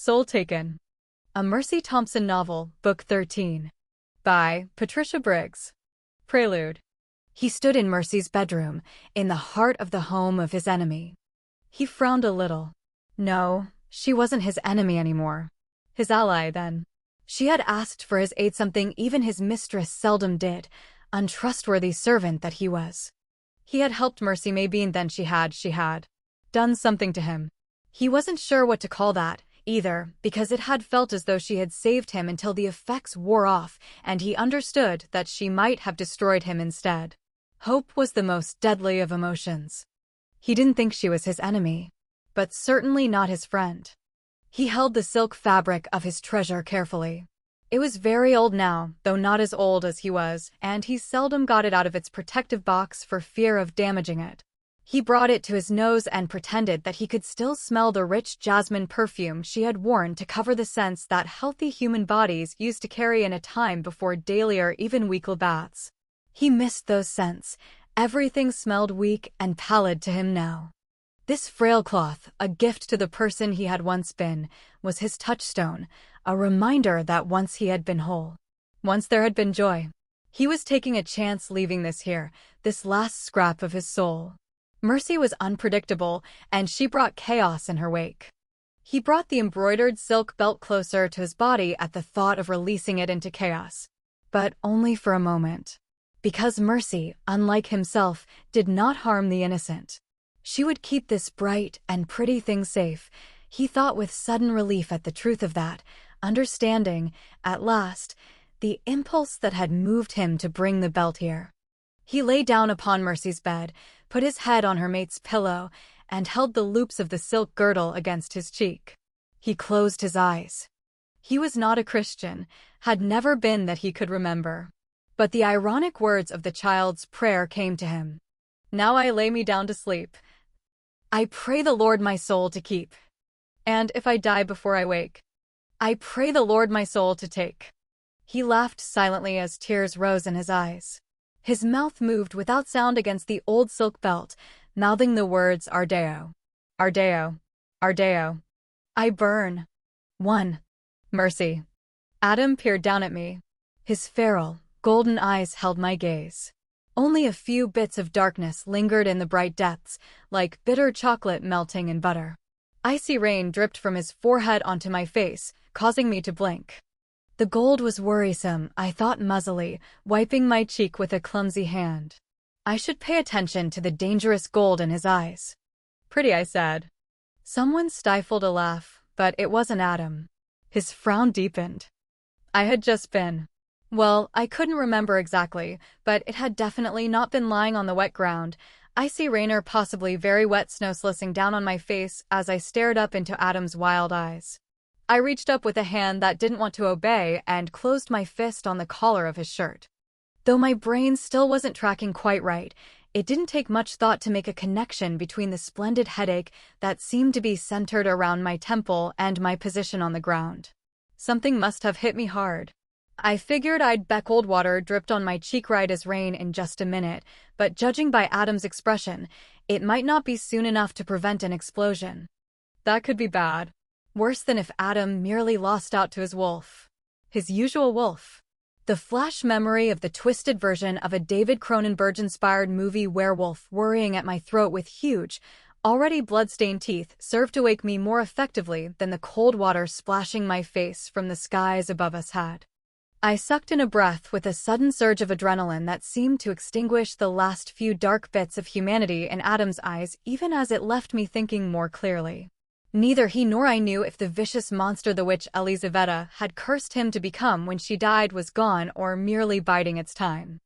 Soul Taken. A Mercy Thompson novel, Book 13. By Patricia Briggs. Prelude. He stood in Mercy's bedroom, in the heart of the home of his enemy. He frowned a little. No, she wasn't his enemy anymore. His ally, then. She had asked for his aid, something even his mistress seldom did, untrustworthy servant that he was. He had helped Mercy maybe, and then she had done something to him. He wasn't sure what to call that, either, because it had felt as though she had saved him until the effects wore off, and he understood that she might have destroyed him instead. Hope was the most deadly of emotions. He didn't think she was his enemy, but certainly not his friend. He held the silk fabric of his treasure carefully. It was very old now, though not as old as he was, and he seldom got it out of its protective box for fear of damaging it. He brought it to his nose and pretended that he could still smell the rich jasmine perfume she had worn to cover the scents that healthy human bodies used to carry in a time before daily or even weekly baths. He missed those scents. Everything smelled weak and pallid to him now. This frail cloth, a gift to the person he had once been, was his touchstone, a reminder that once he had been whole. Once there had been joy. He was taking a chance leaving this here, this last scrap of his soul. Mercy was unpredictable, and she brought chaos in her wake. He brought the embroidered silk belt closer to his body at the thought of releasing it into chaos. But only for a moment. Because Mercy, unlike himself, did not harm the innocent. She would keep this bright and pretty thing safe. He thought with sudden relief at the truth of that, understanding, at last, the impulse that had moved him to bring the belt here. He lay down upon Mercy's bed, put his head on her mate's pillow, and held the loops of the silk girdle against his cheek. He closed his eyes. He was not a Christian, had never been that he could remember. But the ironic words of the child's prayer came to him. Now I lay me down to sleep. I pray the Lord my soul to keep. And if I die before I wake, I pray the Lord my soul to take. He laughed silently as tears rose in his eyes. His mouth moved without sound against the old silk belt, mouthing the words Ardeo. Ardeo. Ardeo. I burn. 1. Mercy. Adam peered down at me. His feral, golden eyes held my gaze. Only a few bits of darkness lingered in the bright depths, like bitter chocolate melting in butter. Icy rain dripped from his forehead onto my face, causing me to blink. The gold was worrisome, I thought muzzily, wiping my cheek with a clumsy hand. I should pay attention to the dangerous gold in his eyes. Pretty, I said. Someone stifled a laugh, but it wasn't Adam. His frown deepened. I had just been. Well, I couldn't remember exactly, but it had definitely not been lying on the wet ground. Icy rain or possibly very wet snow slizzing down on my face as I stared up into Adam's wild eyes. I reached up with a hand that didn't want to obey and closed my fist on the collar of his shirt. Though my brain still wasn't tracking quite right, it didn't take much thought to make a connection between the splendid headache that seemed to be centered around my temple and my position on the ground. Something must have hit me hard. I figured I'd bet cold water dripped on my cheek right as rain in just a minute, but judging by Adam's expression, it might not be soon enough to prevent an explosion. That could be bad. Worse than if Adam merely lost out to his wolf. His usual wolf. The flash memory of the twisted version of a David Cronenberg-inspired movie werewolf worrying at my throat with huge, already blood-stained teeth served to wake me more effectively than the cold water splashing my face from the skies above us had. I sucked in a breath with a sudden surge of adrenaline that seemed to extinguish the last few dark bits of humanity in Adam's eyes, even as it left me thinking more clearly. Neither he nor I knew if the vicious monster the witch Elizaveta had cursed him to become when she died was gone or merely biding its time.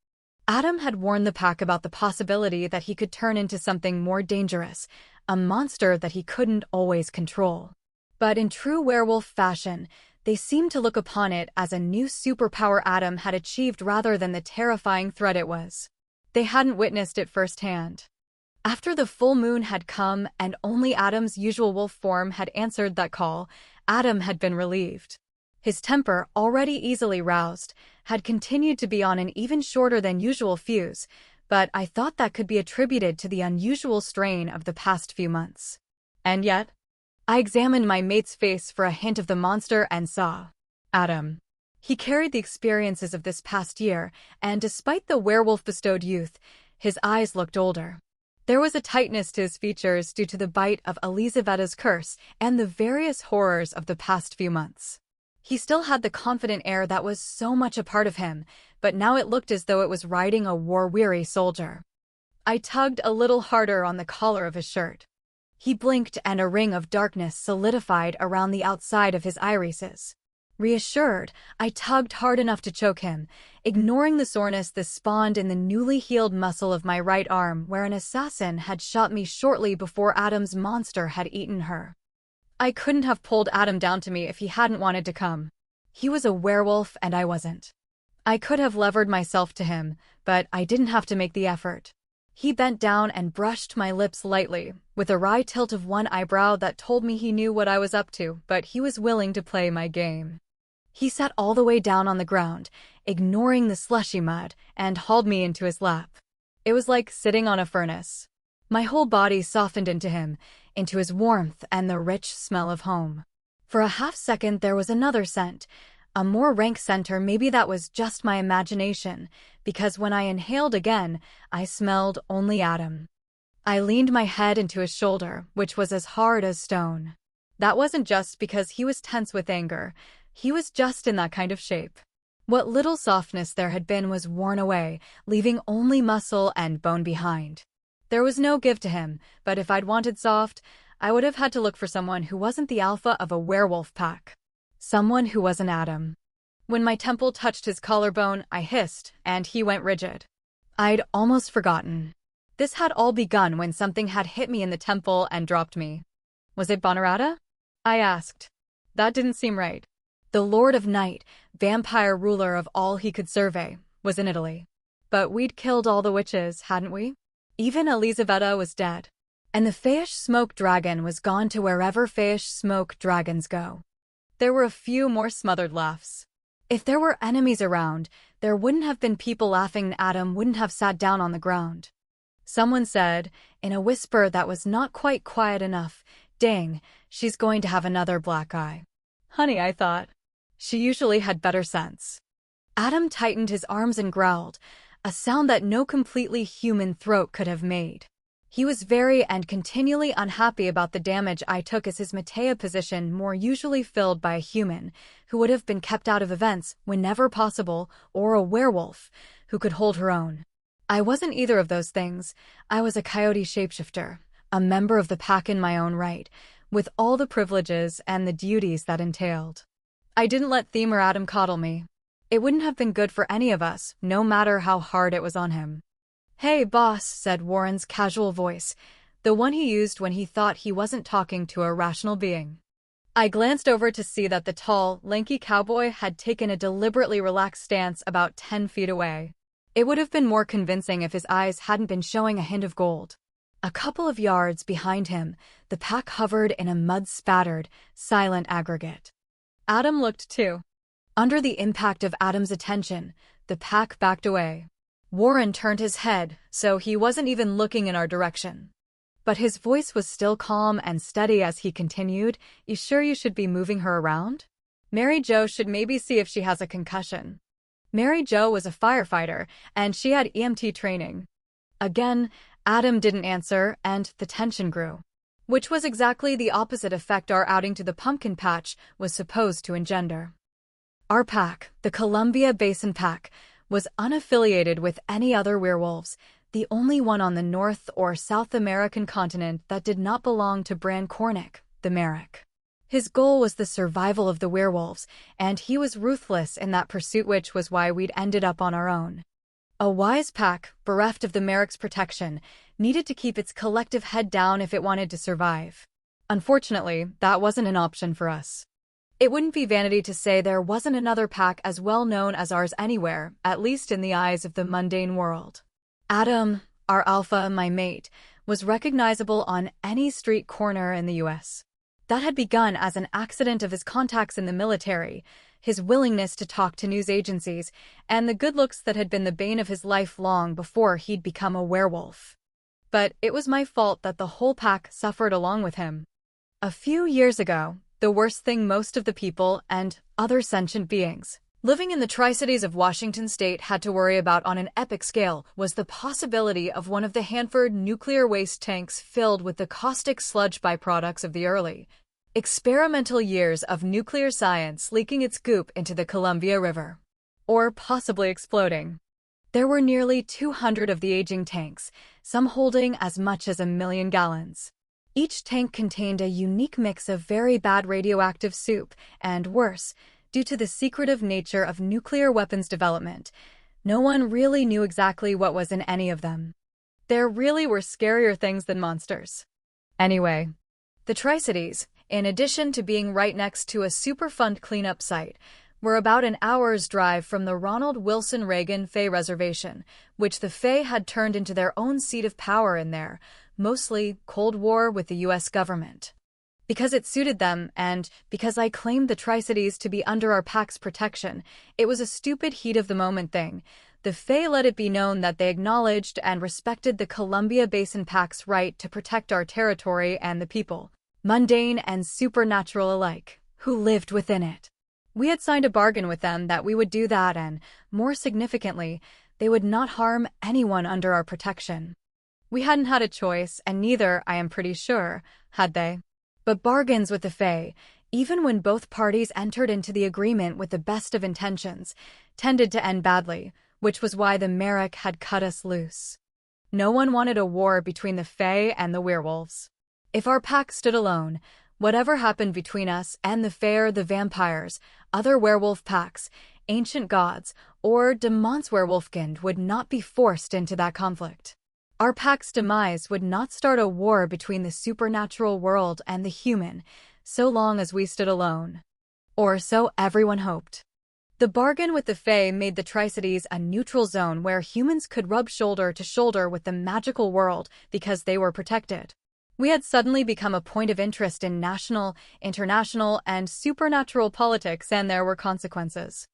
Adam had warned the pack about the possibility that he could turn into something more dangerous, a monster that he couldn't always control. But in true werewolf fashion, they seemed to look upon it as a new superpower Adam had achieved rather than the terrifying threat it was. They hadn't witnessed it firsthand. After the full moon had come and only Adam's usual wolf form had answered that call, Adam had been relieved. His temper, already easily roused, had continued to be on an even shorter than usual fuse, but I thought that could be attributed to the unusual strain of the past few months. And yet, I examined my mate's face for a hint of the monster and saw Adam. He carried the experiences of this past year, and despite the werewolf-bestowed youth, his eyes looked older. There was a tightness to his features due to the bite of Elisavetta's curse and the various horrors of the past few months. He still had the confident air that was so much a part of him, but now it looked as though it was riding a war-weary soldier. I tugged a little harder on the collar of his shirt. He blinked and a ring of darkness solidified around the outside of his irises. Reassured, I tugged hard enough to choke him, ignoring the soreness that spawned in the newly healed muscle of my right arm where an assassin had shot me shortly before Adam's monster had eaten her. I couldn't have pulled Adam down to me if he hadn't wanted to come. He was a werewolf and I wasn't. I could have levered myself to him, but I didn't have to make the effort. He bent down and brushed my lips lightly, with a wry tilt of one eyebrow that told me he knew what I was up to, but he was willing to play my game. He sat all the way down on the ground, ignoring the slushy mud, and hauled me into his lap. It was like sitting on a furnace. My whole body softened into him, into his warmth and the rich smell of home. For a half-second there was another scent, a more rank scent, or maybe that was just my imagination, because when I inhaled again, I smelled only Adam. I leaned my head into his shoulder, which was as hard as stone. That wasn't just because he was tense with anger. He was just in that kind of shape. What little softness there had been was worn away, leaving only muscle and bone behind. There was no give to him, but if I'd wanted soft, I would have had to look for someone who wasn't the alpha of a werewolf pack. Someone who wasn't Adam. When my temple touched his collarbone, I hissed, and he went rigid. I'd almost forgotten. This had all begun when something had hit me in the temple and dropped me. Was it Bonarata? I asked. That didn't seem right. The Lord of Night, vampire ruler of all he could survey, was in Italy. But we'd killed all the witches, hadn't we? Even Elisaveta was dead. And the Fayish smoke dragon was gone to wherever Fayish smoke dragons go. There were a few more smothered laughs. If there were enemies around, there wouldn't have been people laughing and Adam wouldn't have sat down on the ground. Someone said, in a whisper that was not quite quiet enough, "Dang, she's going to have another black eye." Honey, I thought. She usually had better sense. Adam tightened his arms and growled, a sound that no completely human throat could have made. He was very and continually unhappy about the damage I took as his Matea position more usually filled by a human, who would have been kept out of events whenever possible, or a werewolf, who could hold her own. I wasn't either of those things. I was a coyote shapeshifter, a member of the pack in my own right, with all the privileges and the duties that entailed. I didn't let Theme or Adam coddle me. It wouldn't have been good for any of us, no matter how hard it was on him. "Hey, boss," said Warren's casual voice, the one he used when he thought he wasn't talking to a rational being. I glanced over to see that the tall, lanky cowboy had taken a deliberately relaxed stance about 10 feet away. It would have been more convincing if his eyes hadn't been showing a hint of gold. A couple of yards behind him, the pack hovered in a mud-spattered, silent aggregate. Adam looked too. Under the impact of Adam's attention, the pack backed away. Warren turned his head, so he wasn't even looking in our direction. But his voice was still calm and steady as he continued, "You sure you should be moving her around? Mary Jo should maybe see if she has a concussion." Mary Jo was a firefighter, and she had EMT training. Again, Adam didn't answer, and the tension grew. Which was exactly the opposite effect our outing to the pumpkin patch was supposed to engender. Our pack, the Columbia Basin Pack, was unaffiliated with any other werewolves, the only one on the North or South American continent that did not belong to Bran Cornick, the Merrick. His goal was the survival of the werewolves, and he was ruthless in that pursuit, which was why we'd ended up on our own. A wise pack, bereft of the Merrick's protection, needed to keep its collective head down if it wanted to survive. Unfortunately, that wasn't an option for us. It wouldn't be vanity to say there wasn't another pack as well known as ours anywhere, at least in the eyes of the mundane world. Adam, our alpha, my mate, was recognizable on any street corner in the U.S. That had begun as an accident of his contacts in the military, his willingness to talk to news agencies, and the good looks that had been the bane of his life long before he'd become a werewolf. But it was my fault that the whole pack suffered along with him. A few years ago, the worst thing most of the people and other sentient beings living in the Tri-Cities of Washington state had to worry about on an epic scale was the possibility of one of the Hanford nuclear waste tanks filled with the caustic sludge byproducts of the early experimental years of nuclear science leaking its goop into the Columbia River, or possibly exploding. There were nearly 200 of the aging tanks, some holding as much as 1 million gallons. Each tank contained a unique mix of very bad radioactive soup, and worse, due to the secretive nature of nuclear weapons development, no one really knew exactly what was in any of them. There really were scarier things than monsters. Anyway, the Tri-Cities, in addition to being right next to a Superfund cleanup site, were about an hour's drive from the Ronald Wilson Reagan Fay Reservation, which the Fay had turned into their own seat of power in their, mostly, Cold War with the U.S. government. Because it suited them, and because I claimed the Tri-Cities to be under our PAC's protection, it was a stupid heat-of-the-moment thing. The Fay let it be known that they acknowledged and respected the Columbia Basin PAC's right to protect our territory and the people, mundane and supernatural alike, who lived within it. We had signed a bargain with them that we would do that and, more significantly, they would not harm anyone under our protection. We hadn't had a choice, and neither, I am pretty sure, had they. But bargains with the Fay, even when both parties entered into the agreement with the best of intentions, tended to end badly, which was why the Merrick had cut us loose. No one wanted a war between the Fay and the werewolves. If our pack stood alone, whatever happened between us and the Fay, the vampires, other werewolf packs, ancient gods, or Demons Werewolfkind would not be forced into that conflict. Our pack's demise would not start a war between the supernatural world and the human, so long as we stood alone. Or so everyone hoped. The bargain with the Fay made the Tri-Cities a neutral zone where humans could rub shoulder to shoulder with the magical world because they were protected. We had suddenly become a point of interest in national, international, and supernatural politics, and there were consequences.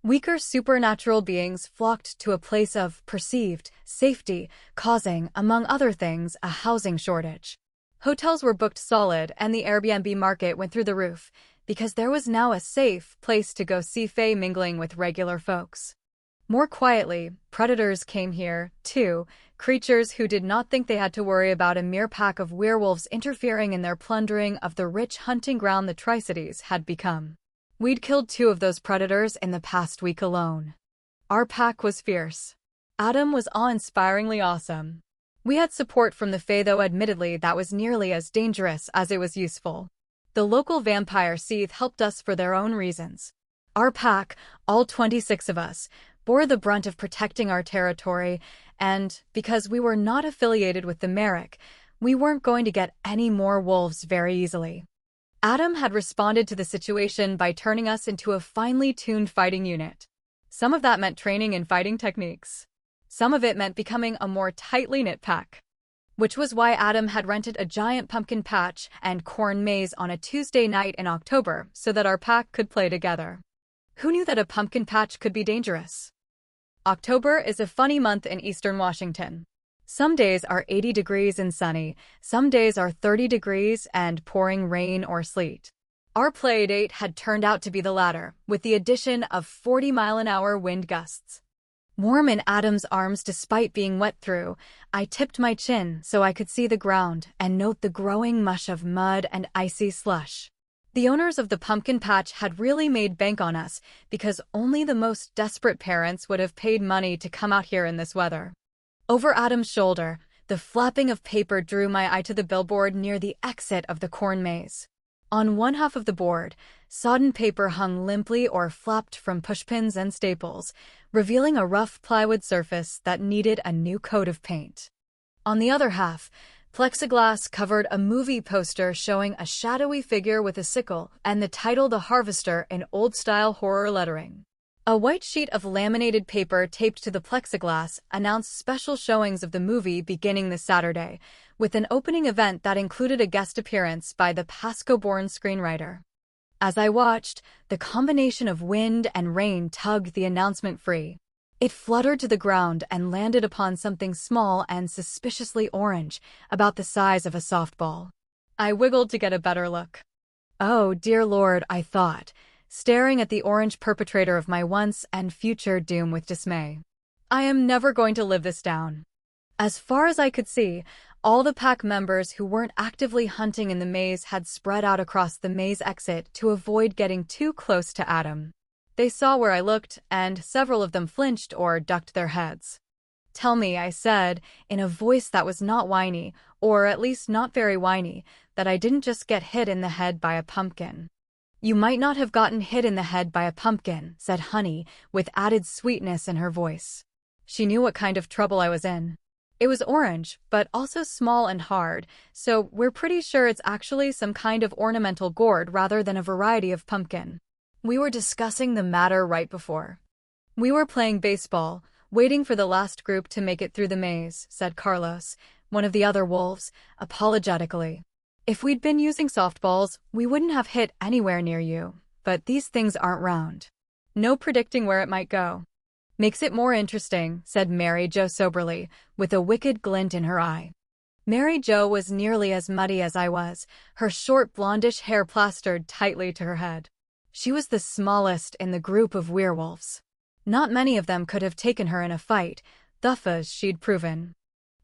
Weaker supernatural beings flocked to a place of perceived safety, causing, among other things, a housing shortage. Hotels were booked solid, and the Airbnb market went through the roof, because there was now a safe place to go see Fay mingling with regular folks. More quietly, predators came here, too, creatures who did not think they had to worry about a mere pack of werewolves interfering in their plundering of the rich hunting ground the Tri-Cities had become. We'd killed 2 of those predators in the past week alone. Our pack was fierce. Adam was awe-inspiringly awesome. We had support from the Fay, though admittedly that was nearly as dangerous as it was useful. The local vampire Seath helped us for their own reasons. Our pack, all 26 of us, bore the brunt of protecting our territory, and, because we were not affiliated with the Merrick, we weren't going to get any more wolves very easily. Adam had responded to the situation by turning us into a finely tuned fighting unit. Some of that meant training in fighting techniques. Some of it meant becoming a more tightly knit pack. Which was why Adam had rented a giant pumpkin patch and corn maze on a Tuesday night in October so that our pack could play together. Who knew that a pumpkin patch could be dangerous? October is a funny month in eastern Washington. Some days are 80 degrees and sunny, some days are 30 degrees and pouring rain or sleet. Our play date had turned out to be the latter, with the addition of 40-mile-an-hour wind gusts. Warm in Adam's arms despite being wet through, I tipped my chin so I could see the ground and note the growing mush of mud and icy slush. The owners of the pumpkin patch had really made bank on us because only the most desperate parents would have paid money to come out here in this weather. Over Adam's shoulder, the flapping of paper drew my eye to the billboard near the exit of the corn maze. On one half of the board, sodden paper hung limply or flapped from pushpins and staples, revealing a rough plywood surface that needed a new coat of paint. On the other half, plexiglass covered a movie poster showing a shadowy figure with a sickle and the title The Harvester in old-style horror lettering. A white sheet of laminated paper taped to the plexiglass announced special showings of the movie beginning this Saturday, with an opening event that included a guest appearance by the Pasco-born screenwriter. As I watched, the combination of wind and rain tugged the announcement free. It fluttered to the ground and landed upon something small and suspiciously orange, about the size of a softball. I wiggled to get a better look. Oh, dear Lord, I thought, staring at the orange perpetrator of my once and future doom with dismay. I am never going to live this down. As far as I could see, all the pack members who weren't actively hunting in the maze had spread out across the maze exit to avoid getting too close to Adam. They saw where I looked, and several of them flinched or ducked their heads. "Tell me," I said, in a voice that was not whiny, or at least not very whiny, "that I didn't just get hit in the head by a pumpkin." "You might not have gotten hit in the head by a pumpkin," said Honey, with added sweetness in her voice. She knew what kind of trouble I was in. It was orange, but also small and hard, so we're pretty sure it's actually some kind of ornamental gourd rather than a variety of pumpkin. We were discussing the matter right before. "We were playing baseball, waiting for the last group to make it through the maze," said Carlos, one of the other wolves, apologetically. "If we'd been using softballs, we wouldn't have hit anywhere near you, but these things aren't round. No predicting where it might go." "Makes it more interesting," said Mary Jo soberly, with a wicked glint in her eye. Mary Jo was nearly as muddy as I was, her short blondish hair plastered tightly to her head. She was the smallest in the group of werewolves. Not many of them could have taken her in a fight, thus as she'd proven.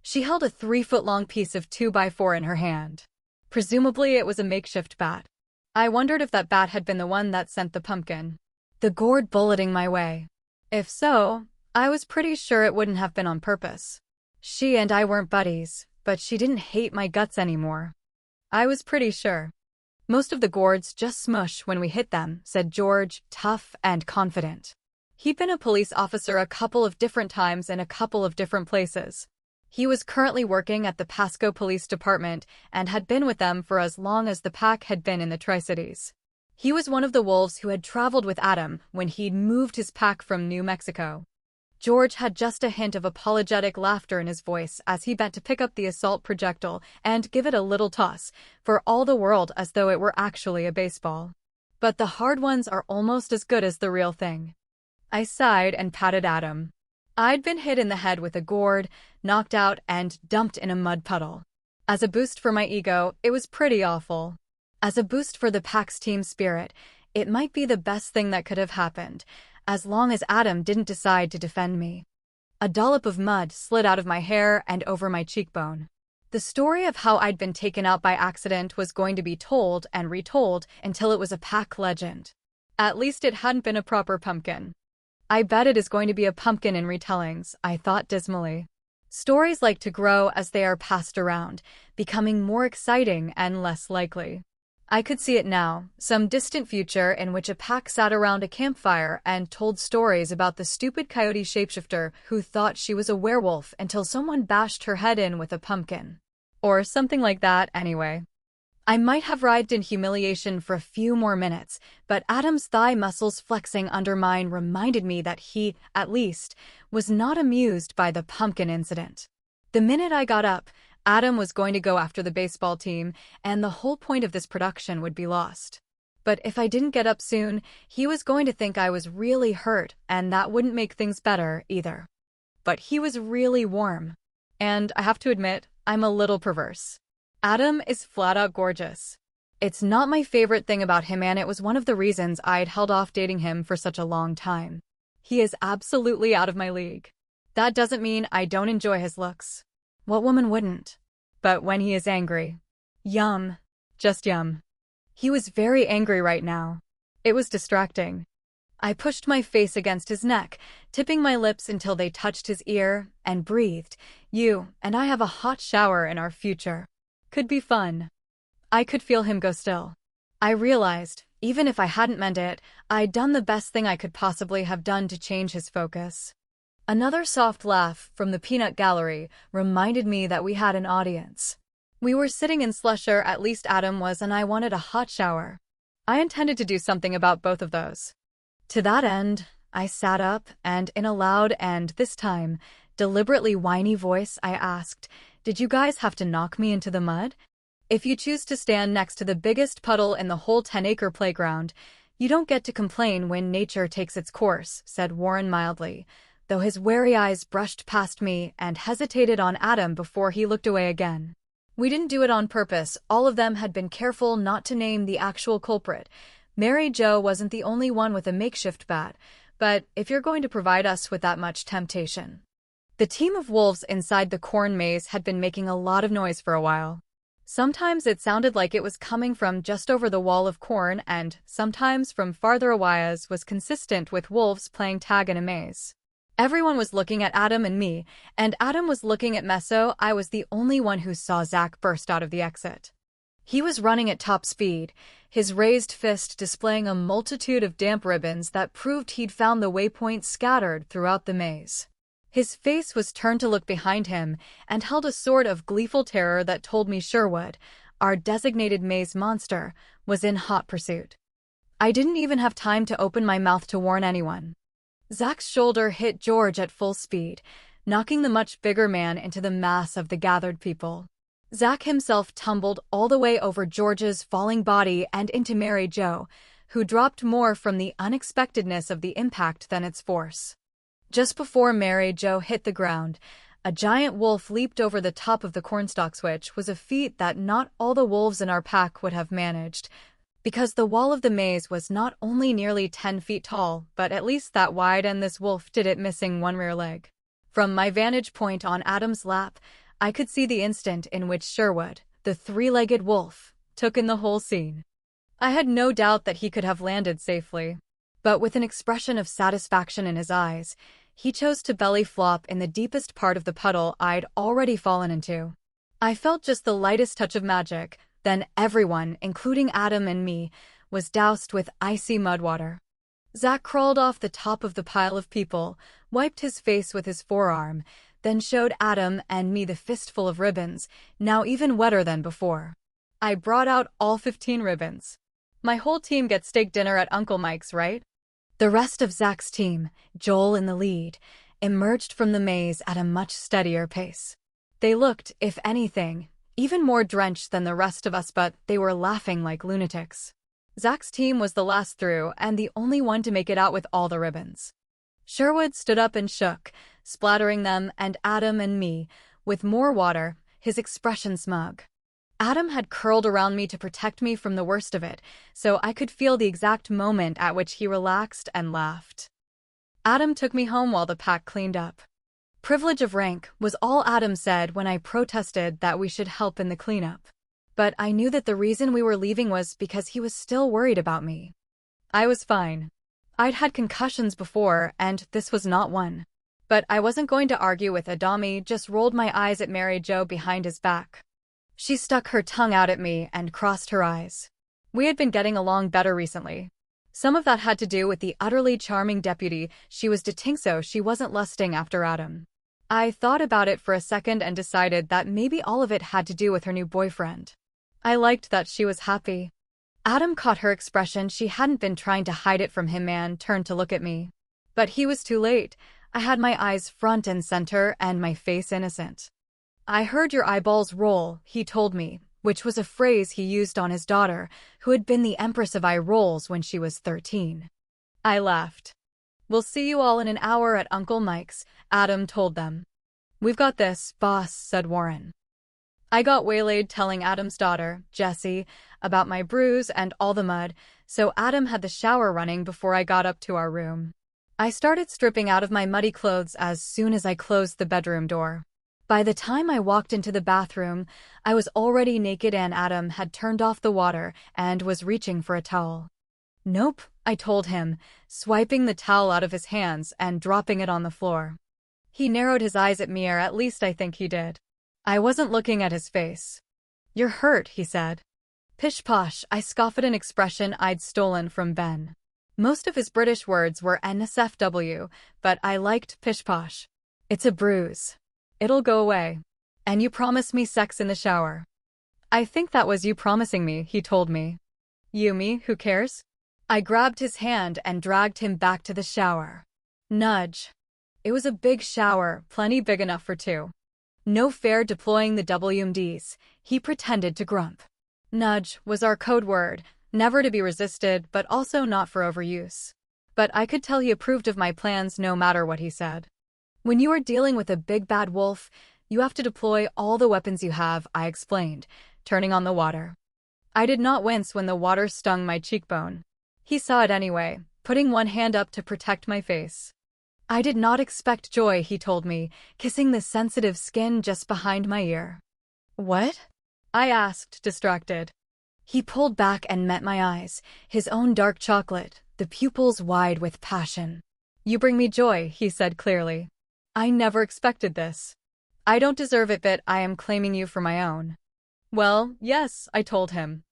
She held a 3-foot-long piece of 2x4 in her hand. Presumably it was a makeshift bat. I wondered if that bat had been the one that sent the pumpkin. The gourd bulleting my way. If so, I was pretty sure it wouldn't have been on purpose. She and I weren't buddies, but she didn't hate my guts anymore. I was pretty sure. "Most of the gourds just smush when we hit them," said George, tough and confident. He'd been a police officer a couple of different times in a couple of different places. He was currently working at the Pasco Police Department and had been with them for as long as the pack had been in the Tri-Cities. He was one of the wolves who had traveled with Adam when he'd moved his pack from New Mexico. George had just a hint of apologetic laughter in his voice as he bent to pick up the assault projectile and give it a little toss, for all the world as though it were actually a baseball. "But the hard ones are almost as good as the real thing." I sighed and patted Adam. I'd been hit in the head with a gourd, knocked out, and dumped in a mud puddle. As a boost for my ego, it was pretty awful. As a boost for the pack's team spirit, it might be the best thing that could have happened, as long as Adam didn't decide to defend me. A dollop of mud slid out of my hair and over my cheekbone. The story of how I'd been taken out by accident was going to be told and retold until it was a pack legend. At least it hadn't been a proper pumpkin. "I bet it is going to be a pumpkin in retellings," I thought dismally. Stories like to grow as they are passed around, becoming more exciting and less likely. I could see it now, some distant future in which a pack sat around a campfire and told stories about the stupid coyote shapeshifter who thought she was a werewolf until someone bashed her head in with a pumpkin. Or something like that, anyway. I might have writhed in humiliation for a few more minutes, but Adam's thigh muscles flexing under mine reminded me that he, at least, was not amused by the pumpkin incident. The minute I got up, Adam was going to go after the baseball team, and the whole point of this production would be lost. But if I didn't get up soon, he was going to think I was really hurt, and that wouldn't make things better, either. But he was really warm. And I have to admit, I'm a little perverse. Adam is flat-out gorgeous. It's not my favorite thing about him, and it was one of the reasons I'd held off dating him for such a long time. He is absolutely out of my league. That doesn't mean I don't enjoy his looks. What woman wouldn't? But when he is angry, yum. Just yum. He was very angry right now. It was distracting. I pushed my face against his neck, tipping my lips until they touched his ear, and breathed. "You and I have a hot shower in our future. Could be fun." I could feel him go still. I realized, even if I hadn't meant it, I'd done the best thing I could possibly have done to change his focus. Another soft laugh from the peanut gallery reminded me that we had an audience. We were sitting in slush, or at least Adam was, and I wanted a hot shower. I intended to do something about both of those. To that end, I sat up, and in a loud and, this time, deliberately whiny voice, I asked, "Did you guys have to knock me into the mud? If you choose to stand next to the biggest puddle in the whole 10-acre playground, you don't get to complain when nature takes its course," said Warren mildly, though his wary eyes brushed past me and hesitated on Adam before he looked away again. We didn't do it on purpose. All of them had been careful not to name the actual culprit. Mary Jo wasn't the only one with a makeshift bat, but if you're going to provide us with that much temptation. The team of wolves inside the corn maze had been making a lot of noise for a while. Sometimes it sounded like it was coming from just over the wall of corn, and sometimes from farther away, as was consistent with wolves playing tag in a maze. Everyone was looking at Adam and me, and Adam was looking at Meso. I was the only one who saw Zach burst out of the exit. He was running at top speed, his raised fist displaying a multitude of damp ribbons that proved he'd found the waypoint scattered throughout the maze. His face was turned to look behind him and held a sort of gleeful terror that told me Sherwood, our designated maze monster, was in hot pursuit. I didn't even have time to open my mouth to warn anyone. Zach's shoulder hit George at full speed, knocking the much bigger man into the mass of the gathered people. Zach himself tumbled all the way over George's falling body and into Mary Jo, who dropped more from the unexpectedness of the impact than its force. Just before Mary Jo hit the ground, a giant wolf leaped over the top of the cornstalks, which was a feat that not all the wolves in our pack would have managed, because the wall of the maze was not only nearly 10 feet tall, but at least that wide, and this wolf did it missing one rear leg. From my vantage point on Adam's lap, I could see the instant in which Sherwood, the three-legged wolf, took in the whole scene. I had no doubt that he could have landed safely, but with an expression of satisfaction in his eyes, he chose to belly flop in the deepest part of the puddle I'd already fallen into. I felt just the lightest touch of magic. Then everyone, including Adam and me, was doused with icy mud water. Zach crawled off the top of the pile of people, wiped his face with his forearm, then showed Adam and me the fistful of ribbons, now even wetter than before. I brought out all 15 ribbons. My whole team gets steak dinner at Uncle Mike's, right? The rest of Zach's team, Joel in the lead, emerged from the maze at a much steadier pace. They looked, if anything, even more drenched than the rest of us, but they were laughing like lunatics. Zach's team was the last through and the only one to make it out with all the ribbons. Sherwood stood up and shook, splattering them and Adam and me with more water, his expression smug. Adam had curled around me to protect me from the worst of it, so I could feel the exact moment at which he relaxed and laughed. Adam took me home while the pack cleaned up. Privilege of rank was all Adam said when I protested that we should help in the cleanup. But I knew that the reason we were leaving was because he was still worried about me. I was fine. I'd had concussions before, and this was not one. But I wasn't going to argue with Adami, just rolled my eyes at Mary Jo behind his back. She stuck her tongue out at me and crossed her eyes. We had been getting along better recently. Some of that had to do with the utterly charming deputy she was dating, so she wasn't lusting after Adam. I thought about it for a second and decided that maybe all of it had to do with her new boyfriend. I liked that she was happy. Adam caught her expression. She hadn't been trying to hide it from him and turned to look at me. But he was too late. I had my eyes front and center and my face innocent. I heard your eyeballs roll, he told me, which was a phrase he used on his daughter, who had been the Empress of Eye Rolls when she was 13. I laughed. We'll see you all in an hour at Uncle Mike's, Adam told them. We've got this, boss, said Warren. I got waylaid telling Adam's daughter, Jessie, about my bruise and all the mud, so Adam had the shower running before I got up to our room. I started stripping out of my muddy clothes as soon as I closed the bedroom door. By the time I walked into the bathroom, I was already naked and Adam had turned off the water and was reaching for a towel. Nope, I told him, swiping the towel out of his hands and dropping it on the floor. He narrowed his eyes at me, or at least I think he did. I wasn't looking at his face. You're hurt, he said. Pish-posh, I scoffed at an expression I'd stolen from Ben. Most of his British words were NSFW, but I liked pish-posh. It's a bruise. It'll go away. And you promised me sex in the shower. I think that was you promising me, he told me. You, me, who cares? I grabbed his hand and dragged him back to the shower. Nudge. It was a big shower, plenty big enough for two. No fair deploying the WMDs, he pretended to grump. Nudge was our code word, never to be resisted but also not for overuse. But I could tell he approved of my plans no matter what he said. When you are dealing with a big bad wolf, You have to deploy all the weapons you have, I explained, turning on the water. I did not wince when the water stung my cheekbone. He saw it anyway, putting one hand up to protect my face. I did not expect joy, he told me, kissing the sensitive skin just behind my ear. What? I asked, distracted. He pulled back and met my eyes, his own dark chocolate, the pupils wide with passion. You bring me joy, he said clearly. I never expected this. I don't deserve it, but I am claiming you for my own. Well, yes, I told him.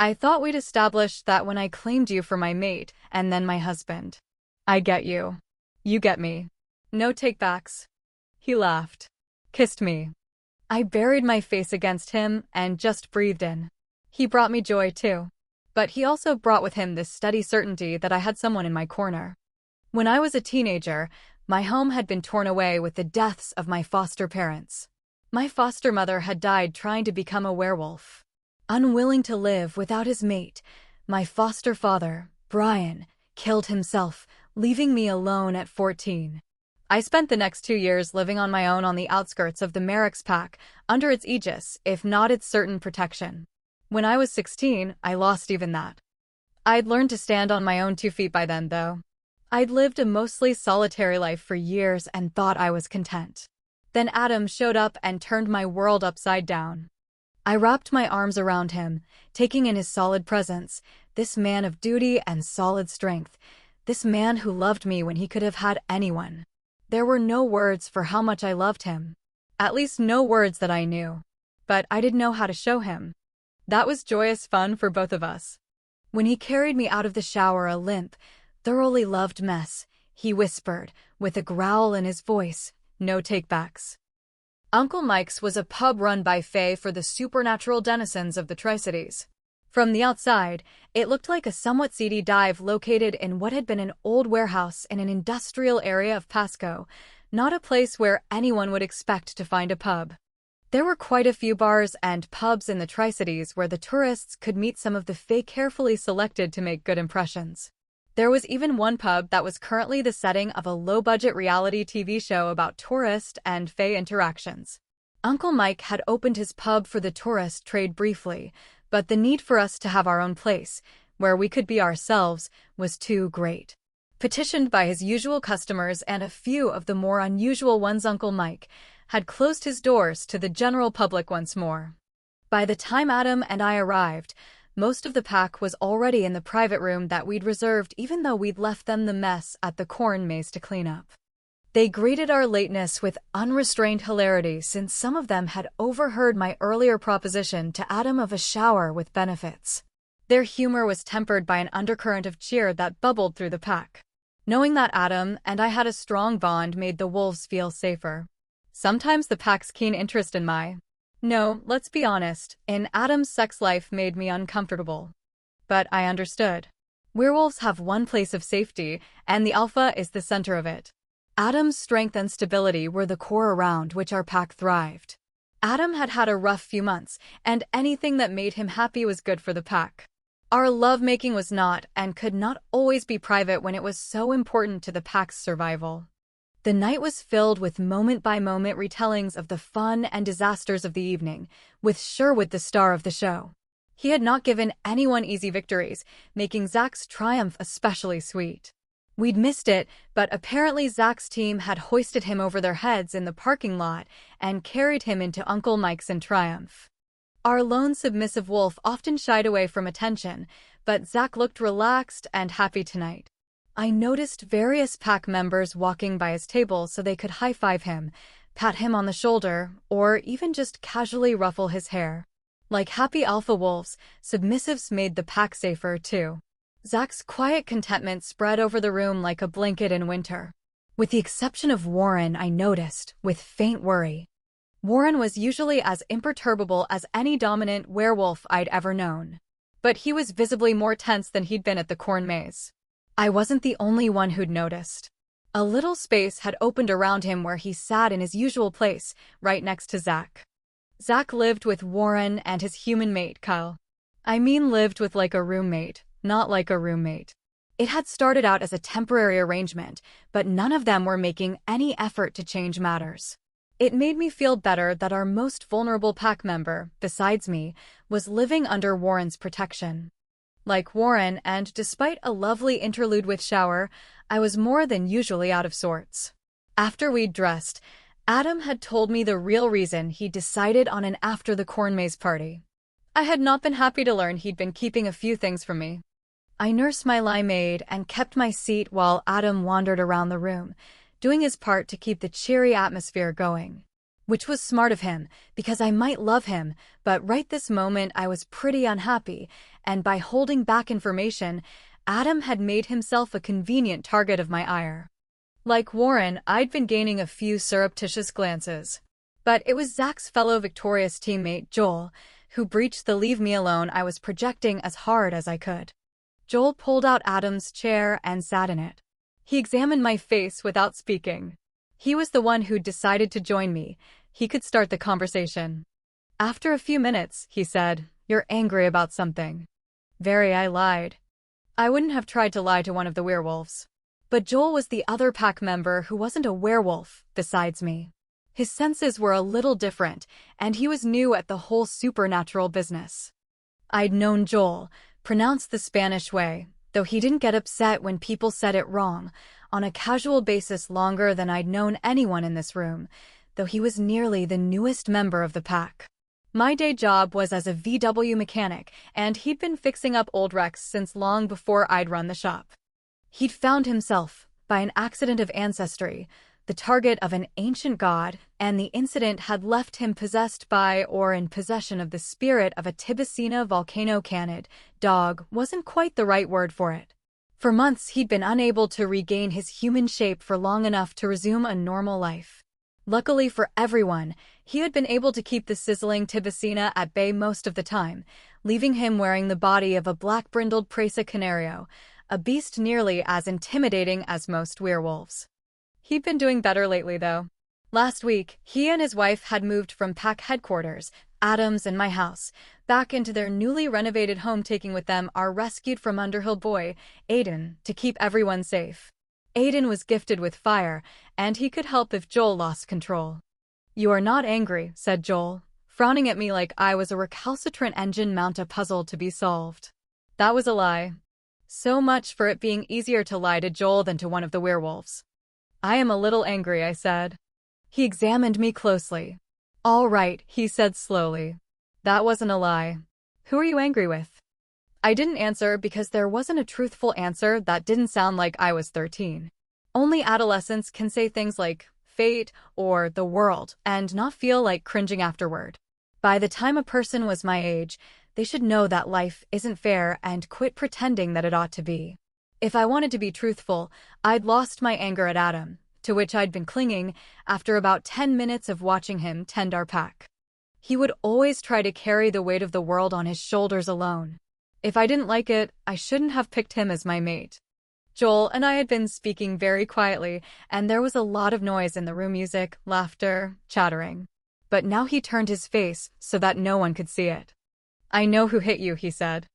I thought we'd established that when I claimed you for my mate and then my husband. I get you. You get me. No takebacks. He laughed. Kissed me. I buried my face against him and just breathed in. He brought me joy too. But he also brought with him this steady certainty that I had someone in my corner. When I was a teenager, my home had been torn away with the deaths of my foster parents. My foster mother had died trying to become a werewolf. Unwilling to live without his mate, my foster father, Brian, killed himself, leaving me alone at 14. I spent the next 2 years living on my own on the outskirts of the Merrick's pack, under its aegis, if not its certain protection. When I was 16, I lost even that. I'd learned to stand on my own 2 feet by then, though. I'd lived a mostly solitary life for years and thought I was content. Then Adam showed up and turned my world upside down. I wrapped my arms around him, taking in his solid presence, this man of duty and solid strength, this man who loved me when he could have had anyone. There were no words for how much I loved him. At least no words that I knew. But I didn't know how to show him. That was joyous fun for both of us. When he carried me out of the shower a limp, thoroughly loved mess, he whispered, with a growl in his voice, no takebacks. Uncle Mike's was a pub run by Fae for the supernatural denizens of the Tri-Cities. From the outside, it looked like a somewhat seedy dive located in what had been an old warehouse in an industrial area of Pasco, not a place where anyone would expect to find a pub. There were quite a few bars and pubs in the Tri-Cities where the tourists could meet some of the Fae carefully selected to make good impressions. There was even one pub that was currently the setting of a low-budget reality TV show about tourist and Fae interactions. Uncle Mike had opened his pub for the tourist trade briefly, but the need for us to have our own place, where we could be ourselves, was too great. Petitioned by his usual customers and a few of the more unusual ones, Uncle Mike had closed his doors to the general public once more. By the time Adam and I arrived, most of the pack was already in the private room that we'd reserved, even though we'd left them the mess at the corn maze to clean up. They greeted our lateness with unrestrained hilarity, since some of them had overheard my earlier proposition to Adam of a shower with benefits. Their humor was tempered by an undercurrent of cheer that bubbled through the pack. Knowing that Adam and I had a strong bond made the wolves feel safer. Sometimes the pack's keen interest in let's be honest, in Adam's sex life made me uncomfortable. But I understood. Werewolves have one place of safety, and the alpha is the center of it. Adam's strength and stability were the core around which our pack thrived. Adam had had a rough few months, and anything that made him happy was good for the pack. Our lovemaking was not and could not always be private when it was so important to the pack's survival. The night was filled with moment-by-moment retellings of the fun and disasters of the evening, with Sherwood the star of the show. He had not given anyone easy victories, making Zach's triumph especially sweet. We'd missed it, but apparently Zach's team had hoisted him over their heads in the parking lot and carried him into Uncle Mike's in triumph. Our lone submissive wolf often shied away from attention, but Zach looked relaxed and happy tonight. I noticed various pack members walking by his table so they could high-five him, pat him on the shoulder, or even just casually ruffle his hair. Like happy alpha wolves, submissives made the pack safer too. Zach's quiet contentment spread over the room like a blanket in winter. With the exception of Warren, I noticed, with faint worry. Warren was usually as imperturbable as any dominant werewolf I'd ever known. But he was visibly more tense than he'd been at the corn maze. I wasn't the only one who'd noticed. A little space had opened around him where he sat in his usual place, right next to Zach. Zach lived with Warren and his human mate, Kyle. I mean lived with like a roommate, not like a roommate. It had started out as a temporary arrangement, but none of them were making any effort to change matters. It made me feel better that our most vulnerable pack member, besides me, was living under Warren's protection. Like Warren, and despite a lovely interlude with shower, I was more than usually out of sorts. After we'd dressed, Adam had told me the real reason he decided on an after-the-corn maze party. I had not been happy to learn he'd been keeping a few things from me. I nursed my limeade and kept my seat while Adam wandered around the room, doing his part to keep the cheery atmosphere going. Which was smart of him, because I might love him, but right this moment I was pretty unhappy, and by holding back information, Adam had made himself a convenient target of my ire. Like Warren, I'd been gaining a few surreptitious glances. But it was Zach's fellow victorious teammate, Joel, who breached the leave me alone I was projecting as hard as I could. Joel pulled out Adam's chair and sat in it. He examined my face without speaking. He was the one who'd decided to join me. He could start the conversation. After a few minutes, he said, "You're angry about something." Very, I lied. I wouldn't have tried to lie to one of the werewolves. But Joel was the other pack member who wasn't a werewolf, besides me. His senses were a little different, and he was new at the whole supernatural business. I'd known Joel, pronounced the Spanish way, though he didn't get upset when people said it wrong, on a casual basis longer than I'd known anyone in this room, though he was nearly the newest member of the pack. My day job was as a VW mechanic, and he'd been fixing up old wrecks since long before I'd run the shop. He'd found himself, by an accident of ancestry, the target of an ancient god, and the incident had left him possessed by or in possession of the spirit of a Tibicina volcano canid. Dog wasn't quite the right word for it. For months he'd been unable to regain his human shape for long enough to resume a normal life. Luckily for everyone, he had been able to keep the sizzling Tibicina at bay most of the time, leaving him wearing the body of a black-brindled Presa Canario, a beast nearly as intimidating as most werewolves. He'd been doing better lately, though. Last week, he and his wife had moved from pack headquarters, Adams and my house, back into their newly renovated home, taking with them our rescued from Underhill boy, Aiden, to keep everyone safe. Aiden was gifted with fire, and he could help if Joel lost control. "You are not angry," said Joel, frowning at me like I was a recalcitrant engine mount a puzzle to be solved. That was a lie. So much for it being easier to lie to Joel than to one of the werewolves. "I am a little angry," I said. He examined me closely. "All right," he said slowly. "That wasn't a lie. Who are you angry with?" I didn't answer because there wasn't a truthful answer that didn't sound like I was 13. Only adolescents can say things like fate or the world and not feel like cringing afterward. By the time a person was my age, they should know that life isn't fair and quit pretending that it ought to be. If I wanted to be truthful, I'd lost my anger at Adam, to which I'd been clinging after about 10 minutes of watching him tend our pack. He would always try to carry the weight of the world on his shoulders alone. If I didn't like it, I shouldn't have picked him as my mate. Joel and I had been speaking very quietly, and there was a lot of noise in the room, music, laughter, chattering. But now he turned his face so that no one could see it. "I know who hit you," he said.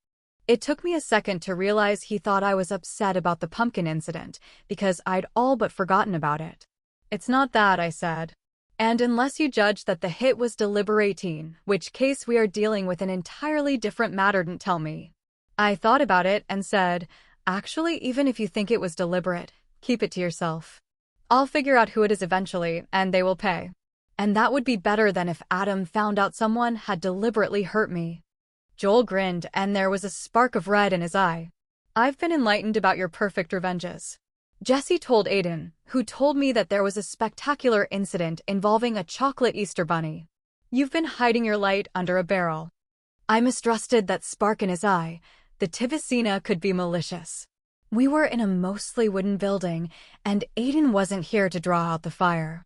It took me a second to realize he thought I was upset about the pumpkin incident, because I'd all but forgotten about it. "It's not that," I said. "And unless you judge that the hit was deliberating, which case we are dealing with an entirely different matter, didn't tell me." I thought about it and said, "Actually, even if you think it was deliberate, keep it to yourself. I'll figure out who it is eventually, and they will pay. And that would be better than if Adam found out someone had deliberately hurt me." Joel grinned, and there was a spark of red in his eye. "I've been enlightened about your perfect revenges." Jesse told Aiden, who told me that there was a spectacular incident involving a chocolate Easter bunny. "You've been hiding your light under a barrel." I mistrusted that spark in his eye. The Tibicina could be malicious. We were in a mostly wooden building, and Aiden wasn't here to draw out the fire.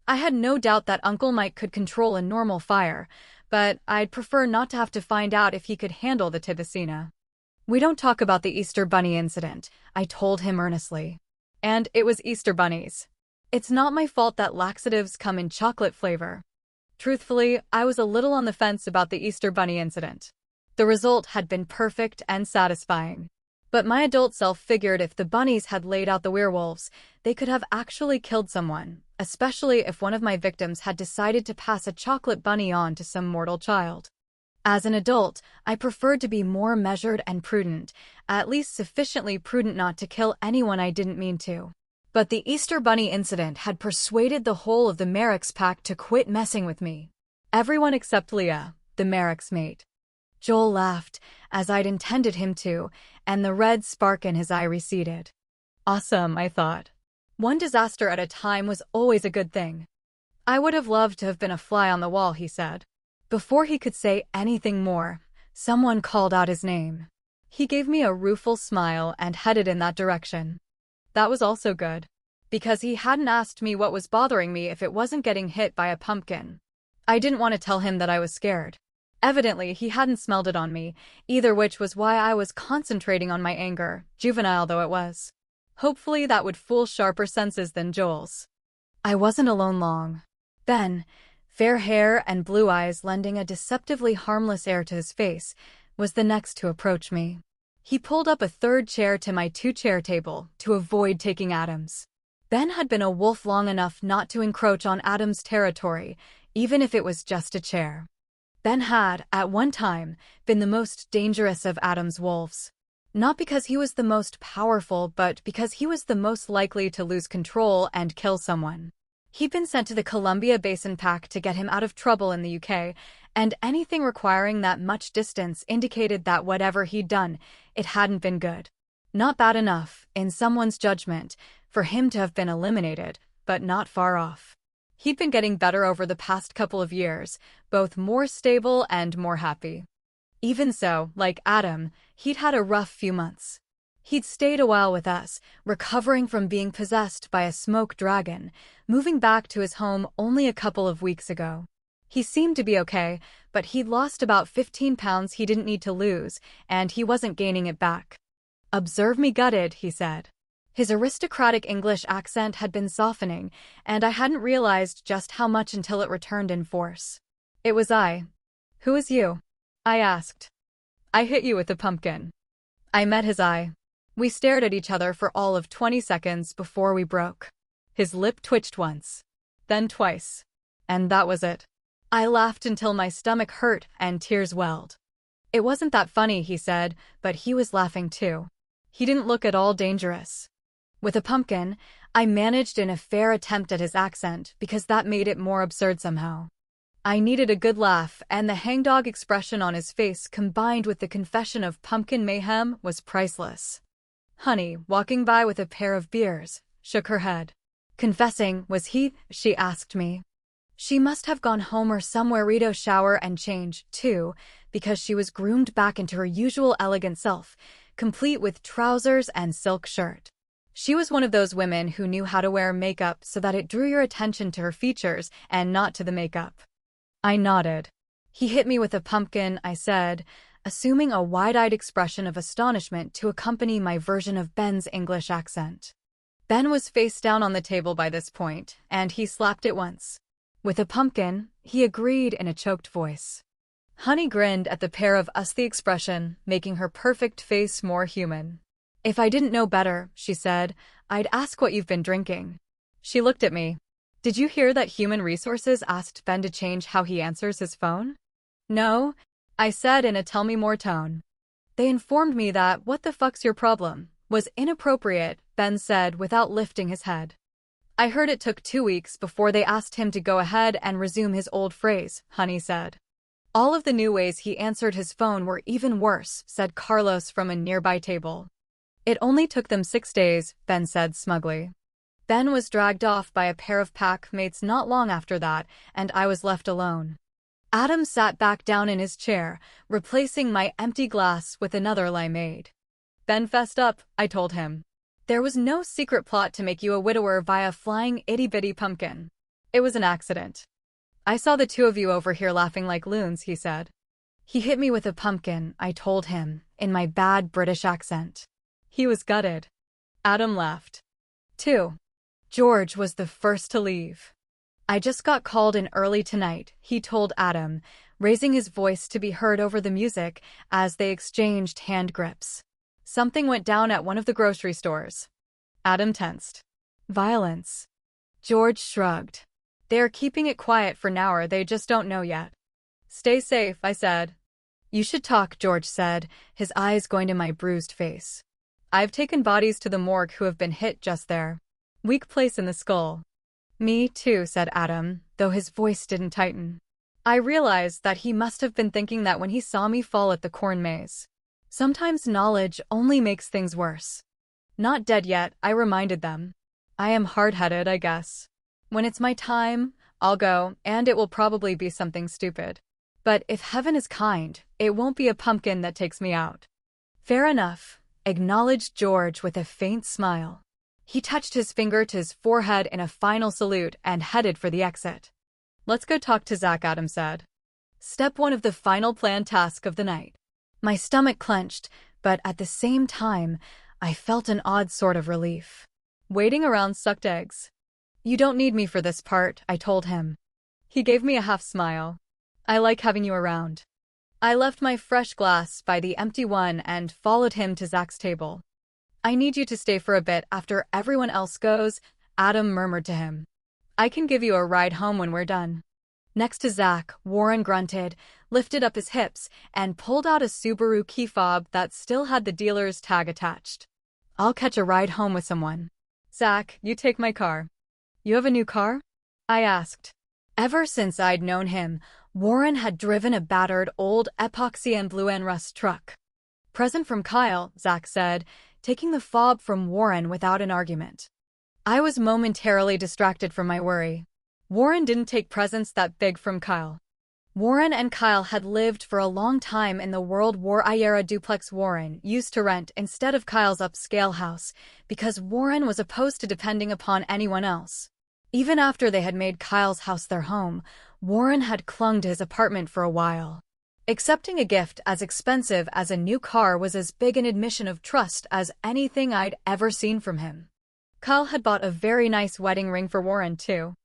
I had no doubt that Uncle Mike could control a normal fire, but I'd prefer not to have to find out if he could handle the Tibicina. "We don't talk about the Easter bunny incident," I told him earnestly. And it was Easter bunnies. It's not my fault that laxatives come in chocolate flavor. Truthfully, I was a little on the fence about the Easter bunny incident. The result had been perfect and satisfying. But my adult self figured if the bunnies had laid out the werewolves, they could have actually killed someone, especially if one of my victims had decided to pass a chocolate bunny on to some mortal child. As an adult, I preferred to be more measured and prudent, at least sufficiently prudent not to kill anyone I didn't mean to. But the Easter Bunny incident had persuaded the whole of the Merrick's pack to quit messing with me. Everyone except Leah, the Merrick's mate. Joel laughed, as I'd intended him to, and the red spark in his eye receded. Awesome, I thought. One disaster at a time was always a good thing. I would have loved to have been a fly on the wall, he said. Before he could say anything more, someone called out his name. He gave me a rueful smile and headed in that direction. That was also good, because he hadn't asked me what was bothering me if it wasn't getting hit by a pumpkin. I didn't want to tell him that I was scared. Evidently, he hadn't smelled it on me, either, which was why I was concentrating on my anger, juvenile though it was. Hopefully that would fool sharper senses than Joel's. I wasn't alone long. Ben, fair hair and blue eyes lending a deceptively harmless air to his face, was the next to approach me. He pulled up a third chair to my two-chair table to avoid taking Adam's. Ben had been a wolf long enough not to encroach on Adam's territory, even if it was just a chair. Ben had, at one time, been the most dangerous of Adam's wolves. Not because he was the most powerful, but because he was the most likely to lose control and kill someone. He'd been sent to the Columbia Basin Pack to get him out of trouble in the UK, and anything requiring that much distance indicated that whatever he'd done, it hadn't been good. Not bad enough, in someone's judgment, for him to have been eliminated, but not far off. He'd been getting better over the past couple of years, both more stable and more happy. Even so, like Adam, he'd had a rough few months. He'd stayed a while with us, recovering from being possessed by a smoke dragon, moving back to his home only a couple of weeks ago. He seemed to be okay, but he'd lost about 15 pounds he didn't need to lose, and he wasn't gaining it back. "Observe me gutted," he said. His aristocratic English accent had been softening, and I hadn't realized just how much until it returned in force. It was I. "Who is you?" I asked. "I hit you with a pumpkin." I met his eye. We stared at each other for all of 20 seconds before we broke. His lip twitched once, then twice, and that was it. I laughed until my stomach hurt and tears welled. It wasn't that funny, he said, but he was laughing too. He didn't look at all dangerous. With a pumpkin, I managed in a fair attempt at his accent because that made it more absurd somehow. I needed a good laugh, and the hangdog expression on his face combined with the confession of pumpkin mayhem was priceless. Honey, walking by with a pair of beers, shook her head. "Confessing, was he?" she asked me. She must have gone home or somewhere to shower and change, too, because she was groomed back into her usual elegant self, complete with trousers and silk shirt. She was one of those women who knew how to wear makeup so that it drew your attention to her features and not to the makeup. I nodded. "He hit me with a pumpkin," I said, assuming a wide-eyed expression of astonishment to accompany my version of Ben's English accent. Ben was face down on the table by this point, and he slapped it once. "With a pumpkin," he agreed in a choked voice. Honey grinned at the pair of us, the expression making her perfect face more human. "If I didn't know better," she said, "I'd ask what you've been drinking." She looked at me. "Did you hear that Human Resources asked Ben to change how he answers his phone?" "No," I said in a tell me more tone. "They informed me that 'what the fuck's your problem' was inappropriate," Ben said without lifting his head. "I heard it took 2 weeks before they asked him to go ahead and resume his old phrase," Honey said. "All of the new ways he answered his phone were even worse," said Carlos from a nearby table. "It only took them 6 days," Ben said smugly. Ben was dragged off by a pair of pack mates not long after that, and I was left alone. Adam sat back down in his chair, replacing my empty glass with another limeade. "Ben fessed up," I told him. "There was no secret plot to make you a widower via flying itty-bitty pumpkin. It was an accident." "I saw the two of you over here laughing like loons," he said. "He hit me with a pumpkin," I told him, in my bad British accent. He was gutted. Adam laughed. 2. George was the first to leave. "I just got called in early tonight," he told Adam, raising his voice to be heard over the music as they exchanged hand grips. Something went down at one of the grocery stores. Adam tensed. Violence. George shrugged. They're keeping it quiet for now, or they just don't know yet. Stay safe, I said. You should talk, George said, his eyes going to my bruised face. I've taken bodies to the morgue who have been hit just there. Weak place in the skull. Me too, said Adam, though his voice didn't tighten. I realized that he must have been thinking that when he saw me fall at the corn maze. Sometimes knowledge only makes things worse. Not dead yet, I reminded them. I am hard-headed, I guess. When it's my time, I'll go, and it will probably be something stupid. But if heaven is kind, it won't be a pumpkin that takes me out. Fair enough, acknowledged George with a faint smile. He touched his finger to his forehead in a final salute and headed for the exit. Let's go talk to Zach, Adam said. Step one of the final planned task of the night. My stomach clenched, but at the same time, I felt an odd sort of relief. Waiting around sucked eggs. You don't need me for this part, I told him. He gave me a half smile. I like having you around. I left my fresh glass by the empty one and followed him to Zach's table. I need you to stay for a bit after everyone else goes, Adam murmured to him. I can give you a ride home when we're done. Next to Zach, Warren grunted, lifted up his hips, and pulled out a Subaru key fob that still had the dealer's tag attached. I'll catch a ride home with someone. Zach, you take my car. You have a new car? I asked. Ever since I'd known him, Warren had driven a battered old epoxy and blue and rust truck. Present from Kyle, Zach said, taking the fob from Warren without an argument. I was momentarily distracted from my worry. Warren didn't take presents that big from Kyle. Warren and Kyle had lived for a long time in the World War I-era duplex Warren used to rent instead of Kyle's upscale house because Warren was opposed to depending upon anyone else. Even after they had made Kyle's house their home, Warren had clung to his apartment for a while. Accepting a gift as expensive as a new car was as big an admission of trust as anything I'd ever seen from him. Kyle had bought a very nice wedding ring for Warren, too.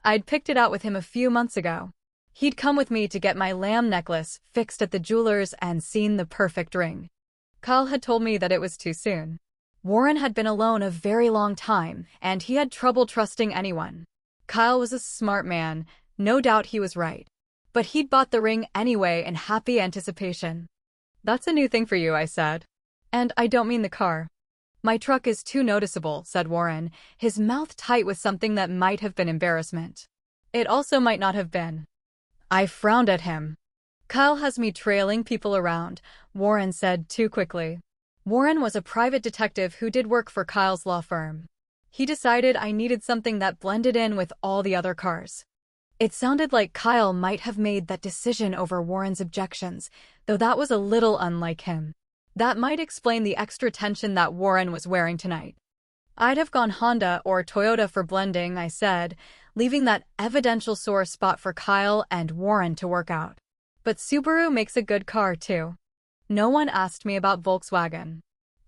I'd picked it out with him a few months ago. He'd come with me to get my lamb necklace fixed at the jeweler's and seen the perfect ring. Kyle had told me that it was too soon. Warren had been alone a very long time, and he had trouble trusting anyone. Kyle was a smart man, no doubt he was right. But he'd bought the ring anyway in happy anticipation. That's a new thing for you, I said. And I don't mean the car. My truck is too noticeable, said Warren, his mouth tight with something that might have been embarrassment. It also might not have been. I frowned at him. Kyle has me trailing people around, Warren said too quickly. Warren was a private detective who did work for Kyle's law firm. He decided I needed something that blended in with all the other cars. It sounded like Kyle might have made that decision over Warren's objections, though that was a little unlike him. That might explain the extra tension that Warren was wearing tonight. I'd have gone Honda or Toyota for blending, I said, leaving that evidential sore spot for Kyle and Warren to work out. But Subaru makes a good car, too. No one asked me about Volkswagen.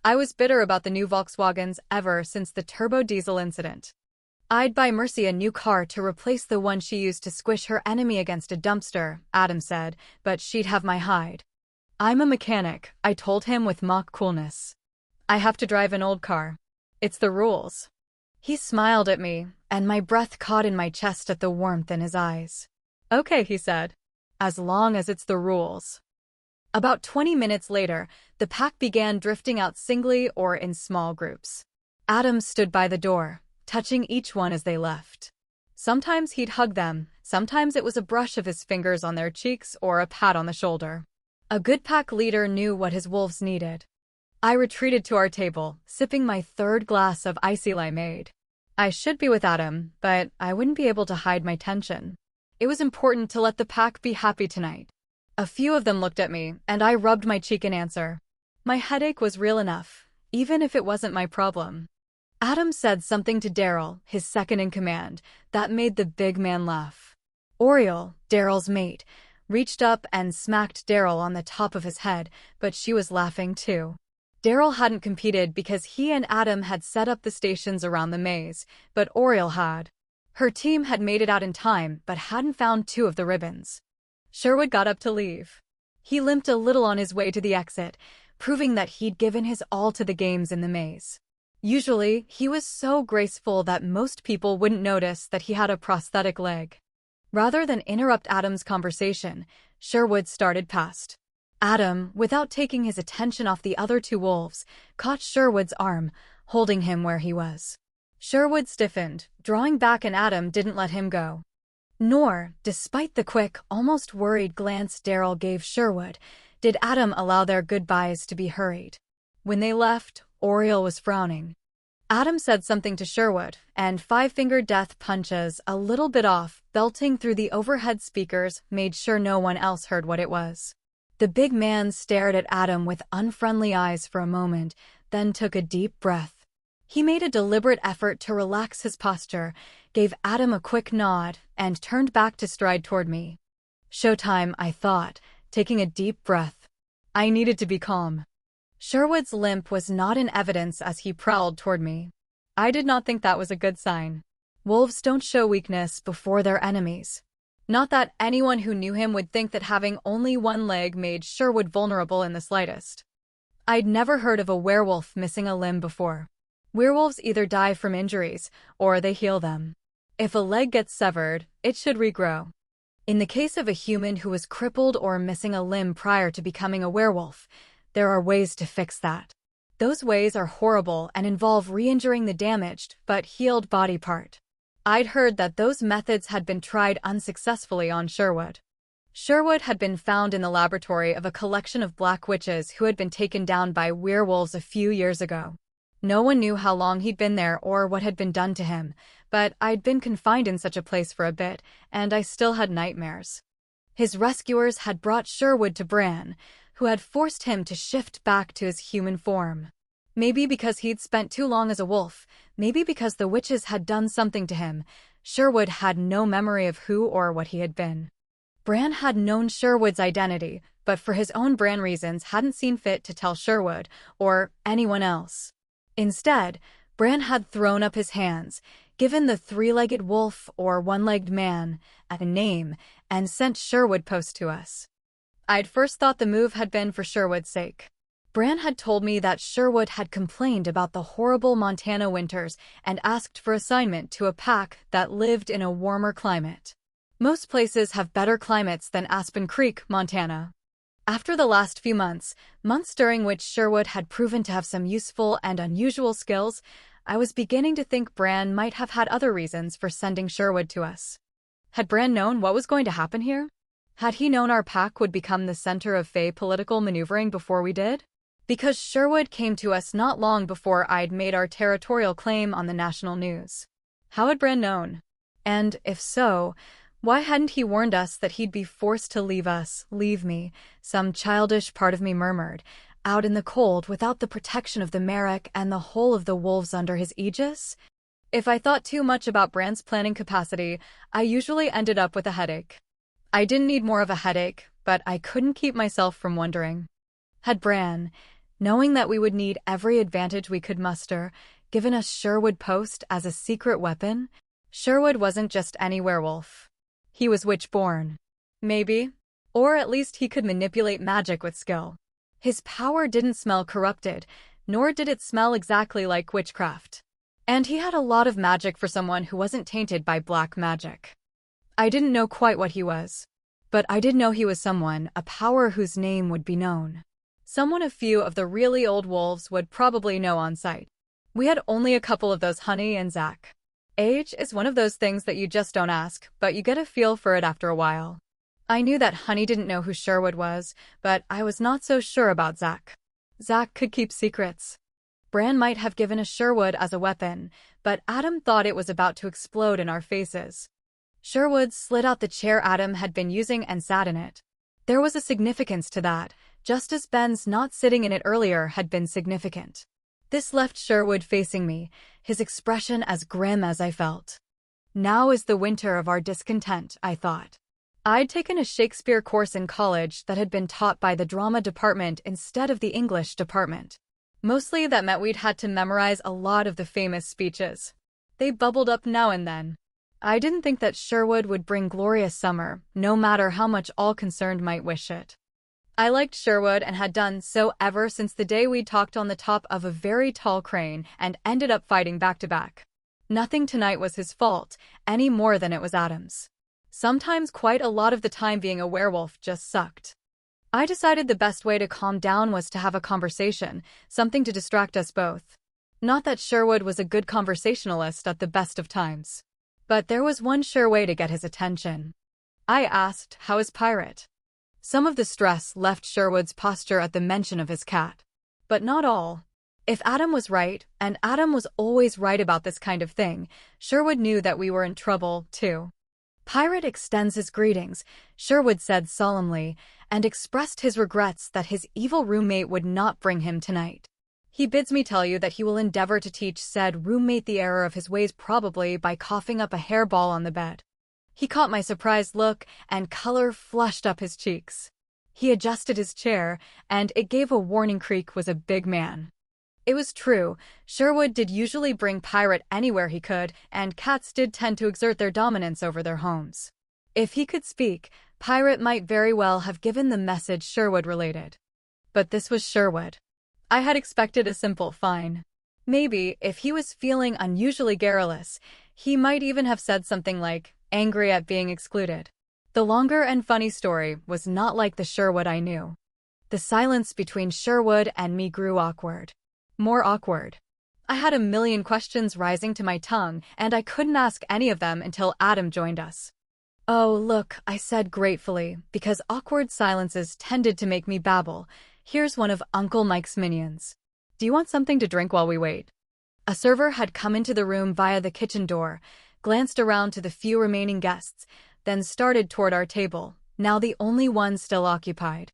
I was bitter about the new Volkswagens ever since the turbo diesel incident. I'd buy Mercy a new car to replace the one she used to squish her enemy against a dumpster, Adam said, but she'd have my hide. I'm a mechanic, I told him with mock coolness. I have to drive an old car. It's the rules. He smiled at me, and my breath caught in my chest at the warmth in his eyes. Okay, he said. As long as it's the rules. About 20 minutes later, the pack began drifting out singly or in small groups. Adam stood by the door, touching each one as they left. Sometimes he'd hug them, sometimes it was a brush of his fingers on their cheeks or a pat on the shoulder. A good pack leader knew what his wolves needed. I retreated to our table, sipping my third glass of icy limeade. I should be with Adam, but I wouldn't be able to hide my tension. It was important to let the pack be happy tonight. A few of them looked at me, and I rubbed my cheek in answer. My headache was real enough, even if it wasn't my problem. Adam said something to Daryl, his second in command, that made the big man laugh. Oriole, Daryl's mate, reached up and smacked Daryl on the top of his head, but she was laughing too. Daryl hadn't competed because he and Adam had set up the stations around the maze, but Oriole had. Her team had made it out in time but hadn't found two of the ribbons. Sherwood got up to leave. He limped a little on his way to the exit, proving that he'd given his all to the games in the maze. Usually, he was so graceful that most people wouldn't notice that he had a prosthetic leg. Rather than interrupt Adam's conversation, Sherwood started past. Adam, without taking his attention off the other two wolves, caught Sherwood's arm, holding him where he was. Sherwood stiffened, drawing back, and Adam didn't let him go. Nor, despite the quick, almost worried glance Daryl gave Sherwood, did Adam allow their goodbyes to be hurried. When they left, Oriole was frowning. Adam said something to Sherwood, and five-finger death punches, a little bit off, belting through the overhead speakers, made sure no one else heard what it was. The big man stared at Adam with unfriendly eyes for a moment, then took a deep breath. He made a deliberate effort to relax his posture, gave Adam a quick nod, and turned back to stride toward me. Showtime, I thought, taking a deep breath. I needed to be calm. Sherwood's limp was not in evidence as he prowled toward me. I did not think that was a good sign. Wolves don't show weakness before their enemies. Not that anyone who knew him would think that having only one leg made Sherwood vulnerable in the slightest. I'd never heard of a werewolf missing a limb before. Werewolves either die from injuries, or they heal them. If a leg gets severed, it should regrow. In the case of a human who was crippled or missing a limb prior to becoming a werewolf, there are ways to fix that. Those ways are horrible and involve re-injuring the damaged but healed body part. I'd heard that those methods had been tried unsuccessfully on Sherwood. Sherwood had been found in the laboratory of a collection of black witches who had been taken down by werewolves a few years ago. No one knew how long he'd been there or what had been done to him, but I'd been confined in such a place for a bit, and I still had nightmares. His rescuers had brought Sherwood to Bran, who had forced him to shift back to his human form. Maybe because he'd spent too long as a wolf, maybe because the witches had done something to him, Sherwood had no memory of who or what he had been. Bran had known Sherwood's identity, but for his own Bran reasons hadn't seen fit to tell Sherwood, or anyone else. Instead, Bran had thrown up his hands, given the three-legged wolf or one-legged man a name, and sent Sherwood post to us. I'd first thought the move had been for Sherwood's sake. Bran had told me that Sherwood had complained about the horrible Montana winters and asked for assignment to a pack that lived in a warmer climate. Most places have better climates than Aspen Creek, Montana. After the last few months during which Sherwood had proven to have some useful and unusual skills, I was beginning to think Bran might have had other reasons for sending Sherwood to us. Had Bran known what was going to happen here? Had he known our pack would become the center of Fae political maneuvering before we did? Because Sherwood came to us not long before I'd made our territorial claim on the national news. How had Bran known? And, if so, why hadn't he warned us that he'd be forced to leave me, some childish part of me murmured, out in the cold without the protection of the Merrick and the whole of the wolves under his aegis? If I thought too much about Bran's planning capacity, I usually ended up with a headache. I didn't need more of a headache, but I couldn't keep myself from wondering. Had Bran, knowing that we would need every advantage we could muster, given us Sherwood Post as a secret weapon? Sherwood wasn't just any werewolf. He was witch-born. Maybe. Or at least he could manipulate magic with skill. His power didn't smell corrupted, nor did it smell exactly like witchcraft. And he had a lot of magic for someone who wasn't tainted by black magic. I didn't know quite what he was. But I did know he was someone, a power whose name would be known. Someone a few of the really old wolves would probably know on sight. We had only a couple of those, Honey and Zach. Age is one of those things that you just don't ask, but you get a feel for it after a while. I knew that Honey didn't know who Sherwood was, but I was not so sure about Zach. Zach could keep secrets. Bran might have given us Sherwood as a weapon, but Adam thought it was about to explode in our faces. Sherwood slid out the chair Adam had been using and sat in it. There was a significance to that, just as Ben's not sitting in it earlier had been significant. This left Sherwood facing me, his expression as grim as I felt. Now is the winter of our discontent, I thought. I'd taken a Shakespeare course in college that had been taught by the drama department instead of the English department. Mostly that meant we'd had to memorize a lot of the famous speeches. They bubbled up now and then. I didn't think that Sherwood would bring glorious summer, no matter how much all concerned might wish it. I liked Sherwood and had done so ever since the day we'd talked on the top of a very tall crane and ended up fighting back to back. Nothing tonight was his fault, any more than it was Adam's. Sometimes quite a lot of the time being a werewolf just sucked. I decided the best way to calm down was to have a conversation, something to distract us both. Not that Sherwood was a good conversationalist at the best of times. But there was one sure way to get his attention. I asked, "How is Pirate?" Some of the stress left Sherwood's posture at the mention of his cat. But not all. If Adam was right, and Adam was always right about this kind of thing, Sherwood knew that we were in trouble, too. "Pirate extends his greetings," Sherwood said solemnly, and expressed his regrets that his evil roommate would not bring him tonight. "He bids me tell you that he will endeavor to teach said roommate the error of his ways, probably by coughing up a hairball on the bed." He caught my surprised look, and color flushed up his cheeks. He adjusted his chair, and it gave a warning creak. Was a big man. It was true, Sherwood did usually bring Pirate anywhere he could, and cats did tend to exert their dominance over their homes. If he could speak, Pirate might very well have given the message Sherwood related. But this was Sherwood. I had expected a simple fine. Maybe, if he was feeling unusually garrulous, he might even have said something like, angry at being excluded. The longer and funny story was not like the Sherwood I knew. The silence between Sherwood and me grew awkward. More awkward. I had a million questions rising to my tongue, and I couldn't ask any of them until Adam joined us. "Oh, look," I said gratefully, because awkward silences tended to make me babble. "Here's one of Uncle Mike's minions. Do you want something to drink while we wait?" A server had come into the room via the kitchen door, glanced around to the few remaining guests, then started toward our table, now the only one still occupied.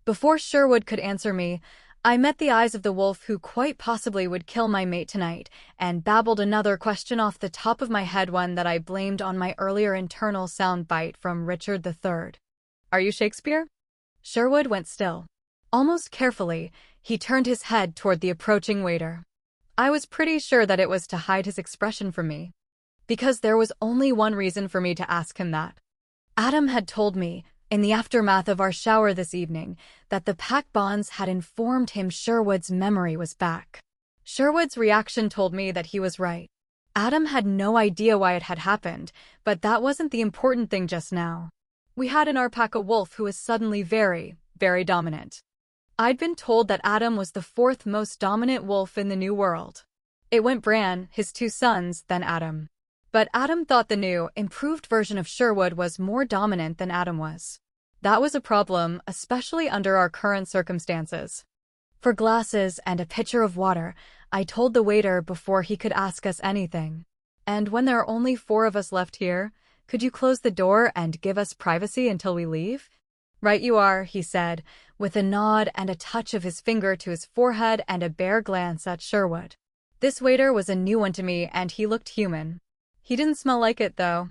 Before Sherwood could answer me, I met the eyes of the wolf who quite possibly would kill my mate tonight, and babbled another question off the top of my head, one that I blamed on my earlier internal soundbite from Richard III. "Are you Shakespeare?" Sherwood went still. Almost carefully, he turned his head toward the approaching waiter. I was pretty sure that it was to hide his expression from me. Because there was only one reason for me to ask him that. Adam had told me, in the aftermath of our shower this evening, that the pack bonds had informed him Sherwood's memory was back. Sherwood's reaction told me that he was right. Adam had no idea why it had happened, but that wasn't the important thing just now. We had in our pack a wolf who was suddenly very, very dominant. I'd been told that Adam was the fourth most dominant wolf in the New World. It went Bran, his two sons, then Adam. But Adam thought the new, improved version of Sherwood was more dominant than Adam was. That was a problem, especially under our current circumstances. "For glasses and a pitcher of water," I told the waiter before he could ask us anything. "And when there are only 4 of us left here, could you close the door and give us privacy until we leave?" "Right you are," he said, with a nod and a touch of his finger to his forehead and a bare glance at Sherwood. This waiter was a new one to me, and he looked human. He didn't smell like it, though.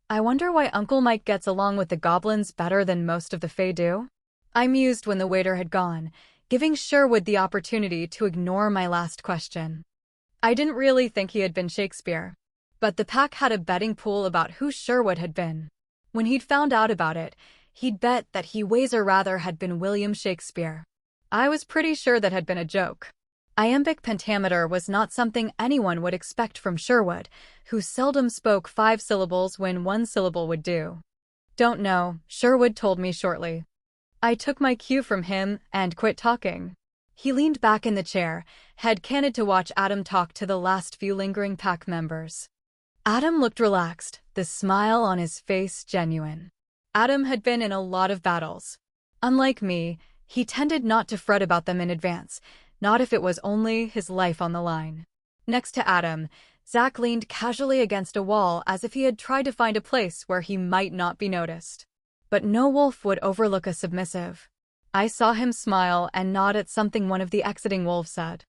I wonder why Uncle Mike gets along with the goblins better than most of the Fae do? I mused when the waiter had gone, giving Sherwood the opportunity to ignore my last question. I didn't really think he had been Shakespeare. But the pack had a betting pool about who Sherwood had been. When he'd found out about it, he'd bet that he or rather had been William Shakespeare. I was pretty sure that had been a joke. Iambic pentameter was not something anyone would expect from Sherwood, who seldom spoke 5 syllables when 1 syllable would do. "Don't know," Sherwood told me shortly. I took my cue from him and quit talking. He leaned back in the chair, head canned to watch Adam talk to the last few lingering pack members. Adam looked relaxed, the smile on his face genuine. Adam had been in a lot of battles. Unlike me, he tended not to fret about them in advance, not if it was only his life on the line. Next to Adam, Zach leaned casually against a wall as if he had tried to find a place where he might not be noticed. But no wolf would overlook a submissive. I saw him smile and nod at something one of the exiting wolves said.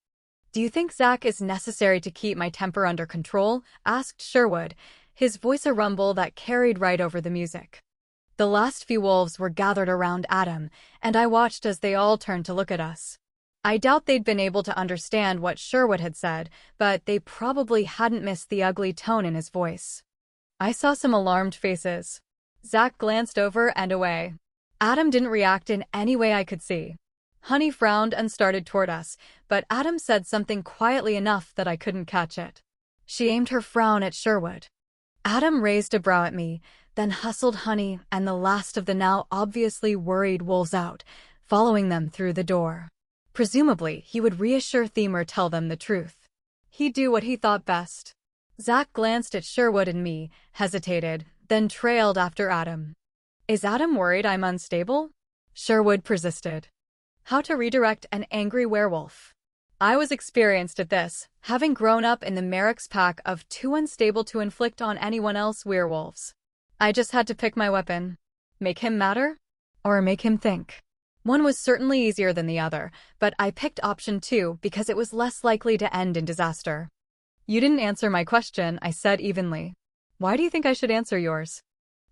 "Do you think Zach is necessary to keep my temper under control?" asked Sherwood, his voice a rumble that carried right over the music. The last few wolves were gathered around Adam, and I watched as they all turned to look at us. I doubt they'd been able to understand what Sherwood had said, but they probably hadn't missed the ugly tone in his voice. I saw some alarmed faces. Zach glanced over and away. Adam didn't react in any way I could see. Honey frowned and started toward us, but Adam said something quietly enough that I couldn't catch it. She aimed her frown at Sherwood. Adam raised a brow at me, then hustled Honey and the last of the now obviously worried wolves out, following them through the door. Presumably, he would reassure them or tell them the truth. He'd do what he thought best. Zach glanced at Sherwood and me, hesitated, then trailed after Adam. Is Adam worried I'm unstable? Sherwood persisted. How to redirect an angry werewolf. I was experienced at this, having grown up in the Merrick's pack of too unstable to inflict on anyone else werewolves. I just had to pick my weapon. Make him matter? Or make him think? One was certainly easier than the other, but I picked option 2 because it was less likely to end in disaster. You didn't answer my question, I said evenly. Why do you think I should answer yours?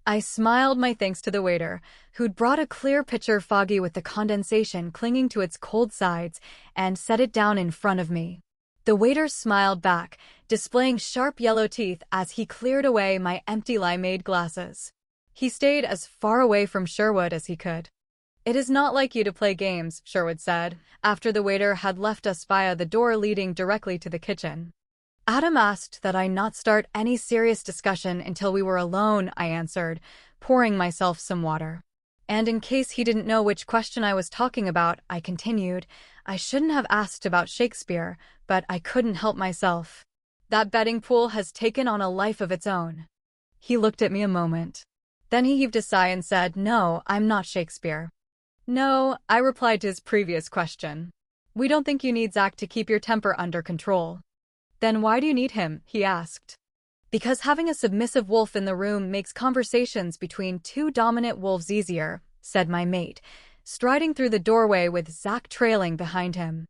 I smiled my thanks to the waiter, who'd brought a clear pitcher foggy with the condensation clinging to its cold sides, and set it down in front of me. The waiter smiled back, displaying sharp yellow teeth as he cleared away my empty limeade glasses. He stayed as far away from Sherwood as he could. It is not like you to play games, Sherwood said, after the waiter had left us via the door leading directly to the kitchen. Adam asked that I not start any serious discussion until we were alone, I answered, pouring myself some water. And in case he didn't know which question I was talking about, I continued, I shouldn't have asked about Shakespeare, but I couldn't help myself. That betting pool has taken on a life of its own. He looked at me a moment. Then he heaved a sigh and said, No, I'm not Shakespeare. No, I replied to his previous question. We don't think you need Zach to keep your temper under control. Then why do you need him? He asked. Because having a submissive wolf in the room makes conversations between two dominant wolves easier, said my mate, striding through the doorway with Zach trailing behind him.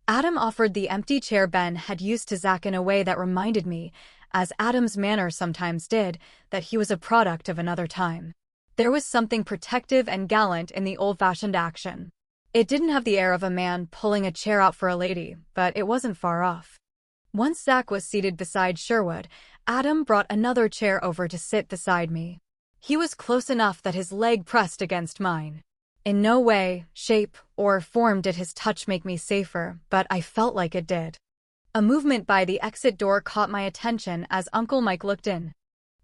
Adam offered the empty chair Ben had used to Zach in a way that reminded me, as Adam's manner sometimes did, that he was a product of another time. There was something protective and gallant in the old-fashioned action. It didn't have the air of a man pulling a chair out for a lady, but it wasn't far off. Once Zach was seated beside Sherwood, Adam brought another chair over to sit beside me. He was close enough that his leg pressed against mine. In no way, shape, or form did his touch make me safer, but I felt like it did. A movement by the exit door caught my attention as Uncle Mike looked in.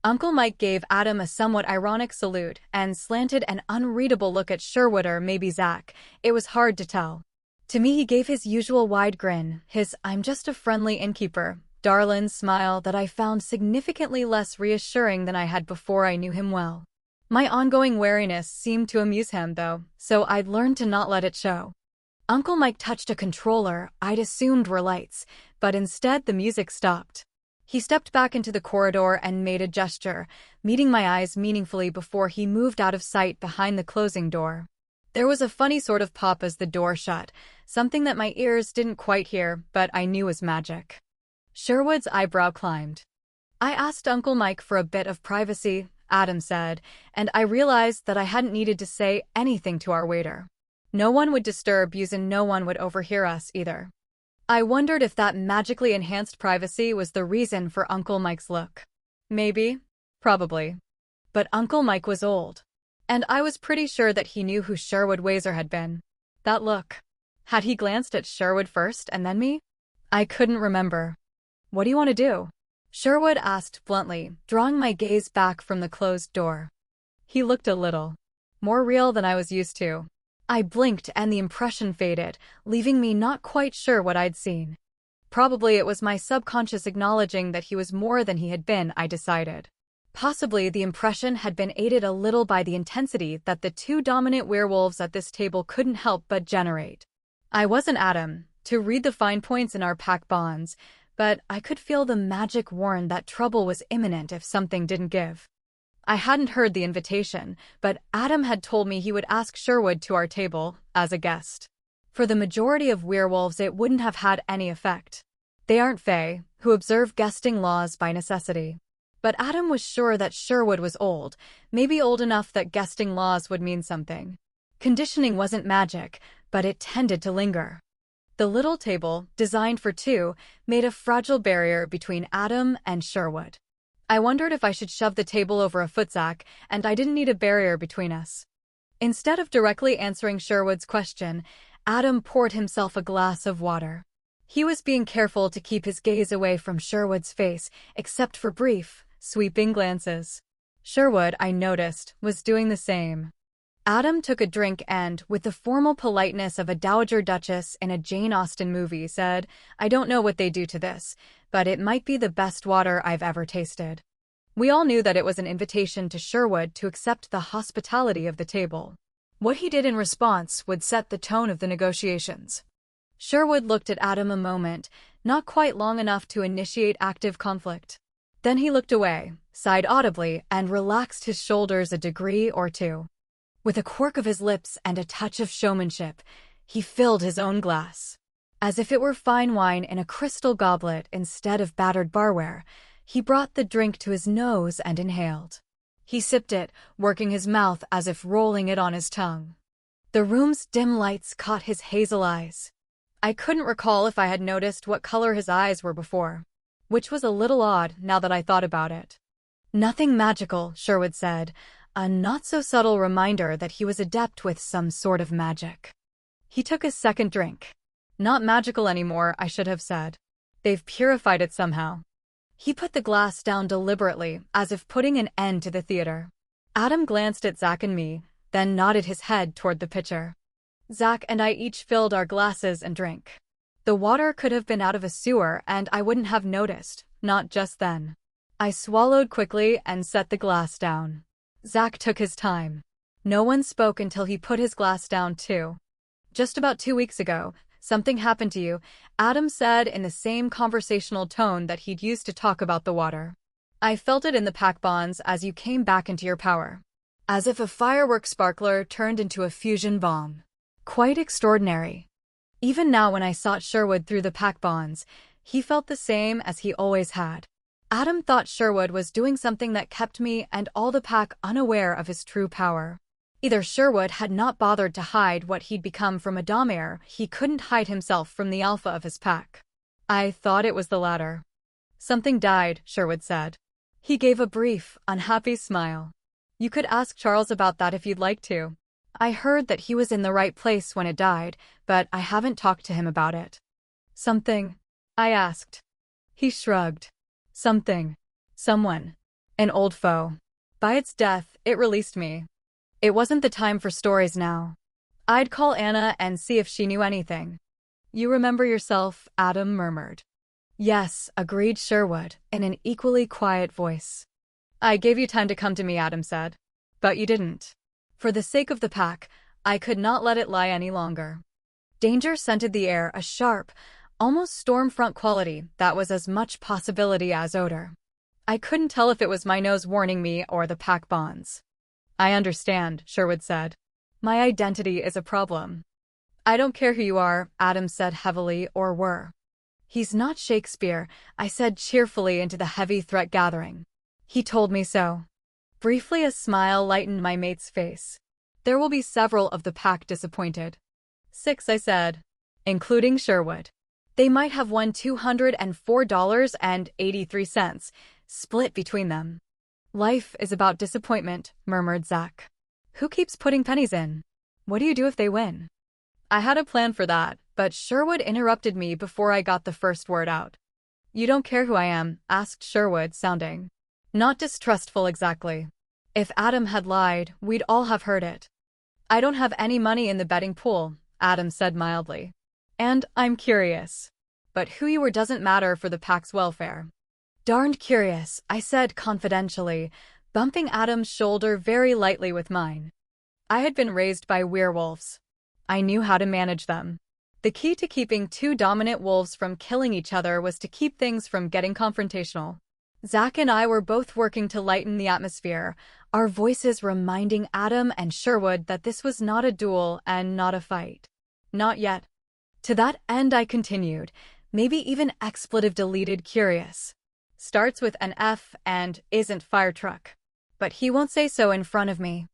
Uncle Mike gave Adam a somewhat ironic salute and slanted an unreadable look at Sherwood or maybe Zach. It was hard to tell. To me he gave his usual wide grin, his I'm just a friendly innkeeper, darlin' smile that I found significantly less reassuring than I had before I knew him well. My ongoing wariness seemed to amuse him, though, so I'd learned to not let it show. Uncle Mike touched a controller I'd assumed were lights, but instead the music stopped. He stepped back into the corridor and made a gesture, meeting my eyes meaningfully before he moved out of sight behind the closing door. There was a funny sort of pop as the door shut, something that my ears didn't quite hear, but I knew was magic. Sherwood's eyebrow climbed. I asked Uncle Mike for a bit of privacy, Adam said, and I realized that I hadn't needed to say anything to our waiter. No one would disturb you and no one would overhear us either. I wondered if that magically enhanced privacy was the reason for Uncle Mike's look. Maybe. Probably. But Uncle Mike was old. And I was pretty sure that he knew who Sherwood Wazer had been. That look. Had he glanced at Sherwood first and then me? I couldn't remember. What do you want to do? Sherwood asked bluntly, drawing my gaze back from the closed door. He looked a little more real than I was used to. I blinked and the impression faded, leaving me not quite sure what I'd seen. Probably it was my subconscious acknowledging that he was more than he had been, I decided. Possibly the impression had been aided a little by the intensity that the two dominant werewolves at this table couldn't help but generate. I wasn't Adam, to read the fine points in our pack bonds, but I could feel the magic warn that trouble was imminent if something didn't give. I hadn't heard the invitation, but Adam had told me he would ask Sherwood to our table, as a guest. For the majority of werewolves it wouldn't have had any effect. They aren't fae, who observe guesting laws by necessity. But Adam was sure that Sherwood was old, maybe old enough that guesting laws would mean something. Conditioning wasn't magic, but it tended to linger. The little table, designed for two, made a fragile barrier between Adam and Sherwood. I wondered if I should shove the table over a footsack, and I didn't need a barrier between us. Instead of directly answering Sherwood's question, Adam poured himself a glass of water. He was being careful to keep his gaze away from Sherwood's face, except for brief, sweeping glances. Sherwood, I noticed, was doing the same. Adam took a drink and, with the formal politeness of a dowager duchess in a Jane Austen movie, said, "I don't know what they do to this, but it might be the best water I've ever tasted." We all knew that it was an invitation to Sherwood to accept the hospitality of the table. What he did in response would set the tone of the negotiations. Sherwood looked at Adam a moment, not quite long enough to initiate active conflict. Then he looked away, sighed audibly, and relaxed his shoulders a degree or two. With a quirk of his lips and a touch of showmanship, he filled his own glass. As if it were fine wine in a crystal goblet instead of battered barware, he brought the drink to his nose and inhaled. He sipped it, working his mouth as if rolling it on his tongue. The room's dim lights caught his hazel eyes. I couldn't recall if I had noticed what color his eyes were before, which was a little odd now that I thought about it. "Nothing magical," Sherwood said, a not-so-subtle reminder that he was adept with some sort of magic. He took a second drink. "Not magical anymore, I should have said. They've purified it somehow." He put the glass down deliberately, as if putting an end to the theater. Adam glanced at Zach and me, then nodded his head toward the pitcher. Zach and I each filled our glasses and drank. The water could have been out of a sewer and I wouldn't have noticed, not just then. I swallowed quickly and set the glass down. Zach took his time. No one spoke until he put his glass down too. "Just about 2 weeks ago, something happened to you," Adam said in the same conversational tone that he'd used to talk about the water. "I felt it in the pack bonds as you came back into your power. As if a firework sparkler turned into a fusion bomb. Quite extraordinary." Even now when I sought Sherwood through the pack bonds, he felt the same as he always had. Adam thought Sherwood was doing something that kept me and all the pack unaware of his true power. Either Sherwood had not bothered to hide what he'd become from a Domare, he couldn't hide himself from the alpha of his pack. I thought it was the latter. "Something died," Sherwood said. He gave a brief, unhappy smile. "You could ask Charles about that if you'd like to. I heard that he was in the right place when it died, but I haven't talked to him about it." "Something?" I asked. He shrugged. "Something. Someone. An old foe. By its death, it released me. It wasn't the time for stories now. I'd call Anna and see if she knew anything." "You remember yourself?" Adam murmured. "Yes," agreed Sherwood, in an equally quiet voice. "I gave you time to come to me," Adam said. "But you didn't. For the sake of the pack, I could not let it lie any longer." Danger scented the air, a sharp, almost storm front quality that was as much possibility as odor. I couldn't tell if it was my nose warning me or the pack bonds. "I understand," Sherwood said. "My identity is a problem." "I don't care who you are," Adam said heavily, "or were." "He's not Shakespeare," I said cheerfully into the heavy threat gathering. "He told me so." Briefly a smile lightened my mate's face. "There will be several of the pack disappointed." "6," I said. "Including Sherwood. They might have won $204.83, split between them." "Life is about disappointment," murmured Zach. "Who keeps putting pennies in? What do you do if they win?" I had a plan for that, but Sherwood interrupted me before I got the first word out. "You don't care who I am?" asked Sherwood, sounding not distrustful exactly. If Adam had lied, we'd all have heard it. "I don't have any money in the betting pool," Adam said mildly. "And I'm curious. But who you were doesn't matter for the pack's welfare." "Darned curious," I said confidentially, bumping Adam's shoulder very lightly with mine. I had been raised by werewolves. I knew how to manage them. The key to keeping two dominant wolves from killing each other was to keep things from getting confrontational. Zach and I were both working to lighten the atmosphere, our voices reminding Adam and Sherwood that this was not a duel and not a fight. Not yet. To that end I continued, maybe even expletive deleted curious. Starts with an F and isn't fire truck. But he won't say so in front of me.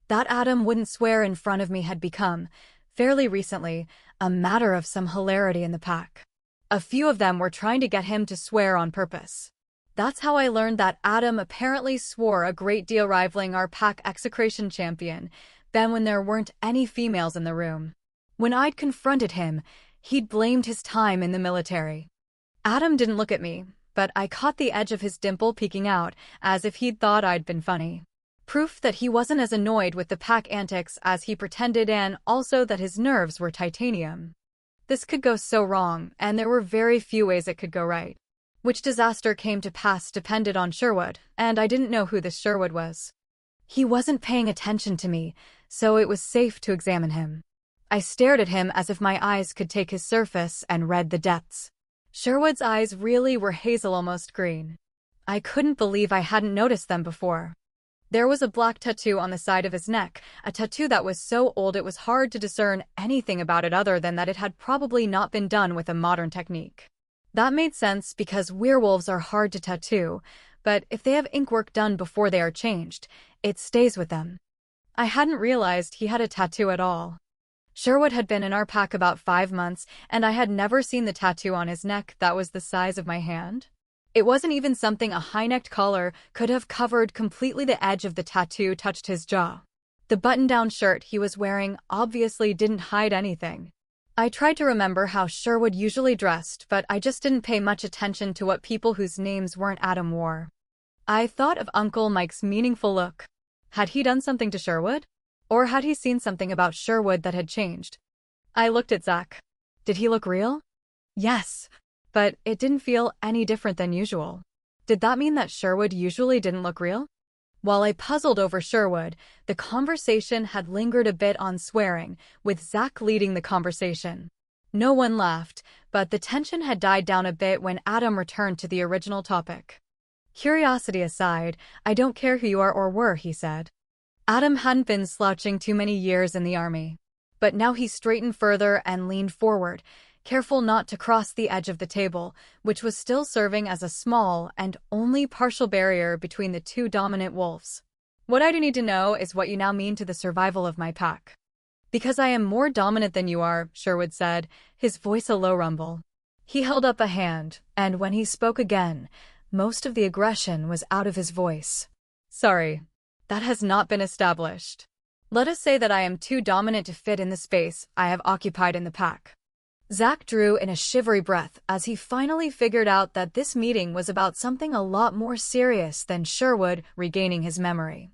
That Adam wouldn't swear in front of me had become, fairly recently, a matter of some hilarity in the pack. A few of them were trying to get him to swear on purpose. That's how I learned that Adam apparently swore a great deal, rivaling our pack execration champion, Then when there weren't any females in the room. When I'd confronted him, he'd blamed his time in the military. Adam didn't look at me, but I caught the edge of his dimple peeking out, as if he'd thought I'd been funny. Proof that he wasn't as annoyed with the pack antics as he pretended, and also that his nerves were titanium. This could go so wrong, and there were very few ways it could go right. Which disaster came to pass depended on Sherwood, and I didn't know who this Sherwood was. He wasn't paying attention to me, so it was safe to examine him. I stared at him as if my eyes could take his surface and read the depths. Sherwood's eyes really were hazel, almost green. I couldn't believe I hadn't noticed them before. There was a black tattoo on the side of his neck, a tattoo that was so old it was hard to discern anything about it other than that it had probably not been done with a modern technique. That made sense because werewolves are hard to tattoo, but if they have ink work done before they are changed, it stays with them. I hadn't realized he had a tattoo at all. Sherwood had been in our pack about 5 months, and I had never seen the tattoo on his neck that was the size of my hand. It wasn't even something a high-necked collar could have covered completely. The edge of the tattoo touched his jaw. The button-down shirt he was wearing obviously didn't hide anything. I tried to remember how Sherwood usually dressed, but I just didn't pay much attention to what people whose names weren't Adam wore. I thought of Uncle Mike's meaningful look. Had he done something to Sherwood? Or had he seen something about Sherwood that had changed? I looked at Zach. Did he look real? Yes, but it didn't feel any different than usual. Did that mean that Sherwood usually didn't look real? While I puzzled over Sherwood, the conversation had lingered a bit on swearing, with Zach leading the conversation. No one laughed, but the tension had died down a bit when Adam returned to the original topic. Curiosity aside, I don't care who you are or were, he said. Adam hadn't been slouching too many years in the army. But now he straightened further and leaned forward, careful not to cross the edge of the table, which was still serving as a small and only partial barrier between the two dominant wolves. What I do need to know is what you now mean to the survival of my pack. Because I am more dominant than you are, Sherwood said, his voice a low rumble. He held up a hand, and when he spoke again, most of the aggression was out of his voice. Sorry, that has not been established. Let us say that I am too dominant to fit in the space I have occupied in the pack. Zach drew in a shivery breath as he finally figured out that this meeting was about something a lot more serious than Sherwood regaining his memory.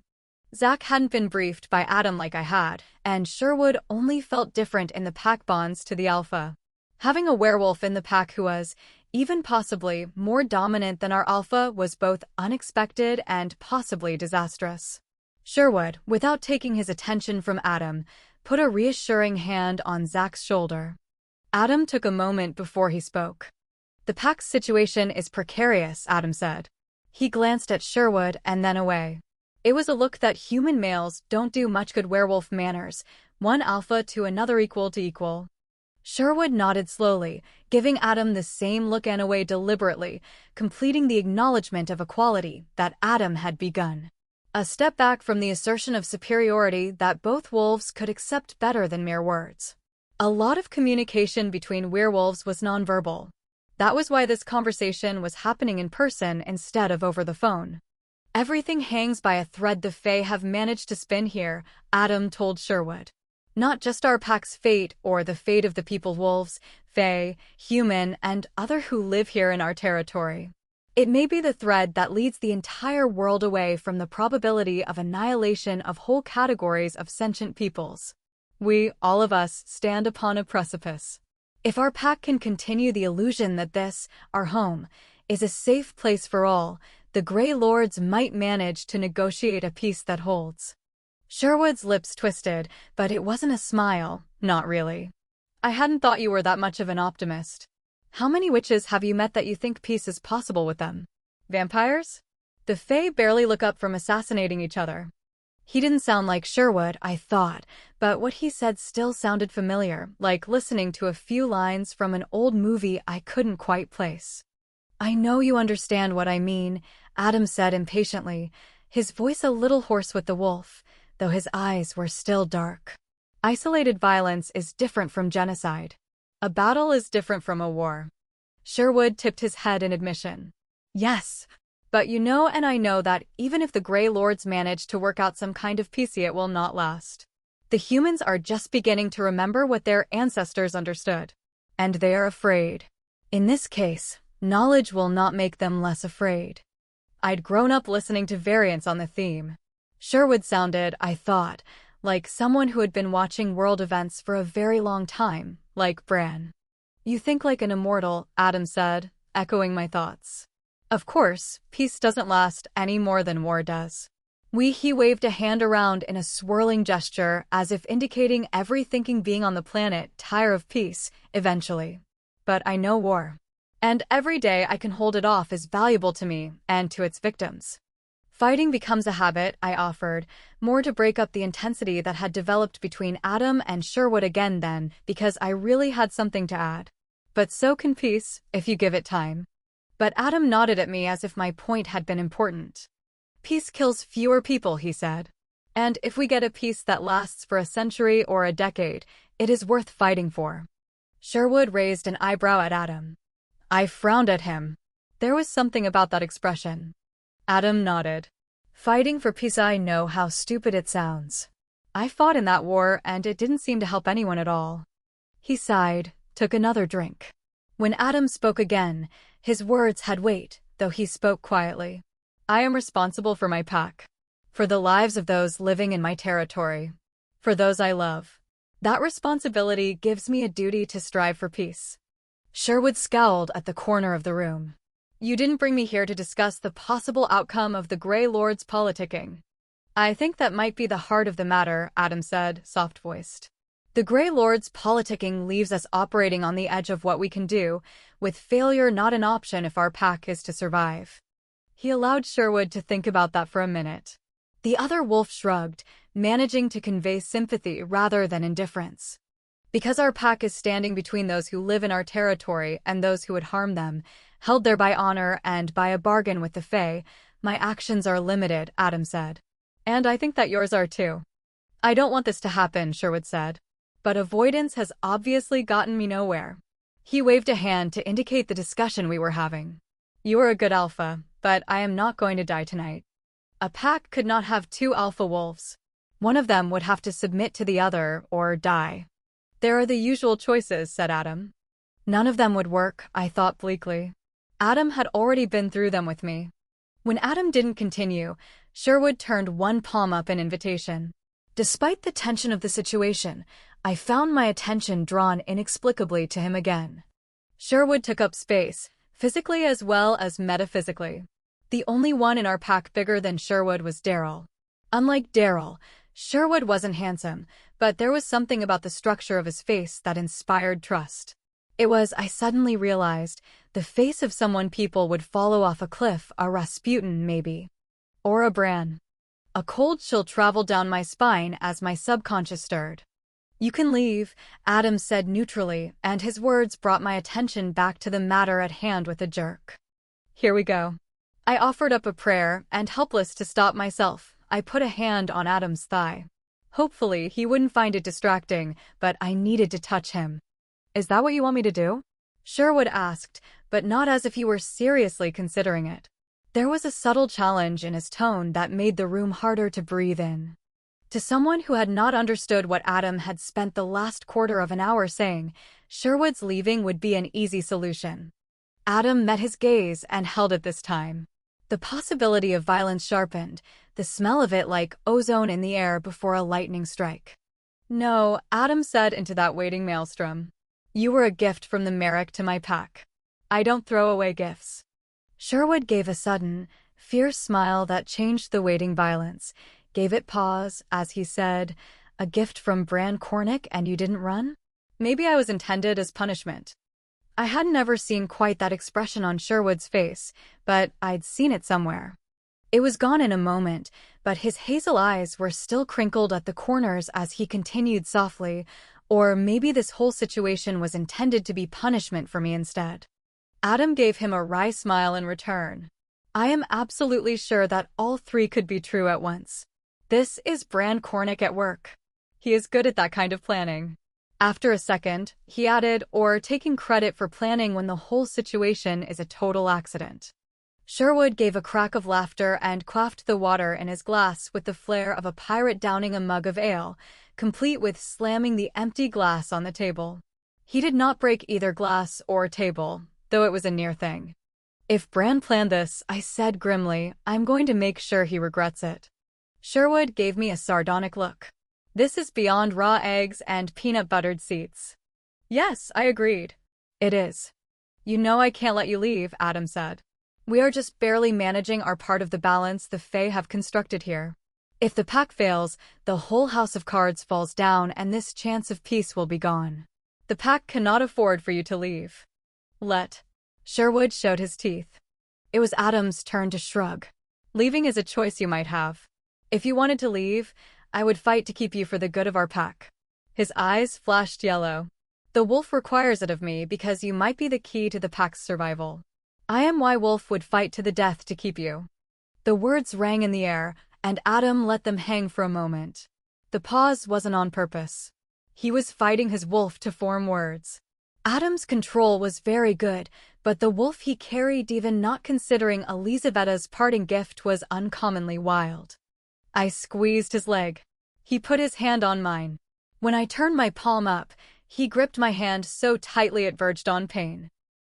Zach hadn't been briefed by Adam like I had, and Sherwood only felt different in the pack bonds to the alpha. Having a werewolf in the pack who was, even possibly, more dominant than our alpha was both unexpected and possibly disastrous. Sherwood, without taking his attention from Adam, put a reassuring hand on Zach's shoulder. Adam took a moment before he spoke. The pack's situation is precarious, Adam said. He glanced at Sherwood and then away. It was a look that human males don't do much good werewolf manners, one alpha to another equal to equal. Sherwood nodded slowly, giving Adam the same look and away deliberately, completing the acknowledgement of equality that Adam had begun. A step back from the assertion of superiority that both wolves could accept better than mere words. A lot of communication between werewolves was nonverbal. That was why this conversation was happening in person instead of over the phone. Everything hangs by a thread the Fae have managed to spin here, Adam told Sherwood. Not just our pack's fate or the fate of the people wolves, Fae, human, and other who live here in our territory. It may be the thread that leads the entire world away from the probability of annihilation of whole categories of sentient peoples. We, all of us, stand upon a precipice. If our pack can continue the illusion that this, our home, is a safe place for all, the Grey Lords might manage to negotiate a peace that holds. Sherwood's lips twisted, but it wasn't a smile, not really. I hadn't thought you were that much of an optimist. How many witches have you met that you think peace is possible with them? Vampires? The Fae barely look up from assassinating each other. He didn't sound like Sherwood, I thought, but what he said still sounded familiar, like listening to a few lines from an old movie I couldn't quite place. I know you understand what I mean, Adam said impatiently, his voice a little hoarse with the wolf, though his eyes were still dark. Isolated violence is different from genocide. A battle is different from a war. Sherwood tipped his head in admission. Yes. But you know and I know that even if the Grey Lords manage to work out some kind of peace, it will not last. The humans are just beginning to remember what their ancestors understood. And they are afraid. In this case, knowledge will not make them less afraid. I'd grown up listening to variants on the theme. Sherwood sounded, I thought, like someone who had been watching world events for a very long time, like Bran. You think like an immortal, Adam said, echoing my thoughts. Of course, peace doesn't last any more than war does. He waved a hand around in a swirling gesture as if indicating every thinking being on the planet tire of peace, eventually. But I know war. And every day I can hold it off is valuable to me and to its victims. Fighting becomes a habit, I offered, more to break up the intensity that had developed between Adam and Sherwood again then, because I really had something to add. But so can peace, if you give it time. But Adam nodded at me as if my point had been important. Peace kills fewer people, he said. And if we get a peace that lasts for a century or a decade, it is worth fighting for. Sherwood raised an eyebrow at Adam. I frowned at him. There was something about that expression. Adam nodded. Fighting for peace, I know how stupid it sounds. I fought in that war and it didn't seem to help anyone at all. He sighed, took another drink. When Adam spoke again, his words had weight, though he spoke quietly. I am responsible for my pack. For the lives of those living in my territory. For those I love. That responsibility gives me a duty to strive for peace. Sherwood scowled at the corner of the room. You didn't bring me here to discuss the possible outcome of the Grey Lord's politicking. I think that might be the heart of the matter, Adam said, soft-voiced. The Grey Lord's politicking leaves us operating on the edge of what we can do, with failure not an option if our pack is to survive. He allowed Sherwood to think about that for a minute. The other wolf shrugged, managing to convey sympathy rather than indifference. Because our pack is standing between those who live in our territory and those who would harm them, held there by honor and by a bargain with the Fae, my actions are limited, Adam said. And I think that yours are too. I don't want this to happen, Sherwood said. But avoidance has obviously gotten me nowhere. He waved a hand to indicate the discussion we were having. You are a good alpha, but I am not going to die tonight. A pack could not have two alpha wolves. One of them would have to submit to the other or die. There are the usual choices, said Adam. None of them would work, I thought bleakly. Adam had already been through them with me. When Adam didn't continue, Sherwood turned one palm up in invitation. Despite the tension of the situation, I found my attention drawn inexplicably to him again. Sherwood took up space, physically as well as metaphysically. The only one in our pack bigger than Sherwood was Daryl. Unlike Daryl, Sherwood wasn't handsome, but there was something about the structure of his face that inspired trust. It was, I suddenly realized, the face of someone people would follow off a cliff, a Rasputin maybe. Or a Bran. A cold chill traveled down my spine as my subconscious stirred. You can leave, Adam said neutrally, and his words brought my attention back to the matter at hand with a jerk. Here we go. I offered up a prayer, and helpless to stop myself, I put a hand on Adam's thigh. Hopefully, he wouldn't find it distracting, but I needed to touch him. Is that what you want me to do? Sherwood asked, but not as if he were seriously considering it. There was a subtle challenge in his tone that made the room harder to breathe in. To someone who had not understood what Adam had spent the last quarter of an hour saying, Sherwood's leaving would be an easy solution. Adam met his gaze and held it this time. The possibility of violence sharpened, the smell of it like ozone in the air before a lightning strike. No, Adam said into that waiting maelstrom. You were a gift from the Merrick to my pack. I don't throw away gifts. Sherwood gave a sudden, fierce smile that changed the waiting violence, gave it pause, as he said, a gift from Bran Cornick and you didn't run? Maybe I was intended as punishment. I hadn't ever seen quite that expression on Sherwood's face, but I'd seen it somewhere. It was gone in a moment, but his hazel eyes were still crinkled at the corners as he continued softly, or maybe this whole situation was intended to be punishment for me instead. Adam gave him a wry smile in return. I am absolutely sure that all three could be true at once. This is Bran Cornick at work. He is good at that kind of planning. After a second, he added, or taking credit for planning when the whole situation is a total accident. Sherwood gave a crack of laughter and quaffed the water in his glass with the flair of a pirate downing a mug of ale, complete with slamming the empty glass on the table. He did not break either glass or table, though it was a near thing. "If Bran planned this," I said grimly, "I'm going to make sure he regrets it." Sherwood gave me a sardonic look. "This is beyond raw eggs and peanut-buttered seats." "Yes," I agreed. "It is." "You know I can't let you leave," Adam said. "We are just barely managing our part of the balance the Fae have constructed here. If the pack fails, the whole house of cards falls down and this chance of peace will be gone. The pack cannot afford for you to leave." Sherwood showed his teeth. It was Adam's turn to shrug. "Leaving is a choice you might have. If you wanted to leave, I would fight to keep you for the good of our pack." His eyes flashed yellow. "The wolf requires it of me because you might be the key to the pack's survival. I am why Wolf would fight to the death to keep you." The words rang in the air, and Adam let them hang for a moment. The pause wasn't on purpose. He was fighting his wolf to form words. Adam's control was very good, but the wolf he carried, even not considering Elisavetta's parting gift, was uncommonly wild. I squeezed his leg. He put his hand on mine. When I turned my palm up, he gripped my hand so tightly it verged on pain.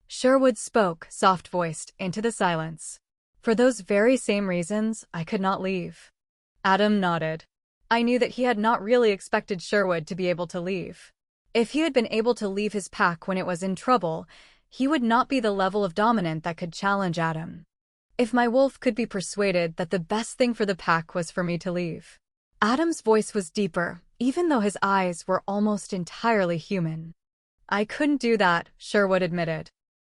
Sherwood spoke, soft-voiced, into the silence. "For those very same reasons, I could not leave." Adam nodded. I knew that he had not really expected Sherwood to be able to leave. If he had been able to leave his pack when it was in trouble, he would not be the level of dominant that could challenge Adam. If my wolf could be persuaded that the best thing for the pack was for me to leave. Adam's voice was deeper, even though his eyes were almost entirely human. "I couldn't do that," Sherwood admitted.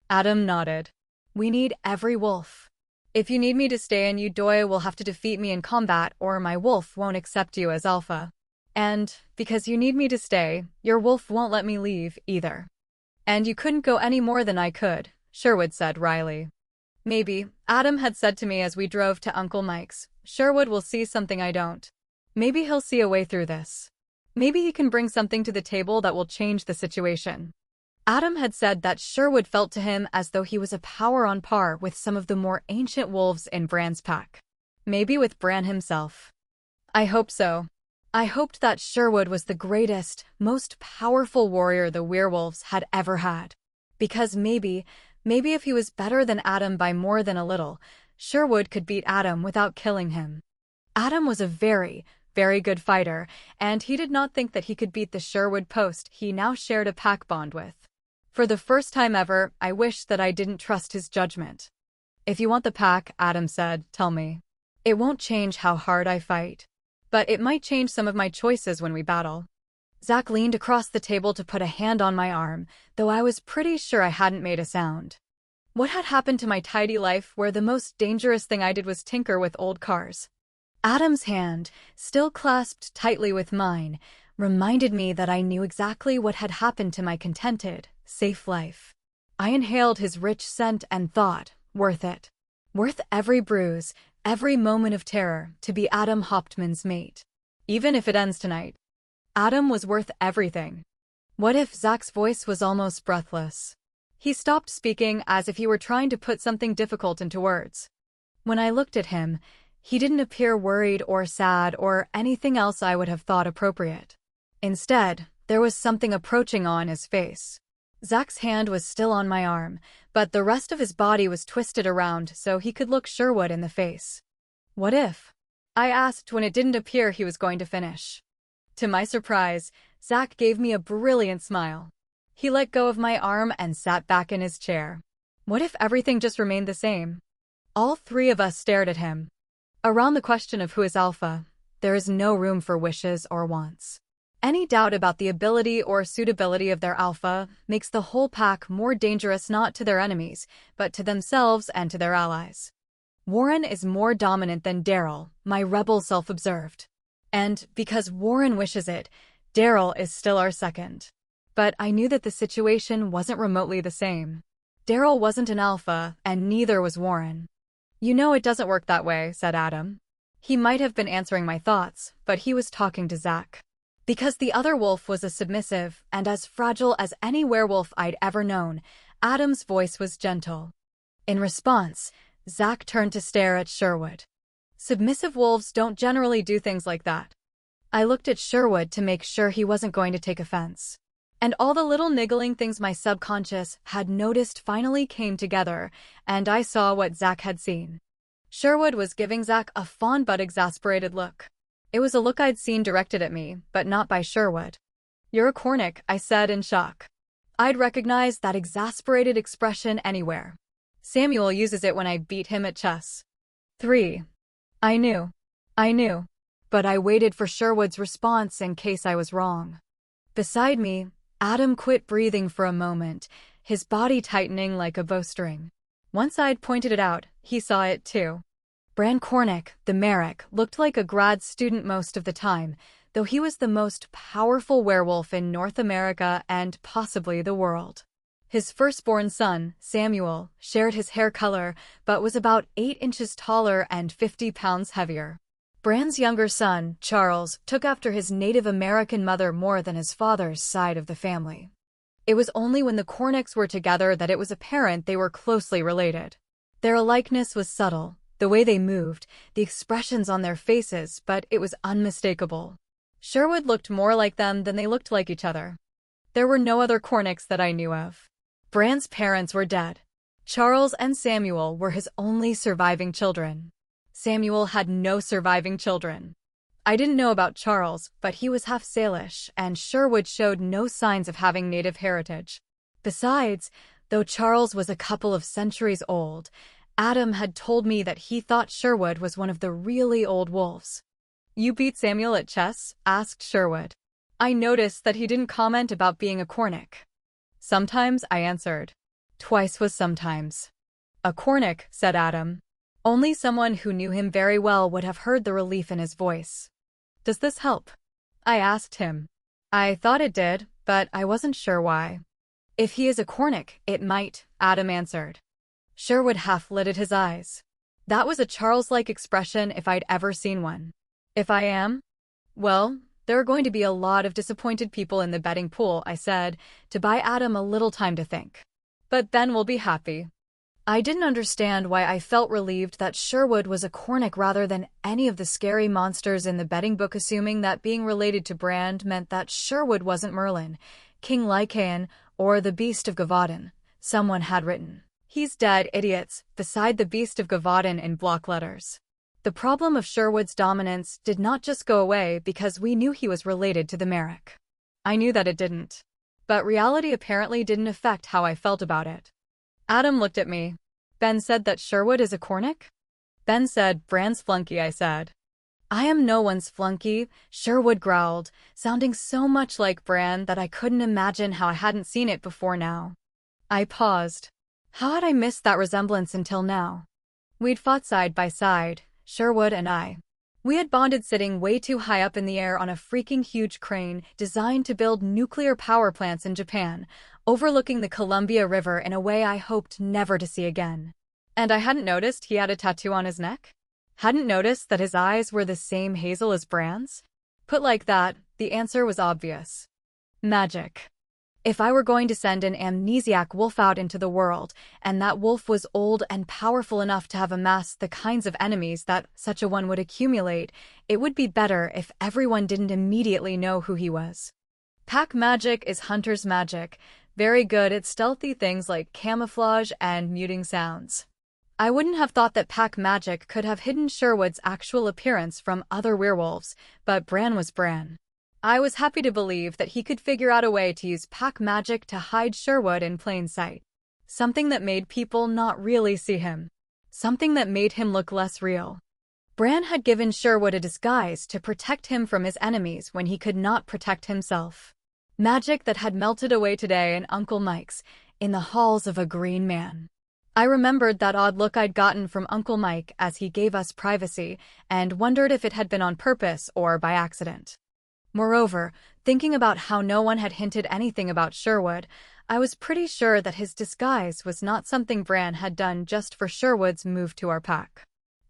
Adam nodded. "We need every wolf. If you need me to stay and you will have to defeat me in combat or my wolf won't accept you as alpha. And, because you need me to stay, your wolf won't let me leave, either." "And you couldn't go any more than I could," Sherwood said wryly. "Maybe," Adam had said to me as we drove to Uncle Mike's, "Sherwood will see something I don't. Maybe he'll see a way through this. Maybe he can bring something to the table that will change the situation." Adam had said that Sherwood felt to him as though he was a power on par with some of the more ancient wolves in Bran's pack. Maybe with Bran himself. I hoped so. I hoped that Sherwood was the greatest, most powerful warrior the werewolves had ever had. Because maybe if he was better than Adam by more than a little, Sherwood could beat Adam without killing him. Adam was a very, very good fighter, and he did not think that he could beat the Sherwood post he now shared a pack bond with. For the first time ever, I wished that I didn't trust his judgment. "If you want the pack," Adam said, "tell me. It won't change how hard I fight. But it might change some of my choices when we battle." Zach leaned across the table to put a hand on my arm, though I was pretty sure I hadn't made a sound. What had happened to my tidy life where the most dangerous thing I did was tinker with old cars? Adam's hand, still clasped tightly with mine, reminded me that I knew exactly what had happened to my contented, safe life. I inhaled his rich scent and thought, worth it. Worth every bruise, every moment of terror, to be Adam Hauptmann's mate. Even if it ends tonight. Adam was worth everything. What if Zach's voice was almost breathless? He stopped speaking as if he were trying to put something difficult into words. When I looked at him, he didn't appear worried or sad or anything else I would have thought appropriate. Instead, there was something approaching on his face. Zach's hand was still on my arm, but the rest of his body was twisted around so he could look Sherwood in the face. "What if?" I asked when it didn't appear he was going to finish. To my surprise, Zach gave me a brilliant smile. He let go of my arm and sat back in his chair. What if everything just remained the same? All three of us stared at him. Around the question of who is alpha, there is no room for wishes or wants. Any doubt about the ability or suitability of their alpha makes the whole pack more dangerous not to their enemies, but to themselves and to their allies. Warren is more dominant than Daryl, my rebel self observed. And, because Warren wishes it, Daryl is still our second. But I knew that the situation wasn't remotely the same. Daryl wasn't an alpha, and neither was Warren. "You know it doesn't work that way," said Adam. He might have been answering my thoughts, but he was talking to Zach. Because the other wolf was a submissive and as fragile as any werewolf I'd ever known, Adam's voice was gentle. In response, Zack turned to stare at Sherwood. Submissive wolves don't generally do things like that. I looked at Sherwood to make sure he wasn't going to take offense. And all the little niggling things my subconscious had noticed finally came together, and I saw what Zack had seen. Sherwood was giving Zack a fond but exasperated look. It was a look I'd seen directed at me, but not by Sherwood. "You're a Cornic," I said in shock. I'd recognize that exasperated expression anywhere. Samuel uses it when I beat him at chess. 3. I knew. But I waited for Sherwood's response in case I was wrong. Beside me, Adam quit breathing for a moment, his body tightening like a bowstring. Once I'd pointed it out, he saw it too. Bran Cornic, the Merrick, looked like a grad student most of the time, though he was the most powerful werewolf in North America and possibly the world. His firstborn son, Samuel, shared his hair color, but was about 8 inches taller and 50 pounds heavier. Bran's younger son, Charles, took after his Native American mother more than his father's side of the family. It was only when the Cornics were together that it was apparent they were closely related. Their likeness was subtle, the way they moved, the expressions on their faces, but it was unmistakable. Sherwood looked more like them than they looked like each other. There were no other Cornics that I knew of. Bran's parents were dead. Charles and Samuel were his only surviving children. Samuel had no surviving children. I didn't know about Charles, but he was half Salish, and Sherwood showed no signs of having native heritage. Besides, though Charles was a couple of centuries old, Adam had told me that he thought Sherwood was one of the really old wolves. "You beat Samuel at chess?" asked Sherwood. I noticed that he didn't comment about being a Cornic. "Sometimes," I answered. "Twice was sometimes." "A Cornic," said Adam. Only someone who knew him very well would have heard the relief in his voice. "Does this help?" I asked him. I thought it did, but I wasn't sure why. "If he is a Cornic, it might," Adam answered. Sherwood half-lidded his eyes. That was a Charles-like expression if I'd ever seen one. "If I am? Well, there are going to be a lot of disappointed people in the betting pool," I said, to buy Adam a little time to think. "But then we'll be happy." I didn't understand why I felt relieved that Sherwood was a Cornic rather than any of the scary monsters in the betting book, assuming that being related to Bran meant that Sherwood wasn't Merlin, King Lycaon, or the Beast of Gavadon, someone had written. "He's dead, idiots," beside the Beast of Gavadon in block letters. The problem of Sherwood's dominance did not just go away because we knew he was related to the Merrick. I knew that it didn't. But reality apparently didn't affect how I felt about it. Adam looked at me. "Ben said that Sherwood is a Cornic?" "Ben said Bran's flunky," I said. "I am no one's flunky," Sherwood growled, sounding so much like Bran that I couldn't imagine how I hadn't seen it before now. I paused. How had I missed that resemblance until now? We'd fought side by side, Sherwood and I. We had bonded sitting way too high up in the air on a freaking huge crane designed to build nuclear power plants in Japan, overlooking the Columbia River in a way I hoped never to see again. And I hadn't noticed he had a tattoo on his neck? Hadn't noticed that his eyes were the same hazel as Bran's? Put like that, the answer was obvious. Magic. If I were going to send an amnesiac wolf out into the world, and that wolf was old and powerful enough to have amassed the kinds of enemies that such a one would accumulate, it would be better if everyone didn't immediately know who he was. Pack magic is hunter's magic, very good at stealthy things like camouflage and muting sounds. I wouldn't have thought that pack magic could have hidden Sherwood's actual appearance from other werewolves, but Bran was Bran. I was happy to believe that he could figure out a way to use pack magic to hide Sherwood in plain sight. Something that made people not really see him. Something that made him look less real. Bran had given Sherwood a disguise to protect him from his enemies when he could not protect himself. Magic that had melted away today in Uncle Mike's, in the halls of a green man. I remembered that odd look I'd gotten from Uncle Mike as he gave us privacy, and wondered if it had been on purpose or by accident. Moreover, thinking about how no one had hinted anything about Sherwood, I was pretty sure that his disguise was not something Bran had done just for Sherwood's move to our pack.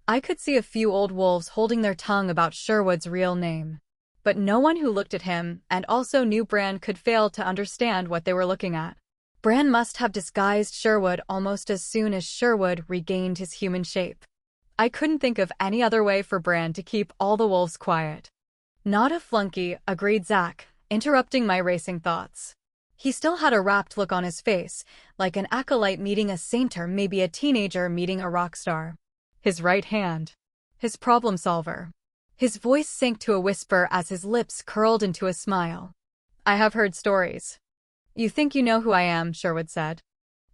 I could see a few old wolves holding their tongue about Sherwood's real name. But no one who looked at him and also knew Bran could fail to understand what they were looking at. Bran must have disguised Sherwood almost as soon as Sherwood regained his human shape. I couldn't think of any other way for Bran to keep all the wolves quiet. Not a flunky, agreed Zach, interrupting my racing thoughts. He still had a rapt look on his face, like an acolyte meeting a saint or maybe a teenager meeting a rock star. His right hand. His problem solver. His voice sank to a whisper as his lips curled into a smile. I have heard stories. You think you know who I am, Sherwood said.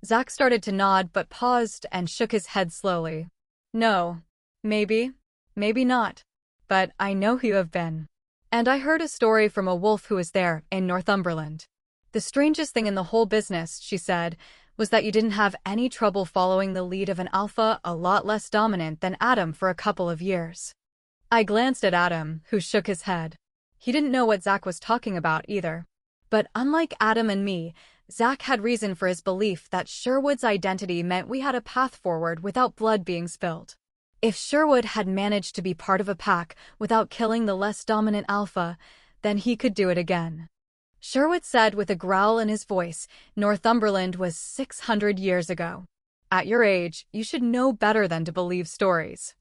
Zach started to nod but paused and shook his head slowly. No. Maybe. Maybe not. But I know who you have been. And I heard a story from a wolf who was there, in Northumberland. The strangest thing in the whole business, she said, was that you didn't have any trouble following the lead of an alpha a lot less dominant than Adam for a couple of years. I glanced at Adam, who shook his head. He didn't know what Zach was talking about either. But unlike Adam and me, Zach had reason for his belief that Sherwood's identity meant we had a path forward without blood being spilled. If Sherwood had managed to be part of a pack without killing the less dominant alpha, then he could do it again. Sherwood said with a growl in his voice, Northumberland was 600 years ago. At your age, you should know better than to believe stories.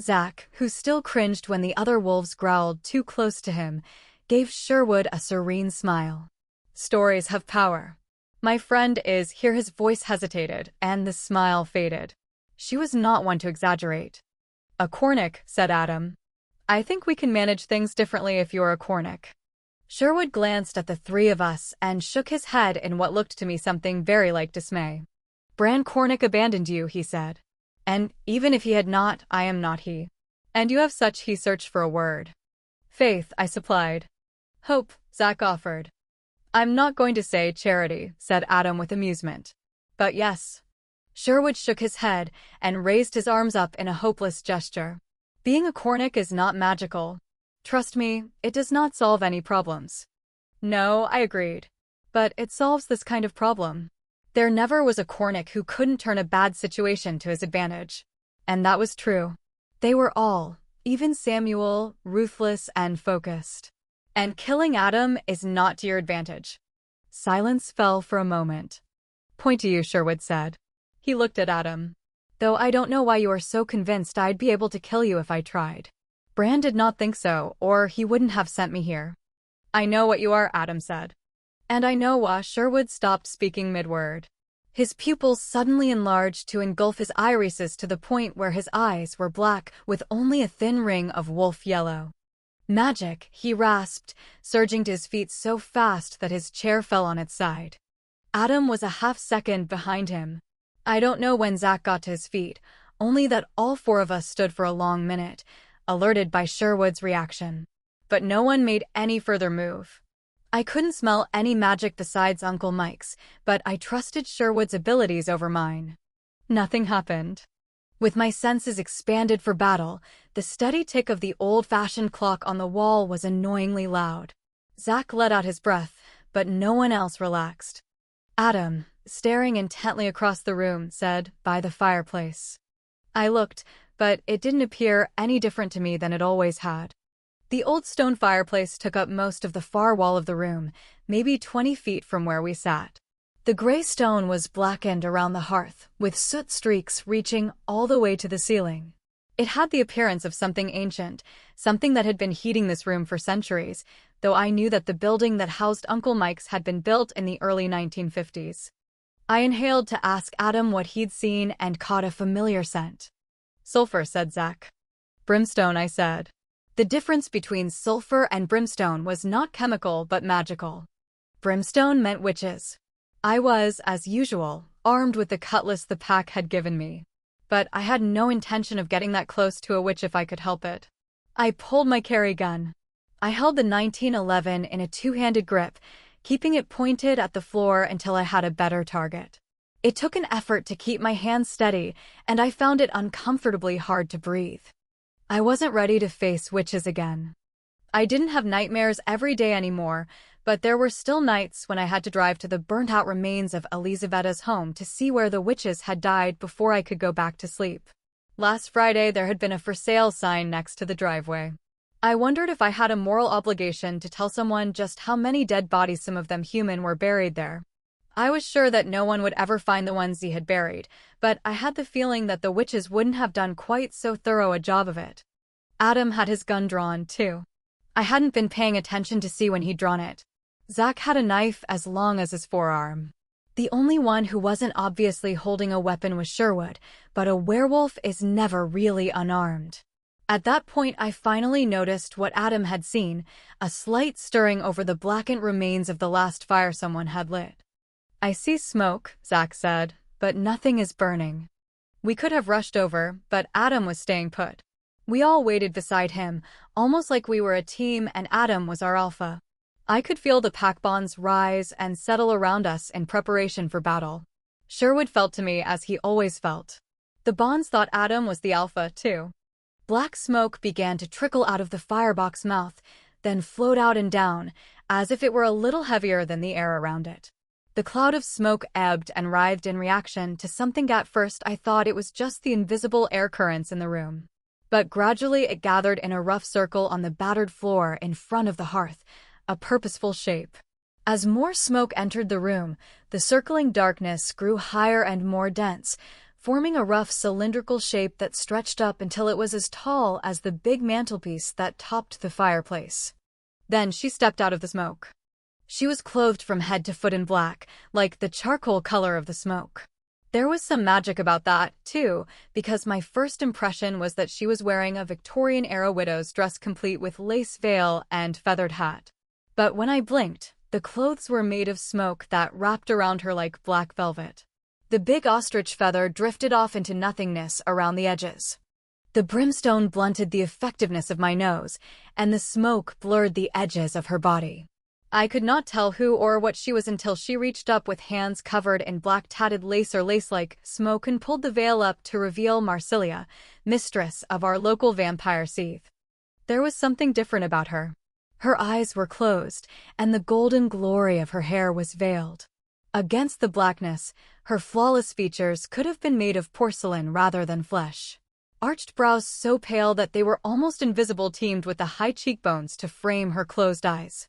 Zach, who still cringed when the other wolves growled too close to him, gave Sherwood a serene smile. Stories have power. My friend is, here his voice hesitated, and the smile faded. She was not one to exaggerate. A Cornic, said Adam. I think we can manage things differently if you're a Cornic. Sherwood glanced at the three of us and shook his head in what looked to me something very like dismay. Bran Cornic abandoned you, he said. And even if he had not, I am not he. And you have such, he searched for a word. Faith, I supplied. Hope, Zach offered. I'm not going to say charity, said Adam with amusement. But yes. Sherwood shook his head and raised his arms up in a hopeless gesture. Being a Cornic is not magical. Trust me, it does not solve any problems. No, I agreed. But it solves this kind of problem. There never was a Cornic who couldn't turn a bad situation to his advantage. And that was true. They were all, even Samuel, ruthless and focused. And killing Adam is not to your advantage. Silence fell for a moment. Point to you, Sherwood said. He looked at Adam. Though I don't know why you are so convinced I'd be able to kill you if I tried. Bran did not think so, or he wouldn't have sent me here. I know what you are, Adam said. And I know why. Sherwood stopped speaking mid-word. His pupils suddenly enlarged to engulf his irises to the point where his eyes were black with only a thin ring of wolf yellow. Magic, he rasped, surging to his feet so fast that his chair fell on its side. Adam was a half-second behind him. I don't know when Zach got to his feet, only that all four of us stood for a long minute, alerted by Sherwood's reaction. But no one made any further move. I couldn't smell any magic besides Uncle Mike's, but I trusted Sherwood's abilities over mine. Nothing happened. With my senses expanded for battle, the steady tick of the old-fashioned clock on the wall was annoyingly loud. Zach let out his breath, but no one else relaxed. Adam, staring intently across the room, said, by the fireplace. I looked, but it didn't appear any different to me than it always had. The old stone fireplace took up most of the far wall of the room, maybe 20 feet from where we sat. The gray stone was blackened around the hearth, with soot streaks reaching all the way to the ceiling. It had the appearance of something ancient, something that had been heating this room for centuries, though I knew that the building that housed Uncle Mike's had been built in the early 1950s. I inhaled to ask Adam what he'd seen and caught a familiar scent. Sulfur, said Zach. Brimstone, I said. The difference between sulfur and brimstone was not chemical but magical. Brimstone meant witches. I was, as usual, armed with the cutlass the pack had given me. But I had no intention of getting that close to a witch if I could help it. I pulled my carry gun. I held the 1911 in a two-handed grip, keeping it pointed at the floor until I had a better target. It took an effort to keep my hands steady, and I found it uncomfortably hard to breathe. I wasn't ready to face witches again. I didn't have nightmares every day anymore, but there were still nights when I had to drive to the burnt-out remains of Elisavetta's home to see where the witches had died before I could go back to sleep. Last Friday there had been a for sale sign next to the driveway. I wondered if I had a moral obligation to tell someone just how many dead bodies, some of them human, were buried there. I was sure that no one would ever find the ones he had buried, but I had the feeling that the witches wouldn't have done quite so thorough a job of it. Adam had his gun drawn, too. I hadn't been paying attention to see when he'd drawn it. Zach had a knife as long as his forearm. The only one who wasn't obviously holding a weapon was Sherwood, but a werewolf is never really unarmed. At that point, I finally noticed what Adam had seen, a slight stirring over the blackened remains of the last fire someone had lit. "I see smoke," Zach said, "but nothing is burning." We could have rushed over, but Adam was staying put. We all waited beside him, almost like we were a team and Adam was our alpha. I could feel the pack bonds rise and settle around us in preparation for battle. Sherwood felt to me as he always felt. The bonds thought Adam was the alpha, too. Black smoke began to trickle out of the firebox mouth, then flowed out and down, as if it were a little heavier than the air around it. The cloud of smoke ebbed and writhed in reaction to something. At first I thought it was just the invisible air currents in the room. But gradually it gathered in a rough circle on the battered floor in front of the hearth, a purposeful shape. As more smoke entered the room, the circling darkness grew higher and more dense, forming a rough cylindrical shape that stretched up until it was as tall as the big mantelpiece that topped the fireplace. Then she stepped out of the smoke. She was clothed from head to foot in black, like the charcoal color of the smoke. There was some magic about that, too, because my first impression was that she was wearing a Victorian-era widow's dress complete with lace veil and feathered hat. But when I blinked, the clothes were made of smoke that wrapped around her like black velvet. The big ostrich feather drifted off into nothingness around the edges. The brimstone blunted the effectiveness of my nose, and the smoke blurred the edges of her body. I could not tell who or what she was until she reached up with hands covered in black tatted lace or lace-like smoke and pulled the veil up to reveal Marsilia, mistress of our local vampire seethe. There was something different about her. Her eyes were closed, and the golden glory of her hair was veiled. Against the blackness, her flawless features could have been made of porcelain rather than flesh. Arched brows so pale that they were almost invisible teamed with the high cheekbones to frame her closed eyes.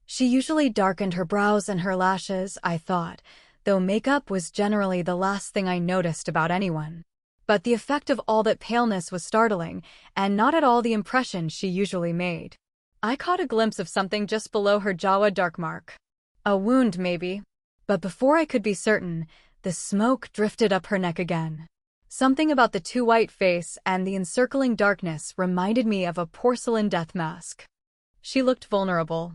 She usually darkened her brows and her lashes, I thought, though makeup was generally the last thing I noticed about anyone. But the effect of all that paleness was startling, and not at all the impression she usually made. I caught a glimpse of something just below her jaw, a dark mark. A wound, maybe. But before I could be certain, the smoke drifted up her neck again. Something about the too white face and the encircling darkness reminded me of a porcelain death mask. She looked vulnerable.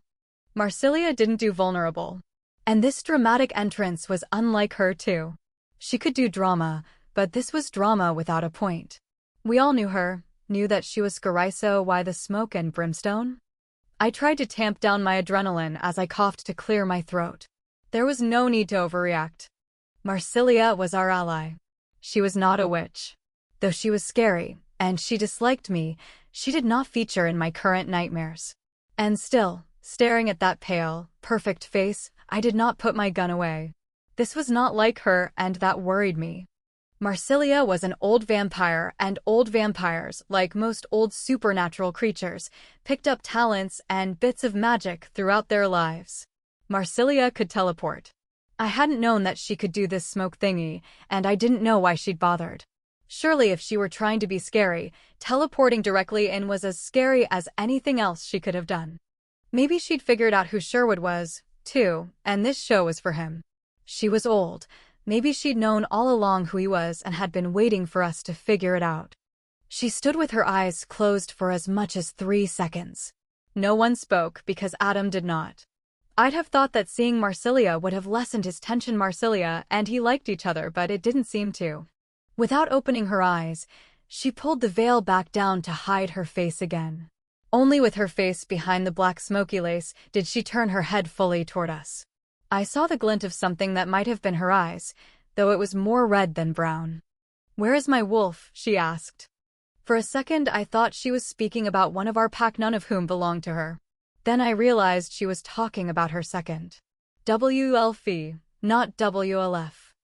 Marsilia didn't do vulnerable. And this dramatic entrance was unlike her, too. She could do drama, but this was drama without a point. We all knew her, knew that she was Scariso. Why the smoke and brimstone? I tried to tamp down my adrenaline as I coughed to clear my throat. There was no need to overreact. Marsilia was our ally. She was not a witch. Though she was scary, and she disliked me, she did not feature in my current nightmares. And still, staring at that pale, perfect face, I did not put my gun away. This was not like her, and that worried me. Marsilia was an old vampire, and old vampires, like most old supernatural creatures, picked up talents and bits of magic throughout their lives. Marsilia could teleport. I hadn't known that she could do this smoke thingy, and I didn't know why she'd bothered. Surely if she were trying to be scary, teleporting directly in was as scary as anything else she could have done. Maybe she'd figured out who Sherwood was, too, and this show was for him. She was old. Maybe she'd known all along who he was and had been waiting for us to figure it out. She stood with her eyes closed for as much as 3 seconds. No one spoke because Adam did not. I'd have thought that seeing Marsilia would have lessened his tension. Marsilia and he liked each other, but it didn't seem to. Without opening her eyes, she pulled the veil back down to hide her face again. Only with her face behind the black smoky lace did she turn her head fully toward us. I saw the glint of something that might have been her eyes, though it was more red than brown. "Where is my wolf?" she asked. For a second I thought she was speaking about one of our pack, none of whom belonged to her. Then I realized she was talking about her second. WLF, not WLF.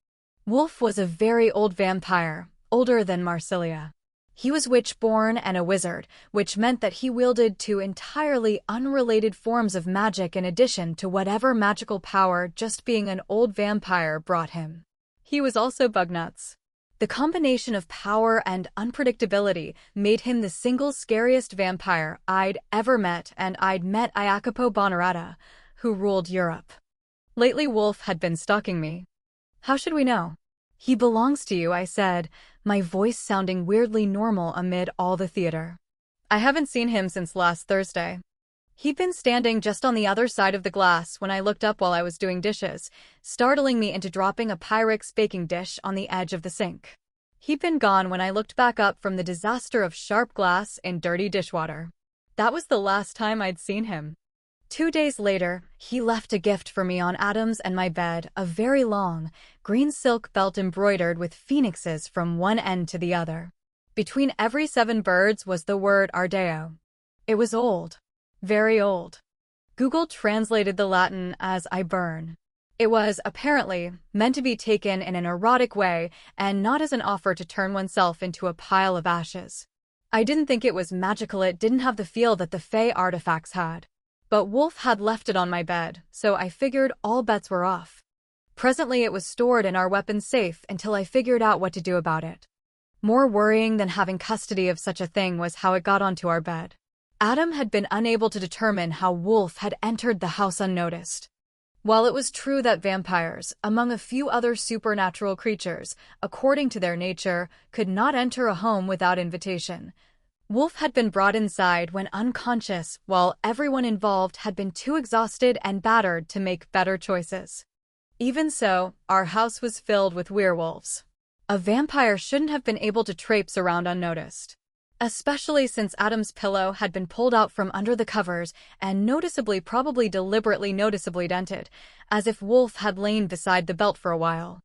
Wolf was a very old vampire, older than Marsilia. He was witch-born and a wizard, which meant that he wielded two entirely unrelated forms of magic in addition to whatever magical power just being an old vampire brought him. He was also bug-nuts. The combination of power and unpredictability made him the single scariest vampire I'd ever met, and I'd met Iacopo Bonarata, who ruled Europe. Lately, Wolf had been stalking me. How should we know? He belongs to you, I said, my voice sounding weirdly normal amid all the theater. I haven't seen him since last Thursday. He'd been standing just on the other side of the glass when I looked up while I was doing dishes, startling me into dropping a Pyrex baking dish on the edge of the sink. He'd been gone when I looked back up from the disaster of sharp glass and dirty dishwater. That was the last time I'd seen him. 2 days later, he left a gift for me on Adam's and my bed, a very long, green silk belt embroidered with phoenixes from one end to the other. Between every 7 birds was the word Ardeo. It was old. Very old. Google translated the Latin as I burn. It was, apparently, meant to be taken in an erotic way and not as an offer to turn oneself into a pile of ashes. I didn't think it was magical, it didn't have the feel that the Fae artifacts had. But Wolf had left it on my bed, so I figured all bets were off. Presently it was stored in our weapons safe until I figured out what to do about it. More worrying than having custody of such a thing was how it got onto our bed. Adam had been unable to determine how Wolf had entered the house unnoticed. While it was true that vampires, among a few other supernatural creatures, according to their nature, could not enter a home without invitation, Wolf had been brought inside when unconscious, while everyone involved had been too exhausted and battered to make better choices. Even so, our house was filled with werewolves. A vampire shouldn't have been able to traipse around unnoticed. Especially since Adam's pillow had been pulled out from under the covers and noticeably, probably deliberately noticeably dented, as if Wolf had lain beside the belt for a while.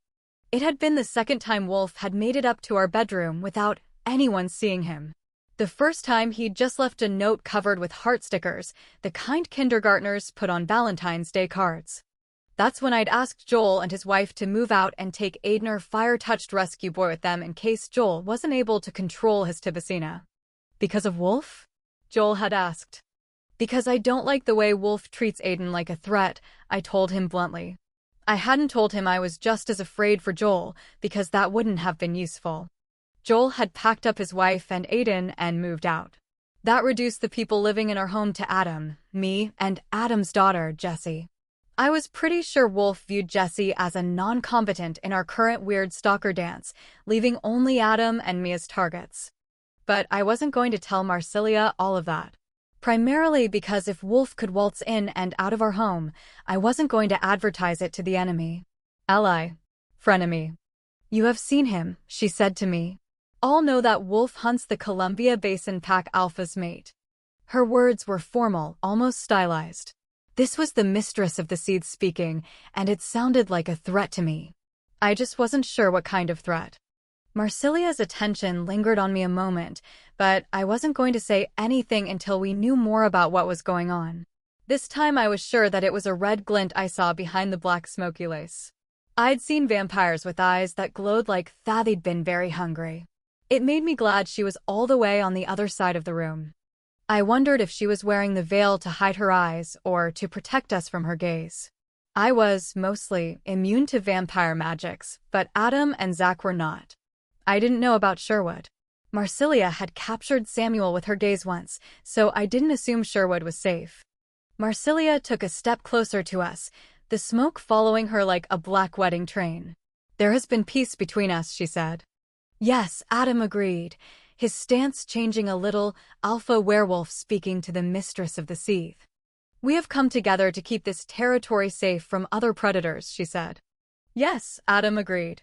It had been the second time Wolf had made it up to our bedroom without anyone seeing him. The first time he'd just left a note covered with heart stickers, the kind kindergartners put on Valentine's Day cards. That's when I'd asked Joel and his wife to move out and take Aidner fire-touched rescue boy with them in case Joel wasn't able to control his Tibicina. Because of Wolf? Joel had asked. Because I don't like the way Wolf treats Aiden like a threat, I told him bluntly. I hadn't told him I was just as afraid for Joel, because that wouldn't have been useful. Joel had packed up his wife and Aiden and moved out. That reduced the people living in our home to Adam, me, and Adam's daughter, Jessie. I was pretty sure Wolf viewed Jessie as a non-combatant in our current weird stalker dance, leaving only Adam and me as targets. But I wasn't going to tell Marsilia all of that. Primarily because if Wolf could waltz in and out of our home, I wasn't going to advertise it to the enemy. Ally. Frenemy. You have seen him, she said to me. All know that Wolf hunts the Columbia Basin Pack Alpha's mate. Her words were formal, almost stylized. This was the mistress of the seeds speaking, and it sounded like a threat to me. I just wasn't sure what kind of threat. Marsilia's attention lingered on me a moment, but I wasn't going to say anything until we knew more about what was going on. This time I was sure that it was a red glint I saw behind the black smoky lace. I'd seen vampires with eyes that glowed like they'd been very hungry. It made me glad she was all the way on the other side of the room. I wondered if she was wearing the veil to hide her eyes or to protect us from her gaze. I was, mostly, immune to vampire magics, but Adam and Zach were not. I didn't know about Sherwood. Marsilia had captured Samuel with her gaze once, so I didn't assume Sherwood was safe. Marsilia took a step closer to us, the smoke following her like a black wedding train. There has been peace between us, she said. Yes, Adam agreed, his stance changing a little, alpha werewolf speaking to the mistress of the seeth. We have come together to keep this territory safe from other predators, she said. Yes, Adam agreed.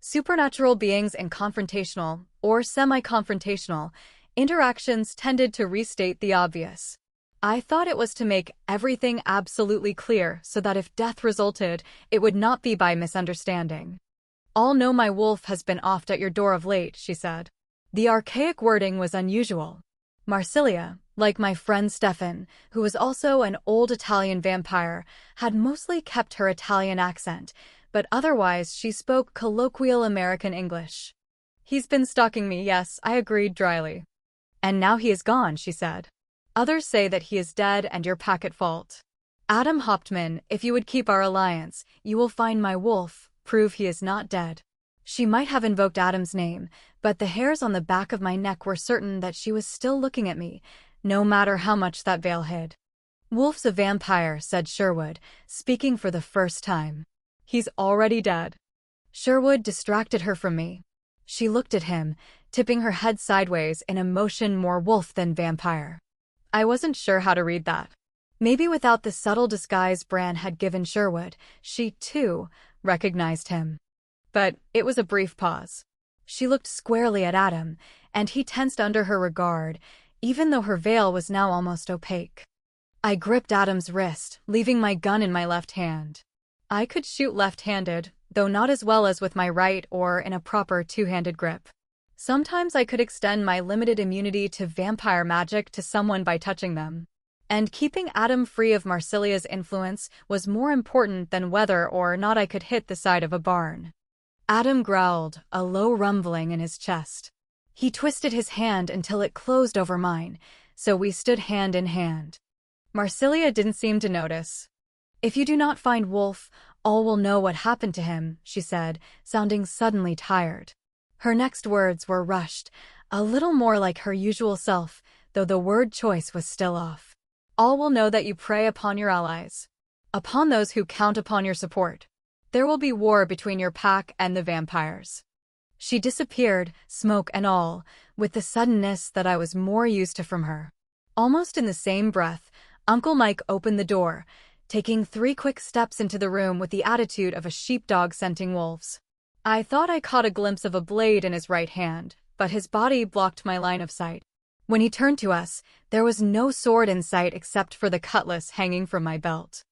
Supernatural beings and confrontational, or semi-confrontational, interactions tended to restate the obvious. I thought it was to make everything absolutely clear so that if death resulted, it would not be by misunderstanding. All know my wolf has been offed at your door of late, she said. The archaic wording was unusual. Marsilia, like my friend Stefan, who was also an old Italian vampire, had mostly kept her Italian accent, but otherwise she spoke colloquial American English. He's been stalking me, yes, I agreed dryly. And now he is gone, she said. Others say that he is dead and your pack at fault. Adam Hauptmann, if you would keep our alliance, you will find my wolf, prove he is not dead. She might have invoked Adam's name, but the hairs on the back of my neck were certain that she was still looking at me, no matter how much that veil hid. Wolf's a vampire, said Sherwood, speaking for the first time. He's already dead. Sherwood distracted her from me. She looked at him, tipping her head sideways in a motion more wolf than vampire. I wasn't sure how to read that. Maybe without the subtle disguise Bran had given Sherwood, she, too, recognized him. But it was a brief pause. She looked squarely at Adam, and he tensed under her regard, even though her veil was now almost opaque. I gripped Adam's wrist, leaving my gun in my left hand. I could shoot left-handed, though not as well as with my right or in a proper two-handed grip. Sometimes I could extend my limited immunity to vampire magic to someone by touching them. And keeping Adam free of Marsilia's influence was more important than whether or not I could hit the side of a barn. Adam growled, a low rumbling in his chest. He twisted his hand until it closed over mine, so we stood hand in hand. Marsilia didn't seem to notice. If you do not find Wolf, all will know what happened to him, she said, sounding suddenly tired. Her next words were rushed, a little more like her usual self, though the word choice was still off. All will know that you prey upon your allies, upon those who count upon your support. There will be war between your pack and the vampires. She disappeared, smoke and all, with the suddenness that I was more used to from her. Almost in the same breath, Uncle Mike opened the door, taking 3 quick steps into the room with the attitude of a sheepdog scenting wolves. I thought I caught a glimpse of a blade in his right hand, but his body blocked my line of sight. When he turned to us, there was no sword in sight except for the cutlass hanging from my belt.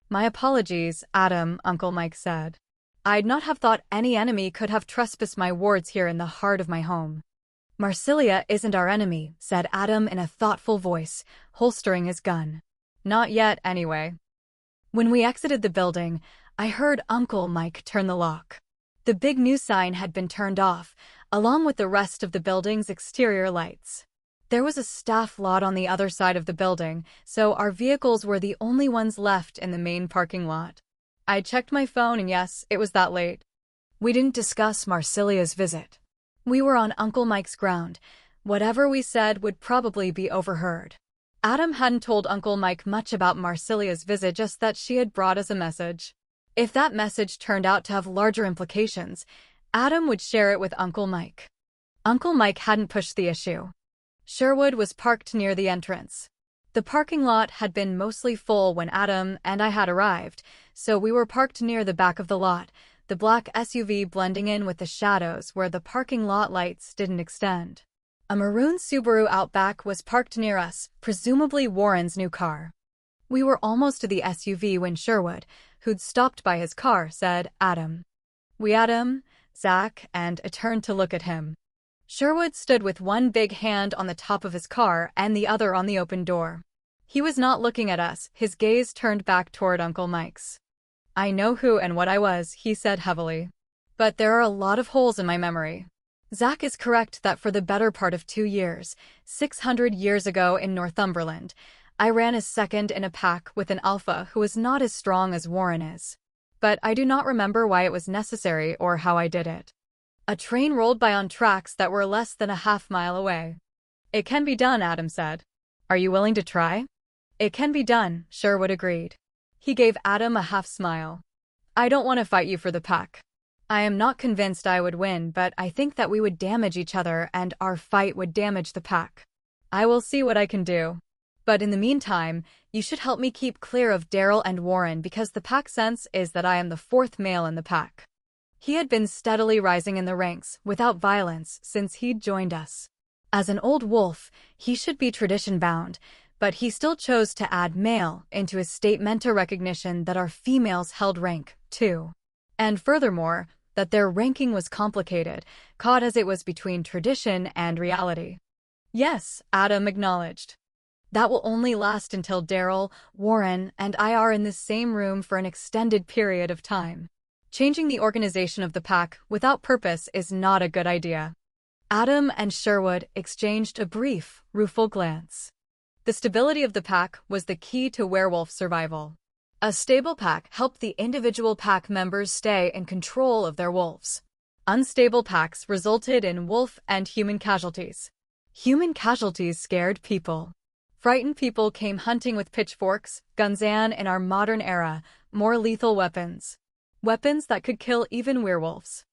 My apologies, Adam, Uncle Mike said. I'd not have thought any enemy could have trespassed my wards here in the heart of my home. Marsilia isn't our enemy, said Adam in a thoughtful voice, holstering his gun. Not yet, anyway. When we exited the building, I heard Uncle Mike turn the lock. The big news sign had been turned off, along with the rest of the building's exterior lights. There was a staff lot on the other side of the building, so our vehicles were the only ones left in the main parking lot. I checked my phone and yes, it was that late. We didn't discuss Marsilia's visit. We were on Uncle Mike's ground. Whatever we said would probably be overheard. Adam hadn't told Uncle Mike much about Marsilia's visit, just that she had brought us a message. If that message turned out to have larger implications, Adam would share it with Uncle Mike. Uncle Mike hadn't pushed the issue. Sherwood was parked near the entrance. The parking lot had been mostly full when Adam and I had arrived, so we were parked near the back of the lot, the black SUV blending in with the shadows where the parking lot lights didn't extend. A maroon Subaru Outback was parked near us, presumably Warren's new car. We were almost to the SUV when Sherwood, who'd stopped by his car, said, Adam. We Adam, Zach, and I turned to look at him. Sherwood stood with one big hand on the top of his car and the other on the open door. He was not looking at us, his gaze turned back toward Uncle Mike's. I know who and what I was, he said heavily. But there are a lot of holes in my memory. Zach is correct that for the better part of 2 years, 600 years ago in Northumberland, I ran as second in a pack with an alpha who was not as strong as Warren is. But I do not remember why it was necessary or how I did it. A train rolled by on tracks that were less than a half-mile away. It can be done, Adam said. Are you willing to try? It can be done, Sherwood agreed. He gave Adam a half-smile. I don't want to fight you for the pack. I am not convinced I would win, but I think that we would damage each other and our fight would damage the pack. I will see what I can do. But in the meantime, you should help me keep clear of Daryl and Warren because the pack sense is that I am the 4th male in the pack. He had been steadily rising in the ranks, without violence, since he'd joined us. As an old wolf, he should be tradition-bound, but he still chose to add male into his statement to recognition that our females held rank, too. And furthermore, that their ranking was complicated, caught as it was between tradition and reality. Yes, Adam acknowledged. That will only last until Daryl, Warren, and I are in the same room for an extended period of time. Changing the organization of the pack without purpose is not a good idea. Adam and Sherwood exchanged a brief, rueful glance. The stability of the pack was the key to werewolf survival. A stable pack helped the individual pack members stay in control of their wolves. Unstable packs resulted in wolf and human casualties. Human casualties scared people. Frightened people came hunting with pitchforks, guns, and, in our modern era, more lethal weapons. Weapons that could kill even werewolves.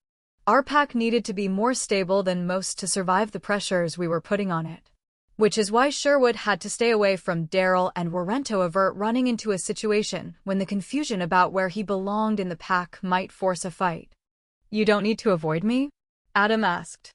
Our pack needed to be more stable than most to survive the pressures we were putting on it. Which is why Sherwood had to stay away from Daryl and Warren to avert running into a situation when the confusion about where he belonged in the pack might force a fight. "You don't need to avoid me?" Adam asked.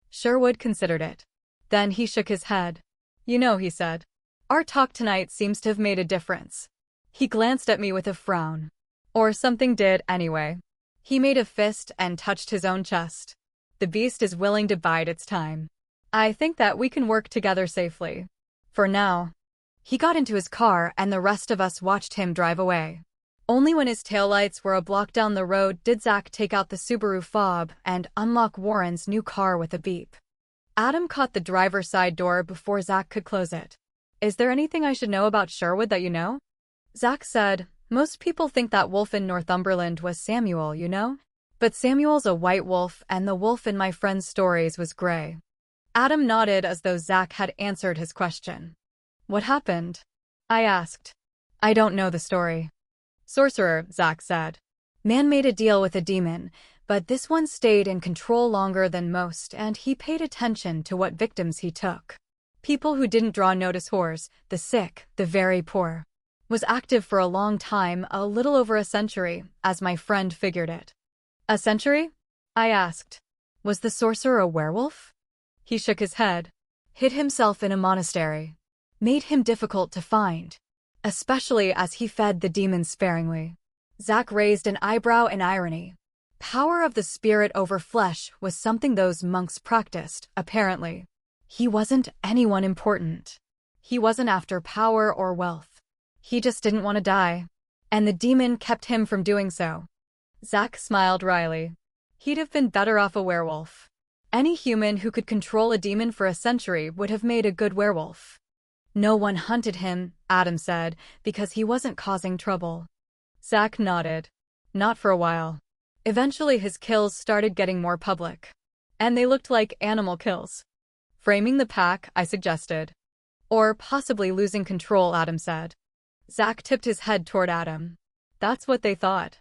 Sherwood considered it. Then he shook his head. "You know," he said, "our talk tonight seems to have made a difference." He glanced at me with a frown. Or something did, anyway. He made a fist and touched his own chest. "The beast is willing to bide its time. I think that we can work together safely. For now." He got into his car and the rest of us watched him drive away. Only when his taillights were a block down the road did Zach take out the Subaru fob and unlock Warren's new car with a beep. Adam caught the driver's side door before Zach could close it. "Is there anything I should know about Sherwood that you know?" Zach said, "Most people think that wolf in Northumberland was Samuel, you know? But Samuel's a white wolf and the wolf in my friend's stories was gray." Adam nodded as though Zach had answered his question. "What happened?" I asked. "I don't know the story." "Sorcerer," Zach said. "Man made a deal with a demon, but this one stayed in control longer than most and he paid attention to what victims he took. People who didn't draw notice, whores, the sick, the very poor. Was active for a long time, a little over a century, as my friend figured it." "A century?" I asked. "Was the sorcerer a werewolf?" He shook his head. "Hid himself in a monastery. Made him difficult to find. Especially as he fed the demons sparingly." Zach raised an eyebrow in irony. Power of the spirit over flesh was something those monks practiced, apparently. He wasn't anyone important. He wasn't after power or wealth. He just didn't want to die. And the demon kept him from doing so. Zach smiled wryly. He'd have been better off a werewolf. Any human who could control a demon for a century would have made a good werewolf. "No one hunted him," Adam said, "because he wasn't causing trouble." Zach nodded. "Not for a while. Eventually his kills started getting more public. And they looked like animal kills." "Framing the pack," I suggested. "Or possibly losing control," Adam said. Zach tipped his head toward Adam. "That's what they thought."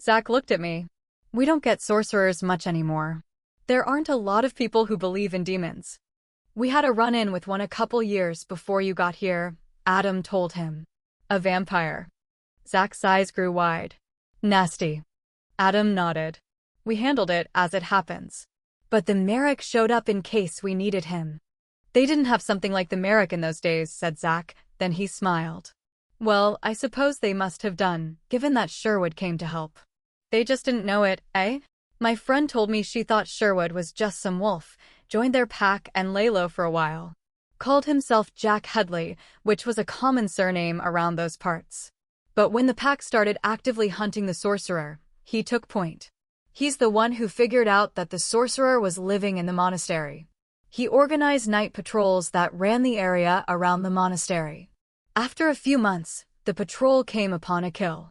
Zach looked at me. "We don't get sorcerers much anymore. There aren't a lot of people who believe in demons. We had a run-in with one a couple years before you got here," Adam told him. "A vampire." Zach's eyes grew wide. "Nasty." Adam nodded. "We handled it as it happens. But the Merrick showed up in case we needed him." "They didn't have something like the Merrick in those days," said Zach, then he smiled. "Well, I suppose they must have done, given that Sherwood came to help. They just didn't know it, eh? My friend told me she thought Sherwood was just some wolf, joined their pack and lay low for a while. Called himself Jack Headley, which was a common surname around those parts. But when the pack started actively hunting the sorcerer, he took point. He's the one who figured out that the sorcerer was living in the monastery. He organized night patrols that ran the area around the monastery. After a few months, the patrol came upon a kill."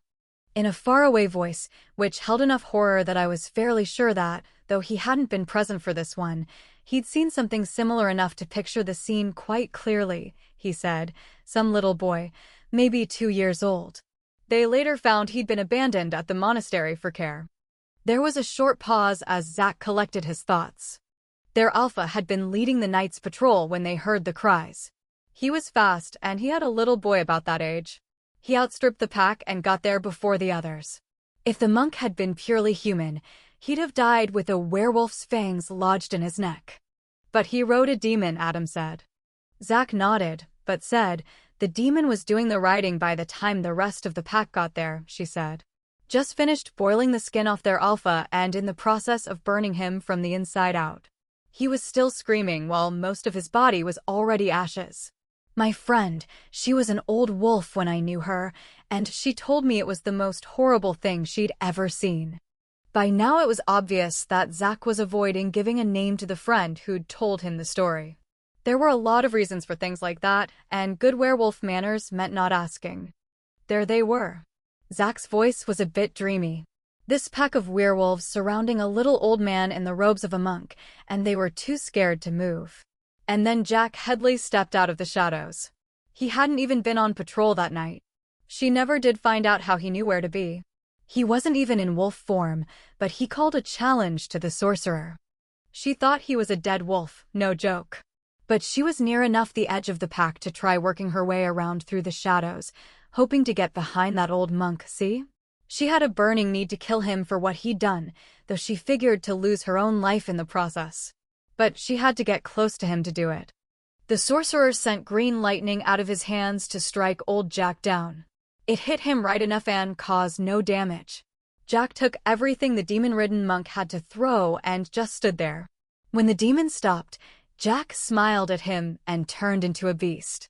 In a faraway voice, which held enough horror that I was fairly sure that, though he hadn't been present for this one, he'd seen something similar enough to picture the scene quite clearly, he said, "Some little boy, maybe 2 years old. They later found he'd been abandoned at the monastery for care." There was a short pause as Zach collected his thoughts. Their alpha had been leading the night's patrol when they heard the cries. He was fast, and he had a little boy about that age. He outstripped the pack and got there before the others. If the monk had been purely human, he'd have died with a werewolf's fangs lodged in his neck. "But he rode a demon," Adam said. Zach nodded, but said, "The demon was doing the riding by the time the rest of the pack got there," she said. "Just finished boiling the skin off their alpha and in the process of burning him from the inside out. He was still screaming while most of his body was already ashes. My friend, she was an old wolf when I knew her, and she told me it was the most horrible thing she'd ever seen. By now it was obvious that Zach was avoiding giving a name to the friend who'd told him the story. There were a lot of reasons for things like that, and good werewolf manners meant not asking. There they were. Zach's voice was a bit dreamy. This pack of werewolves surrounding a little old man in the robes of a monk, and they were too scared to move. And then Jack Headley stepped out of the shadows. He hadn't even been on patrol that night. She never did find out how he knew where to be. He wasn't even in wolf form, but he called a challenge to the sorcerer. She thought he was a dead wolf, no joke. But she was near enough the edge of the pack to try working her way around through the shadows, hoping to get behind that old monk, see? She had a burning need to kill him for what he'd done, though she figured to lose her own life in the process. But she had to get close to him to do it. The sorcerer sent green lightning out of his hands to strike old Jack down. It hit him right enough and caused no damage. Jack took everything the demon-ridden monk had to throw and just stood there. When the demon stopped, Jack smiled at him and turned into a beast.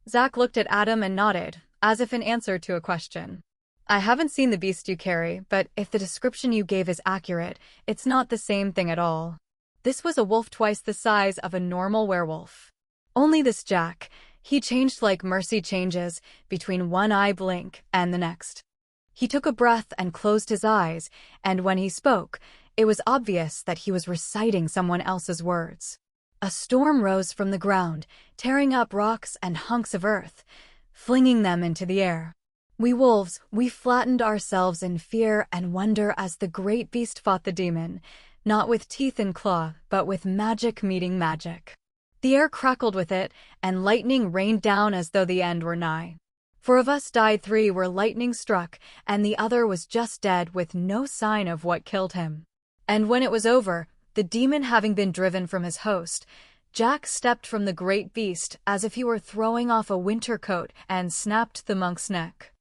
Zach looked at Adam and nodded, as if in answer to a question. I haven't seen the beast you carry, but if the description you gave is accurate, it's not the same thing at all. This was a wolf twice the size of a normal werewolf. Only this Jack, he changed like Mercy changes, between one eye blink and the next. He took a breath and closed his eyes, and when he spoke, it was obvious that he was reciting someone else's words. A storm rose from the ground, tearing up rocks and hunks of earth, flinging them into the air. We wolves, we flattened ourselves in fear and wonder as the great beast fought the demon, not with teeth and claw, but with magic meeting magic. The air crackled with it, and lightning rained down as though the end were nigh. 4 of us died, 3 were lightning struck, and the other was just dead with no sign of what killed him. And when it was over, the demon having been driven from his host, Jack stepped from the great beast as if he were throwing off a winter coat and snapped the monk's neck.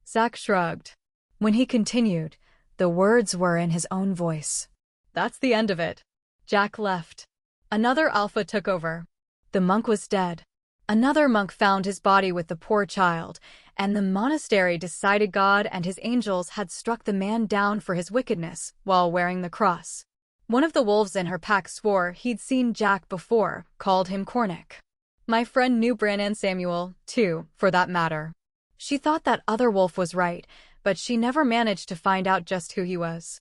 Zach shrugged. When he continued, the words were in his own voice. That's the end of it. Jack left. Another alpha took over. The monk was dead. Another monk found his body with the poor child, and the monastery decided God and his angels had struck the man down for his wickedness while wearing the cross. One of the wolves in her pack swore he'd seen Jack before, called him Cornick. My friend knew Bran and Samuel, too, for that matter. She thought that other wolf was right, but she never managed to find out just who he was.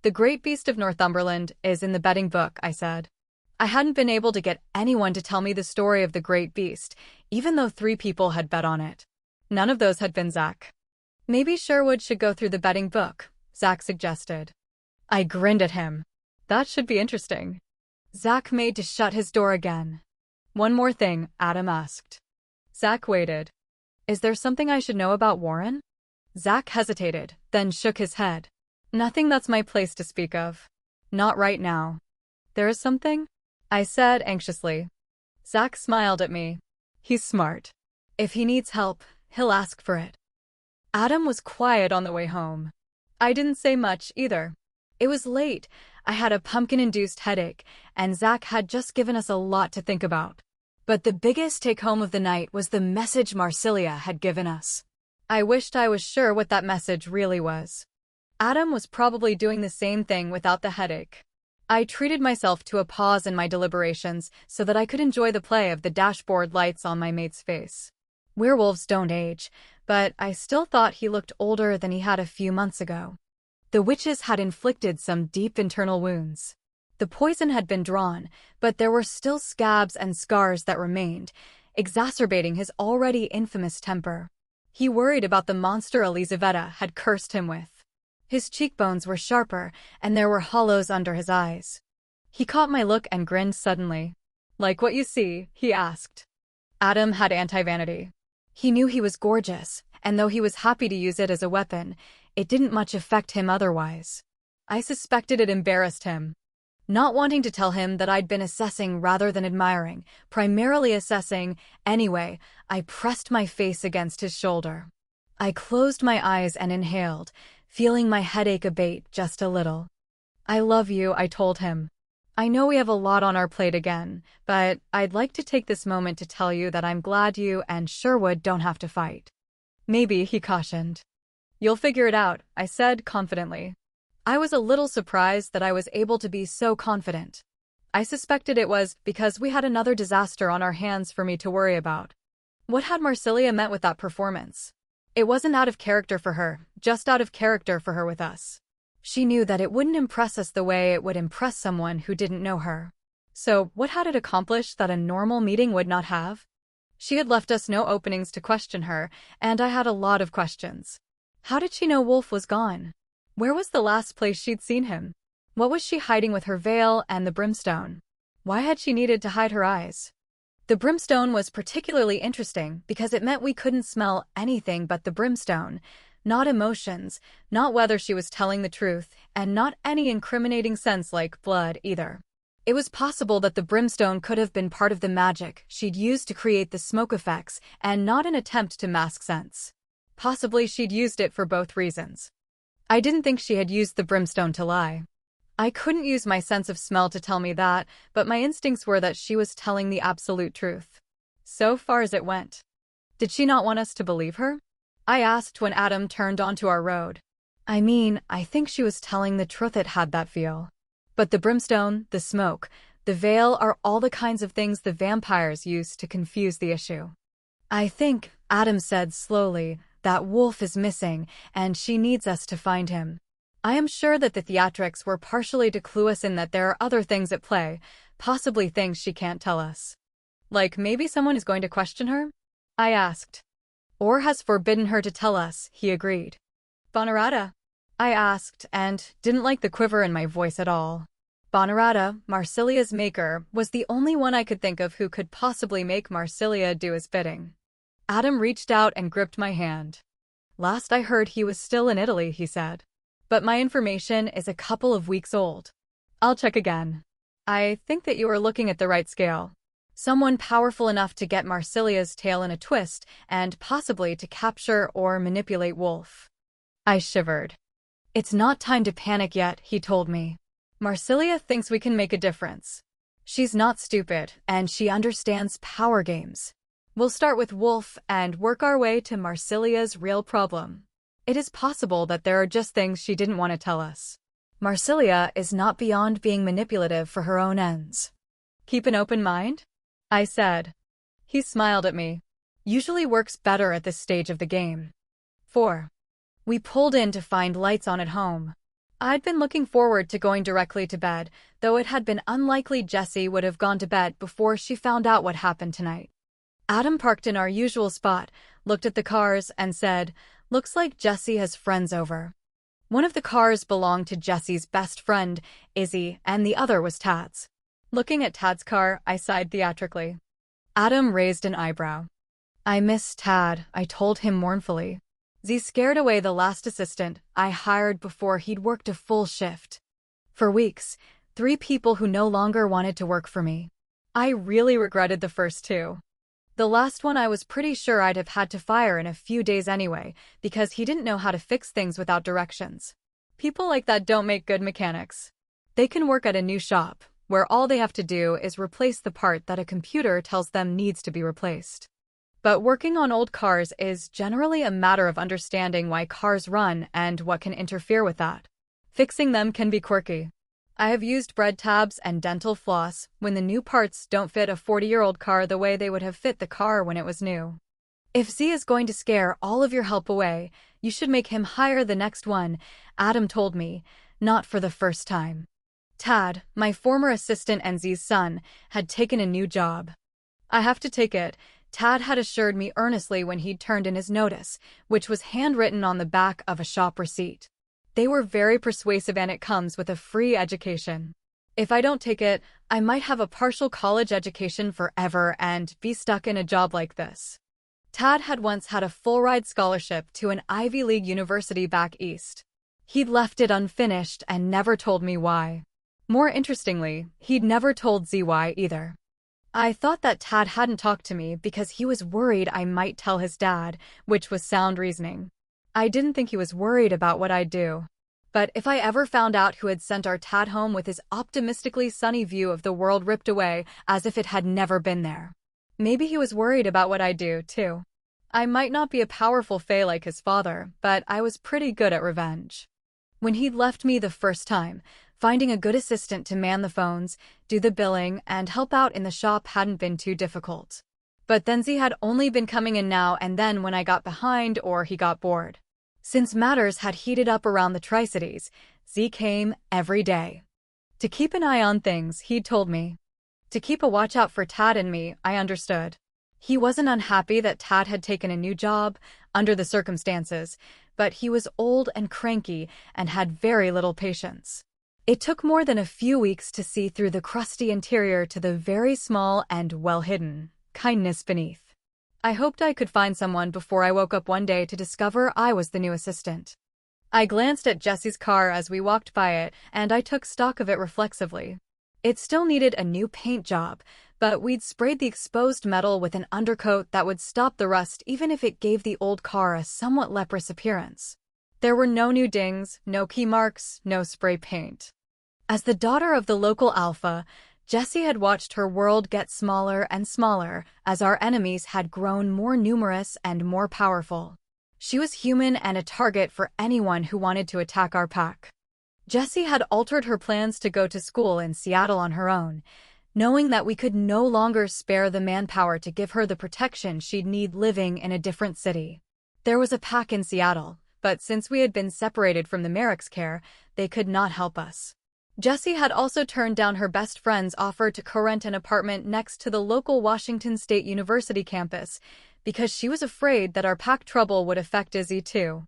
The Great Beast of Northumberland is in the betting book, I said. I hadn't been able to get anyone to tell me the story of the Great Beast, even though 3 people had bet on it. None of those had been Zach. Maybe Sherwood should go through the betting book, Zach suggested. I grinned at him. That should be interesting. Zach made to shut his door again. One more thing, Adam asked. Zach waited. Is there something I should know about Warren? Zach hesitated, then shook his head. Nothing that's my place to speak of. Not right now. There is something? I said anxiously. Zach smiled at me. He's smart. If he needs help, he'll ask for it. Adam was quiet on the way home. I didn't say much either. It was late, I had a pumpkin-induced headache, and Zach had just given us a lot to think about. But the biggest take-home of the night was the message Marsilia had given us. I wished I was sure what that message really was. Adam was probably doing the same thing without the headache. I treated myself to a pause in my deliberations so that I could enjoy the play of the dashboard lights on my mate's face. Werewolves don't age, but I still thought he looked older than he had a few months ago. The witches had inflicted some deep internal wounds. The poison had been drawn, but there were still scabs and scars that remained, exacerbating his already infamous temper. He worried about the monster Elizaveta had cursed him with. His cheekbones were sharper, and there were hollows under his eyes. He caught my look and grinned suddenly. Like what you see, he asked. Adam had anti-vanity. He knew he was gorgeous, and though he was happy to use it as a weapon, it didn't much affect him otherwise. I suspected it embarrassed him. Not wanting to tell him that I'd been assessing rather than admiring, primarily assessing, anyway, I pressed my face against his shoulder. I closed my eyes and inhaled, feeling my headache abate just a little. I love you, I told him. I know we have a lot on our plate again, but I'd like to take this moment to tell you that I'm glad you and Sherwood don't have to fight. Maybe, he cautioned. You'll figure it out, I said confidently. I was a little surprised that I was able to be so confident. I suspected it was because we had another disaster on our hands for me to worry about. What had Marsilia meant with that performance? It wasn't out of character for her, just out of character for her with us. She knew that it wouldn't impress us the way it would impress someone who didn't know her. So, what had it accomplished that a normal meeting would not have? She had left us no openings to question her, and I had a lot of questions. How did she know Wolf was gone? Where was the last place she'd seen him? What was she hiding with her veil and the brimstone? Why had she needed to hide her eyes? The brimstone was particularly interesting because it meant we couldn't smell anything but the brimstone, not emotions, not whether she was telling the truth, and not any incriminating sense like blood either. It was possible that the brimstone could have been part of the magic she'd used to create the smoke effects and not an attempt to mask scents. Possibly she'd used it for both reasons. I didn't think she had used the brimstone to lie. I couldn't use my sense of smell to tell me that, but my instincts were that she was telling the absolute truth. So far as it went. Did she not want us to believe her? I asked when Adam turned onto our road. I think she was telling the truth. It had that feel. But the brimstone, the smoke, the veil are all the kinds of things the vampires use to confuse the issue. I think, Adam said slowly, that Wolf is missing, and she needs us to find him. I am sure that the theatrics were partially to clue us in that there are other things at play, possibly things she can't tell us. Like maybe someone is going to question her? I asked. Or has forbidden her to tell us, he agreed. Bonarata? I asked, and didn't like the quiver in my voice at all. Bonarata, Marsilia's maker, was the only one I could think of who could possibly make Marsilia do his bidding. Adam reached out and gripped my hand. Last I heard he was still in Italy, he said. But my information is a couple of weeks old. I'll check again. I think that you are looking at the right scale. Someone powerful enough to get Marsilia's tail in a twist and possibly to capture or manipulate Wolf. I shivered. It's not time to panic yet, he told me. Marsilia thinks we can make a difference. She's not stupid, and she understands power games. We'll start with Wolf and work our way to Marsilia's real problem. It is possible that there are just things she didn't want to tell us. Marsilia is not beyond being manipulative for her own ends. Keep an open mind? I said. He smiled at me. Usually works better at this stage of the game. 4. We pulled in to find lights on at home. I'd been looking forward to going directly to bed, though it had been unlikely Jessie would have gone to bed before she found out what happened tonight. Adam parked in our usual spot, looked at the cars, and said, "Looks like Jessie has friends over." One of the cars belonged to Jessie's best friend, Izzy, and the other was Tad's. Looking at Tad's car, I sighed theatrically. Adam raised an eyebrow. I miss Tad, I told him mournfully. Z scared away the last assistant I hired before he'd worked a full shift. For weeks, 3 people who no longer wanted to work for me. I really regretted the first 2. The last one I was pretty sure I'd have had to fire in a few days anyway, because he didn't know how to fix things without directions. People like that don't make good mechanics. They can work at a new shop, where all they have to do is replace the part that a computer tells them needs to be replaced. But working on old cars is generally a matter of understanding why cars run and what can interfere with that. Fixing them can be quirky. I have used bread tabs and dental floss when the new parts don't fit a 40-year-old car the way they would have fit the car when it was new. If Z is going to scare all of your help away, you should make him hire the next one, Adam told me, not for the first time. Tad, my former assistant and Z's son, had taken a new job. I have to take it, Tad had assured me earnestly when he'd turned in his notice, which was handwritten on the back of a shop receipt. They were very persuasive and it comes with a free education. If I don't take it, I might have a partial college education forever and be stuck in a job like this. Tad had once had a full-ride scholarship to an Ivy League university back east. He'd left it unfinished and never told me why. More interestingly, he'd never told Z why either. I thought that Tad hadn't talked to me because he was worried I might tell his dad, which was sound reasoning. I didn't think he was worried about what I'd do. But if I ever found out who had sent our Tad home with his optimistically sunny view of the world ripped away as if it had never been there. Maybe he was worried about what I'd do, too. I might not be a powerful fae like his father, but I was pretty good at revenge. When he'd left me the first time, finding a good assistant to man the phones, do the billing, and help out in the shop hadn't been too difficult. But then Z had only been coming in now and then when I got behind or he got bored. Since matters had heated up around the Tri-Cities, Z came every day. To keep an eye on things, he'd told me. To keep a watch out for Tad and me, I understood. He wasn't unhappy that Tad had taken a new job, under the circumstances, but he was old and cranky and had very little patience. It took more than a few weeks to see through the crusty interior to the very small and well-hidden kindness beneath. I hoped I could find someone before I woke up one day to discover I was the new assistant. I glanced at Jesse's car as we walked by it, and I took stock of it reflexively. It still needed a new paint job, but we'd sprayed the exposed metal with an undercoat that would stop the rust even if it gave the old car a somewhat leprous appearance. There were no new dings, no key marks, no spray paint. As the daughter of the local alpha, Jessie had watched her world get smaller and smaller as our enemies had grown more numerous and more powerful. She was human and a target for anyone who wanted to attack our pack. Jessie had altered her plans to go to school in Seattle on her own, knowing that we could no longer spare the manpower to give her the protection she'd need living in a different city. There was a pack in Seattle, but since we had been separated from the Merrick's care, they could not help us. Jessie had also turned down her best friend's offer to co-rent an apartment next to the local Washington State University campus because she was afraid that our pack trouble would affect Izzy too.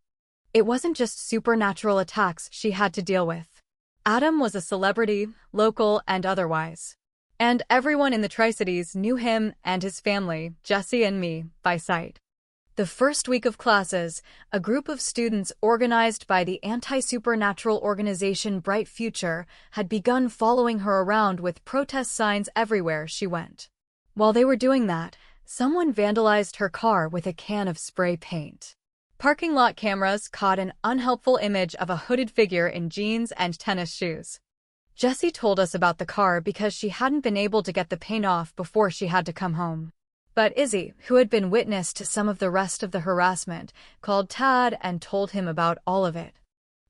It wasn't just supernatural attacks she had to deal with. Adam was a celebrity, local and otherwise. And everyone in the Tri-Cities knew him and his family, Jessie and me, by sight. The first week of classes, a group of students organized by the anti-supernatural organization Bright Future had begun following her around with protest signs everywhere she went. While they were doing that, someone vandalized her car with a can of spray paint. Parking lot cameras caught an unhelpful image of a hooded figure in jeans and tennis shoes. Jessie told us about the car because she hadn't been able to get the paint off before she had to come home. But Izzy, who had been witness to some of the rest of the harassment, called Tad and told him about all of it.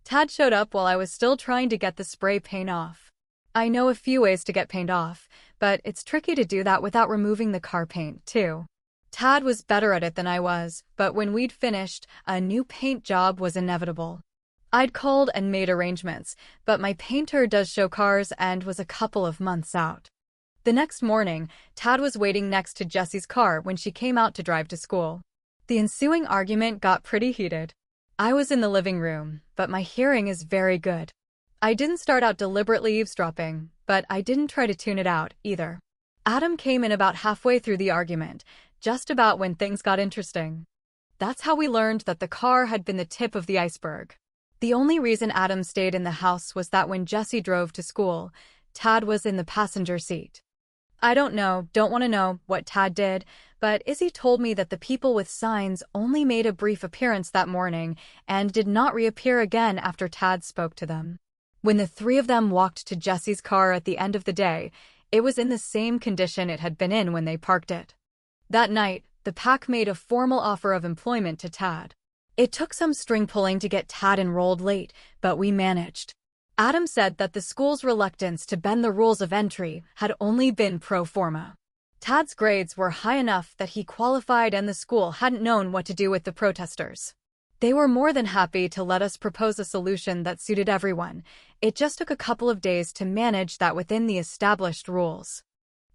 Tad showed up while I was still trying to get the spray paint off. I know a few ways to get paint off, but it's tricky to do that without removing the car paint, too. Tad was better at it than I was, but when we'd finished, a new paint job was inevitable. I'd called and made arrangements, but my painter does show cars and was a couple of months out. The next morning, Tad was waiting next to Jessie's car when she came out to drive to school. The ensuing argument got pretty heated. I was in the living room, but my hearing is very good. I didn't start out deliberately eavesdropping, but I didn't try to tune it out, either. Adam came in about halfway through the argument, just about when things got interesting. That's how we learned that the car had been the tip of the iceberg. The only reason Adam stayed in the house was that when Jessie drove to school, Tad was in the passenger seat. I don't want to know what Tad did, but Izzy told me that the people with signs only made a brief appearance that morning and did not reappear again after Tad spoke to them. When the three of them walked to Jessie's car at the end of the day, it was in the same condition it had been in when they parked it. That night, the pack made a formal offer of employment to Tad. It took some string pulling to get Tad enrolled late, but we managed. Adam said that the school's reluctance to bend the rules of entry had only been pro forma. Tad's grades were high enough that he qualified and the school hadn't known what to do with the protesters. They were more than happy to let us propose a solution that suited everyone. It just took a couple of days to manage that within the established rules.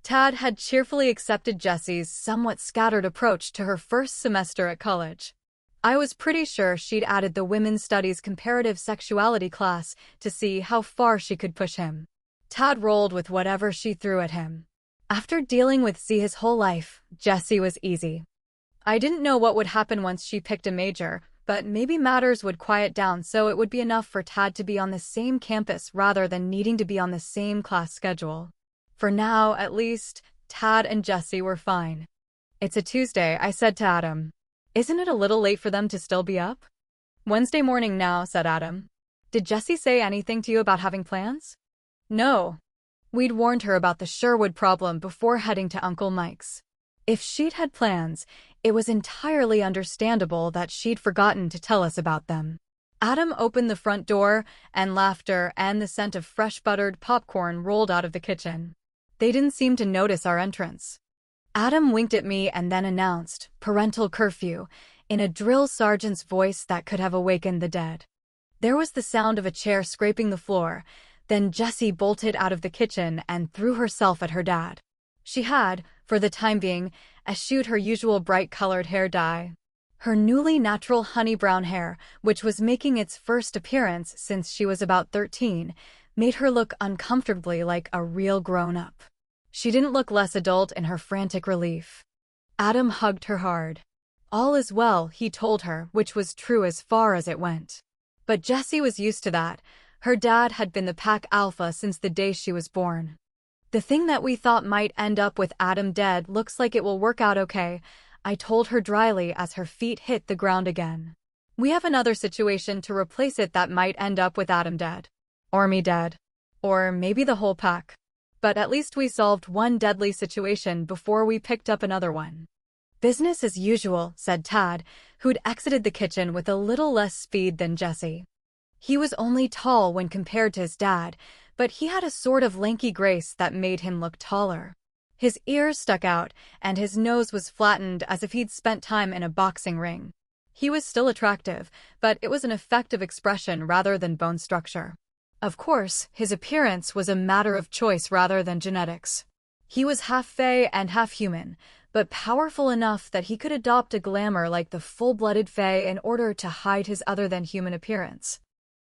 Tad had cheerfully accepted Jessie's somewhat scattered approach to her first semester at college. I was pretty sure she'd added the Women's Studies Comparative Sexuality class to see how far she could push him. Tad rolled with whatever she threw at him. After dealing with Z his whole life, Jessie was easy. I didn't know what would happen once she picked a major, but maybe matters would quiet down so it would be enough for Tad to be on the same campus rather than needing to be on the same class schedule. For now, at least, Tad and Jessie were fine. It's a Tuesday, I said to Adam. Isn't it a little late for them to still be up? Wednesday morning now, said Adam. Did Jessie say anything to you about having plans? No. We'd warned her about the Sherwood problem before heading to Uncle Mike's. If she'd had plans, it was entirely understandable that she'd forgotten to tell us about them. Adam opened the front door, and laughter and the scent of fresh buttered popcorn rolled out of the kitchen. They didn't seem to notice our entrance. Adam winked at me and then announced, "Parental curfew," in a drill sergeant's voice that could have awakened the dead. There was the sound of a chair scraping the floor. Then Jessie bolted out of the kitchen and threw herself at her dad. She had, for the time being, eschewed her usual bright-colored hair dye. Her newly natural honey-brown hair, which was making its first appearance since she was about 13, made her look uncomfortably like a real grown-up. She didn't look less adult in her frantic relief. Adam hugged her hard. All is well, he told her, which was true as far as it went. But Jessie was used to that. Her dad had been the pack alpha since the day she was born. "The thing that we thought might end up with Adam dead looks like it will work out okay," I told her dryly as her feet hit the ground again. "We have another situation to replace it that might end up with Adam dead. Or me dead. Or maybe the whole pack. But at least we solved one deadly situation before we picked up another one." "Business as usual," said Tad, who'd exited the kitchen with a little less speed than Jessie. He was only tall when compared to his dad, but he had a sort of lanky grace that made him look taller. His ears stuck out, and his nose was flattened as if he'd spent time in a boxing ring. He was still attractive, but it was an effective expression rather than bone structure. Of course, his appearance was a matter of choice rather than genetics. He was half fae and half human, but powerful enough that he could adopt a glamour like the full-blooded fae in order to hide his other-than-human appearance.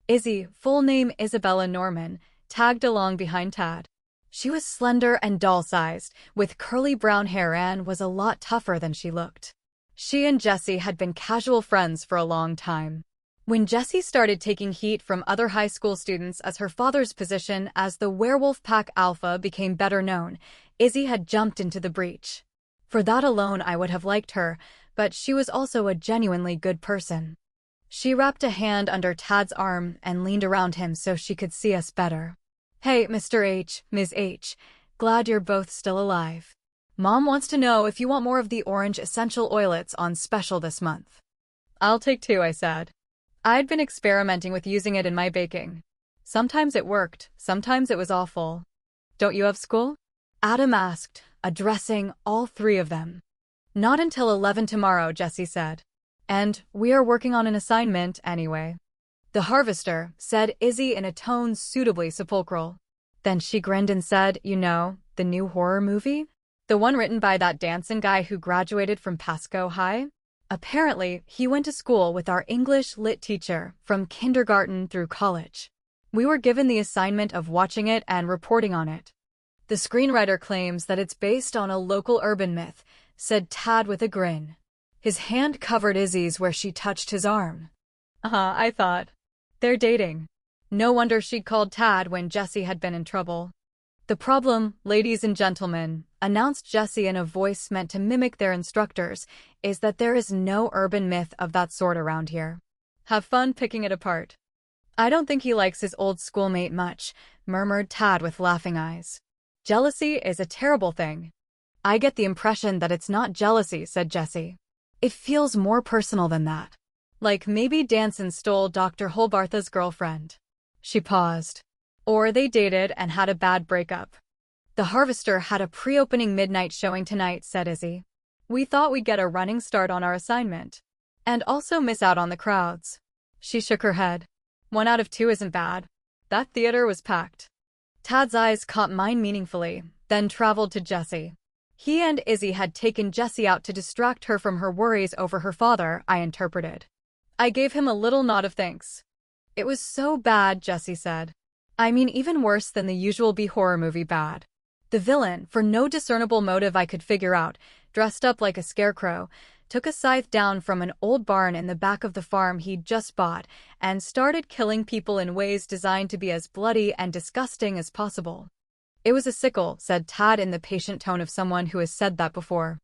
Izzy, full name Isabella Norman, tagged along behind Tad. She was slender and doll-sized, with curly brown hair and was a lot tougher than she looked. She and Jessie had been casual friends for a long time. When Jessie started taking heat from other high school students as her father's position as the werewolf pack alpha became better known, Izzy had jumped into the breach. For that alone I would have liked her, but she was also a genuinely good person. She wrapped a hand under Tad's arm and leaned around him so she could see us better. "Hey, Mr. H, Ms. H, glad you're both still alive. Mom wants to know if you want more of the orange essential oilets on special this month." "I'll take 2, I said. I'd been experimenting with using it in my baking. Sometimes it worked, sometimes it was awful. "Don't you have school?" Adam asked, addressing all 3 of them. "Not until 11 tomorrow," Jessie said. "And we are working on an assignment anyway." "The Harvester," said Izzy in a tone suitably sepulchral. Then she grinned and said, "You know, the new horror movie? The one written by that dancing guy who graduated from Pasco High? Apparently, he went to school with our English lit teacher from kindergarten through college. We were given the assignment of watching it and reporting on it. The screenwriter claims that it's based on a local urban myth," said Tad with a grin. His hand covered Izzy's where she touched his arm. I thought. They're dating. No wonder she'd called Tad when Jessie had been in trouble. "The problem, ladies and gentlemen," announced Jessie in a voice meant to mimic their instructors, "is that there is no urban myth of that sort around here. Have fun picking it apart." "I don't think he likes his old schoolmate much," murmured Tad with laughing eyes. "Jealousy is a terrible thing." "I get the impression that it's not jealousy," said Jessie. "It feels more personal than that. Like maybe Danson stole Dr. Holbartha's girlfriend." She paused. "Or they dated and had a bad breakup." "The Harvester had a pre-opening midnight showing tonight," said Izzy. "We thought we'd get a running start on our assignment. And also miss out on the crowds." She shook her head. 1 out of 2 isn't bad. That theater was packed." Tad's eyes caught mine meaningfully, then traveled to Jessie. He and Izzy had taken Jessie out to distract her from her worries over her father, I interpreted. I gave him a little nod of thanks. "It was so bad," Jessie said. "I mean even worse than the usual B-horror movie bad. The villain, for no discernible motive I could figure out, dressed up like a scarecrow, took a scythe down from an old barn in the back of the farm he'd just bought and started killing people in ways designed to be as bloody and disgusting as possible." "It was a sickle," said Tad in the patient tone of someone who has said that before.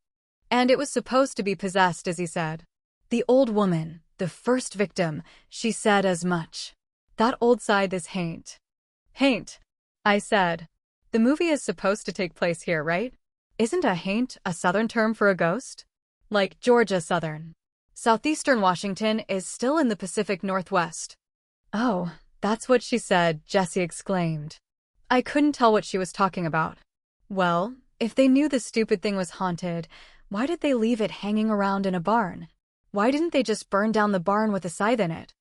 "And it was supposed to be possessed," as he said. "The old woman, the first victim, she said as much. That old scythe is haint." "Haint," I said. "The movie is supposed to take place here, right? Isn't a haint a Southern term for a ghost? Like Georgia Southern?" Southeastern Washington is still in the Pacific Northwest. Oh, that's what she said, Jessie exclaimed. I couldn't tell what she was talking about. Well, if they knew the stupid thing was haunted, why did they leave it hanging around in a barn? Why didn't they just burn down the barn with a scythe in it?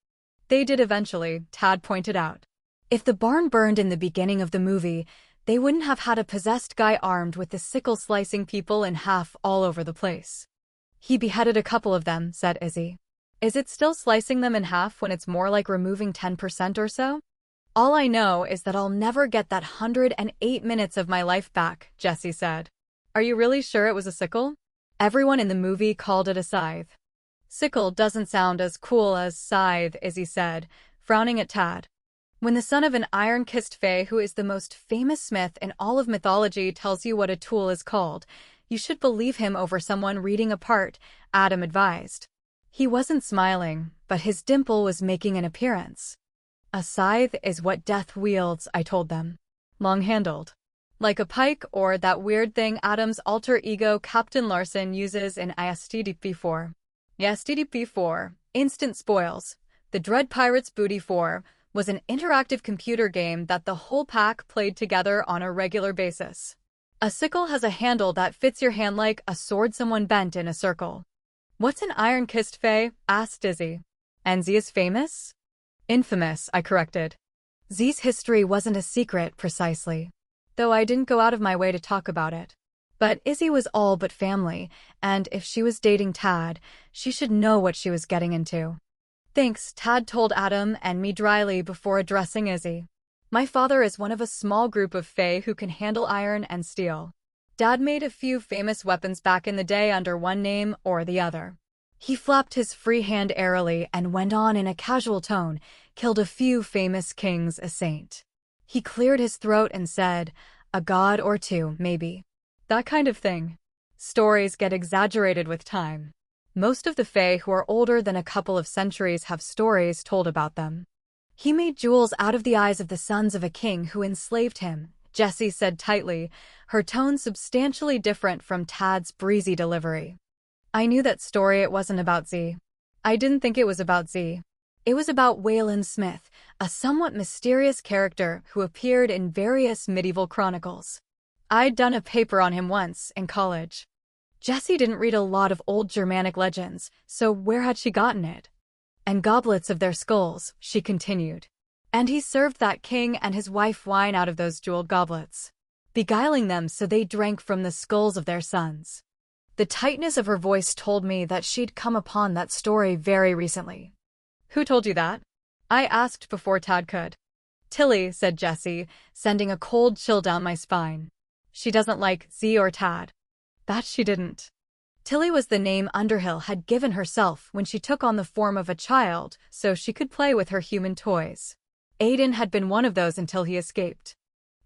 They did eventually, Tad pointed out. If the barn burned in the beginning of the movie, they wouldn't have had a possessed guy armed with the sickle slicing people in half all over the place. He beheaded a couple of them, said Izzy. Is it still slicing them in half when it's more like removing 10% or so? All I know is that I'll never get that 108 minutes of my life back, Jessie said. Are you really sure it was a sickle? Everyone in the movie called it a scythe. Sickle doesn't sound as cool as scythe, Izzy said, frowning at Tad. When the son of an iron-kissed fae who is the most famous smith in all of mythology tells you what a tool is called, you should believe him over someone reading a part, Adam advised. He wasn't smiling, but his dimple was making an appearance. A scythe is what death wields, I told them. Long-handled. Like a pike or that weird thing Adam's alter ego Captain Larson uses in ISTDP 4. ISTDP 4, Instant Spoils, the Dread Pirates Booty 4, was an interactive computer game that the whole pack played together on a regular basis. A sickle has a handle that fits your hand like a sword someone bent in a circle. What's an iron-kissed fae? Asked Izzy. And Z is famous? Infamous, I corrected. Z's history wasn't a secret, precisely. Though I didn't go out of my way to talk about it. But Izzy was all but family, and if she was dating Tad, she should know what she was getting into. Thanks, Tad told Adam and me dryly before addressing Izzy. My father is one of a small group of fae who can handle iron and steel. Dad made a few famous weapons back in the day under one name or the other. He flapped his free hand airily and went on in a casual tone, killed a few famous kings, a saint. He cleared his throat and said, a god or two, maybe. That kind of thing. Stories get exaggerated with time. Most of the fae who are older than a couple of centuries have stories told about them. He made jewels out of the eyes of the sons of a king who enslaved him, Jessie said tightly, her tone substantially different from Tad's breezy delivery. I knew that story. It wasn't about Z. I didn't think it was about Z. It was about Wayland Smith, a somewhat mysterious character who appeared in various medieval chronicles. I'd done a paper on him once, in college. Jessie didn't read a lot of old Germanic legends, so where had she gotten it? And goblets of their skulls, she continued. And he served that king and his wife wine out of those jeweled goblets, beguiling them so they drank from the skulls of their sons. The tightness of her voice told me that she'd come upon that story very recently. Who told you that? I asked before Tad could. Tilly, said Jessie, sending a cold chill down my spine. She doesn't like Z or Tad. That she didn't. Tilly was the name Underhill had given herself when she took on the form of a child so she could play with her human toys. Aiden had been one of those until he escaped.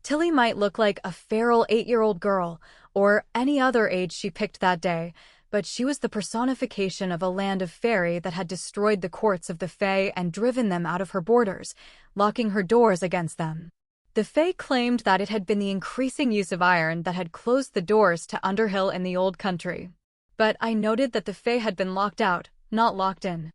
Tilly might look like a feral 8-year-old girl, or any other age she picked that day, but she was the personification of a land of faerie that had destroyed the courts of the fae and driven them out of her borders, locking her doors against them. The fae claimed that it had been the increasing use of iron that had closed the doors to Underhill in the old country. But I noted that the fae had been locked out, not locked in.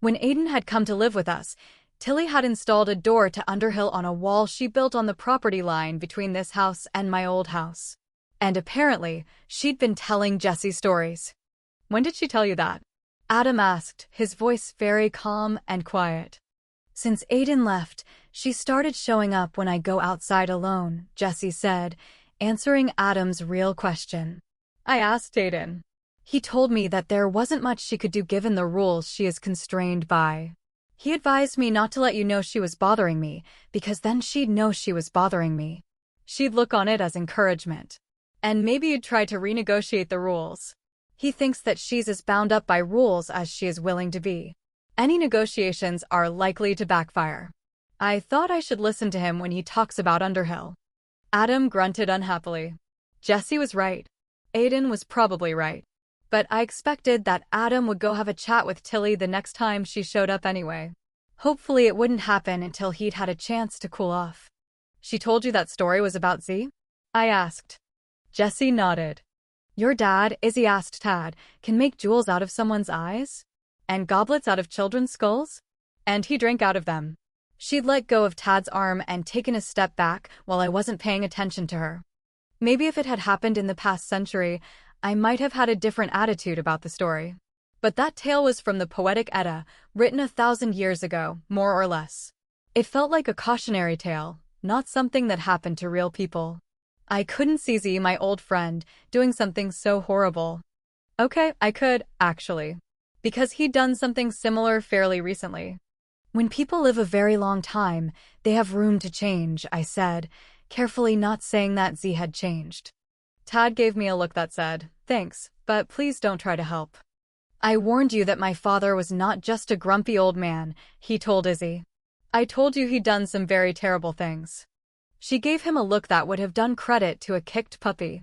When Aiden had come to live with us, Tilly had installed a door to Underhill on a wall she built on the property line between this house and my old house. And apparently, she'd been telling Jessie stories. When did she tell you that? Adam asked, his voice very calm and quiet. Since Aiden left, she started showing up when I go outside alone, Jessie said, answering Adam's real question. I asked Aiden. He told me that there wasn't much she could do given the rules she is constrained by. He advised me not to let you know she was bothering me, because then she'd know she was bothering me. She'd look on it as encouragement. And maybe you'd try to renegotiate the rules. He thinks that she's as bound up by rules as she is willing to be. Any negotiations are likely to backfire. I thought I should listen to him when he talks about Underhill. Adam grunted unhappily. Jessie was right. Aiden was probably right. But I expected that Adam would go have a chat with Tilly the next time she showed up anyway. Hopefully it wouldn't happen until he'd had a chance to cool off. She told you that story was about Z? I asked. Jessie nodded. Your dad, Izzy asked Tad, can make jewels out of someone's eyes? And goblets out of children's skulls? And he drank out of them. She'd let go of Tad's arm and taken a step back while I wasn't paying attention to her. Maybe if it had happened in the past century, I might have had a different attitude about the story. But that tale was from the Poetic Edda, written 1,000 years ago, more or less. It felt like a cautionary tale, not something that happened to real people. I couldn't see Z, my old friend, doing something so horrible. Okay, I could, actually. Because he'd done something similar fairly recently. When people live a very long time, they have room to change, I said, carefully not saying that Z had changed. Tad gave me a look that said, thanks, but please don't try to help. I warned you that my father was not just a grumpy old man, he told Izzy. I told you he'd done some very terrible things. She gave him a look that would have done credit to a kicked puppy.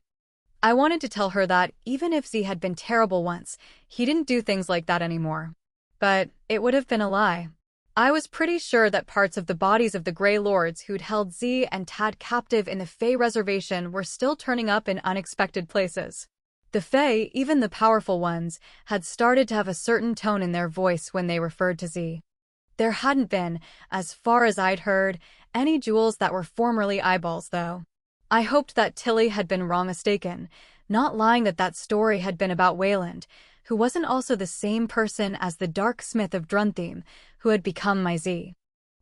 I wanted to tell her that, even if Z had been terrible once, he didn't do things like that anymore. But it would have been a lie. I was pretty sure that parts of the bodies of the Grey Lords who'd held Z and Tad captive in the Fae Reservation were still turning up in unexpected places. The Fae, even the powerful ones, had started to have a certain tone in their voice when they referred to Z. There hadn't been, as far as I'd heard, any jewels that were formerly eyeballs, though. I hoped that Tilly had been wrong-mistaken, not lying that story had been about Wayland, who wasn't also the same person as the Dark Smith of Druntheme, who had become my Z.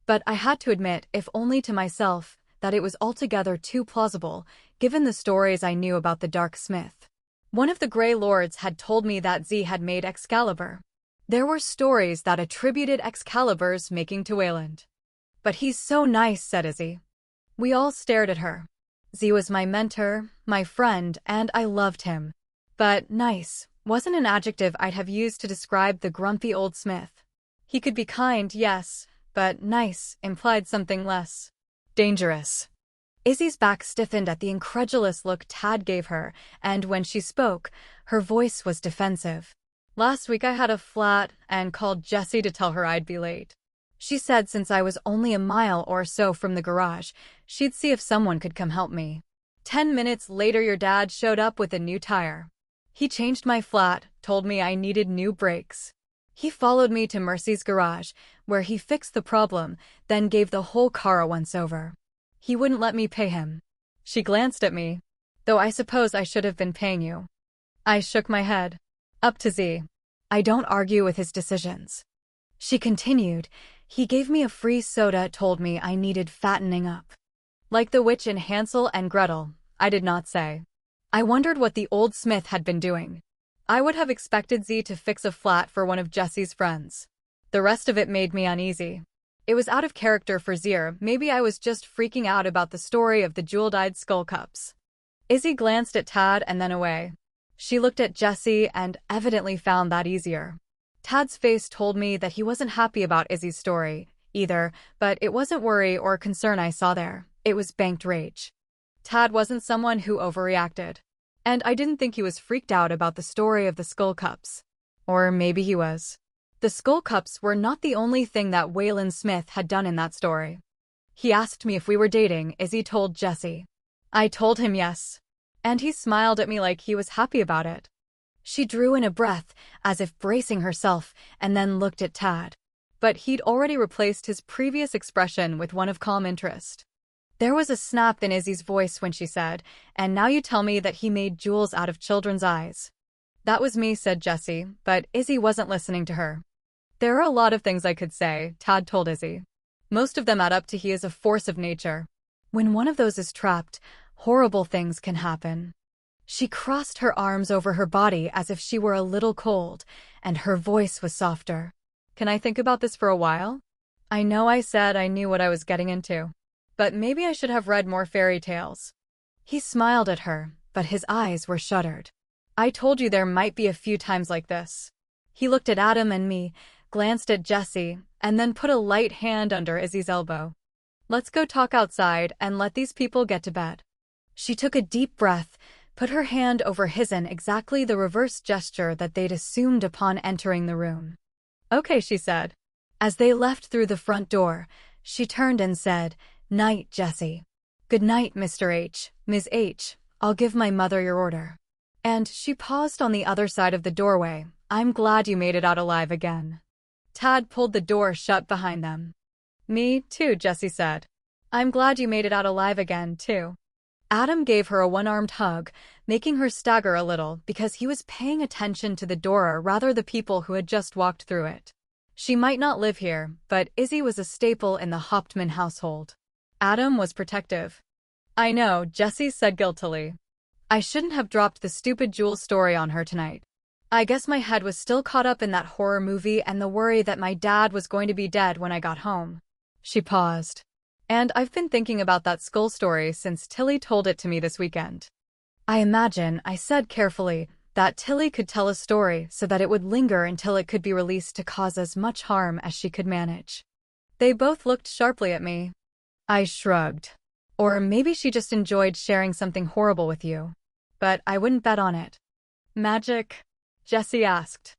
But I had to admit, if only to myself, that it was altogether too plausible, given the stories I knew about the Dark Smith. One of the Grey Lords had told me that Z had made Excalibur. There were stories that attributed Excalibur's making to Wayland. But he's so nice, said Izzy. We all stared at her. Z was my mentor, my friend, and I loved him. But nice wasn't an adjective I'd have used to describe the grumpy old smith. He could be kind, yes, but nice implied something less. Dangerous. Izzy's back stiffened at the incredulous look Tad gave her, and when she spoke, her voice was defensive. Last week I had a flat and called Jessie to tell her I'd be late. She said since I was only a mile or so from the garage, she'd see if someone could come help me. 10 minutes later your dad showed up with a new tire. He changed my flat, told me I needed new brakes. He followed me to Mercy's garage, where he fixed the problem, then gave the whole car a once-over. He wouldn't let me pay him. She glanced at me. Though I suppose I should have been paying you. I shook my head. Up to Z. I don't argue with his decisions. She continued. He gave me a free soda, told me I needed fattening up. Like the witch in Hansel and Gretel, I did not say. I wondered what the old smith had been doing. I would have expected Z to fix a flat for one of Jessie's friends. The rest of it made me uneasy. It was out of character for Zier. Maybe I was just freaking out about the story of the jewel-dyed skull cups. Izzy glanced at Tad and then away. She looked at Jessie and evidently found that easier. Tad's face told me that he wasn't happy about Izzy's story, either, but it wasn't worry or concern I saw there. It was banked rage. Tad wasn't someone who overreacted. And I didn't think he was freaked out about the story of the skull cups. Or maybe he was. The skull cups were not the only thing that Wayland Smith had done in that story. He asked me if we were dating, Izzy told Jessie. I told him yes. And he smiled at me like he was happy about it. She drew in a breath, as if bracing herself, and then looked at Tad. But he'd already replaced his previous expression with one of calm interest. There was a snap in Izzy's voice when she said, and now you tell me that he made jewels out of children's eyes. That was me, said Jessie, but Izzy wasn't listening to her. There are a lot of things I could say, Tad told Izzy. Most of them add up to he is a force of nature. When one of those is trapped, horrible things can happen. She crossed her arms over her body as if she were a little cold, and her voice was softer. Can I think about this for a while? I know I said I knew what I was getting into. But maybe I should have read more fairy tales. He smiled at her, but his eyes were shuttered. I told you there might be a few times like this. He looked at Adam and me, glanced at Jessie, and then put a light hand under Izzy's elbow. Let's go talk outside and let these people get to bed. She took a deep breath, put her hand over his in exactly the reverse gesture that they'd assumed upon entering the room. Okay, she said. As they left through the front door, she turned and said, Night, Jessie. Good night, Mr. H, Ms. H. I'll give my mother your order. And she paused on the other side of the doorway, I'm glad you made it out alive again. Tad pulled the door shut behind them. Me, too, Jessie said. I'm glad you made it out alive again, too. Adam gave her a one-armed hug, making her stagger a little because he was paying attention to the door rather than the people who had just walked through it. She might not live here, but Izzy was a staple in the Hauptmann household. Adam was protective. I know, Jessie said guiltily. I shouldn't have dropped the stupid Jules story on her tonight. I guess my head was still caught up in that horror movie and the worry that my dad was going to be dead when I got home. She paused. And I've been thinking about that skull story since Tilly told it to me this weekend. I imagine, I said carefully, that Tilly could tell a story so that it would linger until it could be released to cause as much harm as she could manage. They both looked sharply at me. I shrugged. Or maybe she just enjoyed sharing something horrible with you. But I wouldn't bet on it. Magic? Jessie asked.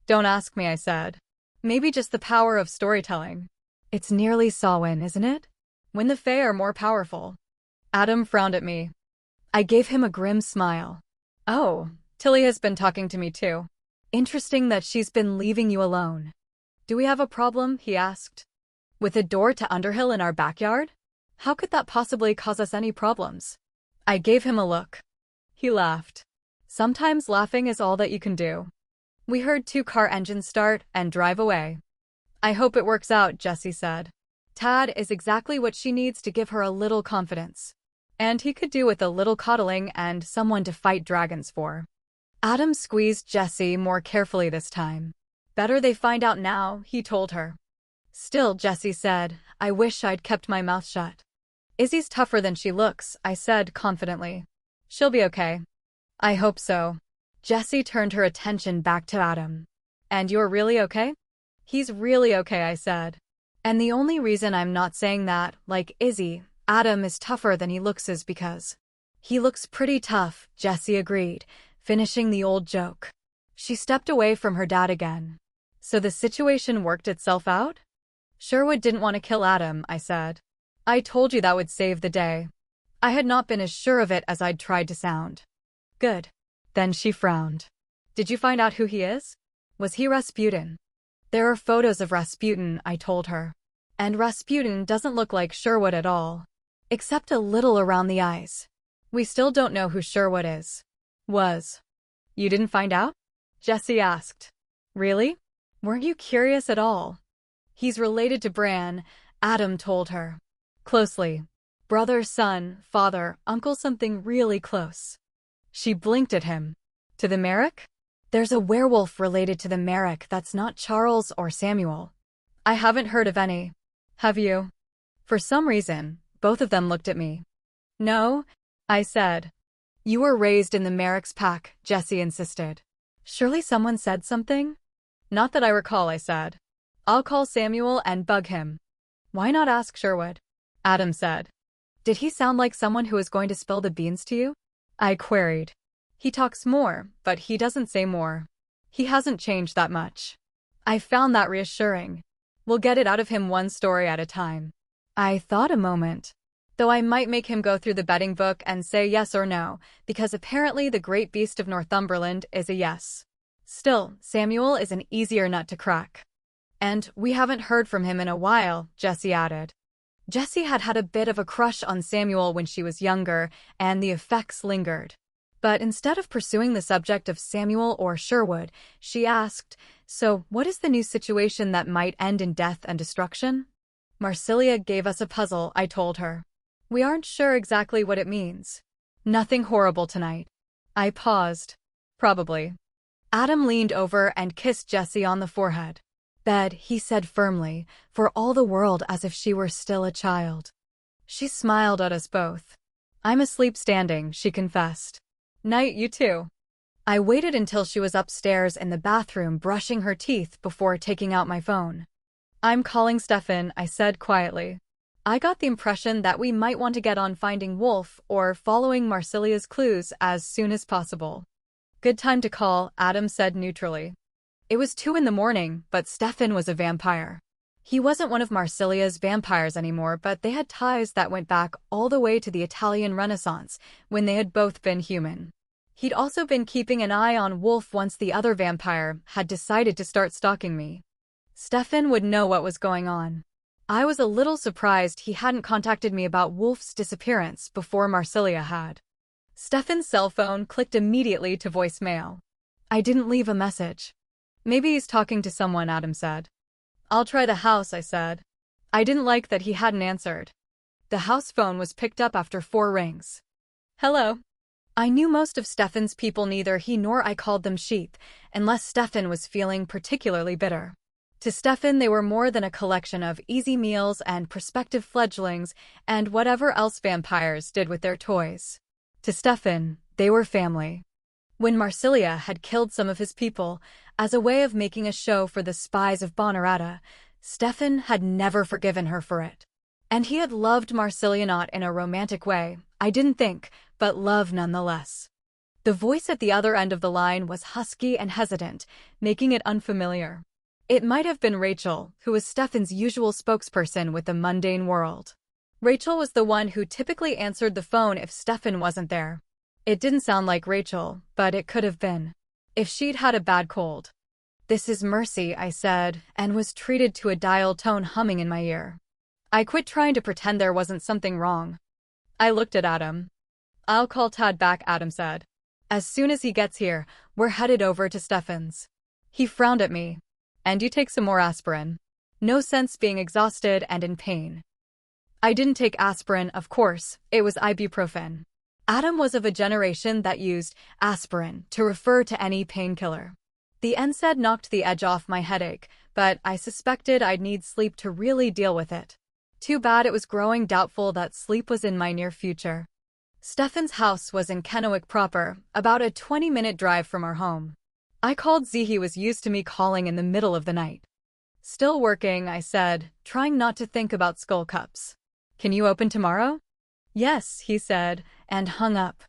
Don't ask me, I said. Maybe just the power of storytelling. It's nearly Samhain, isn't it? When the Fae are more powerful. Adam frowned at me. I gave him a grim smile. Oh, Tilly has been talking to me too. Interesting that she's been leaving you alone. Do we have a problem? He asked. With a door to Underhill in our backyard? How could that possibly cause us any problems? I gave him a look. He laughed. Sometimes laughing is all that you can do. We heard 2 car engines start and drive away. I hope it works out, Jessie said. Tad is exactly what she needs to give her a little confidence. And he could do with a little coddling and someone to fight dragons for. Adam squeezed Jessie more carefully this time. Better they find out now, he told her. Still, Jessie said, I wish I'd kept my mouth shut. Izzy's tougher than she looks, I said confidently. She'll be okay. I hope so. Jessie turned her attention back to Adam. And you're really okay? He's really okay, I said. And the only reason I'm not saying that, like Izzy, Adam is tougher than he looks is because he looks pretty tough, Jessie agreed, finishing the old joke. She stepped away from her dad again. So the situation worked itself out? Sherwood didn't want to kill Adam, I said. I told you that would save the day. I had not been as sure of it as I'd tried to sound. Good. Then she frowned. Did you find out who he is? Was he Rasputin? There are photos of Rasputin, I told her. And Rasputin doesn't look like Sherwood at all. Except a little around the eyes. We still don't know who Sherwood is. Was. You didn't find out? Jessie asked. Really? Weren't you curious at all? He's related to Bran, Adam told her. Closely. Brother, son, father, uncle, something really close. She blinked at him. To the Merrick? There's a werewolf related to the Merrick that's not Charles or Samuel. I haven't heard of any. Have you? For some reason, both of them looked at me. No, I said. You were raised in the Merrick's pack, Jessie insisted. Surely someone said something? Not that I recall, I said. I'll call Samuel and bug him. Why not ask Sherwood? Adam said. Did he sound like someone who is going to spill the beans to you? I queried. He talks more, but he doesn't say more. He hasn't changed that much. I found that reassuring. We'll get it out of him one story at a time. I thought a moment. Though I might make him go through the betting book and say yes or no, because apparently the great beast of Northumberland is a yes. Still, Samuel is an easier nut to crack. And we haven't heard from him in a while, Jessie added. Jessie had had a bit of a crush on Samuel when she was younger, and the effects lingered. But instead of pursuing the subject of Samuel or Sherwood, she asked, so what is the new situation that might end in death and destruction? Marsilia gave us a puzzle, I told her. We aren't sure exactly what it means. Nothing horrible tonight. I paused. Probably. Adam leaned over and kissed Jessie on the forehead. Bed, he said firmly, for all the world as if she were still a child. She smiled at us both. I'm asleep standing, she confessed. Night, you too. I waited until she was upstairs in the bathroom brushing her teeth before taking out my phone. I'm calling Stefan, I said quietly. I got the impression that we might want to get on finding Wolf or following Marsilia's clues as soon as possible. Good time to call, Adam said neutrally. It was 2 a.m, but Stefan was a vampire. He wasn't one of Marsilia's vampires anymore, but they had ties that went back all the way to the Italian Renaissance, when they had both been human. He'd also been keeping an eye on Wolf once the other vampire had decided to start stalking me. Stefan would know what was going on. I was a little surprised he hadn't contacted me about Wolf's disappearance before Marsilia had. Stefan's cell phone clicked immediately to voicemail. I didn't leave a message. Maybe he's talking to someone, Adam said. I'll try the house, I said. I didn't like that he hadn't answered. The house phone was picked up after 4 rings. Hello. I knew most of Stefan's people, neither he nor I called them sheep, unless Stefan was feeling particularly bitter. To Stefan, they were more than a collection of easy meals and prospective fledglings and whatever else vampires did with their toys. To Stefan, they were family. When Marsilia had killed some of his people, as a way of making a show for the spies of Bonarata, Stefan had never forgiven her for it. And he had loved Marsilia not in a romantic way, I didn't think, but love nonetheless. The voice at the other end of the line was husky and hesitant, making it unfamiliar. It might have been Rachel, who was Stefan's usual spokesperson with the mundane world. Rachel was the one who typically answered the phone if Stefan wasn't there. It didn't sound like Rachel, but it could have been. If she'd had a bad cold. This is Mercy, I said, and was treated to a dial tone humming in my ear. I quit trying to pretend there wasn't something wrong. I looked at Adam. I'll call Tad back, Adam said. As soon as he gets here, we're headed over to Stefan's. He frowned at me. And you take some more aspirin. No sense being exhausted and in pain. I didn't take aspirin, of course, it was ibuprofen. Adam was of a generation that used aspirin to refer to any painkiller. The NSAID knocked the edge off my headache, but I suspected I'd need sleep to really deal with it. Too bad it was growing doubtful that sleep was in my near future. Stefan's house was in Kennewick proper, about a 20-minute drive from our home. I called Z. He was used to me calling in the middle of the night. Still working, I said, trying not to think about skull cups. Can you open tomorrow? Yes, he said, and hung up.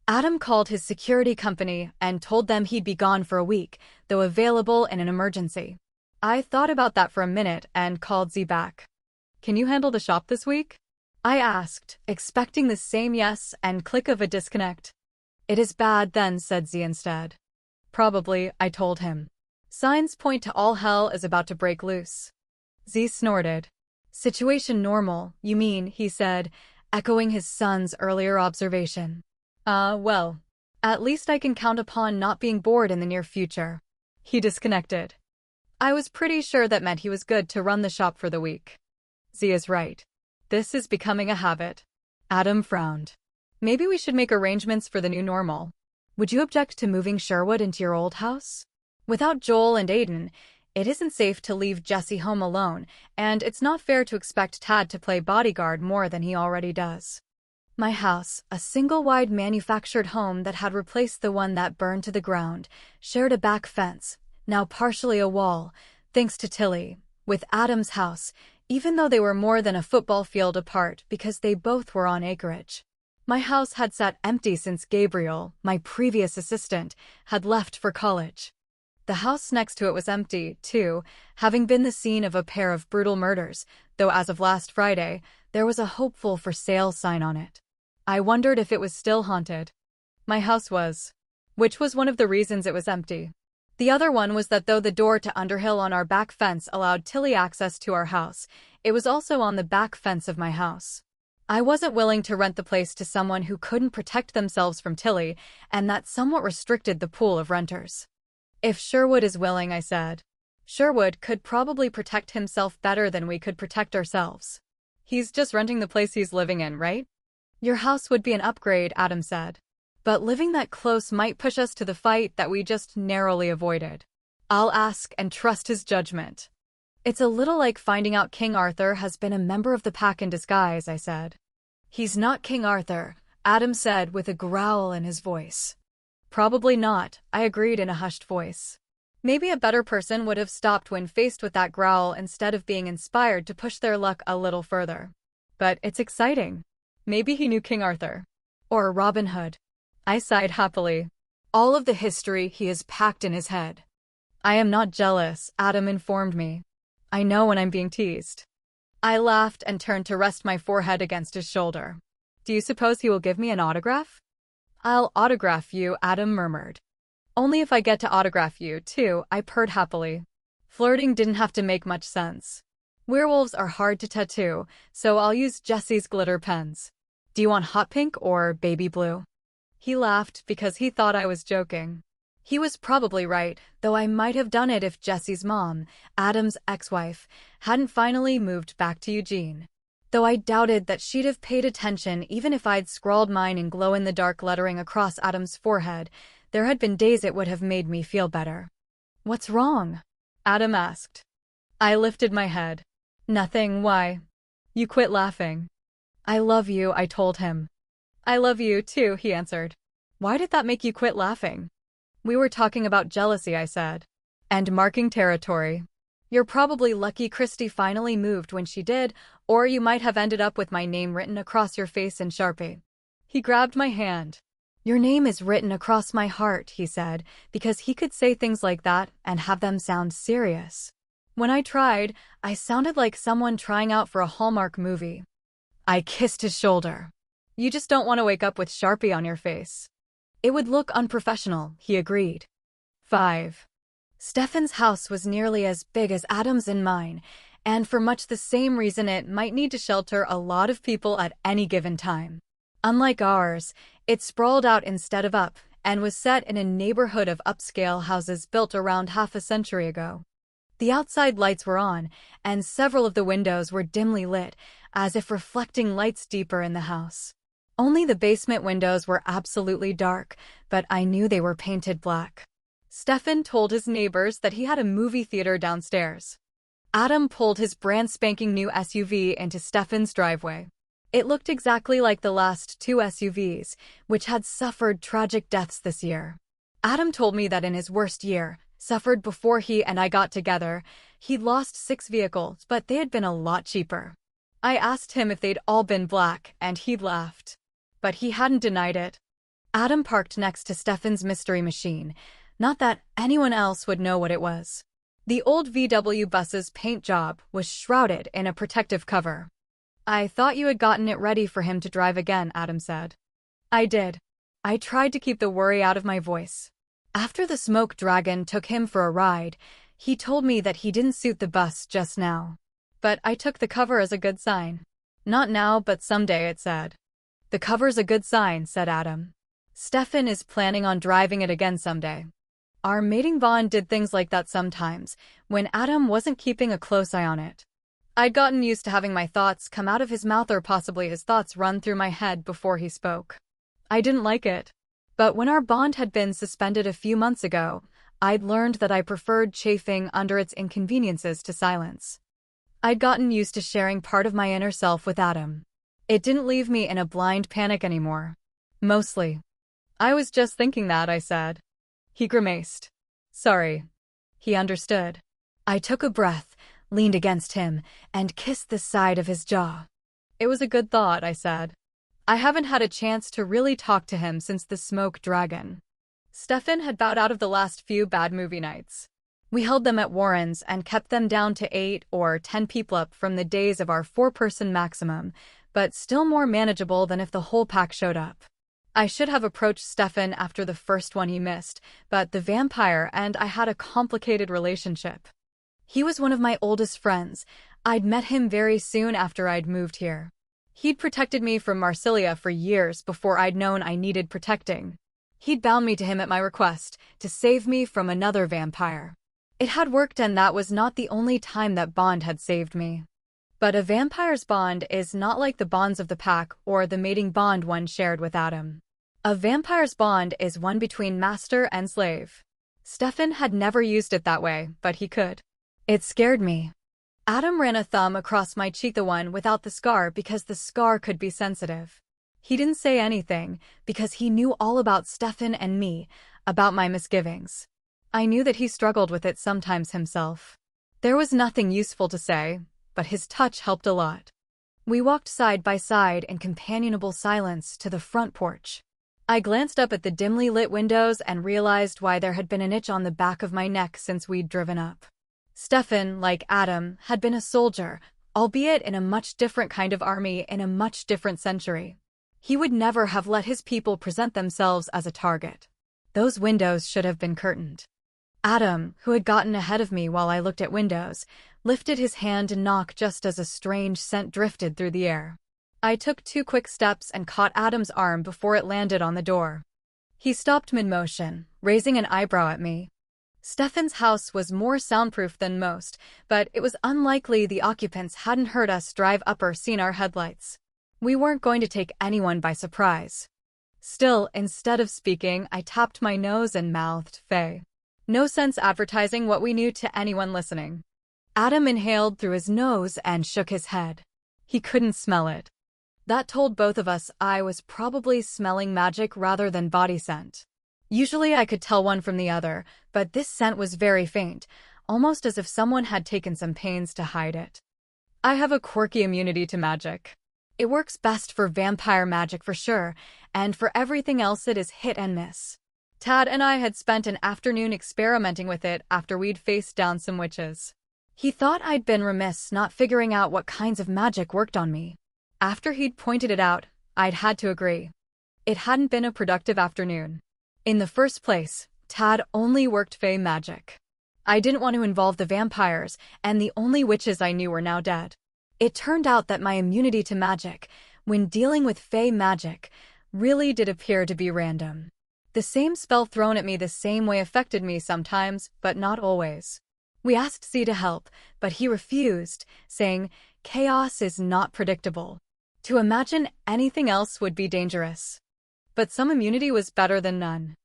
Adam called his security company and told them he'd be gone for a week, though available in an emergency. I thought about that for a minute and called Z back. Can you handle the shop this week? I asked, expecting the same yes and click of a disconnect. It is bad then, said Z instead. Probably, I told him. Signs point to all hell is about to break loose. Z snorted. Situation normal, you mean, he said, echoing his son's earlier observation. Well, at least I can count upon not being bored in the near future. He disconnected. I was pretty sure that meant he was good to run the shop for the week. Z is right. This is becoming a habit. Adam frowned. Maybe we should make arrangements for the new normal. Would you object to moving Sherwood into your old house? Without Joel and Aiden, it isn't safe to leave Jesse home alone, and it's not fair to expect Tad to play bodyguard more than he already does. My house, a single-wide manufactured home that had replaced the one that burned to the ground, shared a back fence, now partially a wall, thanks to Tilly, with Adam's house, even though they were more than a football field apart because they both were on acreage. My house had sat empty since Gabriel, my previous assistant, had left for college. The house next to it was empty, too, having been the scene of a pair of brutal murders, though as of last Friday, there was a hopeful for sale sign on it. I wondered if it was still haunted. My house was. Which was one of the reasons it was empty. The other one was that though the door to Underhill on our back fence allowed Tilly access to our house, it was also on the back fence of my house. I wasn't willing to rent the place to someone who couldn't protect themselves from Tilly, and that somewhat restricted the pool of renters. If Sherwood is willing, I said. Sherwood could probably protect himself better than we could protect ourselves. He's just renting the place he's living in, right? Your house would be an upgrade, Adam said. But living that close might push us to the fight that we just narrowly avoided. I'll ask and trust his judgment. It's a little like finding out King Arthur has been a member of the pack in disguise, I said. He's not King Arthur, Adam said with a growl in his voice. Probably not, I agreed in a hushed voice. Maybe a better person would have stopped when faced with that growl instead of being inspired to push their luck a little further. But it's exciting. Maybe he knew King Arthur. Or Robin Hood. I sighed happily. All of the history he has packed in his head. I am not jealous, Adam informed me. I know when I'm being teased. I laughed and turned to rest my forehead against his shoulder. Do you suppose he will give me an autograph? I'll autograph you, Adam murmured. Only if I get to autograph you, too, I purred happily. Flirting didn't have to make much sense. Werewolves are hard to tattoo, so I'll use Jesse's glitter pens. Do you want hot pink or baby blue? He laughed because he thought I was joking. He was probably right, though I might have done it if Jesse's mom, Adam's ex-wife, hadn't finally moved back to Eugene. Though I doubted that she'd have paid attention even if I'd scrawled mine in glow-in-the-dark lettering across Adam's forehead, there had been days it would have made me feel better. "What's wrong?" Adam asked. I lifted my head. "Nothing, why?" "You quit laughing." "I love you," I told him. "I love you too," he answered. "Why did that make you quit laughing?" "We were talking about jealousy," I said. "And marking territory. You're probably lucky Christy finally moved when she did, or you might have ended up with my name written across your face in Sharpie." He grabbed my hand. "Your name is written across my heart," he said, because he could say things like that and have them sound serious. When I tried, I sounded like someone trying out for a Hallmark movie. I kissed his shoulder. "You just don't want to wake up with Sharpie on your face." "It would look unprofessional," he agreed. 5. Stefan's house was nearly as big as Adam's and mine, and for much the same reason it might need to shelter a lot of people at any given time. Unlike ours, it sprawled out instead of up, and was set in a neighborhood of upscale houses built around half a century ago. The outside lights were on, and several of the windows were dimly lit, as if reflecting lights deeper in the house. Only the basement windows were absolutely dark, but I knew they were painted black. Stefan told his neighbors that he had a movie theater downstairs. Adam pulled his brand-spanking new SUV into Stefan's driveway. It looked exactly like the last two SUVs, which had suffered tragic deaths this year. Adam told me that in his worst year, suffered before he and I got together, he'd lost 6 vehicles, but they had been a lot cheaper. I asked him if they'd all been black, and he'd laughed. But he hadn't denied it. Adam parked next to Stefan's mystery machine, not that anyone else would know what it was. The old VW bus's paint job was shrouded in a protective cover. "I thought you had gotten it ready for him to drive again," Adam said. I did. I tried to keep the worry out of my voice. After the smoke dragon took him for a ride, he told me that he didn't suit the bus just now. But I took the cover as a good sign. "Not now, but someday," it said. "The cover's a good sign," said Adam. "Stefan is planning on driving it again someday." Our mating bond did things like that sometimes, when Adam wasn't keeping a close eye on it. I'd gotten used to having my thoughts come out of his mouth, or possibly his thoughts run through my head before he spoke. I didn't like it. But when our bond had been suspended a few months ago, I'd learned that I preferred chafing under its inconveniences to silence. I'd gotten used to sharing part of my inner self with Adam. It didn't leave me in a blind panic anymore. Mostly. "I was just thinking that," I said. He grimaced. "Sorry." He understood. I took a breath, leaned against him, and kissed the side of his jaw. "It was a good thought," I said. I haven't had a chance to really talk to him since the smoke dragon. Stefan had bowed out of the last few bad movie nights. We held them at Warren's and kept them down to 8 or 10 people up from the days of our 4-person maximum, but still more manageable than if the whole pack showed up. I should have approached Stefan after the first one he missed, but the vampire and I had a complicated relationship. He was one of my oldest friends. I'd met him very soon after I'd moved here. He'd protected me from Marsilia for years before I'd known I needed protecting. He'd bound me to him at my request, to save me from another vampire. It had worked, and that was not the only time that bond had saved me. But a vampire's bond is not like the bonds of the pack or the mating bond one shared with Adam. A vampire's bond is one between master and slave. Stefan had never used it that way, but he could. It scared me. Adam ran a thumb across my cheek, the one without the scar, because the scar could be sensitive. He didn't say anything, because he knew all about Stefan and me, about my misgivings. I knew that he struggled with it sometimes himself. There was nothing useful to say, but his touch helped a lot. We walked side by side in companionable silence to the front porch. I glanced up at the dimly lit windows and realized why there had been an itch on the back of my neck since we'd driven up. Stefan, like Adam, had been a soldier, albeit in a much different kind of army in a much different century. He would never have let his people present themselves as a target. Those windows should have been curtained. Adam, who had gotten ahead of me while I looked at windows, lifted his hand to knock just as a strange scent drifted through the air. I took 2 quick steps and caught Adam's arm before it landed on the door. He stopped mid-motion, raising an eyebrow at me. Stefan's house was more soundproof than most, but it was unlikely the occupants hadn't heard us drive up or seen our headlights. We weren't going to take anyone by surprise. Still, instead of speaking, I tapped my nose and mouthed, "Faye." No sense advertising what we knew to anyone listening. Adam inhaled through his nose and shook his head. He couldn't smell it. That told both of us I was probably smelling magic rather than body scent. Usually I could tell one from the other, but this scent was very faint, almost as if someone had taken some pains to hide it. I have a quirky immunity to magic. It works best for vampire magic for sure, and for everything else it is hit and miss. Tad and I had spent an afternoon experimenting with it after we'd faced down some witches. He thought I'd been remiss not figuring out what kinds of magic worked on me. After he'd pointed it out, I'd had to agree. It hadn't been a productive afternoon. In the first place, Tad only worked Fey magic. I didn't want to involve the vampires, and the only witches I knew were now dead. It turned out that my immunity to magic, when dealing with Fey magic, really did appear to be random. The same spell thrown at me the same way affected me sometimes, but not always. We asked C to help, but he refused, saying, "Chaos is not predictable. To imagine anything else would be dangerous." But some immunity was better than none.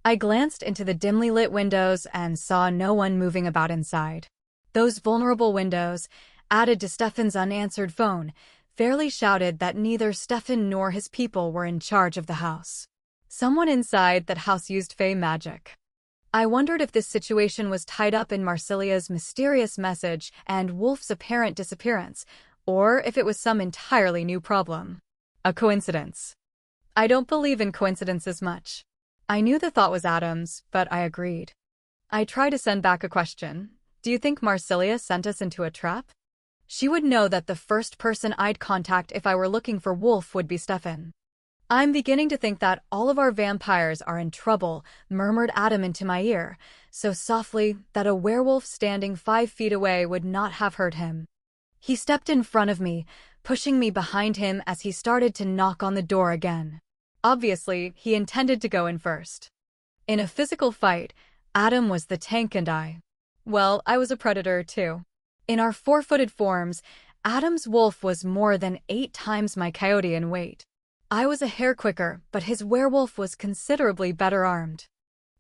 I glanced into the dimly lit windows and saw no one moving about inside. Those vulnerable windows, added to Stefan's unanswered phone, fairly shouted that neither Stefan nor his people were in charge of the house. Someone inside that house used Fey magic. I wondered if this situation was tied up in Marsilia's mysterious message and Wolf's apparent disappearance, or if it was some entirely new problem. A coincidence. I don't believe in coincidences much. I knew the thought was Adam's, but I agreed. I tried to send back a question. Do you think Marsilia sent us into a trap? She would know that the first person I'd contact if I were looking for Wolf would be Stefan. I'm beginning to think that all of our vampires are in trouble, murmured Adam into my ear, so softly that a werewolf standing 5 feet away would not have heard him. He stepped in front of me, pushing me behind him as he started to knock on the door again. Obviously, he intended to go in first. In a physical fight, Adam was the tank and I was a predator too. In our 4-footed forms, Adam's wolf was more than 8 times my coyote in weight. I was a hair quicker, but his werewolf was considerably better armed.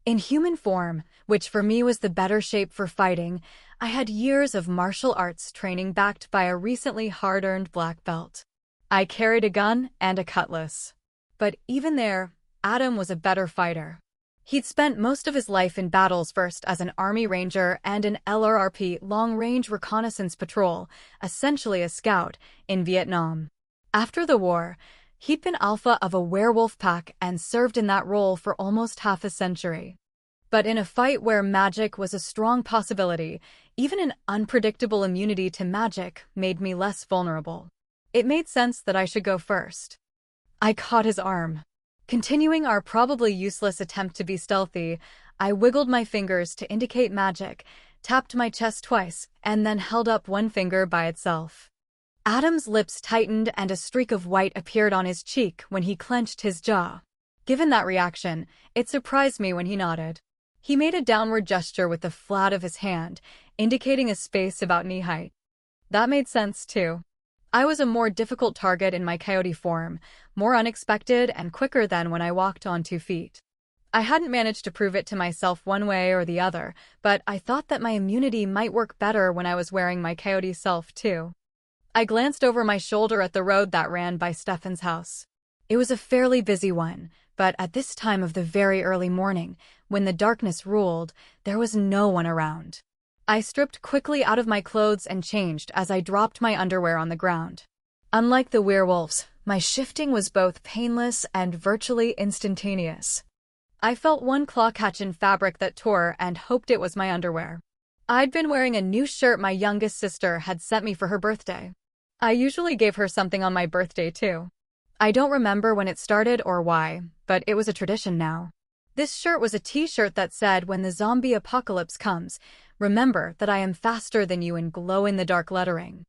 In human form, which for me was the better shape for fighting, I had years of martial arts training backed by a recently hard-earned black belt. I carried a gun and a cutlass. But even there, Adam was a better fighter. He'd spent most of his life in battles, first as an Army Ranger and an LRRP long-range reconnaissance patrol, essentially a scout, in Vietnam. After the war, he'd been alpha of a werewolf pack and served in that role for almost half a century. But in a fight where magic was a strong possibility, even an unpredictable immunity to magic made me less vulnerable. It made sense that I should go first. I caught his arm. Continuing our probably useless attempt to be stealthy, I wiggled my fingers to indicate magic, tapped my chest twice, and then held up one finger by itself. Adam's lips tightened and a streak of white appeared on his cheek when he clenched his jaw. Given that reaction, it surprised me when he nodded. He made a downward gesture with the flat of his hand, indicating a space about knee height. That made sense, too. I was a more difficult target in my coyote form, more unexpected and quicker than when I walked on 2 feet. I hadn't managed to prove it to myself one way or the other, but I thought that my immunity might work better when I was wearing my coyote self, too. I glanced over my shoulder at the road that ran by Stefan's house. It was a fairly busy one, but at this time of the very early morning, when the darkness ruled, there was no one around. I stripped quickly out of my clothes and changed as I dropped my underwear on the ground. Unlike the werewolves, my shifting was both painless and virtually instantaneous. I felt one claw catch in fabric that tore and hoped it was my underwear. I'd been wearing a new shirt my youngest sister had sent me for her birthday. I usually gave her something on my birthday too. I don't remember when it started or why, but it was a tradition now. This shirt was a t-shirt that said, "When the zombie apocalypse comes, remember that I am faster than you," in glow-in-the-dark lettering.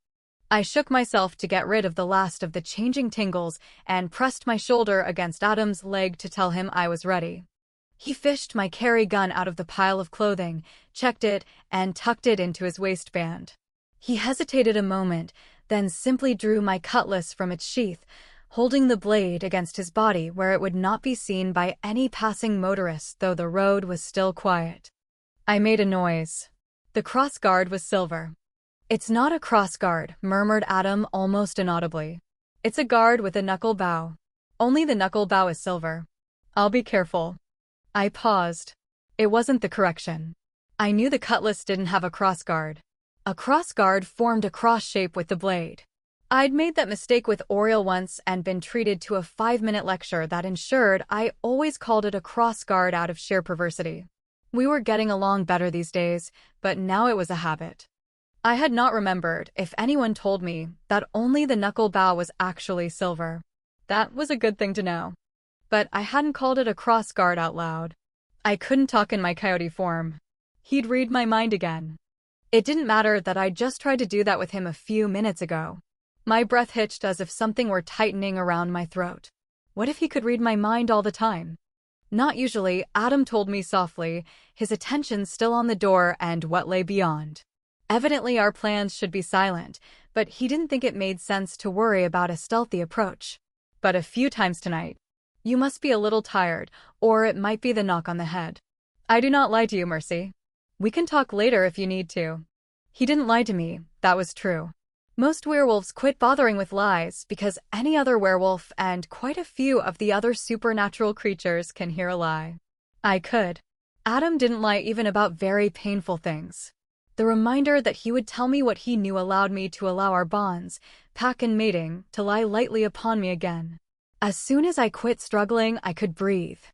I shook myself to get rid of the last of the changing tingles and pressed my shoulder against Adam's leg to tell him I was ready. He fished my carry gun out of the pile of clothing, checked it, and tucked it into his waistband. He hesitated a moment, then simply drew my cutlass from its sheath, holding the blade against his body where it would not be seen by any passing motorist, though the road was still quiet. I made a noise. The crossguard was silver. "It's not a crossguard," murmured Adam almost inaudibly. "It's a guard with a knuckle bow. Only the knuckle bow is silver. I'll be careful." I paused. It wasn't the correction. I knew the cutlass didn't have a crossguard. A crossguard formed a cross shape with the blade. I'd made that mistake with Oriole once and been treated to a 5-minute lecture that ensured I always called it a crossguard out of sheer perversity. We were getting along better these days, but now it was a habit. I had not remembered if anyone told me that only the knuckle bow was actually silver. That was a good thing to know. But I hadn't called it a crossguard out loud. I couldn't talk in my coyote form. He'd read my mind again. It didn't matter that I'd just tried to do that with him a few minutes ago. My breath hitched as if something were tightening around my throat. What if he could read my mind all the time? "Not usually," Adam told me softly, his attention still on the door and what lay beyond. Evidently our plans should be silent, but he didn't think it made sense to worry about a stealthy approach. "But a few times tonight. You must be a little tired, or it might be the knock on the head. I do not lie to you, Mercy. We can talk later if you need to." He didn't lie to me, that was true. Most werewolves quit bothering with lies because any other werewolf and quite a few of the other supernatural creatures can hear a lie. I could. Adam didn't lie even about very painful things. The reminder that he would tell me what he knew allowed me to allow our bonds, pack and mating, to lie lightly upon me again. As soon as I quit struggling, I could breathe.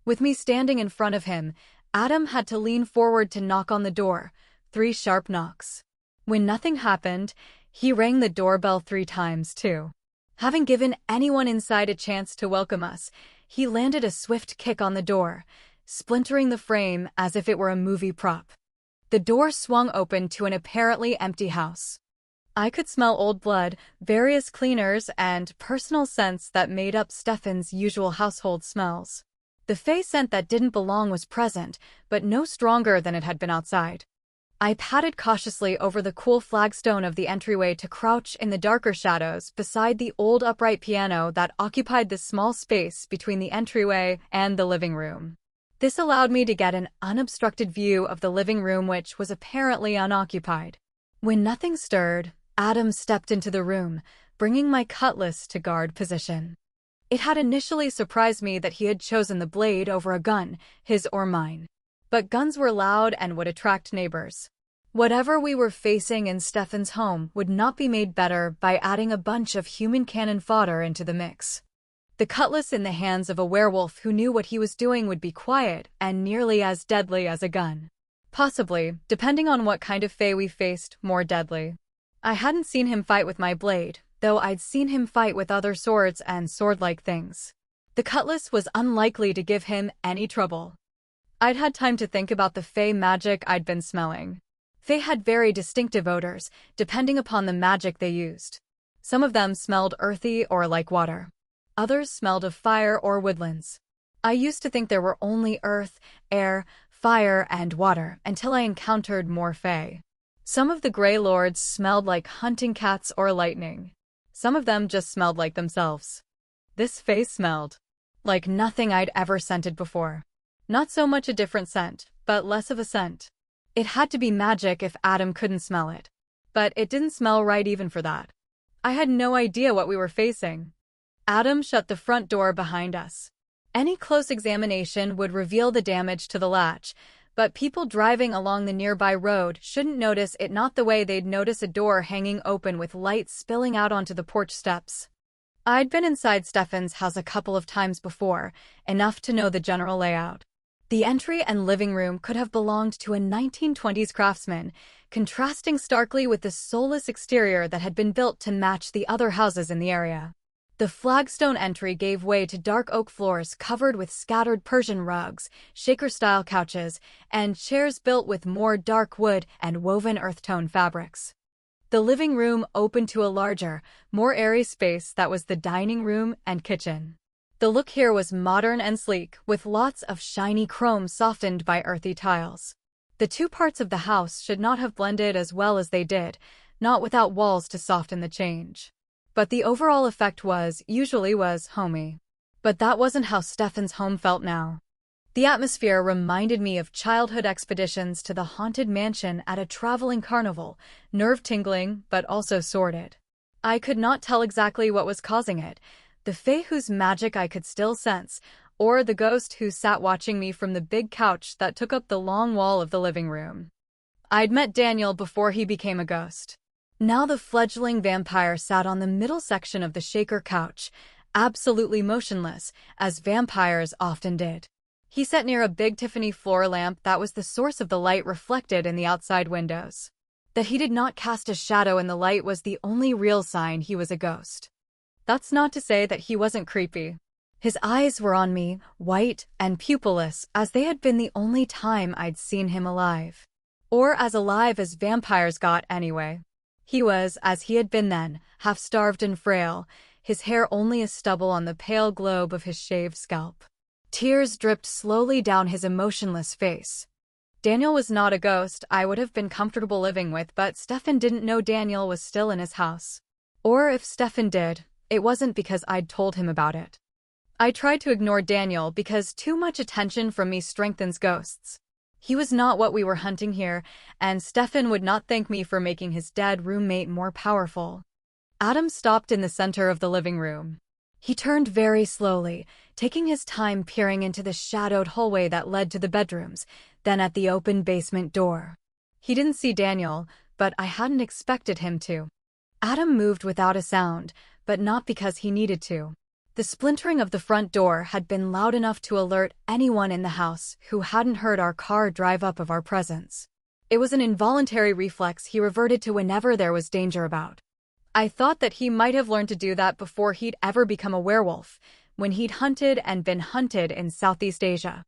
With me standing in front of him, Adam had to lean forward to knock on the door, 3 sharp knocks. When nothing happened, he rang the doorbell 3 times too. Having given anyone inside a chance to welcome us, he landed a swift kick on the door, splintering the frame as if it were a movie prop. The door swung open to an apparently empty house. I could smell old blood, various cleaners, and personal scents that made up Stefan's usual household smells. The fey scent that didn't belong was present, but no stronger than it had been outside. I padded cautiously over the cool flagstone of the entryway to crouch in the darker shadows beside the old upright piano that occupied the small space between the entryway and the living room. This allowed me to get an unobstructed view of the living room, which was apparently unoccupied. When nothing stirred, Adam stepped into the room, bringing my cutlass to guard position. It had initially surprised me that he had chosen the blade over a gun, his or mine. But guns were loud and would attract neighbors. Whatever we were facing in Stefan's home would not be made better by adding a bunch of human cannon fodder into the mix. The cutlass in the hands of a werewolf who knew what he was doing would be quiet and nearly as deadly as a gun. Possibly, depending on what kind of fey we faced, more deadly. I hadn't seen him fight with my blade, though I'd seen him fight with other swords and sword-like things. The cutlass was unlikely to give him any trouble. I'd had time to think about the fey magic I'd been smelling. Fey had very distinctive odors, depending upon the magic they used. Some of them smelled earthy or like water. Others smelled of fire or woodlands. I used to think there were only earth, air, fire, and water until I encountered more fey. Some of the Grey Lords smelled like hunting cats or lightning. Some of them just smelled like themselves. This fey smelled like nothing I'd ever scented before. Not so much a different scent, but less of a scent. It had to be magic if Adam couldn't smell it. But it didn't smell right even for that. I had no idea what we were facing. Adam shut the front door behind us. Any close examination would reveal the damage to the latch, but people driving along the nearby road shouldn't notice it not the way they'd notice a door hanging open with light spilling out onto the porch steps. I'd been inside Stefan's house a couple of times before, enough to know the general layout. The entry and living room could have belonged to a 1920s craftsman, contrasting starkly with the soulless exterior that had been built to match the other houses in the area. The flagstone entry gave way to dark oak floors covered with scattered Persian rugs, Shaker-style couches, and chairs built with more dark wood and woven earth-tone fabrics. The living room opened to a larger, more airy space that was the dining room and kitchen. The look here was modern and sleek, with lots of shiny chrome softened by earthy tiles. The two parts of the house should not have blended as well as they did, not without walls to soften the change. But the overall effect was homey. But that wasn't how Stefan's home felt now. The atmosphere reminded me of childhood expeditions to the haunted mansion at a traveling carnival, nerve-tingling but also sordid. I could not tell exactly what was causing it, the fae whose magic I could still sense, or the ghost who sat watching me from the big couch that took up the long wall of the living room. I'd met Daniel before he became a ghost. Now the fledgling vampire sat on the middle section of the Shaker couch, absolutely motionless, as vampires often did. He sat near a big Tiffany floor lamp that was the source of the light reflected in the outside windows. That he did not cast a shadow in the light was the only real sign he was a ghost. That's not to say that he wasn't creepy. His eyes were on me, white and pupilless, as they had been the only time I'd seen him alive. Or as alive as vampires got anyway. He was, as he had been then, half-starved and frail, his hair only a stubble on the pale globe of his shaved scalp. Tears dripped slowly down his emotionless face. Daniel was not a ghost I would have been comfortable living with, but Stefan didn't know Daniel was still in his house. Or if Stefan did, it wasn't because I'd told him about it. I tried to ignore Daniel because too much attention from me strengthens ghosts. He was not what we were hunting here, and Stefan would not thank me for making his dead roommate more powerful. Adam stopped in the center of the living room. He turned very slowly, taking his time peering into the shadowed hallway that led to the bedrooms, then at the open basement door. He didn't see Daniel, but I hadn't expected him to. Adam moved without a sound, but not because he needed to. The splintering of the front door had been loud enough to alert anyone in the house who hadn't heard our car drive up of our presence. It was an involuntary reflex he reverted to whenever there was danger about. I thought that he might have learned to do that before he'd ever become a werewolf, when he'd hunted and been hunted in Southeast Asia.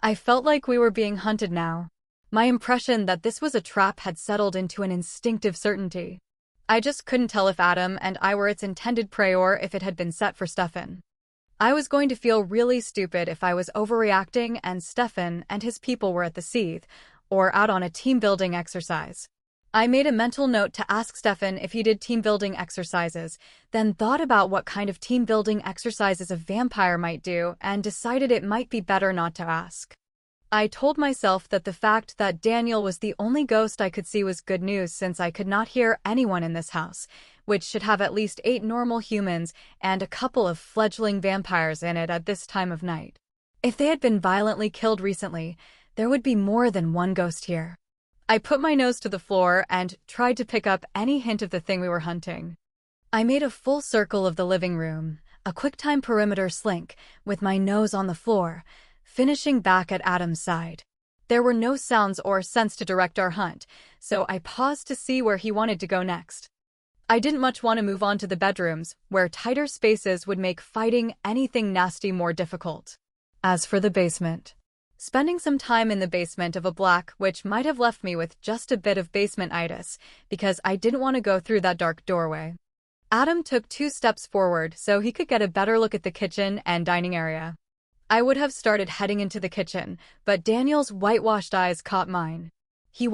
I felt like we were being hunted now. My impression that this was a trap had settled into an instinctive certainty. I just couldn't tell if Adam and I were its intended prey or if it had been set for Stefan. I was going to feel really stupid if I was overreacting and Stefan and his people were at the seethe, or out on a team-building exercise. I made a mental note to ask Stefan if he did team-building exercises, then thought about what kind of team-building exercises a vampire might do and decided it might be better not to ask. I told myself that the fact that Daniel was the only ghost I could see was good news since I could not hear anyone in this house, which should have at least 8 normal humans and a couple of fledgling vampires in it at this time of night. If they had been violently killed recently, there would be more than one ghost here. I put my nose to the floor and tried to pick up any hint of the thing we were hunting. I made a full circle of the living room, a quick-time perimeter slink, with my nose on the floor, finishing back at Adam's side. There were no sounds or scents to direct our hunt, so I paused to see where he wanted to go next. I didn't much want to move on to the bedrooms, where tighter spaces would make fighting anything nasty more difficult. As for the basement, spending some time in the basement of a block which might have left me with just a bit of basement-itis, because I didn't want to go through that dark doorway. Adam took 2 steps forward so he could get a better look at the kitchen and dining area. I would have started heading into the kitchen, but Daniel's whitewashed eyes caught mine. He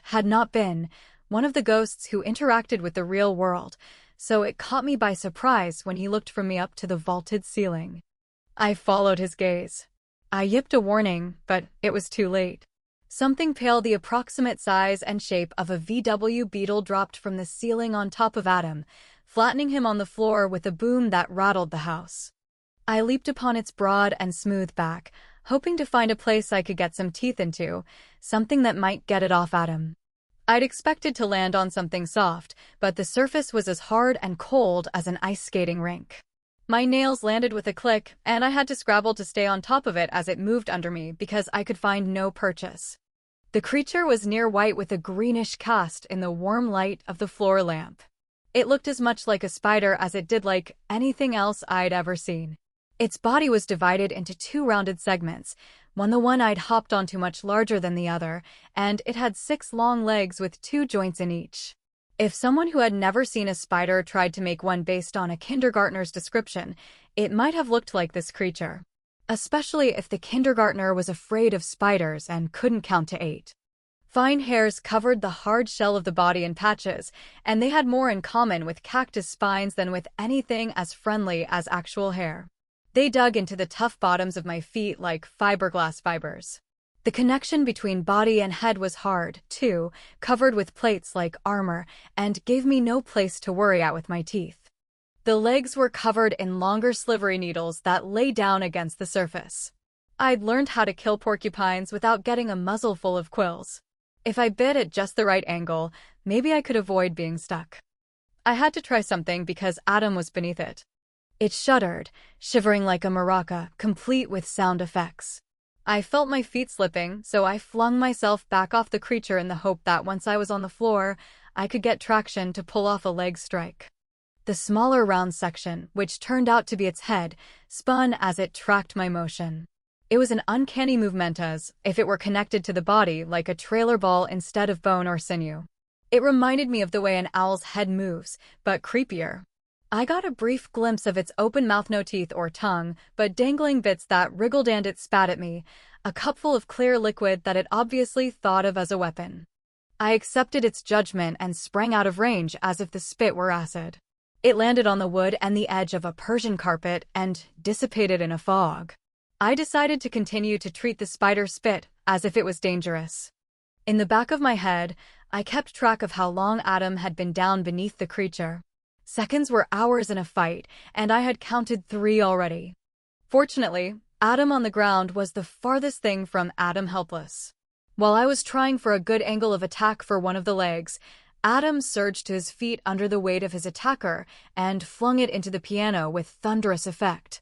had not been, one of the ghosts who interacted with the real world, so it caught me by surprise when he looked from me up to the vaulted ceiling. I followed his gaze. I yipped a warning, but it was too late. Something pale the approximate size and shape of a VW Beetle dropped from the ceiling on top of Adam, flattening him on the floor with a boom that rattled the house. I leaped upon its broad and smooth back, hoping to find a place I could get some teeth into, something that might get it off Adam. I'd expected to land on something soft, but the surface was as hard and cold as an ice skating rink. My nails landed with a click, and I had to scrabble to stay on top of it as it moved under me because I could find no purchase. The creature was near white with a greenish cast in the warm light of the floor lamp. It looked as much like a spider as it did like anything else I'd ever seen. Its body was divided into two rounded segments, the one I'd hopped onto much larger than the other, and it had 6 long legs with 2 joints in each. If someone who had never seen a spider tried to make one based on a kindergartner's description, it might have looked like this creature. Especially if the kindergartner was afraid of spiders and couldn't count to 8. Fine hairs covered the hard shell of the body in patches, and they had more in common with cactus spines than with anything as friendly as actual hair. They dug into the tough bottoms of my feet like fiberglass fibers. The connection between body and head was hard, too, covered with plates like armor, and gave me no place to worry at with my teeth. The legs were covered in longer slivery needles that lay down against the surface. I'd learned how to kill porcupines without getting a muzzle full of quills. If I bit at just the right angle, maybe I could avoid being stuck. I had to try something because Adam was beneath it. It shuddered, shivering like a maraca, complete with sound effects. I felt my feet slipping, so I flung myself back off the creature in the hope that once I was on the floor, I could get traction to pull off a leg strike. The smaller round section, which turned out to be its head, spun as it tracked my motion. It was an uncanny movement as if it were connected to the body like a trailer ball instead of bone or sinew. It reminded me of the way an owl's head moves, but creepier. I got a brief glimpse of its open mouth, no teeth or tongue, but dangling bits that wriggled, and it spat at me, a cupful of clear liquid that it obviously thought of as a weapon. I accepted its judgment and sprang out of range as if the spit were acid. It landed on the wood and the edge of a Persian carpet and dissipated in a fog. I decided to continue to treat the spider spit as if it was dangerous. In the back of my head, I kept track of how long Adam had been down beneath the creature. Seconds were hours in a fight, and I had counted 3 already. Fortunately, Adam on the ground was the farthest thing from Adam helpless. While I was trying for a good angle of attack for one of the legs, Adam surged to his feet under the weight of his attacker and flung it into the piano with thunderous effect.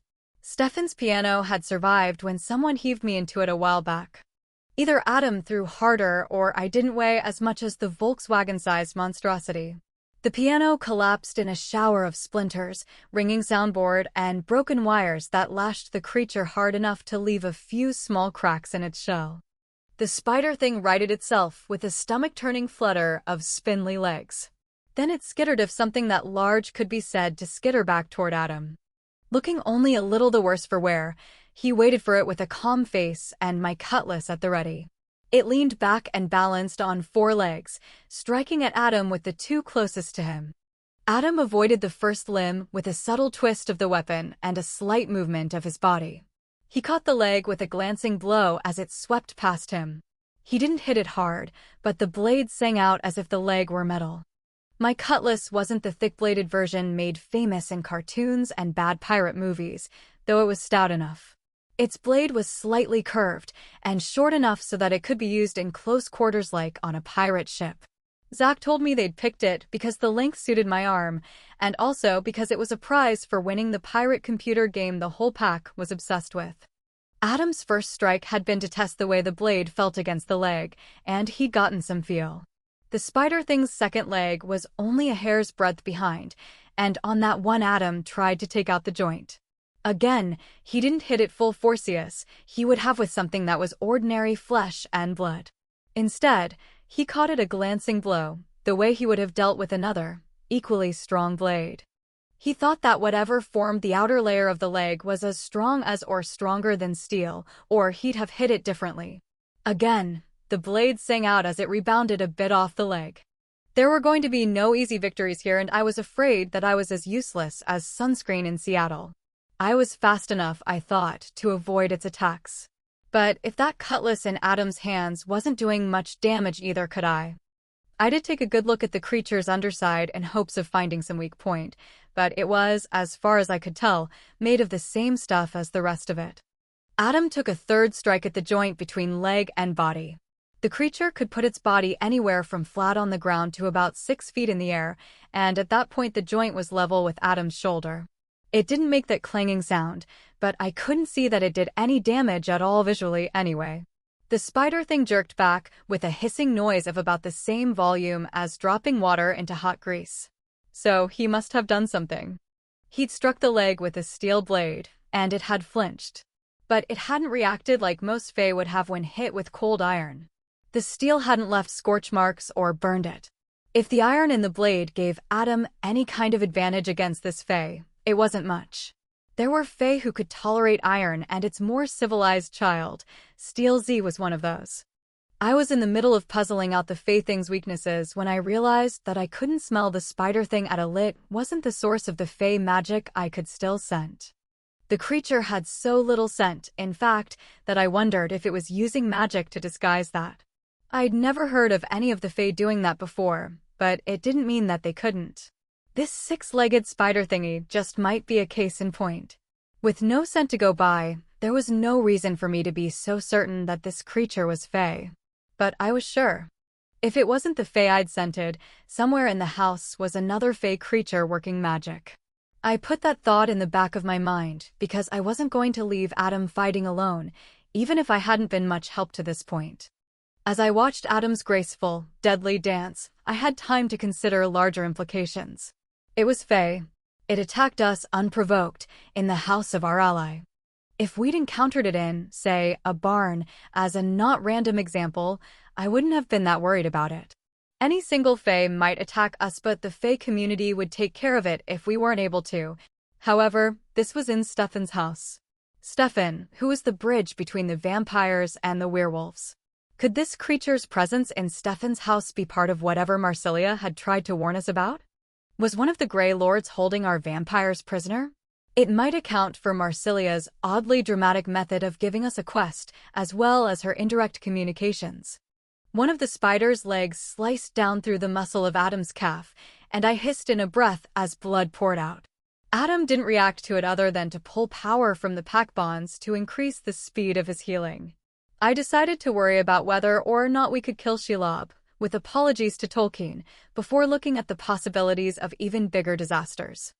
Stefan's piano had survived when someone heaved me into it a while back. Either Adam threw harder or I didn't weigh as much as the Volkswagen-sized monstrosity. The piano collapsed in a shower of splinters, ringing soundboard, and broken wires that lashed the creature hard enough to leave a few small cracks in its shell. The spider thing righted itself with a stomach-turning flutter of spindly legs. Then it skittered if something that large could be said to skitter back toward Adam. Looking only a little the worse for wear, he waited for it with a calm face and my cutlass at the ready. It leaned back and balanced on 4 legs, striking at Adam with the 2 closest to him. Adam avoided the first limb with a subtle twist of the weapon and a slight movement of his body. He caught the leg with a glancing blow as it swept past him. He didn't hit it hard, but the blade sang out as if the leg were metal. My cutlass wasn't the thick-bladed version made famous in cartoons and bad pirate movies, though it was stout enough. Its blade was slightly curved and short enough so that it could be used in close quarters like on a pirate ship. Zach told me they'd picked it because the length suited my arm, and also because it was a prize for winning the pirate computer game the whole pack was obsessed with. Adam's first strike had been to test the way the blade felt against the leg, and he'd gotten some feel. The spider thing's second leg was only a hair's breadth behind, and on that one Adam tried to take out the joint. Again, he didn't hit it full force he would have with something that was ordinary flesh and blood. Instead, he caught it a glancing blow, the way he would have dealt with another, equally strong blade. He thought that whatever formed the outer layer of the leg was as strong as or stronger than steel, or he'd have hit it differently. Again, the blade sang out as it rebounded a bit off the leg. There were going to be no easy victories here, and I was afraid that I was as useless as sunscreen in Seattle. I was fast enough, I thought, to avoid its attacks. But if that cutlass in Adam's hands wasn't doing much damage either could I. I did take a good look at the creature's underside in hopes of finding some weak point, but it was, as far as I could tell, made of the same stuff as the rest of it. Adam took a third strike at the joint between leg and body. The creature could put its body anywhere from flat on the ground to about 6 feet in the air, and at that point the joint was level with Adam's shoulder. It didn't make that clanging sound, but I couldn't see that it did any damage at all visually anyway. The spider thing jerked back with a hissing noise of about the same volume as dropping water into hot grease. So he must have done something. He'd struck the leg with a steel blade, and it had flinched. But it hadn't reacted like most Fae would have when hit with cold iron. The steel hadn't left scorch marks or burned it. If the iron in the blade gave Adam any kind of advantage against this Fae, it wasn't much. There were Fae who could tolerate iron and its more civilized child. Steel Z was one of those. I was in the middle of puzzling out the Fae thing's weaknesses when I realized that I couldn't smell the spider thing at a lit wasn't the source of the Fae magic I could still scent. The creature had so little scent, in fact, that I wondered if it was using magic to disguise that. I'd never heard of any of the Fae doing that before, but it didn't mean that they couldn't. This six-legged spider thingy just might be a case in point. With no scent to go by, there was no reason for me to be so certain that this creature was Fae. But I was sure. If it wasn't the Fae I'd scented, somewhere in the house was another Fae creature working magic. I put that thought in the back of my mind because I wasn't going to leave Adam fighting alone, even if I hadn't been much help to this point. As I watched Adam's graceful, deadly dance, I had time to consider larger implications. It was Fae. It attacked us unprovoked in the house of our ally. If we'd encountered it in, say, a barn, as a not random example, I wouldn't have been that worried about it. Any single Fae might attack us, but the Fae community would take care of it if we weren't able to. However, this was in Stefan's house. Stefan, who was the bridge between the vampires and the werewolves. Could this creature's presence in Stefan's house be part of whatever Marsilia had tried to warn us about? Was one of the Grey Lords holding our vampires prisoner? It might account for Marsilia's oddly dramatic method of giving us a quest, as well as her indirect communications. One of the spider's legs sliced down through the muscle of Adam's calf, and I hissed in a breath as blood poured out. Adam didn't react to it other than to pull power from the pack bonds to increase the speed of his healing. I decided to worry about whether or not we could kill Shelob, with apologies to Tolkien, before looking at the possibilities of even bigger disasters.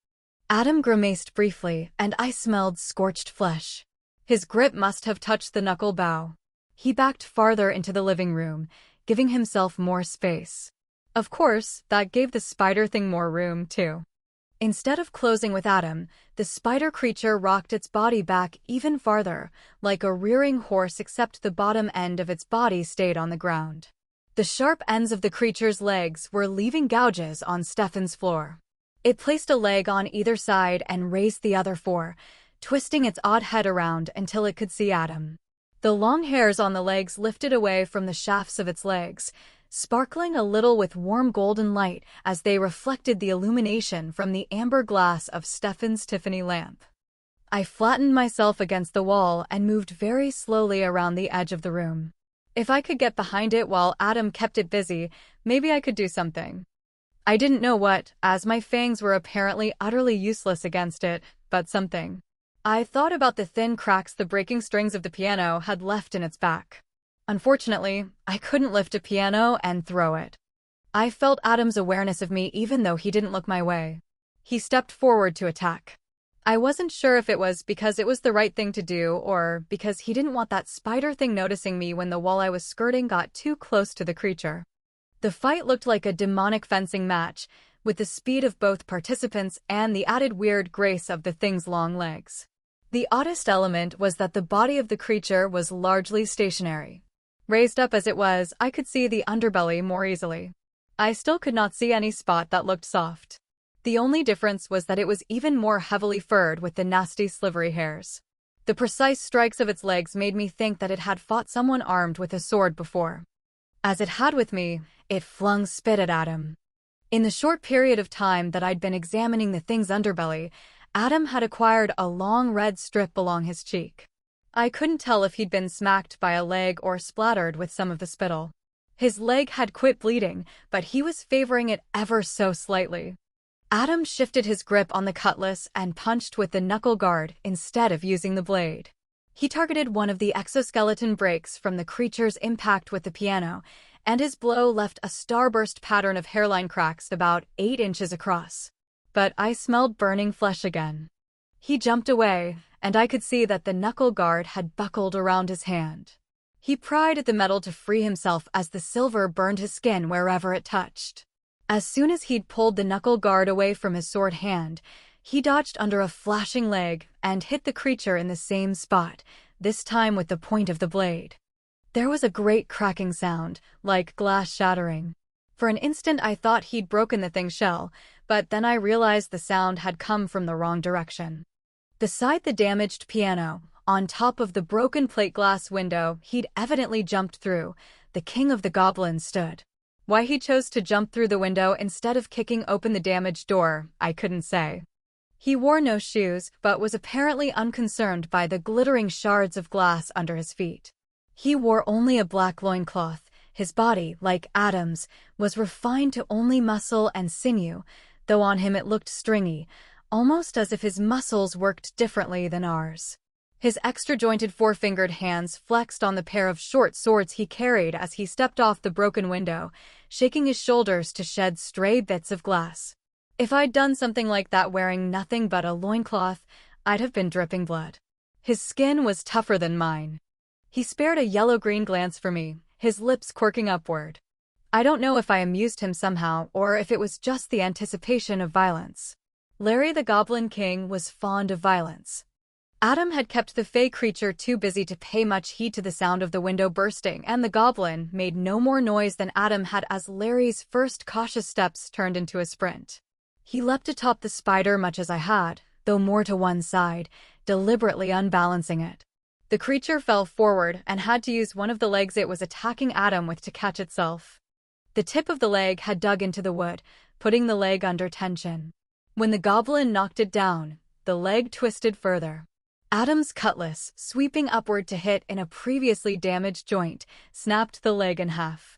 Adam grimaced briefly, and I smelled scorched flesh. His grip must have touched the knuckle bow. He backed farther into the living room, giving himself more space. Of course, that gave the spider thing more room, too. Instead of closing with Adam, the spider creature rocked its body back even farther, like a rearing horse, except the bottom end of its body stayed on the ground. The sharp ends of the creature's legs were leaving gouges on Stefan's floor. It placed a leg on either side and raised the other four, twisting its odd head around until it could see Adam. The long hairs on the legs lifted away from the shafts of its legs, sparkling a little with warm golden light as they reflected the illumination from the amber glass of Stefan's Tiffany lamp. I flattened myself against the wall and moved very slowly around the edge of the room. If I could get behind it while Adam kept it busy, maybe I could do something. I didn't know what, as my fangs were apparently utterly useless against it, but something. I thought about the thin cracks the breaking strings of the piano had left in its back. Unfortunately, I couldn't lift a piano and throw it. I felt Adam's awareness of me even though he didn't look my way. He stepped forward to attack. I wasn't sure if it was because it was the right thing to do or because he didn't want that spider thing noticing me when the wall I was skirting got too close to the creature. The fight looked like a demonic fencing match, with the speed of both participants and the added weird grace of the thing's long legs. The oddest element was that the body of the creature was largely stationary. Raised up as it was, I could see the underbelly more easily. I still could not see any spot that looked soft. The only difference was that it was even more heavily furred with the nasty slivery hairs. The precise strikes of its legs made me think that it had fought someone armed with a sword before. As it had with me, it flung spit at Adam. In the short period of time that I'd been examining the thing's underbelly, Adam had acquired a long red strip along his cheek. I couldn't tell if he'd been smacked by a leg or splattered with some of the spittle. His leg had quit bleeding, but he was favoring it ever so slightly. Adam shifted his grip on the cutlass and punched with the knuckle guard instead of using the blade. He targeted one of the exoskeleton breaks from the creature's impact with the piano, and his blow left a starburst pattern of hairline cracks about 8 inches across. But I smelled burning flesh again. He jumped away, and I could see that the knuckle guard had buckled around his hand. He pried at the metal to free himself as the silver burned his skin wherever it touched. As soon as he'd pulled the knuckle guard away from his sword hand, he dodged under a flashing leg and hit the creature in the same spot, this time with the point of the blade. There was a great cracking sound, like glass shattering. For an instant I thought he'd broken the thing's shell, but then I realized the sound had come from the wrong direction. Beside the damaged piano, on top of the broken plate glass window he'd evidently jumped through, the king of the goblins stood. Why he chose to jump through the window instead of kicking open the damaged door, I couldn't say. He wore no shoes, but was apparently unconcerned by the glittering shards of glass under his feet. He wore only a black loincloth. His body, like Adam's, was refined to only muscle and sinew, though on him it looked stringy, almost as if his muscles worked differently than ours. His extra-jointed four-fingered hands flexed on the pair of short swords he carried as he stepped off the broken window, shaking his shoulders to shed stray bits of glass. If I'd done something like that wearing nothing but a loincloth, I'd have been dripping blood. His skin was tougher than mine. He spared a yellow-green glance for me, his lips quirking upward. I don't know if I amused him somehow or if it was just the anticipation of violence. Larry the Goblin King was fond of violence. Adam had kept the fey creature too busy to pay much heed to the sound of the window bursting, and the goblin made no more noise than Adam had as Larry's first cautious steps turned into a sprint. He leapt atop the spider much as I had, though more to one side, deliberately unbalancing it. The creature fell forward and had to use one of the legs it was attacking Adam with to catch itself. The tip of the leg had dug into the wood, putting the leg under tension. When the goblin knocked it down, the leg twisted further. Adam's cutlass, sweeping upward to hit in a previously damaged joint, snapped the leg in half.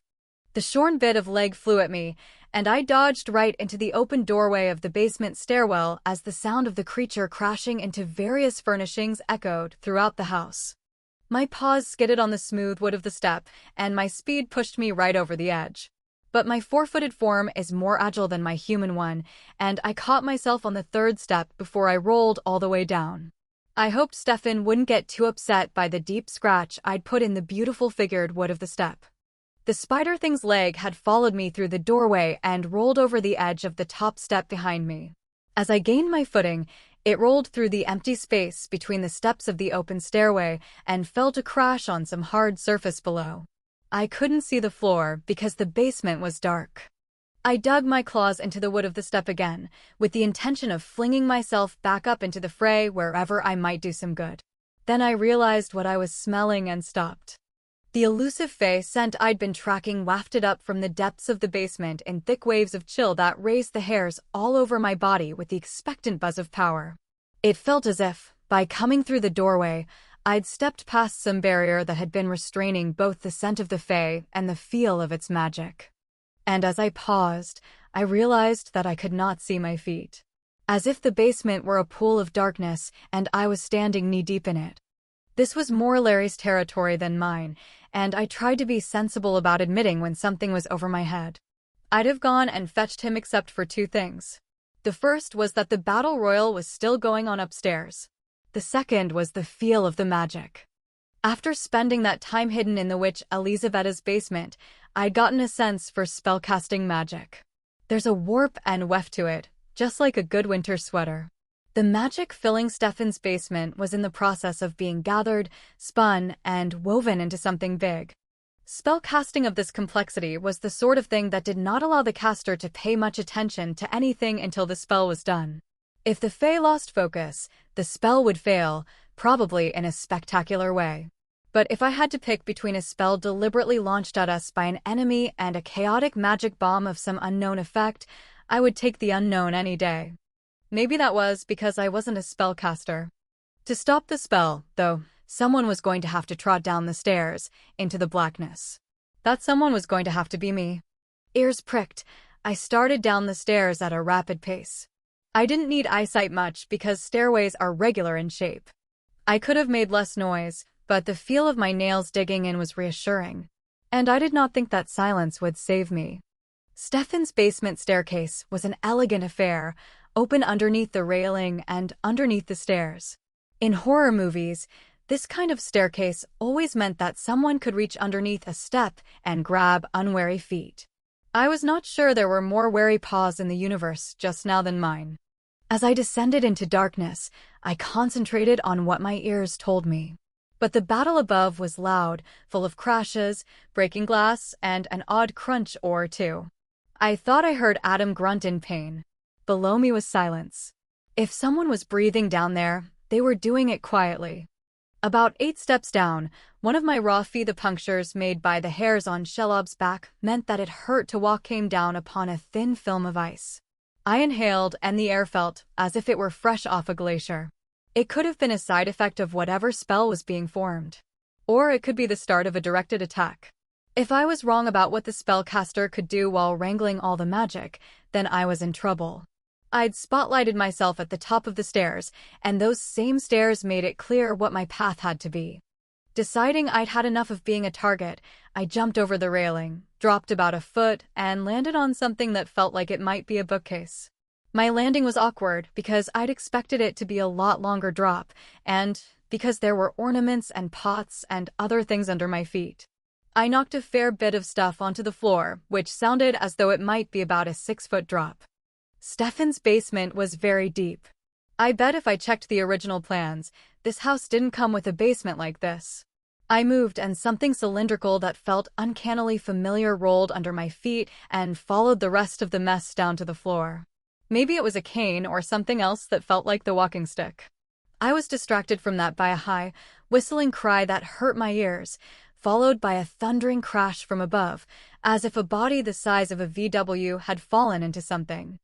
The shorn bit of leg flew at me, and I dodged right into the open doorway of the basement stairwell as the sound of the creature crashing into various furnishings echoed throughout the house. My paws skidded on the smooth wood of the step, and my speed pushed me right over the edge. But my four-footed form is more agile than my human one, and I caught myself on the third step before I rolled all the way down. I hoped Stefan wouldn't get too upset by the deep scratch I'd put in the beautiful figured wood of the step. The spider thing's leg had followed me through the doorway and rolled over the edge of the top step behind me. As I gained my footing, it rolled through the empty space between the steps of the open stairway and fell to crash on some hard surface below. I couldn't see the floor because the basement was dark. I dug my claws into the wood of the step again, with the intention of flinging myself back up into the fray wherever I might do some good. Then I realized what I was smelling and stopped. The elusive fey scent I'd been tracking wafted up from the depths of the basement in thick waves of chill that raised the hairs all over my body with the expectant buzz of power. It felt as if, by coming through the doorway, I'd stepped past some barrier that had been restraining both the scent of the fey and the feel of its magic. And as I paused, I realized that I could not see my feet. As if the basement were a pool of darkness and I was standing knee-deep in it. This was more Larry's territory than mine, and I tried to be sensible about admitting when something was over my head. I'd have gone and fetched him except for two things. The first was that the battle royal was still going on upstairs. The second was the feel of the magic. After spending that time hidden in the witch Elisavetta's basement, I'd gotten a sense for spellcasting magic. There's a warp and weft to it, just like a good winter sweater. The magic filling Stefan's basement was in the process of being gathered, spun, and woven into something big. Spellcasting of this complexity was the sort of thing that did not allow the caster to pay much attention to anything until the spell was done. If the Fae lost focus, the spell would fail, probably in a spectacular way. But if I had to pick between a spell deliberately launched at us by an enemy and a chaotic magic bomb of some unknown effect, I would take the unknown any day. Maybe that was because I wasn't a spellcaster. To stop the spell, though, someone was going to have to trot down the stairs, into the blackness. That someone was going to have to be me. Ears pricked, I started down the stairs at a rapid pace. I didn't need eyesight much because stairways are regular in shape. I could have made less noise, but the feel of my nails digging in was reassuring. And I did not think that silence would save me. Stefan's basement staircase was an elegant affair, open underneath the railing and underneath the stairs. In horror movies, this kind of staircase always meant that someone could reach underneath a step and grab unwary feet. I was not sure there were more wary paws in the universe just now than mine. As I descended into darkness, I concentrated on what my ears told me. But the battle above was loud, full of crashes, breaking glass, and an odd crunch or two. I thought I heard Adam grunt in pain. Below me was silence. If someone was breathing down there, they were doing it quietly. About 8 steps down, one of my raw feet, the punctures made by the hairs on Shelob's back meant that it hurt to walk, came down upon a thin film of ice. I inhaled, and the air felt as if it were fresh off a glacier. It could have been a side effect of whatever spell was being formed. Or it could be the start of a directed attack. If I was wrong about what the spellcaster could do while wrangling all the magic, then I was in trouble. I'd spotlighted myself at the top of the stairs, and those same stairs made it clear what my path had to be. Deciding I'd had enough of being a target, I jumped over the railing, dropped about a foot, and landed on something that felt like it might be a bookcase. My landing was awkward because I'd expected it to be a lot longer drop, and because there were ornaments and pots and other things under my feet. I knocked a fair bit of stuff onto the floor, which sounded as though it might be about a 6-foot drop. Stefan's basement was very deep. I bet if I checked the original plans, this house didn't come with a basement like this. I moved, and something cylindrical that felt uncannily familiar rolled under my feet and followed the rest of the mess down to the floor. Maybe it was a cane or something else that felt like the walking stick. I was distracted from that by a high, whistling cry that hurt my ears, followed by a thundering crash from above, as if a body the size of a VW had fallen into something.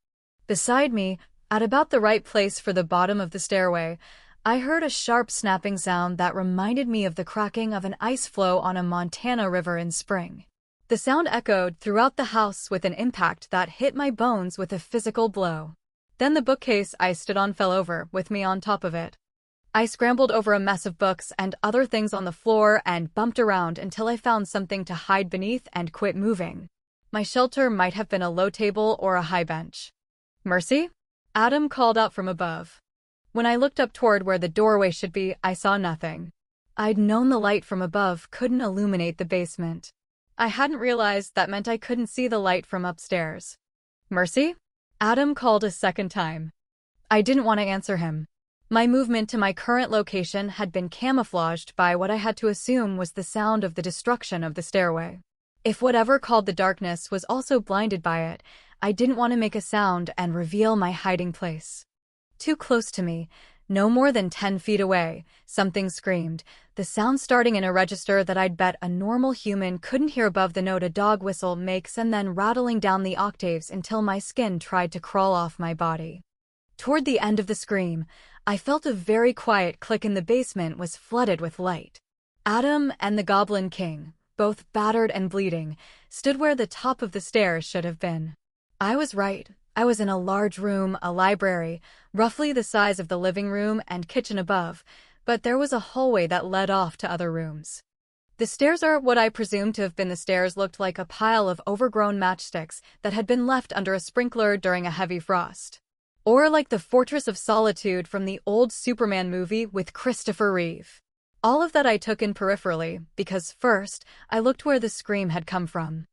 Beside me, at about the right place for the bottom of the stairway, I heard a sharp snapping sound that reminded me of the cracking of an ice floe on a Montana river in spring. The sound echoed throughout the house with an impact that hit my bones with a physical blow. Then the bookcase I stood on fell over, with me on top of it. I scrambled over a mess of books and other things on the floor and bumped around until I found something to hide beneath and quit moving. My shelter might have been a low table or a high bench. "Mercy?" Adam called out from above. When I looked up toward where the doorway should be, I saw nothing. I'd known the light from above couldn't illuminate the basement. I hadn't realized that meant I couldn't see the light from upstairs. "Mercy?" Adam called a second time. I didn't want to answer him. My movement to my current location had been camouflaged by what I had to assume was the sound of the destruction of the stairway. If whatever called the darkness was also blinded by it, I didn't want to make a sound and reveal my hiding place. Too close to me, no more than 10 feet away, something screamed, the sound starting in a register that I'd bet a normal human couldn't hear above the note a dog whistle makes, and then rattling down the octaves until my skin tried to crawl off my body. Toward the end of the scream, I felt a very quiet click and the basement was flooded with light. Adam and the Goblin King, both battered and bleeding, stood where the top of the stairs should have been. I was right. I was in a large room, a library, roughly the size of the living room and kitchen above, but there was a hallway that led off to other rooms. The stairs, or what I presumed to have been the stairs, looked like a pile of overgrown matchsticks that had been left under a sprinkler during a heavy frost. Or like the Fortress of Solitude from the old Superman movie with Christopher Reeve. All of that I took in peripherally, because first, I looked where the scream had come from.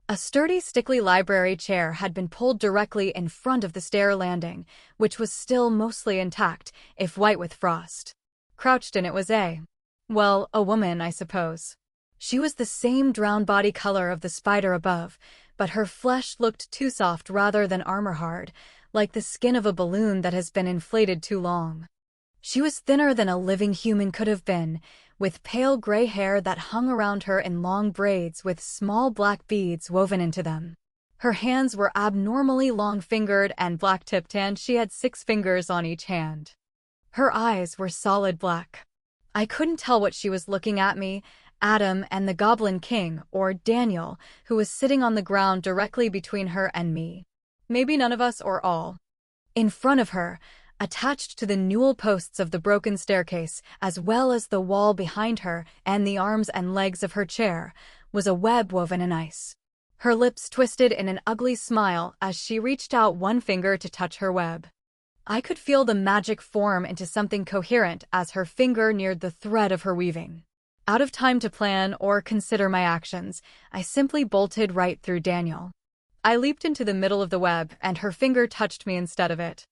A sturdy, stickly library chair had been pulled directly in front of the stair landing, which was still mostly intact, if white with frost. Crouched in it was a woman, I suppose. She was the same drowned body color of the spider above, but her flesh looked too soft rather than armor-hard, like the skin of a balloon that has been inflated too long. She was thinner than a living human could have been, with pale gray hair that hung around her in long braids with small black beads woven into them. Her hands were abnormally long-fingered and black-tipped, and she had 6 fingers on each hand. Her eyes were solid black. I couldn't tell what she was looking at me, Adam, and the Goblin King, or Daniel, who was sitting on the ground directly between her and me. Maybe none of us or all. In front of her, attached to the newel posts of the broken staircase, as well as the wall behind her and the arms and legs of her chair, was a web woven in ice. Her lips twisted in an ugly smile as she reached out one finger to touch her web. I could feel the magic form into something coherent as her finger neared the thread of her weaving. Out of time to plan or consider my actions, I simply bolted right through Daniel. I leaped into the middle of the web, and her finger touched me instead of it.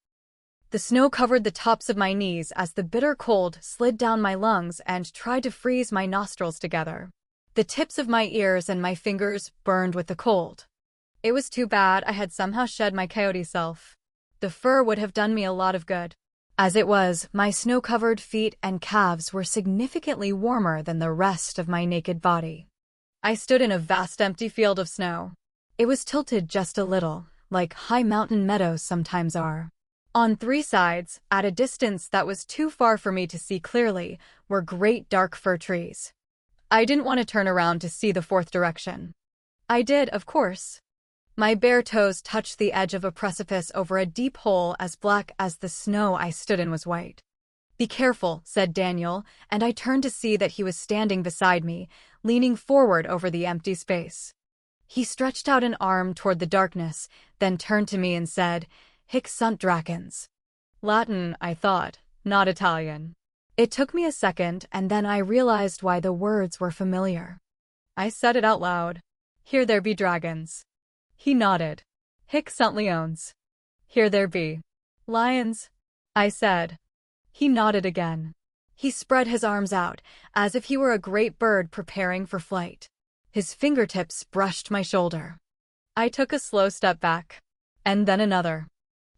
The snow covered the tops of my knees as the bitter cold slid down my lungs and tried to freeze my nostrils together. The tips of my ears and my fingers burned with the cold. It was too bad I had somehow shed my coyote self. The fur would have done me a lot of good. As it was, my snow-covered feet and calves were significantly warmer than the rest of my naked body. I stood in a vast empty field of snow. It was tilted just a little, like high mountain meadows sometimes are. On three sides, at a distance that was too far for me to see clearly, were great dark fir trees. I didn't want to turn around to see the fourth direction. I did, of course. My bare toes touched the edge of a precipice over a deep hole as black as the snow I stood in was white. "Be careful," said Daniel, and I turned to see that he was standing beside me, leaning forward over the empty space. He stretched out an arm toward the darkness, then turned to me and said, "Hic sunt dracens." Latin, I thought, not Italian. It took me a second, and then I realized why the words were familiar. I said it out loud. "Here there be dragons." He nodded. "Hic sunt leones." "Here there be lions," I said. He nodded again. He spread his arms out, as if he were a great bird preparing for flight. His fingertips brushed my shoulder. I took a slow step back, and then another.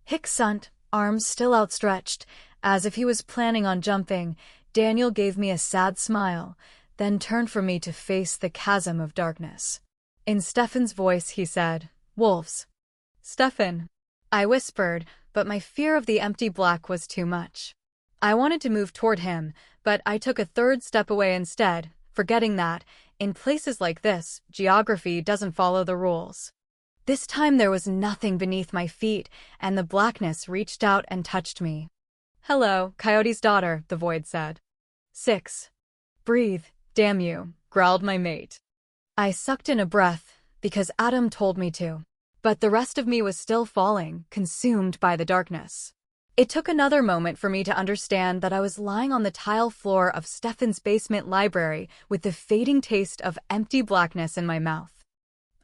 "Hic sunt," arms still outstretched, as if he was planning on jumping. Daniel gave me a sad smile, then turned from me to face the chasm of darkness. In Stefan's voice he said, "Wolves." "Stefan," I whispered, but my fear of the empty black was too much. I wanted to move toward him, but I took a third step away instead, forgetting that, in places like this, geography doesn't follow the rules. This time there was nothing beneath my feet, and the blackness reached out and touched me. "Hello, Coyote's daughter," the void said. 6. "Breathe, damn you," growled my mate. I sucked in a breath, because Adam told me to. But the rest of me was still falling, consumed by the darkness. It took another moment for me to understand that I was lying on the tile floor of Stefan's basement library with the fading taste of empty blackness in my mouth.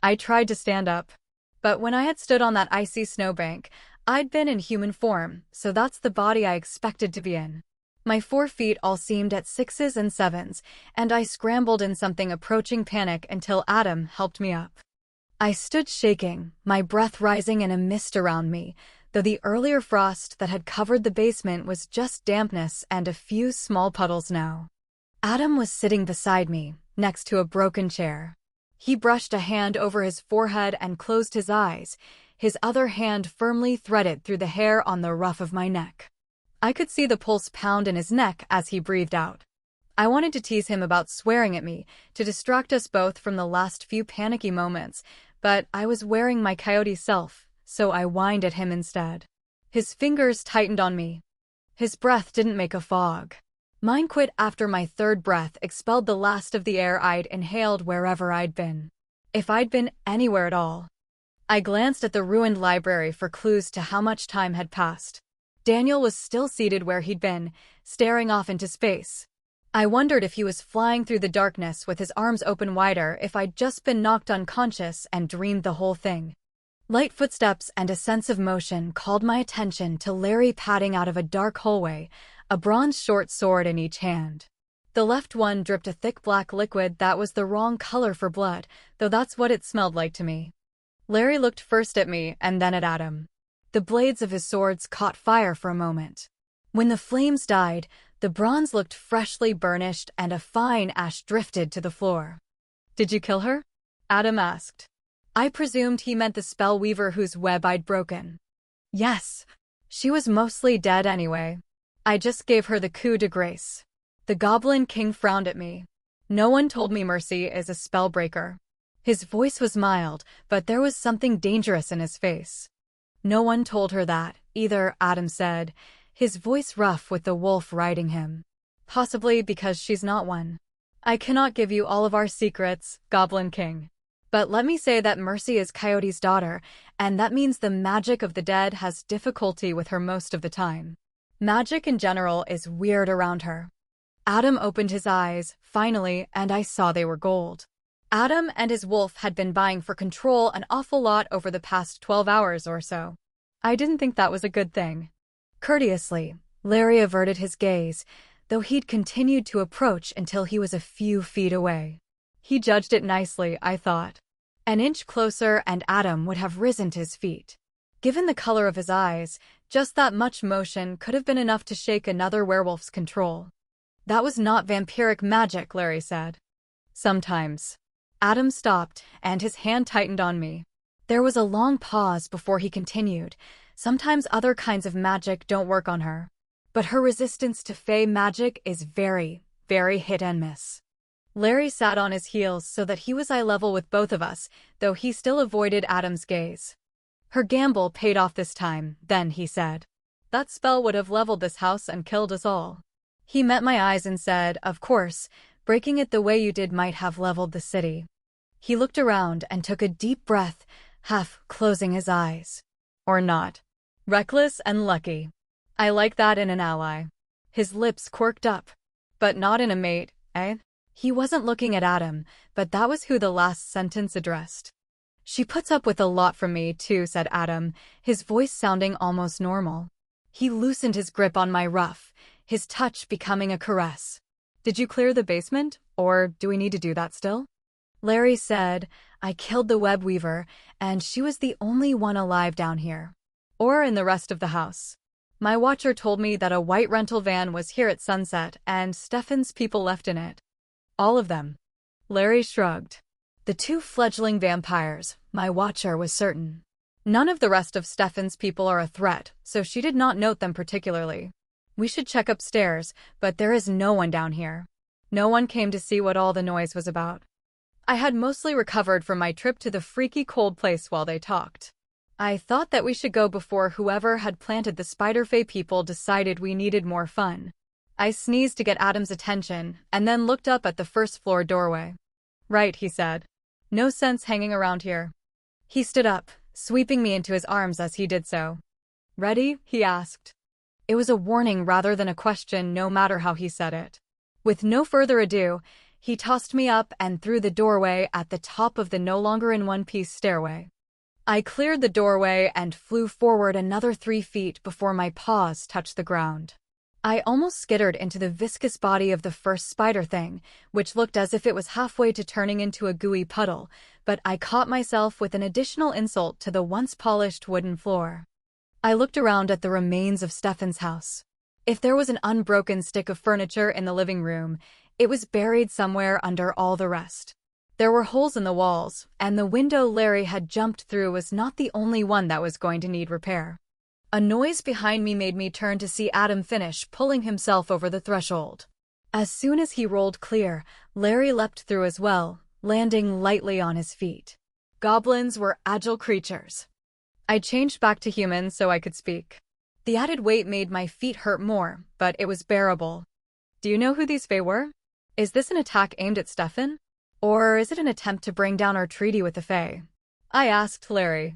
I tried to stand up. But when I had stood on that icy snowbank, I'd been in human form, so that's the body I expected to be in. My 4 feet all seemed at 6s and 7s, and I scrambled in something approaching panic until Adam helped me up. I stood shaking, my breath rising in a mist around me, though the earlier frost that had covered the basement was just dampness and a few small puddles now. Adam was sitting beside me, next to a broken chair. He brushed a hand over his forehead and closed his eyes, his other hand firmly threaded through the hair on the ruff of my neck. I could see the pulse pound in his neck as he breathed out. I wanted to tease him about swearing at me, to distract us both from the last few panicky moments, but I was wearing my coyote self, so I whined at him instead. His fingers tightened on me. His breath didn't make a fog. Mine quit after my third breath expelled the last of the air I'd inhaled wherever I'd been. If I'd been anywhere at all. I glanced at the ruined library for clues to how much time had passed. Daniel was still seated where he'd been, staring off into space. I wondered if he was flying through the darkness with his arms open wider, if I'd just been knocked unconscious and dreamed the whole thing. Light footsteps and a sense of motion called my attention to Larry padding out of a dark hallway, a bronze short sword in each hand. The left one dripped a thick black liquid that was the wrong color for blood, though that's what it smelled like to me. Larry looked first at me and then at Adam. The blades of his swords caught fire for a moment. When the flames died, the bronze looked freshly burnished and a fine ash drifted to the floor. "Did you kill her?" Adam asked. I presumed he meant the spell weaver whose web I'd broken. Yes. She was mostly dead anyway. I just gave her the coup de grace. The Goblin King frowned at me. "No one told me Mercy is a spellbreaker." His voice was mild, but there was something dangerous in his face. "No one told her that, either," Adam said, his voice rough with the wolf riding him. "Possibly because she's not one. I cannot give you all of our secrets, Goblin King. But let me say that Mercy is Coyote's daughter, and that means the magic of the dead has difficulty with her most of the time. Magic in general is weird around her." Adam opened his eyes, finally, and I saw they were gold. Adam and his wolf had been vying for control an awful lot over the past 12 hours or so. I didn't think that was a good thing. Courteously, Larry averted his gaze, though he'd continued to approach until he was a few feet away. He judged it nicely, I thought. An inch closer and Adam would have risen to his feet. Given the color of his eyes, just that much motion could have been enough to shake another werewolf's control. That was not vampiric magic, Larry said. Sometimes. Adam stopped, and his hand tightened on me. There was a long pause before he continued. Sometimes other kinds of magic don't work on her. But her resistance to fey magic is very, very hit and miss. Larry sat on his heels so that he was eye level with both of us, though he still avoided Adam's gaze. Her gamble paid off this time, then he said. That spell would have leveled this house and killed us all. He met my eyes and said, of course, breaking it the way you did might have leveled the city. He looked around and took a deep breath, half closing his eyes. Or not. Reckless and lucky. I like that in an ally. His lips quirked up. But not in a mate, eh? He wasn't looking at Adam, but that was who the last sentence addressed. She puts up with a lot from me, too, said Adam, his voice sounding almost normal. He loosened his grip on my ruff, his touch becoming a caress. Did you clear the basement, or do we need to do that still? Larry said, I killed the web weaver, and she was the only one alive down here. Or in the rest of the house. My watcher told me that a white rental van was here at sunset, and Stefan's people left in it. All of them. Larry shrugged. The two fledgling vampires, my watcher was certain. None of the rest of Stefan's people are a threat, so she did not note them particularly. We should check upstairs, but there is no one down here. No one came to see what all the noise was about. I had mostly recovered from my trip to the freaky cold place while they talked. I thought that we should go before whoever had planted the Spider-Fae people decided we needed more fun. I sneezed to get Adam's attention, and then looked up at the first-floor doorway. Right, he said. No sense hanging around here. He stood up, sweeping me into his arms as he did so. Ready? He asked. It was a warning rather than a question, no matter how he said it. With no further ado, he tossed me up and through the doorway at the top of the no longer in one piece stairway. I cleared the doorway and flew forward another 3 feet before my paws touched the ground. I almost skittered into the viscous body of the first spider thing, which looked as if it was halfway to turning into a gooey puddle, but I caught myself with an additional insult to the once polished wooden floor. I looked around at the remains of Stefan's house. If there was an unbroken stick of furniture in the living room, it was buried somewhere under all the rest. There were holes in the walls, and the window Larry had jumped through was not the only one that was going to need repair. A noise behind me made me turn to see Adam finish pulling himself over the threshold. As soon as he rolled clear, Larry leapt through as well, landing lightly on his feet. Goblins were agile creatures. I changed back to human so I could speak. The added weight made my feet hurt more, but it was bearable. Do you know who these Fae were? Is this an attack aimed at Stefan? Or is it an attempt to bring down our treaty with the Fae? I asked Larry.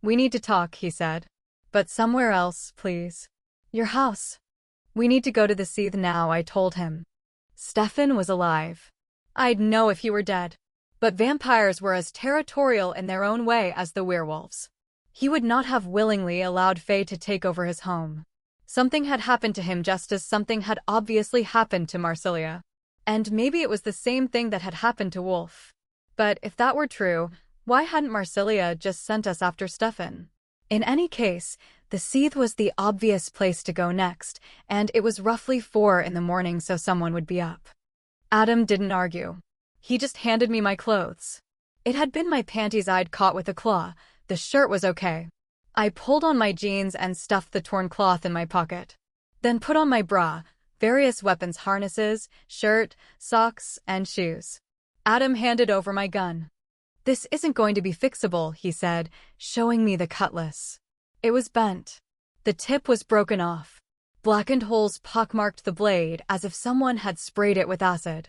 We need to talk, he said. But somewhere else, please. Your house. We need to go to the Seethe now, I told him. Stefan was alive. I'd know if he were dead. But vampires were as territorial in their own way as the werewolves. He would not have willingly allowed Fae to take over his home. Something had happened to him just as something had obviously happened to Marsilia. And maybe it was the same thing that had happened to Wolf. But if that were true, why hadn't Marsilia just sent us after Stefan? In any case, the Seethe was the obvious place to go next, and it was roughly 4 in the morning, so someone would be up. Adam didn't argue. He just handed me my clothes. It had been my panties I'd caught with a claw. The shirt was okay. I pulled on my jeans and stuffed the torn cloth in my pocket. Then put on my bra, various weapons harnesses, shirt, socks, and shoes. Adam handed over my gun. This isn't going to be fixable, he said, showing me the cutlass. It was bent. The tip was broken off. Blackened holes pockmarked the blade as if someone had sprayed it with acid.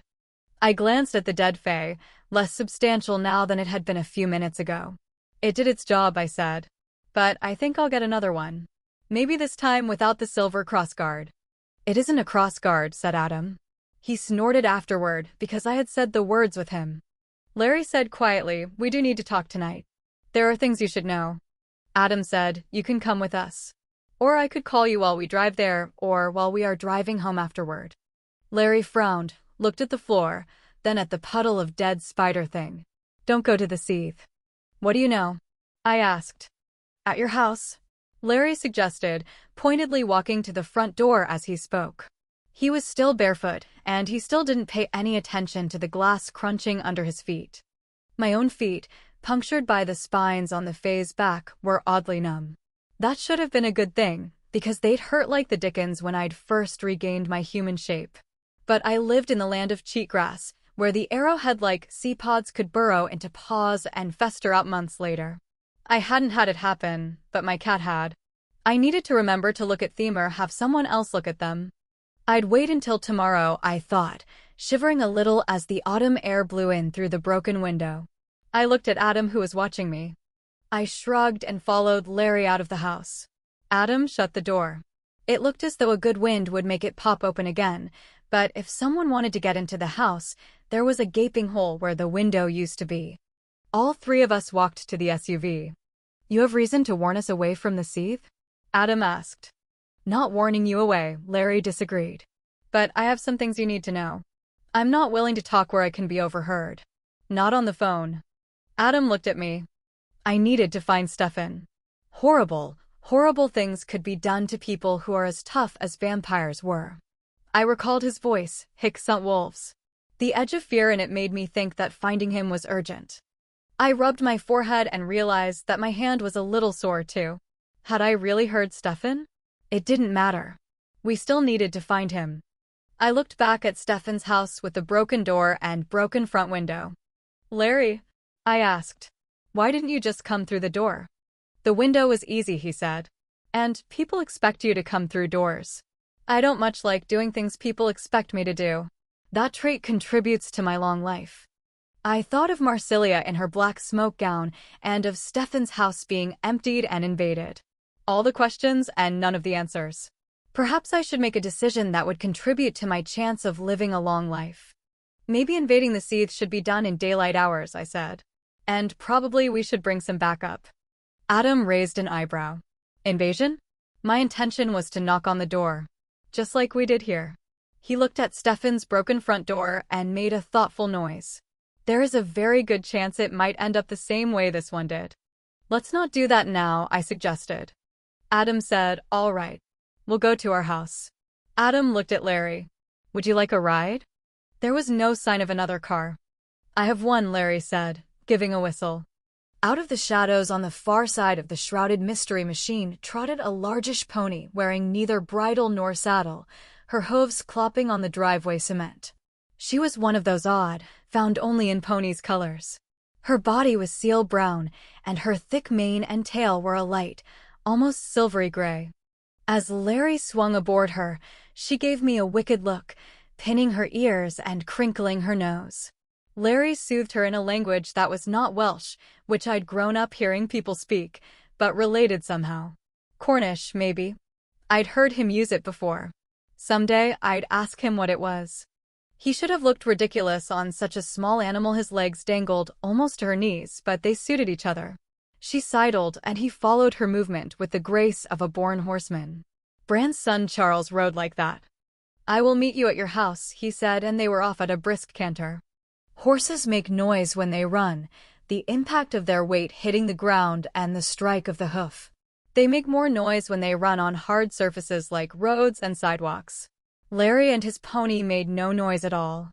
I glanced at the dead Fae, less substantial now than it had been a few minutes ago. It did its job, I said. But I think I'll get another one. Maybe this time without the silver crossguard. It isn't a crossguard, said Adam. He snorted afterward because I had said the words with him. Larry said quietly, "We do need to talk tonight. There are things you should know." Adam said, "You can come with us. Or I could call you while we drive there, or while we are driving home afterward." Larry frowned, looked at the floor, then at the puddle of dead spider thing. "Don't go to the seethe." "What do you know?" I asked. "At your house," Larry suggested, pointedly walking to the front door as he spoke. He was still barefoot, and he still didn't pay any attention to the glass crunching under his feet. My own feet, punctured by the spines on the Fae's back, were oddly numb. That should have been a good thing, because they'd hurt like the dickens when I'd first regained my human shape. But I lived in the land of cheatgrass, where the arrowhead-like sea pods could burrow into paws and fester out months later. I hadn't had it happen, but my cat had. I needed to remember to look at them or have someone else look at them. I'd wait until tomorrow, I thought, shivering a little as the autumn air blew in through the broken window. I looked at Adam, who was watching me. I shrugged and followed Larry out of the house. Adam shut the door. It looked as though a good wind would make it pop open again, but if someone wanted to get into the house, there was a gaping hole where the window used to be. All three of us walked to the SUV. "You have reason to warn us away from the seethe?" Adam asked. "Not warning you away," Larry disagreed. "But I have some things you need to know. I'm not willing to talk where I can be overheard. Not on the phone." Adam looked at me. I needed to find Stefan. Horrible, horrible things could be done to people who are as tough as vampires were. I recalled his voice, "Hick sunt wolves." The edge of fear in it made me think that finding him was urgent. I rubbed my forehead and realized that my hand was a little sore too. Had I really heard Stefan? It didn't matter. We still needed to find him. I looked back at Stefan's house with the broken door and broken front window. "Larry," I asked, "why didn't you just come through the door?" "The window was easy," he said. "And people expect you to come through doors. I don't much like doing things people expect me to do. That trait contributes to my long life." I thought of Marsilia in her black smoke gown and of Stefan's house being emptied and invaded. All the questions and none of the answers. Perhaps I should make a decision that would contribute to my chance of living a long life. "Maybe invading the seethe should be done in daylight hours," I said. "And probably we should bring some backup." Adam raised an eyebrow. "Invasion?" My intention was to knock on the door. Just like we did here. He looked at Stefan's broken front door and made a thoughtful noise. "There is a very good chance it might end up the same way this one did." "Let's not do that now," I suggested. Adam said, "All right. We'll go to our house." Adam looked at Larry. "Would you like a ride?" There was no sign of another car. "I have one," Larry said, giving a whistle. Out of the shadows on the far side of the shrouded mystery machine trotted a largish pony wearing neither bridle nor saddle, her hooves clopping on the driveway cement. She was one of those odd, found only in ponies' colors. Her body was seal brown, and her thick mane and tail were a light, almost silvery gray. As Larry swung aboard her, she gave me a wicked look, pinning her ears and crinkling her nose. Larry soothed her in a language that was not Welsh, which I'd grown up hearing people speak, but related somehow. Cornish, maybe. I'd heard him use it before. Someday, I'd ask him what it was. He should have looked ridiculous on such a small animal. His legs dangled almost to her knees, but they suited each other. She sidled, and he followed her movement with the grace of a born horseman. Bran's son Charles rode like that. "I will meet you at your house," he said, and they were off at a brisk canter. Horses make noise when they run, the impact of their weight hitting the ground and the strike of the hoof. They make more noise when they run on hard surfaces like roads and sidewalks. Larry and his pony made no noise at all.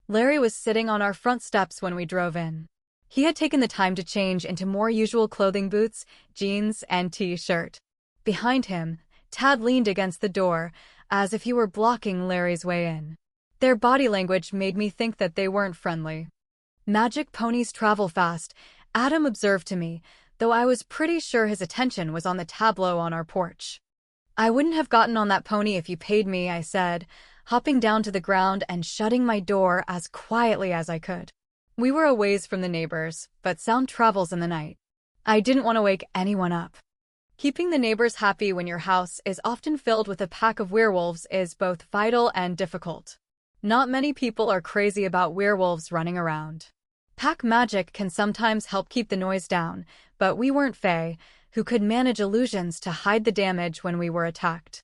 Larry was sitting on our front steps when we drove in. He had taken the time to change into more usual clothing, boots, jeans, and t-shirt. Behind him, Tad leaned against the door, as if he were blocking Larry's way in. Their body language made me think that they weren't friendly. "Magic ponies travel fast," Adam observed to me, though I was pretty sure his attention was on the tableau on our porch. "I wouldn't have gotten on that pony if you paid me," I said, hopping down to the ground and shutting my door as quietly as I could. We were a ways from the neighbors, but sound travels in the night. I didn't want to wake anyone up. Keeping the neighbors happy when your house is often filled with a pack of werewolves is both vital and difficult. Not many people are crazy about werewolves running around. Pack magic can sometimes help keep the noise down, but we weren't Fae, who could manage illusions to hide the damage when we were attacked.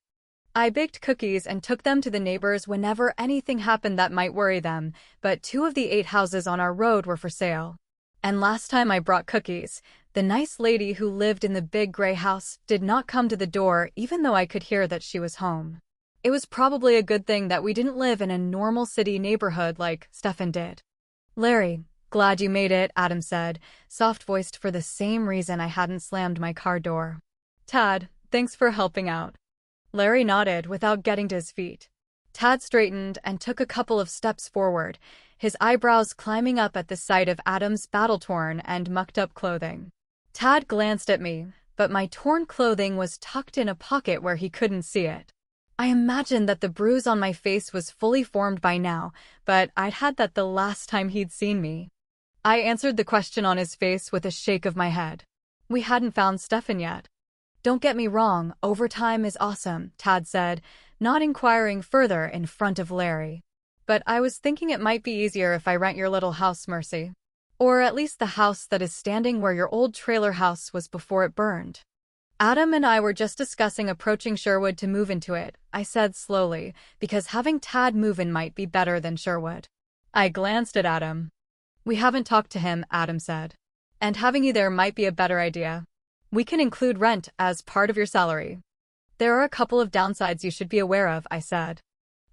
I baked cookies and took them to the neighbors whenever anything happened that might worry them, but 2 of the 8 houses on our road were for sale. And last time I brought cookies, the nice lady who lived in the big gray house did not come to the door even though I could hear that she was home. It was probably a good thing that we didn't live in a normal city neighborhood like Stefan did. "Larry, glad you made it," Adam said, soft-voiced for the same reason I hadn't slammed my car door. "Tad, thanks for helping out." Larry nodded without getting to his feet. Tad straightened and took a couple of steps forward, his eyebrows climbing up at the sight of Adam's battle-torn and mucked-up clothing. Tad glanced at me, but my torn clothing was tucked in a pocket where he couldn't see it. I imagined that the bruise on my face was fully formed by now, but I'd had that the last time he'd seen me. I answered the question on his face with a shake of my head. We hadn't found Stefan yet. "Don't get me wrong, overtime is awesome," Tad said, not inquiring further in front of Larry. "But I was thinking it might be easier if I rent your little house, Mercy. Or at least the house that is standing where your old trailer house was before it burned." "Adam and I were just discussing approaching Sherwood to move into it," I said slowly, because having Tad move in might be better than Sherwood. I glanced at Adam. "We haven't talked to him," Adam said. "And having you there might be a better idea. We can include rent as part of your salary." "There are a couple of downsides you should be aware of," I said.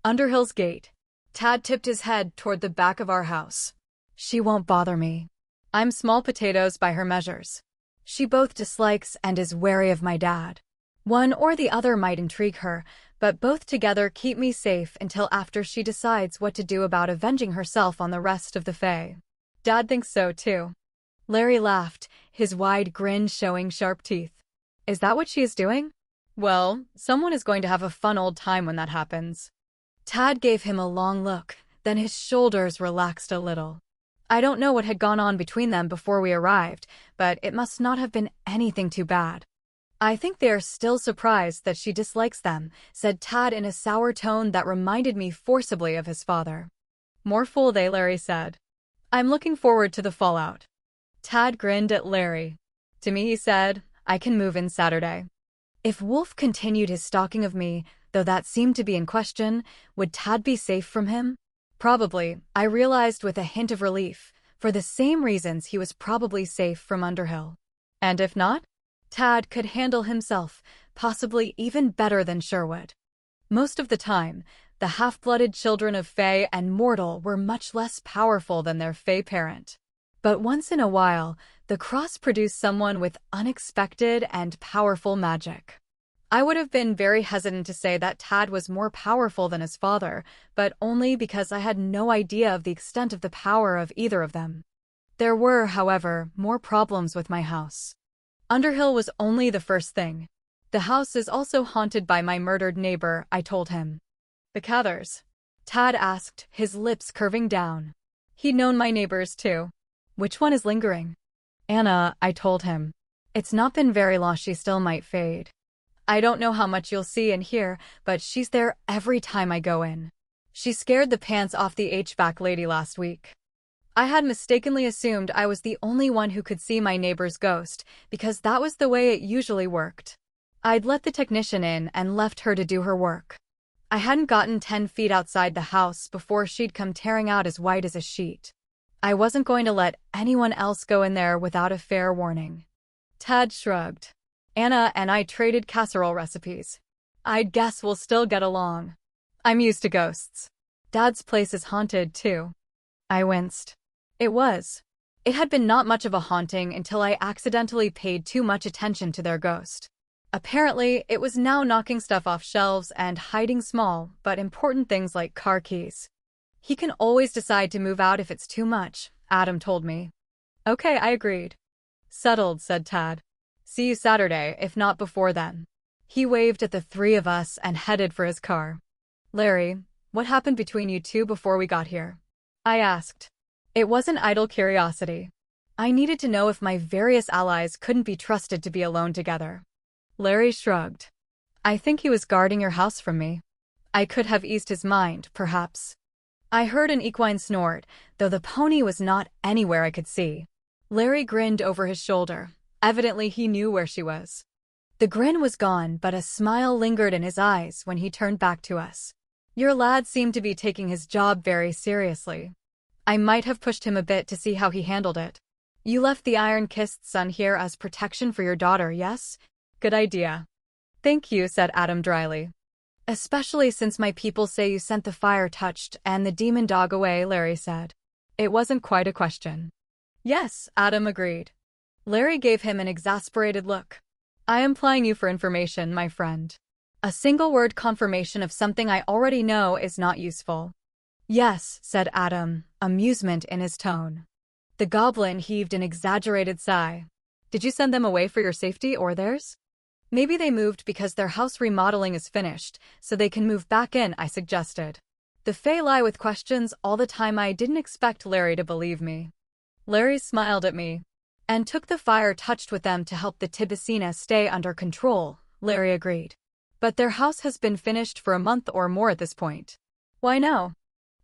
"Underhill's gate." Tad tipped his head toward the back of our house. "She won't bother me. I'm small potatoes by her measures. She both dislikes and is wary of my dad. One or the other might intrigue her, but both together keep me safe until after she decides what to do about avenging herself on the rest of the Fae." "Dad thinks so, too." Larry laughed, his wide grin showing sharp teeth. "Is that what she is doing? Well, someone is going to have a fun old time when that happens." Tad gave him a long look, then his shoulders relaxed a little. I don't know what had gone on between them before we arrived, but it must not have been anything too bad. "I think they are still surprised that she dislikes them," said Tad in a sour tone that reminded me forcibly of his father. "More fool they," Larry said. "I'm looking forward to the fallout." Tad grinned at Larry. To me he said, "I can move in Saturday." If Wolf continued his stalking of me, though that seemed to be in question, would Tad be safe from him? Probably, I realized with a hint of relief. For the same reasons he was probably safe from Underhill. And if not, Tad could handle himself, possibly even better than Sherwood. Most of the time, the half-blooded children of Fae and Mortal were much less powerful than their Fae parent. But once in a while, the cross produced someone with unexpected and powerful magic. I would have been very hesitant to say that Tad was more powerful than his father, but only because I had no idea of the extent of the power of either of them. There were, however, more problems with my house. Underhill was only the first thing. "The house is also haunted by my murdered neighbor," I told him. "The Cathers?" Tad asked, his lips curving down. He'd known my neighbors too. "Which one is lingering?" "Anna," I told him. "It's not been very long, she still might fade. I don't know how much you'll see and hear, but she's there every time I go in. She scared the pants off the HVAC lady last week." I had mistakenly assumed I was the only one who could see my neighbor's ghost, because that was the way it usually worked. I'd let the technician in and left her to do her work. I hadn't gotten 10 feet outside the house before she'd come tearing out as white as a sheet. I wasn't going to let anyone else go in there without a fair warning. Tad shrugged. "Anna and I traded casserole recipes. I'd guess we'll still get along. I'm used to ghosts." "Dad's place is haunted, too." I winced. It was. It had been not much of a haunting until I accidentally paid too much attention to their ghost. Apparently, it was now knocking stuff off shelves and hiding small, but important things like car keys. "He can always decide to move out if it's too much," Adam told me. "Okay," I agreed. "Settled," said Tad. "See you Saturday, if not before then." He waved at the 3 of us and headed for his car. "Larry, what happened between you two before we got here?" I asked. It wasn't idle curiosity. I needed to know if my various allies couldn't be trusted to be alone together. Larry shrugged. "I think he was guarding your house from me." I could have eased his mind, perhaps. I heard an equine snort, though the pony was not anywhere I could see. Larry grinned over his shoulder. Evidently he knew where she was. The grin was gone, but a smile lingered in his eyes when he turned back to us. Your lad seemed to be taking his job very seriously. I might have pushed him a bit to see how he handled it. You left the iron-kissed sun here as protection for your daughter, yes? Good idea. Thank you, said Adam dryly. Especially since my people say you sent the fire-touched and the demon dog away, Larry said. It wasn't quite a question. Yes, Adam agreed. Larry gave him an exasperated look. I am plying you for information, my friend. A single-word confirmation of something I already know is not useful. Yes, said Adam, amusement in his tone. The goblin heaved an exaggerated sigh. Did you send them away for your safety or theirs? Maybe they moved because their house remodeling is finished, so they can move back in, I suggested. The Fae lie with questions all the time. I didn't expect Larry to believe me. Larry smiled at me. And took the fire touched with them to help the Tibicina stay under control, Larry agreed. But their house has been finished for a month or more at this point. Why no?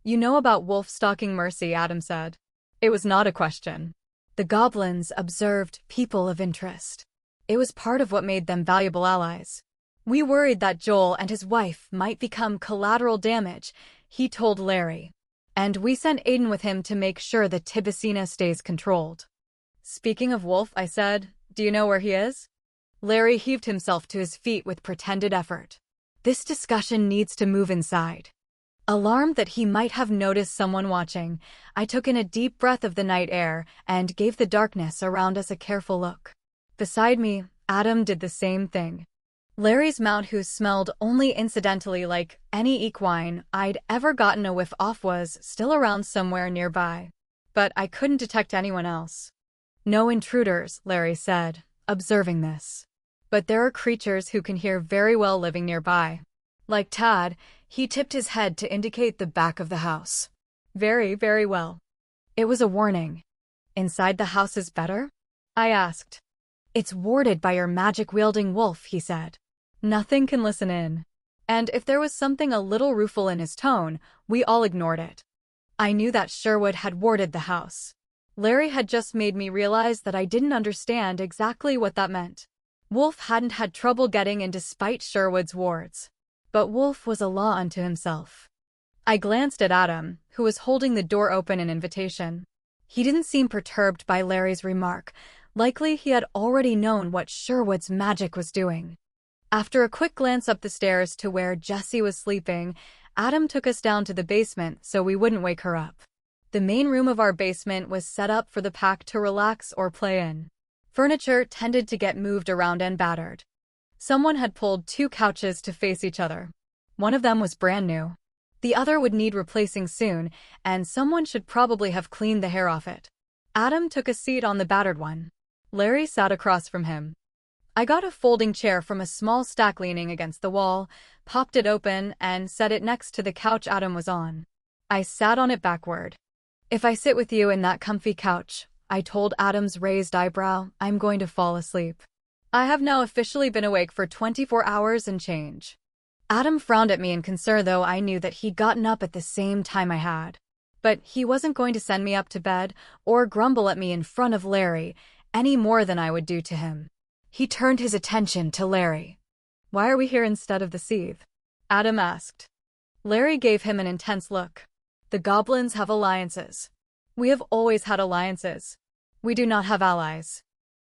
You know about Wolf stalking Mercy, Adam said. It was not a question. The goblins observed people of interest. It was part of what made them valuable allies. We worried that Joel and his wife might become collateral damage, he told Larry. And we sent Aiden with him to make sure the Tibicina stays controlled. Speaking of Wolf, I said, do you know where he is? Larry heaved himself to his feet with pretended effort. This discussion needs to move inside. Alarmed that he might have noticed someone watching, I took in a deep breath of the night air and gave the darkness around us a careful look. Beside me, Adam did the same thing. Larry's mount, who smelled only incidentally like any equine I'd ever gotten a whiff off, was still around somewhere nearby. But I couldn't detect anyone else. No intruders, Larry said, observing this. But there are creatures who can hear very well living nearby. Like Tad, he tipped his head to indicate the back of the house. Very, very well. It was a warning. Inside the house is better? I asked. It's warded by your magic-wielding wolf, he said. Nothing can listen in. And if there was something a little rueful in his tone, we all ignored it. I knew that Sherwood had warded the house. Larry had just made me realize that I didn't understand exactly what that meant. Wolf hadn't had trouble getting in despite Sherwood's wards. But Wolf was a law unto himself. I glanced at Adam, who was holding the door open in invitation. He didn't seem perturbed by Larry's remark. Likely he had already known what Sherwood's magic was doing. After a quick glance up the stairs to where Jessie was sleeping, Adam took us down to the basement so we wouldn't wake her up. The main room of our basement was set up for the pack to relax or play in. Furniture tended to get moved around and battered. Someone had pulled 2 couches to face each other. One of them was brand new. The other would need replacing soon, and someone should probably have cleaned the hair off it. Adam took a seat on the battered one. Larry sat across from him. I got a folding chair from a small stack leaning against the wall, popped it open, and set it next to the couch Adam was on. I sat on it backward. If I sit with you in that comfy couch, I told Adam's raised eyebrow, I'm going to fall asleep. I have now officially been awake for 24 hours and change. Adam frowned at me in concern, though I knew that he'd gotten up at the same time I had. But he wasn't going to send me up to bed or grumble at me in front of Larry any more than I would do to him. He turned his attention to Larry. Why are we here instead of the Seethe? Adam asked. Larry gave him an intense look. The goblins have alliances. We have always had alliances. We do not have allies.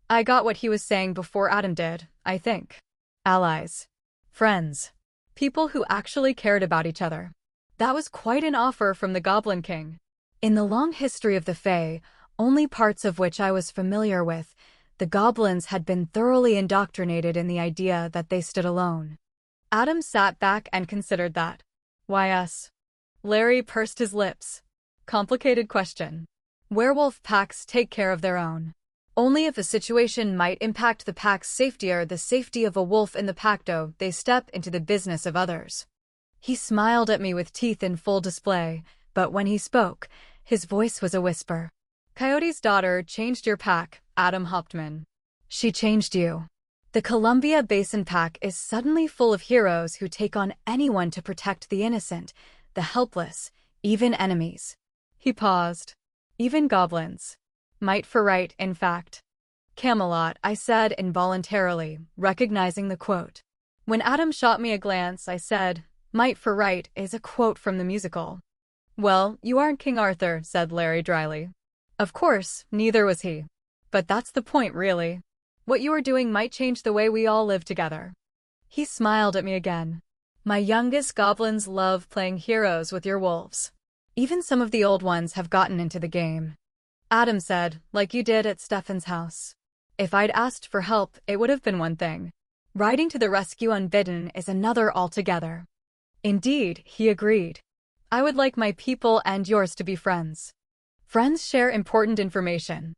I got what he was saying before Adam did, I think. Allies. Friends. People who actually cared about each other. That was quite an offer from the Goblin King. In the long history of the Fae, only parts of which I was familiar with, the goblins had been thoroughly indoctrinated in the idea that they stood alone. Adam sat back and considered that. Why us? Larry pursed his lips. Complicated question. Werewolf packs take care of their own. Only if a situation might impact the pack's safety or the safety of a wolf in the pack do they step into the business of others. He smiled at me with teeth in full display, but when he spoke, his voice was a whisper. Coyote's daughter changed your pack, Adam Hauptmann. She changed you. The Columbia Basin pack is suddenly full of heroes who take on anyone to protect the innocent, the helpless, Even enemies. He paused. Even goblins. Might for right, in fact. Camelot, I said involuntarily, recognizing the quote. When Adam shot me a glance, I said, might for right is a quote from the musical. Well, you aren't King Arthur, said Larry dryly. Of course, neither was he. But that's the point, really. What you are doing might change the way we all live together. He smiled at me again. My youngest goblins love playing heroes with your wolves. Even some of the old ones have gotten into the game. Adam said, like you did at Stefan's house. If I'd asked for help, it would have been one thing. Riding to the rescue unbidden is another altogether. Indeed, he agreed. I would like my people and yours to be friends. Friends share important information.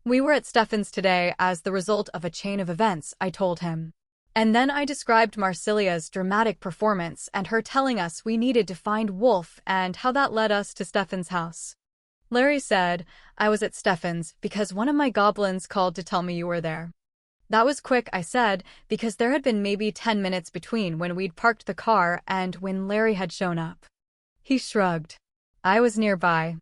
We were at Stefan's today as the result of a chain of events, I told him. And then I described Marsilia's dramatic performance and her telling us we needed to find Wolf and how that led us to Stefan's house. Larry said, I was at Stefan's because one of my goblins called to tell me you were there. That was quick, I said, because there had been maybe 10 minutes between when we'd parked the car and when Larry had shown up. He shrugged. I was nearby.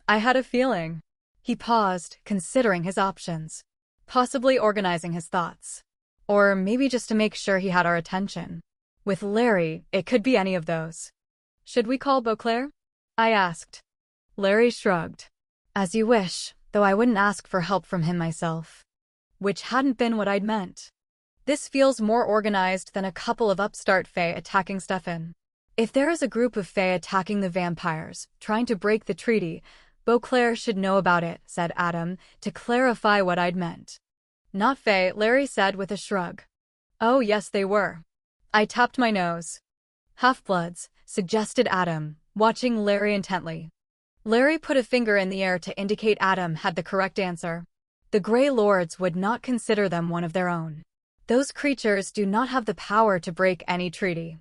I had a feeling. He paused, considering his options. Possibly organizing his thoughts. Or maybe just to make sure he had our attention. With Larry, it could be any of those. Should we call Beauclair? I asked. Larry shrugged. As you wish, though I wouldn't ask for help from him myself. Which hadn't been what I'd meant. This feels more organized than a couple of upstart Fae attacking Stefan. If there is a group of Fae attacking the vampires, trying to break the treaty, Beauclair should know about it, said Adam, to clarify what I'd meant. Not Fae, Larry said with a shrug. Oh yes they were. I tapped my nose. Half-bloods, suggested Adam, watching Larry intently. Larry put a finger in the air to indicate Adam had the correct answer. The Grey Lords would not consider them one of their own. Those creatures do not have the power to break any treaty.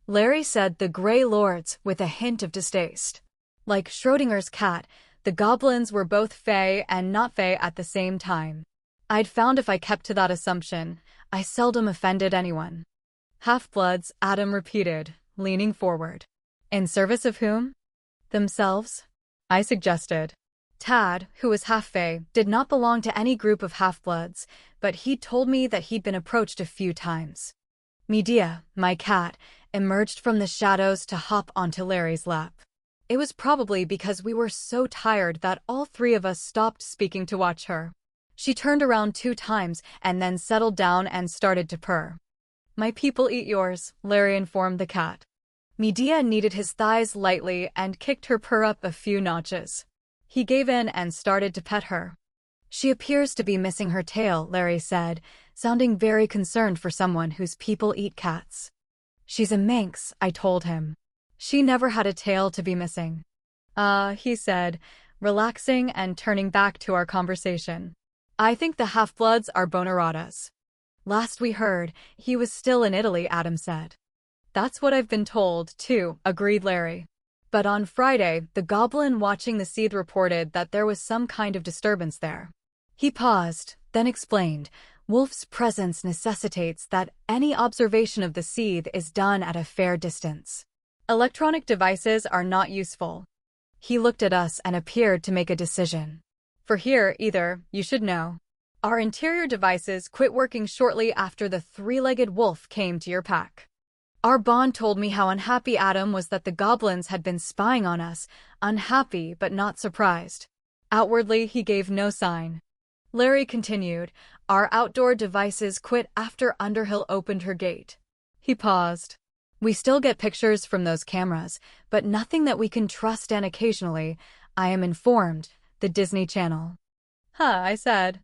Larry said the Grey Lords with a hint of distaste. Like Schrodinger's cat, the goblins were both Fae and not Fae at the same time. I'd found if I kept to that assumption, I seldom offended anyone. Half-bloods, Adam repeated, leaning forward. In service of whom? Themselves? I suggested. Tad, who was half-Fae, did not belong to any group of half-bloods, but he'd told me that he'd been approached a few times. Medea, my cat, emerged from the shadows to hop onto Larry's lap. It was probably because we were so tired that all three of us stopped speaking to watch her. She turned around 2 times and then settled down and started to purr. My people eat yours, Larry informed the cat. Medea kneaded his thighs lightly and kicked her purr up a few notches. He gave in and started to pet her. She appears to be missing her tail, Larry said, sounding very concerned for someone whose people eat cats. She's a minx, I told him. She never had a tail to be missing. He said, relaxing and turning back to our conversation. I think the half-bloods are Bonaradas. Last we heard, he was still in Italy, Adam said. That's what I've been told, too, agreed Larry. But on Friday, the goblin watching the seethe reported that there was some kind of disturbance there. He paused, then explained, Wolf's presence necessitates that any observation of the seethe is done at a fair distance. Electronic devices are not useful. He looked at us and appeared to make a decision. For here, either, you should know. Our interior devices quit working shortly after the 3-legged wolf came to your pack. Our bond told me how unhappy Adam was that the goblins had been spying on us, unhappy but not surprised. Outwardly, he gave no sign. Larry continued, our outdoor devices quit after Underhill opened her gate. He paused. We still get pictures from those cameras, but nothing that we can trust, and occasionally, I am informed, the Disney Channel. I said.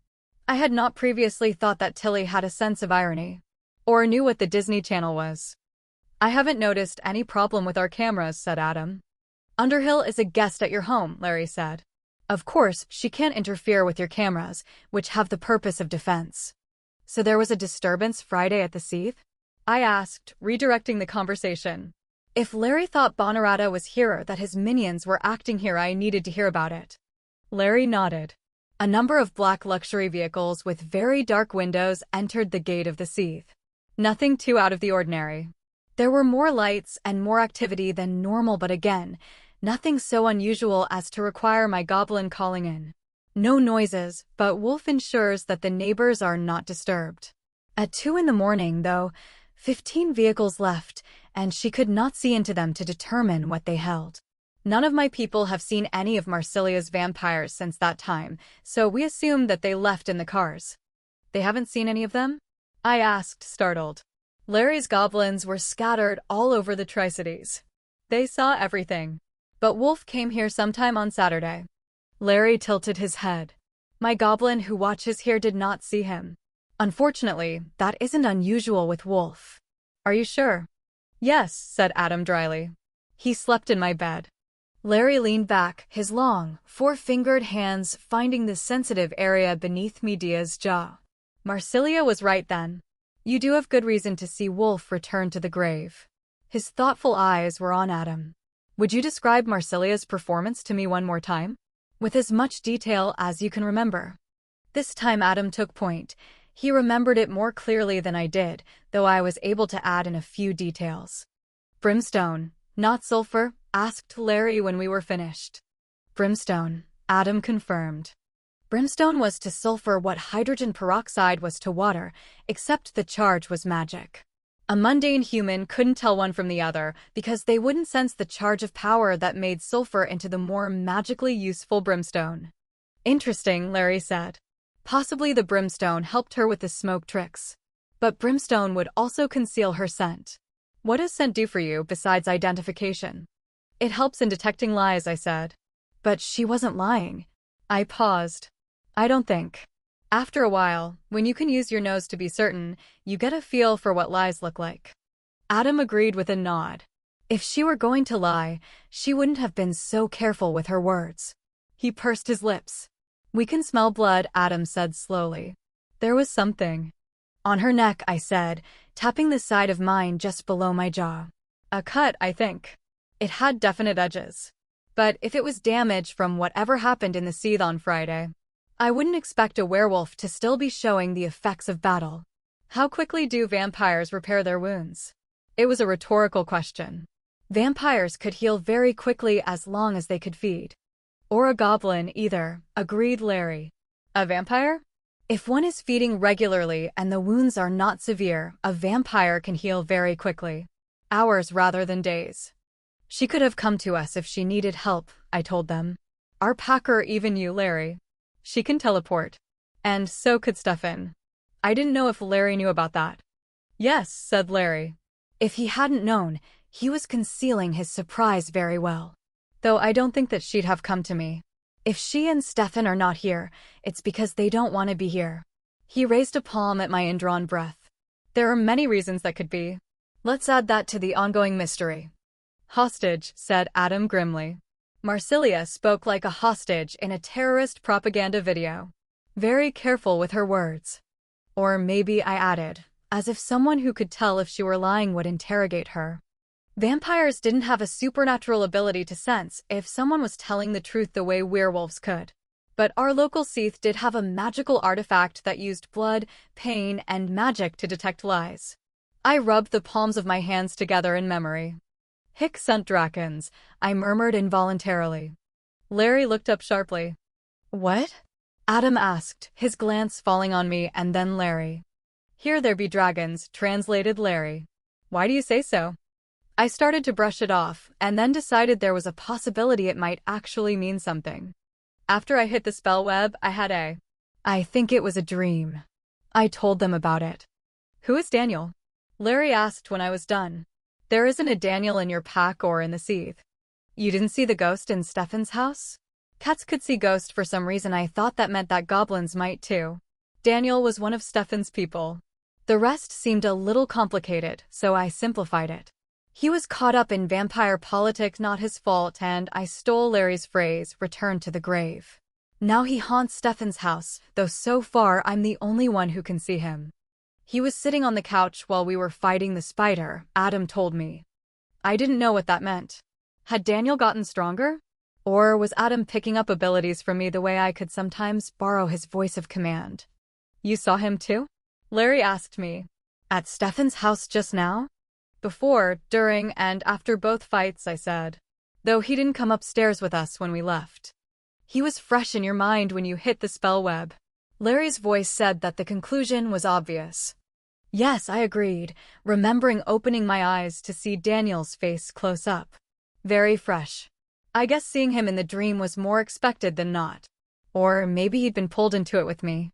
I had not previously thought that Tilly had a sense of irony. Or knew what the Disney Channel was. I haven't noticed any problem with our cameras, said Adam. Underhill is a guest at your home, Larry said. Of course, she can't interfere with your cameras, which have the purpose of defense. So there was a disturbance Friday at the seethe? I asked, redirecting the conversation. If Larry thought Bonarada was here, that his minions were acting here, I needed to hear about it. Larry nodded. A number of black luxury vehicles with very dark windows entered the gate of the seethe. Nothing too out of the ordinary. There were more lights and more activity than normal, but again, Nothing so unusual as to require my goblin calling in. No noises, but Wolf ensures that the neighbors are not disturbed. At 2 in the morning, though, 15 vehicles left, and she could not see into them to determine what they held. None of my people have seen any of Marsilia's vampires since that time, so we assume that they left in the cars. They haven't seen any of them? I asked, startled. Larry's goblins were scattered all over the Tri-Cities. They saw everything. But Wolf came here sometime on Saturday. Larry tilted his head. My goblin who watches here did not see him. Unfortunately, that isn't unusual with Wolf. Are you sure? Yes, said Adam dryly. He slept in my bed. Larry leaned back, his long, four-fingered hands finding the sensitive area beneath Medea's jaw. Marsilia was right then. You do have good reason to see Wolf return to the grave. His thoughtful eyes were on Adam. Would you describe Marsilia's performance to me one more time? With as much detail as you can remember. This time Adam took point. He remembered it more clearly than I did, though I was able to add in a few details. Brimstone, not sulfur, asked Larry when we were finished. Brimstone, Adam confirmed. Brimstone was to sulfur what hydrogen peroxide was to water, except the charge was magic. A mundane human couldn't tell one from the other because they wouldn't sense the charge of power that made sulfur into the more magically useful brimstone. Interesting, Larry said. Possibly the brimstone helped her with the smoke tricks. But brimstone would also conceal her scent. What does scent do for you besides identification? It helps in detecting lies, I said. But she wasn't lying. I paused. I don't think. After a while, when you can use your nose to be certain, you get a feel for what lies look like. Adam agreed with a nod. If she were going to lie, she wouldn't have been so careful with her words. He pursed his lips. We can smell blood, Adam said slowly. There was something. On her neck, I said, tapping the side of mine just below my jaw. A cut, I think. It had definite edges. But if it was damage from whatever happened in the seethe on Friday, I wouldn't expect a werewolf to still be showing the effects of battle. How quickly do vampires repair their wounds? It was a rhetorical question. Vampires could heal very quickly as long as they could feed. Or a goblin, either, agreed Larry. A vampire? If one is feeding regularly and the wounds are not severe, a vampire can heal very quickly. Hours rather than days. She could have come to us if she needed help, I told them. Our packer, even you, Larry. She can teleport. And so could Stefan. I didn't know if Larry knew about that. Yes, said Larry. If he hadn't known, he was concealing his surprise very well. Though I don't think that she'd have come to me. If she and Stefan are not here, it's because they don't want to be here. He raised a palm at my indrawn breath. There are many reasons that could be. Let's add that to the ongoing mystery. Hostage, said Adam grimly. Marsilia spoke like a hostage in a terrorist propaganda video. Very careful with her words. Or maybe I added, as if someone who could tell if she were lying would interrogate her. Vampires didn't have a supernatural ability to sense if someone was telling the truth the way werewolves could. But our local seethe did have a magical artifact that used blood, pain, and magic to detect lies. I rubbed the palms of my hands together in memory. Hic sunt dracons, I murmured involuntarily. Larry looked up sharply. What? Adam asked, his glance falling on me and then Larry. Here there be dragons, translated Larry. Why do you say so? I started to brush it off, and then decided there was a possibility it might actually mean something. After I hit the spell web, I think it was a dream. I told them about it. Who is Daniel? Larry asked when I was done. There isn't a Daniel in your pack or in the seethe. You didn't see the ghost in Stefan's house? Cats could see ghosts for some reason. I thought that meant that goblins might too. Daniel was one of Stefan's people. The rest seemed a little complicated, so I simplified it. He was caught up in vampire politics, not his fault, and I stole Larry's phrase, returned to the grave. Now he haunts Stefan's house, though so far I'm the only one who can see him. He was sitting on the couch while we were fighting the spider, Adam told me. I didn't know what that meant. Had Daniel gotten stronger? Or was Adam picking up abilities from me the way I could sometimes borrow his voice of command? You saw him too? Larry asked me. At Stefan's house just now? Before, during, and after both fights, I said. though he didn't come upstairs with us when we left. He was fresh in your mind when you hit the spell web. Larry's voice said that the conclusion was obvious. Yes, I agreed, remembering opening my eyes to see Daniel's face close up. Very fresh. I guess seeing him in the dream was more expected than not. Or maybe he'd been pulled into it with me.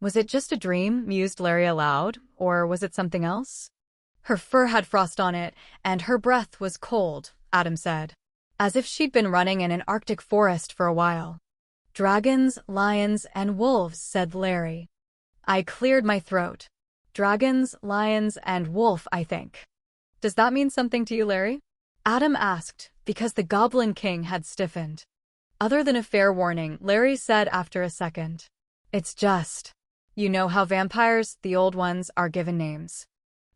Was it just a dream, mused Larry aloud, or was it something else? Her fur had frost on it, and her breath was cold, Adam said, as if she'd been running in an Arctic forest for a while. Dragons, lions, and wolves, said Larry. I cleared my throat. Dragons, lions, and wolf, I think. Does that mean something to you, Larry? Adam asked, because the Goblin King had stiffened. Other than a fair warning, Larry said after a second. It's just, you know how vampires, the old ones, are given names.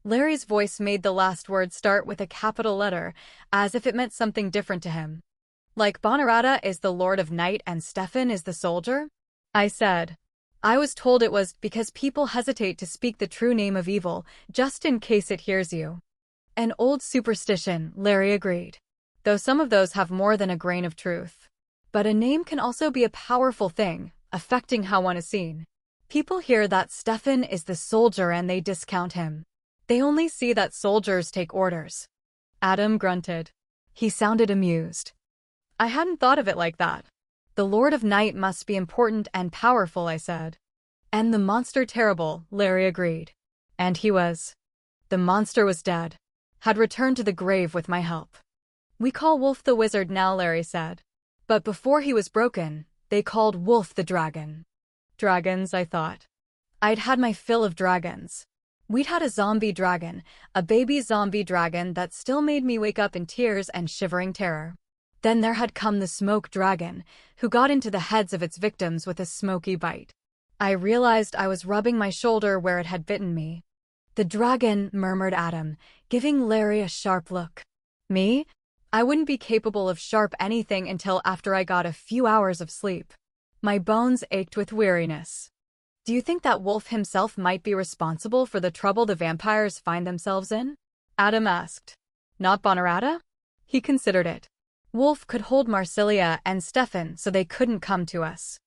Larry's voice made the last word start with a capital letter, as if it meant something different to him. Like Bonarata is the Lord of Night and Stefan is the soldier? I said. I was told it was because people hesitate to speak the true name of evil, just in case it hears you. An old superstition, Larry agreed. Though some of those have more than a grain of truth. But a name can also be a powerful thing, affecting how one is seen. People hear that Stefan is the soldier and they discount him. They only see that soldiers take orders. Adam grunted. He sounded amused. I hadn't thought of it like that. The Lord of Night must be important and powerful, I said. And the monster terrible, Larry agreed. And he was. The monster was dead. Had returned to the grave with my help. We call Wolf the Wizard now, Larry said. But before he was broken, they called Wolf the Dragon. Dragons, I thought. I'd had my fill of dragons. We'd had a zombie dragon, a baby zombie dragon that still made me wake up in tears and shivering terror. Then there had come the smoke dragon, who got into the heads of its victims with a smoky bite. I realized I was rubbing my shoulder where it had bitten me. The dragon, murmured Adam, giving Larry a sharp look. Me? I wouldn't be capable of sharp anything until after I got a few hours of sleep. My bones ached with weariness. Do you think that Wolf himself might be responsible for the trouble the vampires find themselves in? Adam asked. Not Bonarata? He considered it. Wolf could hold Marsilia and Stefan so they couldn't come to us.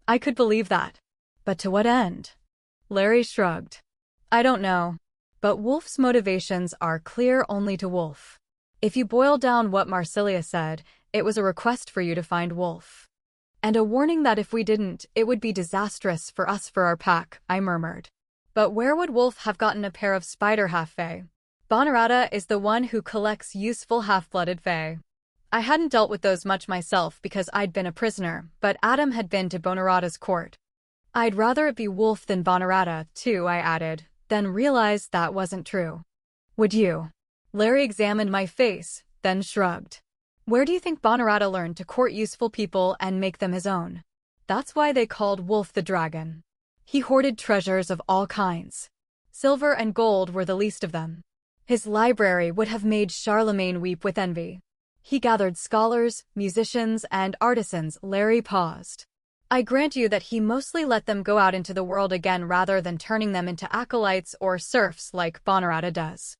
I could believe that. But to what end? Larry shrugged. I don't know. But Wolf's motivations are clear only to Wolf. If you boil down what Marsilia said, it was a request for you to find Wolf. And a warning that if we didn't, it would be disastrous for us for our pack, I murmured. But where would Wolf have gotten a pair of spider half-fae? Bonarata is the one who collects useful half-blooded fae. I hadn't dealt with those much myself because I'd been a prisoner, but Adam had been to Bonarata's court. I'd rather it be Wolf than Bonarata, too, I added, then realized that wasn't true. Would you? Larry examined my face, then shrugged. Where do you think Bonarata learned to court useful people and make them his own? That's why they called Wolf the Dragon. He hoarded treasures of all kinds. Silver and gold were the least of them. His library would have made Charlemagne weep with envy. He gathered scholars, musicians, and artisans. Larry paused. I grant you that he mostly let them go out into the world again rather than turning them into acolytes or serfs like Bonarata does.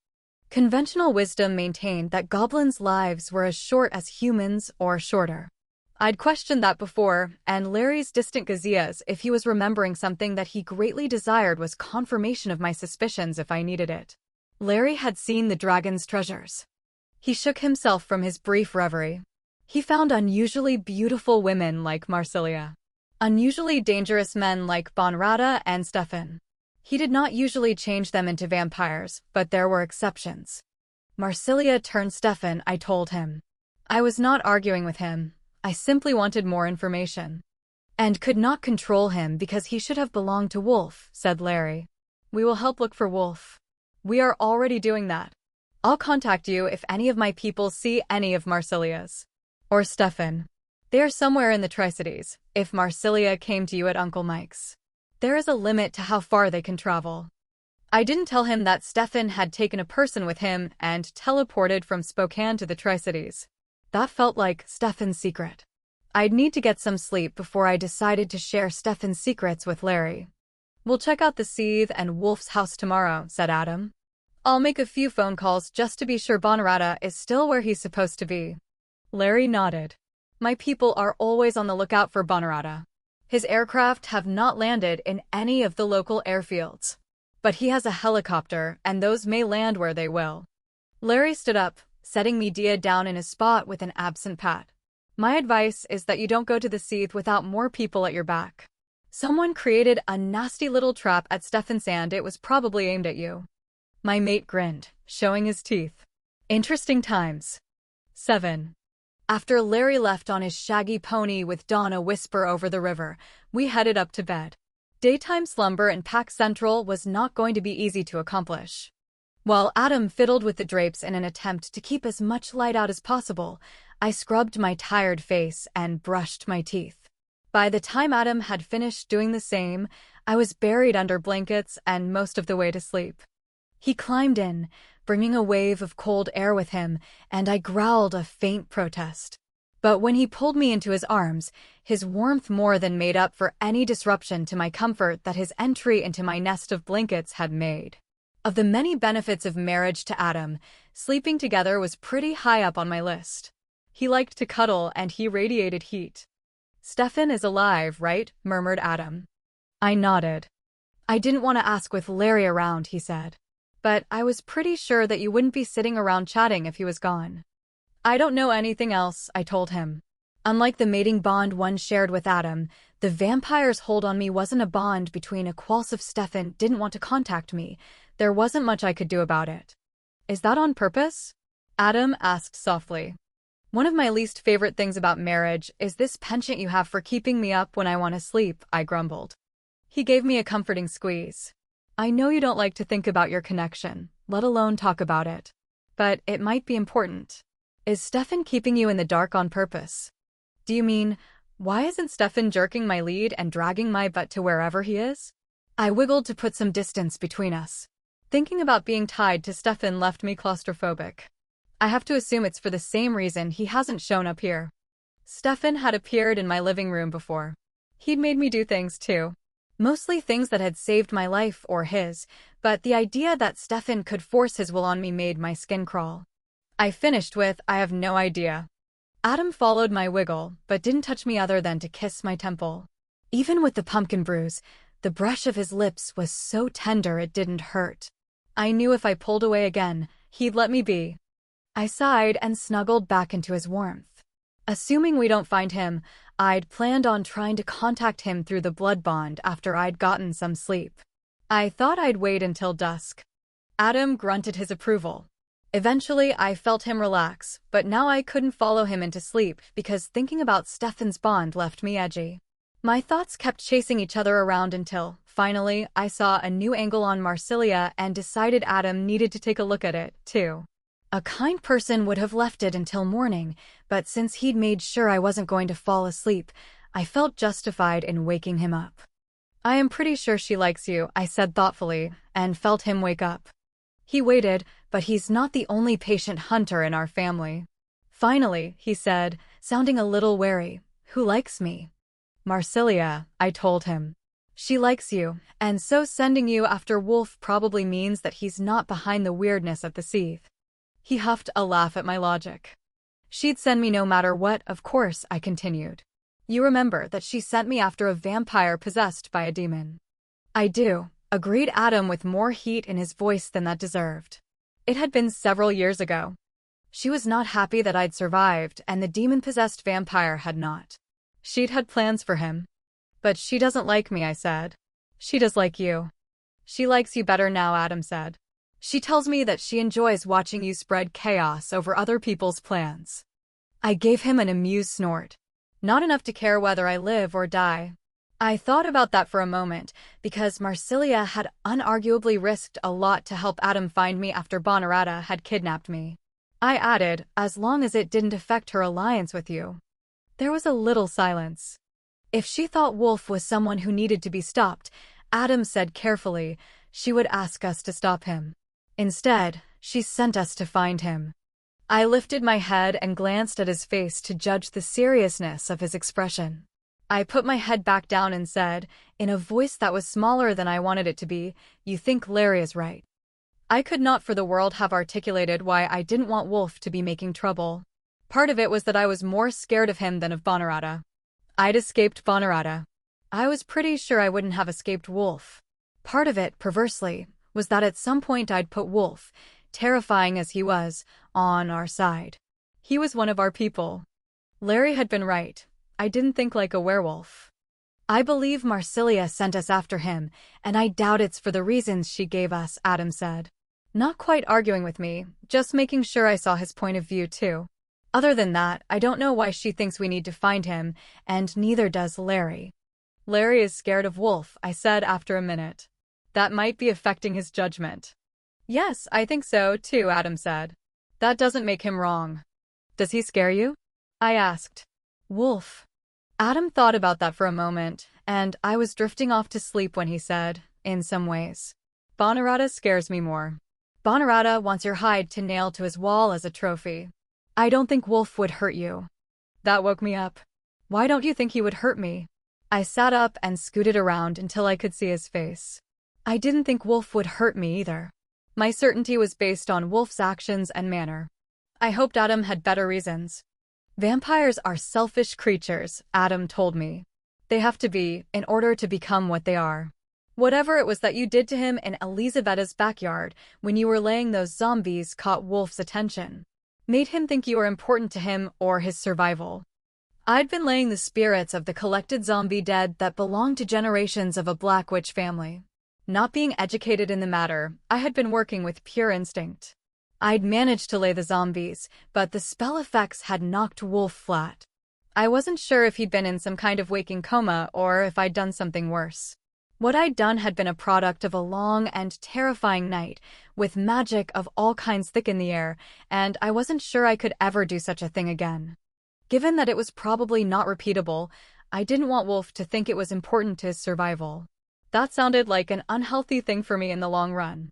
Conventional wisdom maintained that goblins' lives were as short as humans or shorter. I'd questioned that before, and Larry's distant gazeas if he was remembering something that he greatly desired was confirmation of my suspicions if I needed it. Larry had seen the dragon's treasures. He shook himself from his brief reverie. He found unusually beautiful women like Marsilia. Unusually dangerous men like Bonarata and Stefan. He did not usually change them into vampires, but there were exceptions. Marsilia turned Stefan, I told him. I was not arguing with him. I simply wanted more information. And could not control him because he should have belonged to Wolf, said Larry. We will help look for Wolf. We are already doing that. I'll contact you if any of my people see any of Marsilia's. Or Stefan. They are somewhere in the Tri-Cities, if Marsilia came to you at Uncle Mike's. There is a limit to how far they can travel. I didn't tell him that Stefan had taken a person with him and teleported from Spokane to the Tri-Cities. That felt like Stefan's secret. I'd need to get some sleep before I decided to share Stefan's secrets with Larry. We'll check out the Seethe and Wolf's house tomorrow, said Adam. I'll make a few phone calls just to be sure Bonarata is still where he's supposed to be. Larry nodded. My people are always on the lookout for Bonarata. His aircraft have not landed in any of the local airfields. But he has a helicopter, and those may land where they will. Larry stood up, setting Medea down in his spot with an absent pat. My advice is that you don't go to the Seath without more people at your back. Someone created a nasty little trap at Stefan's and it was probably aimed at you. My mate grinned, showing his teeth. Interesting times. 7. After Larry left on his shaggy pony with Dawn a whisper over the river, we headed up to bed. Daytime slumber in Pack Central was not going to be easy to accomplish. While Adam fiddled with the drapes in an attempt to keep as much light out as possible, I scrubbed my tired face and brushed my teeth. By the time Adam had finished doing the same, I was buried under blankets and most of the way to sleep. He climbed in, bringing a wave of cold air with him, and I growled a faint protest. But when he pulled me into his arms, his warmth more than made up for any disruption to my comfort that his entry into my nest of blankets had made. Of the many benefits of marriage to Adam, sleeping together was pretty high up on my list. He liked to cuddle and he radiated heat. "Stefan is alive, right?" murmured Adam. I nodded. "I didn't want to ask with Larry around," he said. "But I was pretty sure that you wouldn't be sitting around chatting if he was gone." "I don't know anything else," I told him. Unlike the mating bond one shared with Adam, the vampire's hold on me wasn't a bond between equals if Stefan didn't want to contact me. There wasn't much I could do about it. "Is that on purpose?" Adam asked softly. "One of my least favorite things about marriage is this penchant you have for keeping me up when I want to sleep," I grumbled. He gave me a comforting squeeze. "I know you don't like to think about your connection, let alone talk about it. But it might be important. Is Stefan keeping you in the dark on purpose?" "Do you mean, why isn't Stefan jerking my lead and dragging my butt to wherever he is?" I wiggled to put some distance between us. Thinking about being tied to Stefan left me claustrophobic. I have to assume it's for the same reason he hasn't shown up here. Stefan had appeared in my living room before. He'd made me do things too. Mostly things that had saved my life or his, but the idea that Stefan could force his will on me made my skin crawl. I finished with, "I have no idea." Adam followed my wiggle, but didn't touch me other than to kiss my temple. Even with the pumpkin bruise, the brush of his lips was so tender it didn't hurt. I knew if I pulled away again, he'd let me be. I sighed and snuggled back into his warmth. Assuming we don't find him, I'd planned on trying to contact him through the blood bond after I'd gotten some sleep. I thought I'd wait until dusk. Adam grunted his approval. Eventually, I felt him relax, but now I couldn't follow him into sleep because thinking about Stefan's bond left me edgy. My thoughts kept chasing each other around until, finally, I saw a new angle on Marsilia and decided Adam needed to take a look at it, too. A kind person would have left it until morning, but since he'd made sure I wasn't going to fall asleep, I felt justified in waking him up. "I am pretty sure she likes you," I said thoughtfully, and felt him wake up. He waited, but he's not the only patient hunter in our family. "Finally," he said, sounding a little wary, "who likes me?" "Marsilia," I told him. "She likes you, and so sending you after Wolf probably means that he's not behind the weirdness of the Seath." He huffed a laugh at my logic. "She'd send me no matter what, of course," I continued. "You remember that she sent me after a vampire possessed by a demon." "I do," agreed Adam with more heat in his voice than that deserved. It had been several years ago. She was not happy that I'd survived, and the demon-possessed vampire had not. She'd had plans for him. "But she doesn't like me," I said. "She does like you." "She likes you better now," Adam said. "She tells me that she enjoys watching you spread chaos over other people's plans." I gave him an amused snort. "Not enough to care whether I live or die." I thought about that for a moment, because Marsilia had unarguably risked a lot to help Adam find me after Bonarata had kidnapped me. I added, "as long as it didn't affect her alliance with you." There was a little silence. If she thought Wolf was someone who needed to be stopped, Adam said carefully, she would ask us to stop him. Instead, she sent us to find him. I lifted my head and glanced at his face to judge the seriousness of his expression. I put my head back down and said, in a voice that was smaller than I wanted it to be, "You think Larry is right." I could not for the world have articulated why I didn't want Wolf to be making trouble. Part of it was that I was more scared of him than of Bonarata. I'd escaped Bonarata. I was pretty sure I wouldn't have escaped Wolf. Part of it, perversely, was that at some point I'd put Wolf, terrifying as he was, on our side. He was one of our people. Larry had been right. I didn't think like a werewolf. I believe Marsilia sent us after him, and I doubt it's for the reasons she gave us, Adam said. Not quite arguing with me, just making sure I saw his point of view too. Other than that, I don't know why she thinks we need to find him, and neither does Larry. Larry is scared of Wolf, I said after a minute. That might be affecting his judgment. Yes, I think so too, Adam said. That doesn't make him wrong. Does he scare you? I asked. Wolf. Adam thought about that for a moment, and I was drifting off to sleep when he said, in some ways. Bonarata scares me more. Bonarata wants your hide to nail to his wall as a trophy. I don't think Wolf would hurt you. That woke me up. Why don't you think he would hurt me? I sat up and scooted around until I could see his face. I didn't think Wolf would hurt me either. My certainty was based on Wolf's actions and manner. I hoped Adam had better reasons. Vampires are selfish creatures, Adam told me. They have to be, in order to become what they are. Whatever it was that you did to him in Elisabetta's backyard when you were laying those zombies caught Wolf's attention. Made him think you were important to him or his survival. I'd been laying the spirits of the collected zombie dead that belonged to generations of a Black Witch family. Not being educated in the matter, I had been working with pure instinct. I'd managed to lay the zombies, but the spell effects had knocked Wolf flat. I wasn't sure if he'd been in some kind of waking coma or if I'd done something worse. What I'd done had been a product of a long and terrifying night, with magic of all kinds thick in the air, and I wasn't sure I could ever do such a thing again. Given that it was probably not repeatable, I didn't want Wolf to think it was important to his survival. That sounded like an unhealthy thing for me in the long run.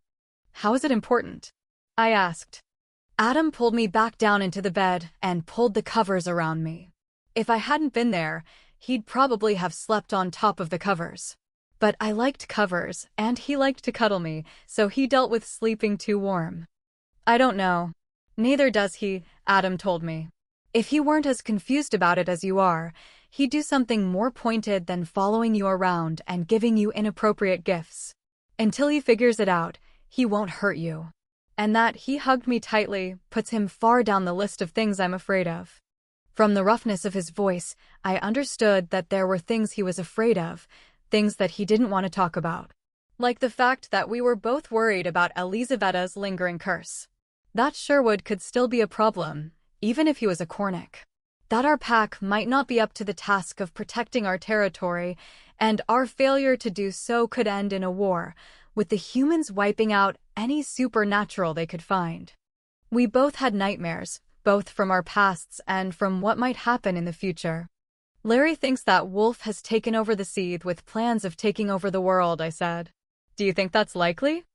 How is it important? I asked. Adam pulled me back down into the bed and pulled the covers around me. If I hadn't been there, he'd probably have slept on top of the covers. But I liked covers, and he liked to cuddle me, so he dealt with sleeping too warm. I don't know. Neither does he, Adam told me. If he weren't as confused about it as you are, he'd do something more pointed than following you around and giving you inappropriate gifts. Until he figures it out, he won't hurt you. And that he hugged me tightly puts him far down the list of things I'm afraid of. From the roughness of his voice, I understood that there were things he was afraid of, things that he didn't want to talk about. Like the fact that we were both worried about Elisabetta's lingering curse. That Sherwood could still be a problem, even if he was a Cornic. That our pack might not be up to the task of protecting our territory, and our failure to do so could end in a war, with the humans wiping out any supernatural they could find. We both had nightmares, both from our pasts and from what might happen in the future. Larry thinks that Wolf has taken over the Seed with plans of taking over the world, I said. Do you think that's likely?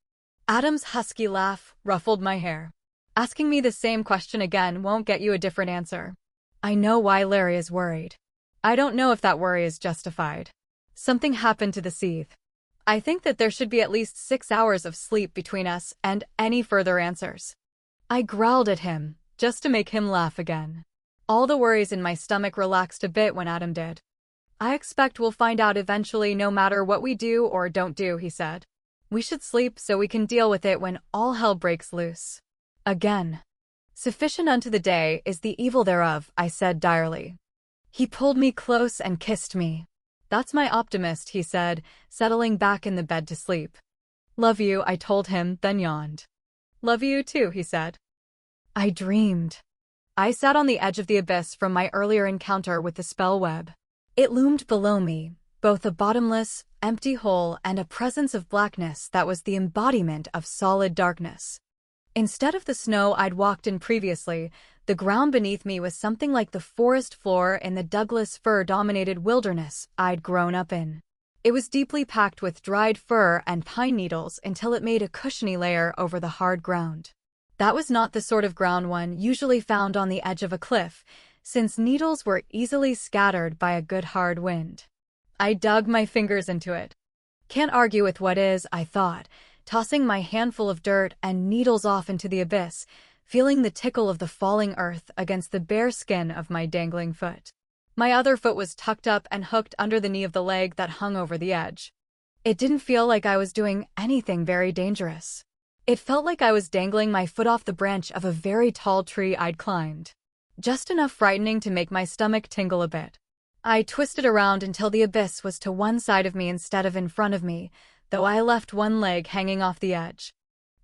Adam's husky laugh ruffled my hair. Asking me the same question again won't get you a different answer. I know why Larry is worried. I don't know if that worry is justified. Something happened to the Seed. I think that there should be at least 6 hours of sleep between us and any further answers. I growled at him, just to make him laugh again. All the worries in my stomach relaxed a bit when Adam did. I expect we'll find out eventually no matter what we do or don't do, he said. We should sleep so we can deal with it when all hell breaks loose. Again. Sufficient unto the day is the evil thereof, I said direly. He pulled me close and kissed me. That's my optimist, he said, settling back in the bed to sleep. Love you, I told him, then yawned. Love you too, he said. I dreamed. I sat on the edge of the abyss from my earlier encounter with the spell web. It loomed below me, both a bottomless, empty hole and a presence of blackness that was the embodiment of solid darkness. Instead of the snow I'd walked in previously, the ground beneath me was something like the forest floor in the Douglas fir-dominated wilderness I'd grown up in. It was deeply packed with dried fir and pine needles until it made a cushiony layer over the hard ground. That was not the sort of ground one usually found on the edge of a cliff, since needles were easily scattered by a good hard wind. I dug my fingers into it. Can't argue with what is, I thought, tossing my handful of dirt and needles off into the abyss, feeling the tickle of the falling earth against the bare skin of my dangling foot. My other foot was tucked up and hooked under the knee of the leg that hung over the edge. It didn't feel like I was doing anything very dangerous. It felt like I was dangling my foot off the branch of a very tall tree I'd climbed. Just enough frightening to make my stomach tingle a bit. I twisted around until the abyss was to one side of me instead of in front of me, though I left one leg hanging off the edge.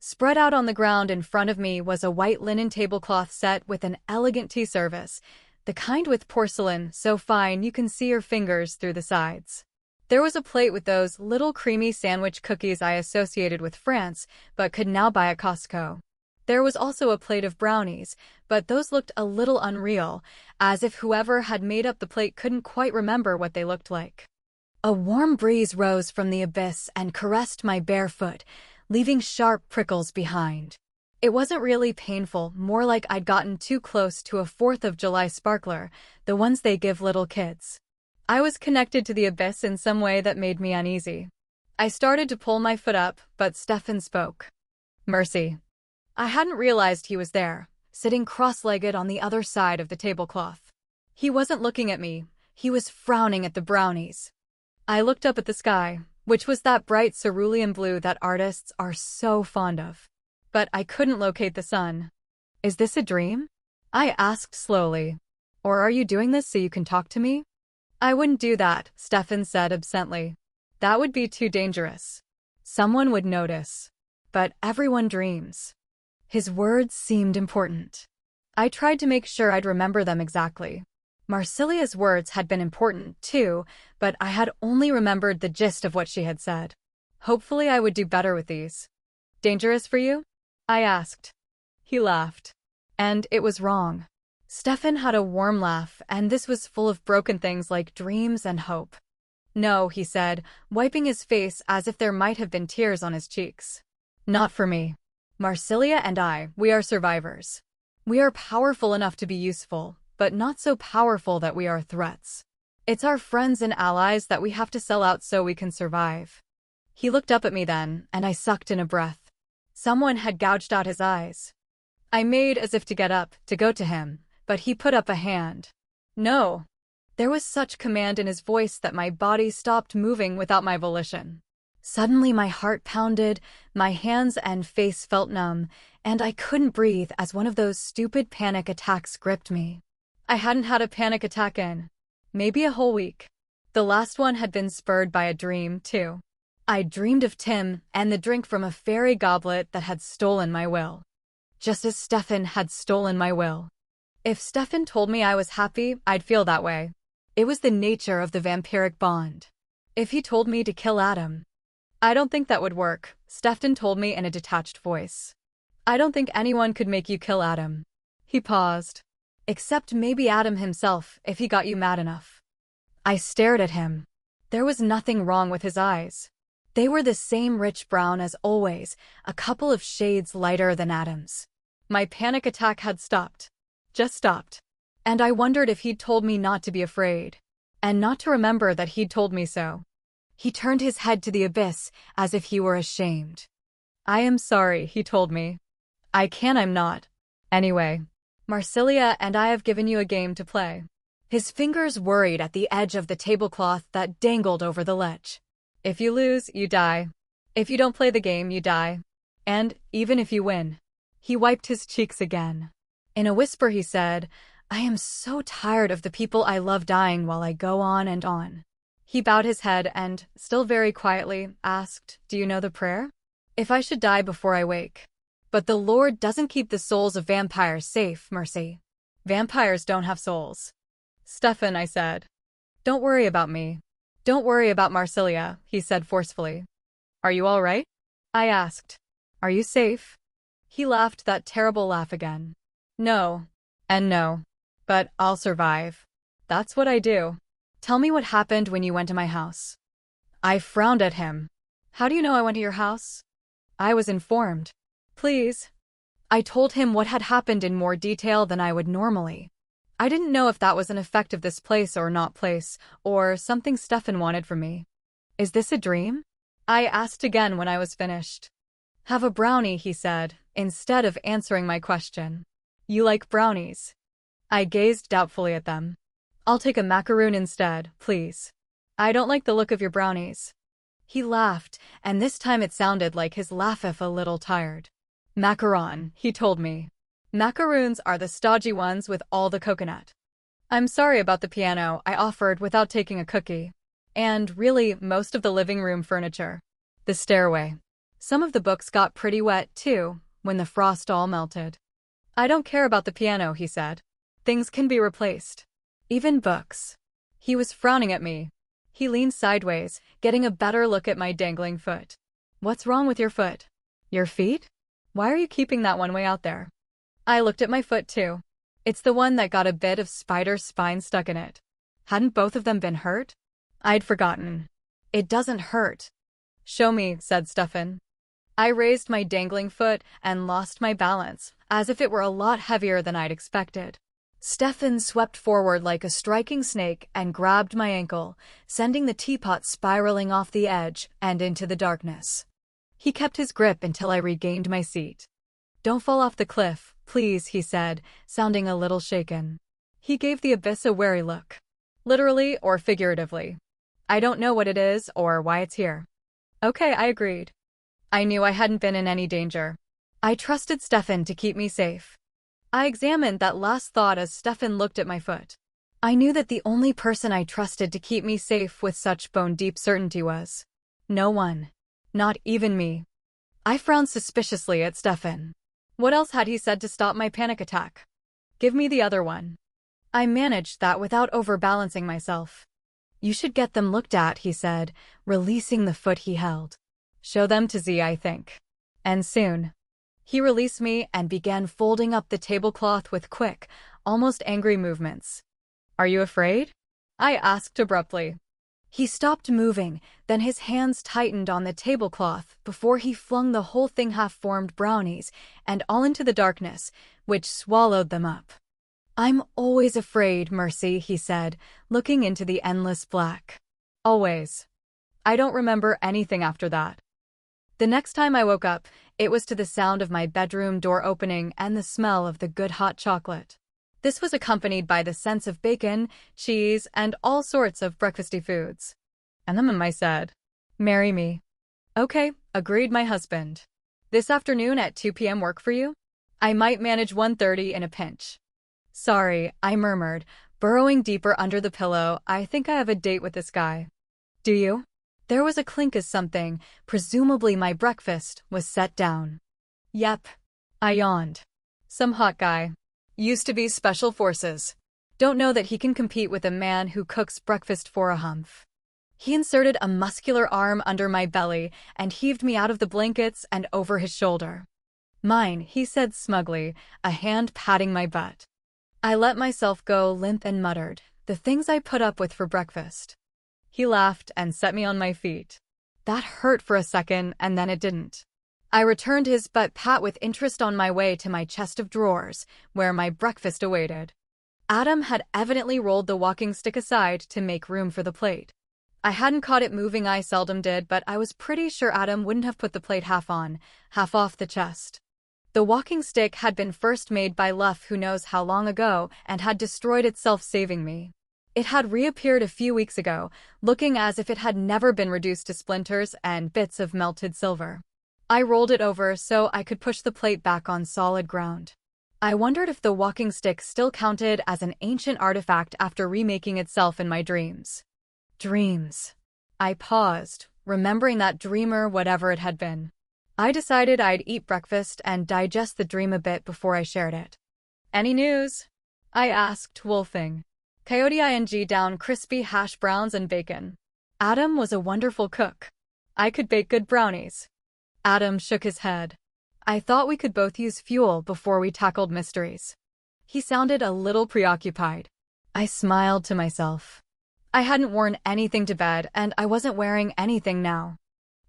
Spread out on the ground in front of me was a white linen tablecloth set with an elegant tea service, the kind with porcelain so fine you can see your fingers through the sides. There was a plate with those little creamy sandwich cookies I associated with France, but could now buy at Costco. There was also a plate of brownies, but those looked a little unreal, as if whoever had made up the plate couldn't quite remember what they looked like. A warm breeze rose from the abyss and caressed my bare foot, leaving sharp prickles behind. It wasn't really painful, more like I'd gotten too close to a 4th of July sparkler, the ones they give little kids. I was connected to the abyss in some way that made me uneasy. I started to pull my foot up, but Stefan spoke. Mercy. I hadn't realized he was there, sitting cross-legged on the other side of the tablecloth. He wasn't looking at me, he was frowning at the brownies. I looked up at the sky, which was that bright cerulean blue that artists are so fond of. But I couldn't locate the sun. Is this a dream? I asked slowly. Or are you doing this so you can talk to me? I wouldn't do that, Stefan said absently. That would be too dangerous. Someone would notice. But everyone dreams. His words seemed important. I tried to make sure I'd remember them exactly. Marcelia's words had been important, too, but I had only remembered the gist of what she had said. Hopefully I would do better with these. Dangerous for you? I asked. He laughed. And it was wrong. Stefan had a warm laugh, and this was full of broken things like dreams and hope. No, he said, wiping his face as if there might have been tears on his cheeks. Not for me. Marcelia and we are survivors. We are powerful enough to be useful, but not so powerful that we are threats. It's our friends and allies that we have to sell out so we can survive. He looked up at me then, and I sucked in a breath. Someone had gouged out his eyes. I made as if to get up, to go to him, but he put up a hand. No. There was such command in his voice that my body stopped moving without my volition. Suddenly my heart pounded, my hands and face felt numb, and I couldn't breathe as one of those stupid panic attacks gripped me. I hadn't had a panic attack in maybe a whole week. The last one had been spurred by a dream, too. I dreamed of Tim and the drink from a fairy goblet that had stolen my will. Just as Stefan had stolen my will. If Stefan told me I was happy, I'd feel that way. It was the nature of the vampiric bond. If he told me to kill Adam, I don't think that would work, Stefan told me in a detached voice. I don't think anyone could make you kill Adam. He paused. Except maybe Adam himself, if he got you mad enough. I stared at him. There was nothing wrong with his eyes. They were the same rich brown as always, a couple of shades lighter than Adam's. My panic attack had stopped. Just stopped. And I wondered if he'd told me not to be afraid. And not to remember that he'd told me so. He turned his head to the abyss, as if he were ashamed. I am sorry, he told me. I'm not. Anyway, Marcelia and I have given you a game to play. His fingers worried at the edge of the tablecloth that dangled over the ledge. If you lose, you die. If you don't play the game, you die. And, even if you win. He wiped his cheeks again. In a whisper he said, I am so tired of the people I love dying while I go on and on. He bowed his head and, still very quietly, asked, Do you know the prayer? If I should die before I wake. But the Lord doesn't keep the souls of vampires safe, Mercy. Vampires don't have souls. Stefan, I said. Don't worry about me. Don't worry about Marcelia, he said forcefully. Are you all right? I asked. Are you safe? He laughed that terrible laugh again. No. And no. But I'll survive. That's what I do. Tell me what happened when you went to my house. I frowned at him. How do you know I went to your house? I was informed. Please. I told him what had happened in more detail than I would normally. I didn't know if that was an effect of this place or not place, or something Stefan wanted from me. Is this a dream? I asked again when I was finished. Have a brownie, he said, instead of answering my question. You like brownies? I gazed doubtfully at them. I'll take a macaroon instead, please. I don't like the look of your brownies. He laughed, and this time it sounded like his laugh a little tired. Macaron, he told me. Macaroons are the stodgy ones with all the coconut. I'm sorry about the piano, I offered without taking a cookie. And, really, most of the living room furniture. The stairway. Some of the books got pretty wet, too, when the frost all melted. I don't care about the piano, he said. Things can be replaced. Even books. He was frowning at me. He leaned sideways, getting a better look at my dangling foot. What's wrong with your foot? Your feet? Why are you keeping that one way out there? I looked at my foot too. It's the one that got a bit of spider spine stuck in it. Hadn't both of them been hurt? I'd forgotten. It doesn't hurt. Show me, said Stefan. I raised my dangling foot and lost my balance, as if it were a lot heavier than I'd expected. Stefan swept forward like a striking snake and grabbed my ankle, sending the teapot spiraling off the edge and into the darkness. He kept his grip until I regained my seat. Don't fall off the cliff, please, he said, sounding a little shaken. He gave the abyss a wary look. Literally or figuratively. I don't know what it is or why it's here. Okay, I agreed. I knew I hadn't been in any danger. I trusted Stefan to keep me safe. I examined that last thought as Stefan looked at my foot. I knew that the only person I trusted to keep me safe with such bone-deep certainty was no one. Not even me. I frowned suspiciously at Stefan. What else had he said to stop my panic attack? Give me the other one. I managed that without overbalancing myself. You should get them looked at, he said, releasing the foot he held. Show them to Z, I think. And soon. He released me and began folding up the tablecloth with quick, almost angry movements. Are you afraid? I asked abruptly. He stopped moving, then his hands tightened on the tablecloth before he flung the whole thing half-formed brownies and all into the darkness, which swallowed them up. I'm always afraid, Mercy, he said, looking into the endless black. Always. I don't remember anything after that. The next time I woke up, it was to the sound of my bedroom door opening and the smell of the good hot chocolate. This was accompanied by the sense of bacon, cheese, and all sorts of breakfasty foods. And I said, marry me. Okay, agreed my husband. This afternoon at 2 p.m. work for you? I might manage 1:30 in a pinch. Sorry, I murmured, burrowing deeper under the pillow. I think I have a date with this guy. Do you? There was a clink as something, presumably my breakfast, was set down. Yep. I yawned. Some hot guy. Used to be Special Forces. Don't know that he can compete with a man who cooks breakfast for a humph. He inserted a muscular arm under my belly and heaved me out of the blankets and over his shoulder. Mine, he said smugly, a hand patting my butt. I let myself go limp and muttered, the things I put up with for breakfast. He laughed and set me on my feet. That hurt for a second, and then it didn't. I returned his butt pat with interest on my way to my chest of drawers, where my breakfast awaited. Adam had evidently rolled the walking stick aside to make room for the plate. I hadn't caught it moving, I seldom did, but I was pretty sure Adam wouldn't have put the plate half on, half off the chest. The walking stick had been first made by Luff who knows how long ago and had destroyed itself, saving me. It had reappeared a few weeks ago, looking as if it had never been reduced to splinters and bits of melted silver. I rolled it over so I could push the plate back on solid ground. I wondered if the walking stick still counted as an ancient artifact after remaking itself in my dreams. Dreams. I paused, remembering that dreamer, whatever it had been. I decided I'd eat breakfast and digest the dream a bit before I shared it. Any news? I asked, wolfing. Coyote ing down crispy hash browns and bacon. Adam was a wonderful cook. I could bake good brownies. Adam shook his head. I thought we could both use fuel before we tackled mysteries. He sounded a little preoccupied. I smiled to myself. I hadn't worn anything to bed, and I wasn't wearing anything now.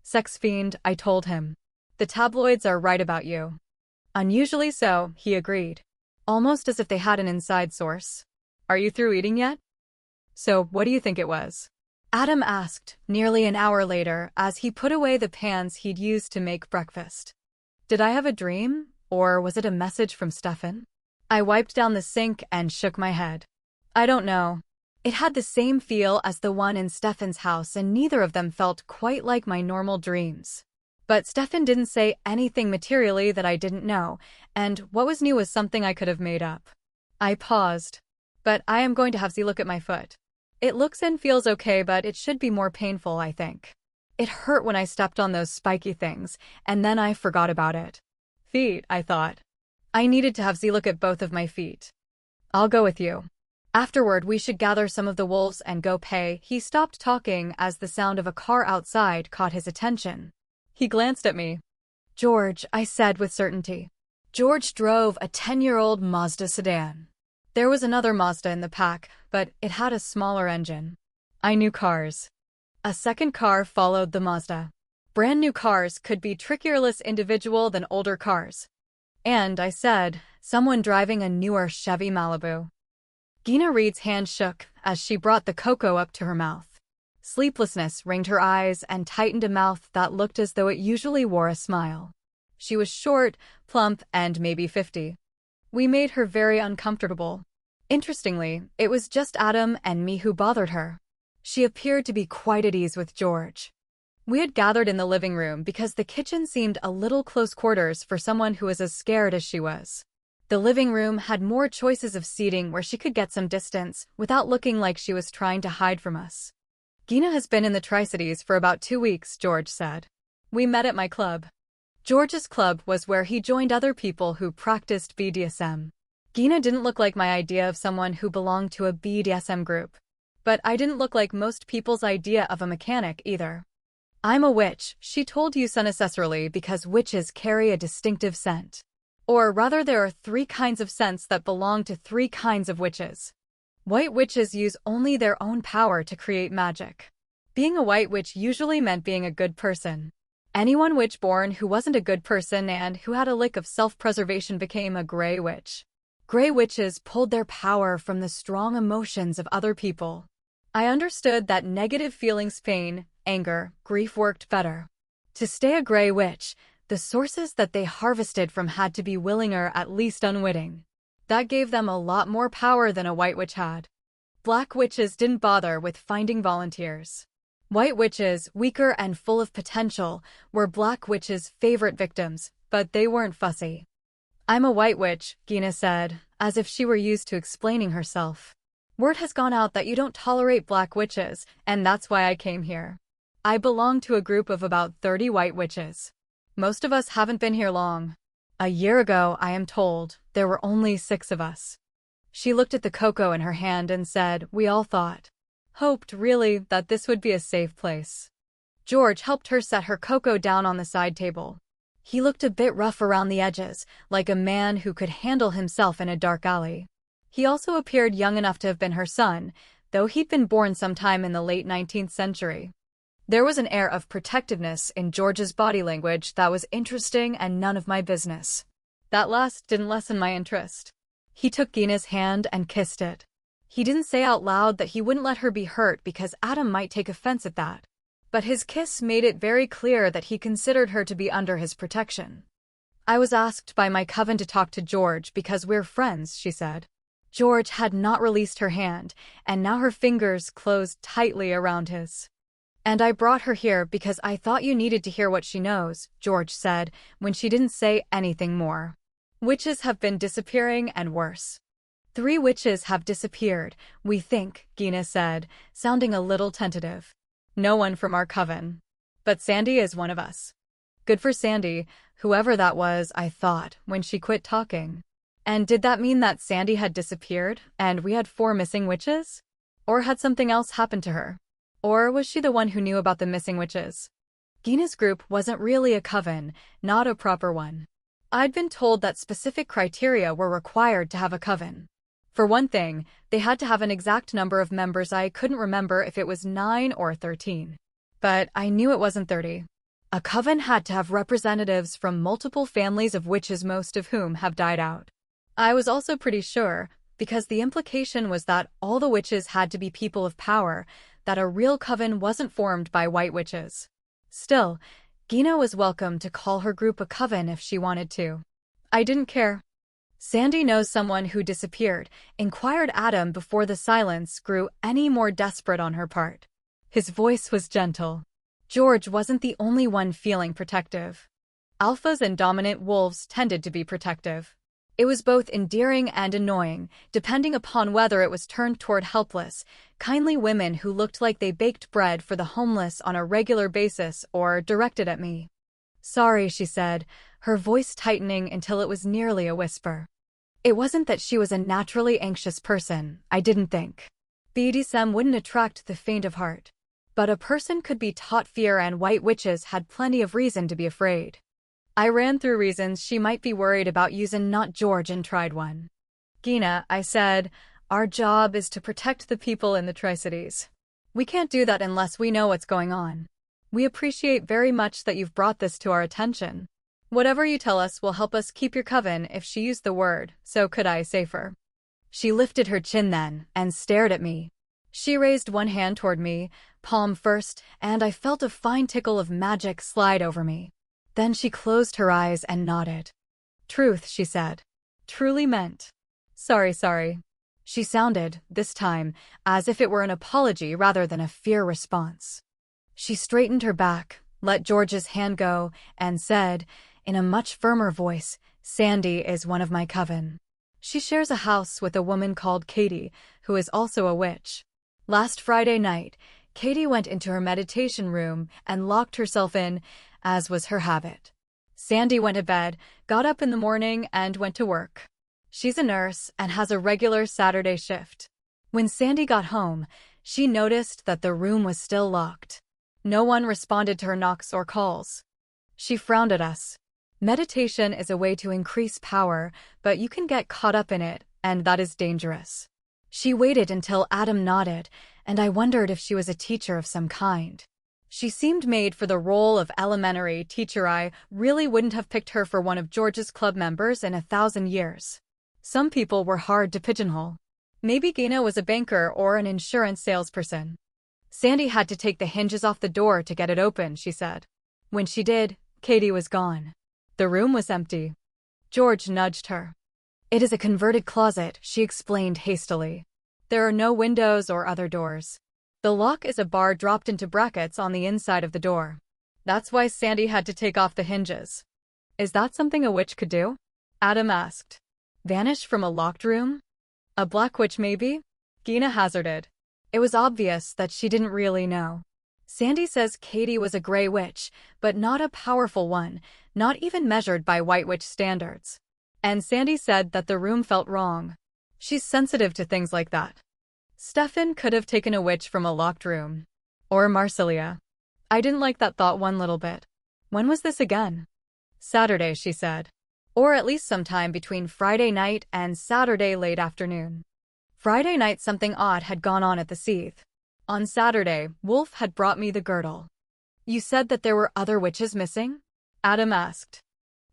Sex fiend, I told him. The tabloids are right about you. Unusually so, he agreed. Almost as if they had an inside source. Are you through eating yet? So, what do you think it was? Adam asked, nearly an hour later, as he put away the pans he'd used to make breakfast. Did I have a dream? Or was it a message from Stefan? I wiped down the sink and shook my head. I don't know. It had the same feel as the one in Stefan's house, and neither of them felt quite like my normal dreams. But Stefan didn't say anything materially that I didn't know, and what was new was something I could have made up. I paused. But I am going to have Z look at my foot. It looks and feels okay, but it should be more painful, I think. It hurt when I stepped on those spiky things, and then I forgot about it. Feet, I thought. I needed to have Z look at both of my feet. I'll go with you. Afterward, we should gather some of the wolves and go pay. He stopped talking as the sound of a car outside caught his attention. He glanced at me. George, I said with certainty. George drove a 10-year-old Mazda sedan. There was another Mazda in the pack, but it had a smaller engine. I knew cars. A second car followed the Mazda. Brand new cars could be trickier, less individual than older cars. And, I said, someone driving a newer Chevy Malibu. Gina Reed's hand shook as she brought the cocoa up to her mouth. Sleeplessness ringed her eyes and tightened a mouth that looked as though it usually wore a smile. She was short, plump, and maybe 50. We made her very uncomfortable. Interestingly, it was just Adam and me who bothered her. She appeared to be quite at ease with George. We had gathered in the living room because the kitchen seemed a little close quarters for someone who was as scared as she was. The living room had more choices of seating where she could get some distance without looking like she was trying to hide from us. Gina has been in the Tri-Cities for about 2 weeks, George said. We met at my club. George's club was where he joined other people who practiced BDSM. Gina didn't look like my idea of someone who belonged to a BDSM group. But I didn't look like most people's idea of a mechanic either. I'm a witch, she told you unnecessarily because witches carry a distinctive scent. Or rather, there are 3 kinds of scents that belong to 3 kinds of witches. White witches use only their own power to create magic. Being a white witch usually meant being a good person. Anyone witch-born who wasn't a good person and who had a lick of self-preservation became a gray witch. Gray witches pulled their power from the strong emotions of other people. I understood that negative feelings, pain, anger, grief worked better. To stay a gray witch, the sources that they harvested from had to be willing or at least unwitting. That gave them a lot more power than a white witch had. Black witches didn't bother with finding volunteers. White witches, weaker and full of potential, were black witches' favorite victims, but they weren't fussy. I'm a white witch, Gina said, as if she were used to explaining herself. Word has gone out that you don't tolerate black witches, and that's why I came here. I belong to a group of about 30 white witches. Most of us haven't been here long. A year ago, I am told, there were only 6 of us. She looked at the cocoa in her hand and said, we all hoped really, that this would be a safe place. George helped her set her cocoa down on the side table. He looked a bit rough around the edges, like a man who could handle himself in a dark alley. He also appeared young enough to have been her son, though he'd been born sometime in the late 19th century. There was an air of protectiveness in George's body language that was interesting and none of my business. That last didn't lessen my interest. He took Gina's hand and kissed it. He didn't say out loud that he wouldn't let her be hurt because Adam might take offense at that. But his kiss made it very clear that he considered her to be under his protection. I was asked by my coven to talk to George because we're friends, she said. George had not released her hand, and now her fingers closed tightly around his. And I brought her here because I thought you needed to hear what she knows, George said, when she didn't say anything more. Witches have been disappearing and worse. 3 witches have disappeared, we think, Gina said, sounding a little tentative. No one from our coven. But Sandy is one of us. Good for Sandy, whoever that was, I thought, when she quit talking. And did that mean that Sandy had disappeared, and we had 4 missing witches? Or had something else happened to her? Or was she the one who knew about the missing witches? Gina's group wasn't really a coven, not a proper one. I'd been told that specific criteria were required to have a coven. For one thing, they had to have an exact number of members. I couldn't remember if it was 9 or 13. But I knew it wasn't 30. A coven had to have representatives from multiple families of witches, most of whom have died out. I was also pretty sure, because the implication was that all the witches had to be people of power, that a real coven wasn't formed by white witches. Still, Gina was welcome to call her group a coven if she wanted to. I didn't care. Sandy knows someone who disappeared, inquired Adam before the silence grew any more desperate on her part. His voice was gentle. George wasn't the only one feeling protective. Alphas and dominant wolves tended to be protective. It was both endearing and annoying, depending upon whether it was turned toward helpless, kindly women who looked like they baked bread for the homeless on a regular basis or directed at me. Sorry, she said, her voice tightening until it was nearly a whisper. It wasn't that she was a naturally anxious person, I didn't think. BDSM wouldn't attract the faint of heart. But a person could be taught fear, and white witches had plenty of reason to be afraid. I ran through reasons she might be worried about using not George and tried one. Gina, I said, our job is to protect the people in the Tri-Cities. We can't do that unless we know what's going on. We appreciate very much that you've brought this to our attention. Whatever you tell us will help us keep your coven, if she used the word, so could I, safer. She lifted her chin then, and stared at me. She raised one hand toward me, palm first, and I felt a fine tickle of magic slide over me. Then she closed her eyes and nodded. Truth, she said. Truly meant. Sorry. She sounded, this time, as if it were an apology rather than a fear response. She straightened her back, let George's hand go, and said, in a much firmer voice, Sandy is one of my coven. She shares a house with a woman called Katie, who is also a witch. Last Friday night, Katie went into her meditation room and locked herself in, as was her habit. Sandy went to bed, got up in the morning, and went to work. She's a nurse and has a regular Saturday shift. When Sandy got home, she noticed that the room was still locked. No one responded to her knocks or calls. She frowned at us. Meditation is a way to increase power, but you can get caught up in it, and that is dangerous. She waited until Adam nodded, and I wondered if she was a teacher of some kind. She seemed made for the role of elementary teacher. I really wouldn't have picked her for one of George's club members in 1,000 years. Some people were hard to pigeonhole. Maybe Gina was a banker or an insurance salesperson. Sandy had to take the hinges off the door to get it open, she said. When she did, Katie was gone. The room was empty. George nudged her. It is a converted closet, she explained hastily. There are no windows or other doors. The lock is a bar dropped into brackets on the inside of the door. That's why Sandy had to take off the hinges. Is that something a witch could do? Adam asked. Vanish from a locked room? A black witch, maybe? Gina hazarded. It was obvious that she didn't really know. Sandy says Katie was a gray witch, but not a powerful one, not even measured by white witch standards. And Sandy said that the room felt wrong. She's sensitive to things like that. Stefan could have taken a witch from a locked room. Or Marcelia. I didn't like that thought one little bit. When was this again? Saturday, she said. Or at least sometime between Friday night and Saturday late afternoon. Friday night something odd had gone on at the Seath. On Saturday, Wolf had brought me the girdle. You said that there were other witches missing? Adam asked.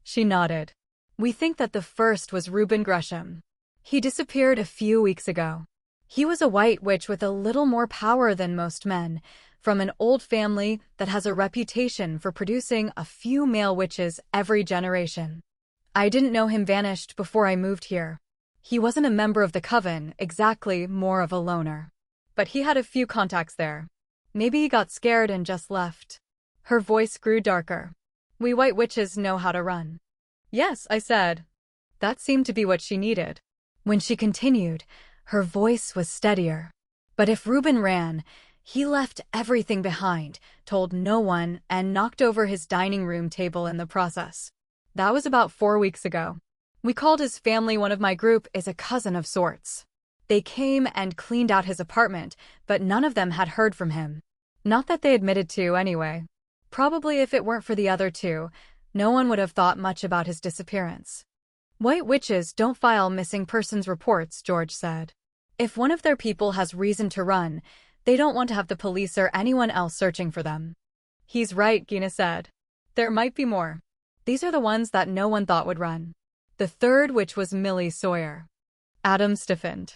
She nodded. We think that the first was Reuben Gresham. He disappeared a few weeks ago. He was a white witch with a little more power than most men, from an old family that has a reputation for producing a few male witches every generation. I didn't know him vanished before I moved here. He wasn't a member of the coven, exactly, more of a loner. But he had a few contacts there. Maybe he got scared and just left. Her voice grew darker. We white witches know how to run. Yes, I said. That seemed to be what she needed. When she continued, her voice was steadier. But if Reuben ran, he left everything behind, told no one, and knocked over his dining room table in the process. That was about 4 weeks ago. We called his family. One of my group is a cousin of sorts. They came and cleaned out his apartment, but none of them had heard from him. Not that they admitted to, anyway. Probably if it weren't for the other two, no one would have thought much about his disappearance. White witches don't file missing persons reports, George said. If one of their people has reason to run, they don't want to have the police or anyone else searching for them. He's right, Gina said. There might be more. These are the ones that no one thought would run. The third witch was Millie Sawyer. Adam stiffened.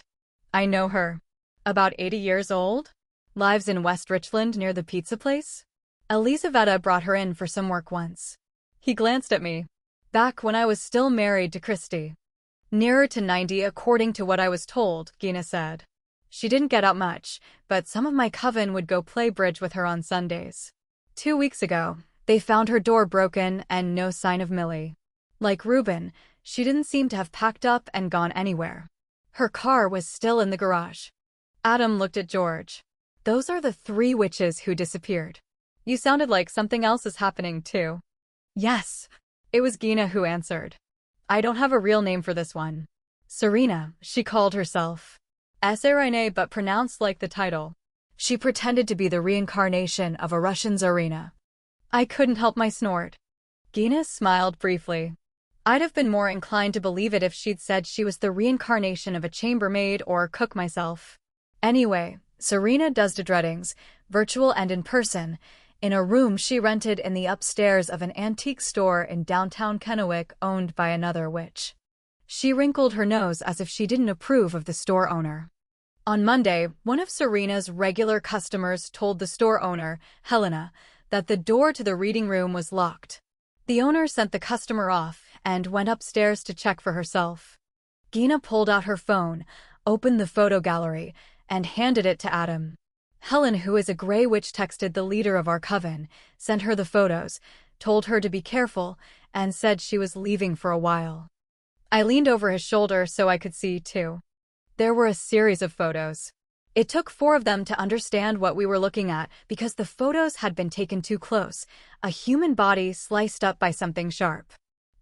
I know her. About 80 years old? Lives in West Richland near the pizza place? Elizaveta brought her in for some work once. He glanced at me. Back when I was still married to Christy. Nearer to 90 according to what I was told, Gina said. She didn't get out much, but some of my coven would go play bridge with her on Sundays. 2 weeks ago, they found her door broken and no sign of Millie. Like Reuben, she didn't seem to have packed up and gone anywhere. Her car was still in the garage. Adam looked at George. Those are the 3 witches who disappeared. You sounded like something else is happening too. Yes. It was Gina who answered. I don't have a real name for this one. Serena, she called herself. Serena but pronounced like the title. She pretended to be the reincarnation of a Russian Tsarina. I couldn't help my snort. Gina smiled briefly. I'd have been more inclined to believe it if she'd said she was the reincarnation of a chambermaid or cook myself. Anyway, Serena does the dreadings, virtual and in person, in a room she rented in the upstairs of an antique store in downtown Kennewick owned by another witch. She wrinkled her nose as if she didn't approve of the store owner. On Monday, one of Serena's regular customers told the store owner, Helena, that the door to the reading room was locked. The owner sent the customer off and went upstairs to check for herself. Gina pulled out her phone, opened the photo gallery, and handed it to Adam. Helen, who is a Grey Witch, texted the leader of our coven, sent her the photos, told her to be careful, and said she was leaving for a while. I leaned over his shoulder so I could see, too. There were a series of photos. It took 4 of them to understand what we were looking at because the photos had been taken too close, a human body sliced up by something sharp.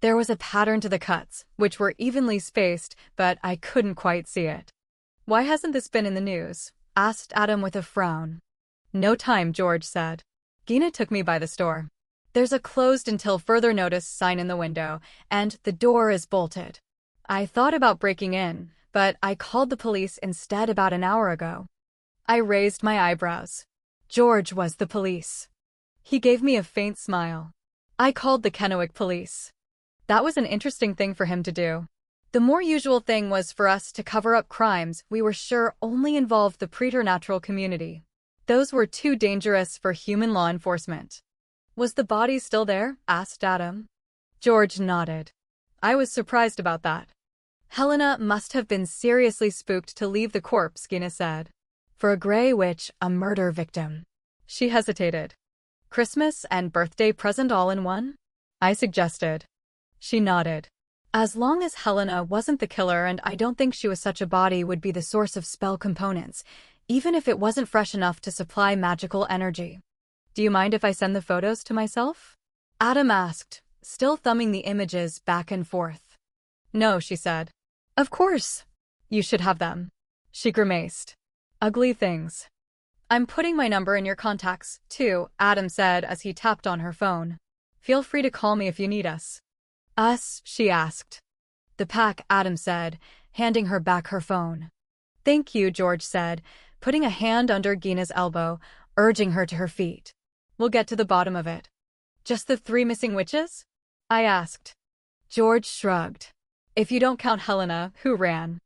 There was a pattern to the cuts, which were evenly spaced, but I couldn't quite see it. Why hasn't this been in the news? Asked Adam with a frown. No time, George said. Gina took me by the store. There's a closed until further notice sign in the window, and the door is bolted. I thought about breaking in, but I called the police instead about an hour ago. I raised my eyebrows. George was the police. He gave me a faint smile. I called the Kennewick police. That was an interesting thing for him to do. The more usual thing was for us to cover up crimes we were sure only involved the preternatural community. Those were too dangerous for human law enforcement. Was the body still there? Asked Adam. George nodded. I was surprised about that. Helena must have been seriously spooked to leave the corpse, Gina said. For a Grey Witch, a murder victim. She hesitated. Christmas and birthday present all in one? I suggested. She nodded. As long as Helena wasn't the killer, and I don't think she was such a body would be the source of spell components, even if it wasn't fresh enough to supply magical energy. Do you mind if I send the photos to myself? Adam asked, still thumbing the images back and forth. No, she said. Of course. You should have them. She grimaced. Ugly things. I'm putting my number in your contacts, too, Adam said as he tapped on her phone. Feel free to call me if you need us. Us? She asked. The pack, Adam said, handing her back her phone. Thank you, George said, putting a hand under Gina's elbow, urging her to her feet. We'll get to the bottom of it. Just the 3 missing witches? I asked. George shrugged. If you don't count Helena, who ran.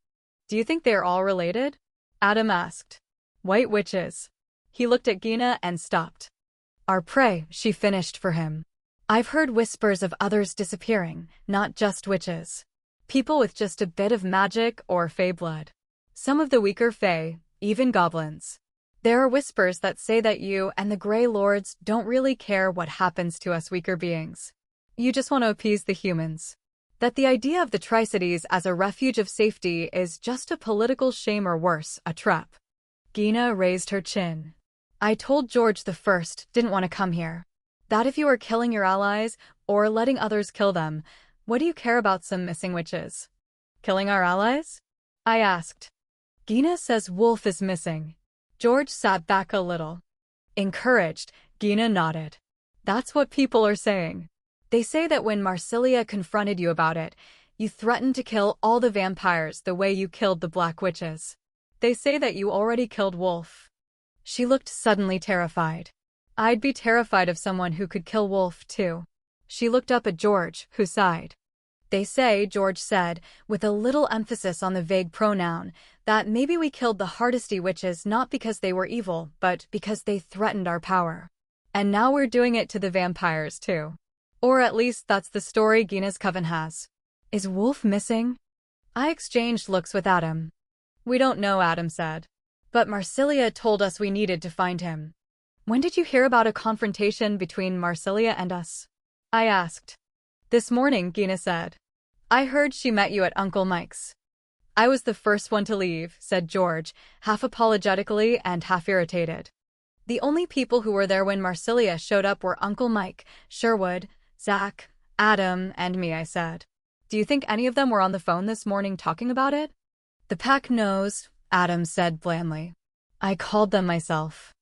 Do you think they're all related? Adam asked. White witches. He looked at Gina and stopped. Our prey, she finished for him. I've heard whispers of others disappearing, not just witches. People with just a bit of magic or fey blood. Some of the weaker fey, even goblins. There are whispers that say that you and the Grey Lords don't really care what happens to us weaker beings. You just want to appease the humans. That the idea of the Tri-Cities as a refuge of safety is just a political shame or worse, a trap. Gina raised her chin. I told George the First didn't want to come here. That if you were killing your allies or letting others kill them, what do you care about some missing witches? Killing our allies? I asked. Gina says Wolf is missing. George sat back a little. Encouraged, Gina nodded. That's what people are saying. They say that when Marsilia confronted you about it, you threatened to kill all the vampires the way you killed the Black Witches. They say that you already killed Wolf. She looked suddenly terrified. I'd be terrified of someone who could kill Wolf, too. She looked up at George, who sighed. They say, George said, with a little emphasis on the vague pronoun, that maybe we killed the Hardesty witches not because they were evil, but because they threatened our power. And now we're doing it to the vampires, too. Or at least that's the story Gina's coven has. Is Wolf missing? I exchanged looks with Adam. We don't know, Adam said. But Marsilia told us we needed to find him. When did you hear about a confrontation between Marsilia and us? I asked. This morning, Gina said. I heard she met you at Uncle Mike's. I was the first one to leave, said George, half apologetically and half irritated. The only people who were there when Marsilia showed up were Uncle Mike, Sherwood, Zach, Adam, and me, I said. Do you think any of them were on the phone this morning talking about it? The pack knows, Adam said blandly. I called them myself.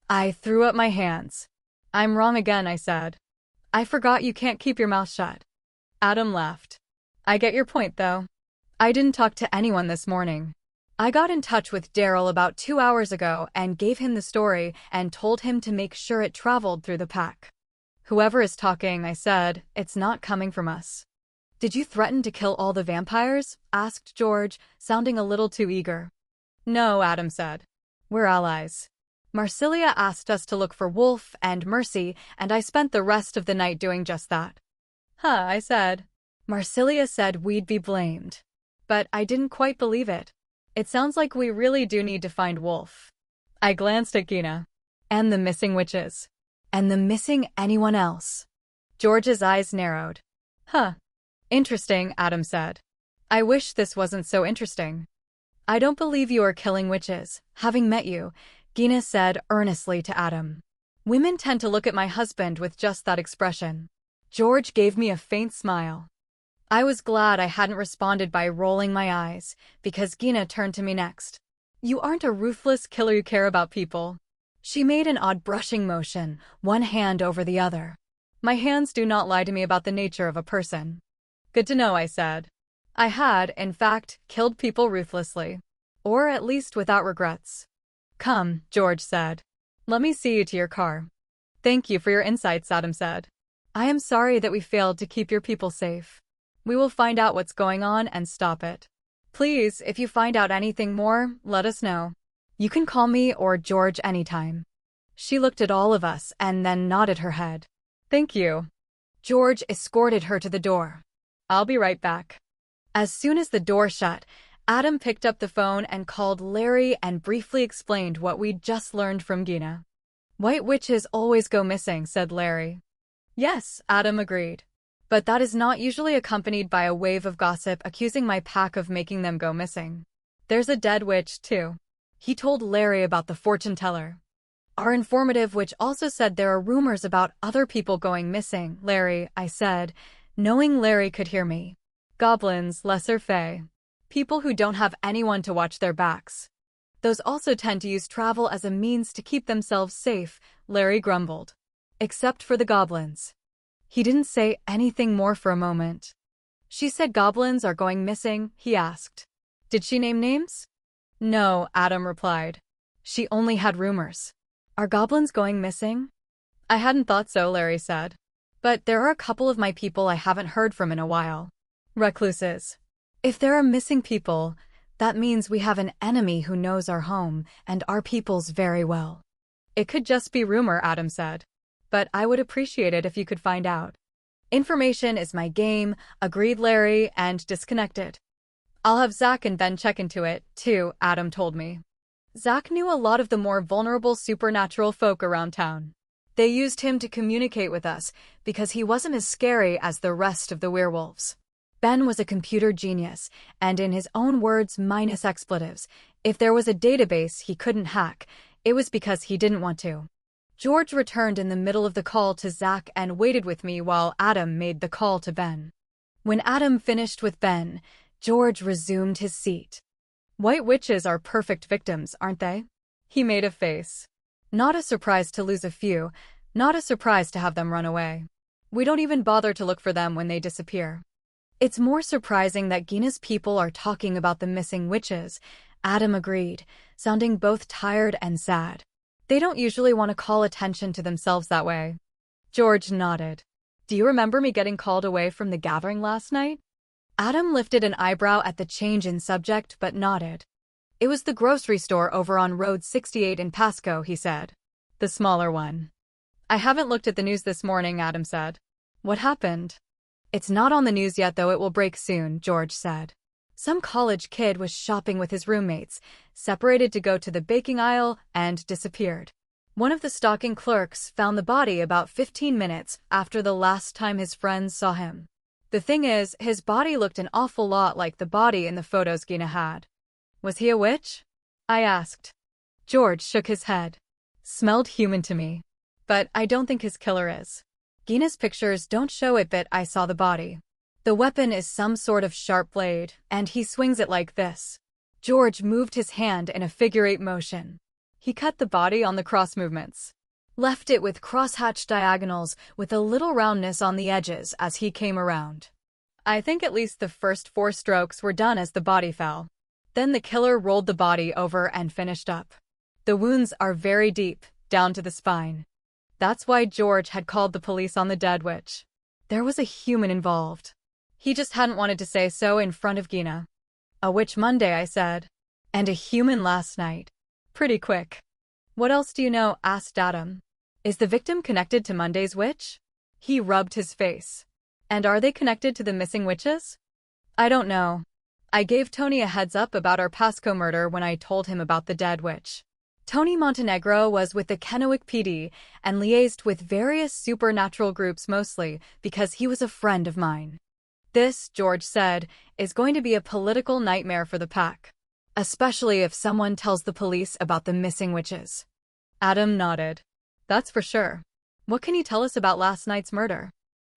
I threw up my hands. I'm wrong again, I said. I forgot you can't keep your mouth shut. Adam laughed. I get your point, though. I didn't talk to anyone this morning. I got in touch with Daryl about 2 hours ago and gave him the story and told him to make sure it traveled through the pack. Whoever is talking, I said, it's not coming from us. Did you threaten to kill all the vampires? Asked George, sounding a little too eager. No, Adam said. We're allies. Marsilia asked us to look for Wolf and Mercy, and I spent the rest of the night doing just that. Huh, I said. Marsilia said we'd be blamed. But I didn't quite believe it. It sounds like we really do need to find Wolf. I glanced at Gina. And the missing witches. And the missing anyone else. George's eyes narrowed. Huh. Interesting, Adam said. I wish this wasn't so interesting. I don't believe you are killing witches, having met you, Gina said earnestly to Adam. Women tend to look at my husband with just that expression. George gave me a faint smile. I was glad I hadn't responded by rolling my eyes, because Gina turned to me next. You aren't a ruthless killer, you care about people. She made an odd brushing motion, one hand over the other. My hands do not lie to me about the nature of a person. Good to know, I said. I had, in fact, killed people ruthlessly. Or at least without regrets. Come, George said. Let me see you to your car. Thank you for your insights, Adam said. I am sorry that we failed to keep your people safe. We will find out what's going on and stop it. Please, if you find out anything more, let us know. You can call me or George anytime. She looked at all of us and then nodded her head. Thank you. George escorted her to the door. I'll be right back. As soon as the door shut, Adam picked up the phone and called Larry and briefly explained what we'd just learned from Gina. White witches always go missing, said Larry. Yes, Adam agreed. But that is not usually accompanied by a wave of gossip accusing my pack of making them go missing. There's a dead witch, too. He told Larry about the fortune teller. Our informative witch also said there are rumors about other people going missing, Larry, I said, knowing Larry could hear me. Goblins, lesser fae. People who don't have anyone to watch their backs. Those also tend to use travel as a means to keep themselves safe, Larry grumbled. Except for the goblins. He didn't say anything more for a moment. She said goblins are going missing, he asked. Did she name names? No, Adam replied. She only had rumors. Are goblins going missing? I hadn't thought so, Larry said. But there are a couple of my people I haven't heard from in a while. Recluses. If there are missing people, that means we have an enemy who knows our home and our peoples very well. It could just be rumor, Adam said. But I would appreciate it if you could find out. Information is my game, agreed Larry, and disconnected. I'll have Zach and Ben check into it, too, Adam told me. Zach knew a lot of the more vulnerable supernatural folk around town. They used him to communicate with us because he wasn't as scary as the rest of the werewolves. Ben was a computer genius, and in his own words, minus expletives, if there was a database he couldn't hack, it was because he didn't want to. George returned in the middle of the call to Zach and waited with me while Adam made the call to Ben. When Adam finished with Ben, George resumed his seat. White witches are perfect victims, aren't they? He made a face. Not a surprise to lose a few, not a surprise to have them run away. We don't even bother to look for them when they disappear. It's more surprising that Gina's people are talking about the missing witches, Adam agreed, sounding both tired and sad. They don't usually want to call attention to themselves that way. George nodded. Do you remember me getting called away from the gathering last night? Adam lifted an eyebrow at the change in subject but nodded. It was the grocery store over on Road 68 in Pasco, he said. The smaller one. I haven't looked at the news this morning, Adam said. What happened? It's not on the news yet, though it will break soon, George said. Some college kid was shopping with his roommates, separated to go to the baking aisle, and disappeared. One of the stocking clerks found the body about 15 minutes after the last time his friends saw him. The thing is, his body looked an awful lot like the body in the photos Gina had. Was he a witch? I asked. George shook his head. Smelled human to me. But I don't think his killer is. Gina's pictures don't show it, but I saw the body. The weapon is some sort of sharp blade, and he swings it like this. George moved his hand in a figure-8 motion. He cut the body on the cross movements. Left it with crosshatched diagonals with a little roundness on the edges as he came around. I think at least the first 4 strokes were done as the body fell. Then the killer rolled the body over and finished up. The wounds are very deep, down to the spine. That's why George had called the police on the dead witch. There was a human involved. He just hadn't wanted to say so in front of Gina. A witch Monday, I said. And a human last night. Pretty quick. What else do you know? Asked Adam. Is the victim connected to Monday's witch? He rubbed his face. And are they connected to the missing witches? I don't know. I gave Tony a heads up about our Pasco murder when I told him about the dead witch. Tony Montenegro was with the Kennewick PD and liaised with various supernatural groups mostly because he was a friend of mine. This, George said, is going to be a political nightmare for the pack. Especially if someone tells the police about the missing witches. Adam nodded. That's for sure. What can you tell us about last night's murder?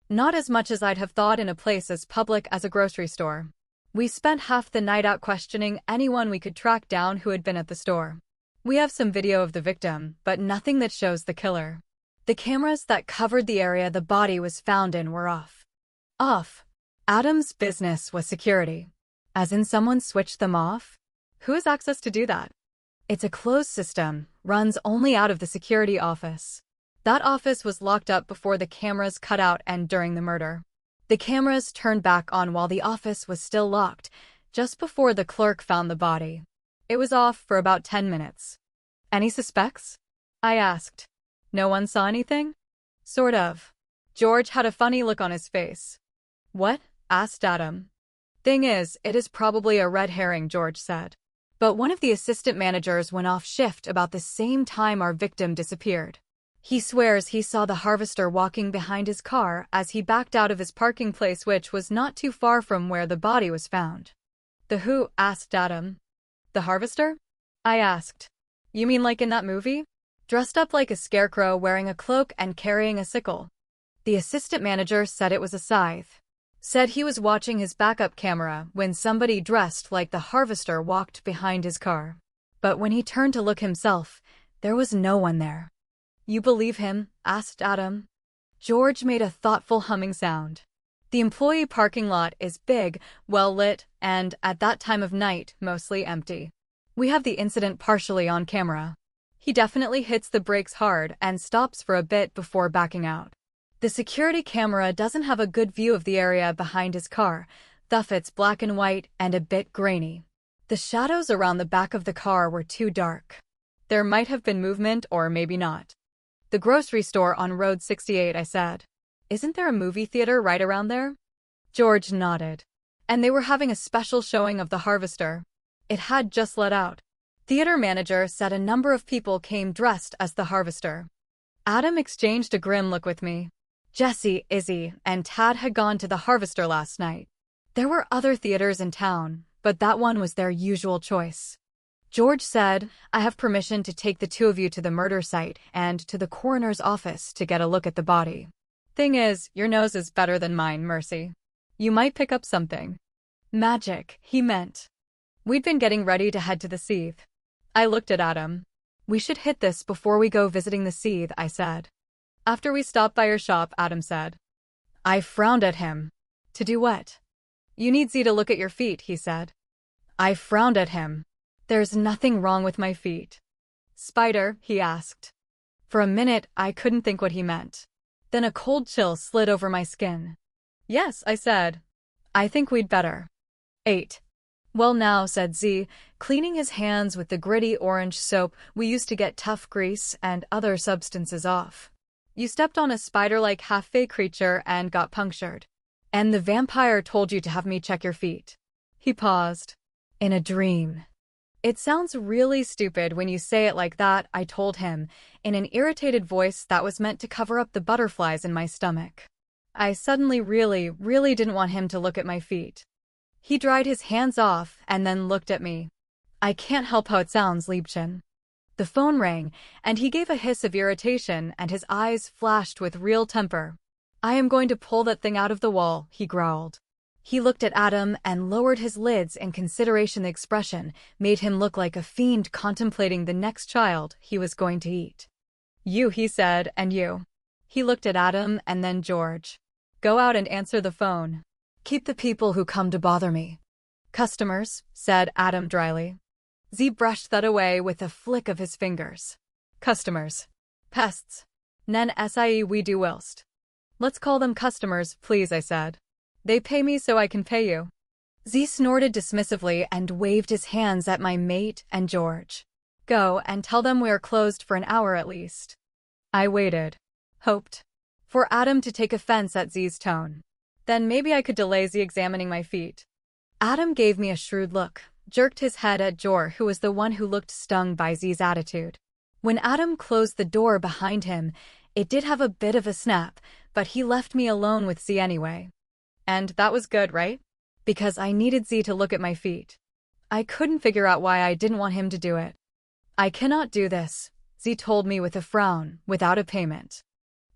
Not as much as I'd have thought in a place as public as a grocery store. We spent half the night out questioning anyone we could track down who had been at the store. We have some video of the victim, but nothing that shows the killer. The cameras that covered the area the body was found in were off. Off. Adam's business was security. As in someone switched them off? Who has access to do that? It's a closed system, runs only out of the security office. That office was locked up before the cameras cut out and during the murder. The cameras turned back on while the office was still locked, just before the clerk found the body. It was off for about 10 minutes. Any suspects? I asked. No one saw anything? Sort of. George had a funny look on his face. What? Asked Adam. Thing is, it is probably a red herring, George said. But one of the assistant managers went off shift about the same time our victim disappeared. He swears he saw the harvester walking behind his car as he backed out of his parking place, which was not too far from where the body was found. The who? Asked Adam. The harvester? I asked. You mean like in that movie? Dressed up like a scarecrow, wearing a cloak and carrying a sickle. The assistant manager said it was a scythe. Said he was watching his backup camera when somebody dressed like the harvester walked behind his car. But when he turned to look himself, there was no one there. You believe him? Asked Adam. George made a thoughtful humming sound. The employee parking lot is big, well lit, and, at that time of night, mostly empty. We have the incident partially on camera. He definitely hits the brakes hard and stops for a bit before backing out. The security camera doesn't have a good view of the area behind his car, thus it's black and white and a bit grainy. The shadows around the back of the car were too dark. There might have been movement or maybe not. The grocery store on Road 68, I said. Isn't there a movie theater right around there? George nodded. And they were having a special showing of The Harvester. It had just let out. Theater manager said a number of people came dressed as the Harvester. Adam exchanged a grim look with me. Jesse, Izzy, and Tad had gone to the Harvester last night. There were other theaters in town, but that one was their usual choice. George said, I have permission to take the two of you to the murder site and to the coroner's office to get a look at the body. Thing is, your nose is better than mine, Mercy. You might pick up something. Magic, he meant. We'd been getting ready to head to the Seethe. I looked at Adam. We should hit this before we go visiting the Seethe, I said. After we stop by your shop, Adam said. I frowned at him. To do what? You need Z to look at your feet, he said. I frowned at him. There's nothing wrong with my feet. Spider, he asked. For a minute, I couldn't think what he meant. Then a cold chill slid over my skin. Yes, I said. I think we'd better. 8. Well now, said Z, cleaning his hands with the gritty orange soap we used to get tough grease and other substances off. You stepped on a spider-like half-fey creature and got punctured. And the vampire told you to have me check your feet. He paused. In a dream. It sounds really stupid when you say it like that, I told him, in an irritated voice that was meant to cover up the butterflies in my stomach. I suddenly really didn't want him to look at my feet. He dried his hands off and then looked at me. I can't help how it sounds, Liebchen. The phone rang, and he gave a hiss of irritation and his eyes flashed with real temper. I am going to pull that thing out of the wall, he growled. He looked at Adam and lowered his lids in consideration. The expression made him look like a fiend contemplating the next child he was going to eat. You, he said, and you. He looked at Adam and then George. Go out and answer the phone. Keep the people who come to bother me. Customers, said Adam dryly. Z brushed that away with a flick of his fingers. Customers. Pests. Nen sie we do whilst. Let's call them customers, please, I said. They pay me so I can pay you. Z snorted dismissively and waved his hands at my mate and George. Go and tell them we are closed for an hour at least. I waited. Hoped. For Adam to take offense at Z's tone. Then maybe I could delay Z examining my feet. Adam gave me a shrewd look, jerked his head at Jor, who was the one who looked stung by Z's attitude. When Adam closed the door behind him, it did have a bit of a snap, but he left me alone with Z anyway. And that was good, right? Because I needed Z to look at my feet. I couldn't figure out why I didn't want him to do it. I cannot do this, Z told me with a frown, without a payment.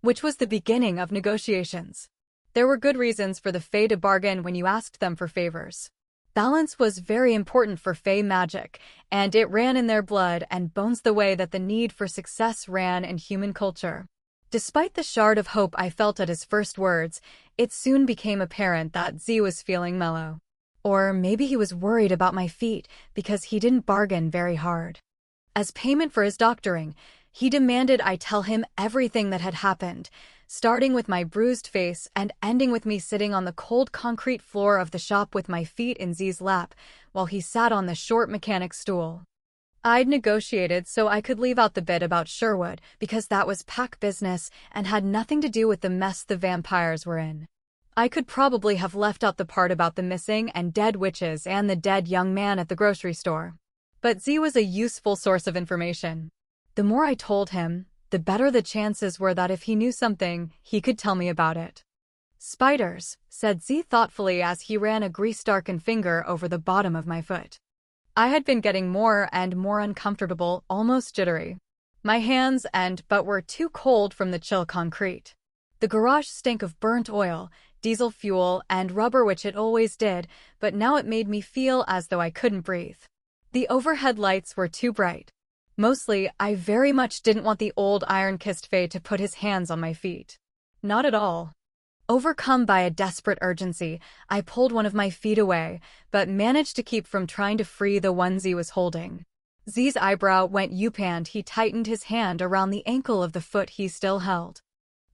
Which was the beginning of negotiations. There were good reasons for the Fae to bargain when you asked them for favors. Balance was very important for Fae magic, and it ran in their blood and bones the way that the need for success ran in human culture. Despite the shard of hope I felt at his first words, it soon became apparent that Z was feeling mellow. Or maybe he was worried about my feet because he didn't bargain very hard. As payment for his doctoring, he demanded I tell him everything that had happened, starting with my bruised face and ending with me sitting on the cold concrete floor of the shop with my feet in Z's lap while he sat on the short mechanic's stool. I'd negotiated so I could leave out the bit about Sherwood because that was pack business and had nothing to do with the mess the vampires were in. I could probably have left out the part about the missing and dead witches and the dead young man at the grocery store. But Z was a useful source of information. The more I told him, the better the chances were that if he knew something, he could tell me about it. Spiders, said Z thoughtfully as he ran a grease-darkened finger over the bottom of my foot. I had been getting more and more uncomfortable, almost jittery. My hands and butt were too cold from the chill concrete. The garage stank of burnt oil, diesel fuel, and rubber, which it always did, but now it made me feel as though I couldn't breathe. The overhead lights were too bright. Mostly, I very much didn't want the old iron-kissed Fae to put his hands on my feet. Not at all. Overcome by a desperate urgency, I pulled one of my feet away, but managed to keep from trying to free the one Z was holding. Z's eyebrow went up and he tightened his hand around the ankle of the foot he still held.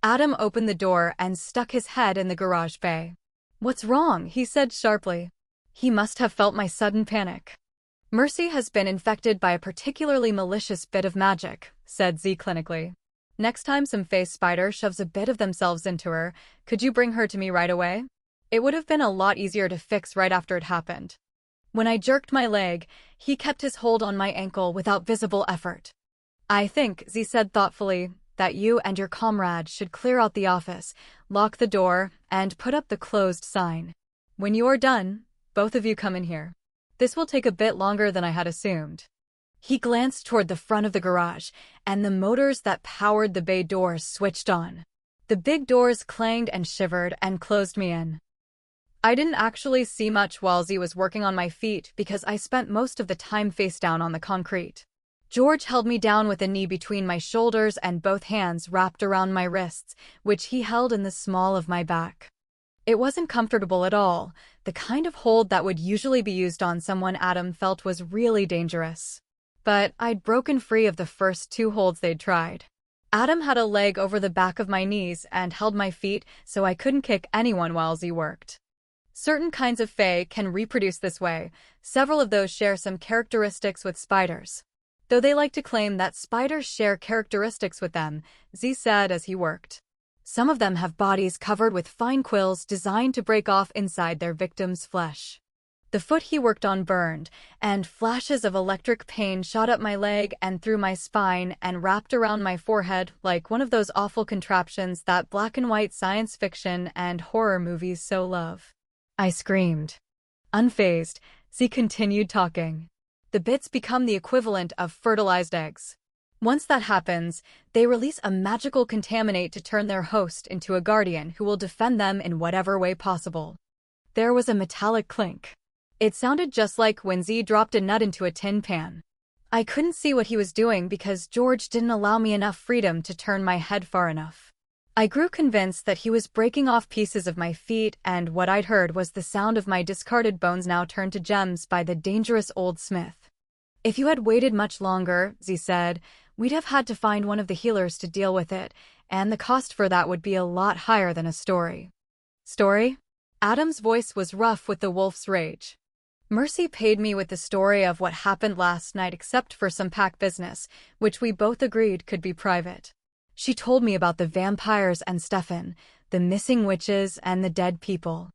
Adam opened the door and stuck his head in the garage bay. What's wrong? He said sharply. He must have felt my sudden panic. Mercy has been infected by a particularly malicious bit of magic, said Z clinically. Next time some Fae spider shoves a bit of themselves into her, could you bring her to me right away? It would have been a lot easier to fix right after it happened. When I jerked my leg, he kept his hold on my ankle without visible effort. I think, Z said thoughtfully, that you and your comrade should clear out the office, lock the door, and put up the closed sign. When you are done, both of you come in here. This will take a bit longer than I had assumed. He glanced toward the front of the garage, and the motors that powered the bay doors switched on. The big doors clanged and shivered and closed me in. I didn't actually see much while Z was working on my feet because I spent most of the time face down on the concrete. George held me down with a knee between my shoulders and both hands wrapped around my wrists, which he held in the small of my back. It wasn't comfortable at all, the kind of hold that would usually be used on someone Adam felt was really dangerous. But I'd broken free of the first two holds they'd tried. Adam had a leg over the back of my knees and held my feet so I couldn't kick anyone while Z worked. Certain kinds of Fae can reproduce this way. Several of those share some characteristics with spiders. Though they like to claim that spiders share characteristics with them, Z said as he worked. Some of them have bodies covered with fine quills designed to break off inside their victim's flesh. The foot he worked on burned, and flashes of electric pain shot up my leg and through my spine and wrapped around my forehead like one of those awful contraptions that black and white science fiction and horror movies so love. I screamed. Unfazed, Z continued talking. The bits become the equivalent of fertilized eggs. Once that happens, they release a magical contaminant to turn their host into a guardian who will defend them in whatever way possible. There was a metallic clink. It sounded just like when Z dropped a nut into a tin pan. I couldn't see what he was doing because George didn't allow me enough freedom to turn my head far enough. I grew convinced that he was breaking off pieces of my feet, and what I'd heard was the sound of my discarded bones now turned to gems by the dangerous old smith. If you had waited much longer, Z said, we'd have had to find one of the healers to deal with it, and the cost for that would be a lot higher than a story. Story? Adam's voice was rough with the wolf's rage. Mercy paid me with the story of what happened last night except for some pack business, which we both agreed could be private. She told me about the vampires and Stefan, the missing witches and the dead people.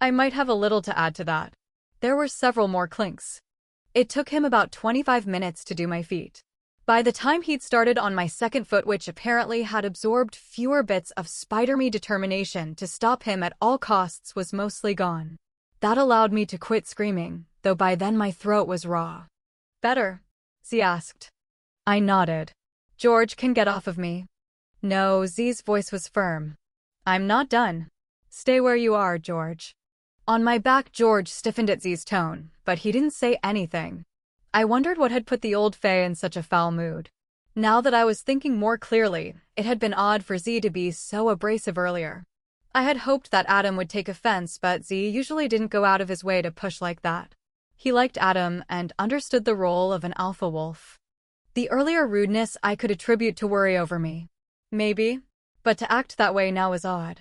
I might have a little to add to that. There were several more clinks. It took him about 25 minutes to do my feet. By the time he'd started on my second foot, which apparently had absorbed fewer bits of Spider-Me determination to stop him at all costs, was mostly gone. That allowed me to quit screaming, though by then my throat was raw. Better? Z asked. I nodded. George can get off of me. No, Z's voice was firm. I'm not done. Stay where you are, George. On my back, George stiffened at Z's tone, but he didn't say anything. I wondered what had put the old Fae in such a foul mood. Now that I was thinking more clearly, it had been odd for Z to be so abrasive earlier. I had hoped that Adam would take offense, but Z usually didn't go out of his way to push like that. He liked Adam and understood the role of an alpha wolf. The earlier rudeness I could attribute to worry over me. Maybe. But to act that way now was odd.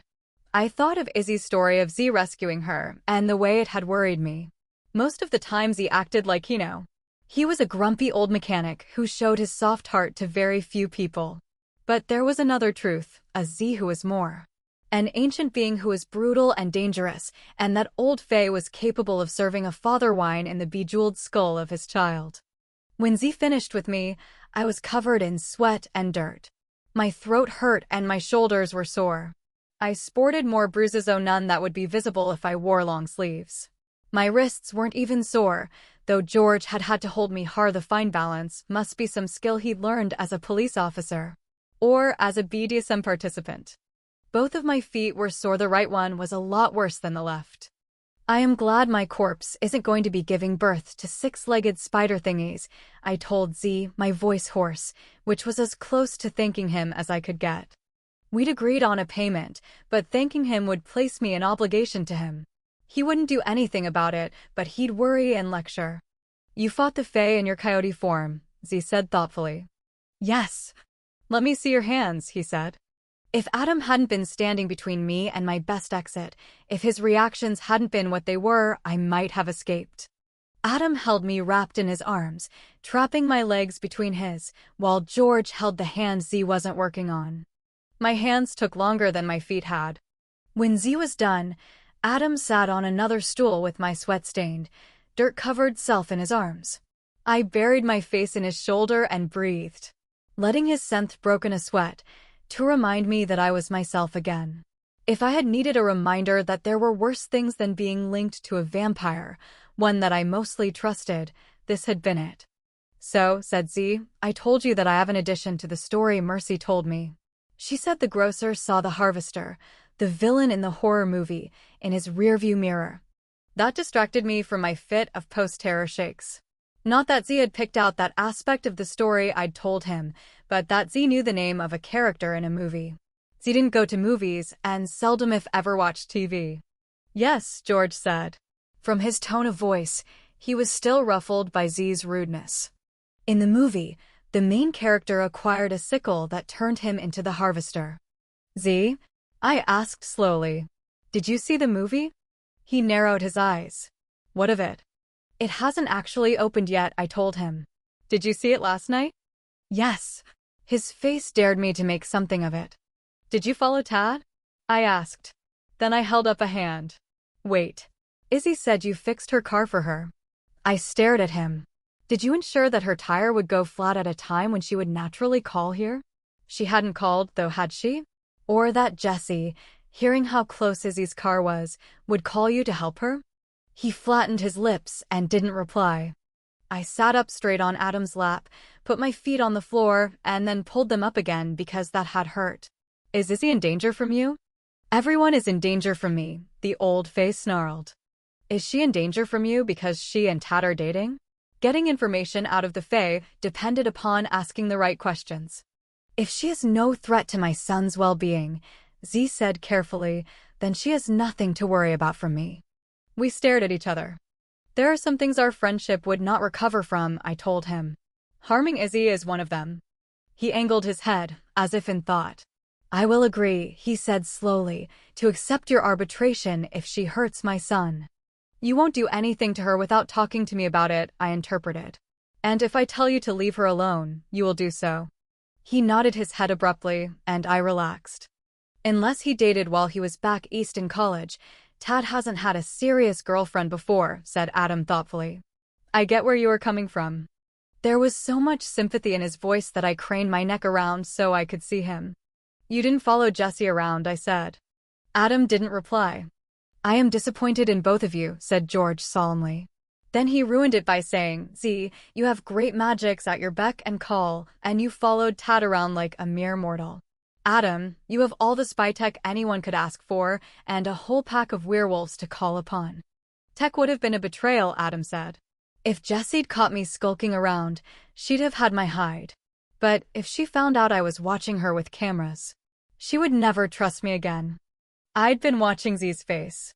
I thought of Izzy's story of Z rescuing her, and the way it had worried me. Most of the time Z acted like he was a grumpy old mechanic who showed his soft heart to very few people. But there was another truth, a Z who was more. An ancient being who was brutal and dangerous, and that old Fae was capable of serving a father wine in the bejeweled skull of his child. When Z finished with me, I was covered in sweat and dirt. My throat hurt and my shoulders were sore. I sported more bruises, though none that would be visible if I wore long sleeves. My wrists weren't even sore, though George had had to hold me hard. The fine balance must be some skill he'd learned as a police officer. Or as a BDSM participant. Both of my feet were sore. The right one was a lot worse than the left. I am glad my corpse isn't going to be giving birth to six-legged spider thingies, I told Z, my voice hoarse, which was as close to thanking him as I could get. We'd agreed on a payment, but thanking him would place me in obligation to him. He wouldn't do anything about it, but he'd worry and lecture. You fought the Fae in your coyote form, Z said thoughtfully. Yes. Let me see your hands, he said. If Adam hadn't been standing between me and my best exit, if his reactions hadn't been what they were, I might have escaped. Adam held me wrapped in his arms, trapping my legs between his, while George held the hand Z wasn't working on. My hands took longer than my feet had. When Z was done, Adam sat on another stool with my sweat-stained, dirt-covered self in his arms. I buried my face in his shoulder and breathed, letting his scent broken a sweat, to remind me that I was myself again. If I had needed a reminder that there were worse things than being linked to a vampire, one that I mostly trusted, this had been it. So, said Z, I told you that I have an addition to the story Mercy told me. She said the grocer saw the harvester, the villain in the horror movie, in his rearview mirror. That distracted me from my fit of post-terror shakes. Not that Z had picked out that aspect of the story I'd told him, but that Z knew the name of a character in a movie. Z didn't go to movies and seldom if ever watched TV. Yes, George said. From his tone of voice, he was still ruffled by Z's rudeness. In the movie, the main character acquired a sickle that turned him into the harvester. Z? I asked slowly. Did you see the movie? He narrowed his eyes. What of it? It hasn't actually opened yet, I told him. Did you see it last night? Yes. His face dared me to make something of it. Did you follow Tad? I asked. Then I held up a hand. Wait. Izzy said you fixed her car for her. I stared at him. Did you ensure that her tire would go flat at a time when she would naturally call here? She hadn't called, though, had she? Or that Jesse, hearing how close Izzy's car was, would call you to help her? He flattened his lips and didn't reply. I sat up straight on Adam's lap, put my feet on the floor, and then pulled them up again because that had hurt. Is Izzy in danger from you? Everyone is in danger from me, the old face snarled. Is she in danger from you because she and Tad are dating? Getting information out of the Fae depended upon asking the right questions. If she is no threat to my son's well-being, Z said carefully, then she has nothing to worry about from me. We stared at each other. There are some things our friendship would not recover from, I told him. Harming Izzy is one of them. He angled his head, as if in thought. I will agree, he said slowly, to accept your arbitration if she hurts my son. You won't do anything to her without talking to me about it, I interpreted. And if I tell you to leave her alone, you will do so. He nodded his head abruptly, and I relaxed. Unless he dated while he was back east in college, Tad hasn't had a serious girlfriend before, said Adam thoughtfully. I get where you are coming from. There was so much sympathy in his voice that I craned my neck around so I could see him. You didn't follow Jesse around, I said. Adam didn't reply. I am disappointed in both of you, said George solemnly. Then he ruined it by saying, Z, you have great magics at your beck and call, and you followed Tad around like a mere mortal. Adam, you have all the spy tech anyone could ask for, and a whole pack of werewolves to call upon. Tech would have been a betrayal, Adam said. If Jessie'd caught me skulking around, she'd have had my hide. But if she found out I was watching her with cameras, she would never trust me again. I'd been watching Z's face.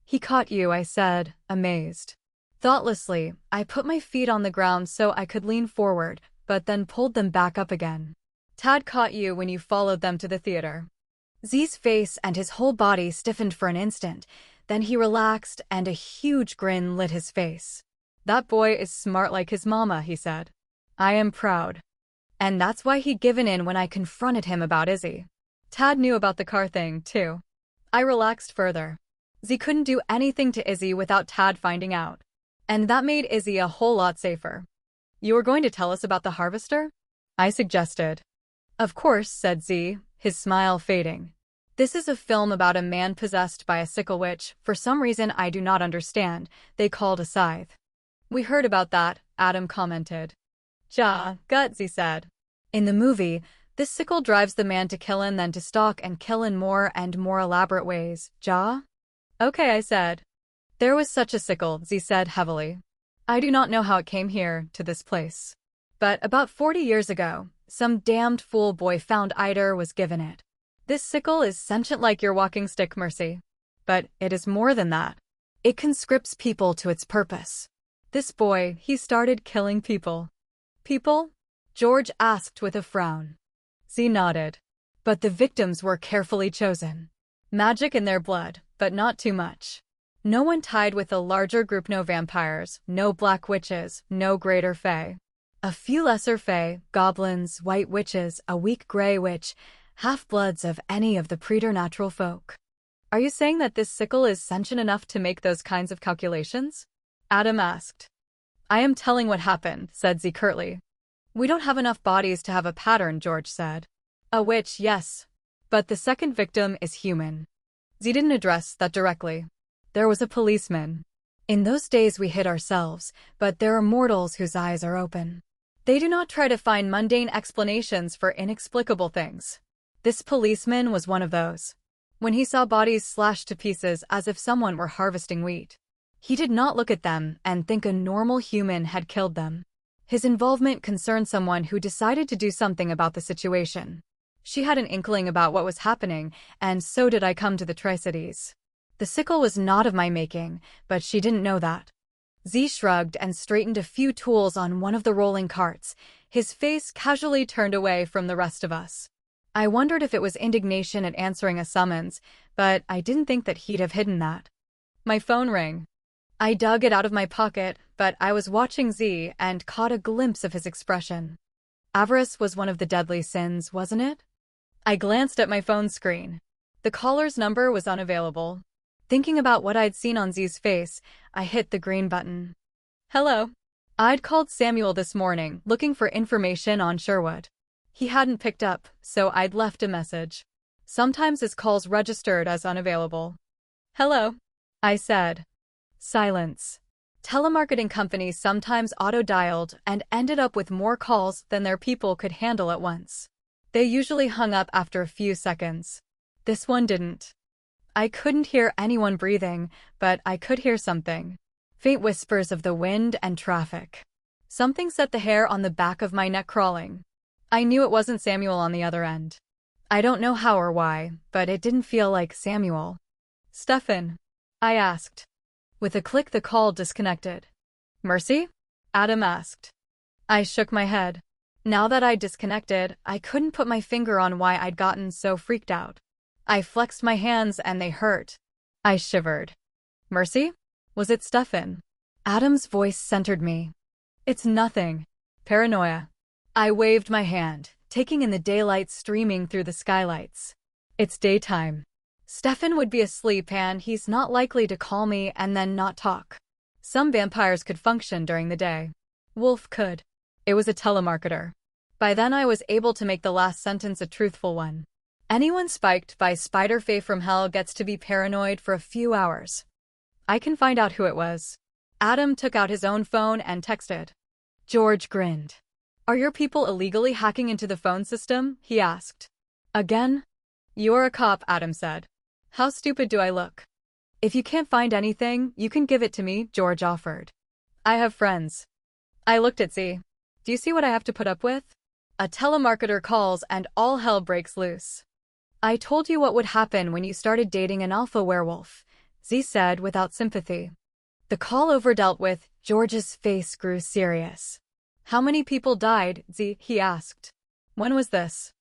He caught you, I said, amazed. Thoughtlessly, I put my feet on the ground so I could lean forward, but then pulled them back up again. Tad caught you when you followed them to the theater. Z's face and his whole body stiffened for an instant, then he relaxed and a huge grin lit his face. That boy is smart like his mama, he said. I am proud. And that's why he'd given in when I confronted him about Izzy. Tad knew about the car thing, too. I relaxed further. Z couldn't do anything to Izzy without Tad finding out. And that made Izzy a whole lot safer. You were going to tell us about the harvester? I suggested. Of course, said Z, his smile fading. This is a film about a man possessed by a sickle which, for some reason I do not understand, they called a scythe. We heard about that, Adam commented. Ja, gut, Z said. In the movie, this sickle drives the man to kill and then to stalk and kill in more and more elaborate ways, ja? Okay, I said. There was such a sickle, Z said heavily. I do not know how it came here, to this place. But about 40 years ago, some damned fool boy found Eider was given it. This sickle is sentient like your walking stick, Mercy. But it is more than that. It conscripts people to its purpose. This boy, he started killing people. People? George asked with a frown. Z nodded. But the victims were carefully chosen. Magic in their blood, but not too much. No one tied with a larger group, no vampires, no black witches, no greater fae. A few lesser fae, goblins, white witches, a weak gray witch, half-bloods of any of the preternatural folk. Are you saying that this sickle is sentient enough to make those kinds of calculations? Adam asked. I am telling what happened, said Z curtly. We don't have enough bodies to have a pattern, George said. A witch, yes. But the second victim is human. Z didn't address that directly. There was a policeman. In those days we hid ourselves, but there are mortals whose eyes are open. They do not try to find mundane explanations for inexplicable things. This policeman was one of those. When he saw bodies slashed to pieces as if someone were harvesting wheat, he did not look at them and think a normal human had killed them. His involvement concerned someone who decided to do something about the situation. She had an inkling about what was happening, and so did I come to the Tri-Cities. The sickle was not of my making, but she didn't know that. Z shrugged and straightened a few tools on one of the rolling carts, his face casually turned away from the rest of us. I wondered if it was indignation at answering a summons, but I didn't think that he'd have hidden that. My phone rang. I dug it out of my pocket, but I was watching Z and caught a glimpse of his expression. Avarice was one of the deadly sins, wasn't it? I glanced at my phone screen. The caller's number was unavailable. Thinking about what I'd seen on Z's face, I hit the green button. Hello. I'd called Samuel this morning, looking for information on Sherwood. He hadn't picked up, so I'd left a message. Sometimes his calls registered as unavailable. Hello, I said. Silence. Telemarketing companies sometimes auto-dialed and ended up with more calls than their people could handle at once. They usually hung up after a few seconds. This one didn't. I couldn't hear anyone breathing, but I could hear something. Faint whispers of the wind and traffic. Something set the hair on the back of my neck crawling. I knew it wasn't Samuel on the other end. I don't know how or why, but it didn't feel like Samuel. Stefan? I asked. With a click, the call disconnected. Mercy? Adam asked. I shook my head. Now that I'd disconnected, I couldn't put my finger on why I'd gotten so freaked out. I flexed my hands and they hurt. I shivered. Mercy? Was it Stefan? Adam's voice centered me. It's nothing. Paranoia. I waved my hand, taking in the daylight streaming through the skylights. It's daytime. Stefan would be asleep and he's not likely to call me and then not talk. Some vampires could function during the day. Wolf could. It was a telemarketer. By then I was able to make the last sentence a truthful one. Anyone spiked by Spider Fae from hell gets to be paranoid for a few hours. I can find out who it was. Adam took out his own phone and texted. George grinned. Are your people illegally hacking into the phone system? He asked. Again? You're a cop, Adam said. How stupid do I look? If you can't find anything, you can give it to me, George offered. I have friends. I looked at Z. Do you see what I have to put up with? A telemarketer calls and all hell breaks loose. I told you what would happen when you started dating an alpha werewolf, Z said without sympathy. The call over dealt with, George's face grew serious. How many people died, Z? He asked. When was this?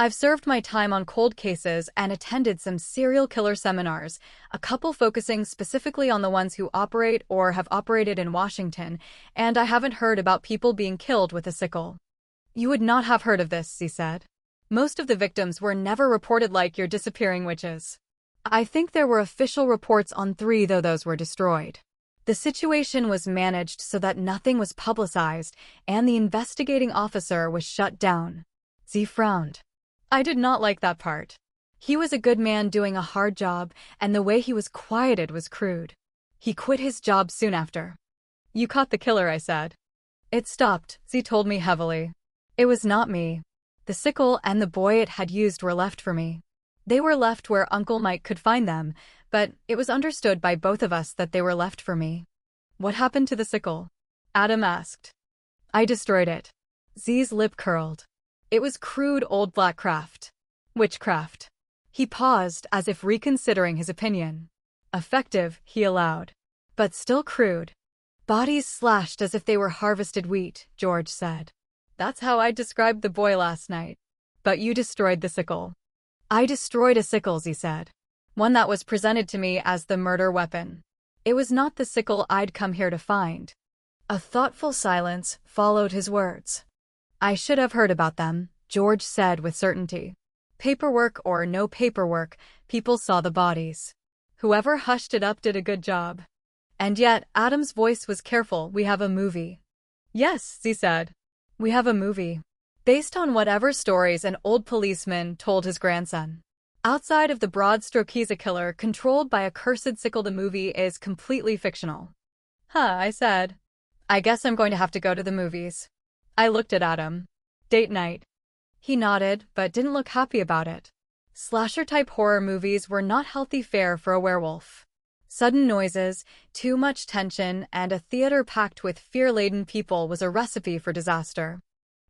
I've served my time on cold cases and attended some serial killer seminars, a couple focusing specifically on the ones who operate or have operated in Washington, and I haven't heard about people being killed with a sickle. You would not have heard of this, Z said. Most of the victims were never reported like your disappearing witches. I think there were official reports on 3, though those were destroyed. The situation was managed so that nothing was publicized, and the investigating officer was shut down. Z frowned. I did not like that part. He was a good man doing a hard job, and the way he was quieted was crude. He quit his job soon after. You caught the killer, I said. It stopped, Z told me heavily. It was not me. The sickle and the boy it had used were left for me. They were left where Uncle Mike could find them, but it was understood by both of us that they were left for me. What happened to the sickle? Adam asked. I destroyed it. Z's lip curled. It was crude old black craft. Witchcraft. He paused as if reconsidering his opinion. Effective, he allowed. But still crude. Bodies slashed as if they were harvested wheat, George said. That's how I described the boy last night. But you destroyed the sickle. I destroyed a sickle, he said. One that was presented to me as the murder weapon. It was not the sickle I'd come here to find. A thoughtful silence followed his words. I should have heard about them, George said with certainty. Paperwork or no paperwork, people saw the bodies. Whoever hushed it up did a good job. And yet, Adam's voice was careful. We have a movie. Yes, he said. We have a movie. Based on whatever stories an old policeman told his grandson. Outside of the broad stroke, he's a killer controlled by a cursed sickle. The movie is completely fictional. Huh, I said. I guess I'm going to have to go to the movies. I looked at Adam. Date night. He nodded, but didn't look happy about it. Slasher-type horror movies were not healthy fare for a werewolf. Sudden noises, too much tension, and a theater packed with fear-laden people was a recipe for disaster.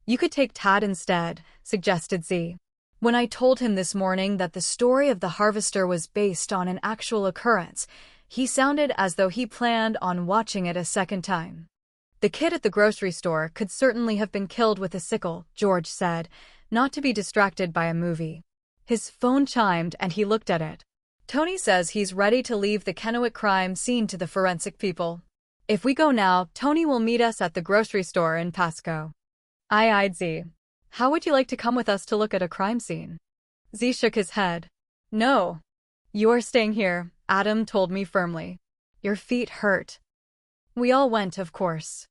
You could take Tad instead, suggested Z. When I told him this morning that the story of the harvester was based on an actual occurrence, he sounded as though he planned on watching it a second time. The kid at the grocery store could certainly have been killed with a sickle, George said, not to be distracted by a movie. His phone chimed and he looked at it. Tony says he's ready to leave the Kennewick crime scene to the forensic people. If we go now, Tony will meet us at the grocery store in Pasco. I eyed Z. How would you like to come with us to look at a crime scene? Z shook his head. No. You are staying here, Adam told me firmly. Your feet hurt. We all went, of course.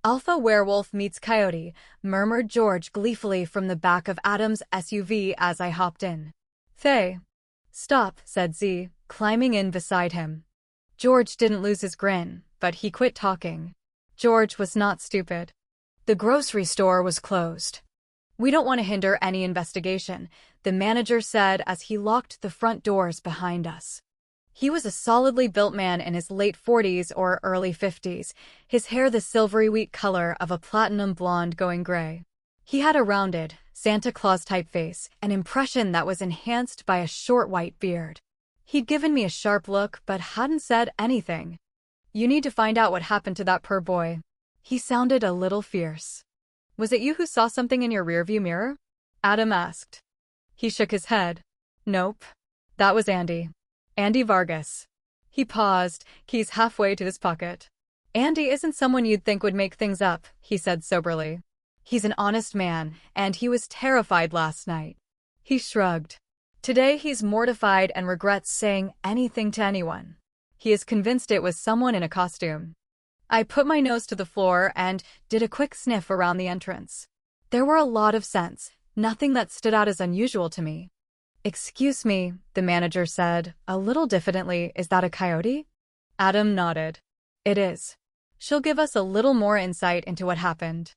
Alpha werewolf meets coyote, murmured George gleefully from the back of Adam's SUV as I hopped in. Faye. Stop, said Z, climbing in beside him. George didn't lose his grin, but he quit talking. George was not stupid. The grocery store was closed. We don't want to hinder any investigation, the manager said as he locked the front doors behind us. He was a solidly built man in his late 40s or early 50s, his hair the silvery wheat color of a platinum blonde going gray. He had a rounded, Santa Claus-type face, an impression that was enhanced by a short white beard. He'd given me a sharp look but hadn't said anything. You need to find out what happened to that poor boy. He sounded a little fierce. Was it you who saw something in your rearview mirror? Adam asked. He shook his head. Nope. That was Andy. Andy Vargas. He paused, keys halfway to his pocket. Andy isn't someone you'd think would make things up, he said soberly. He's an honest man, and he was terrified last night. He shrugged. Today he's mortified and regrets saying anything to anyone. He is convinced it was someone in a costume. I put my nose to the floor and did a quick sniff around the entrance. There were a lot of scents, nothing that stood out as unusual to me. Excuse me, the manager said, a little diffidently, is that a coyote? Adam nodded. It is. She'll give us a little more insight into what happened.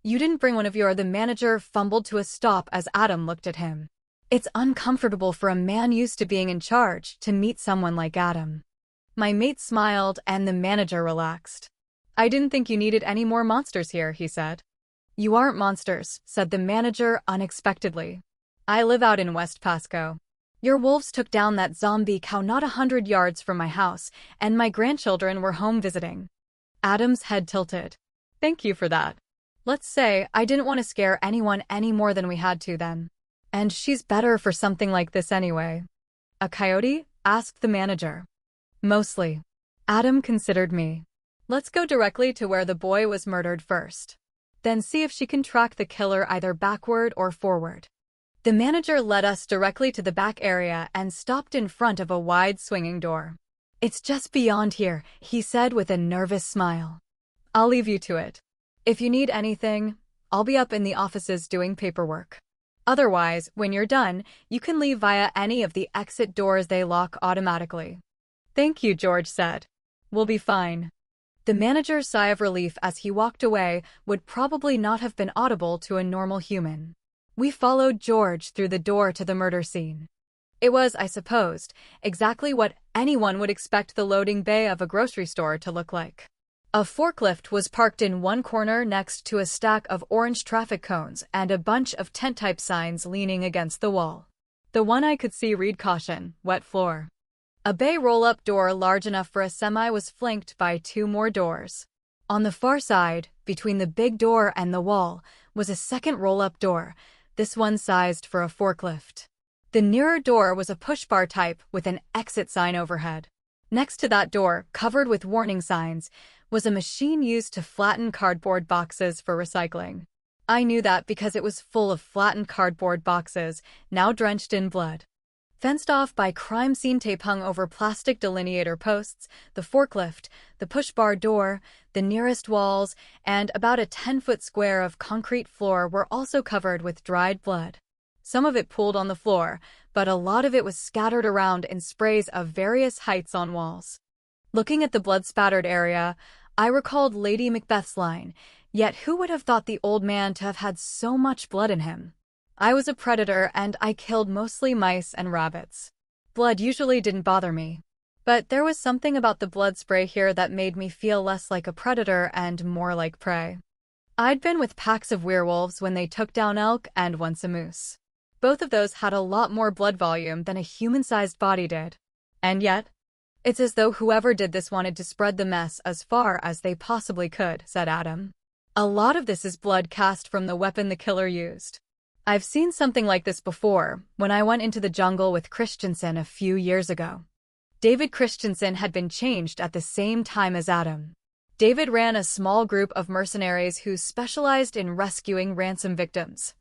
You didn't bring one of your, the manager fumbled to a stop as Adam looked at him. It's uncomfortable for a man used to being in charge to meet someone like Adam. My mate smiled and the manager relaxed. I didn't think you needed any more monsters here, he said. You aren't monsters, said the manager unexpectedly. I live out in West Pasco. Your wolves took down that zombie cow not 100 yards from my house, and my grandchildren were home visiting. Adam's head tilted. Thank you for that. Let's say I didn't want to scare anyone any more than we had to then. And she's better for something like this anyway. A coyote? Asked the manager. Mostly. Adam considered me. Let's go directly to where the boy was murdered first. Then see if she can track the killer either backward or forward. The manager led us directly to the back area and stopped in front of a wide swinging door. It's just beyond here, he said with a nervous smile. I'll leave you to it. If you need anything, I'll be up in the offices doing paperwork. Otherwise, when you're done, you can leave via any of the exit doors. They lock automatically. Thank you, George said. We'll be fine. The manager's sigh of relief as he walked away would probably not have been audible to a normal human. We followed George through the door to the murder scene. It was, I supposed, exactly what anyone would expect the loading bay of a grocery store to look like. A forklift was parked in one corner next to a stack of orange traffic cones and a bunch of tent-type signs leaning against the wall. The one I could see read caution, wet floor. A bay roll-up door large enough for a semi was flanked by two more doors. On the far side, between the big door and the wall, was a second roll-up door, this one sized for a forklift. The nearer door was a push-bar type with an exit sign overhead. Next to that door, covered with warning signs, was a machine used to flatten cardboard boxes for recycling. I knew that because it was full of flattened cardboard boxes, now drenched in blood. Fenced off by crime scene tape hung over plastic delineator posts, the forklift, the push-bar door, the nearest walls, and about a 10-foot square of concrete floor were also covered with dried blood. Some of it pooled on the floor, but a lot of it was scattered around in sprays of various heights on walls. Looking at the blood-spattered area, I recalled Lady Macbeth's line, yet who would have thought the old man to have had so much blood in him? I was a predator and I killed mostly mice and rabbits. Blood usually didn't bother me. But there was something about the blood spray here that made me feel less like a predator and more like prey. I'd been with packs of werewolves when they took down elk and once a moose. Both of those had a lot more blood volume than a human-sized body did. And yet, it's as though whoever did this wanted to spread the mess as far as they possibly could, said Adam. A lot of this is blood cast from the weapon the killer used. I've seen something like this before, when I went into the jungle with Christensen a few years ago. David Christensen had been changed at the same time as Adam. David ran a small group of mercenaries who specialized in rescuing ransom victims.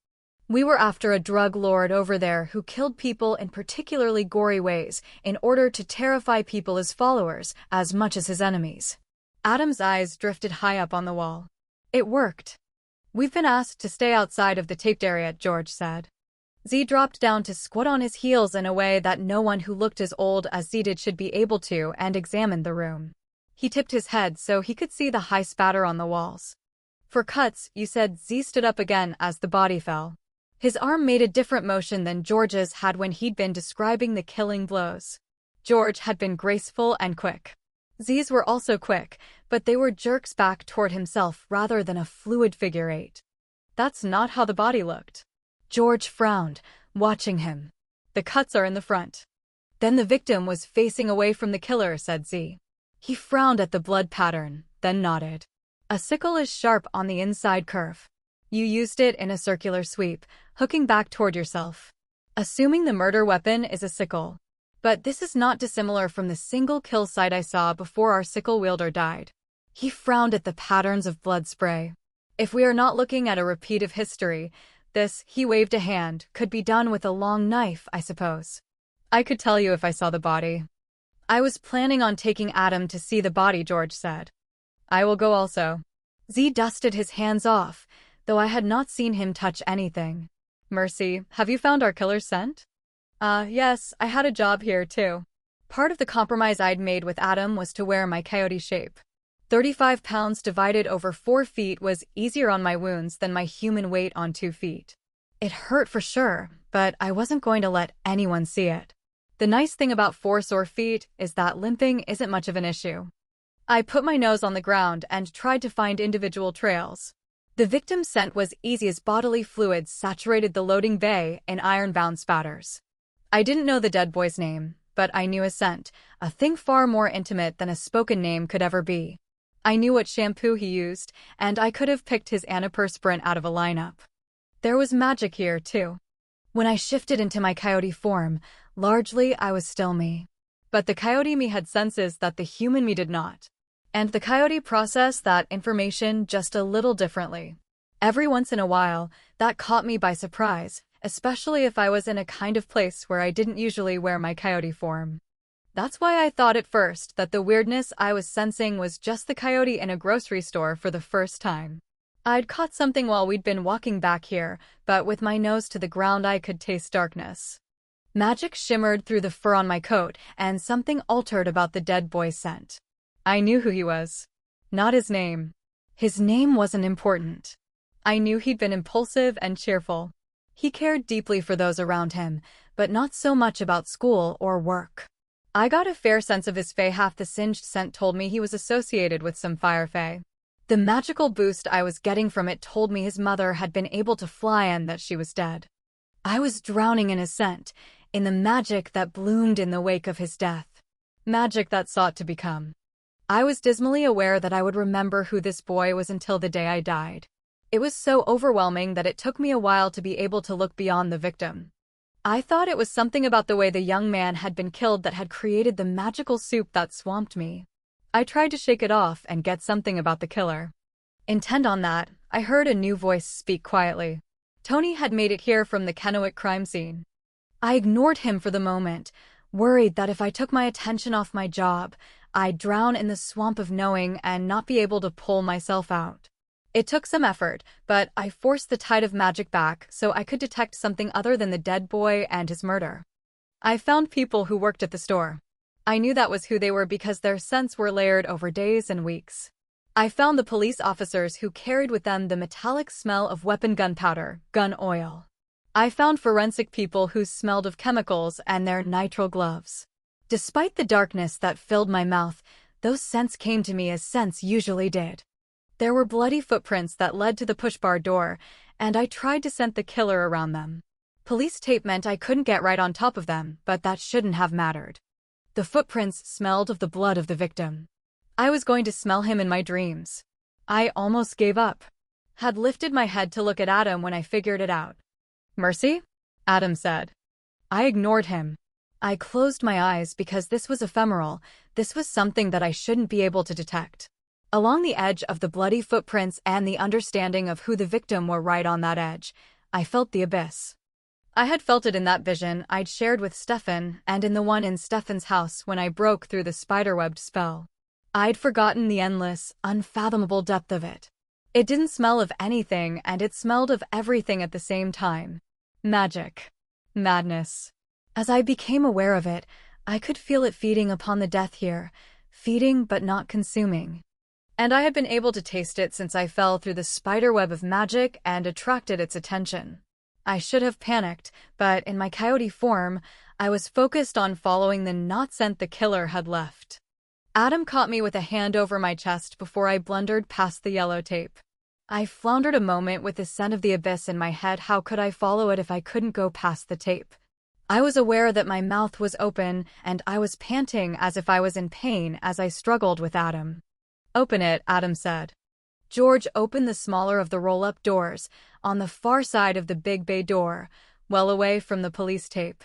We were after a drug lord over there who killed people in particularly gory ways in order to terrify people as followers as much as his enemies. Adam's eyes drifted high up on the wall. It worked. We've been asked to stay outside of the taped area, George said. Z dropped down to squat on his heels in a way that no one who looked as old as Z did should be able to and examined the room. He tipped his head so he could see the high spatter on the walls. For cuts, you said. Z stood up again as the body fell. His arm made a different motion than George's had when he'd been describing the killing blows. George had been graceful and quick. Z's were also quick, but they were jerks back toward himself rather than a fluid figure eight. That's not how the body looked. George frowned, watching him. The cuts are in the front. Then the victim was facing away from the killer, said Z. He frowned at the blood pattern, then nodded. A sickle is sharp on the inside curve. You used it in a circular sweep, hooking back toward yourself. Assuming the murder weapon is a sickle. But this is not dissimilar from the single kill site I saw before our sickle wielder died. He frowned at the patterns of blood spray. If we are not looking at a repeat of history, this, he waved a hand, could be done with a long knife, I suppose. I could tell you if I saw the body. I was planning on taking Adam to see the body, George said. I will go also. Z dusted his hands off, though I had not seen him touch anything. Mercy, have you found our killer's scent? Yes, I had a job here too. Part of the compromise I'd made with Adam was to wear my coyote shape. 35 pounds divided over 4 feet was easier on my wounds than my human weight on 2 feet. It hurt for sure, but I wasn't going to let anyone see it. The nice thing about 4 sore feet is that limping isn't much of an issue. I put my nose on the ground and tried to find individual trails. The victim's scent was easy as bodily fluids saturated the loading bay in iron-bound spatters. I didn't know the dead boy's name, but I knew his scent, a thing far more intimate than a spoken name could ever be. I knew what shampoo he used, and I could have picked his antiperspirant out of a lineup. There was magic here, too. When I shifted into my coyote form, largely I was still me. But the coyote me had senses that the human me did not. And the coyote processed that information just a little differently. Every once in a while, that caught me by surprise, especially if I was in a kind of place where I didn't usually wear my coyote form. That's why I thought at first that the weirdness I was sensing was just the coyote in a grocery store for the first time. I'd caught something while we'd been walking back here, but with my nose to the ground I could taste darkness. Magic shimmered through the fur on my coat, and something altered about the dead boy's scent. I knew who he was. Not his name. His name wasn't important. I knew he'd been impulsive and cheerful. He cared deeply for those around him, but not so much about school or work. I got a fair sense of his fae. Half the singed scent told me he was associated with some fire fae. The magical boost I was getting from it told me his mother had been able to fly and that she was dead. I was drowning in his scent, in the magic that bloomed in the wake of his death. Magic that sought to become. I was dismally aware that I would remember who this boy was until the day I died. It was so overwhelming that it took me a while to be able to look beyond the victim. I thought it was something about the way the young man had been killed that had created the magical soup that swamped me. I tried to shake it off and get something about the killer. Intent on that, I heard a new voice speak quietly. Tony had made it here from the Kennewick crime scene. I ignored him for the moment, worried that if I took my attention off my job, I'd drown in the swamp of knowing and not be able to pull myself out. It took some effort, but I forced the tide of magic back so I could detect something other than the dead boy and his murder. I found people who worked at the store. I knew that was who they were because their scents were layered over days and weeks. I found the police officers who carried with them the metallic smell of weapon gunpowder, gun oil. I found forensic people who smelled of chemicals and their nitrile gloves. Despite the darkness that filled my mouth, those scents came to me as scents usually did. There were bloody footprints that led to the push-bar door, and I tried to scent the killer around them. Police tape meant I couldn't get right on top of them, but that shouldn't have mattered. The footprints smelled of the blood of the victim. I was going to smell him in my dreams. I almost gave up. Had lifted my head to look at Adam when I figured it out. Mercy? Adam said. I ignored him. I closed my eyes because this was ephemeral. This was something that I shouldn't be able to detect. Along the edge of the bloody footprints and the understanding of who the victim were right on that edge, I felt the abyss. I had felt it in that vision I'd shared with Stefan and in the one in Stefan's house when I broke through the spiderwebbed spell. I'd forgotten the endless, unfathomable depth of it. It didn't smell of anything and it smelled of everything at the same time. Magic. Madness. As I became aware of it, I could feel it feeding upon the death here, feeding but not consuming. And I had been able to taste it since I fell through the spiderweb of magic and attracted its attention. I should have panicked, but in my coyote form, I was focused on following the knot scent the killer had left. Adam caught me with a hand over my chest before I blundered past the yellow tape. I floundered a moment with the scent of the abyss in my head. How could I follow it if I couldn't go past the tape? I was aware that my mouth was open and I was panting as if I was in pain as I struggled with Adam. Open it, Adam said. George opened the smaller of the roll-up doors, on the far side of the big bay door, well away from the police tape.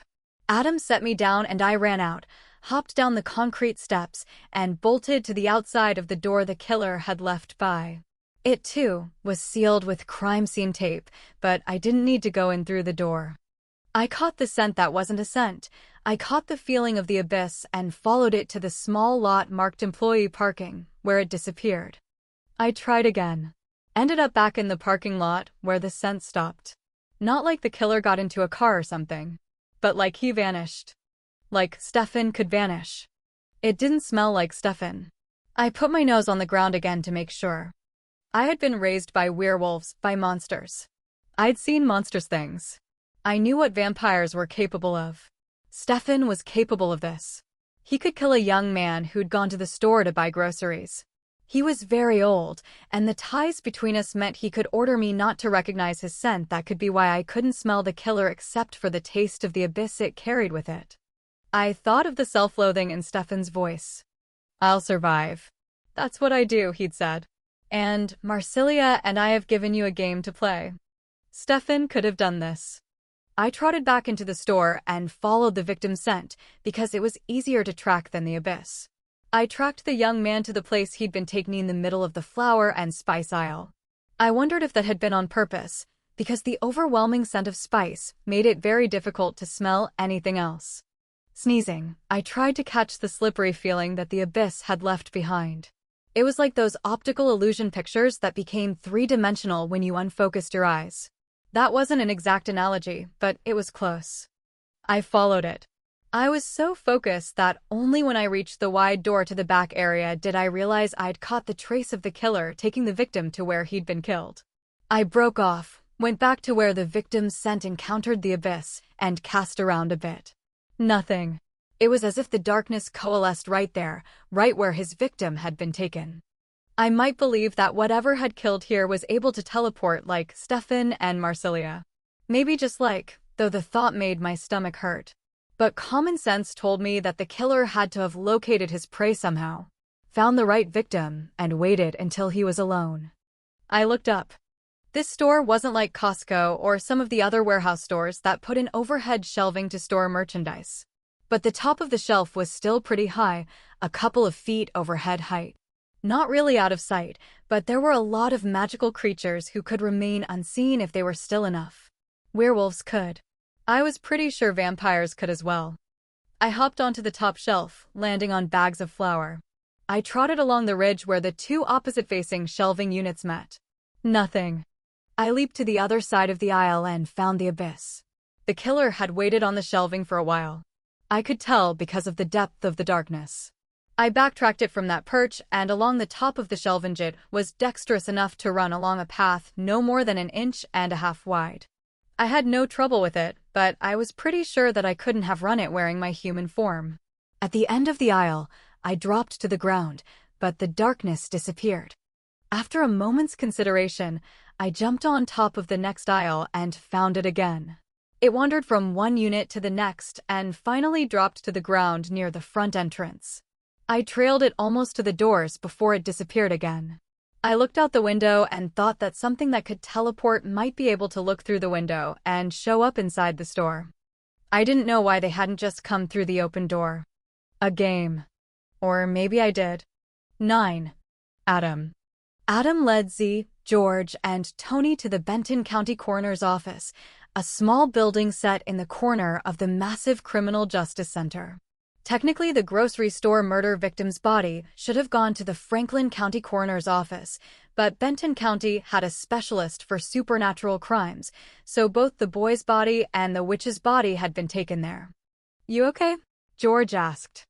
Adam set me down and I ran out, hopped down the concrete steps, and bolted to the outside of the door the killer had left by. It, too, was sealed with crime scene tape, but I didn't need to go in through the door. I caught the scent that wasn't a scent. I caught the feeling of the abyss and followed it to the small lot marked employee parking, where it disappeared. I tried again. Ended up back in the parking lot where the scent stopped. Not like the killer got into a car or something, but like he vanished. Like Stefan could vanish. It didn't smell like Stefan. I put my nose on the ground again to make sure. I had been raised by werewolves, by monsters. I'd seen monstrous things. I knew what vampires were capable of. Stefan was capable of this. He could kill a young man who'd gone to the store to buy groceries. He was very old, and the ties between us meant he could order me not to recognize his scent. That could be why I couldn't smell the killer except for the taste of the abyss it carried with it. I thought of the self-loathing in Stefan's voice. I'll survive. That's what I do, he'd said. And Marsilia and I have given you a game to play. Stefan could have done this. I trotted back into the store and followed the victim's scent because it was easier to track than the abyss. I tracked the young man to the place he'd been taking in the middle of the flower and spice aisle. I wondered if that had been on purpose, because the overwhelming scent of spice made it very difficult to smell anything else. Sneezing, I tried to catch the slippery feeling that the abyss had left behind. It was like those optical illusion pictures that became three-dimensional when you unfocused your eyes. That wasn't an exact analogy, but it was close. I followed it. I was so focused that only when I reached the wide door to the back area did I realize I'd caught the trace of the killer taking the victim to where he'd been killed. I broke off, went back to where the victim's scent encountered the abyss, and cast around a bit. Nothing. It was as if the darkness coalesced right there, right where his victim had been taken. I might believe that whatever had killed here was able to teleport like Stefan and Marsilia. Maybe just like, though the thought made my stomach hurt. But common sense told me that the killer had to have located his prey somehow, found the right victim, and waited until he was alone. I looked up. This store wasn't like Costco or some of the other warehouse stores that put in overhead shelving to store merchandise. But the top of the shelf was still pretty high, a couple of feet overhead height. Not really out of sight, but there were a lot of magical creatures who could remain unseen if they were still enough. Werewolves could. I was pretty sure vampires could as well. I hopped onto the top shelf, landing on bags of flour. I trotted along the ridge where the two opposite-facing shelving units met. Nothing. I leaped to the other side of the aisle and found the abyss. The killer had waited on the shelving for a while. I could tell because of the depth of the darkness. I backtracked it from that perch and along the top of the shelving. It was dexterous enough to run along a path no more than 1.5 inches wide. I had no trouble with it, but I was pretty sure that I couldn't have run it wearing my human form. At the end of the aisle, I dropped to the ground, but the darkness disappeared. After a moment's consideration, I jumped on top of the next aisle and found it again. It wandered from one unit to the next and finally dropped to the ground near the front entrance. I trailed it almost to the doors before it disappeared again. I looked out the window and thought that something that could teleport might be able to look through the window and show up inside the store. I didn't know why they hadn't just come through the open door. A game. Or maybe I did. 9. Adam. Adam led Z, George, and Tony to the Benton County Coroner's office, a small building set in the corner of the massive Criminal Justice Center. Technically, the grocery store murder victim's body should have gone to the Franklin County Coroner's office, but Benton County had a specialist for supernatural crimes, so both the boy's body and the witch's body had been taken there. "You okay?" George asked.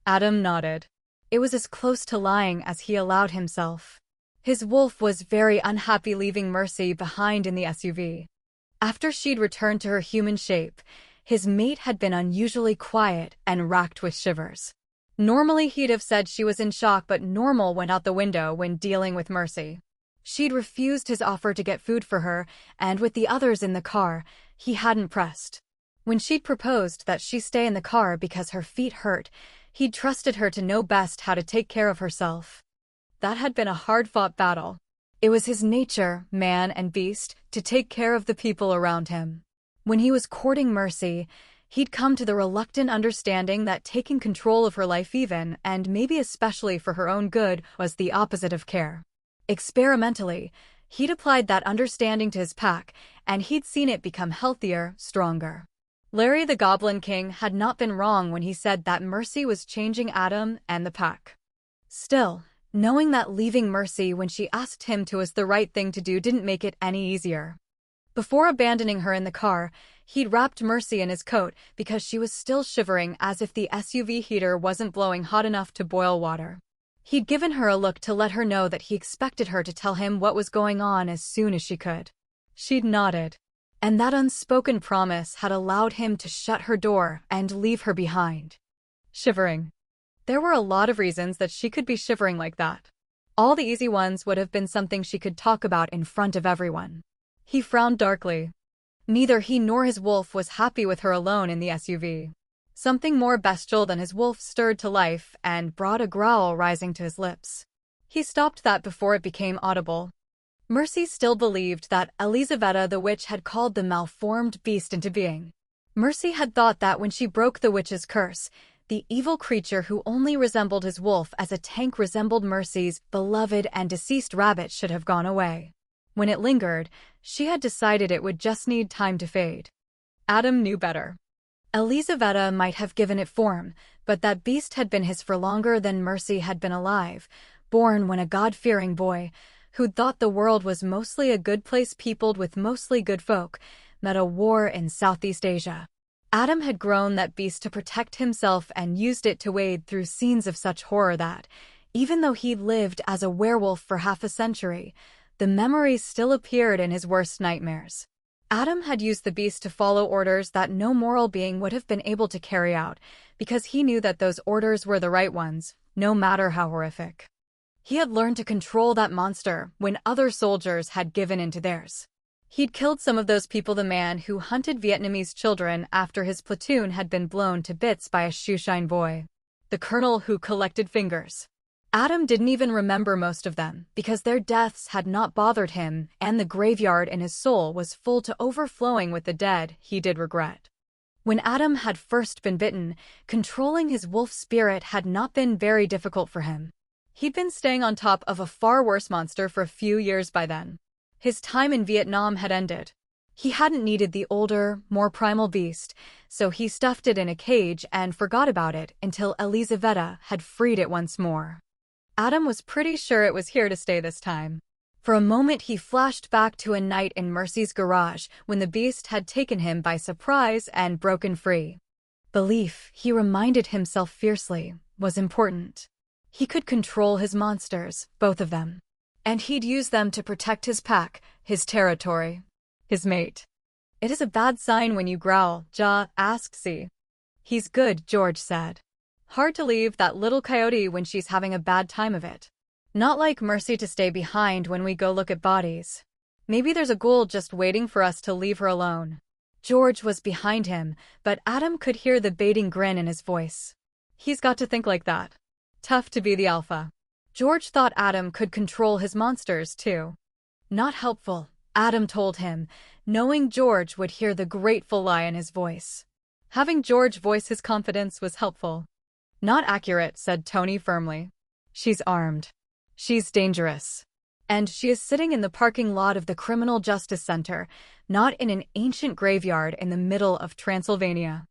Adam nodded. It was as close to lying as he allowed himself. His wolf was very unhappy leaving Mercy behind in the SUV. After she'd returned to her human shape, his mate had been unusually quiet and racked with shivers. Normally he'd have said she was in shock, but normal went out the window when dealing with Mercy. She'd refused his offer to get food for her, and with the others in the car, he hadn't pressed. When she'd proposed that she stay in the car because her feet hurt, he'd trusted her to know best how to take care of herself. That had been a hard-fought battle. It was his nature, man and beast, to take care of the people around him. When he was courting Mercy, he'd come to the reluctant understanding that taking control of her life even, and maybe especially for her own good, was the opposite of care. Experimentally, he'd applied that understanding to his pack, and he'd seen it become healthier, stronger. Larry the Goblin King had not been wrong when he said that Mercy was changing Adam and the pack. Still, knowing that leaving Mercy when she asked him to was the right thing to do didn't make it any easier. Before abandoning her in the car, he'd wrapped Mercy in his coat because she was still shivering as if the SUV heater wasn't blowing hot enough to boil water. He'd given her a look to let her know that he expected her to tell him what was going on as soon as she could. She'd nodded, and that unspoken promise had allowed him to shut her door and leave her behind. Shivering. There were a lot of reasons that she could be shivering like that. All the easy ones would have been something she could talk about in front of everyone. He frowned darkly. Neither he nor his wolf was happy with her alone in the SUV. Something more bestial than his wolf stirred to life and brought a growl rising to his lips. He stopped that before it became audible. Mercy still believed that Elizaveta the witch had called the malformed beast into being. Mercy had thought that when she broke the witch's curse, the evil creature who only resembled his wolf as a tank resembled Mercy's beloved and deceased rabbit should have gone away. When it lingered, she had decided it would just need time to fade. Adam knew better. Elizaveta might have given it form, but that beast had been his for longer than Mercy had been alive, born when a God-fearing boy, who'd thought the world was mostly a good place peopled with mostly good folk, met a war in Southeast Asia. Adam had grown that beast to protect himself and used it to wade through scenes of such horror that, even though he'd lived as a werewolf for half a century, the memories still appeared in his worst nightmares. Adam had used the beast to follow orders that no moral being would have been able to carry out, because he knew that those orders were the right ones, no matter how horrific. He had learned to control that monster when other soldiers had given in to theirs. He'd killed some of those people, the man who hunted Vietnamese children after his platoon had been blown to bits by a shoeshine boy. The colonel who collected fingers. Adam didn't even remember most of them, because their deaths had not bothered him, and the graveyard in his soul was full to overflowing with the dead he did regret. When Adam had first been bitten, controlling his wolf spirit had not been very difficult for him. He'd been staying on top of a far worse monster for a few years by then. His time in Vietnam had ended. He hadn't needed the older, more primal beast, so he stuffed it in a cage and forgot about it until Elizaveta had freed it once more. Adam was pretty sure it was here to stay this time. For a moment he flashed back to a night in Mercy's garage when the beast had taken him by surprise and broken free. Belief, he reminded himself fiercely, was important. He could control his monsters, both of them. And he'd use them to protect his pack, his territory, his mate. "It is a bad sign when you growl," Ja asked C. "He's good," George said. "Hard to leave that little coyote when she's having a bad time of it. Not like Mercy to stay behind when we go look at bodies. Maybe there's a ghoul just waiting for us to leave her alone." George was behind him, but Adam could hear the baiting grin in his voice. He's got to think like that. Tough to be the alpha. George thought Adam could control his monsters, too. Not helpful, Adam told him, knowing George would hear the grateful lie in his voice. Having George voice his confidence was helpful. Not accurate, said Tony firmly. She's armed. She's dangerous. And she is sitting in the parking lot of the Criminal Justice Center, not in an ancient graveyard in the middle of Transylvania.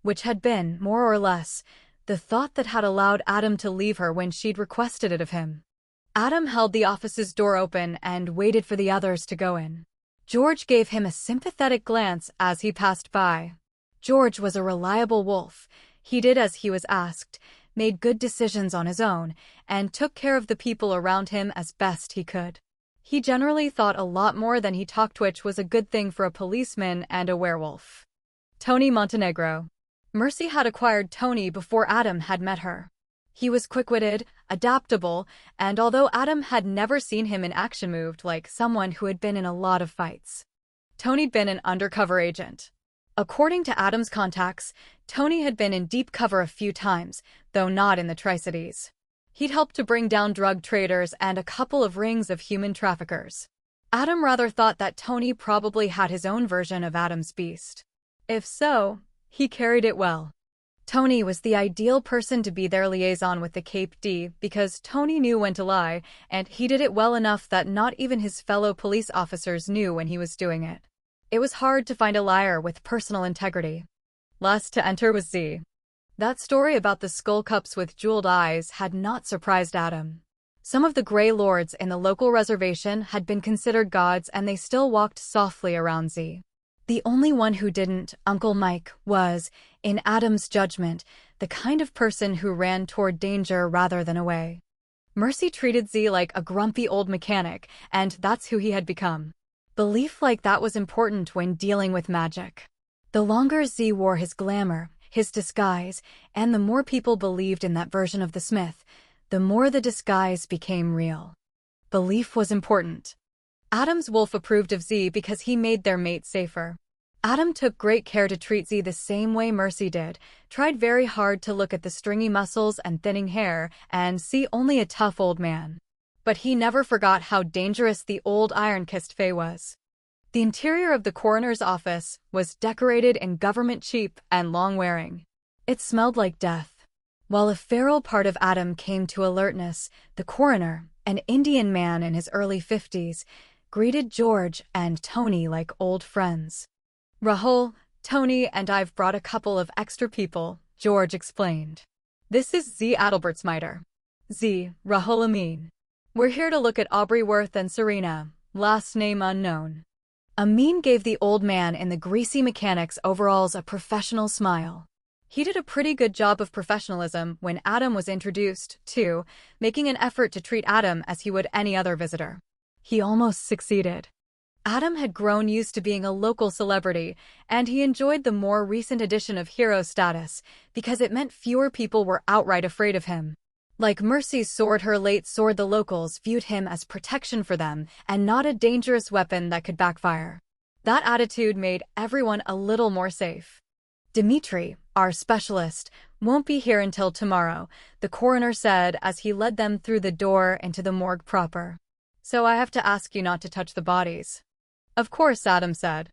Which had been, more or less, the thought that had allowed Adam to leave her when she'd requested it of him. Adam held the office's door open and waited for the others to go in. George gave him a sympathetic glance as he passed by. George was a reliable wolf. He did as he was asked, made good decisions on his own, and took care of the people around him as best he could. He generally thought a lot more than he talked, which was a good thing for a policeman and a werewolf. Tony Montenegro. Mercy had acquired Tony before Adam had met her. He was quick-witted, adaptable, and although Adam had never seen him in action, moved like someone who had been in a lot of fights. Tony'd been an undercover agent. According to Adam's contacts, Tony had been in deep cover a few times, though not in the Tri-Cities. He'd helped to bring down drug traders and a couple of rings of human traffickers. Adam rather thought that Tony probably had his own version of Adam's beast. If so, he carried it well. Tony was the ideal person to be their liaison with the Cape D because Tony knew when to lie, and he did it well enough that not even his fellow police officers knew when he was doing it. It was hard to find a liar with personal integrity. Last to enter was Z. That story about the skull cups with jeweled eyes had not surprised Adam. Some of the Grey Lords in the local reservation had been considered gods, and they still walked softly around Z. The only one who didn't, Uncle Mike, was, in Adam's judgment, the kind of person who ran toward danger rather than away. Mercy treated Z like a grumpy old mechanic, and that's who he had become. Belief like that was important when dealing with magic. The longer Z wore his glamour, his disguise, and the more people believed in that version of the Smith, the more the disguise became real. Belief was important. Adam's wolf approved of Z because he made their mate safer. Adam took great care to treat Z the same way Mercy did, tried very hard to look at the stringy muscles and thinning hair and see only a tough old man. But he never forgot how dangerous the old iron-kissed Fae was. The interior of the coroner's office was decorated in government cheap and long-wearing. It smelled like death. While a feral part of Adam came to alertness, the coroner, an Indian man in his early 50s, greeted George and Tony like old friends. Rahul, Tony, and I've brought a couple of extra people, George explained. This is Z Adalbertsmiter. Z, Rahul Amin. We're here to look at Aubrey Worth and Serena, last name unknown. Amin gave the old man in the greasy mechanic's overalls a professional smile. He did a pretty good job of professionalism when Adam was introduced, too, making an effort to treat Adam as he would any other visitor. He almost succeeded. Adam had grown used to being a local celebrity, and he enjoyed the more recent addition of hero status because it meant fewer people were outright afraid of him. Like Mercy's sword, her late sword, the locals viewed him as protection for them and not a dangerous weapon that could backfire. That attitude made everyone a little more safe. Dimitri, our specialist, won't be here until tomorrow, the coroner said as he led them through the door into the morgue proper. So I have to ask you not to touch the bodies. Of course, Adam said.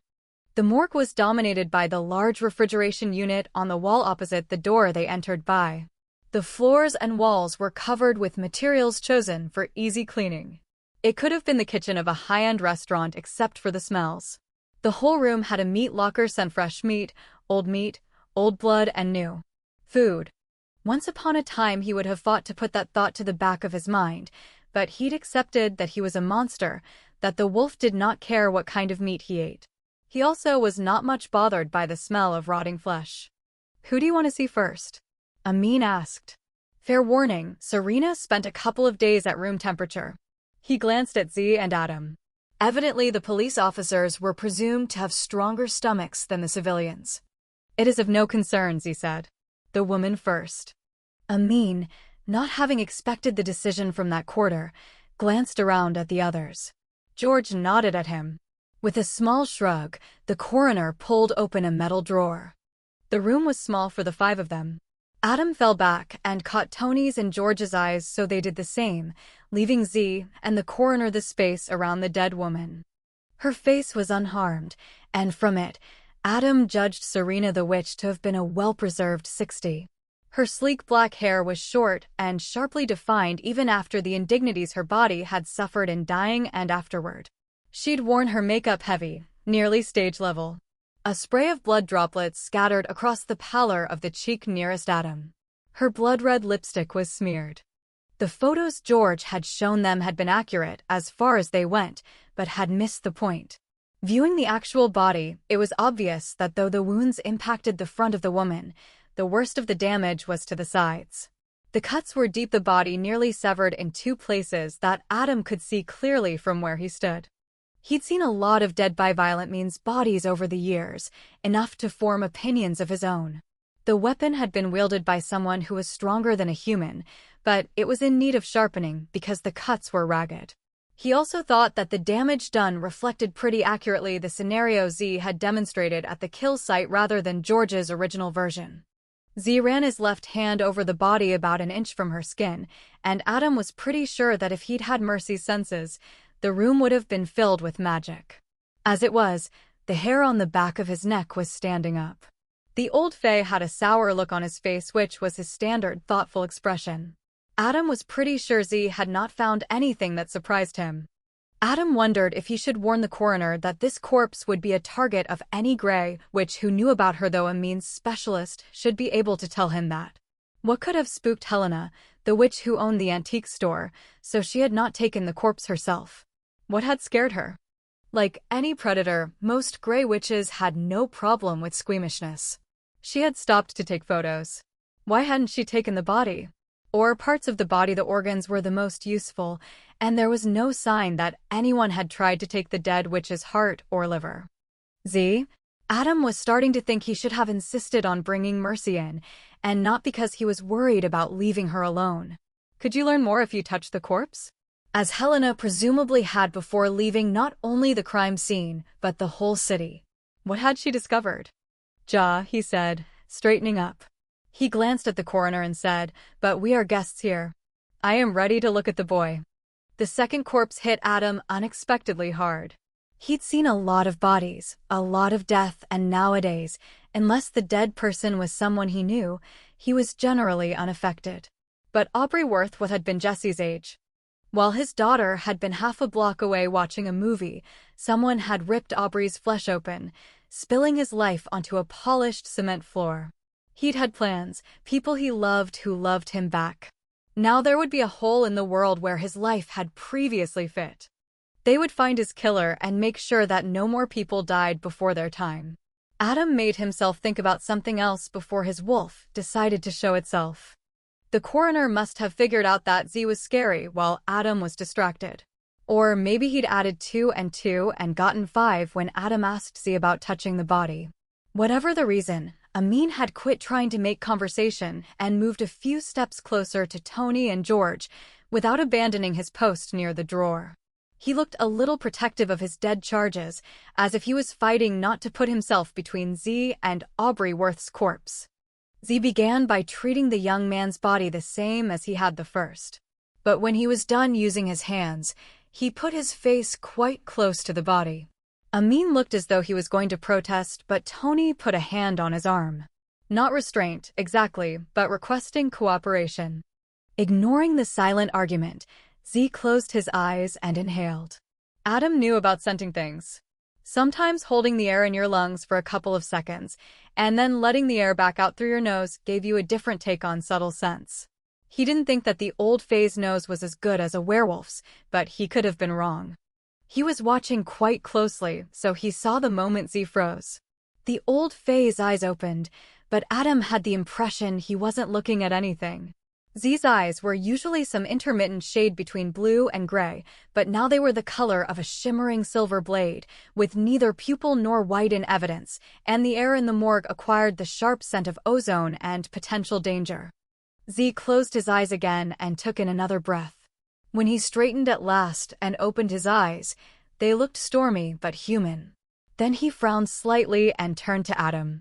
The morgue was dominated by the large refrigeration unit on the wall opposite the door they entered by. The floors and walls were covered with materials chosen for easy cleaning. It could have been the kitchen of a high-end restaurant except for the smells. The whole room had a meat locker, sent fresh meat, old blood, and new food. Once upon a time he would have fought to put that thought to the back of his mind, but he'd accepted that he was a monster, that the wolf did not care what kind of meat he ate. He also was not much bothered by the smell of rotting flesh. Who do you want to see first? Amin asked. Fair warning, Serena spent a couple of days at room temperature. He glanced at Z and Adam. Evidently, the police officers were presumed to have stronger stomachs than the civilians. It is of no concern, Z said. The woman first. Amin, not having expected the decision from that quarter, glanced around at the others. George nodded at him. With a small shrug, the coroner pulled open a metal drawer. The room was small for the five of them. Adam fell back and caught Tony's and George's eyes, so they did the same, leaving Z and the coroner the space around the dead woman. Her face was unharmed, and from it, Adam judged Serena the witch to have been a well-preserved 60. Her sleek black hair was short and sharply defined even after the indignities her body had suffered in dying and afterward. She'd worn her makeup heavy, nearly stage level. A spray of blood droplets scattered across the pallor of the cheek nearest Adam. Her blood-red lipstick was smeared. The photos George had shown them had been accurate as far as they went, but had missed the point. Viewing the actual body, it was obvious that though the wounds impacted the front of the woman, the worst of the damage was to the sides. The cuts were deep, the body nearly severed in two places that Adam could see clearly from where he stood. He'd seen a lot of dead by violent means bodies over the years, enough to form opinions of his own. The weapon had been wielded by someone who was stronger than a human, but it was in need of sharpening because the cuts were ragged. He also thought that the damage done reflected pretty accurately the scenario Z had demonstrated at the kill site rather than George's original version. Z ran his left hand over the body about an inch from her skin, and Adam was pretty sure that if he'd had Mercy's senses, the room would have been filled with magic. As it was, the hair on the back of his neck was standing up. The old fae had a sour look on his face, which was his standard thoughtful expression. Adam was pretty sure Z had not found anything that surprised him. Adam wondered if he should warn the coroner that this corpse would be a target of any Grey witch who knew about her, though a means specialist should be able to tell him that. What could have spooked Helena, the witch who owned the antique store, so she had not taken the corpse herself? What had scared her? Like any predator, most Grey witches had no problem with squeamishness. She had stopped to take photos. Why hadn't she taken the body? Or parts of the body? The organs were the most useful, and there was no sign that anyone had tried to take the dead witch's heart or liver. Z? Adam was starting to think he should have insisted on bringing Mercy in, and not because he was worried about leaving her alone. Could you learn more if you touched the corpse? As Helena presumably had before leaving not only the crime scene, but the whole city. What had she discovered? Ja, he said, straightening up. He glanced at the coroner and said, "But we are guests here. I am ready to look at the boy." The second corpse hit Adam unexpectedly hard. He'd seen a lot of bodies, a lot of death, and nowadays, unless the dead person was someone he knew, he was generally unaffected. But Aubrey Worthworth had been Jesse's age. While his daughter had been half a block away watching a movie, someone had ripped Aubrey's flesh open, spilling his life onto a polished cement floor. He'd had plans, people he loved who loved him back. Now there would be a hole in the world where his life had previously fit. They would find his killer and make sure that no more people died before their time. Adam made himself think about something else before his wolf decided to show itself. The coroner must have figured out that Z was scary while Adam was distracted. Or maybe he'd added 2 and 2 and gotten 5 when Adam asked Z about touching the body. Whatever the reason, Amin had quit trying to make conversation and moved a few steps closer to Tony and George without abandoning his post near the drawer. He looked a little protective of his dead charges, as if he was fighting not to put himself between Z and Aubrey Worth's corpse. Z began by treating the young man's body the same as he had the first. But when he was done using his hands, he put his face quite close to the body. Amin looked as though he was going to protest, but Tony put a hand on his arm. Not restraint, exactly, but requesting cooperation. Ignoring the silent argument, Z closed his eyes and inhaled. Adam knew about scenting things. Sometimes holding the air in your lungs for a couple of seconds, and then letting the air back out through your nose gave you a different take on subtle scents. He didn't think that the old fae's nose was as good as a werewolf's, but he could have been wrong. He was watching quite closely, so he saw the moment Z froze. The old fae's eyes opened, but Adam had the impression he wasn't looking at anything. Z's eyes were usually some intermittent shade between blue and gray, but now they were the color of a shimmering silver blade, with neither pupil nor white in evidence, and the air in the morgue acquired the sharp scent of ozone and potential danger. Z closed his eyes again and took in another breath. When he straightened at last and opened his eyes, they looked stormy but human. Then he frowned slightly and turned to Adam.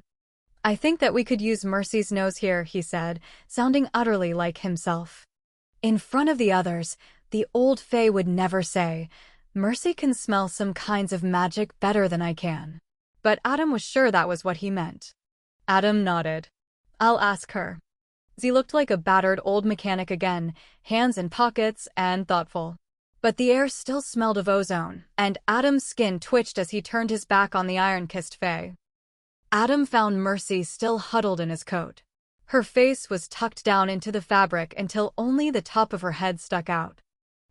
I think that we could use Mercy's nose here, he said, sounding utterly like himself. In front of the others, the old fae would never say, Mercy can smell some kinds of magic better than I can. But Adam was sure that was what he meant. Adam nodded. I'll ask her. Z looked like a battered old mechanic again, hands in pockets and thoughtful. But the air still smelled of ozone, and Adam's skin twitched as he turned his back on the iron-kissed fae. Adam found Mercy still huddled in his coat. Her face was tucked down into the fabric until only the top of her head stuck out.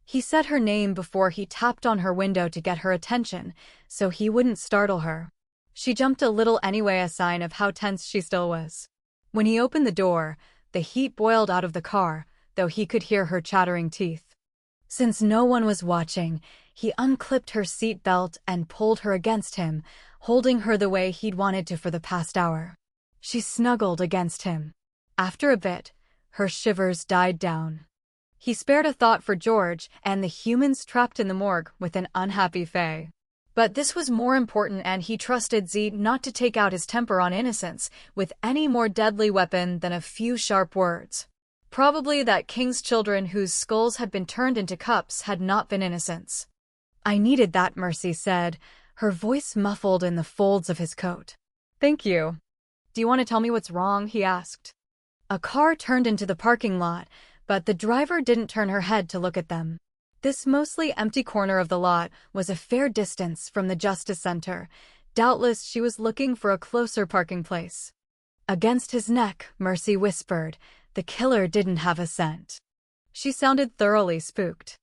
He said her name before he tapped on her window to get her attention, so he wouldn't startle her. She jumped a little anyway, a sign of how tense she still was. When he opened the door, the heat boiled out of the car, though he could hear her chattering teeth. Since no one was watching, he unclipped her seat belt and pulled her against him, holding her the way he'd wanted to for the past hour. She snuggled against him. After a bit, her shivers died down. He spared a thought for George and the humans trapped in the morgue with an unhappy fae. But this was more important, and he trusted Z not to take out his temper on innocence with any more deadly weapon than a few sharp words. Probably that king's children whose skulls had been turned into cups had not been innocents. I needed that, Mercy said, her voice muffled in the folds of his coat. Thank you. Do you want to tell me what's wrong? He asked. A car turned into the parking lot, but the driver didn't turn her head to look at them. This mostly empty corner of the lot was a fair distance from the Justice Center. Doubtless she was looking for a closer parking place. Against his neck, Mercy whispered, the killer didn't have a scent. She sounded thoroughly spooked.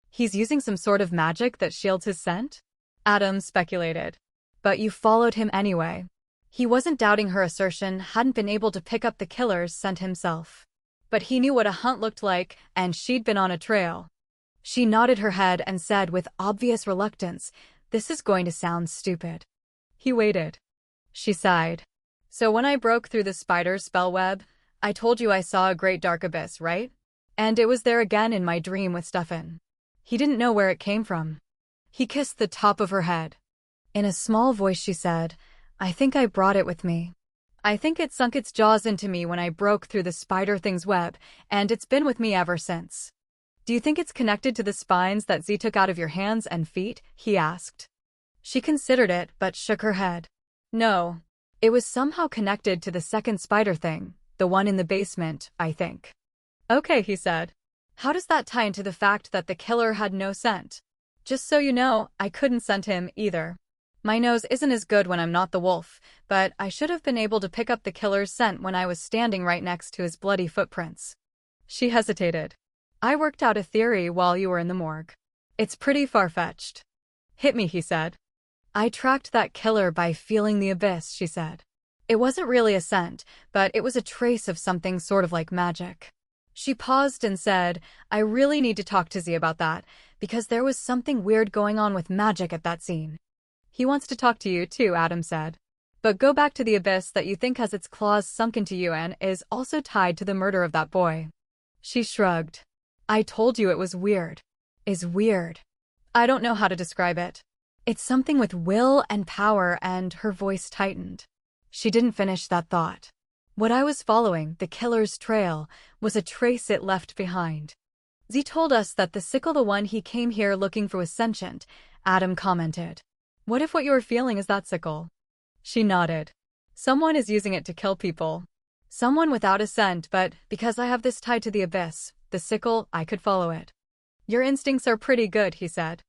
He's using some sort of magic that shields his scent? Adam speculated. But you followed him anyway. He wasn't doubting her assertion, hadn't been able to pick up the killer's scent himself. But he knew what a hunt looked like, and she'd been on a trail. She nodded her head and said with obvious reluctance, this is going to sound stupid. He waited. She sighed. So when I broke through the spider's spell web, I told you I saw a great dark abyss, right? And it was there again in my dream with stuff in. He didn't know where it came from. He kissed the top of her head. In a small voice she said, I think I brought it with me. I think it sunk its jaws into me when I broke through the spider thing's web, and it's been with me ever since. Do you think it's connected to the spines that Z took out of your hands and feet? He asked. She considered it, but shook her head. No. It was somehow connected to the second spider thing, the one in the basement, I think. Okay, he said. How does that tie into the fact that the killer had no scent? Just so you know, I couldn't scent him either. My nose isn't as good when I'm not the wolf, but I should have been able to pick up the killer's scent when I was standing right next to his bloody footprints. She hesitated. I worked out a theory while you were in the morgue. It's pretty far-fetched. Hit me, he said. I tracked that killer by feeling the abyss, she said. It wasn't really a scent, but it was a trace of something sort of like magic. She paused and said, I really need to talk to Z about that, because there was something weird going on with magic at that scene. He wants to talk to you too, Adam said. But go back to the abyss that you think has its claws sunk into you and is also tied to the murder of that boy. She shrugged. I told you it was weird. Is weird. I don't know how to describe it. It's something with will and power, and her voice tightened. She didn't finish that thought. What I was following, the killer's trail, was a trace it left behind. Z told us that the sickle, the one he came here looking for, was sentient, Adam commented. What if what you were feeling is that sickle? She nodded. Someone is using it to kill people. Someone without a scent, but because I have this tied to the abyss, the sickle, I could follow it. Your instincts are pretty good, he said.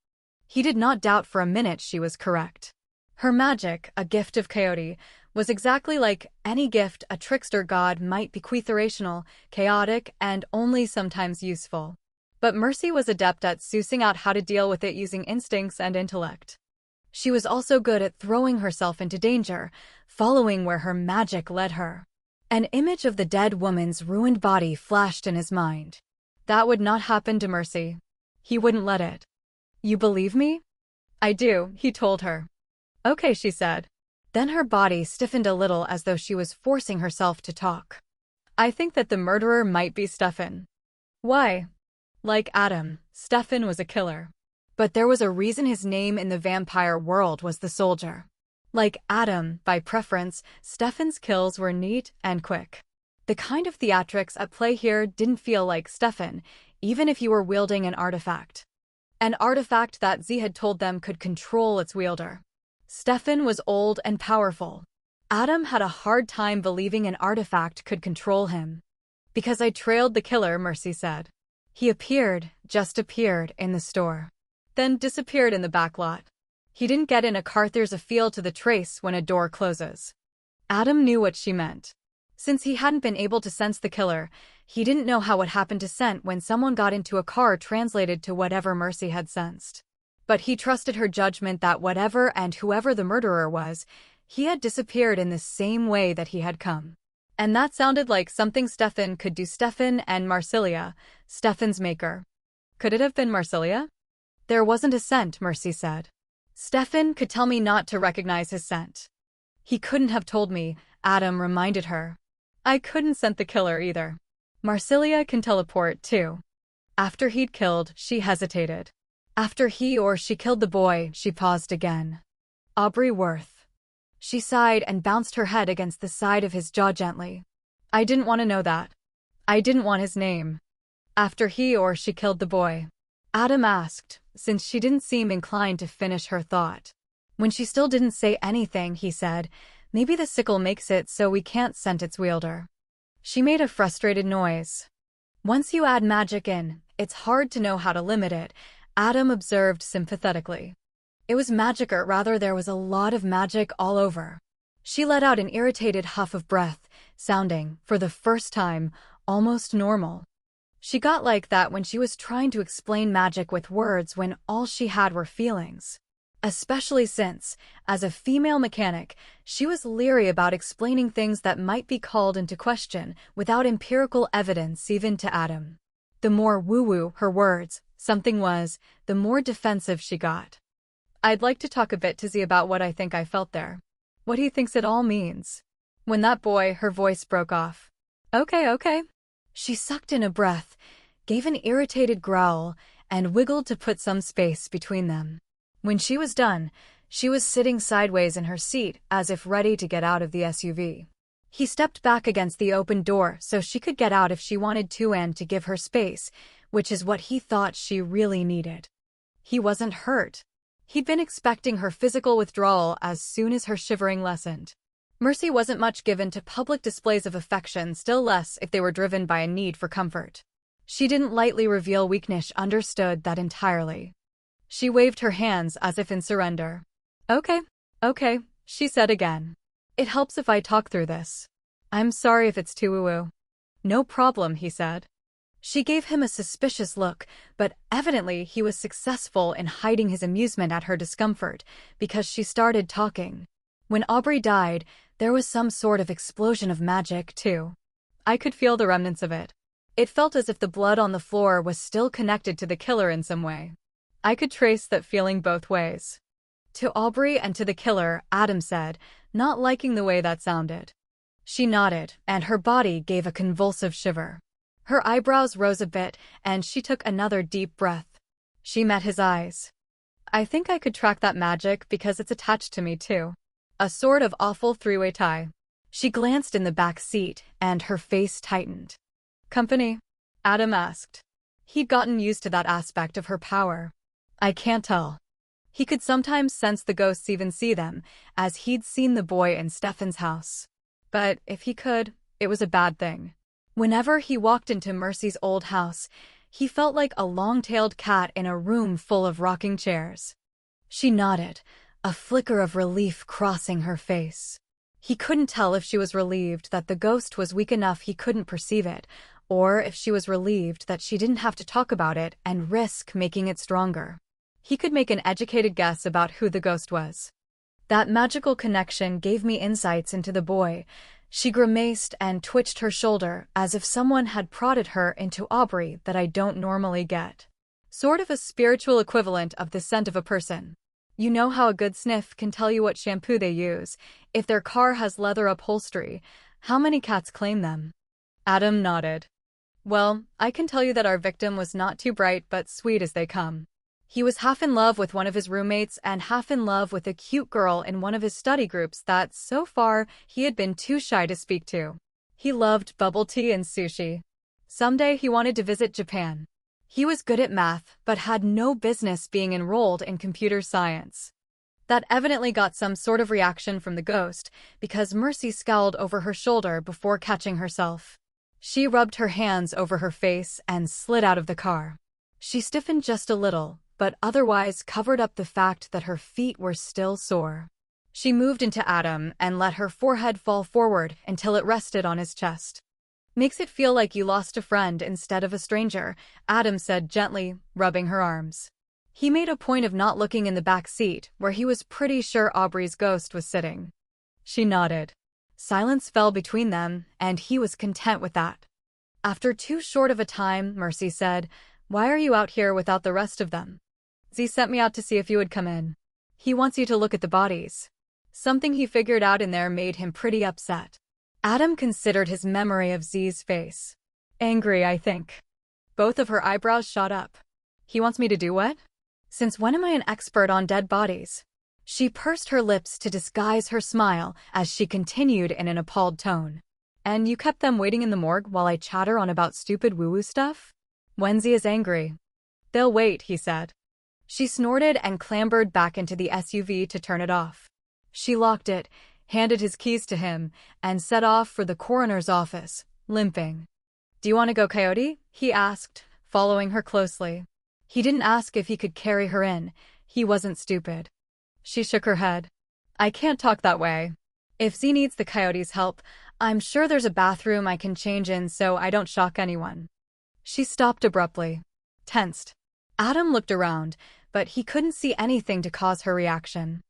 He did not doubt for a minute she was correct. Her magic, a gift of Coyote, was exactly like any gift a trickster god might bequeath, irrational, chaotic, and only sometimes useful. But Mercy was adept at sussing out how to deal with it using instincts and intellect. She was also good at throwing herself into danger, following where her magic led her. An image of the dead woman's ruined body flashed in his mind. That would not happen to Mercy. He wouldn't let it. You believe me? I do, he told her. Okay, she said. Then her body stiffened a little as though she was forcing herself to talk. I think that the murderer might be Stefan. Why? Like Adam, Stefan was a killer. But there was a reason his name in the vampire world was the soldier. Like Adam, by preference, Stefan's kills were neat and quick. The kind of theatrics at play here didn't feel like Stefan, even if you were wielding an artifact. An artifact that Z had told them could control its wielder. Stefan was old and powerful. Adam had a hard time believing an artifact could control him. Because I trailed the killer, Mercy said. He appeared, just appeared, in the store. Then disappeared in the back lot. He didn't get in a car. There's a feel to the trace when a door closes. Adam knew what she meant. Since he hadn't been able to sense the killer, he didn't know how what happened to scent when someone got into a car translated to whatever Mercy had sensed. But he trusted her judgment that whatever and whoever the murderer was, he had disappeared in the same way that he had come. And that sounded like something Stefan could do. Stefan and Marsilia, Stefan's maker. Could it have been Marsilia? There wasn't a scent, Mercy said. Stefan could tell me not to recognize his scent. He couldn't have told me, Adam reminded her. I couldn't scent the killer either. Marsilia can teleport too. After he'd killed, she hesitated. After he or she killed the boy, she paused again. Aubrey Worth. She sighed and bounced her head against the side of his jaw gently. I didn't want to know that. I didn't want his name. After he or she killed the boy. Adam asked, since she didn't seem inclined to finish her thought. When she still didn't say anything, he said, maybe the sickle makes it so we can't scent its wielder. She made a frustrated noise. Once you add magic in, it's hard to know how to limit it, Adam observed sympathetically. It was magic, or rather there was a lot of magic all over. She let out an irritated huff of breath, sounding, for the first time, almost normal. She got like that when she was trying to explain magic with words when all she had were feelings. Especially since, as a female mechanic, she was leery about explaining things that might be called into question without empirical evidence even to Adam. The more woo-woo her words, something was, the more defensive she got. I'd like to talk a bit to Z about what I think I felt there. What he thinks it all means. When that boy, her voice broke off. Okay. She sucked in a breath, gave an irritated growl, and wiggled to put some space between them. When she was done, she was sitting sideways in her seat as if ready to get out of the SUV. He stepped back against the open door so she could get out if she wanted to and to give her space, which is what he thought she really needed. He wasn't hurt. He'd been expecting her physical withdrawal as soon as her shivering lessened. Mercy wasn't much given to public displays of affection, still less if they were driven by a need for comfort. She didn't lightly reveal weakness, understood that entirely. She waved her hands as if in surrender. Okay, she said again. It helps if I talk through this. I'm sorry if it's too woo-woo. No problem, he said. She gave him a suspicious look, but evidently he was successful in hiding his amusement at her discomfort, because she started talking. When Aubrey died, there was some sort of explosion of magic, too. I could feel the remnants of it. It felt as if the blood on the floor was still connected to the killer in some way. I could trace that feeling both ways. To Aubrey and to the killer, Adam said, not liking the way that sounded. She nodded, and her body gave a convulsive shiver. Her eyebrows rose a bit, and she took another deep breath. She met his eyes. I think I could track that magic because it's attached to me too. A sort of awful three-way tie. She glanced in the back seat, and her face tightened. Company? Adam asked. He'd gotten used to that aspect of her power. I can't tell. He could sometimes sense the ghosts, even see them, as he'd seen the boy in Stefan's house. But if he could, it was a bad thing. Whenever he walked into Mercy's old house, he felt like a long-tailed cat in a room full of rocking chairs. She nodded, a flicker of relief crossing her face. He couldn't tell if she was relieved that the ghost was weak enough he couldn't perceive it, or if she was relieved that she didn't have to talk about it and risk making it stronger. He could make an educated guess about who the ghost was. That magical connection gave me insights into the boy. She grimaced and twitched her shoulder as if someone had prodded her into Aubrey that I don't normally get. Sort of a spiritual equivalent of the scent of a person. You know how a good sniff can tell you what shampoo they use, if their car has leather upholstery, how many cats claim them? Adam nodded. Well, I can tell you that our victim was not too bright but sweet as they come. He was half in love with one of his roommates and half in love with a cute girl in one of his study groups that, so far, he had been too shy to speak to. He loved bubble tea and sushi. Someday he wanted to visit Japan. He was good at math, but had no business being enrolled in computer science. That evidently got some sort of reaction from the ghost, because Mercy scowled over her shoulder before catching herself. She rubbed her hands over her face and slid out of the car. She stiffened just a little, but otherwise covered up the fact that her feet were still sore. She moved into Adam and let her forehead fall forward until it rested on his chest. "Makes it feel like you lost a friend instead of a stranger," Adam said gently, rubbing her arms. He made a point of not looking in the back seat, where he was pretty sure Aubrey's ghost was sitting. She nodded. Silence fell between them, and he was content with that. After too short of a time, Mercy said, "Why are you out here without the rest of them?" "Z sent me out to see if you would come in. He wants you to look at the bodies." Something he figured out in there made him pretty upset. Adam considered his memory of Z's face. "Angry, I think." Both of her eyebrows shot up. "He wants me to do what? Since when am I an expert on dead bodies?" She pursed her lips to disguise her smile as she continued in an appalled tone. "And you kept them waiting in the morgue while I chatter on about stupid woo-woo stuff? When Z is angry." "They'll wait," he said. She snorted and clambered back into the SUV to turn it off. She locked it, handed his keys to him, and set off for the coroner's office, limping. "Do you want to go, Coyote?" he asked, following her closely. He didn't ask if he could carry her in. He wasn't stupid. She shook her head. "I can't talk that way. If Z needs the Coyote's help, I'm sure there's a bathroom I can change in so I don't shock anyone." She stopped abruptly, tensed. Adam looked around, but he couldn't see anything to cause her reaction.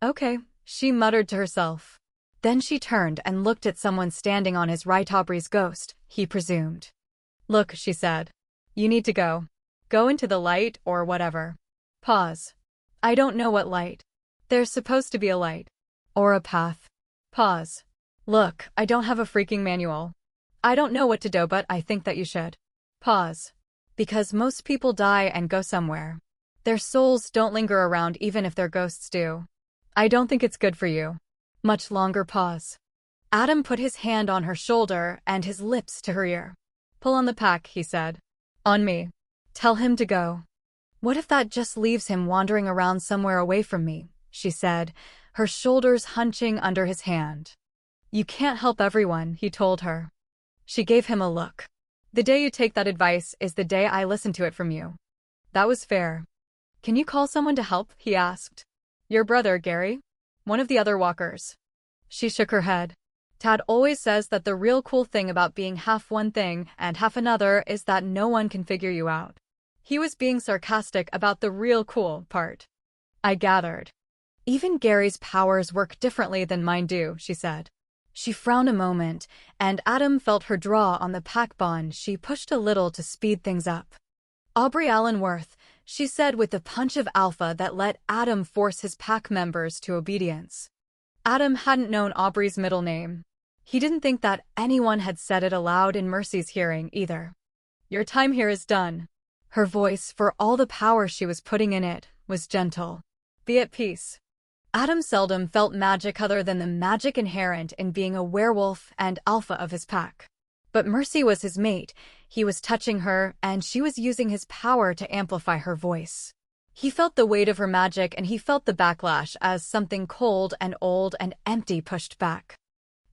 "Okay," she muttered to herself. Then she turned and looked at someone standing on his right. Aubrey's ghost, he presumed. "Look," she said. "You need to go. Go into the light or whatever." Pause. "I don't know what light." "There's supposed to be a light. Or a path." Pause. "Look, I don't have a freaking manual. I don't know what to do, but I think that you should." Pause. "Because most people die and go somewhere. Their souls don't linger around even if their ghosts do. I don't think it's good for you." Much longer pause. Adam put his hand on her shoulder and his lips to her ear. "Pull on the pack," he said. "On me. Tell him to go." "What if that just leaves him wandering around somewhere away from me?" she said, her shoulders hunching under his hand. "You can't help everyone," he told her. She gave him a look. "The day you take that advice is the day I listen to it from you." That was fair. "Can you call someone to help?" he asked. "Your brother, Gary? One of the other walkers?" She shook her head. "Tad always says that the real cool thing about being half one thing and half another is that no one can figure you out." He was being sarcastic about the real cool part. "I gathered. Even Gary's powers work differently than mine do," she said. She frowned a moment, and Adam felt her draw on the pack bond. She pushed a little to speed things up. "Aubrey Allen Worth," she said with the punch of alpha that let Adam force his pack members to obedience. Adam hadn't known Aubrey's middle name. He didn't think that anyone had said it aloud in Mercy's hearing either. "Your time here is done." Her voice, for all the power she was putting in it, was gentle. "Be at peace." Adam seldom felt magic other than the magic inherent in being a werewolf and alpha of his pack. But Mercy was his mate, he was touching her, and she was using his power to amplify her voice. He felt the weight of her magic, and he felt the backlash as something cold and old and empty pushed back.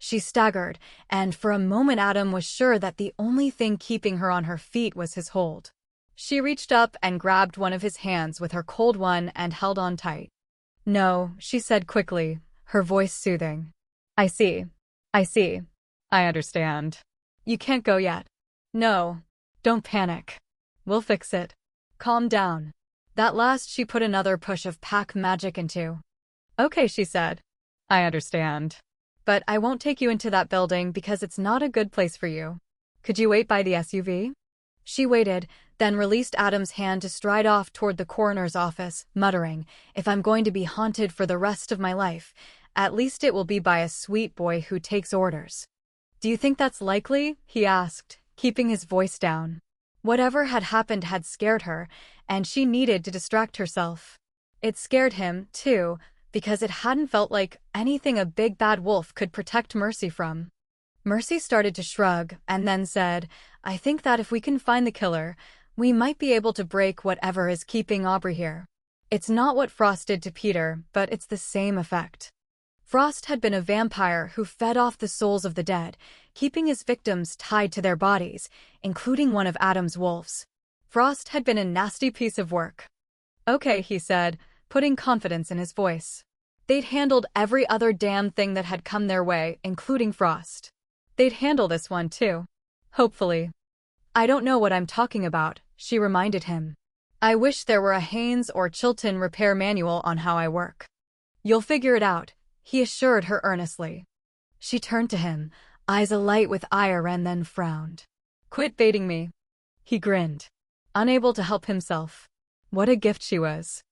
She staggered, and for a moment Adam was sure that the only thing keeping her on her feet was his hold. She reached up and grabbed one of his hands with her cold one and held on tight. "No," she said quickly, her voice soothing. I see. I understand. You can't go yet." "No. Don't panic. We'll fix it. Calm down." That last she put another push of pack magic into. "Okay," she said. "I understand. But I won't take you into that building because it's not a good place for you. Could you wait by the SUV?" She waited, then released Adam's hand to stride off toward the coroner's office, muttering, "If I'm going to be haunted for the rest of my life, at least it will be by a sweet boy who takes orders." "Do you think that's likely?" he asked, keeping his voice down. Whatever had happened had scared her, and she needed to distract herself. It scared him, too, because it hadn't felt like anything a big bad wolf could protect Mercy from. Mercy started to shrug, and then said, "I think that if we can find the killer, we might be able to break whatever is keeping Aubrey here. It's not what Frost did to Peter, but it's the same effect." Frost had been a vampire who fed off the souls of the dead, keeping his victims tied to their bodies, including one of Adam's wolves. Frost had been a nasty piece of work. "Okay," he said, putting confidence in his voice. They'd handled every other damn thing that had come their way, including Frost. They'd handle this one too. Hopefully. "I don't know what I'm talking about," she reminded him. "I wish there were a Haynes or Chilton repair manual on how I work." "You'll figure it out," he assured her earnestly. She turned to him, eyes alight with ire, and then frowned. "Quit baiting me." He grinned, unable to help himself. What a gift she was.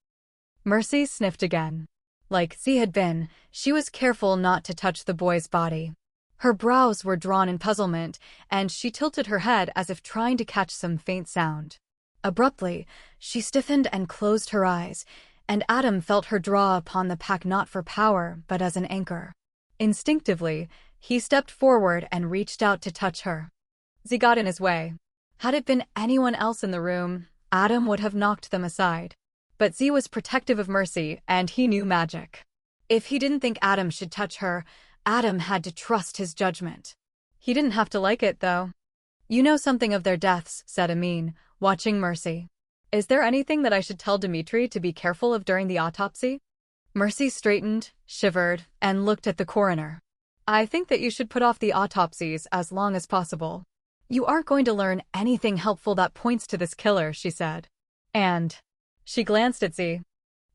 Mercy sniffed again. Like Z had been, she was careful not to touch the boy's body. Her brows were drawn in puzzlement, and she tilted her head as if trying to catch some faint sound. Abruptly, she stiffened and closed her eyes, and Adam felt her draw upon the pack not for power, but as an anchor. Instinctively, he stepped forward and reached out to touch her. Z got in his way. Had it been anyone else in the room, Adam would have knocked them aside. But Z was protective of Mercy, and he knew magic. If he didn't think Adam should touch her, Adam had to trust his judgment. He didn't have to like it, though. "You know something of their deaths," said Amin, watching Mercy. "Is there anything that I should tell Dimitri to be careful of during the autopsy?" Mercy straightened, shivered, and looked at the coroner. "I think that you should put off the autopsies as long as possible. You aren't going to learn anything helpful that points to this killer," she said. And she glanced at Z.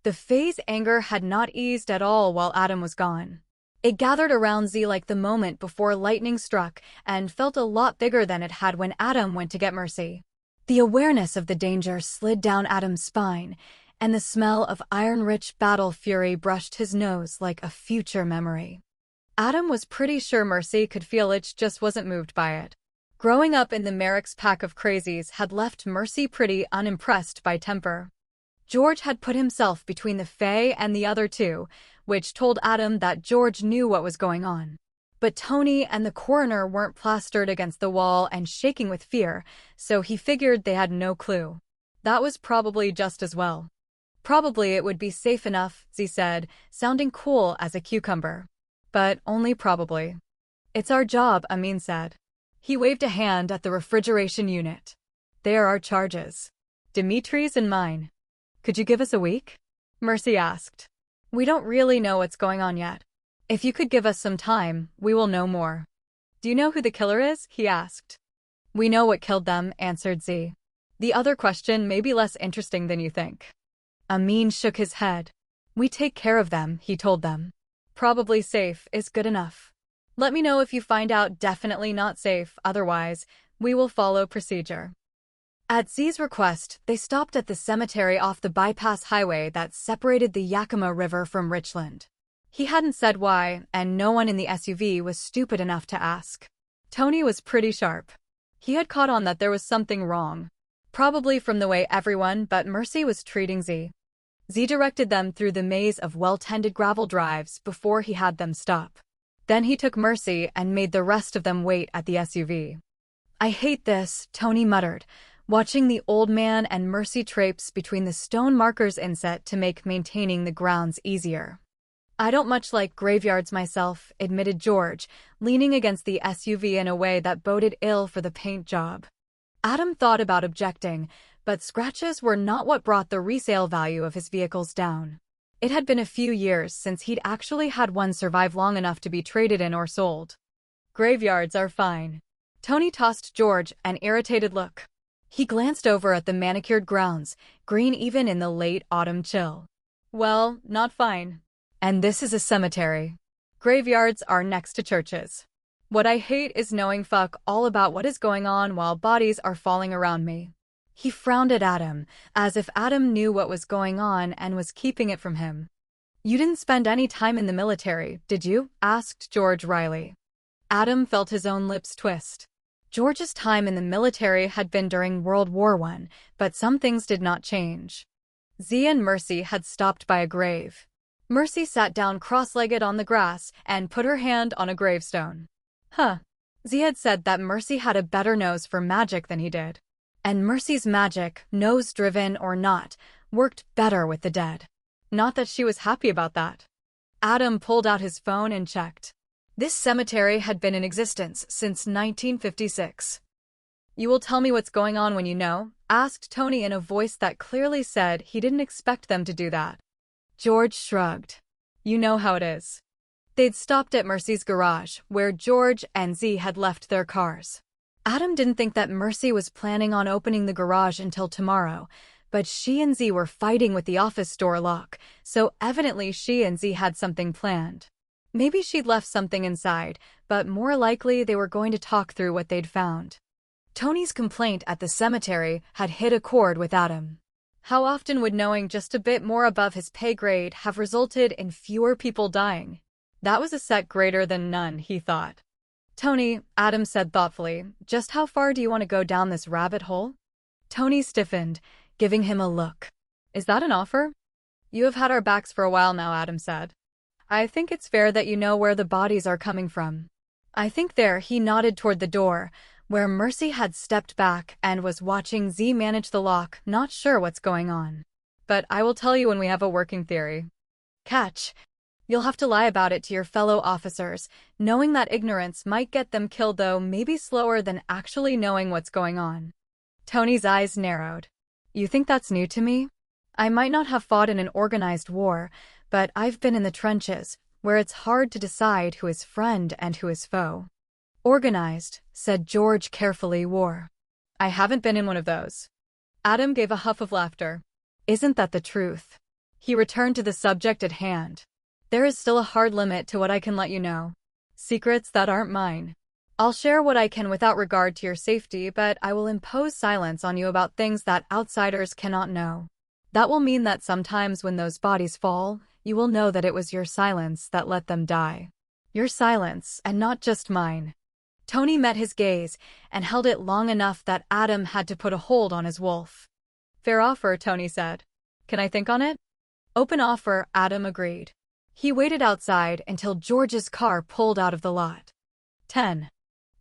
The Fae's anger had not eased at all while Adam was gone. It gathered around Z like the moment before lightning struck, and felt a lot bigger than it had when Adam went to get Mercy. The awareness of the danger slid down Adam's spine, and the smell of iron-rich battle fury brushed his nose like a future memory. Adam was pretty sure Mercy could feel it, just wasn't moved by it. Growing up in the Merrick's pack of crazies had left Mercy pretty unimpressed by temper. George had put himself between the Fae and the other two, which told Adam that George knew what was going on. But Tony and the coroner weren't plastered against the wall and shaking with fear, so he figured they had no clue. That was probably just as well. "Probably it would be safe enough," Z said, sounding cool as a cucumber. "But only probably." "It's our job," Amin said. He waved a hand at the refrigeration unit. "There are charges. Dimitri's and mine. Could you give us a week?" Mercy asked. "We don't really know what's going on yet. If you could give us some time, we will know more." "Do you know who the killer is?" he asked. "We know what killed them," answered Z. "The other question may be less interesting than you think." Amin shook his head. "We take care of them," he told them. "Probably safe is good enough. Let me know if you find out definitely not safe, otherwise, we will follow procedure." At Z's request, they stopped at the cemetery off the bypass highway that separated the Yakima River from Richland. He hadn't said why, and no one in the SUV was stupid enough to ask. Tony was pretty sharp. He had caught on that there was something wrong. Probably from the way everyone but Mercy was treating Z. Z directed them through the maze of well-tended gravel drives before he had them stop. Then he took Mercy and made the rest of them wait at the SUV. "I hate this," Tony muttered, watching the old man and Mercy traipse between the stone markers inset to make maintaining the grounds easier. "I don't much like graveyards myself," admitted George, leaning against the SUV in a way that boded ill for the paint job. Adam thought about objecting, but scratches were not what brought the resale value of his vehicles down. It had been a few years since he'd actually had one survive long enough to be traded in or sold. "Graveyards are fine." Tony tossed George an irritated look. He glanced over at the manicured grounds, green even in the late autumn chill. "Well, not fine. And this is a cemetery. Graveyards are next to churches. What I hate is knowing fuck all about what is going on while bodies are falling around me." He frowned at Adam, as if Adam knew what was going on and was keeping it from him. "You didn't spend any time in the military, did you?" asked George wryly. Adam felt his own lips twist. George's time in the military had been during World War I, but some things did not change. Z and Mercy had stopped by a grave. Mercy sat down cross-legged on the grass and put her hand on a gravestone. Huh. Z had said that Mercy had a better nose for magic than he did. And Mercy's magic, nose-driven or not, worked better with the dead. Not that she was happy about that. Adam pulled out his phone and checked. This cemetery had been in existence since 1956. "You will tell me what's going on when you know?" asked Tony in a voice that clearly said he didn't expect them to do that. George shrugged. "You know how it is." They'd stopped at Mercy's garage, where George and Z had left their cars. Adam didn't think that Mercy was planning on opening the garage until tomorrow, but she and Z were fighting with the office door lock, so evidently she and Z had something planned. Maybe she'd left something inside, but more likely they were going to talk through what they'd found. Tony's complaint at the cemetery had hit a chord with Adam. How often would knowing just a bit more above his pay grade have resulted in fewer people dying? That was a set greater than none, he thought. "Tony," Adam said thoughtfully, "just how far do you want to go down this rabbit hole?" Tony stiffened, giving him a look. "Is that an offer?" "You have had our backs for a while now," Adam said. "I think it's fair that you know where the bodies are coming from." "I think there," he nodded toward the door, where Mercy had stepped back and was watching Z manage the lock, not sure what's going on. "But I will tell you when we have a working theory." Catch. You'll have to lie about it to your fellow officers, knowing that ignorance might get them killed, though maybe slower than actually knowing what's going on. Tony's eyes narrowed. "You think that's new to me? I might not have fought in an organized war, but I've been in the trenches, where it's hard to decide who is friend and who is foe." "Organized," said George carefully. "War. I haven't been in one of those." Adam gave a huff of laughter. "Isn't that the truth?" He returned to the subject at hand. "There is still a hard limit to what I can let you know. Secrets that aren't mine. I'll share what I can without regard to your safety, but I will impose silence on you about things that outsiders cannot know. That will mean that sometimes when those bodies fall, you will know that it was your silence that let them die. Your silence, and not just mine." Tony met his gaze and held it long enough that Adam had to put a hold on his wolf. "Fair offer," Tony said. "Can I think on it?" "Open offer," Adam agreed. He waited outside until George's car pulled out of the lot. 10.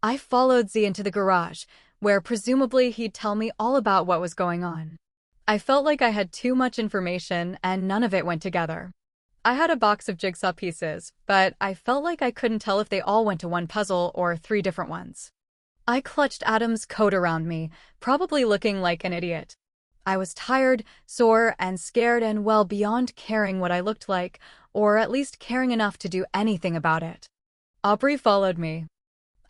I followed Z into the garage, where presumably he'd tell me all about what was going on. I felt like I had too much information and none of it went together. I had a box of jigsaw pieces, but I felt like I couldn't tell if they all went to one puzzle or 3 different ones. I clutched Adam's coat around me, probably looking like an idiot. I was tired, sore, and scared, and well beyond caring what I looked like, or at least caring enough to do anything about it. Aubrey followed me.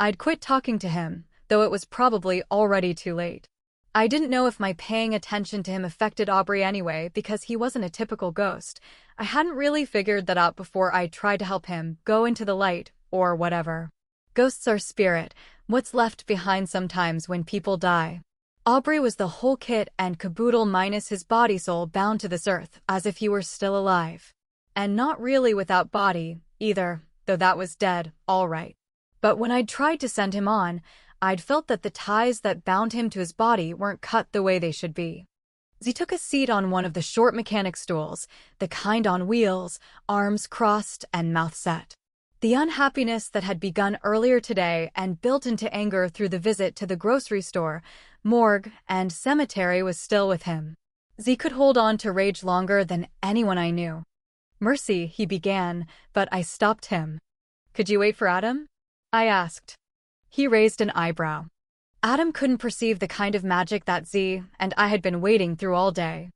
I'd quit talking to him, though it was probably already too late. I didn't know if my paying attention to him affected Aubrey anyway, because he wasn't a typical ghost. I hadn't really figured that out before I tried to help him go into the light, or whatever. Ghosts are spirit, what's left behind sometimes when people die. Aubrey was the whole kit and caboodle minus his body soul bound to this earth, as if he were still alive. And not really without body, either, though that was dead, all right. But when I'd tried to send him on, I'd felt that the ties that bound him to his body weren't cut the way they should be. Z took a seat on one of the short mechanic stools, the kind on wheels, arms crossed and mouth set. The unhappiness that had begun earlier today and built into anger through the visit to the grocery store, morgue, and cemetery was still with him. Z could hold on to rage longer than anyone I knew. "Mercy," he began, but I stopped him. "Could you wait for Adam?" I asked. He raised an eyebrow. Adam couldn't perceive the kind of magic that Z and I had been waiting through all day.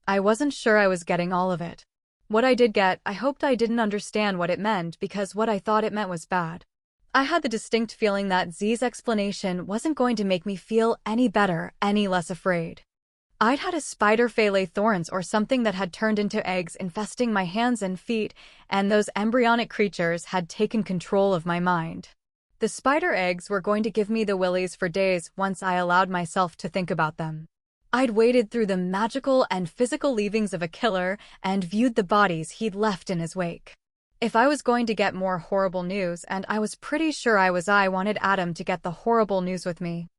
I wasn't sure I was getting all of it. What I did get, I hoped I didn't understand what it meant, because what I thought it meant was bad. I had the distinct feeling that Z's explanation wasn't going to make me feel any better, any less afraid. I'd had a spider fillet thorns or something that had turned into eggs infesting my hands and feet, and those embryonic creatures had taken control of my mind. The spider eggs were going to give me the willies for days once I allowed myself to think about them. I'd waded through the magical and physical leavings of a killer and viewed the bodies he'd left in his wake. If I was going to get more horrible news, and I was pretty sure I wanted Adam to get the horrible news with me.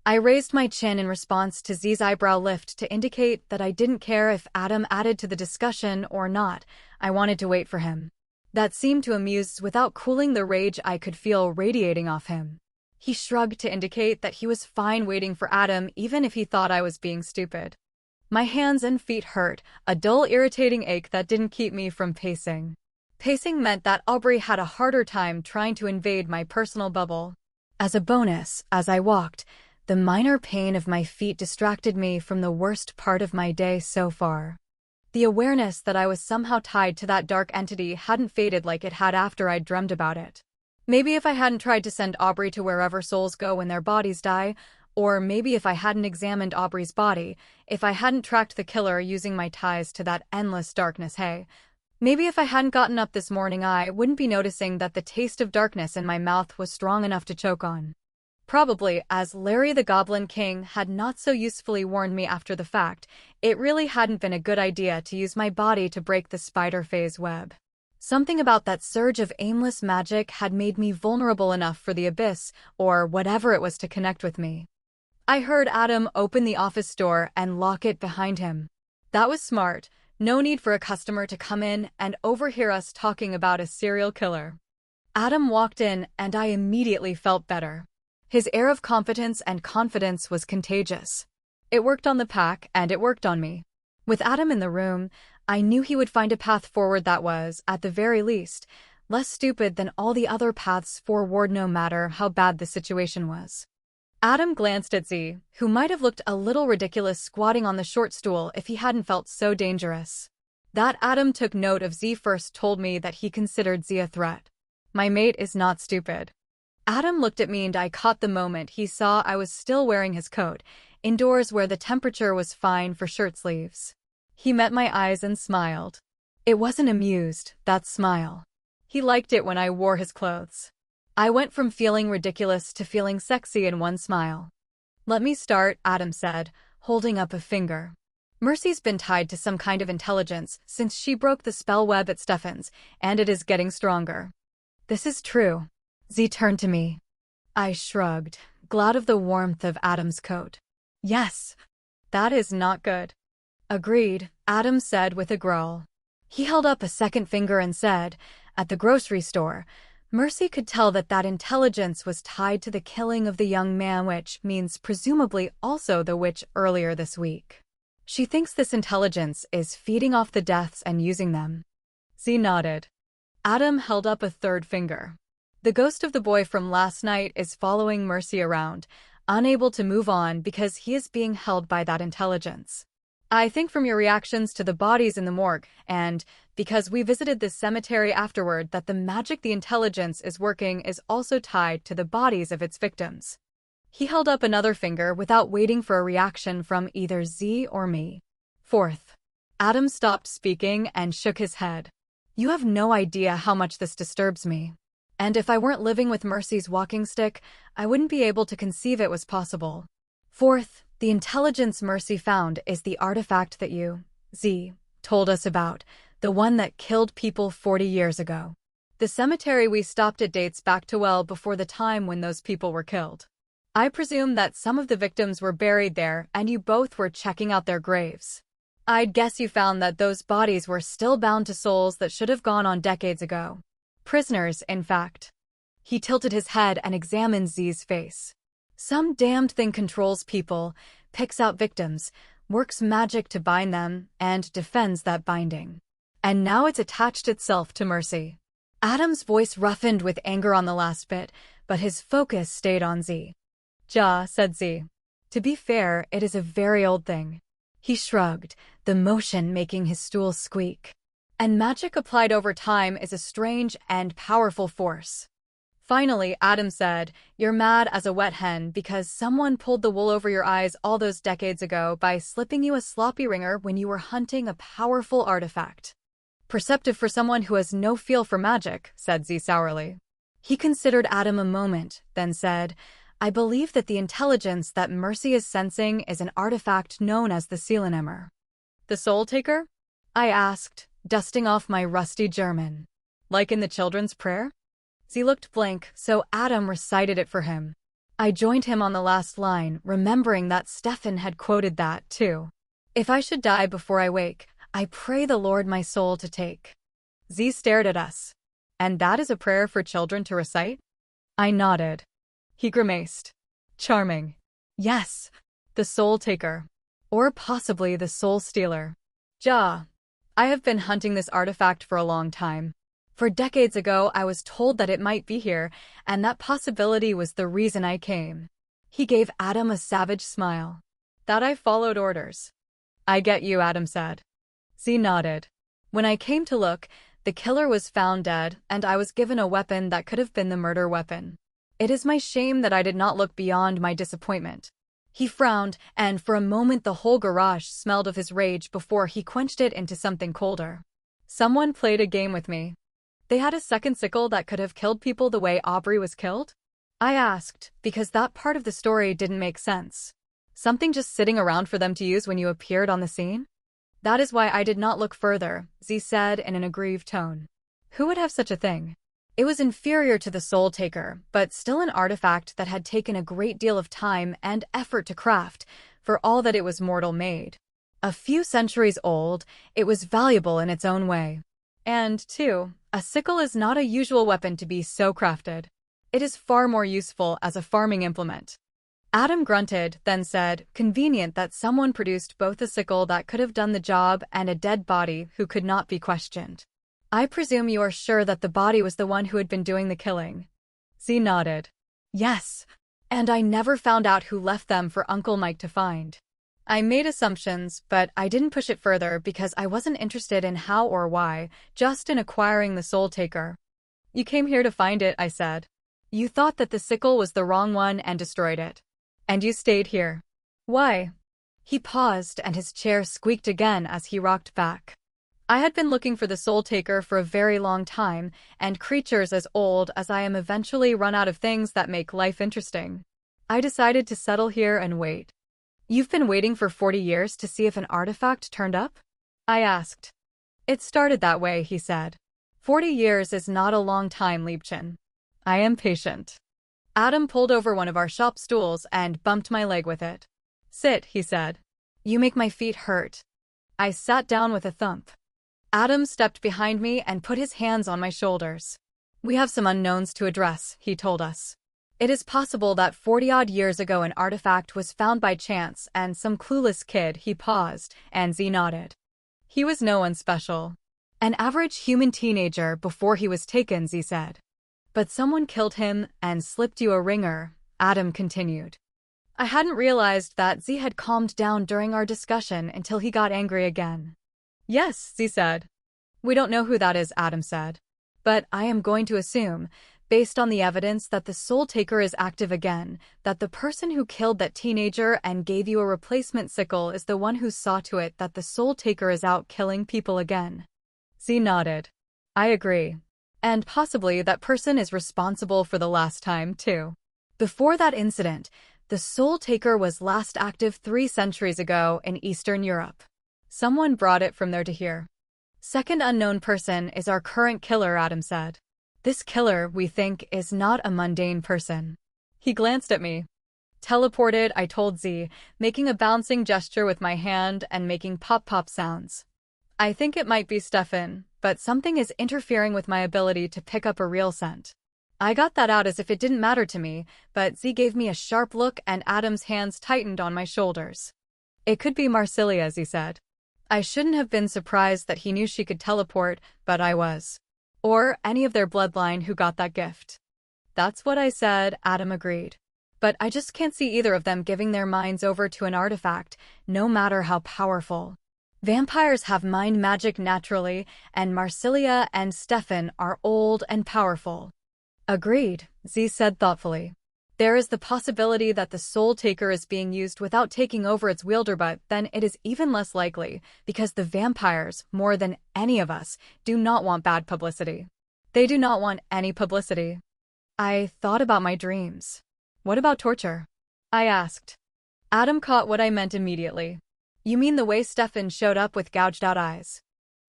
I raised my chin in response to Z's eyebrow lift to indicate that I didn't care if Adam added to the discussion or not. I wanted to wait for him. That seemed to amuse without cooling the rage I could feel radiating off him. He shrugged to indicate that he was fine waiting for Adam even if he thought I was being stupid. My hands and feet hurt, a dull irritating ache that didn't keep me from pacing. Pacing meant that Aubrey had a harder time trying to invade my personal bubble. As a bonus, as I walked, the minor pain of my feet distracted me from the worst part of my day so far. The awareness that I was somehow tied to that dark entity hadn't faded like it had after I'd dreamed about it. Maybe if I hadn't tried to send Aubrey to wherever souls go when their bodies die, or maybe if I hadn't examined Aubrey's body, if I hadn't tracked the killer using my ties to that endless darkness, maybe if I hadn't gotten up this morning I wouldn't be noticing that the taste of darkness in my mouth was strong enough to choke on. Probably, as Larry the Goblin King had not so usefully warned me after the fact, it really hadn't been a good idea to use my body to break the spider phase web. Something about that surge of aimless magic had made me vulnerable enough for the abyss, or whatever it was, to connect with me. I heard Adam open the office door and lock it behind him. That was smart. No need for a customer to come in and overhear us talking about a serial killer. Adam walked in and I immediately felt better. His air of competence and confidence was contagious. It worked on the pack, and it worked on me. With Adam in the room, I knew he would find a path forward that was, at the very least, less stupid than all the other paths forward no matter how bad the situation was. Adam glanced at Z, who might have looked a little ridiculous squatting on the short stool if he hadn't felt so dangerous. That Adam took note of Z first told me that he considered Z a threat. My mate is not stupid. Adam looked at me and I caught the moment he saw I was still wearing his coat, indoors where the temperature was fine for shirt sleeves. He met my eyes and smiled. It wasn't amused, that smile. He liked it when I wore his clothes. I went from feeling ridiculous to feeling sexy in one smile. "Let me start," Adam said, holding up a finger. "Mercy's been tied to some kind of intelligence since she broke the spell web at Stefan's, and it is getting stronger." "This is true." Z turned to me. I shrugged, glad of the warmth of Adam's coat. "Yes. That is not good." "Agreed," Adam said with a growl. He held up a second finger and said, "At the grocery store, Mercy could tell that intelligence was tied to the killing of the young man, which means presumably also the witch earlier this week. She thinks this intelligence is feeding off the deaths and using them." Z nodded. Adam held up a third finger. "The ghost of the boy from last night is following Mercy around, unable to move on because he is being held by that intelligence. I think from your reactions to the bodies in the morgue, and because we visited this cemetery afterward, that the magic the intelligence is working is also tied to the bodies of its victims." He held up another finger without waiting for a reaction from either Z or me. "Fourth." Adam stopped speaking and shook his head. "You have no idea how much this disturbs me. And if I weren't living with Mercy's walking stick, I wouldn't be able to conceive it was possible. Fourth, the intelligence Mercy found is the artifact that you, Z, told us about, the one that killed people 40 years ago. The cemetery we stopped at dates back to well before the time when those people were killed. I presume that some of the victims were buried there and you both were checking out their graves. I'd guess you found that those bodies were still bound to souls that should have gone on decades ago. Prisoners, in fact." He tilted his head and examined Z's face. "Some damned thing controls people, picks out victims, works magic to bind them, and defends that binding. And now it's attached itself to Mercy." Adam's voice roughened with anger on the last bit, but his focus stayed on Z. "Ja," said Z. "To be fair, it is a very old thing." He shrugged, the motion making his stool squeak. "And magic applied over time is a strange and powerful force." Finally, Adam said, "You're mad as a wet hen because someone pulled the wool over your eyes all those decades ago by slipping you a sloppy ringer when you were hunting a powerful artifact." "Perceptive for someone who has no feel for magic," said Z sourly. He considered Adam a moment, then said, "I believe that the intelligence that Mercy is sensing is an artifact known as the Seelenhammer." "The Soul Taker?" I asked, dusting off my rusty German. Like in the children's prayer? Z looked blank, so Adam recited it for him. I joined him on the last line, remembering that Stefan had quoted that, too. If I should die before I wake, I pray the Lord my soul to take. Z stared at us. And that is a prayer for children to recite? I nodded. He grimaced. Charming. Yes, the soul taker. Or possibly the soul stealer. Ja. I have been hunting this artifact for a long time. For decades ago, I was told that it might be here, and that possibility was the reason I came. He gave Adam a savage smile. That I followed orders. I get you, Adam said. Z nodded. When I came to look, the killer was found dead, and I was given a weapon that could have been the murder weapon. It is my shame that I did not look beyond my disappointment. He frowned, and for a moment the whole garage smelled of his rage before he quenched it into something colder. Someone played a game with me. They had a second sickle that could have killed people the way Aubrey was killed? I asked, because that part of the story didn't make sense. Something just sitting around for them to use when you appeared on the scene? That is why I did not look further, Z said in an aggrieved tone. Who would have such a thing? It was inferior to the Soul Taker, but still an artifact that had taken a great deal of time and effort to craft, for all that it was mortal made. A few centuries old, it was valuable in its own way. And, too, a sickle is not a usual weapon to be so crafted. It is far more useful as a farming implement. Adam grunted, then said, convenient that someone produced both a sickle that could have done the job and a dead body who could not be questioned. I presume you are sure that the body was the one who had been doing the killing. Z nodded. Yes, and I never found out who left them for Uncle Mike to find. I made assumptions, but I didn't push it further because I wasn't interested in how or why, just in acquiring the Soul Taker. You came here to find it, I said. You thought that the sickle was the wrong one and destroyed it. And you stayed here. Why? He paused and his chair squeaked again as he rocked back. I had been looking for the Soul Taker for a very long time, and creatures as old as I am eventually run out of things that make life interesting. I decided to settle here and wait. You've been waiting for 40 years to see if an artifact turned up? I asked. It started that way, he said. 40 years is not a long time, Liebchen. I am patient. Adam pulled over one of our shop stools and bumped my leg with it. Sit, he said. You make my feet hurt. I sat down with a thump. Adam stepped behind me and put his hands on my shoulders. We have some unknowns to address, he told us. It is possible that 40-odd years ago an artifact was found by chance and some clueless kid. He paused, and Z nodded. He was no one special. An average human teenager before he was taken, Z said. But someone killed him and slipped you a ringer, Adam continued. I hadn't realized that Z had calmed down during our discussion until he got angry again. Yes, Z said. We don't know who that is, Adam said. But I am going to assume, based on the evidence that the Soul Taker is active again, that the person who killed that teenager and gave you a replacement sickle is the one who saw to it that the Soul Taker is out killing people again. Z nodded. I agree. And possibly that person is responsible for the last time, too. Before that incident, the Soul Taker was last active 3 centuries ago in Eastern Europe. Someone brought it from there to here. Second unknown person is our current killer, Adam said. This killer, we think, is not a mundane person. He glanced at me. Teleported, I told Z, making a bouncing gesture with my hand and making pop-pop sounds. I think it might be Stefan, but something is interfering with my ability to pick up a real scent. I got that out as if it didn't matter to me, but Z gave me a sharp look and Adam's hands tightened on my shoulders. It could be Marsilia, Z said. I shouldn't have been surprised that he knew she could teleport, but I was. Or any of their bloodline who got that gift. That's what I said, Adam agreed. But I just can't see either of them giving their minds over to an artifact, no matter how powerful. Vampires have mind magic naturally, and Marsilia and Stefan are old and powerful. Agreed, Z said thoughtfully. There is the possibility that the Soul Taker is being used without taking over its wielder, but then it is even less likely, because the vampires, more than any of us, do not want bad publicity. They do not want any publicity. I thought about my dreams. What about torture? I asked. Adam caught what I meant immediately. You mean the way Stefan showed up with gouged out eyes?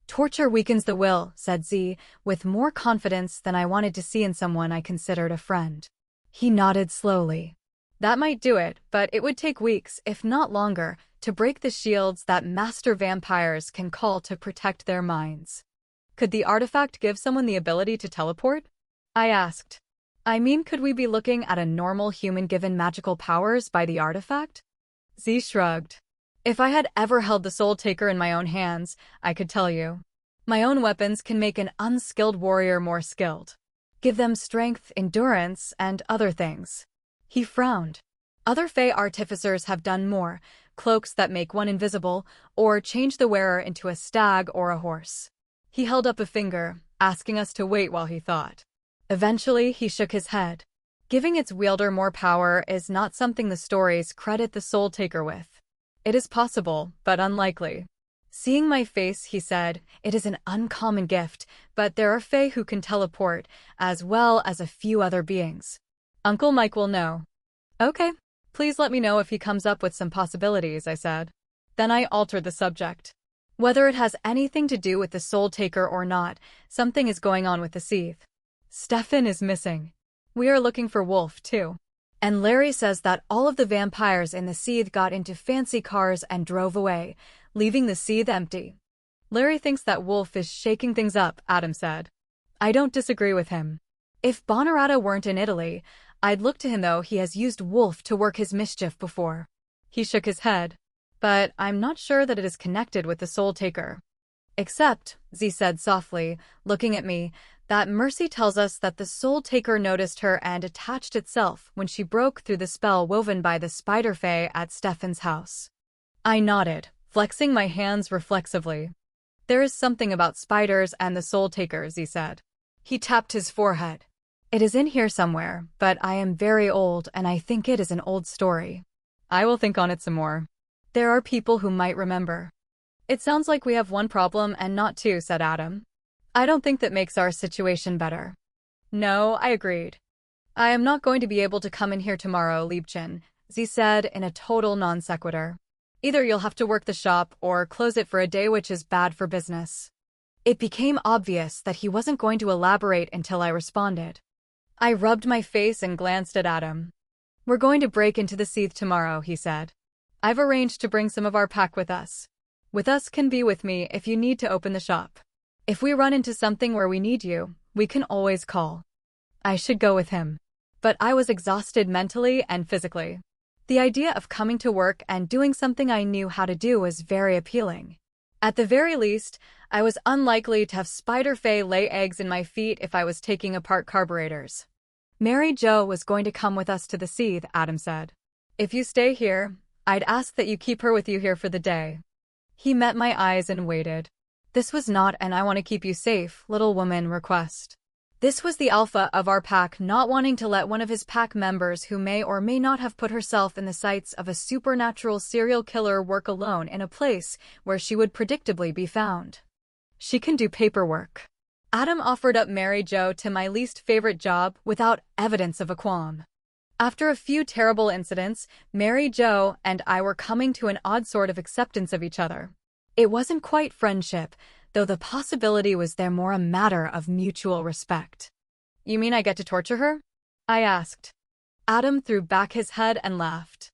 Torture weakens the will, said Z, with more confidence than I wanted to see in someone I considered a friend. He nodded slowly. That might do it, but it would take weeks, if not longer, to break the shields that master vampires can call to protect their minds. Could the artifact give someone the ability to teleport? I asked. I mean, could we be looking at a normal human given magical powers by the artifact? Z shrugged. If I had ever held the Soul Taker in my own hands, I could tell you. My own weapons can make an unskilled warrior more skilled. Give them strength, endurance, and other things. He frowned. Other Fae artificers have done more, cloaks that make one invisible, or change the wearer into a stag or a horse. He held up a finger, asking us to wait while he thought. Eventually, he shook his head. Giving its wielder more power is not something the stories credit the Soul Taker with. It is possible, but unlikely. Seeing my face, he said, it is an uncommon gift, but there are Fae who can teleport, as well as a few other beings. Uncle Mike will know. Okay, please let me know if he comes up with some possibilities, I said. Then I altered the subject. Whether it has anything to do with the Soul Taker or not, something is going on with the Seath. Stefan is missing. We are looking for Wolf, too. And Larry says that all of the vampires in the Seath got into fancy cars and drove away, leaving the Seath empty. Larry thinks that Wolf is shaking things up, Adam said. I don't disagree with him. If Bonarata weren't in Italy, I'd look to him, though he has used Wolf to work his mischief before. He shook his head. But I'm not sure that it is connected with the Soul Taker. Except, Z said softly, looking at me, that Mercy tells us that the Soul Taker noticed her and attached itself when she broke through the spell woven by the Spider Fae at Stefan's house. I nodded, flexing my hands reflexively. There is something about spiders and the Soul Taker, Z said. He tapped his forehead. It is in here somewhere, but I am very old and I think it is an old story. I will think on it some more. There are people who might remember. It sounds like we have one problem and not two, said Adam. I don't think that makes our situation better. No, I agreed. I am not going to be able to come in here tomorrow, Liebchen, Z said in a total non sequitur. Either you'll have to work the shop or close it for a day, which is bad for business. It became obvious that he wasn't going to elaborate until I responded. I rubbed my face and glanced at Adam. We're going to break into the Seath tomorrow, he said. I've arranged to bring some of our pack with us. With us can be with me if you need to open the shop. If we run into something where we need you, we can always call. I should go with him. But I was exhausted mentally and physically. The idea of coming to work and doing something I knew how to do was very appealing. At the very least, I was unlikely to have Spider Fae lay eggs in my feet if I was taking apart carburetors. Mary Jo was going to come with us to the Seath, Adam said. If you stay here, I'd ask that you keep her with you here for the day. He met my eyes and waited. This was not an I want to keep you safe, little woman request. This was the alpha of our pack not wanting to let one of his pack members who may or may not have put herself in the sights of a supernatural serial killer work alone in a place where she would predictably be found. She can do paperwork. Adam offered up Mary Jo to my least favorite job without evidence of a qualm. After a few terrible incidents, Mary Jo and I were coming to an odd sort of acceptance of each other. It wasn't quite friendship, though the possibility was there more a matter of mutual respect. You mean I get to torture her? I asked. Adam threw back his head and laughed.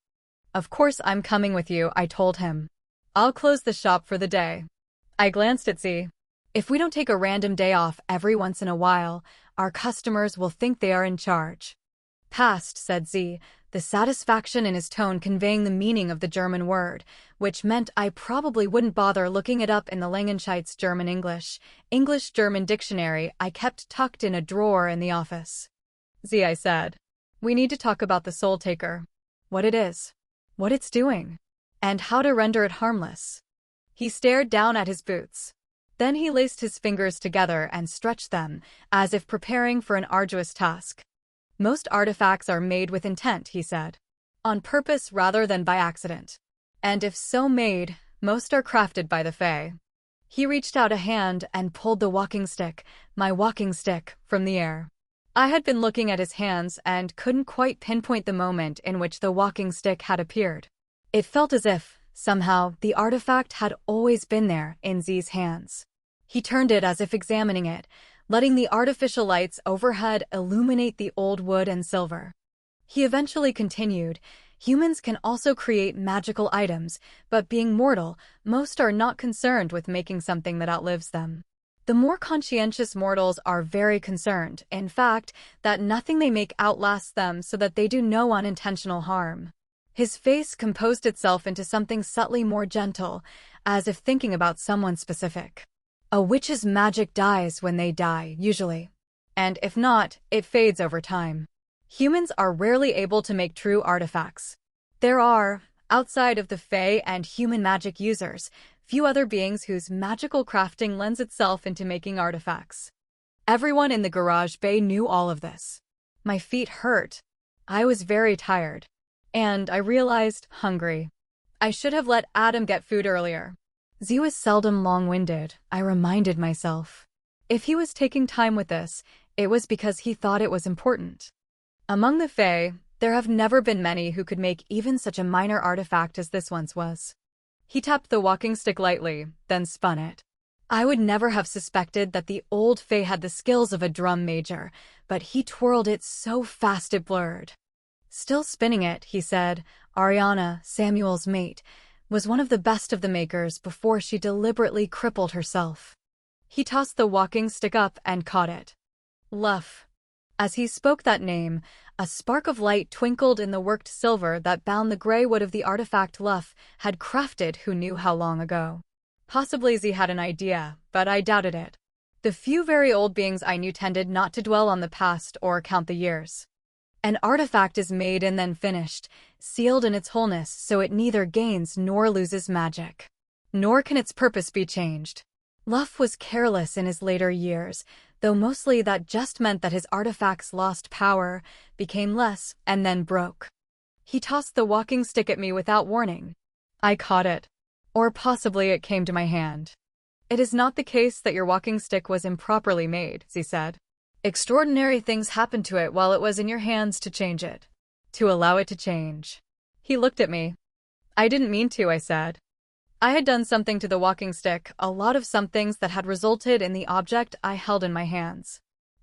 Of course I'm coming with you, I told him. I'll close the shop for the day. I glanced at Z. If we don't take a random day off every once in a while, our customers will think they are in charge. Past, said Z, the satisfaction in his tone conveying the meaning of the German word, which meant I probably wouldn't bother looking it up in the Langenscheid's English-German dictionary I kept tucked in a drawer in the office. Z, I said. We need to talk about the Soul Taker. What it is. What it's doing. And how to render it harmless. He stared down at his boots. Then he laced his fingers together and stretched them, as if preparing for an arduous task. Most artifacts are made with intent, he said. On purpose rather than by accident. And if so made, most are crafted by the Fae. He reached out a hand and pulled the walking stick, my walking stick, from the air. I had been looking at his hands and couldn't quite pinpoint the moment in which the walking stick had appeared. It felt as if, somehow, the artifact had always been there in Z's hands. He turned it as if examining it, letting the artificial lights overhead illuminate the old wood and silver. He eventually continued, "Humans can also create magical items, but being mortal, most are not concerned with making something that outlives them. The more conscientious mortals are very concerned, in fact, that nothing they make outlasts them so that they do no unintentional harm." His face composed itself into something subtly more gentle, as if thinking about someone specific. "A witch's magic dies when they die, usually. And if not, it fades over time. Humans are rarely able to make true artifacts. There are, outside of the Fae and human magic users, few other beings whose magical crafting lends itself into making artifacts." Everyone in the garage bay knew all of this. My feet hurt. I was very tired. And I realized, hungry. I should have let Adam get food earlier. Z was seldom long-winded, I reminded myself. If he was taking time with this, it was because he thought it was important. Among the Fae, there have never been many who could make even such a minor artifact as this once was. He tapped the walking stick lightly, then spun it. I would never have suspected that the old Fae had the skills of a drum major, but he twirled it so fast it blurred. "Still spinning it," he said. "Ariana, Samuel's mate, was one of the best of the makers before she deliberately crippled herself." He tossed the walking stick up and caught it. Luff. As he spoke that name, a spark of light twinkled in the worked silver that bound the gray wood of the artifact Luff had crafted who knew how long ago. Possibly Z had an idea, but I doubted it. The few very old beings I knew tended not to dwell on the past or count the years. An artifact is made and then finished, sealed in its wholeness so it neither gains nor loses magic. Nor can its purpose be changed. Luff was careless in his later years, though mostly that just meant that his artifacts lost power, became less, and then broke. He tossed the walking stick at me without warning. I caught it. Or possibly it came to my hand. "It is not the case that your walking stick was improperly made," Z said. "Extraordinary things happened to it while it was in your hands to change it. To allow it to change." He looked at me. "I didn't mean to," I said. I had done something to the walking stick, a lot of somethings that had resulted in the object I held in my hands.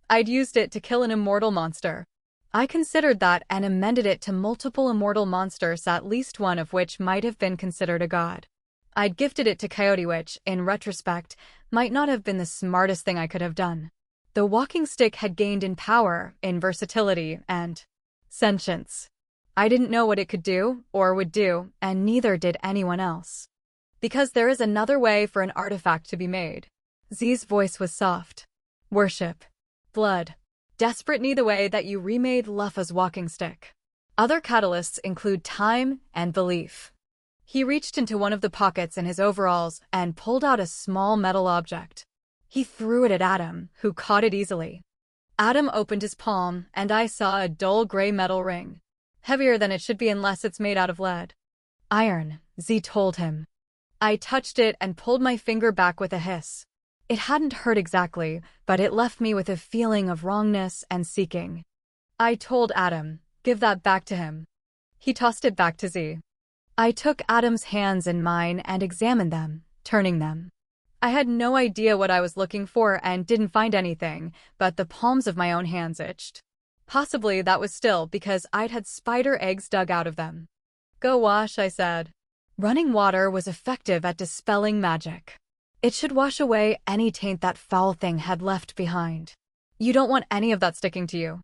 I'd used it to kill an immortal monster. I considered that and amended it to multiple immortal monsters, at least one of which might have been considered a god. I'd gifted it to Coyote, which, in retrospect, might not have been the smartest thing I could have done. The walking stick had gained in power, in versatility, and sentience. I didn't know what it could do, or would do, and neither did anyone else. Because there is another way for an artifact to be made. Z's voice was soft. Worship. Blood. Desperate need the way that you remade Luffa's walking stick. Other catalysts include time and belief. He reached into one of the pockets in his overalls and pulled out a small metal object. He threw it at Adam, who caught it easily. Adam opened his palm, and I saw a dull gray metal ring. Heavier than it should be unless it's made out of lead. "Iron," Z told him. I touched it and pulled my finger back with a hiss. It hadn't hurt exactly, but it left me with a feeling of wrongness and seeking. I told Adam, "Give that back to him." He tossed it back to Z. I took Adam's hands in mine and examined them, turning them. I had no idea what I was looking for and didn't find anything, but the palms of my own hands itched. Possibly that was still because I'd had spider eggs dug out of them. "Go wash," I said. Running water was effective at dispelling magic. It should wash away any taint that foul thing had left behind. You don't want any of that sticking to you.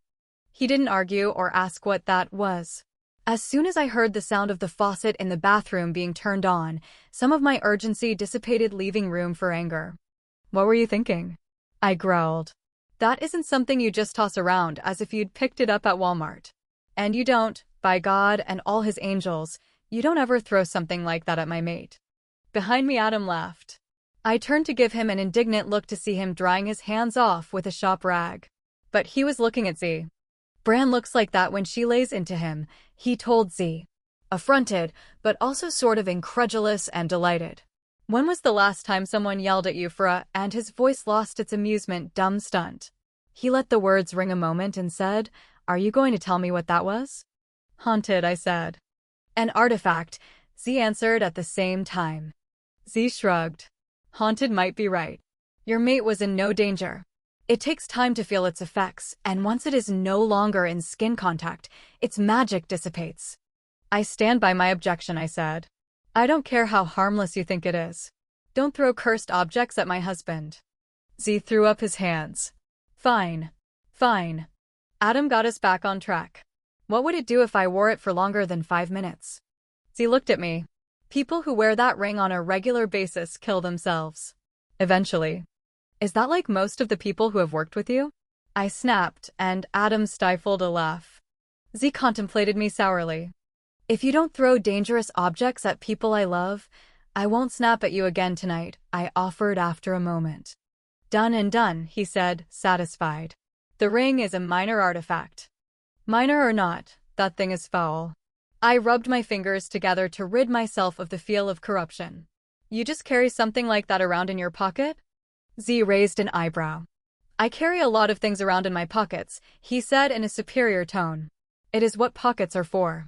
He didn't argue or ask what that was. As soon as I heard the sound of the faucet in the bathroom being turned on, some of my urgency dissipated, leaving room for anger. "What were you thinking?" I growled. "That isn't something you just toss around as if you'd picked it up at Walmart. And you don't, by God and all his angels, you don't ever throw something like that at my mate." Behind me, Adam laughed. I turned to give him an indignant look to see him drying his hands off with a shop rag. But he was looking at Z. "Bran looks like that when she lays into him," he told Z. Affronted, but also sort of incredulous and delighted. "When was the last time someone yelled at you for a—" and his voice lost its amusement, "dumb stunt?" He let the words ring a moment and said, "Are you going to tell me what that was?" "Haunted," I said. "An artifact," Z answered at the same time. Z shrugged. Haunted might be right. Your mate was in no danger. It takes time to feel its effects, and once it is no longer in skin contact, its magic dissipates. I stand by my objection, I said. I don't care how harmless you think it is. Don't throw cursed objects at my husband. Z threw up his hands. Fine. Fine. Adam got us back on track. What would it do if I wore it for longer than 5 minutes? Z looked at me. People who wear that ring on a regular basis kill themselves. Eventually. Is that like most of the people who have worked with you? I snapped, and Adam stifled a laugh. Z contemplated me sourly. If you don't throw dangerous objects at people I love, I won't snap at you again tonight, I offered after a moment. Done and done, he said, satisfied. The ring is a minor artifact. Minor or not, that thing is foul. I rubbed my fingers together to rid myself of the feel of corruption. You just carry something like that around in your pocket? Z raised an eyebrow. I carry a lot of things around in my pockets, he said in a superior tone. It is what pockets are for.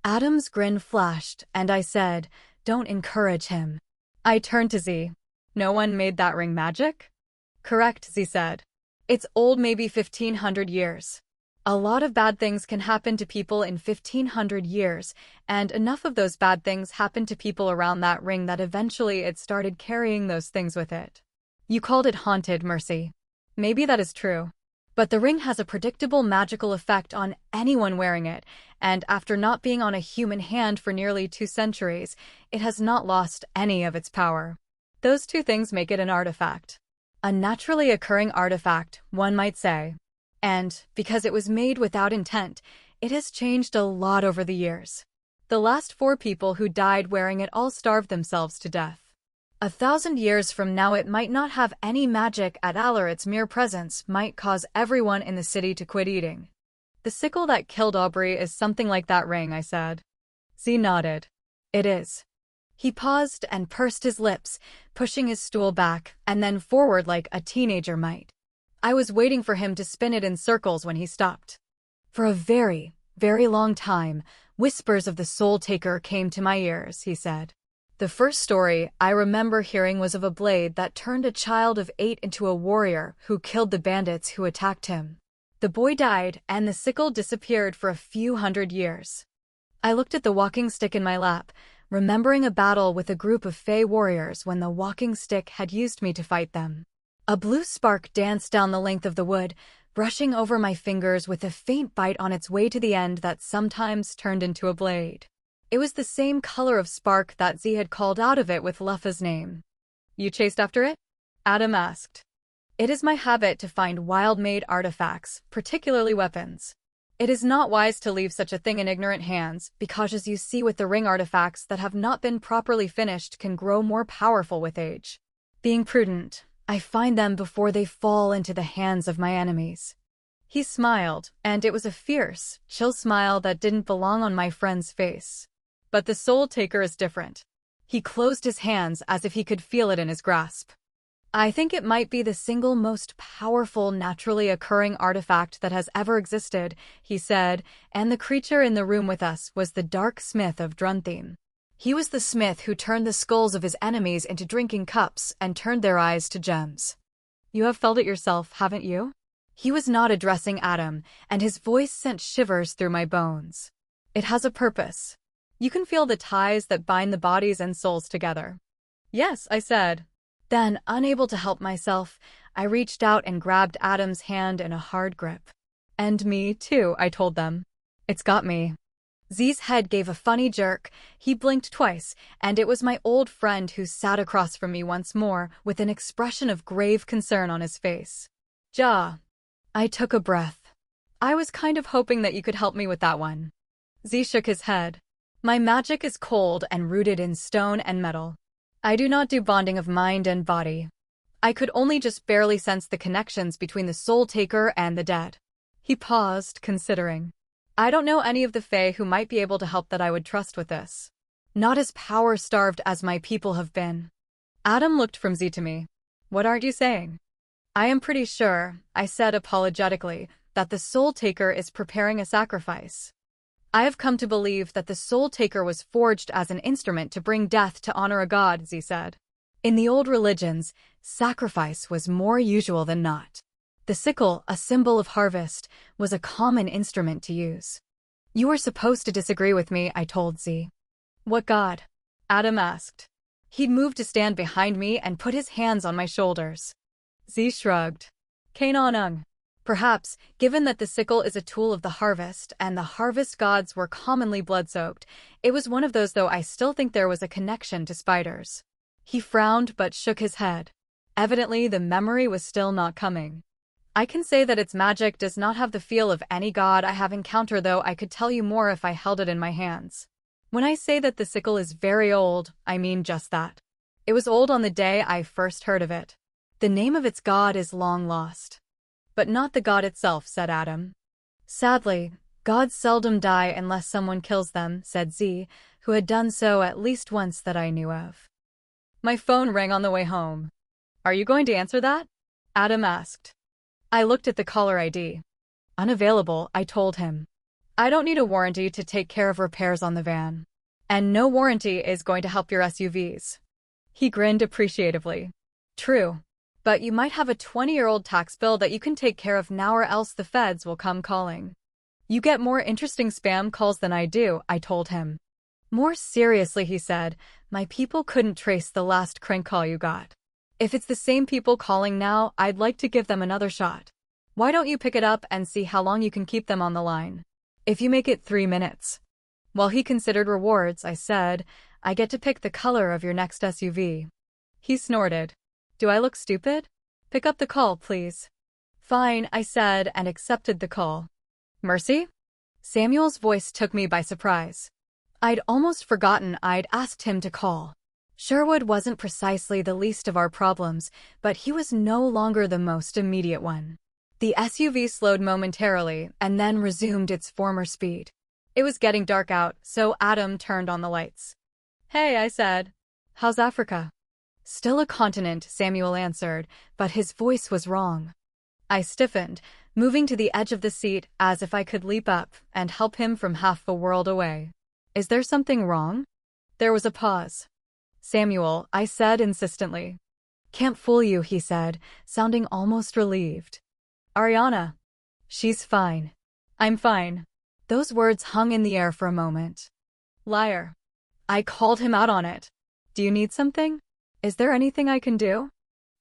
Adam's grin flashed, and I said, don't encourage him. I turned to Z. No one made that ring magic? Correct, Z said. It's old, maybe 1500 years. A lot of bad things can happen to people in 1500 years, and enough of those bad things happened to people around that ring that eventually it started carrying those things with it. You called it haunted, Mercy. Maybe that is true. But the ring has a predictable magical effect on anyone wearing it, and after not being on a human hand for nearly 2 centuries, it has not lost any of its power. Those two things make it an artifact. A naturally occurring artifact, one might say. And, because it was made without intent, it has changed a lot over the years. The last 4 people who died wearing it all starved themselves to death. 1,000 years from now it might not have any magic at all, or its mere presence might cause everyone in the city to quit eating. The sickle that killed Aubrey is something like that ring, I said. Z nodded. It is. He paused and pursed his lips, pushing his stool back and then forward like a teenager might. I was waiting for him to spin it in circles when he stopped. For a very, very long time, whispers of the Soul Taker came to my ears, he said. The first story I remember hearing was of a blade that turned a child of 8 into a warrior who killed the bandits who attacked him. The boy died, and the sickle disappeared for a few hundred years. I looked at the walking stick in my lap, remembering a battle with a group of Fey warriors when the walking stick had used me to fight them. A blue spark danced down the length of the wood, brushing over my fingers with a faint bite on its way to the end that sometimes turned into a blade. It was the same color of spark that Z had called out of it with Luffa's name. You chased after it? Adam asked. It is my habit to find wild-made artifacts, particularly weapons. It is not wise to leave such a thing in ignorant hands, because as you see with the ring, artifacts that have not been properly finished can grow more powerful with age. Being prudent, I find them before they fall into the hands of my enemies. He smiled, and it was a fierce, chill smile that didn't belong on my friend's face. But the Soul Taker is different. He closed his hands as if he could feel it in his grasp. I think it might be the single most powerful naturally occurring artifact that has ever existed, he said, and the creature in the room with us was the Dark Smith of Drunthine. He was the smith who turned the skulls of his enemies into drinking cups and turned their eyes to gems. You have felt it yourself, haven't you? He was not addressing Adam, and his voice sent shivers through my bones. It has a purpose. You can feel the ties that bind the bodies and souls together. Yes, I said. Then, unable to help myself, I reached out and grabbed Adam's hand in a hard grip. And me, too, I told them. It's got me. Z's head gave a funny jerk, he blinked twice, and it was my old friend who sat across from me once more, with an expression of grave concern on his face. Ja. I took a breath. I was kind of hoping that you could help me with that one. Z shook his head. My magic is cold and rooted in stone and metal. I do not do bonding of mind and body. I could only just barely sense the connections between the Soul Taker and the dead. He paused, considering. I don't know any of the Fae who might be able to help that I would trust with this. Not as power-starved as my people have been. Adam looked from Z to me. What aren't you saying? I am pretty sure, I said apologetically, that the Soul Taker is preparing a sacrifice. I have come to believe that the Soul Taker was forged as an instrument to bring death to honor a god, Z said. In the old religions, sacrifice was more usual than not. The sickle, a symbol of harvest, was a common instrument to use. You were supposed to disagree with me, I told Z. What God? Adam asked. He'd moved to stand behind me and put his hands on my shoulders. Z shrugged. Kainanung. Perhaps, given that the sickle is a tool of the harvest and the harvest gods were commonly blood-soaked, it was one of those, though I still think there was a connection to spiders. He frowned but shook his head. Evidently, the memory was still not coming. I can say that its magic does not have the feel of any god I have encountered, though I could tell you more if I held it in my hands. When I say that the sickle is very old, I mean just that. It was old on the day I first heard of it. The name of its god is long lost. But not the god itself, said Adam. Sadly, gods seldom die unless someone kills them, said Z, who had done so at least once that I knew of. My phone rang on the way home. Are you going to answer that? Adam asked. I looked at the caller ID. Unavailable, I told him. I don't need a warranty to take care of repairs on the van. And no warranty is going to help your SUVs. He grinned appreciatively. True. But you might have a 20-year-old tax bill that you can take care of now, or else the feds will come calling. You get more interesting spam calls than I do, I told him. More seriously, he said, my people couldn't trace the last crank call you got. If it's the same people calling now, I'd like to give them another shot. Why don't you pick it up and see how long you can keep them on the line? If you make it 3 minutes. While he considered rewards, I said, I get to pick the color of your next SUV. He snorted. Do I look stupid? Pick up the call, please. Fine, I said, and accepted the call. Mercy? Samuel's voice took me by surprise. I'd almost forgotten I'd asked him to call. Sherwood wasn't precisely the least of our problems, but he was no longer the most immediate one. The SUV slowed momentarily and then resumed its former speed. It was getting dark out, so Adam turned on the lights. Hey, I said. How's Africa? Still a continent, Samuel answered, but his voice was wrong. I stiffened, moving to the edge of the seat as if I could leap up and help him from half a world away. Is there something wrong? There was a pause. Samuel, I said insistently. Can't fool you, he said, sounding almost relieved. Ariana. She's fine. I'm fine. Those words hung in the air for a moment. Liar. I called him out on it. Do you need something? Is there anything I can do?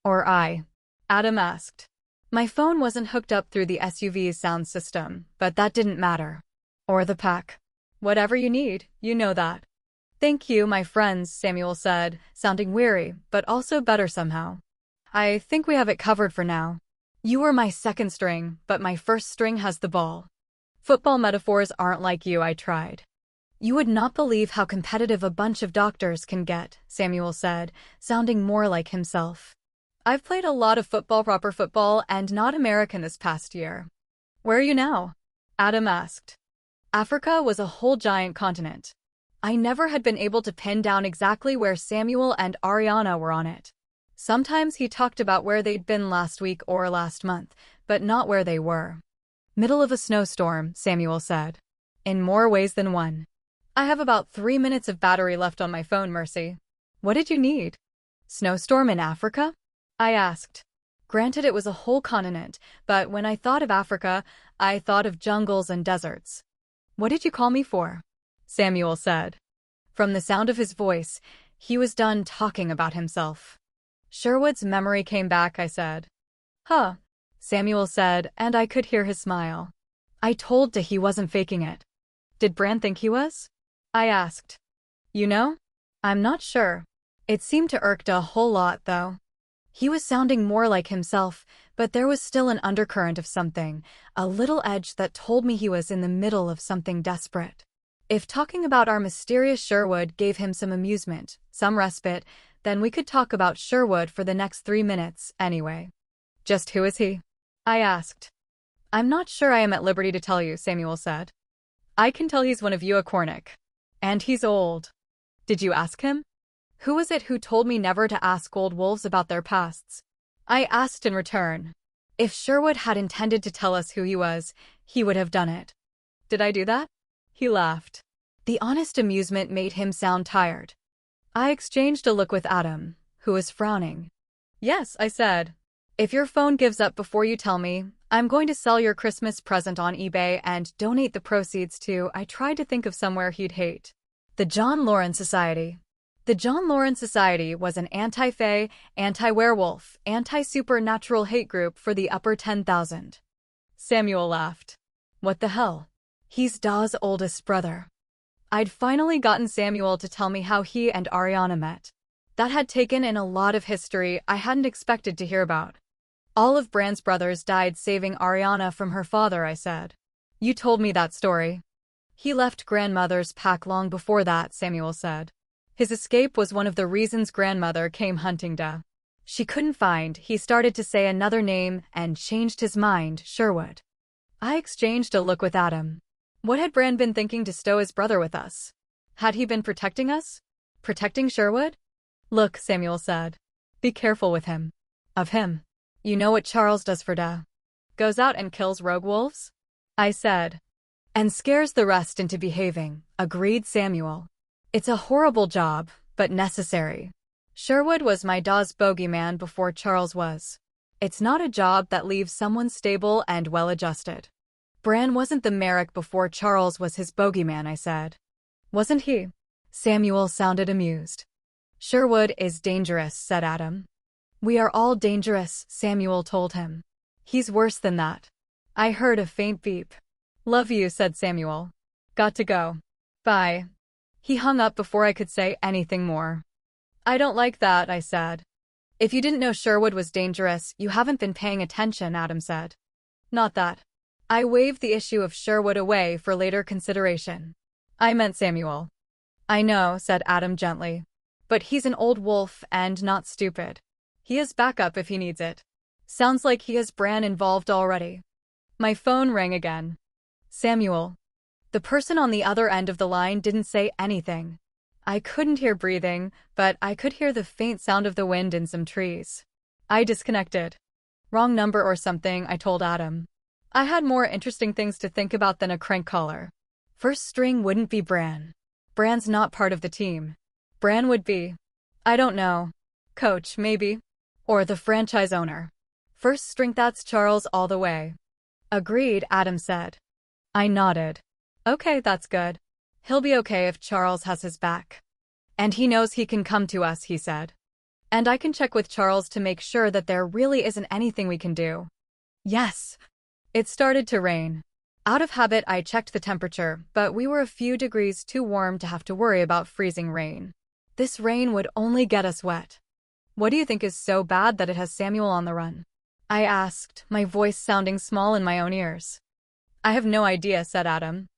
Or Adam asked. My phone wasn't hooked up through the SUV's sound system, but that didn't matter. Or the pack. Whatever you need, you know that. Thank you, my friends, Samuel said, sounding weary, but also better somehow. I think we have it covered for now. You were my second string, but my first string has the ball. Football metaphors aren't like you, I tried. You would not believe how competitive a bunch of doctors can get, Samuel said, sounding more like himself. I've played a lot of football, proper football, and not American this past year. Where are you now? Adam asked. Africa was a whole giant continent. I never had been able to pin down exactly where Samuel and Ariana were on it. Sometimes he talked about where they'd been last week or last month, but not where they were. Middle of a snowstorm, Samuel said. In more ways than one. I have about 3 minutes of battery left on my phone, Mercy. What did you need? Snowstorm in Africa? I asked. Granted, it was a whole continent, but when I thought of Africa, I thought of jungles and deserts. What did you call me for? Samuel said. From the sound of his voice, he was done talking about himself. Sherwood's memory came back, I said. Huh, Samuel said, and I could hear his smile. I told he wasn't faking it. Did Bran think he was? I asked. You know? I'm not sure. It seemed to irk a whole lot, though. He was sounding more like himself, but there was still an undercurrent of something, a little edge that told me he was in the middle of something desperate. If talking about our mysterious Sherwood gave him some amusement, some respite, then we could talk about Sherwood for the next 3 minutes, anyway. Just who is he? I asked. I'm not sure I am at liberty to tell you, Samuel said. I can tell he's one of you, a Cornic. And he's old. Did you ask him? Who was it who told me never to ask old wolves about their pasts? I asked in return. If Sherwood had intended to tell us who he was, he would have done it. Did I do that? He laughed. The honest amusement made him sound tired. I exchanged a look with Adam, who was frowning. Yes, I said. If your phone gives up before you tell me, I'm going to sell your Christmas present on eBay and donate the proceeds to, I tried to think of somewhere he'd hate. The John Lauren Society. The John Lauren Society was an anti-fae, anti-werewolf, anti-supernatural hate group for the upper 10,000. Samuel laughed. What the hell? He's Da's oldest brother. I'd finally gotten Samuel to tell me how he and Ariana met. That had taken in a lot of history I hadn't expected to hear about. All of Bran's brothers died saving Ariana from her father, I said. You told me that story. He left grandmother's pack long before that, Samuel said. His escape was one of the reasons grandmother came hunting Da. She couldn't find, he started to say another name and changed his mind, Sherwood. I exchanged a look with Adam. What had Bran been thinking to stow his brother with us? Had he been protecting us? Protecting Sherwood? Look, Samuel said. Be careful with him. Of him. You know what Charles does for Da? Goes out and kills rogue wolves? I said. And scares the rest into behaving, agreed Samuel. It's a horrible job, but necessary. Sherwood was my Da's bogeyman before Charles was. It's not a job that leaves someone stable and well-adjusted. Bran wasn't the Merrick before Charles was his bogeyman, I said. Wasn't he? Samuel sounded amused. Sherwood is dangerous, said Adam. We are all dangerous, Samuel told him. He's worse than that. I heard a faint beep. Love you, said Samuel. Got to go. Bye. He hung up before I could say anything more. I don't like that, I said. If you didn't know Sherwood was dangerous, you haven't been paying attention, Adam said. Not that. I waved the issue of Sherwood away for later consideration. I meant Samuel. I know, said Adam gently. But he's an old wolf and not stupid. He has backup if he needs it. Sounds like he has Bran involved already. My phone rang again. Samuel. The person on the other end of the line didn't say anything. I couldn't hear breathing, but I could hear the faint sound of the wind in some trees. I disconnected. Wrong number or something, I told Adam. I had more interesting things to think about than a crank caller. First string wouldn't be Bran. Bran's not part of the team. Bran would be. I don't know. Coach, maybe. Or the franchise owner. First string, that's Charles all the way. Agreed, Adam said. I nodded. Okay, that's good. He'll be okay if Charles has his back. And he knows he can come to us, he said. And I can check with Charles to make sure that there really isn't anything we can do. Yes. It started to rain. Out of habit, I checked the temperature, but we were a few degrees too warm to have to worry about freezing rain. This rain would only get us wet. What do you think is so bad that it has Samuel on the run? I asked, my voice sounding small in my own ears. I have no idea, said Adam.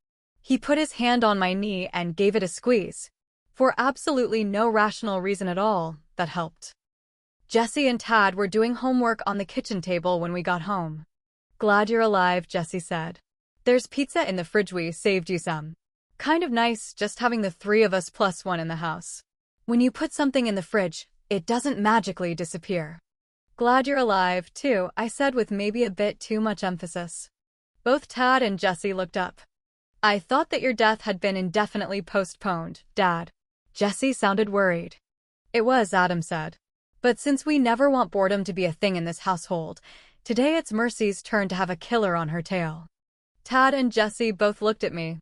He put his hand on my knee and gave it a squeeze. For absolutely no rational reason at all, that helped. Jesse and Tad were doing homework on the kitchen table when we got home. Glad you're alive, Jesse said. There's pizza in the fridge, we saved you some. Kind of nice just having the three of us plus one in the house. When you put something in the fridge, it doesn't magically disappear. Glad you're alive, too, I said with maybe a bit too much emphasis. Both Tad and Jesse looked up. I thought that your death had been indefinitely postponed, Dad. Jesse sounded worried. It was, Adam said. But since we never want boredom to be a thing in this household, today it's Mercy's turn to have a killer on her tail. Tad and Jesse both looked at me.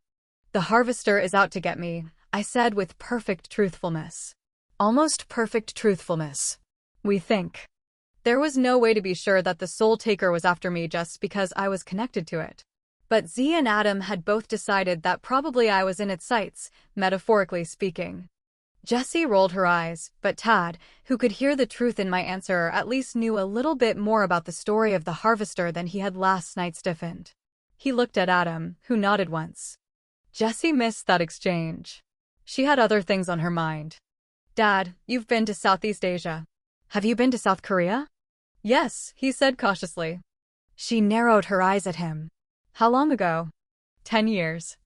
The harvester is out to get me, I said with perfect truthfulness. Almost perfect truthfulness. We think. There was no way to be sure that the Soul Taker was after me just because I was connected to it. But Z and Adam had both decided that probably I was in its sights, metaphorically speaking. Jessie rolled her eyes, but Tad, who could hear the truth in my answer, at least knew a little bit more about the story of the harvester than he had last night stiffened. He looked at Adam, who nodded once. Jessie missed that exchange. She had other things on her mind. Dad, you've been to Southeast Asia. Have you been to South Korea? Yes, he said cautiously. She narrowed her eyes at him. How long ago? 10 years.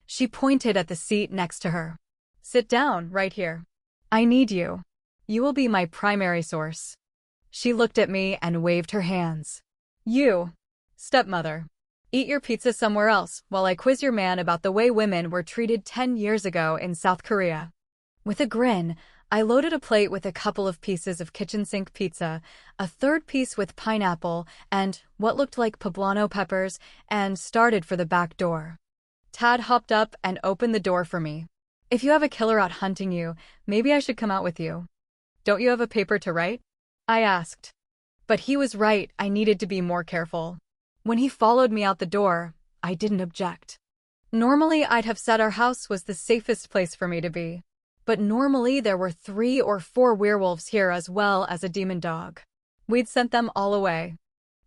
She pointed at the seat next to her. Sit down, right here. I need you. You will be my primary source. She looked at me and waved her hands. You, stepmother. Eat your pizza somewhere else while I quiz your man about the way women were treated 10 years ago in South Korea. With a grin, I loaded a plate with a couple of pieces of kitchen sink pizza, a third piece with pineapple, and what looked like poblano peppers, and started for the back door. Tad hopped up and opened the door for me. "If you have a killer out hunting you, maybe I should come out with you. Don't you have a paper to write?" I asked. But he was right, I needed to be more careful. When he followed me out the door, I didn't object. Normally, I'd have said our house was the safest place for me to be. But normally there were 3 or 4 werewolves here as well as a demon dog. We'd sent them all away.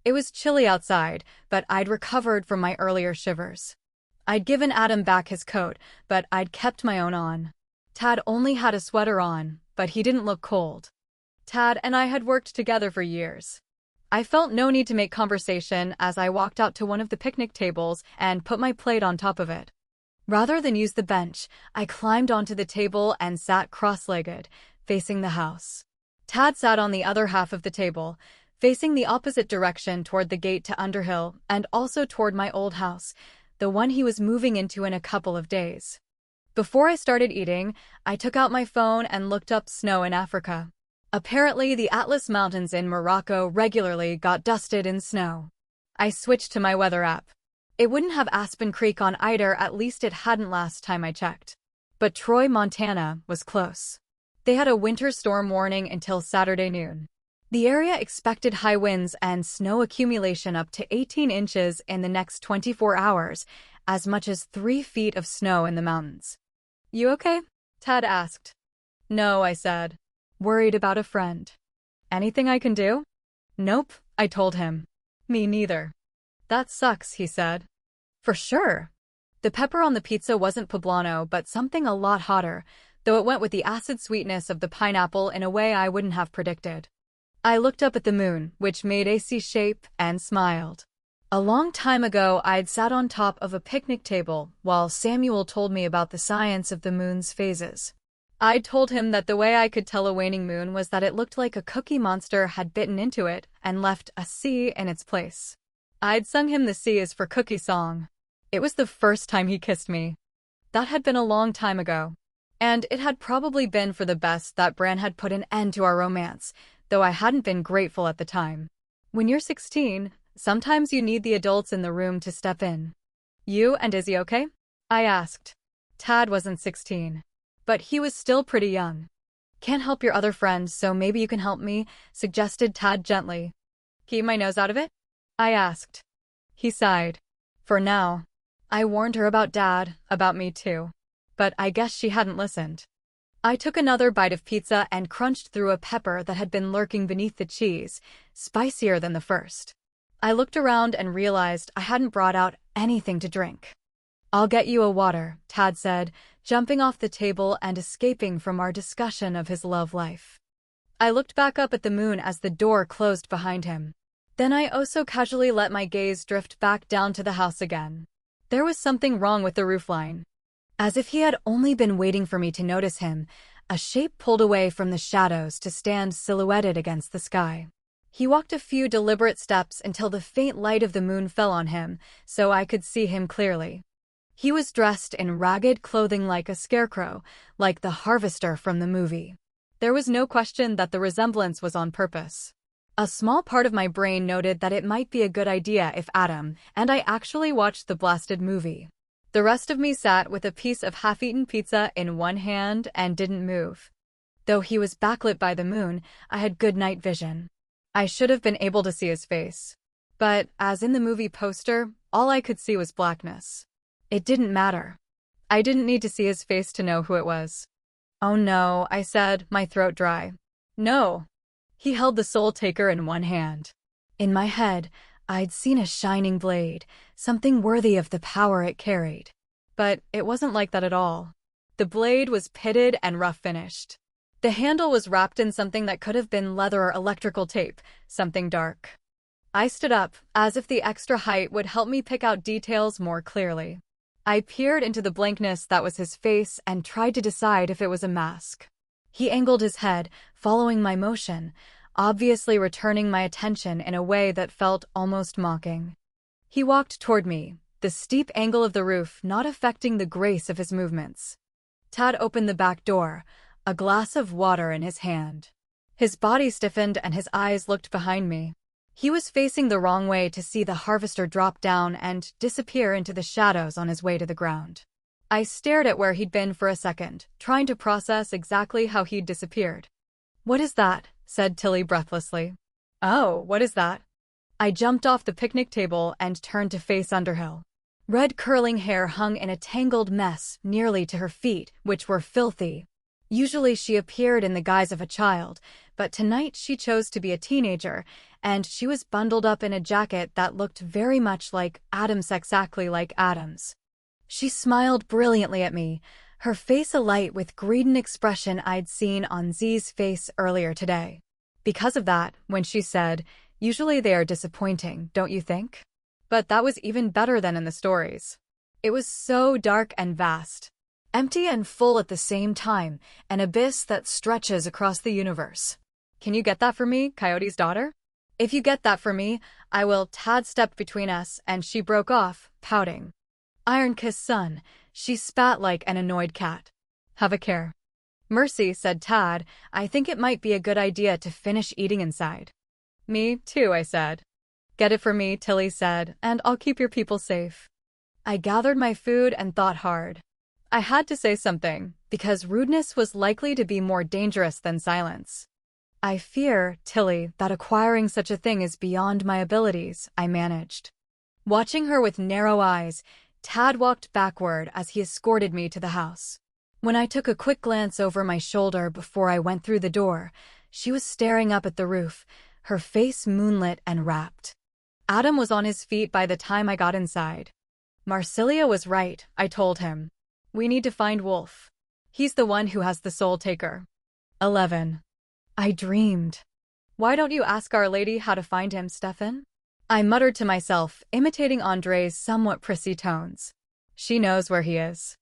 It was chilly outside, but I'd recovered from my earlier shivers. I'd given Adam back his coat, but I'd kept my own on. Tad only had a sweater on, but he didn't look cold. Tad and I had worked together for years. I felt no need to make conversation as I walked out to one of the picnic tables and put my plate on top of it. Rather than use the bench, I climbed onto the table and sat cross-legged, facing the house. Tad sat on the other half of the table, facing the opposite direction toward the gate to Underhill and also toward my old house, the one he was moving into in a couple of days. Before I started eating, I took out my phone and looked up snow in Africa. Apparently, the Atlas Mountains in Morocco regularly got dusted in snow. I switched to my weather app. It wouldn't have Aspen Creek on either, at least it hadn't last time I checked. But Troy, Montana, was close. They had a winter storm warning until Saturday noon. The area expected high winds and snow accumulation up to 18 inches in the next 24 hours, as much as 3 feet of snow in the mountains. "You okay?" Tad asked. "No," I said. "Worried about a friend." "Anything I can do?" "Nope," I told him. "Me neither." "That sucks," he said. "For sure." The pepper on the pizza wasn't poblano, but something a lot hotter, though it went with the acid sweetness of the pineapple in a way I wouldn't have predicted. I looked up at the moon, which made a C shape, and smiled. A long time ago, I'd sat on top of a picnic table while Samuel told me about the science of the moon's phases. I'd told him that the way I could tell a waning moon was that it looked like a cookie monster had bitten into it and left a C in its place. I'd sung him the C is for cookie song. It was the first time he kissed me. That had been a long time ago. And it had probably been for the best that Bran had put an end to our romance, though I hadn't been grateful at the time. When you're 16, sometimes you need the adults in the room to step in. "You and Izzy okay?" I asked. Tad wasn't 16. But he was still pretty young. "Can't help your other friend, so maybe you can help me," suggested Tad gently. "Keep my nose out of it?" I asked. He sighed. "For now." I warned her about Dad, about me too. But I guess she hadn't listened. I took another bite of pizza and crunched through a pepper that had been lurking beneath the cheese, spicier than the first. I looked around and realized I hadn't brought out anything to drink. "I'll get you a water," Tad said, jumping off the table and escaping from our discussion of his love life. I looked back up at the moon as the door closed behind him. Then I also casually let my gaze drift back down to the house again. There was something wrong with the roofline. As if he had only been waiting for me to notice him, a shape pulled away from the shadows to stand silhouetted against the sky. He walked a few deliberate steps until the faint light of the moon fell on him, so I could see him clearly. He was dressed in ragged clothing like a scarecrow, like the harvester from the movie. There was no question that the resemblance was on purpose. A small part of my brain noted that it might be a good idea if Adam and I actually watched the blasted movie. The rest of me sat with a piece of half-eaten pizza in one hand and didn't move. Though he was backlit by the moon, I had good night vision. I should have been able to see his face. But, as in the movie poster, all I could see was blackness. It didn't matter. I didn't need to see his face to know who it was. "Oh no," I said, my throat dry. "No." He held the soul taker in one hand. In my head, I'd seen a shining blade, something worthy of the power it carried. But it wasn't like that at all. The blade was pitted and rough-finished. The handle was wrapped in something that could have been leather or electrical tape, something dark. I stood up, as if the extra height would help me pick out details more clearly. I peered into the blankness that was his face and tried to decide if it was a mask. He angled his head, following my motion, obviously returning my attention in a way that felt almost mocking. He walked toward me, the steep angle of the roof not affecting the grace of his movements. Tad opened the back door, a glass of water in his hand. His body stiffened and his eyes looked behind me. He was facing the wrong way to see the harvester drop down and disappear into the shadows on his way to the ground. I stared at where he'd been for a second, trying to process exactly how he'd disappeared. "What is that?" said Tilly breathlessly. "Oh, what is that?" I jumped off the picnic table and turned to face Underhill. Red curling hair hung in a tangled mess nearly to her feet, which were filthy. Usually she appeared in the guise of a child, but tonight she chose to be a teenager, and she was bundled up in a jacket that looked very much like Adam's, exactly like Adam's. She smiled brilliantly at me, her face alight with greedy expression I'd seen on Z's face earlier today. Because of that, when she said, "Usually they are disappointing, don't you think?" But that was even better than in the stories. It was so dark and vast. Empty and full at the same time, an abyss that stretches across the universe. "Can you get that for me, Coyote's daughter?" "If you get that for me, I will." Tad stepped between us, and she broke off, pouting. "Iron Kiss son," she spat like an annoyed cat. "Have a care." "Mercy," said Tad, "I think it might be a good idea to finish eating inside." "Me too," I said. "Get it for me," Tilly said, "and I'll keep your people safe." I gathered my food and thought hard. I had to say something, because rudeness was likely to be more dangerous than silence. "I fear, Tilly, that acquiring such a thing is beyond my abilities," I managed. Watching her with narrow eyes, Tad walked backward as he escorted me to the house. When I took a quick glance over my shoulder before I went through the door, she was staring up at the roof, her face moonlit and rapt. Adam was on his feet by the time I got inside. "Marsilia was right," I told him. "We need to find Wolf. He's the one who has the soul taker." 11. I dreamed. "Why don't you ask Our Lady how to find him, Stefan?" I muttered to myself, imitating Andre's somewhat prissy tones. "She knows where he is."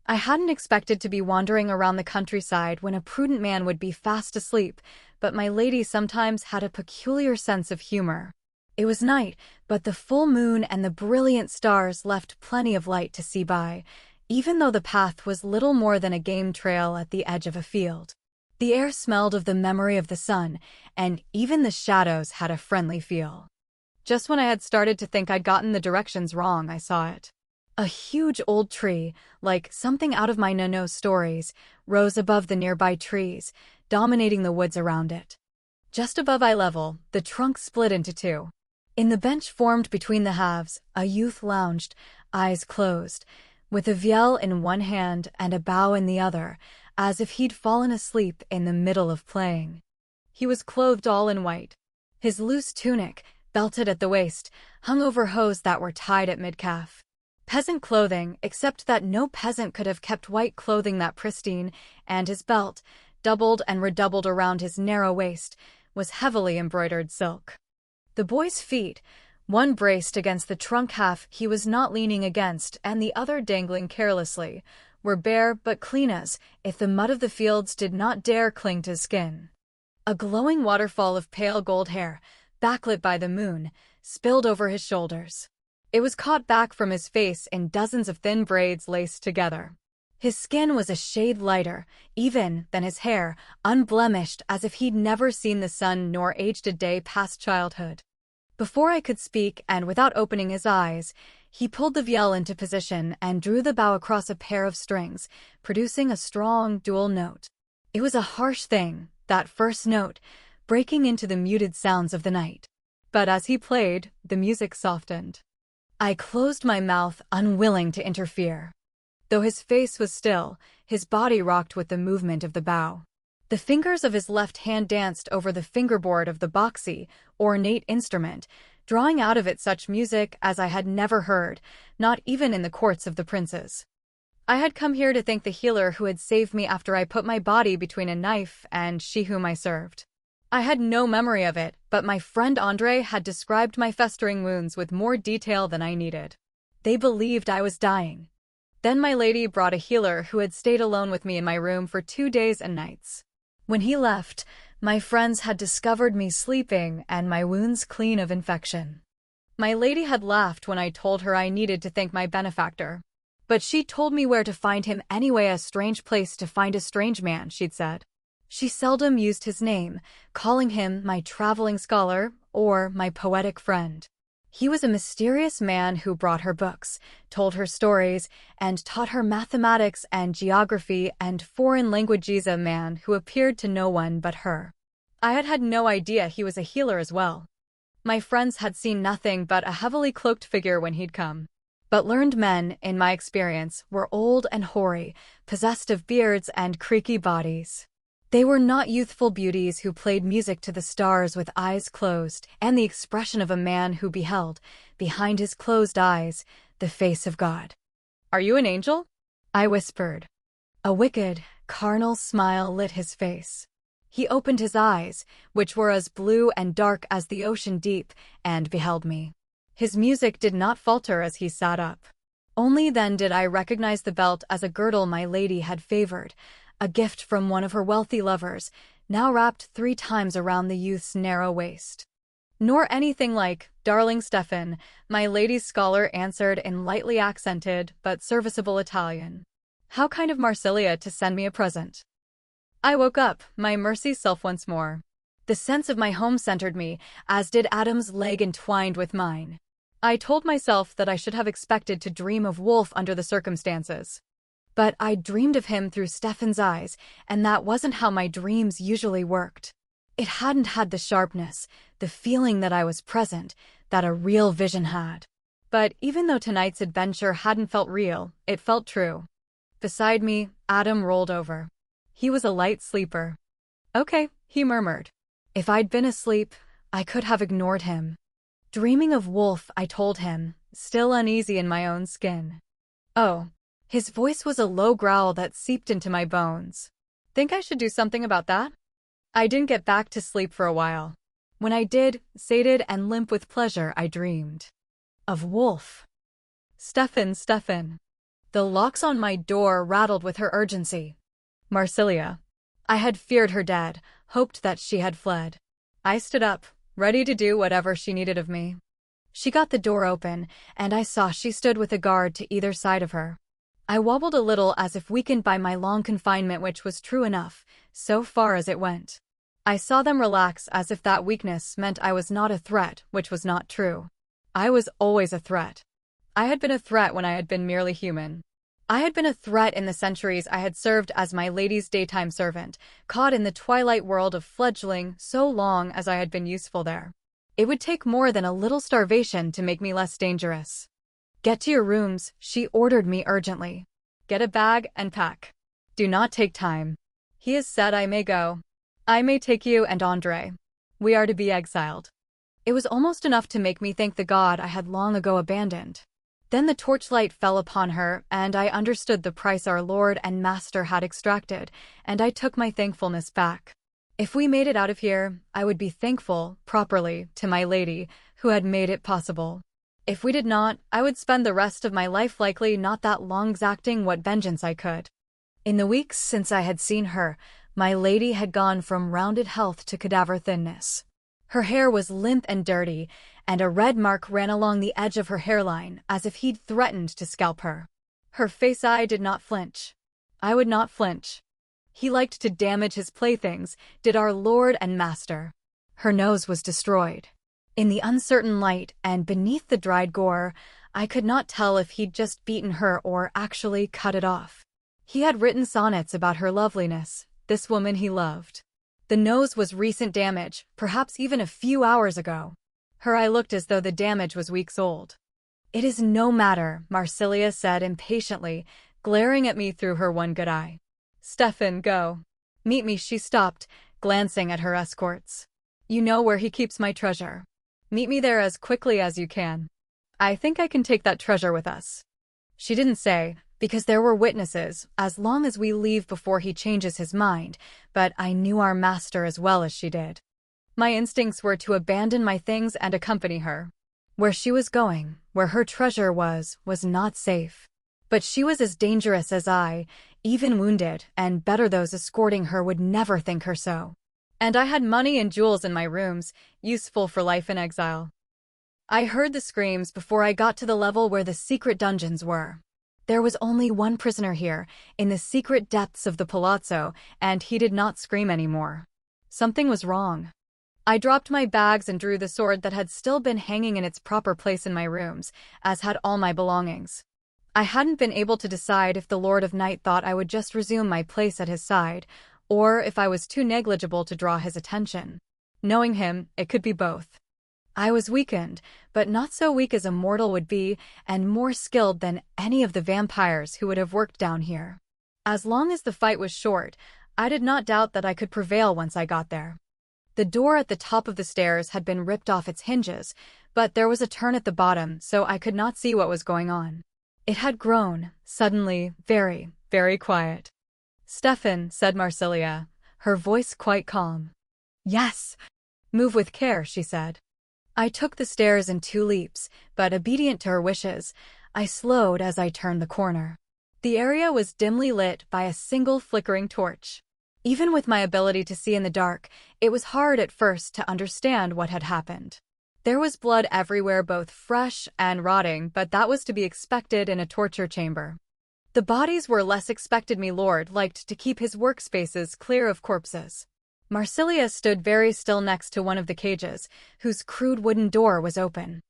I hadn't expected to be wandering around the countryside when a prudent man would be fast asleep, but my lady sometimes had a peculiar sense of humor. It was night, but the full moon and the brilliant stars left plenty of light to see by, even though the path was little more than a game trail at the edge of a field. The air smelled of the memory of the sun, and even the shadows had a friendly feel. Just when I had started to think I'd gotten the directions wrong, I saw it. A huge old tree, like something out of my no-no stories, rose above the nearby trees, dominating the woods around it. Just above eye level, the trunk split into two. In the bench formed between the halves, a youth lounged, eyes closed, with a vielle in one hand and a bow in the other, as if he'd fallen asleep in the middle of playing. He was clothed all in white. His loose tunic, belted at the waist, hung over hose that were tied at mid-calf. Peasant clothing, except that no peasant could have kept white clothing that pristine, and his belt, doubled and redoubled around his narrow waist, was heavily embroidered silk. The boy's feet, one braced against the trunk half he was not leaning against and the other dangling carelessly, were bare but clean as if the mud of the fields did not dare cling to his skin. A glowing waterfall of pale gold hair, backlit by the moon, spilled over his shoulders. It was caught back from his face in dozens of thin braids laced together. His skin was a shade lighter, even, than his hair, unblemished as if he'd never seen the sun nor aged a day past childhood. Before I could speak, and without opening his eyes, he pulled the vielle into position and drew the bow across a pair of strings, producing a strong, dual note. It was a harsh thing, that first note, breaking into the muted sounds of the night. But as he played, the music softened. I closed my mouth, unwilling to interfere. Though his face was still, his body rocked with the movement of the bow. The fingers of his left hand danced over the fingerboard of the boxy, ornate instrument, drawing out of it such music as I had never heard, not even in the courts of the princes. I had come here to thank the healer who had saved me after I put my body between a knife and she whom I served. I had no memory of it, but my friend Andre had described my festering wounds with more detail than I needed. They believed I was dying. Then my lady brought a healer who had stayed alone with me in my room for 2 days and nights. When he left, my friends had discovered me sleeping and my wounds clean of infection. My lady had laughed when I told her I needed to thank my benefactor. But she told me where to find him anyway. A strange place to find a strange man, she'd said. She seldom used his name, calling him my traveling scholar or my poetic friend. He was a mysterious man who brought her books, told her stories, and taught her mathematics and geography and foreign languages. A man who appeared to no one but her. I had had no idea he was a healer as well. My friends had seen nothing but a heavily cloaked figure when he'd come. But learned men, in my experience, were old and hoary, possessed of beards and creaky bodies. They were not youthful beauties who played music to the stars with eyes closed, and the expression of a man who beheld, behind his closed eyes, the face of God. "Are you an angel?" I whispered. A wicked, carnal smile lit his face. He opened his eyes, which were as blue and dark as the ocean deep, and beheld me. His music did not falter as he sat up. Only then did I recognize the belt as a girdle my lady had favored, a gift from one of her wealthy lovers, now wrapped 3 times around the youth's narrow waist. Nor anything like, "Darling Stefan," my lady's scholar answered in lightly accented but serviceable Italian. "How kind of Marsilia to send me a present." I woke up, my mercy self once more. The sense of my home centered me, as did Adam's leg entwined with mine. I told myself that I should have expected to dream of Wolf under the circumstances. But I dreamed of him through Stefan's eyes, and that wasn't how my dreams usually worked. It hadn't had the sharpness, the feeling that I was present, that a real vision had. But even though tonight's adventure hadn't felt real, it felt true. Beside me, Adam rolled over. He was a light sleeper. "Okay," he murmured. If I'd been asleep, I could have ignored him. Dreaming of Wolf, I told him, still uneasy in my own skin. "Oh." His voice was a low growl that seeped into my bones. "Think I should do something about that?" I didn't get back to sleep for a while. When I did, sated and limp with pleasure, I dreamed of Wolf. Stefan. The locks on my door rattled with her urgency. Marsilia. I had feared her dead, hoped that she had fled. I stood up, ready to do whatever she needed of me. She got the door open, and I saw she stood with a guard to either side of her. I wobbled a little as if weakened by my long confinement, which was true enough, so far as it went. I saw them relax as if that weakness meant I was not a threat, which was not true. I was always a threat. I had been a threat when I had been merely human. I had been a threat in the centuries I had served as my lady's daytime servant, caught in the twilight world of fledgling so long as I had been useful there. It would take more than a little starvation to make me less dangerous. "Get to your rooms," she ordered me urgently. "Get a bag and pack. Do not take time. He has said I may go. I may take you and André. We are to be exiled." It was almost enough to make me thank the God I had long ago abandoned. Then the torchlight fell upon her, and I understood the price our Lord and Master had extracted, and I took my thankfulness back. If we made it out of here, I would be thankful, properly, to my lady, who had made it possible. If we did not, I would spend the rest of my life likely not that long exacting what vengeance I could. In the weeks since I had seen her, my lady had gone from rounded health to cadaver thinness. Her hair was limp and dirty, and a red mark ran along the edge of her hairline as if he'd threatened to scalp her. Her face I did not flinch. I would not flinch. He liked to damage his playthings, did our Lord and Master. Her nose was destroyed. In the uncertain light and beneath the dried gore, I could not tell if he'd just beaten her or actually cut it off. He had written sonnets about her loveliness, this woman he loved. The nose was recent damage, perhaps even a few hours ago. Her eye looked as though the damage was weeks old. "It is no matter," Marsilia said impatiently, glaring at me through her one good eye. "Stefan, go. Meet me." She stopped, glancing at her escorts. "You know where he keeps my treasure. Meet me there as quickly as you can. I think I can take that treasure with us." She didn't say, because there were witnesses, as long as we leave before he changes his mind, but I knew our Master as well as she did. My instincts were to abandon my things and accompany her. Where she was going, where her treasure was not safe. But she was as dangerous as I, even wounded, and better those escorting her would never think her so. And I had money and jewels in my rooms, useful for life in exile. I heard the screams before I got to the level where the secret dungeons were. There was only one prisoner here, in the secret depths of the palazzo, and he did not scream anymore. Something was wrong. I dropped my bags and drew the sword that had still been hanging in its proper place in my rooms, as had all my belongings. I hadn't been able to decide if the Lord of Night thought I would just resume my place at his side, or if I was too negligible to draw his attention. Knowing him, it could be both. I was weakened, but not so weak as a mortal would be, and more skilled than any of the vampires who would have worked down here. As long as the fight was short, I did not doubt that I could prevail once I got there. The door at the top of the stairs had been ripped off its hinges, but there was a turn at the bottom, so I could not see what was going on. It had grown, suddenly, very, very quiet. "Stefan," said Marsilia, her voice quite calm. "Yes." "Move with care," she said. I took the stairs in 2 leaps, but obedient to her wishes, I slowed as I turned the corner. The area was dimly lit by a single flickering torch. Even with my ability to see in the dark, it was hard at first to understand what had happened. There was blood everywhere, both fresh and rotting, but that was to be expected in a torture chamber. The bodies were less expected. My lord liked to keep his workspaces clear of corpses. Marsilia stood very still next to one of the cages, whose crude wooden door was open.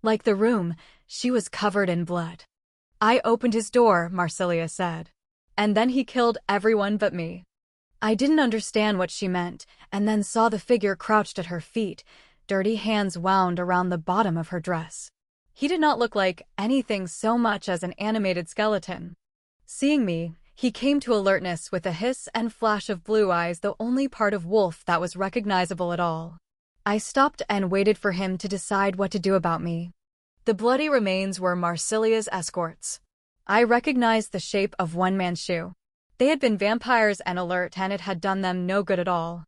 Like the room, she was covered in blood. "I opened his door," Marsilia said. "And then he killed everyone but me." I didn't understand what she meant, and then saw the figure crouched at her feet, dirty hands wound around the bottom of her dress. He did not look like anything so much as an animated skeleton. Seeing me, he came to alertness with a hiss and flash of blue eyes, the only part of Wolf that was recognizable at all. I stopped and waited for him to decide what to do about me. The bloody remains were Marsilia's escorts. I recognized the shape of one man's shoe. They had been vampires and alert, and it had done them no good at all.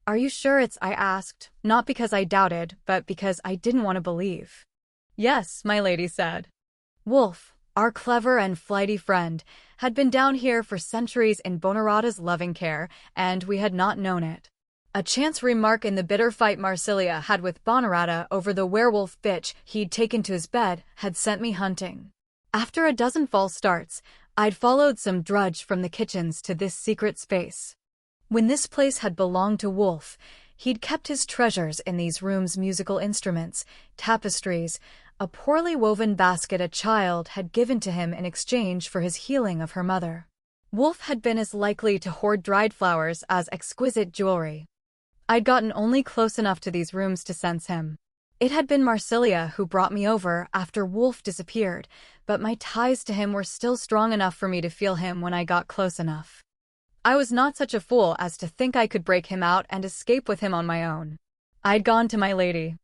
"Are you sure it's?" I asked, not because I doubted, but because I didn't want to believe. "Yes," my lady said. Wolf, our clever and flighty friend, had been down here for centuries in Bonarada's loving care, and we had not known it. A chance remark in the bitter fight Marsilia had with Bonarada over the werewolf bitch he'd taken to his bed had sent me hunting. After a dozen false starts, I'd followed some drudge from the kitchens to this secret space. When this place had belonged to Wolf, he'd kept his treasures in these rooms: musical instruments, tapestries, a poorly woven basket a child had given to him in exchange for his healing of her mother. Wolf had been as likely to hoard dried flowers as exquisite jewelry. I'd gotten only close enough to these rooms to sense him. It had been Marsilia who brought me over after Wolf disappeared, but my ties to him were still strong enough for me to feel him when I got close enough. I was not such a fool as to think I could break him out and escape with him on my own. I'd gone to my lady.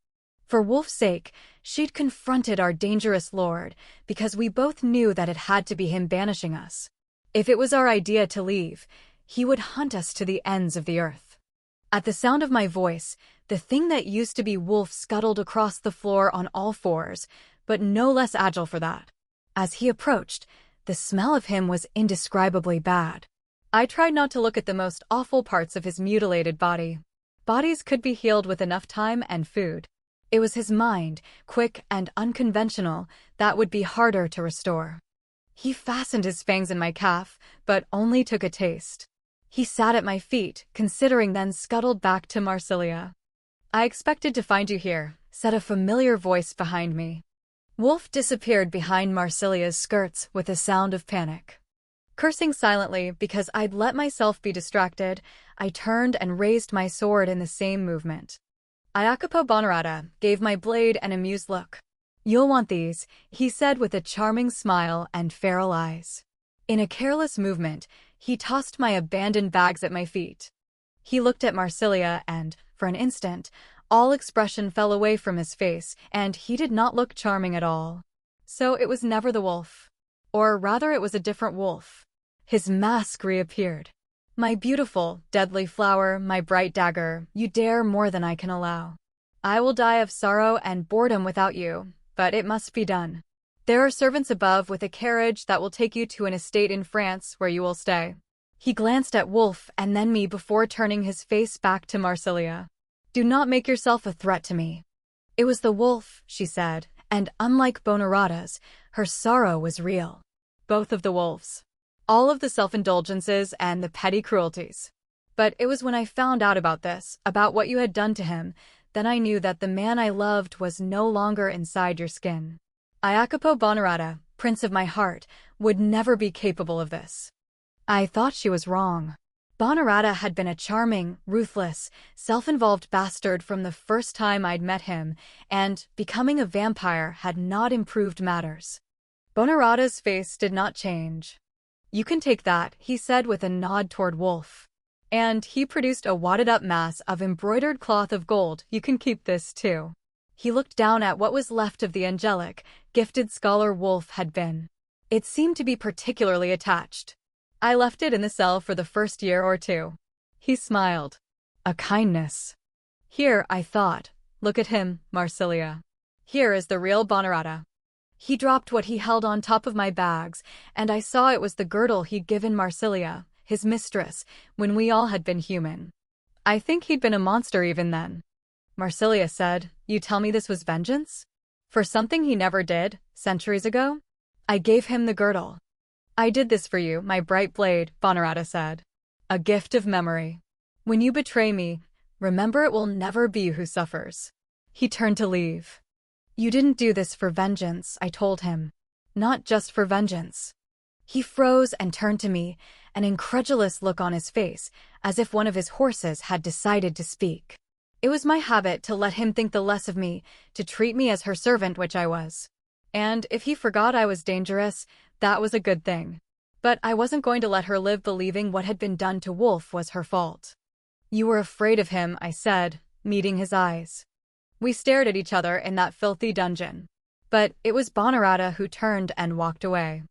For Wolf's sake, she'd confronted our dangerous lord, because we both knew that it had to be him banishing us. If it was our idea to leave, he would hunt us to the ends of the earth. At the sound of my voice, the thing that used to be Wolf scuttled across the floor on all fours, but no less agile for that. As he approached, the smell of him was indescribably bad. I tried not to look at the most awful parts of his mutilated body. Bodies could be healed with enough time and food. It was his mind, quick and unconventional, that would be harder to restore. He fastened his fangs in my calf, but only took a taste. He sat at my feet, considering, then scuttled back to Marsilia. "I expected to find you here," said a familiar voice behind me. Wolf disappeared behind Marsilia's skirts with a sound of panic. Cursing silently because I'd let myself be distracted, I turned and raised my sword in the same movement. Iacopo Bonarada gave my blade an amused look. "You'll want these," he said with a charming smile and feral eyes. In a careless movement, he tossed my abandoned bags at my feet. He looked at Marsilia and, for an instant, all expression fell away from his face, and he did not look charming at all. So it was never the wolf. Or rather, it was a different wolf. His mask reappeared. "My beautiful, deadly flower, my bright dagger, you dare more than I can allow. I will die of sorrow and boredom without you, but it must be done. There are servants above with a carriage that will take you to an estate in France where you will stay." He glanced at Wolf and then me before turning his face back to Marsilia. "Do not make yourself a threat to me." It was the wolf, she said, and unlike Bonarada's, her sorrow was real. both of the wolves. All of the self-indulgences and the petty cruelties. But it was when I found out about this, about what you had done to him, then I knew that the man I loved was no longer inside your skin. Iacopo Bonarata, prince of my heart, would never be capable of this. I thought she was wrong. Bonarata had been a charming, ruthless, self-involved bastard from the first time I'd met him, and becoming a vampire had not improved matters. Bonarata's face did not change. "You can take that," he said with a nod toward Wolf. And he produced a wadded-up mass of embroidered cloth of gold. "You can keep this, too." He looked down at what was left of the angelic, gifted scholar Wolf had been. It seemed to be particularly attached. "I left it in the cell for the first year or two." He smiled. "A kindness." "Here," I thought. "Look at him, Marsilia. Here is the real Bonarata." He dropped what he held on top of my bags, and I saw it was the girdle he'd given Marsilia, his mistress, when we all had been human. I think he'd been a monster even then. Marsilia said, "You tell me this was vengeance? For something he never did, centuries ago?" I gave him the girdle. "I did this for you, my bright blade," Bonarata said. "A gift of memory. When you betray me, remember it will never be you who suffers." He turned to leave. "You didn't do this for vengeance," I told him. "Not just for vengeance." He froze and turned to me, an incredulous look on his face, as if one of his horses had decided to speak. It was my habit to let him think the less of me, to treat me as her servant, which I was. And if he forgot I was dangerous, that was a good thing. But I wasn't going to let her live believing what had been done to Wolf was her fault. "You were afraid of him," I said, meeting his eyes. We stared at each other in that filthy dungeon. But it was Bonarata who turned and walked away.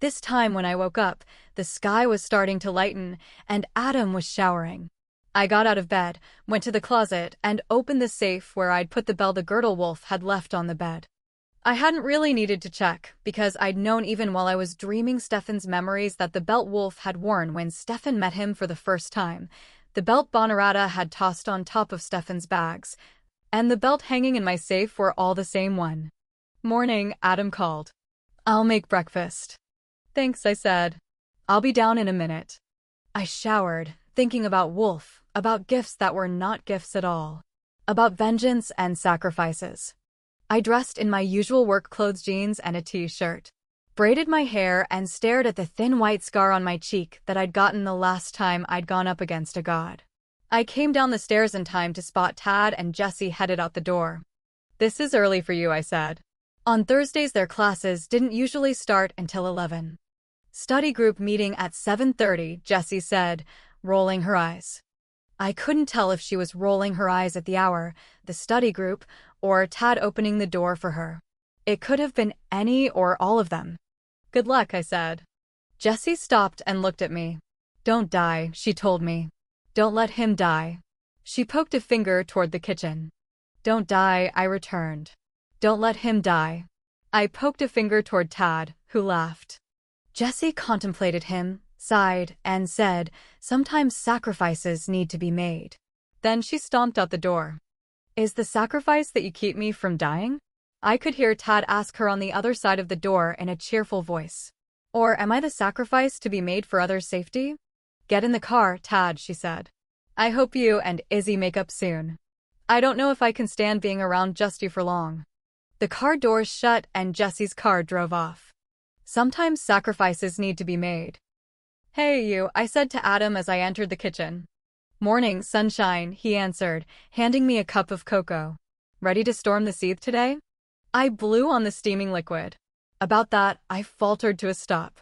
This time when I woke up, the sky was starting to lighten, and Adam was showering. I got out of bed, went to the closet, and opened the safe where I'd put the bell the girdle Wolf had left on the bed. I hadn't really needed to check, because I'd known even while I was dreaming Stefan's memories that the belt Wolf had worn when Stefan met him for the first time, the belt Bonarata had tossed on top of Stefan's bags, and the belt hanging in my safe were all the same one. "Morning," Adam called. "I'll make breakfast." "Thanks," I said. "I'll be down in a minute." I showered, thinking about Wolf, about gifts that were not gifts at all, about vengeance and sacrifices. I dressed in my usual work clothes, jeans and a t-shirt, braided my hair and stared at the thin white scar on my cheek that I'd gotten the last time I'd gone up against a god. I came down the stairs in time to spot Tad and Jesse headed out the door. "This is early for you," I said. On Thursdays their classes didn't usually start until 11. "Study group meeting at 7:30, Jessie said, rolling her eyes. I couldn't tell if she was rolling her eyes at the hour, the study group, or Tad opening the door for her. It could have been any or all of them. "Good luck," I said. Jessie stopped and looked at me. "Don't die," she told me. "Don't let him die." She poked a finger toward the kitchen. "Don't die," I returned. "Don't let him die." I poked a finger toward Tad, who laughed. Jessie contemplated him, sighed, and said, "Sometimes sacrifices need to be made." Then she stomped out the door. "Is the sacrifice that you keep me from dying?" I could hear Tad ask her on the other side of the door in a cheerful voice. "Or am I the sacrifice to be made for others' safety?" "Get in the car, Tad," she said. "I hope you and Izzy make up soon. I don't know if I can stand being around just you for long." The car doors shut and Jessie's car drove off. Sometimes sacrifices need to be made. "Hey, you," I said to Adam as I entered the kitchen. "Morning, sunshine," he answered, handing me a cup of cocoa. "Ready to storm the seethe today?" I blew on the steaming liquid. About that, I faltered to a stop.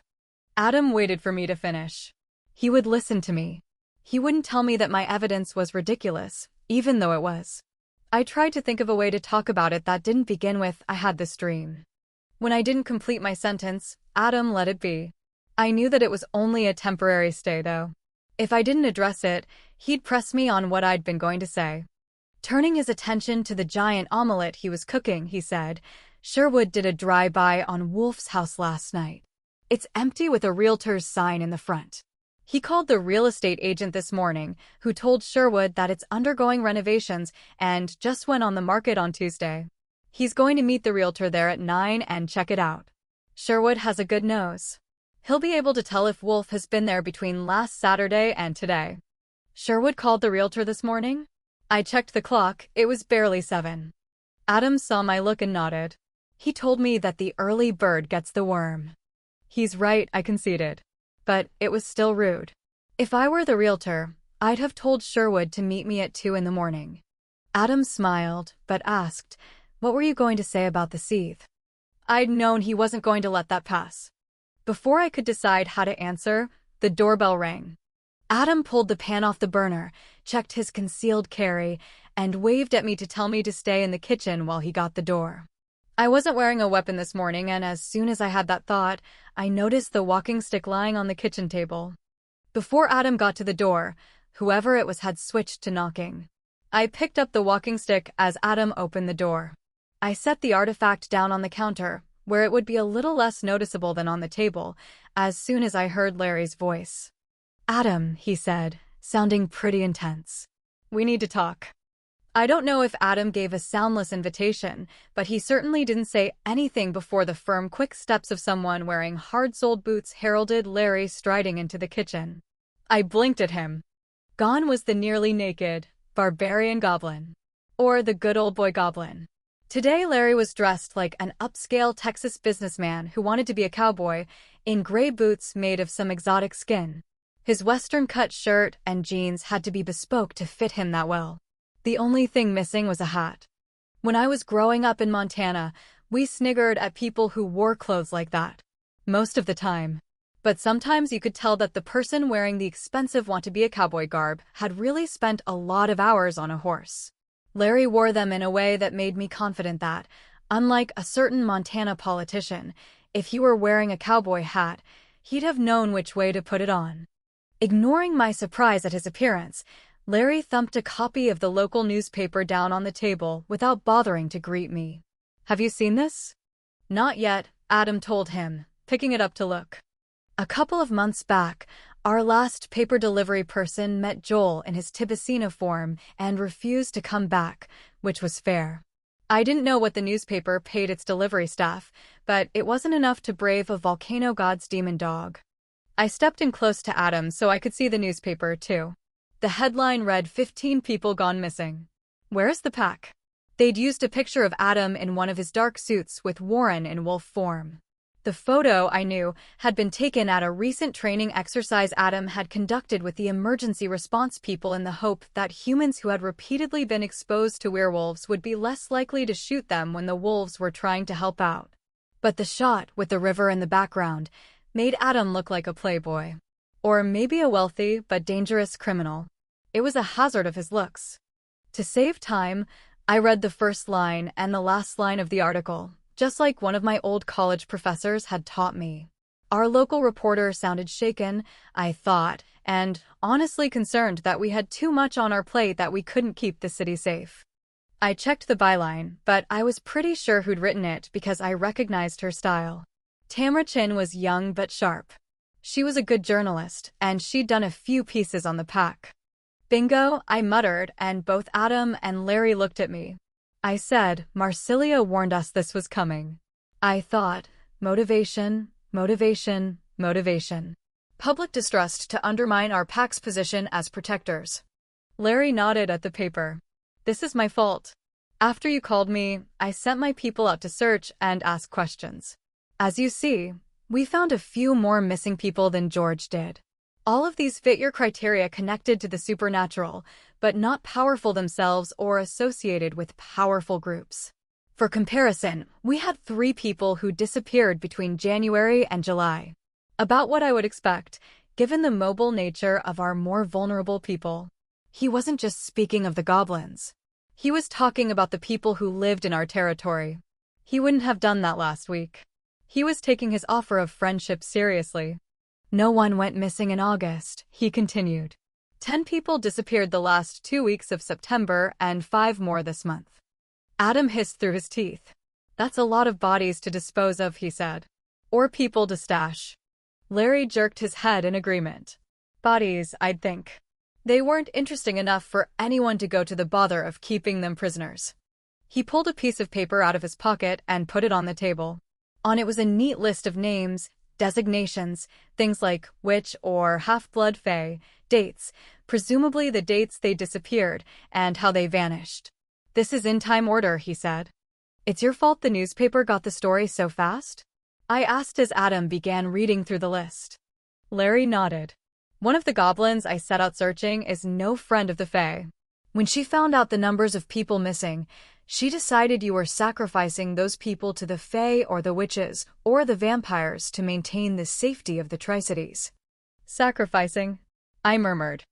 Adam waited for me to finish. He would listen to me. He wouldn't tell me that my evidence was ridiculous, even though it was. I tried to think of a way to talk about it that didn't begin with, "I had this dream." When I didn't complete my sentence, Adam let it be. I knew that it was only a temporary stay, though. If I didn't address it, he'd press me on what I'd been going to say. Turning his attention to the giant omelet he was cooking, he said, "Sherwood did a drive-by on Wolf's house last night. It's empty with a realtor's sign in the front. He called the real estate agent this morning, who told Sherwood that it's undergoing renovations and just went on the market on Tuesday. He's going to meet the realtor there at 9 and check it out." Sherwood has a good nose. He'll be able to tell if Wolf has been there between last Saturday and today. Sherwood called the realtor this morning? I checked the clock, it was barely 7. Adam saw my look and nodded. He told me that the early bird gets the worm. He's right, I conceded. But it was still rude. If I were the realtor, I'd have told Sherwood to meet me at 2 in the morning. Adam smiled, but asked, "What were you going to say about the sieve?" I'd known he wasn't going to let that pass. Before I could decide how to answer, the doorbell rang. Adam pulled the pan off the burner, checked his concealed carry, and waved at me to tell me to stay in the kitchen while he got the door. I wasn't wearing a weapon this morning, and as soon as I had that thought, I noticed the walking stick lying on the kitchen table. Before Adam got to the door, whoever it was had switched to knocking. I picked up the walking stick as Adam opened the door. I set the artifact down on the counter, where it would be a little less noticeable than on the table, as soon as I heard Larry's voice. "Adam," he said, sounding pretty intense. "We need to talk." I don't know if Adam gave a soundless invitation, but he certainly didn't say anything before the firm, quick steps of someone wearing hard-soled boots heralded Larry striding into the kitchen. I blinked at him. Gone was the nearly naked, barbarian goblin. Or the good old boy goblin. Today Larry was dressed like an upscale Texas businessman who wanted to be a cowboy, in gray boots made of some exotic skin. His western-cut shirt and jeans had to be bespoke to fit him that well. The only thing missing was a hat. When I was growing up in Montana, we sniggered at people who wore clothes like that. Most of the time. But sometimes you could tell that the person wearing the expensive want-to-be-a-cowboy garb had really spent a lot of hours on a horse. Larry wore them in a way that made me confident that, unlike a certain Montana politician, if he were wearing a cowboy hat, he'd have known which way to put it on. Ignoring my surprise at his appearance, Larry thumped a copy of the local newspaper down on the table without bothering to greet me. "Have you seen this?" "Not yet," Adam told him, picking it up to look. A couple of months back, our last paper delivery person met Joel in his Tibbasina form and refused to come back, which was fair. I didn't know what the newspaper paid its delivery staff, but it wasn't enough to brave a volcano god's demon dog. I stepped in close to Adam so I could see the newspaper, too. The headline read, "15 people gone missing." Where's the pack? They'd used a picture of Adam in one of his dark suits with Warren in wolf form. The photo, I knew, had been taken at a recent training exercise Adam had conducted with the emergency response people in the hope that humans who had repeatedly been exposed to werewolves would be less likely to shoot them when the wolves were trying to help out. But the shot, with the river in the background, made Adam look like a playboy. Or maybe a wealthy but dangerous criminal. It was a hazard of his looks. To save time, I read the first line and the last line of the article, just like one of my old college professors had taught me. Our local reporter sounded shaken, I thought, and honestly concerned that we had too much on our plate that we couldn't keep the city safe. I checked the byline, but I was pretty sure who'd written it because I recognized her style. Tamara Chin was young but sharp. She was a good journalist, and she'd done a few pieces on the pack. "Bingo," I muttered, and both Adam and Larry looked at me. I said, "Marsilia warned us this was coming." I thought, motivation, motivation, motivation. Public distrust to undermine our pack's position as protectors. Larry nodded at the paper. "This is my fault. After you called me, I sent my people out to search and ask questions. As you see, we found a few more missing people than George did. All of these fit your criteria, connected to the supernatural, but not powerful themselves or associated with powerful groups. For comparison, we had 3 people who disappeared between January and July. About what I would expect, given the mobile nature of our more vulnerable people. He wasn't just speaking of the goblins. He was talking about the people who lived in our territory. He wouldn't have done that last week. He was taking his offer of friendship seriously. No one went missing in August," he continued. 10 people disappeared the last 2 weeks of September and 5 more this month. Adam hissed through his teeth. "That's a lot of bodies to dispose of," he said. "Or people to stash." Larry jerked his head in agreement. "Bodies, I'd think. They weren't interesting enough for anyone to go to the bother of keeping them prisoners." He pulled a piece of paper out of his pocket and put it on the table. On it was a neat list of names, designations, things like witch or half-blood fae, dates, presumably the dates they disappeared, and how they vanished. "This is in time order," he said. "It's your fault the newspaper got the story so fast?" I asked as Adam began reading through the list. Larry nodded. "One of the goblins I set out searching is no friend of the fae. When she found out the numbers of people missing, she decided you were sacrificing those people to the fae or the witches or the vampires to maintain the safety of the Tri-Cities." "Sacrificing?" I murmured.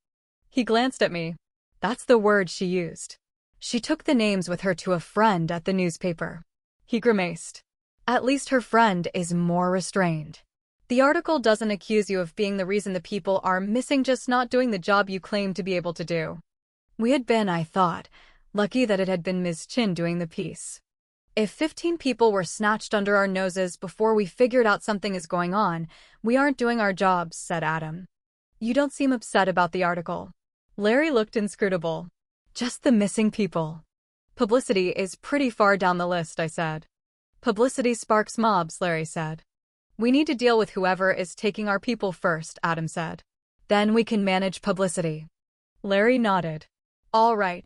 He glanced at me. "That's the word she used. She took the names with her to a friend at the newspaper." He grimaced. "At least her friend is more restrained. The article doesn't accuse you of being the reason the people are missing, just not doing the job you claim to be able to do." We had been, I thought, lucky that it had been Ms. Chin doing the piece. If 15 people were snatched under our noses before we figured out something is going on, we aren't doing our jobs, said Adam. "You don't seem upset about the article." Larry looked inscrutable. "Just the missing people. Publicity is pretty far down the list," I said. "Publicity sparks mobs," Larry said. "We need to deal with whoever is taking our people first," Adam said. "Then we can manage publicity." Larry nodded. All right.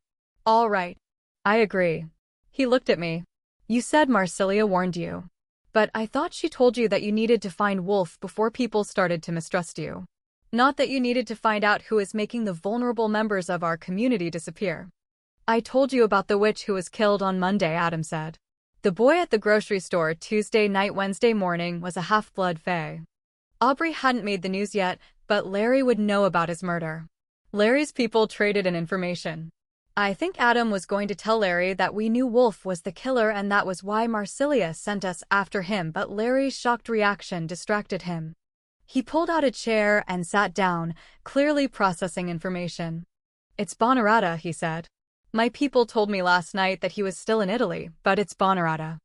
I agree." He looked at me. "You said Marsilia warned you. But I thought she told you that you needed to find Wolf before people started to mistrust you. Not that you needed to find out who is making the vulnerable members of our community disappear." "I told you about the witch who was killed on Monday," Adam said. "The boy at the grocery store Tuesday night Wednesday morning was a half-blood fae." Aubrey hadn't made the news yet, but Larry would know about his murder. Larry's people traded in information. I think Adam was going to tell Larry that we knew Wolf was the killer and that was why Marsilia sent us after him, but Larry's shocked reaction distracted him. He pulled out a chair and sat down, clearly processing information. "It's Bonarata," he said. "My people told me last night that he was still in Italy, but it's Bonarata."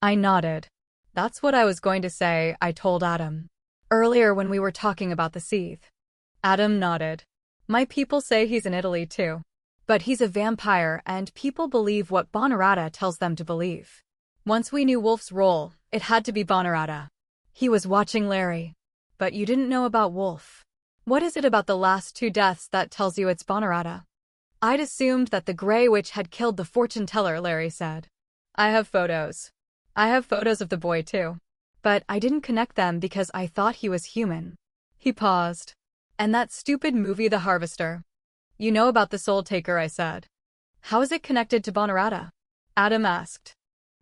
I nodded. "That's what I was going to say," I told Adam. "Earlier when we were talking about the seethe." Adam nodded. "My people say he's in Italy too. But he's a vampire and people believe what Bonarata tells them to believe. Once we knew Wolf's role, it had to be Bonarata." He was watching Larry. "But you didn't know about Wolf. What is it about the last 2 deaths that tells you it's Bonarata?" "I'd assumed that the Grey Witch had killed the fortune teller," Larry said. I have photos of the boy too. But I didn't connect them because I thought he was human." He paused. "And that stupid movie The Harvester. You know about the Soul Taker," I said. "How is it connected to Bonarata?" Adam asked.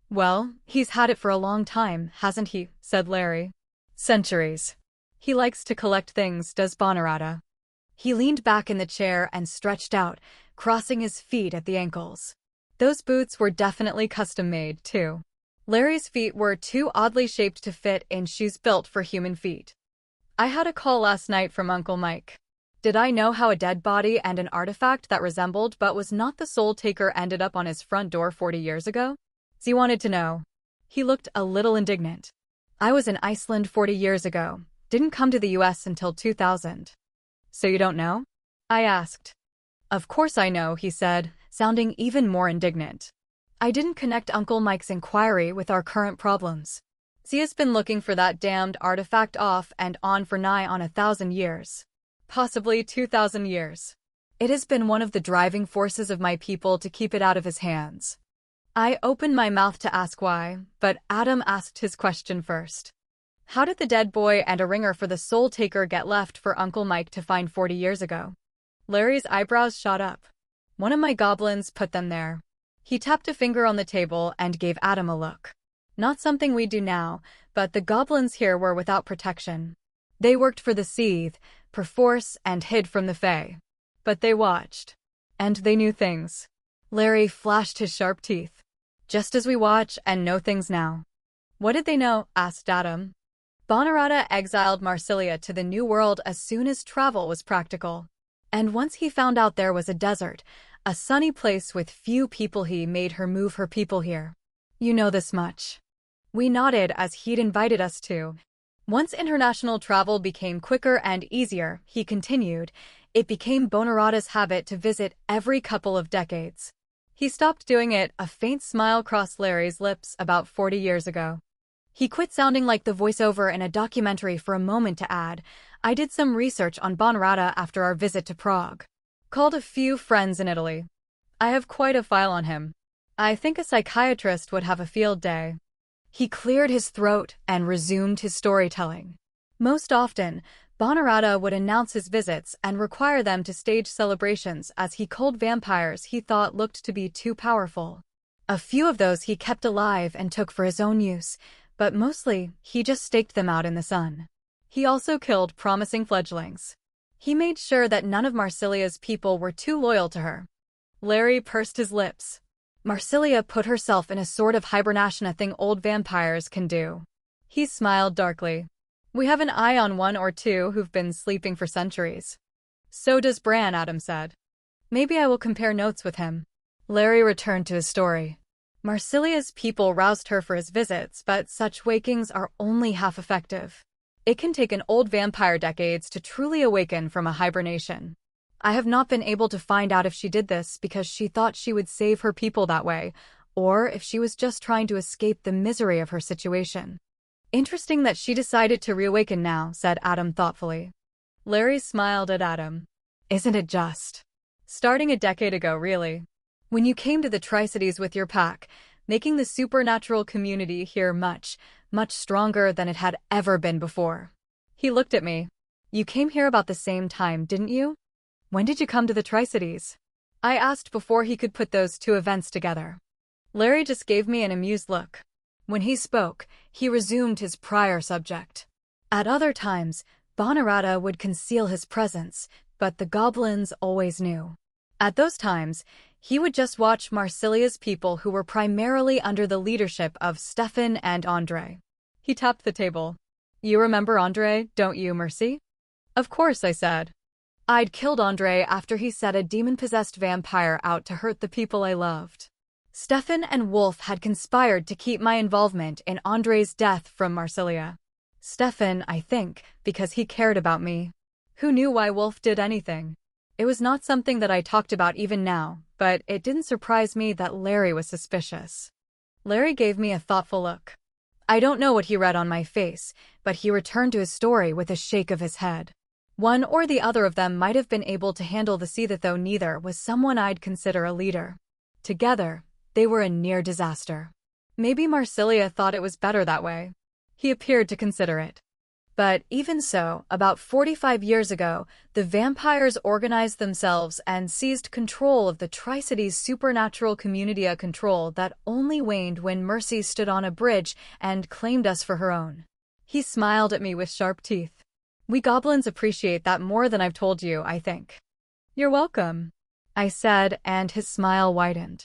"Well, he's had it for a long time, hasn't he?" said Larry. "Centuries. He likes to collect things, does Bonarata." He leaned back in the chair and stretched out, crossing his feet at the ankles. Those boots were definitely custom-made, too. Larry's feet were too oddly shaped to fit in shoes built for human feet. "I had a call last night from Uncle Mike. Did I know how a dead body and an artifact that resembled but was not the Soul Taker ended up on his front door 40 years ago? He wanted to know." He looked a little indignant. "I was in Iceland 40 years ago. Didn't come to the US until 2000. "So you don't know?" I asked. "Of course I know," he said, sounding even more indignant. "I didn't connect Uncle Mike's inquiry with our current problems. Zia's been looking for that damned artifact off and on for nigh on 1,000 years. Possibly 2,000 years. It has been one of the driving forces of my people to keep it out of his hands." I opened my mouth to ask why, but Adam asked his question first. "How did the dead boy and a ringer for the Soul Taker get left for Uncle Mike to find 40 years ago?" Larry's eyebrows shot up. "One of my goblins put them there." He tapped a finger on the table and gave Adam a look. "Not something we do now, but the goblins here were without protection. They worked for the seethe, perforce, and hid from the fae. But they watched. And they knew things." Larry flashed his sharp teeth. "Just as we watch and know things now." "What did they know?" asked Adam. "Bonarata exiled Marsilia to the New World as soon as travel was practical. And once he found out there was a desert, a sunny place with few people, he made her move her people here. You know this much." We nodded as he'd invited us to. "Once international travel became quicker and easier," he continued, "it became Bonarata's habit to visit every couple of decades. He stopped doing it," a faint smile crossed Larry's lips, "about 40 years ago. He quit sounding like the voiceover in a documentary for a moment to add, I did some research on Bonarata after our visit to Prague. Called a few friends in Italy. I have quite a file on him. I think a psychiatrist would have a field day. He cleared his throat and resumed his storytelling. Most often, Bonarata would announce his visits and require them to stage celebrations as he culled vampires he thought looked to be too powerful. A few of those he kept alive and took for his own use, but mostly, he just staked them out in the sun. He also killed promising fledglings. He made sure that none of Marsilia's people were too loyal to her. Larry pursed his lips. Marsilia put herself in a sort of hibernation, a thing old vampires can do. He smiled darkly. We have an eye on one or two who've been sleeping for centuries. So does Bran, Adam said. Maybe I will compare notes with him. Larry returned to his story. Marsilia's people roused her for his visits, but such wakings are only half effective. It can take an old vampire decades to truly awaken from a hibernation. I have not been able to find out if she did this because she thought she would save her people that way, or if she was just trying to escape the misery of her situation. Interesting that she decided to reawaken now, said Adam thoughtfully. Larry smiled at Adam. Isn't it just? Starting a decade ago, really. When you came to the Tri-Cities with your pack, making the supernatural community here much, much stronger than it had ever been before. He looked at me. You came here about the same time, didn't you? When did you come to the Tri-Cities? I asked before he could put those two events together. Larry just gave me an amused look. When he spoke, he resumed his prior subject. At other times, Bonarata would conceal his presence, but the goblins always knew. At those times, he would just watch Marsilia's people who were primarily under the leadership of Stefan and Andre. He tapped the table. You remember Andre, don't you, Mercy? Of course, I said. I'd killed Andre after he set a demon-possessed vampire out to hurt the people I loved. Stefan and Wolf had conspired to keep my involvement in Andre's death from Marsilia. Stefan, I think, because he cared about me. Who knew why Wolf did anything? It was not something that I talked about even now, but it didn't surprise me that Larry was suspicious. Larry gave me a thoughtful look. I don't know what he read on my face, but he returned to his story with a shake of his head. One or the other of them might have been able to handle the sea, that though neither was someone I'd consider a leader. Together, they were a near disaster. Maybe Marsilia thought it was better that way. He appeared to consider it. But even so, about 45 years ago, the vampires organized themselves and seized control of the Tri-Cities supernatural community, a control that only waned when Mercy stood on a bridge and claimed us for her own. He smiled at me with sharp teeth. We goblins appreciate that more than I've told you, I think. You're welcome, I said, and his smile widened.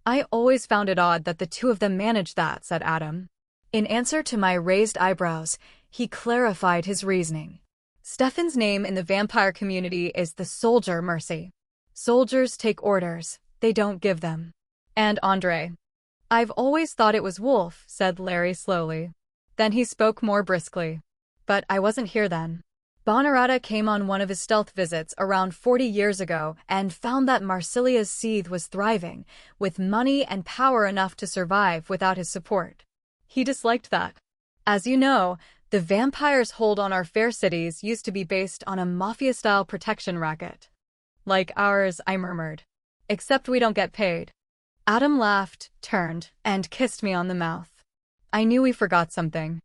I always found it odd that the two of them managed that, said Adam. In answer to my raised eyebrows, he clarified his reasoning. Stefan's name in the vampire community is the Soldier, Mercy. Soldiers take orders, they don't give them. And Andre. I've always thought it was Wolf, said Larry slowly. Then he spoke more briskly. But I wasn't here then. Bonarata came on one of his stealth visits around 40 years ago and found that Marsilia's seed was thriving, with money and power enough to survive without his support. He disliked that. As you know, the vampires' hold on our fair cities used to be based on a mafia-style protection racket. Like ours, I murmured. Except we don't get paid. Adam laughed, turned, and kissed me on the mouth. I knew we forgot something.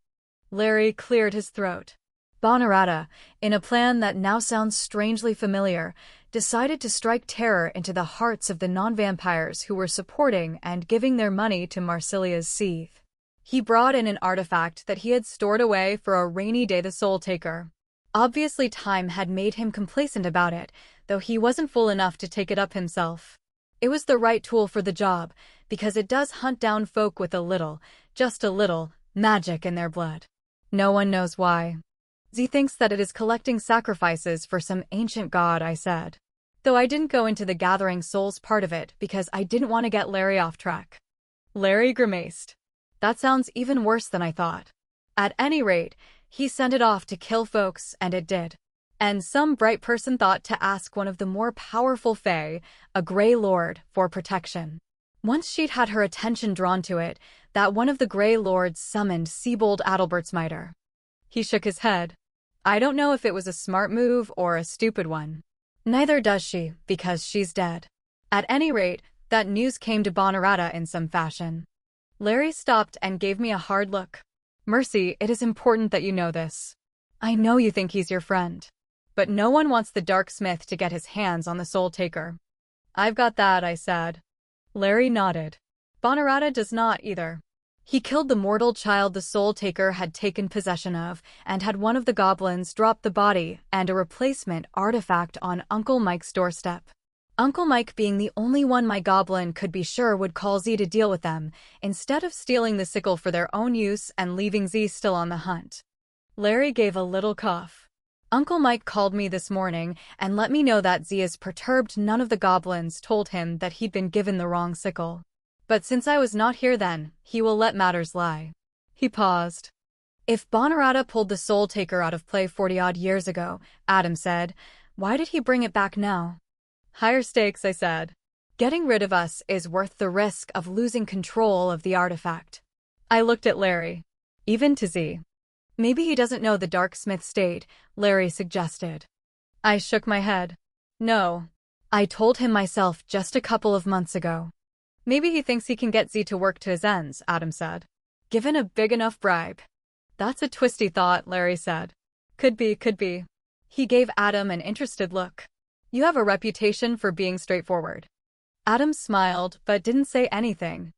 Larry cleared his throat. Bonarata, in a plan that now sounds strangely familiar, decided to strike terror into the hearts of the non-vampires who were supporting and giving their money to Marsilia's seed. He brought in an artifact that he had stored away for a rainy day, the Soul Taker. Obviously time had made him complacent about it, though he wasn't fool enough to take it up himself. It was the right tool for the job, because it does hunt down folk with a little, just a little, magic in their blood. No one knows why. Z thinks that it is collecting sacrifices for some ancient god, I said. Though I didn't go into the gathering souls part of it because I didn't want to get Larry off track. Larry grimaced. That sounds even worse than I thought. At any rate, he sent it off to kill folks, and it did. And some bright person thought to ask one of the more powerful Fae, a Grey Lord, for protection. Once she'd had her attention drawn to it, that one of the Grey Lords summoned Sebold Adalbert's mitre. He shook his head. I don't know if it was a smart move or a stupid one. Neither does she, because she's dead. At any rate, that news came to Bonorata in some fashion. Larry stopped and gave me a hard look. Mercy, it is important that you know this. I know you think he's your friend. But no one wants the Dark Smith to get his hands on the Soul Taker. I've got that, I said. Larry nodded. Bonorata does not either. He killed the mortal child the Soul Taker had taken possession of, and had one of the goblins drop the body and a replacement artifact on Uncle Mike's doorstep. Uncle Mike being the only one my goblin could be sure would call Z to deal with them, instead of stealing the sickle for their own use and leaving Z still on the hunt. Larry gave a little cough. Uncle Mike called me this morning and let me know that Z is perturbed none of the goblins told him that he'd been given the wrong sickle. But since I was not here then, he will let matters lie. He paused. If Bonorata pulled the Soul Taker out of play 40-odd years ago, Adam said, why did he bring it back now? Higher stakes, I said. Getting rid of us is worth the risk of losing control of the artifact. I looked at Larry. Even to Z. Maybe he doesn't know the Dark Smith stayed, Larry suggested. I shook my head. No. I told him myself just a couple of months ago. Maybe he thinks he can get Z to work to his ends, Adam said. Given a big enough bribe. That's a twisty thought, Larry said. Could be, could be. He gave Adam an interested look. You have a reputation for being straightforward. Adam smiled, but didn't say anything.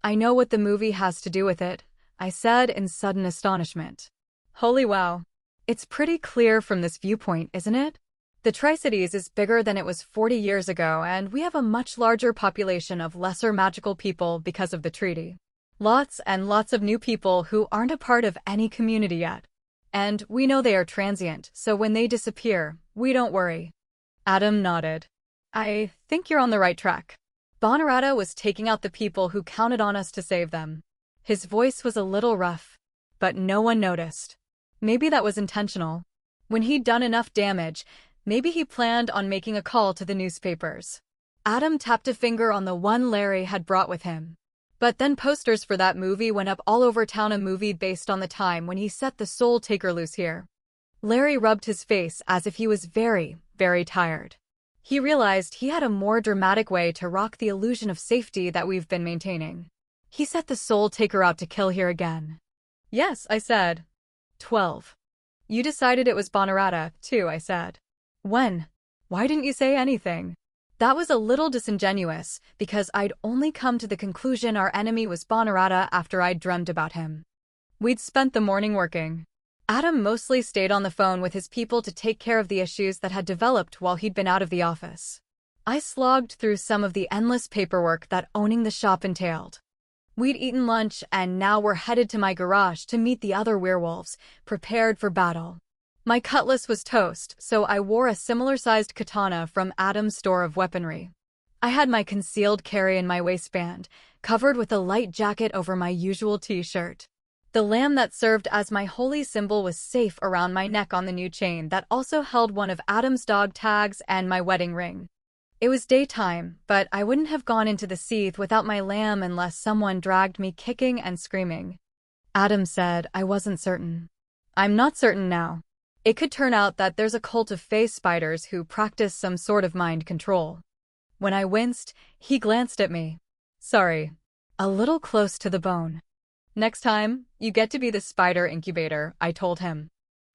I know what the movie has to do with it, I said in sudden astonishment. Holy wow. It's pretty clear from this viewpoint, isn't it? The Tri-Cities is bigger than it was 40 years ago, and we have a much larger population of lesser magical people because of the treaty. Lots and lots of new people who aren't a part of any community yet. And we know they are transient, so when they disappear, we don't worry. Adam nodded. I think you're on the right track. Bonorata was taking out the people who counted on us to save them. His voice was a little rough, but no one noticed. Maybe that was intentional. When he'd done enough damage, maybe he planned on making a call to the newspapers. Adam tapped a finger on the one Larry had brought with him. But then posters for that movie went up all over town, a movie based on the time when he set the Soul Taker loose here. Larry rubbed his face as if he was very, very tired. He realized he had a more dramatic way to rock the illusion of safety that we've been maintaining. He set the Soul Taker out to kill here again. Yes, I said. 12. You decided it was Bonorata, too, I said. When? Why didn't you say anything? That was a little disingenuous, because I'd only come to the conclusion our enemy was Bonorata after I'd dreamt about him. We'd spent the morning working. Adam mostly stayed on the phone with his people to take care of the issues that had developed while he'd been out of the office. I slogged through some of the endless paperwork that owning the shop entailed. We'd eaten lunch and now were headed to my garage to meet the other werewolves, prepared for battle. My cutlass was toast, so I wore a similar-sized katana from Adam's store of weaponry. I had my concealed carry in my waistband, covered with a light jacket over my usual t-shirt. The lamb that served as my holy symbol was safe around my neck on the new chain that also held one of Adam's dog tags and my wedding ring. It was daytime, but I wouldn't have gone into the seeth without my lamb unless someone dragged me kicking and screaming. Adam said I wasn't certain. I'm not certain now. It could turn out that there's a cult of face spiders who practice some sort of mind control. When I winced, he glanced at me. Sorry. A little close to the bone. Next time, you get to be the spider incubator, I told him.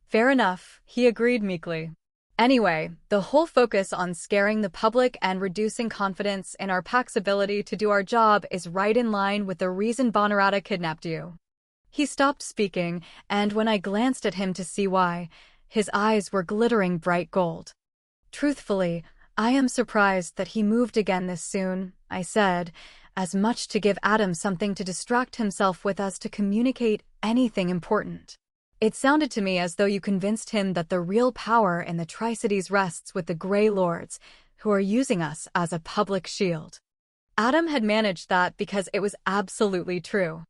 Fair enough, he agreed meekly. Anyway, the whole focus on scaring the public and reducing confidence in our pack's ability to do our job is right in line with the reason Bonorata kidnapped you. He stopped speaking, and when I glanced at him to see why, his eyes were glittering bright gold. Truthfully, I am surprised that he moved again this soon, I said, as much to give Adam something to distract himself with as to communicate anything important. It sounded to me as though you convinced him that the real power in the Tri-Cities rests with the Grey Lords, who are using us as a public shield. Adam had managed that because it was absolutely true.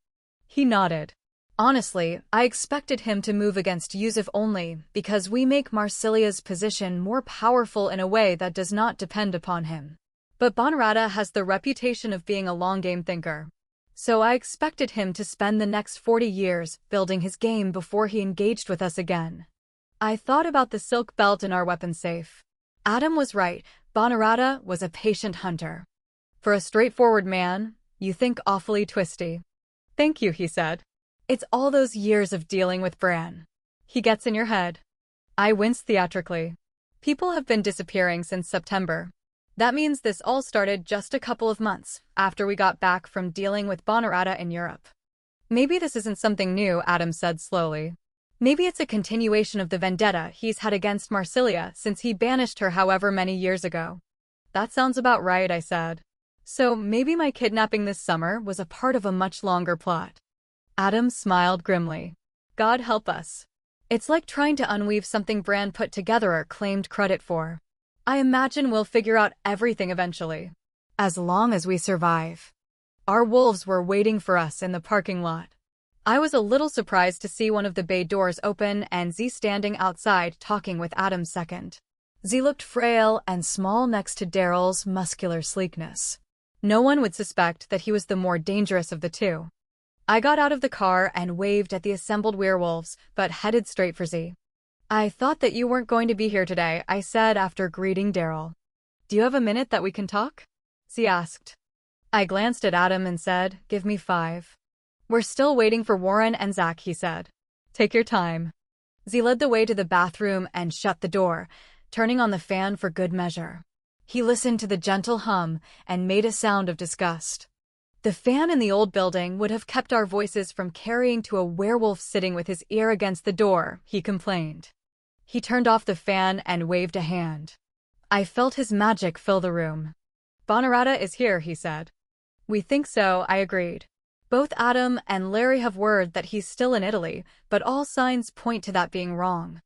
He nodded. Honestly, I expected him to move against Yusuf only because we make Marsilia's position more powerful in a way that does not depend upon him. But Bonarata has the reputation of being a long-game thinker. So I expected him to spend the next 40 years building his game before he engaged with us again. I thought about the silk belt in our weapon safe. Adam was right, Bonarata was a patient hunter. For a straightforward man, you think awfully twisty. Thank you, he said. It's all those years of dealing with Bran. He gets in your head. I winced theatrically. People have been disappearing since September. That means this all started just a couple of months after we got back from dealing with Bonarata in Europe. Maybe this isn't something new, Adam said slowly. Maybe it's a continuation of the vendetta he's had against Marsilia since he banished her however many years ago. That sounds about right, I said. So maybe my kidnapping this summer was a part of a much longer plot. Adam smiled grimly. God help us. It's like trying to unweave something Bran put together or claimed credit for. I imagine we'll figure out everything eventually. As long as we survive. Our wolves were waiting for us in the parking lot. I was a little surprised to see one of the bay doors open and Z standing outside talking with Adam second. Z looked frail and small next to Daryl's muscular sleekness. No one would suspect that he was the more dangerous of the two. I got out of the car and waved at the assembled werewolves, but headed straight for Z. I thought that you weren't going to be here today, I said after greeting Daryl. Do you have a minute that we can talk? Z asked. I glanced at Adam and said, give me 5. We're still waiting for Warren and Zach, he said. Take your time. Z led the way to the bathroom and shut the door, turning on the fan for good measure. He listened to the gentle hum and made a sound of disgust. The fan in the old building would have kept our voices from carrying to a werewolf sitting with his ear against the door, he complained. He turned off the fan and waved a hand. I felt his magic fill the room. Bonarata is here, he said. We think so, I agreed. Both Adam and Larry have word that he's still in Italy, but all signs point to that being wrong.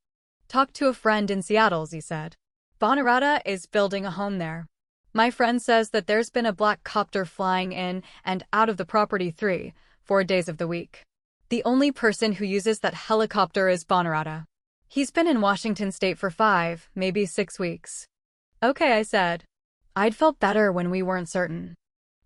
Talked to a friend in Seattle, he said. Bonarata is building a home there. My friend says that there's been a black copter flying in and out of the property 4 days of the week. The only person who uses that helicopter is Bonarata. He's been in Washington state for 5, maybe 6 weeks. Okay, I said. I'd felt better when we weren't certain.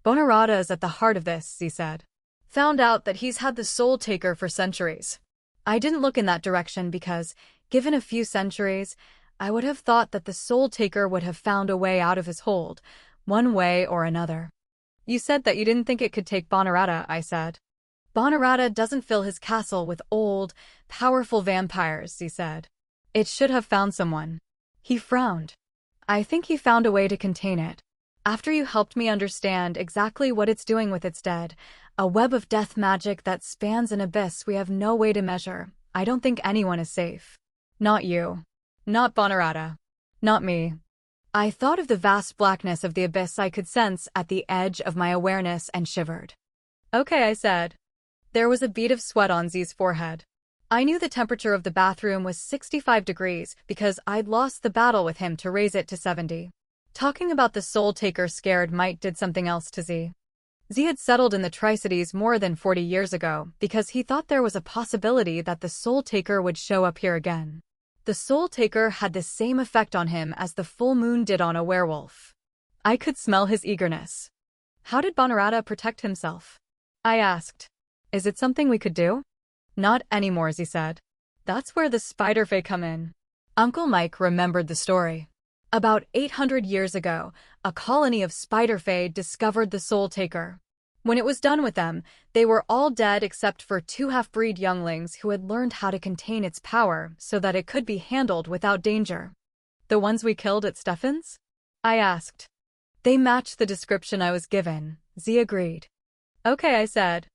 Bonarata is at the heart of this, he said. Found out that he's had the Soul Taker for centuries. I didn't look in that direction because, given a few centuries, I would have thought that the Soul Taker would have found a way out of his hold, one way or another. You said that you didn't think it could take Bonarata, I said. Bonarata doesn't fill his castle with old, powerful vampires, he said. It should have found someone. He frowned. I think he found a way to contain it. After you helped me understand exactly what it's doing with its dead, a web of death magic that spans an abyss we have no way to measure, I don't think anyone is safe. Not you. Not Bonarata. Not me. I thought of the vast blackness of the abyss I could sense at the edge of my awareness and shivered. Okay, I said. There was a bead of sweat on Z's forehead. I knew the temperature of the bathroom was 65 degrees because I'd lost the battle with him to raise it to 70. Talking about the Soul Taker scared Mike did something else to Z. Z had settled in the Tri-Cities more than 40 years ago because he thought there was a possibility that the Soul Taker would show up here again. The Soul Taker had the same effect on him as the full moon did on a werewolf. I could smell his eagerness. How did Bonarata protect himself? I asked. Is it something we could do? Not anymore, Z said. That's where the Spider Fae come in. Uncle Mike remembered the story. About 800 years ago, a colony of Spider Fae discovered the Soul Taker. When it was done with them, they were all dead except for 2 half-breed younglings who had learned how to contain its power so that it could be handled without danger. The ones we killed at Stefan's? I asked. They matched the description I was given, Z agreed. Okay, I said.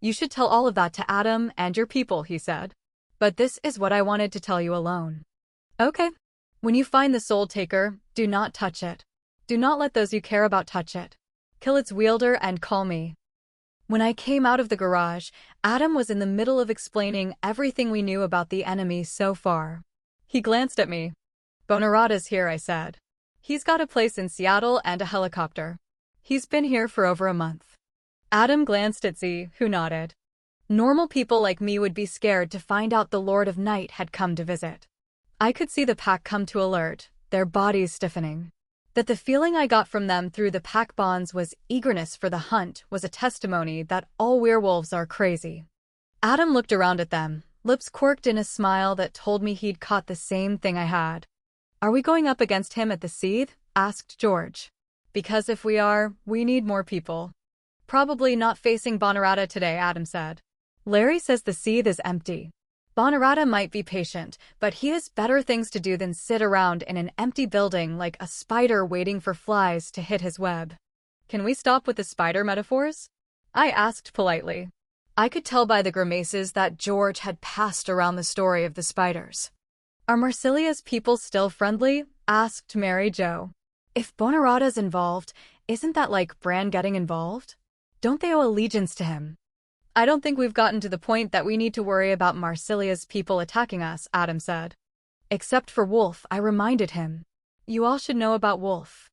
You should tell all of that to Adam and your people, he said. But this is what I wanted to tell you alone. Okay. When you find the Soul Taker, do not touch it. Do not let those you care about touch it. Kill its wielder and call me. When I came out of the garage, Adam was in the middle of explaining everything we knew about the enemy so far. He glanced at me. Bonarata's here, I said. He's got a place in Seattle and a helicopter. He's been here for over a month. Adam glanced at Z, who nodded. Normal people like me would be scared to find out the Lord of Night had come to visit. I could see the pack come to alert, their bodies stiffening. That the feeling I got from them through the pack bonds was eagerness for the hunt was a testimony that all werewolves are crazy. Adam looked around at them, lips quirked in a smile that told me he'd caught the same thing I had. "Are we going up against him at the Seethe?" asked George. "Because if we are, we need more people." "Probably not facing Bonarata today," Adam said. "Larry says the Seethe is empty." "Bonarata might be patient, but he has better things to do than sit around in an empty building like a spider waiting for flies to hit his web." "Can we stop with the spider metaphors?" I asked politely. I could tell by the grimaces that George had passed around the story of the spiders. "Are Marsilia's people still friendly?" asked Mary Jo. "If Bonarata's involved, isn't that like Bran getting involved? Don't they owe allegiance to him?" "I don't think we've gotten to the point that we need to worry about Marsilia's people attacking us," Adam said. "Except for Wolf," I reminded him. "You all should know about Wolf."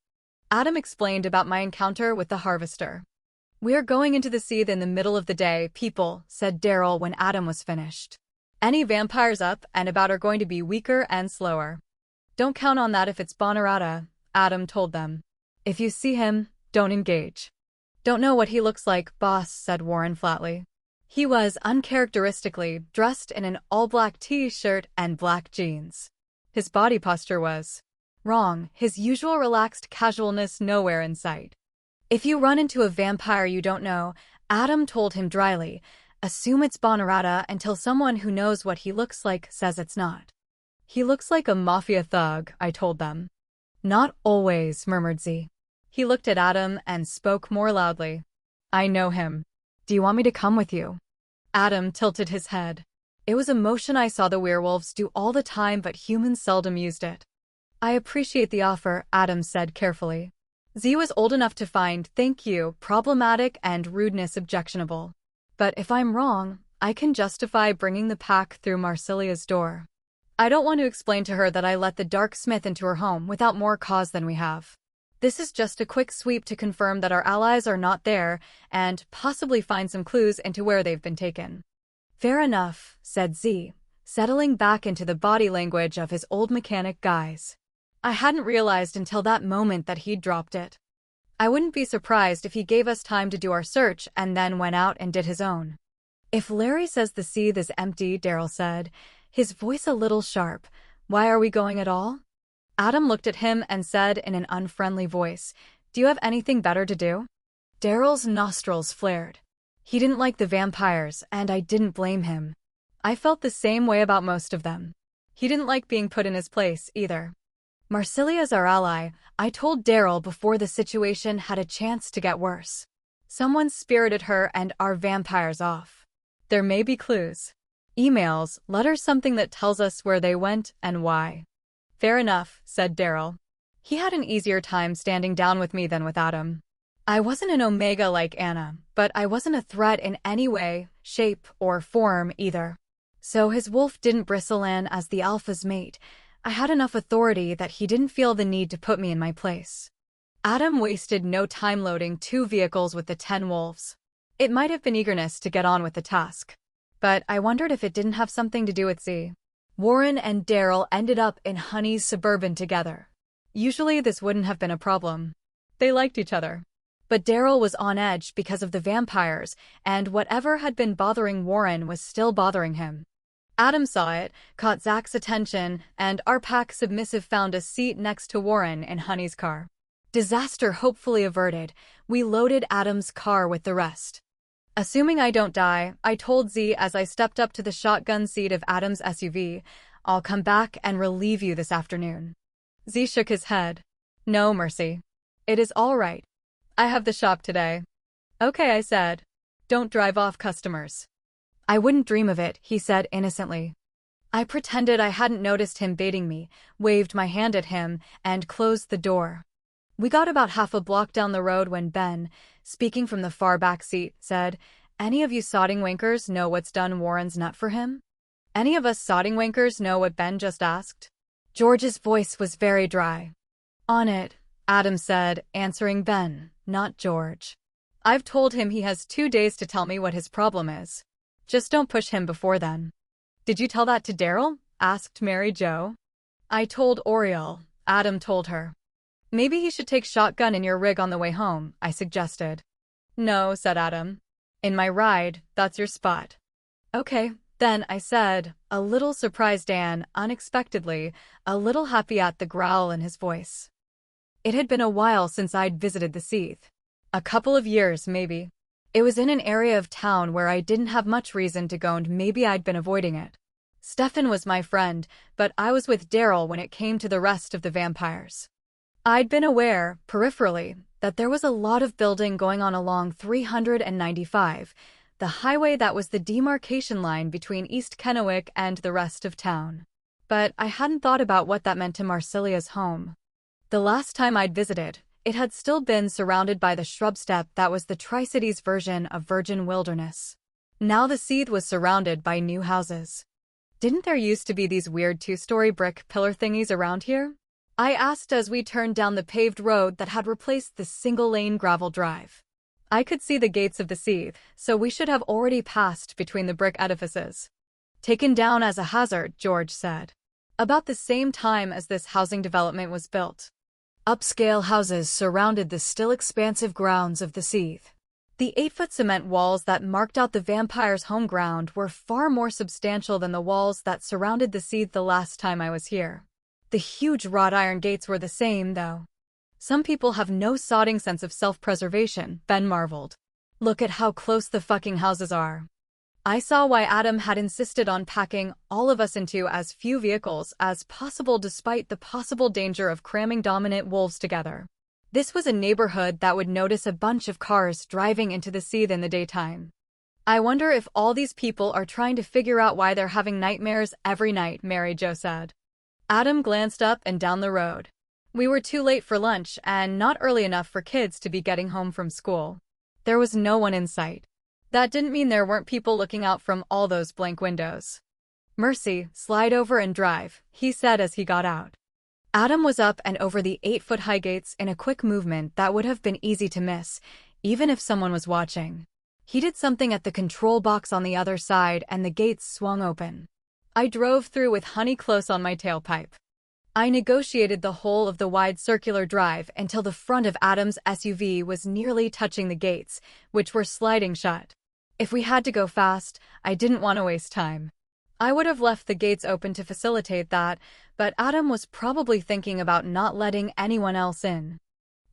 Adam explained about my encounter with the Harvester. "We're going into the Seethe in the middle of the day, people," said Daryl when Adam was finished. "Any vampires up and about are going to be weaker and slower. Don't count on that if it's Bonarata," Adam told them. "If you see him, don't engage." "Don't know what he looks like, boss," said Warren flatly. He was uncharacteristically dressed in an all-black t-shirt and black jeans. His body posture was wrong, his usual relaxed casualness nowhere in sight. "If you run into a vampire you don't know," Adam told him dryly, "assume it's Bonarata until someone who knows what he looks like says it's not." "He looks like a mafia thug," I told them. "Not always," murmured Z. He looked at Adam and spoke more loudly. "I know him. Do you want me to come with you?" Adam tilted his head. It was a motion I saw the werewolves do all the time, but humans seldom used it. "I appreciate the offer," Adam said carefully. Z was old enough to find "thank you" problematic and rudeness objectionable. But if I'm wrong, I can justify bringing the pack through Marsilia's door. I don't want to explain to her that I let the Dark Smith into her home without more cause than we have. This is just a quick sweep to confirm that our allies are not there and possibly find some clues into where they've been taken." "Fair enough," said Z, settling back into the body language of his old mechanic guise. I hadn't realized until that moment that he'd dropped it. I wouldn't be surprised if he gave us time to do our search and then went out and did his own. "If Larry says the Seethe is empty," Daryl said, his voice a little sharp, "why are we going at all?" Adam looked at him and said in an unfriendly voice, "Do you have anything better to do?" Daryl's nostrils flared. He didn't like the vampires, and I didn't blame him. I felt the same way about most of them. He didn't like being put in his place, either. "Marsilia's our ally," I told Daryl before the situation had a chance to get worse. "Someone spirited her and our vampires off. There may be clues. Emails, letters, something that tells us where they went and why." "Fair enough," said Daryl. He had an easier time standing down with me than with Adam. I wasn't an Omega like Anna, but I wasn't a threat in any way, shape, or form either. So his wolf didn't bristle in as the alpha's mate. I had enough authority that he didn't feel the need to put me in my place. Adam wasted no time loading 2 vehicles with the 10 wolves. It might have been eagerness to get on with the task. But I wondered if it didn't have something to do with Z. Warren and Daryl ended up in Honey's Suburban together. Usually this wouldn't have been a problem. They liked each other. But Daryl was on edge because of the vampires, and whatever had been bothering Warren was still bothering him. Adam saw it, caught Zach's attention, and our pack submissive found a seat next to Warren in Honey's car. Disaster hopefully averted, we loaded Adam's car with the rest. "Assuming I don't die," I told Z as I stepped up to the shotgun seat of Adam's SUV, "I'll come back and relieve you this afternoon." Z shook his head. "No, Mercy. It is all right. I have the shop today." "Okay," I said. "Don't drive off customers." "I wouldn't dream of it," he said innocently. I pretended I hadn't noticed him baiting me, waved my hand at him, and closed the door. We got about half a block down the road when Ben, speaking from the far back seat, said, "Any of you sodding wankers know what's done Warren's nut for him?" "Any of us sodding wankers know what Ben just asked?" George's voice was very dry. "On it," Adam said, answering Ben, not George. "I've told him he has 2 days to tell me what his problem is. Just don't push him before then." "Did you tell that to Daryl?" asked Mary Jo. "I told Oriel," Adam told her. Maybe he should take shotgun in your rig on the way home, I suggested. No, said Adam. In my ride, that's your spot. Okay, then, I said, a little surprised and, unexpectedly, a little happy at the growl in his voice. It had been a while since I'd visited the Seath. A couple of years, maybe. It was in an area of town where I didn't have much reason to go and maybe I'd been avoiding it. Stefan was my friend, but I was with Daryl when it came to the rest of the vampires. I'd been aware, peripherally, that there was a lot of building going on along 395, the highway that was the demarcation line between East Kennewick and the rest of town. But I hadn't thought about what that meant to Marsilia's home. The last time I'd visited, it had still been surrounded by the shrub steppe that was the Tri-Cities version of virgin wilderness. Now the Seath was surrounded by new houses. Didn't there used to be these weird two-story brick pillar thingies around here? I asked as we turned down the paved road that had replaced the single-lane gravel drive. I could see the gates of the Seath, so we should have already passed between the brick edifices. Taken down as a hazard, George said. About the same time as this housing development was built. Upscale houses surrounded the still expansive grounds of the Seath. The 8-foot cement walls that marked out the vampires' home ground were far more substantial than the walls that surrounded the Seath the last time I was here. The huge wrought iron gates were the same, though. Some people have no sodding sense of self-preservation, Ben marveled. Look at how close the fucking houses are. I saw why Adam had insisted on packing all of us into as few vehicles as possible despite the possible danger of cramming dominant wolves together. This was a neighborhood that would notice a bunch of cars driving into the Seath in the daytime. I wonder if all these people are trying to figure out why they're having nightmares every night, Mary Jo said. Adam glanced up and down the road. We were too late for lunch and not early enough for kids to be getting home from school. There was no one in sight. That didn't mean there weren't people looking out from all those blank windows. Mercy, slide over and drive, he said as he got out. Adam was up and over the 8-foot-high gates in a quick movement that would have been easy to miss, even if someone was watching. He did something at the control box on the other side and the gates swung open. I drove through with honey close on my tailpipe. I negotiated the whole of the wide circular drive until the front of Adam's SUV was nearly touching the gates, which were sliding shut. If we had to go fast, I didn't want to waste time. I would have left the gates open to facilitate that, but Adam was probably thinking about not letting anyone else in.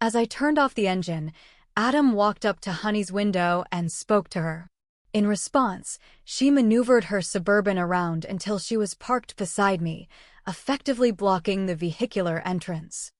As I turned off the engine, Adam walked up to Honey's window and spoke to her. In response, she maneuvered her Suburban around until she was parked beside me, effectively blocking the vehicular entrance.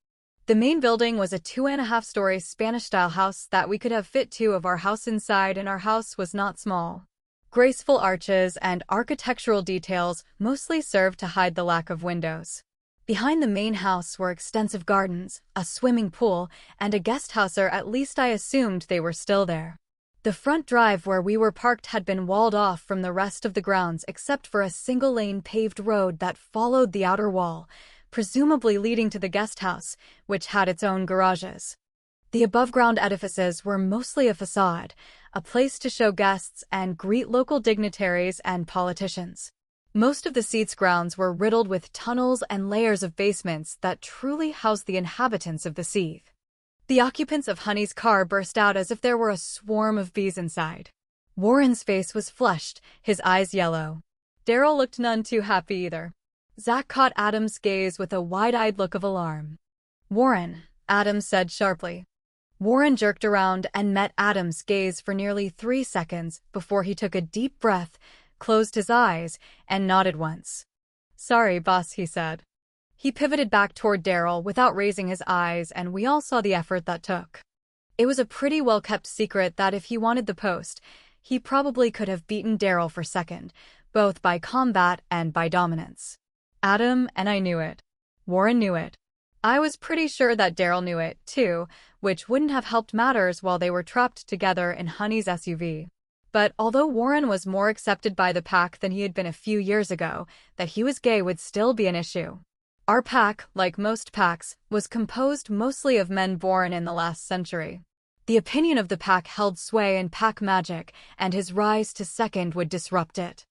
The main building was a 2.5-story Spanish-style house that we could have fit 2 of our house inside, and our house was not small. Graceful arches and architectural details mostly served to hide the lack of windows. Behind the main house were extensive gardens, a swimming pool, and a guest house, or at least I assumed they were still there. The front drive where we were parked had been walled off from the rest of the grounds except for a single-lane paved road that followed the outer wall, presumably leading to the guest house, which had its own garages. The above-ground edifices were mostly a facade, a place to show guests and greet local dignitaries and politicians. Most of the Seath's grounds were riddled with tunnels and layers of basements that truly housed the inhabitants of the Seath. The occupants of Honey's car burst out as if there were a swarm of bees inside. Warren's face was flushed, his eyes yellow. Daryl looked none too happy either. Zach caught Adam's gaze with a wide-eyed look of alarm. "Warren," Adam said sharply. Warren jerked around and met Adam's gaze for nearly 3 seconds before he took a deep breath, closed his eyes, and nodded once. "Sorry, boss," he said. He pivoted back toward Daryl without raising his eyes, and we all saw the effort that took. It was a pretty well-kept secret that if he wanted the post, he probably could have beaten Daryl for second, both by combat and by dominance. Adam and I knew it. Warren knew it. I was pretty sure that Daryl knew it, too, which wouldn't have helped matters while they were trapped together in Honey's SUV. But although Warren was more accepted by the pack than he had been a few years ago, that he was gay would still be an issue. Our pack, like most packs, was composed mostly of men born in the last century. The opinion of the pack held sway in pack magic, and his rise to second would disrupt it.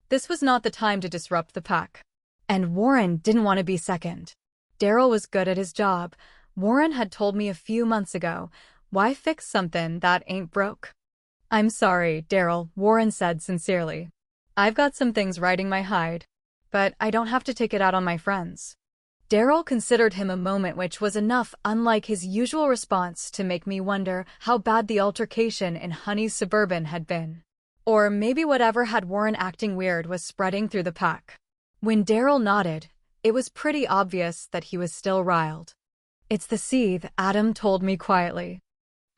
This was not the time to disrupt the pack. And Warren didn't want to be second. Daryl was good at his job. Warren had told me a few months ago, why fix something that ain't broke? I'm sorry, Daryl, Warren said sincerely. I've got some things riding my hide, but I don't have to take it out on my friends. Daryl considered him a moment, which was enough, unlike his usual response, to make me wonder how bad the altercation in Honey's Suburban had been. Or maybe whatever had Warren acting weird was spreading through the pack. When Daryl nodded, it was pretty obvious that he was still riled. It's the seethe, Adam told me quietly.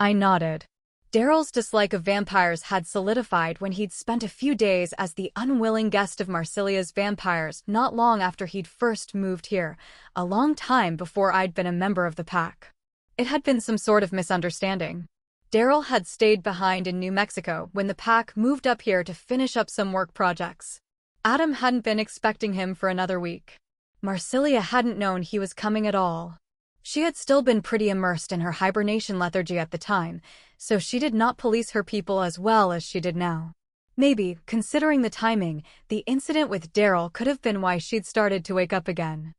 I nodded. Daryl's dislike of vampires had solidified when he'd spent a few days as the unwilling guest of Marsilia's vampires not long after he'd first moved here, a long time before I'd been a member of the pack. It had been some sort of misunderstanding. Daryl had stayed behind in New Mexico when the pack moved up here to finish up some work projects. Adam hadn't been expecting him for another week. Marsilia hadn't known he was coming at all. She had still been pretty immersed in her hibernation lethargy at the time, so she did not police her people as well as she did now. Maybe, considering the timing, the incident with Daryl could have been why she'd started to wake up again.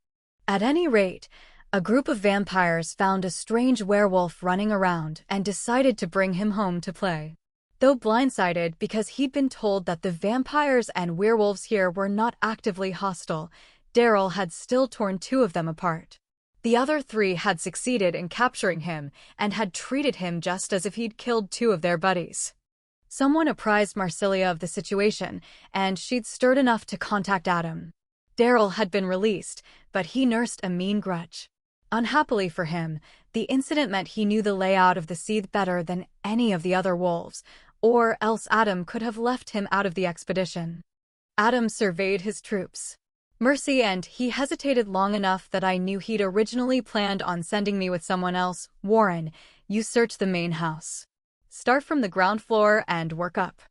At any rate, a group of vampires found a strange werewolf running around and decided to bring him home to play. Though blindsided because he'd been told that the vampires and werewolves here were not actively hostile, Daryl had still torn two of them apart. The other three had succeeded in capturing him and had treated him just as if he'd killed two of their buddies. Someone apprised Marsilia of the situation, and she'd stirred enough to contact Adam. Daryl had been released, but he nursed a mean grudge. Unhappily for him, the incident meant he knew the layout of the seethe better than any of the other wolves, or else Adam could have left him out of the expedition. Adam surveyed his troops. Mercy and he hesitated long enough that I knew he'd originally planned on sending me with someone else. Warren, you search the main house. Start from the ground floor and work up.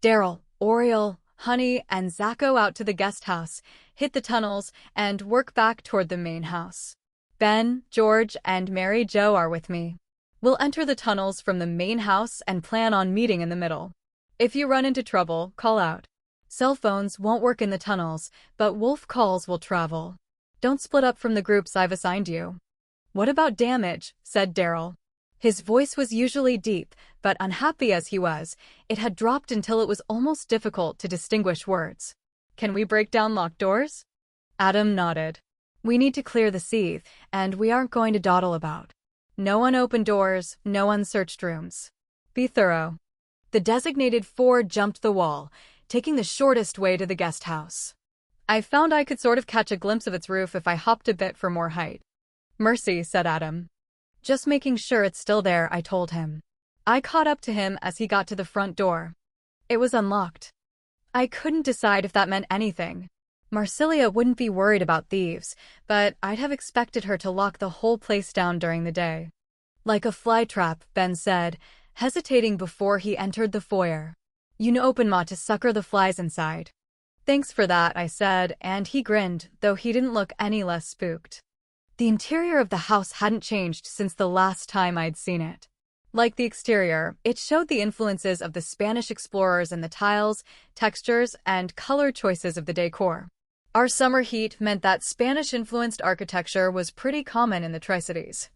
Daryl, Oriole, Honey, and Zacco out to the guest house, hit the tunnels, and work back toward the main house. Ben, George, and Mary Jo are with me. We'll enter the tunnels from the main house and plan on meeting in the middle. If you run into trouble, call out. Cell phones won't work in the tunnels, but wolf calls will travel. Don't split up from the groups I've assigned you. What about damage? Said Daryl. His voice was usually deep, but unhappy as he was, it had dropped until it was almost difficult to distinguish words. Can we break down locked doors? Adam nodded. We need to clear the seethe, and we aren't going to dawdle about. No unopened doors, no unsearched rooms. Be thorough. The designated four jumped the wall, taking the shortest way to the guest house. I found I could sort of catch a glimpse of its roof if I hopped a bit for more height. Mercy, said Adam. Just making sure it's still there, I told him. I caught up to him as he got to the front door. It was unlocked. I couldn't decide if that meant anything. Marsilia wouldn't be worried about thieves, but I'd have expected her to lock the whole place down during the day. Like a flytrap, Ben said, hesitating before he entered the foyer. You open ma to sucker the flies inside. Thanks for that, I said, and he grinned, though he didn't look any less spooked. The interior of the house hadn't changed since the last time I'd seen it. Like the exterior, it showed the influences of the Spanish explorers in the tiles, textures, and color choices of the decor. Our summer heat meant that Spanish-influenced architecture was pretty common in the Tri-Cities.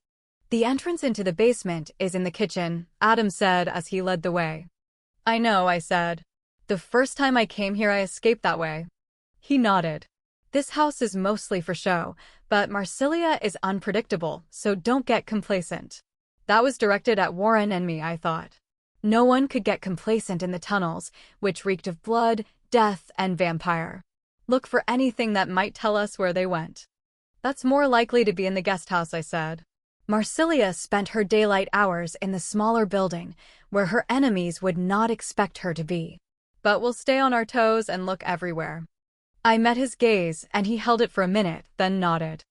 The entrance into the basement is in the kitchen, Adam said as he led the way. I know, I said. The first time I came here I escaped that way. He nodded. This house is mostly for show, but Marsilia is unpredictable, so don't get complacent. That was directed at Warren and me, I thought. No one could get complacent in the tunnels, which reeked of blood, death, and vampire. Look for anything that might tell us where they went. That's more likely to be in the guest house, I said. Marsilia spent her daylight hours in the smaller building, where her enemies would not expect her to be. But we'll stay on our toes and look everywhere. I met his gaze, and he held it for a minute, then nodded.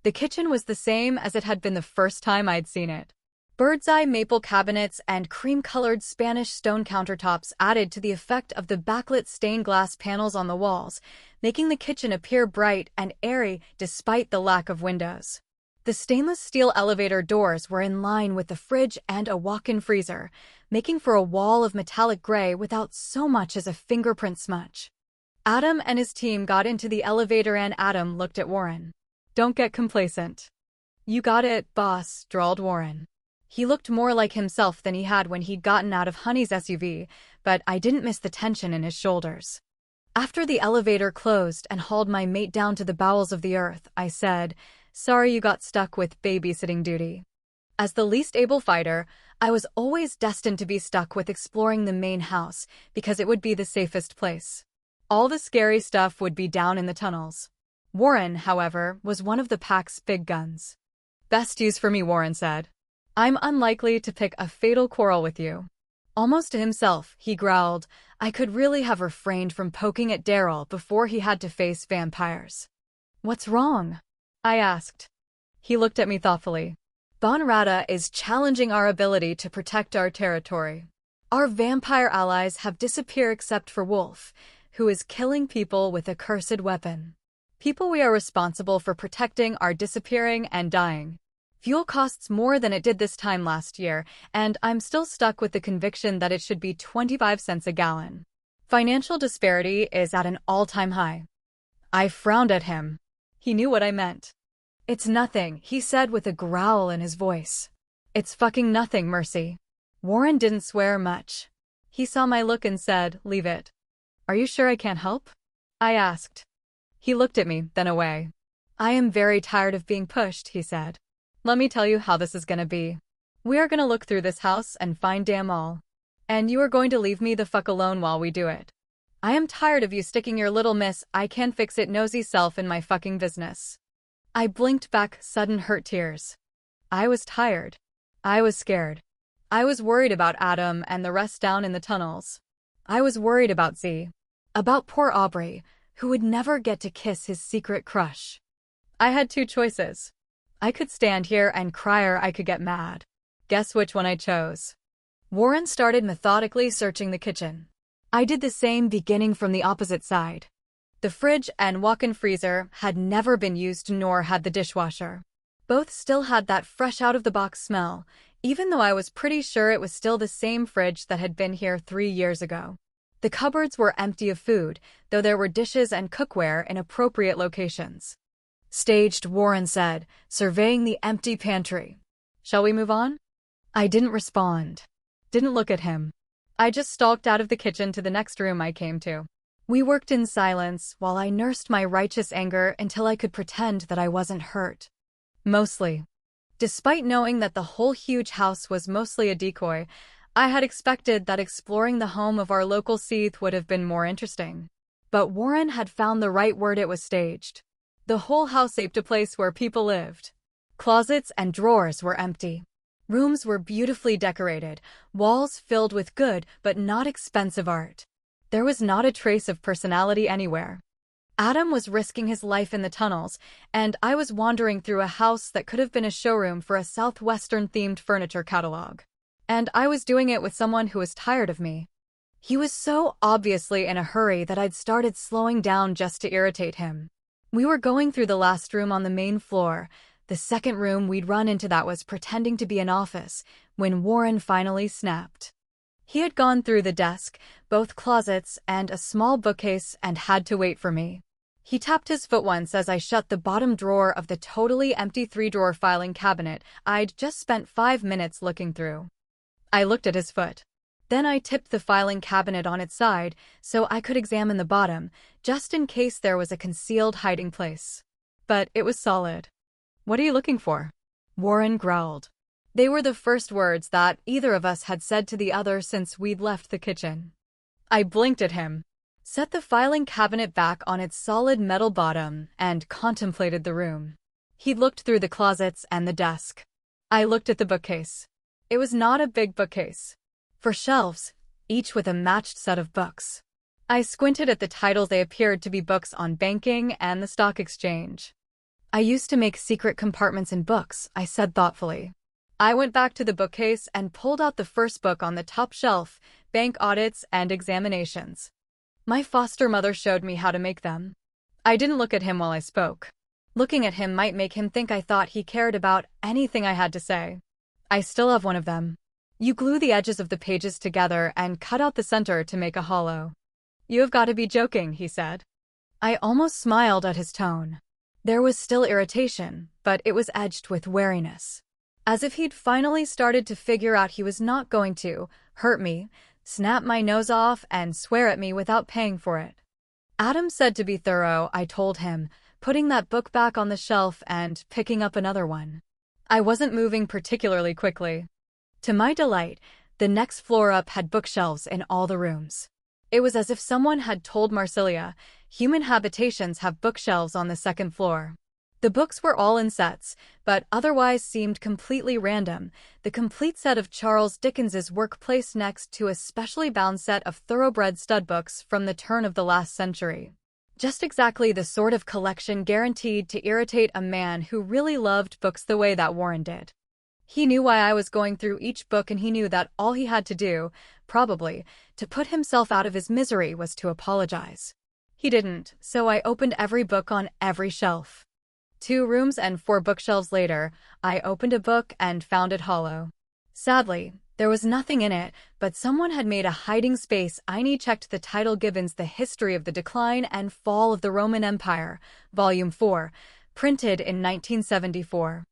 The kitchen was the same as it had been the first time I'd seen it. Bird's-eye maple cabinets and cream-colored Spanish stone countertops added to the effect of the backlit stained glass panels on the walls, making the kitchen appear bright and airy despite the lack of windows. The stainless steel elevator doors were in line with the fridge and a walk-in freezer, making for a wall of metallic gray without so much as a fingerprint smudge. Adam and his team got into the elevator and Adam looked at Warren. Don't get complacent. You got it, boss, drawled Warren. He looked more like himself than he had when he'd gotten out of Honey's SUV, but I didn't miss the tension in his shoulders. After the elevator closed and hauled my mate down to the bowels of the earth, I said, "Sorry you got stuck with babysitting duty." As the least able fighter, I was always destined to be stuck with exploring the main house because it would be the safest place. All the scary stuff would be down in the tunnels. Warren, however, was one of the pack's big guns. "Best use for me," Warren said. "I'm unlikely to pick a fatal quarrel with you." Almost to himself, he growled, "I could really have refrained from poking at Daryl before he had to face vampires." "What's wrong?" I asked. He looked at me thoughtfully. "Bonrata is challenging our ability to protect our territory. Our vampire allies have disappeared except for Wolf, who is killing people with a cursed weapon. People we are responsible for protecting are disappearing and dying. Fuel costs more than it did this time last year, and I'm still stuck with the conviction that it should be 25 cents a gallon. Financial disparity is at an all-time high." I frowned at him. He knew what I meant. "It's nothing," he said with a growl in his voice. "It's fucking nothing, Mercy." Warren didn't swear much. He saw my look and said, "Leave it." "Are you sure I can't help?" I asked. He looked at me, then away. "I am very tired of being pushed," he said. "Let me tell you how this is gonna be. We are gonna look through this house and find damn all. And you are going to leave me the fuck alone while we do it. I am tired of you sticking your little miss I-can't-fix-it nosy self in my fucking business." I blinked back sudden hurt tears. I was tired. I was scared. I was worried about Adam and the rest down in the tunnels. I was worried about Z. About poor Aubrey, who would never get to kiss his secret crush. I had two choices. I could stand here and cry or I could get mad. Guess which one I chose. Warren started methodically searching the kitchen. I did the same, beginning from the opposite side. The fridge and walk-in freezer had never been used, nor had the dishwasher. Both still had that fresh out-of-the-box smell, even though I was pretty sure it was still the same fridge that had been here 3 years ago. The cupboards were empty of food, though there were dishes and cookware in appropriate locations. "Staged," Warren said, surveying the empty pantry. "Shall we move on?" I didn't respond. Didn't look at him. I just stalked out of the kitchen to the next room I came to. We worked in silence while I nursed my righteous anger until I could pretend that I wasn't hurt. Mostly. Despite knowing that the whole huge house was mostly a decoy, I had expected that exploring the home of our local Seath would have been more interesting. But Warren had found the right word. It was staged. The whole house aped a place where people lived. Closets and drawers were empty. Rooms were beautifully decorated, walls filled with good but not expensive art. There was not a trace of personality anywhere. Adam was risking his life in the tunnels, and I was wandering through a house that could have been a showroom for a Southwestern-themed furniture catalog. And I was doing it with someone who was tired of me. He was so obviously in a hurry that I'd started slowing down just to irritate him. We were going through the last room on the main floor. The second room we'd run into that was pretending to be an office, when Warren finally snapped. He had gone through the desk, both closets, and a small bookcase and had to wait for me. He tapped his foot once as I shut the bottom drawer of the totally empty 3-drawer filing cabinet I'd just spent 5 minutes looking through. I looked at his foot. Then I tipped the filing cabinet on its side so I could examine the bottom, just in case there was a concealed hiding place. But it was solid. "What are you looking for?" Warren growled. They were the first words that either of us had said to the other since we'd left the kitchen. I blinked at him, set the filing cabinet back on its solid metal bottom, and contemplated the room. He looked through the closets and the desk. I looked at the bookcase. It was not a big bookcase. 4 shelves, each with a matched set of books. I squinted at the titles. They appeared to be books on banking and the stock exchange. "I used to make secret compartments in books," I said thoughtfully. I went back to the bookcase and pulled out the first book on the top shelf, Bank Audits and Examinations. My foster mother showed me how to make them. I didn't look at him while I spoke. Looking at him might make him think I thought he cared about anything I had to say. "I still have one of them. You glue the edges of the pages together and cut out the center to make a hollow." "You have got to be joking," he said. I almost smiled at his tone. There was still irritation, but it was edged with wariness. As if he'd finally started to figure out he was not going to hurt me, snap my nose off, and swear at me without paying for it. Adam said to be thorough, I told him, putting that book back on the shelf and picking up another one. I wasn't moving particularly quickly. To my delight, the next floor up had bookshelves in all the rooms. It was as if someone had told Marsilia, human habitations have bookshelves on the second floor. The books were all in sets, but otherwise seemed completely random, the complete set of Charles Dickens's work placed next to a specially bound set of thoroughbred stud books from the turn of the last century. Just exactly the sort of collection guaranteed to irritate a man who really loved books the way that Warren did. He knew why I was going through each book, and he knew that all he had to do, probably, to put himself out of his misery was to apologize. He didn't, so I opened every book on every shelf. 2 rooms and 4 bookshelves later, I opened a book and found it hollow. Sadly, there was nothing in it, but someone had made a hiding space. I checked the title Gibbon's The History of the Decline and Fall of the Roman Empire, Volume 4, printed in 1974.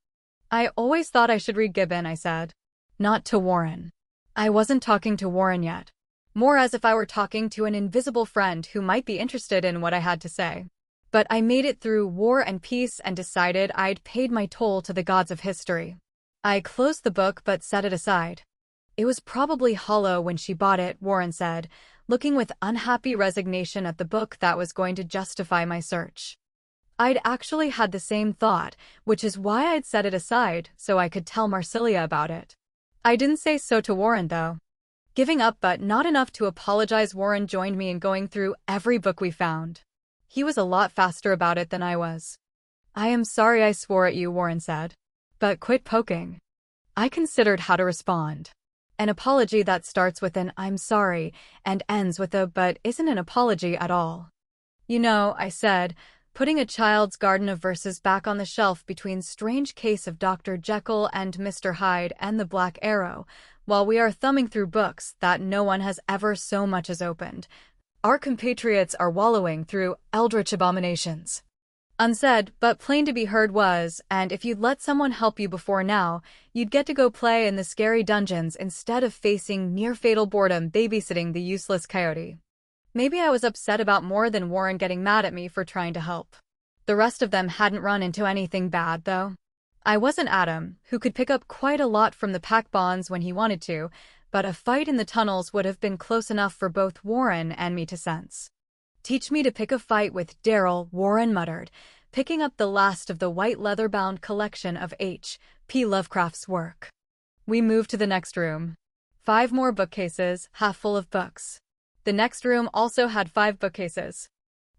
I always thought I should read Gibbon, I said. Not to Warren. I wasn't talking to Warren yet. More as if I were talking to an invisible friend who might be interested in what I had to say. But I made it through War and Peace and decided I'd paid my toll to the gods of history. I closed the book but set it aside. It was probably hollow when she bought it, Warren said, looking with unhappy resignation at the book that was going to justify my search. I'd actually had the same thought, which is why I'd set it aside, so I could tell Marsilia about it. I didn't say so to Warren, though. Giving up but not enough to apologize, Warren joined me in going through every book we found. He was a lot faster about it than I was. I am sorry I swore at you, Warren said. But quit poking. I considered how to respond. An apology that starts with an I'm sorry and ends with a but isn't an apology at all. You know, I said, putting a child's garden of verses back on the shelf between Strange Case of Dr. Jekyll and Mr. Hyde and the Black Arrow, while we are thumbing through books that no one has ever so much as opened. Our compatriots are wallowing through eldritch abominations. Unsaid, but plain to be heard was, and if you'd let someone help you before now, you'd get to go play in the scary dungeons instead of facing near-fatal boredom babysitting the useless coyote. Maybe I was upset about more than Warren getting mad at me for trying to help. The rest of them hadn't run into anything bad, though. I wasn't Adam, who could pick up quite a lot from the pack bonds when he wanted to, but a fight in the tunnels would have been close enough for both Warren and me to sense. Teach me to pick a fight with Daryl, Warren muttered, picking up the last of the white leather-bound collection of H.P. Lovecraft's work. We moved to the next room. 5 more bookcases, half full of books. The next room also had 5 bookcases.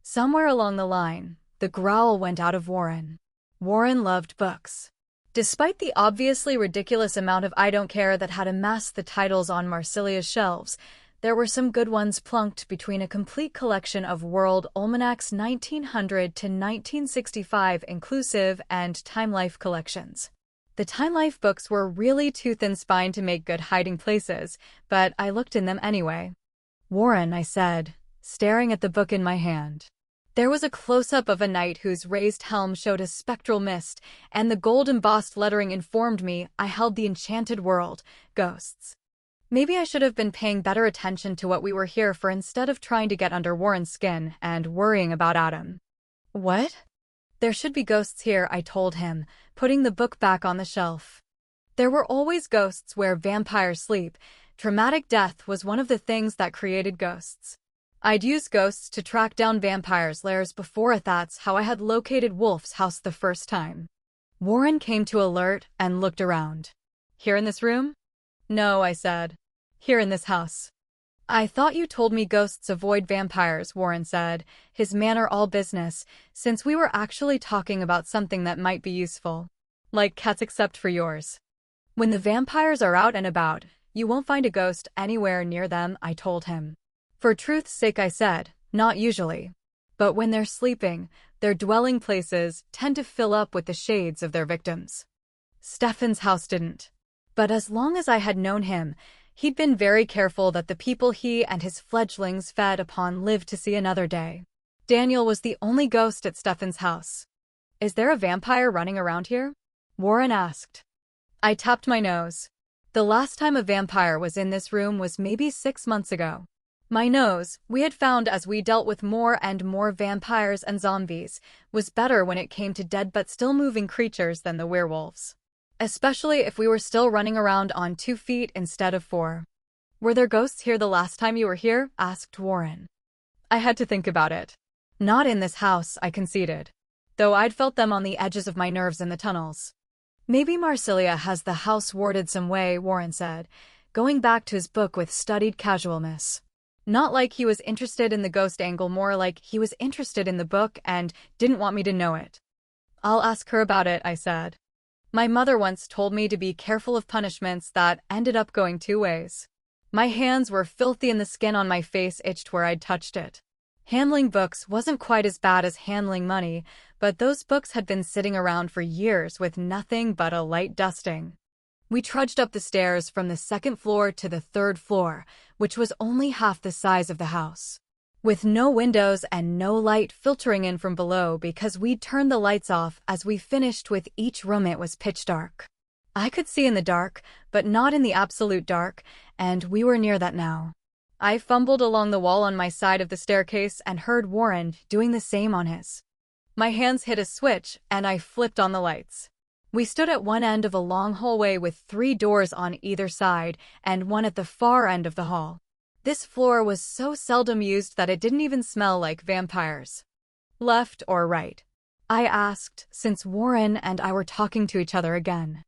Somewhere along the line, the growl went out of Warren. Warren loved books. Despite the obviously ridiculous amount of I don't care that had amassed the titles on Marsilia's shelves, there were some good ones plunked between a complete collection of World Almanacs 1900 to 1965 inclusive and Time Life collections. The Time Life books were really too thin-spined to make good hiding places, but I looked in them anyway. Warren, I said, staring at the book in my hand. There was a close-up of a knight whose raised helm showed a spectral mist, and the gold-embossed lettering informed me I held the enchanted world, ghosts. Maybe I should have been paying better attention to what we were here for instead of trying to get under Warren's skin and worrying about Adam. What? There should be ghosts here, I told him, putting the book back on the shelf. There were always ghosts where vampires sleep. Traumatic death was one of the things that created ghosts. I'd used ghosts to track down vampires' lairs before. That's how I had located Wolf's house the first time. Warren came to alert and looked around. Here in this room? No, I said. Here in this house. I thought you told me ghosts avoid vampires, Warren said, his manner all business, since we were actually talking about something that might be useful. Like cats except for yours. When the vampires are out and about, you won't find a ghost anywhere near them, I told him. For truth's sake, I said, not usually. But when they're sleeping, their dwelling places tend to fill up with the shades of their victims. Stefan's house didn't. But as long as I had known him, he'd been very careful that the people he and his fledglings fed upon lived to see another day. Daniel was the only ghost at Stefan's house. "Is there a vampire running around here?" Warren asked. I tapped my nose. The last time a vampire was in this room was maybe 6 months ago. My nose, we had found as we dealt with more and more vampires and zombies, was better when it came to dead but still moving creatures than the werewolves. Especially if we were still running around on 2 feet instead of 4. "Were there ghosts here the last time you were here?" asked Warren. I had to think about it. "Not in this house," I conceded. Though I'd felt them on the edges of my nerves in the tunnels. "Maybe Marsilia has the house warded some way," Warren said, going back to his book with studied casualness. Not like he was interested in the ghost angle, more like he was interested in the book and didn't want me to know it. "I'll ask her about it," I said. My mother once told me to be careful of punishments that ended up going 2 ways. My hands were filthy and the skin on my face itched where I'd touched it. Handling books wasn't quite as bad as handling money, but those books had been sitting around for years with nothing but a light dusting. We trudged up the stairs from the 2nd floor to the 3rd floor, which was only half the size of the house. With no windows and no light filtering in from below because we'd turned the lights off as we finished with each room. It was pitch dark. I could see in the dark, but not in the absolute dark, and we were near that now. I fumbled along the wall on my side of the staircase and heard Warren doing the same on his. My hands hit a switch, and I flipped on the lights. We stood at one end of a long hallway with 3 doors on either side and one at the far end of the hall. This floor was so seldom used that it didn't even smell like vampires. "Left or right?" I asked, since Warren and I were talking to each other again.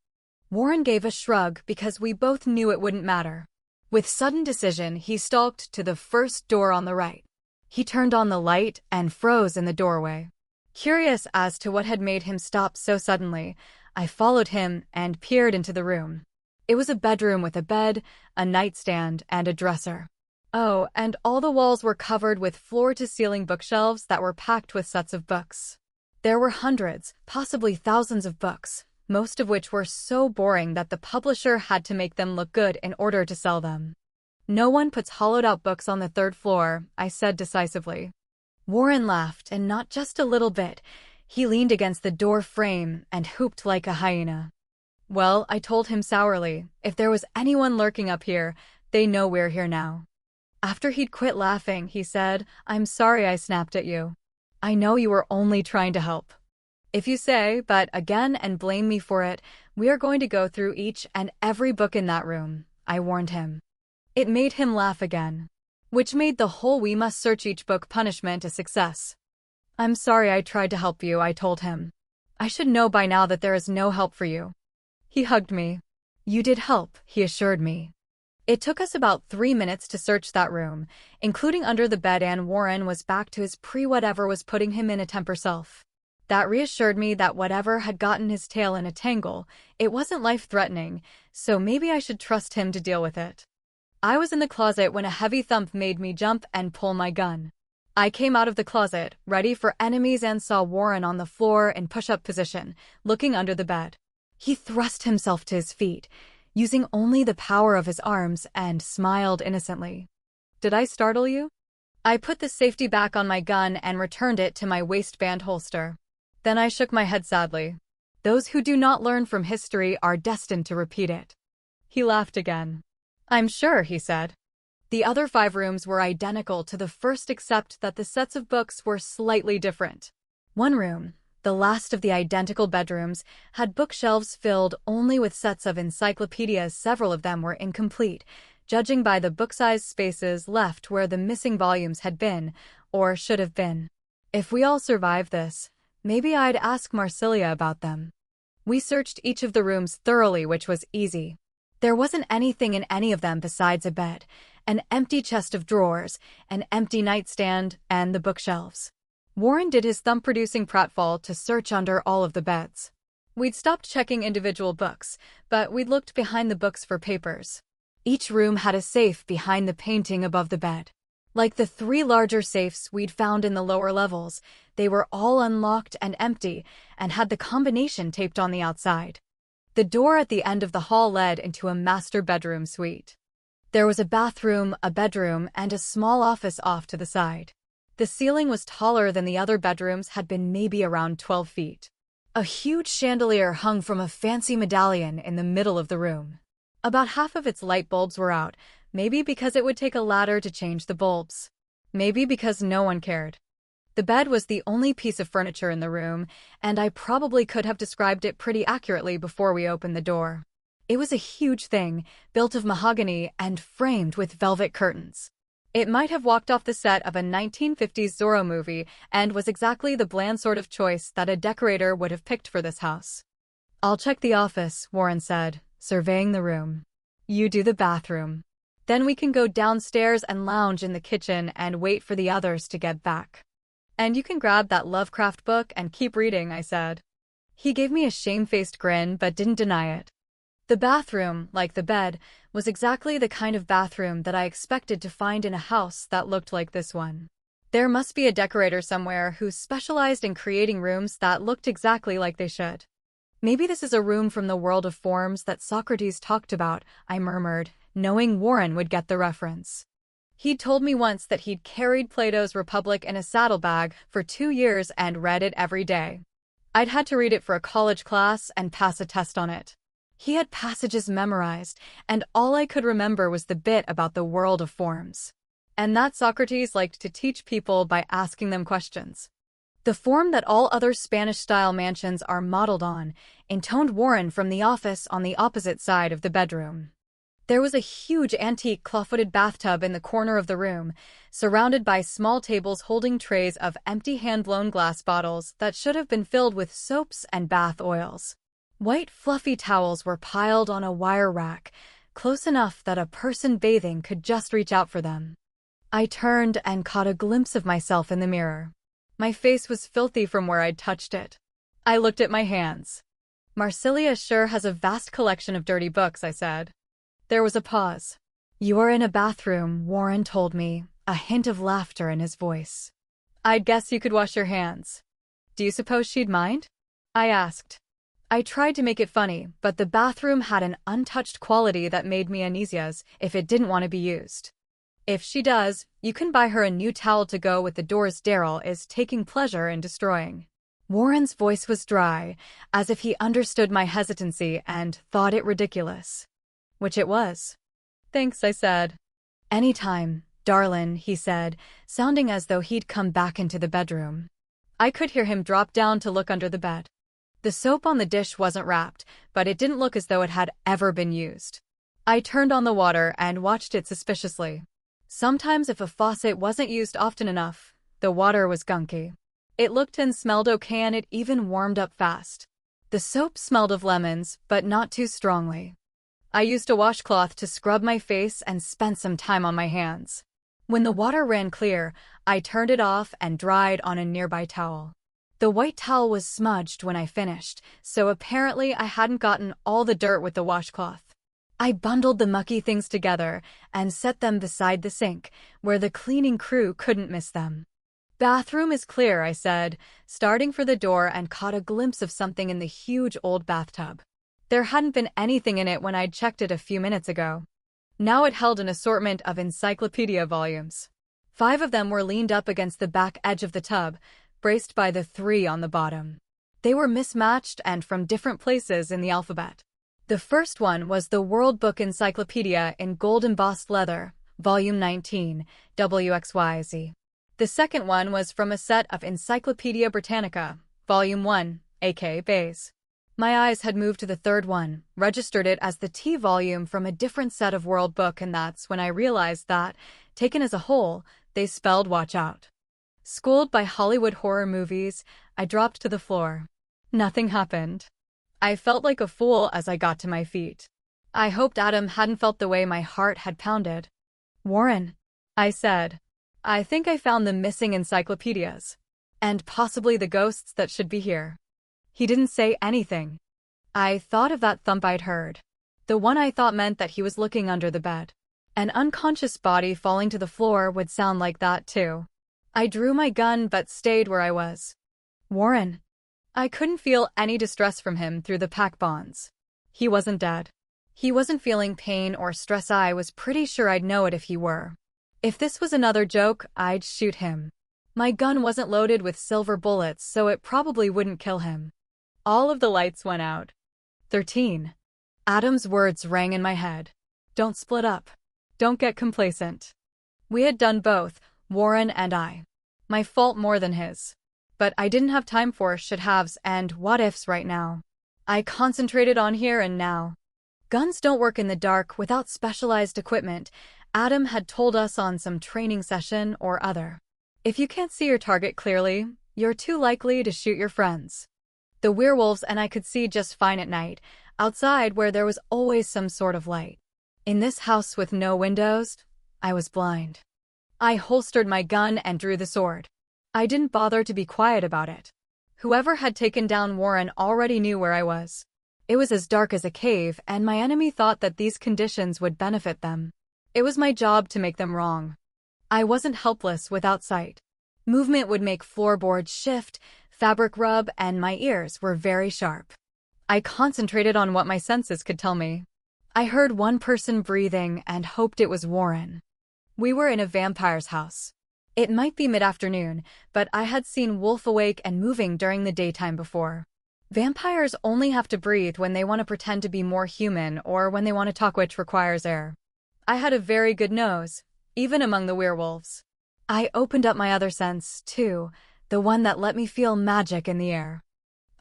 Warren gave a shrug because we both knew it wouldn't matter. With sudden decision, he stalked to the first door on the right. He turned on the light and froze in the doorway. Curious as to what had made him stop so suddenly, I followed him and peered into the room. It was a bedroom with a bed, a nightstand, and a dresser. Oh, and all the walls were covered with floor-to-ceiling bookshelves that were packed with sets of books. There were hundreds, possibly thousands of books, most of which were so boring that the publisher had to make them look good in order to sell them. "No one puts hollowed-out books on the 3rd floor," I said decisively. Warren laughed, and not just a little bit. He leaned against the door frame and hooped like a hyena. "Well," I told him sourly, "if there was anyone lurking up here, they know we're here now." After he'd quit laughing, he said, "I'm sorry I snapped at you. I know you were only trying to help. If you say, but again and blame me for it, we are going to go through each and every book in that room," I warned him. It made him laugh again, which made the whole "we must search each book" punishment a success. "I'm sorry I tried to help you," I told him. "I should know by now that there is no help for you." He hugged me. "You did help," he assured me. It took us about 3 minutes to search that room, including under the bed, and Warren was back to his pre-whatever was putting him in a temper self. That reassured me that whatever had gotten his tail in a tangle, it wasn't life-threatening, so maybe I should trust him to deal with it. I was in the closet when a heavy thump made me jump and pull my gun. I came out of the closet, ready for enemies, and saw Warren on the floor in push-up position, looking under the bed. He thrust himself to his feet, using only the power of his arms, and smiled innocently. "Did I startle you?" I put the safety back on my gun and returned it to my waistband holster. Then I shook my head sadly. Those who do not learn from history are destined to repeat it. He laughed again. "I'm sure," he said. The other 5 rooms were identical to the first except that the sets of books were slightly different. One room, the last of the identical bedrooms, had bookshelves filled only with sets of encyclopedias. Several of them were incomplete, judging by the book-sized spaces left where the missing volumes had been, or should have been. If we all survived this, maybe I'd ask Marsilia about them. We searched each of the rooms thoroughly, which was easy. There wasn't anything in any of them besides a bed, an empty chest of drawers, an empty nightstand, and the bookshelves. Warren did his thumb-producing pratfall to search under all of the beds. We'd stopped checking individual books, but we'd looked behind the books for papers. Each room had a safe behind the painting above the bed. Like the 3 larger safes we'd found in the lower levels, they were all unlocked and empty, and had the combination taped on the outside. The door at the end of the hall led into a master bedroom suite. There was a bathroom, a bedroom, and a small office off to the side. The ceiling was taller than the other bedrooms had been, maybe around 12 feet. A huge chandelier hung from a fancy medallion in the middle of the room. About half of its light bulbs were out, maybe because it would take a ladder to change the bulbs. Maybe because no one cared. The bed was the only piece of furniture in the room, and I probably could have described it pretty accurately before we opened the door. It was a huge thing, built of mahogany and framed with velvet curtains. It might have walked off the set of a 1950s Zorro movie and was exactly the bland sort of choice that a decorator would have picked for this house. "I'll check the office," Warren said, surveying the room. "You do the bathroom. Then we can go downstairs and lounge in the kitchen and wait for the others to get back. And you can grab that Lovecraft book and keep reading," I said. He gave me a shamefaced grin but didn't deny it. The bathroom, like the bed, was exactly the kind of bathroom that I expected to find in a house that looked like this one. There must be a decorator somewhere who specialized in creating rooms that looked exactly like they should. "Maybe this is a room from the world of forms that Socrates talked about," I murmured, knowing Warren would get the reference. He'd told me once that he'd carried Plato's Republic in a saddlebag for 2 years and read it every day. I'd had to read it for a college class and pass a test on it. He had passages memorized, and all I could remember was the bit about the world of forms. And that Socrates liked to teach people by asking them questions. "The form that all other Spanish-style mansions are modeled on," intoned Warren from the office on the opposite side of the bedroom. There was a huge antique claw-footed bathtub in the corner of the room, surrounded by small tables holding trays of empty hand-blown glass bottles that should have been filled with soaps and bath oils. White fluffy towels were piled on a wire rack, close enough that a person bathing could just reach out for them. I turned and caught a glimpse of myself in the mirror. My face was filthy from where I'd touched it. I looked at my hands. "Marsilia sure has a vast collection of dirty books," I said. There was a pause. "You are in a bathroom," Warren told me, a hint of laughter in his voice. "I'd guess you could wash your hands." "Do you suppose she'd mind?" I asked. I tried to make it funny, but the bathroom had an untouched quality that made me uneasy if it didn't want to be used. "If she does, you can buy her a new towel to go with the doors Daryl is taking pleasure in destroying." Warren's voice was dry, as if he understood my hesitancy and thought it ridiculous. Which it was. "Thanks," I said. "Anytime, darlin'," he said, sounding as though he'd come back into the bedroom. I could hear him drop down to look under the bed. The soap on the dish wasn't wrapped, but it didn't look as though it had ever been used. I turned on the water and watched it suspiciously. Sometimes if a faucet wasn't used often enough, the water was gunky. It looked and smelled okay, and it even warmed up fast. The soap smelled of lemons, but not too strongly. I used a washcloth to scrub my face and spent some time on my hands. When the water ran clear, I turned it off and dried on a nearby towel. The white towel was smudged when I finished, so apparently I hadn't gotten all the dirt with the washcloth. I bundled the mucky things together and set them beside the sink, where the cleaning crew couldn't miss them. "Bathroom is clear," I said, starting for the door, and caught a glimpse of something in the huge old bathtub. There hadn't been anything in it when I'd checked it a few minutes ago. Now it held an assortment of encyclopedia volumes. 5 of them were leaned up against the back edge of the tub, braced by the 3 on the bottom. They were mismatched and from different places in the alphabet. The first one was the World Book Encyclopedia in gold embossed leather, Volume 19, WXYZ. The second one was from a set of Encyclopedia Britannica, Volume 1, aka Bays. My eyes had moved to the third one, registered it as the T volume from a different set of World Book, and that's when I realized that, taken as a whole, they spelled watch out. Schooled by Hollywood horror movies, I dropped to the floor. Nothing happened. I felt like a fool as I got to my feet. I hoped Adam hadn't felt the way my heart had pounded. "Warren," I said, "I think I found the missing encyclopedias. And possibly the ghosts that should be here." He didn't say anything. I thought of that thump I'd heard. The one I thought meant that he was looking under the bed. An unconscious body falling to the floor would sound like that too. I drew my gun but stayed where I was. "Warren." I couldn't feel any distress from him through the pack bonds. He wasn't dead. He wasn't feeling pain or stress. I was pretty sure I'd know it if he were. If this was another joke, I'd shoot him. My gun wasn't loaded with silver bullets, so it probably wouldn't kill him. All of the lights went out. 13. Adam's words rang in my head. Don't split up. Don't get complacent. We had done both, Warren and I. My fault more than his. But I didn't have time for should-haves and what-ifs right now. I concentrated on here and now. Guns don't work in the dark without specialized equipment, Adam had told us on some training session or other. If you can't see your target clearly, you're too likely to shoot your friends. The werewolves and I could see just fine at night, outside where there was always some sort of light. In this house with no windows, I was blind. I holstered my gun and drew the sword. I didn't bother to be quiet about it. Whoever had taken down Warren already knew where I was. It was as dark as a cave, and my enemy thought that these conditions would benefit them. It was my job to make them wrong. I wasn't helpless without sight. Movement would make floorboards shift, fabric rub, and my ears were very sharp. I concentrated on what my senses could tell me. I heard one person breathing and hoped it was Warren. We were in a vampire's house. It might be mid-afternoon, but I had seen Wolf awake and moving during the daytime before. Vampires only have to breathe when they want to pretend to be more human or when they want to talk, which requires air. I had a very good nose, even among the werewolves. I opened up my other sense, too, the one that let me feel magic in the air.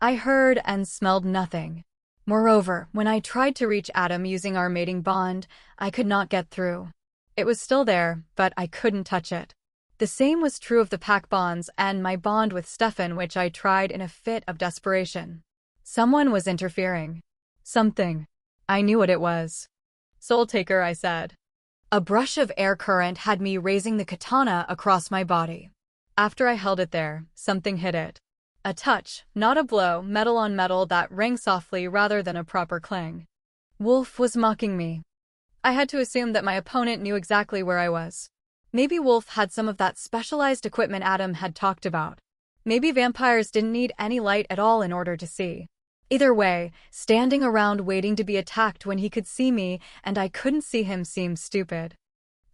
I heard and smelled nothing. Moreover, when I tried to reach Adam using our mating bond, I could not get through. It was still there, but I couldn't touch it. The same was true of the pack bonds and my bond with Stefan, which I tried in a fit of desperation. Someone was interfering. Something. I knew what it was. Soul Taker, I said. A brush of air current had me raising the katana across my body. After I held it there, something hit it. A touch, not a blow, metal on metal that rang softly rather than a proper clang. Wolf was mocking me. I had to assume that my opponent knew exactly where I was. Maybe Wolf had some of that specialized equipment Adam had talked about. Maybe vampires didn't need any light at all in order to see. Either way, standing around waiting to be attacked when he could see me and I couldn't see him seemed stupid.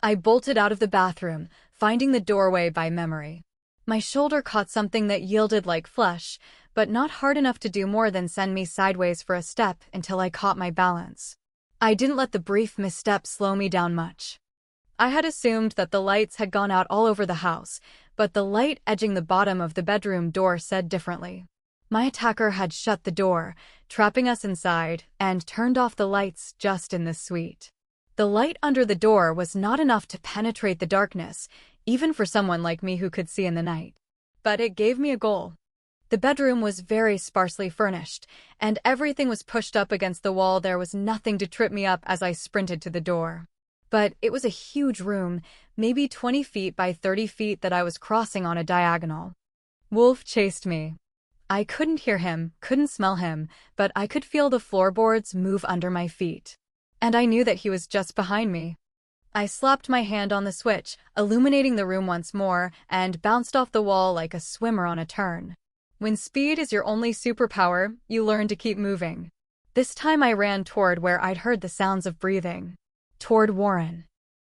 I bolted out of the bathroom, finding the doorway by memory. My shoulder caught something that yielded like flesh, but not hard enough to do more than send me sideways for a step until I caught my balance. I didn't let the brief misstep slow me down much. I had assumed that the lights had gone out all over the house, but the light edging the bottom of the bedroom door said differently. My attacker had shut the door, trapping us inside, and turned off the lights just in the suite. The light under the door was not enough to penetrate the darkness, even for someone like me who could see in the night. But it gave me a goal. The bedroom was very sparsely furnished, and everything was pushed up against the wall. There was nothing to trip me up as I sprinted to the door. But it was a huge room, maybe 20 feet by 30 feet that I was crossing on a diagonal. Wolf chased me. I couldn't hear him, couldn't smell him, but I could feel the floorboards move under my feet. And I knew that he was just behind me. I slapped my hand on the switch, illuminating the room once more, and bounced off the wall like a swimmer on a turn. When speed is your only superpower, you learn to keep moving. This time I ran toward where I'd heard the sounds of breathing. Toward Warren.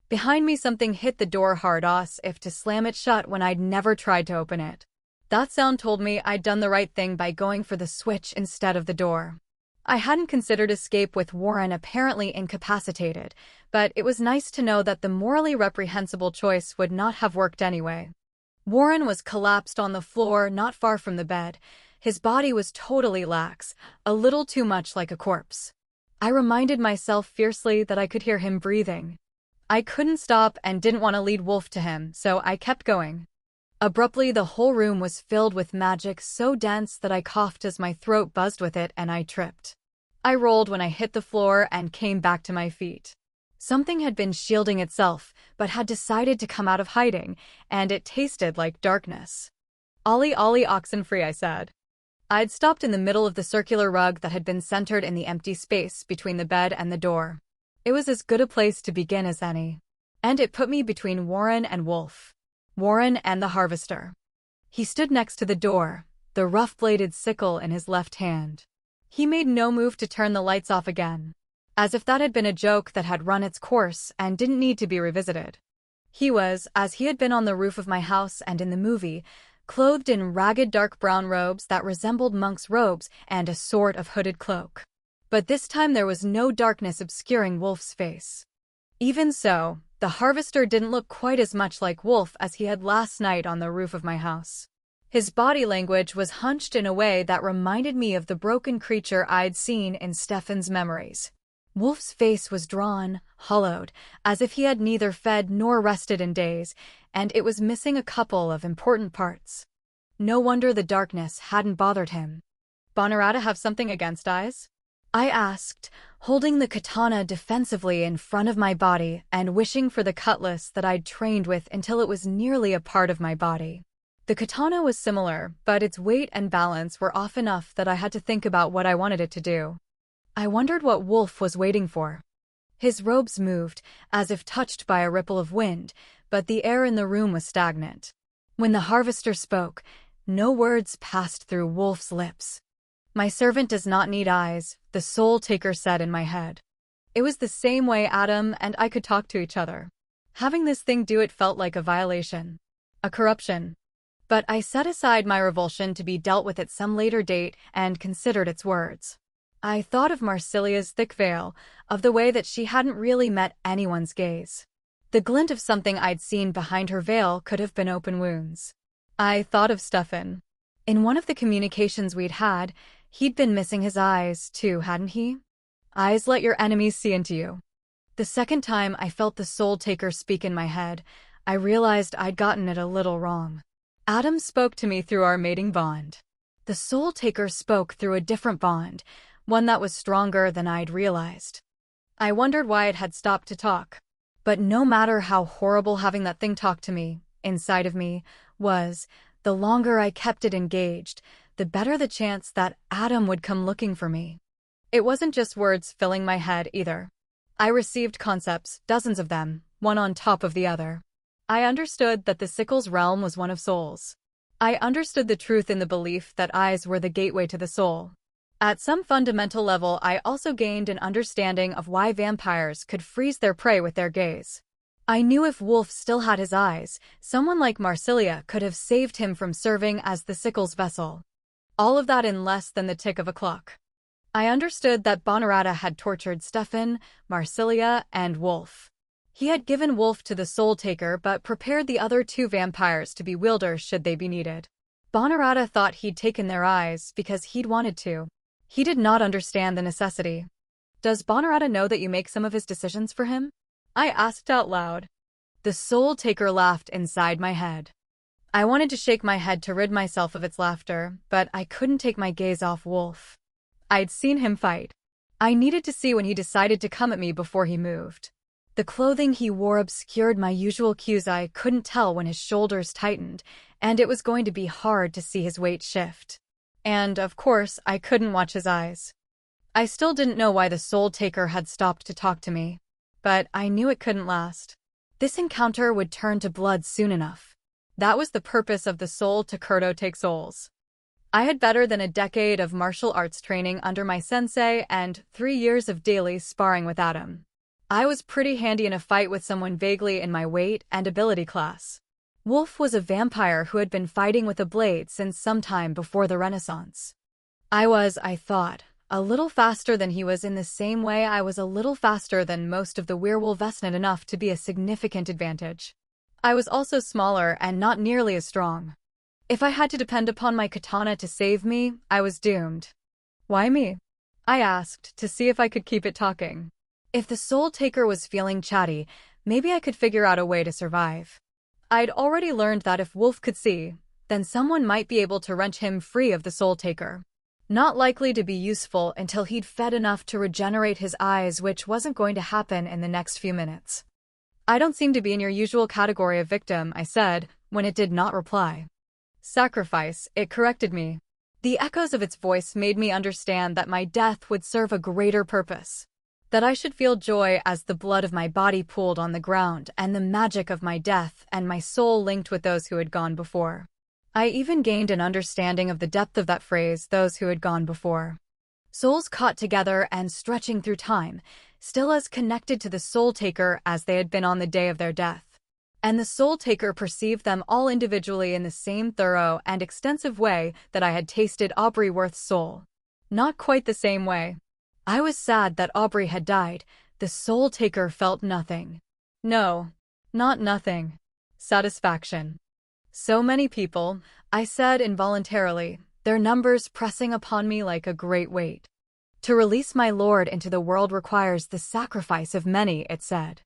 Behind me something hit the door hard as if to slam it shut when I'd never tried to open it. That sound told me I'd done the right thing by going for the switch instead of the door. I hadn't considered escape with Warren apparently incapacitated, but it was nice to know that the morally reprehensible choice would not have worked anyway. Warren was collapsed on the floor not far from the bed. His body was totally lax, a little too much like a corpse. I reminded myself fiercely that I could hear him breathing. I couldn't stop and didn't want to lead Wolf to him, so I kept going. Abruptly, the whole room was filled with magic so dense that I coughed as my throat buzzed with it and I tripped. I rolled when I hit the floor and came back to my feet. Something had been shielding itself, but had decided to come out of hiding, and it tasted like darkness. "Ollie, ollie, oxen free," I said. I'd stopped in the middle of the circular rug that had been centered in the empty space between the bed and the door. It was as good a place to begin as any. And it put me between Warren and Wolf. Warren and the harvester. He stood next to the door, the rough-bladed sickle in his left hand. He made no move to turn the lights off again, as if that had been a joke that had run its course and didn't need to be revisited. He was, as he had been on the roof of my house and in the movie, clothed in ragged dark brown robes that resembled monks' robes and a sort of hooded cloak. But this time there was no darkness obscuring Wolf's face. Even so, the harvester didn't look quite as much like Wolf as he had last night on the roof of my house. His body language was hunched in a way that reminded me of the broken creature I'd seen in Stefan's memories. Wolf's face was drawn, hollowed, as if he had neither fed nor rested in days, and it was missing a couple of important parts. No wonder the darkness hadn't bothered him. "Bonarata have something against eyes?" I asked, holding the katana defensively in front of my body and wishing for the cutlass that I'd trained with until it was nearly a part of my body. The katana was similar, but its weight and balance were off enough that I had to think about what I wanted it to do. I wondered what Wolf was waiting for. His robes moved, as if touched by a ripple of wind, but the air in the room was stagnant. When the harvester spoke, no words passed through Wolf's lips. "My servant does not need eyes," the soul taker said in my head. It was the same way Adam and I could talk to each other. Having this thing do it felt like a violation. A corruption. But I set aside my revulsion to be dealt with at some later date and considered its words. I thought of Marsilia's thick veil, of the way that she hadn't really met anyone's gaze. The glint of something I'd seen behind her veil could have been open wounds. I thought of Stefan. In one of the communications we'd had, he'd been missing his eyes, too, hadn't he? Eyes let your enemies see into you. The second time I felt the soul taker speak in my head, I realized I'd gotten it a little wrong. Adam spoke to me through our mating bond. The soul taker spoke through a different bond, one that was stronger than I'd realized. I wondered why it had stopped to talk. But no matter how horrible having that thing talk to me, inside of me, was, the longer I kept it engaged, the better the chance that Adam would come looking for me. It wasn't just words filling my head either. I received concepts, dozens of them, one on top of the other. I understood that the sickle's realm was one of souls. I understood the truth in the belief that eyes were the gateway to the soul. At some fundamental level, I also gained an understanding of why vampires could freeze their prey with their gaze. I knew if Wolf still had his eyes, someone like Marsilia could have saved him from serving as the sickle's vessel. All of that in less than the tick of a clock. I understood that Bonarata had tortured Stefan, Marsilia, and Wolf. He had given Wolf to the soul taker but prepared the other two vampires to be wielders should they be needed. Bonarata thought he'd taken their eyes because he'd wanted to. He did not understand the necessity. "Does Bonarata know that you make some of his decisions for him?" I asked out loud. The soul taker laughed inside my head. I wanted to shake my head to rid myself of its laughter, but I couldn't take my gaze off Wolf. I'd seen him fight. I needed to see when he decided to come at me before he moved. The clothing he wore obscured my usual cues. I couldn't tell when his shoulders tightened, and it was going to be hard to see his weight shift. And, of course, I couldn't watch his eyes. I still didn't know why the soul taker had stopped to talk to me, but I knew it couldn't last. This encounter would turn to blood soon enough. That was the purpose of the soul takerdo take souls. I had better than a decade of martial arts training under my sensei and 3 years of daily sparring with Adam. I was pretty handy in a fight with someone vaguely in my weight and ability class. Wolf was a vampire who had been fighting with a blade since some time before the Renaissance. I was, I thought, a little faster than he was in the same way I was a little faster than most of the werewolvescent enough to be a significant advantage. I was also smaller and not nearly as strong. If I had to depend upon my katana to save me, I was doomed. "Why me?" I asked, to see if I could keep it talking. If the soul taker was feeling chatty, maybe I could figure out a way to survive. I'd already learned that if Wolf could see, then someone might be able to wrench him free of the soul taker. Not likely to be useful until he'd fed enough to regenerate his eyes, which wasn't going to happen in the next few minutes. "I don't seem to be in your usual category of victim," I said, when it did not reply. "Sacrifice," it corrected me. The echoes of its voice made me understand that my death would serve a greater purpose. That I should feel joy as the blood of my body pooled on the ground and the magic of my death and my soul linked with those who had gone before. I even gained an understanding of the depth of that phrase, those who had gone before. Souls caught together and stretching through time, still as connected to the soul taker as they had been on the day of their death. and the Soul Taker perceived them all individually in the same thorough and extensive way that I had tasted Aubrey Worth's soul. Not quite the same way. I was sad that Aubrey had died. The Soul Taker felt nothing. No, not nothing. Satisfaction. So many people, I said involuntarily, their numbers pressing upon me like a great weight. To release my lord into the world requires the sacrifice of many, it said.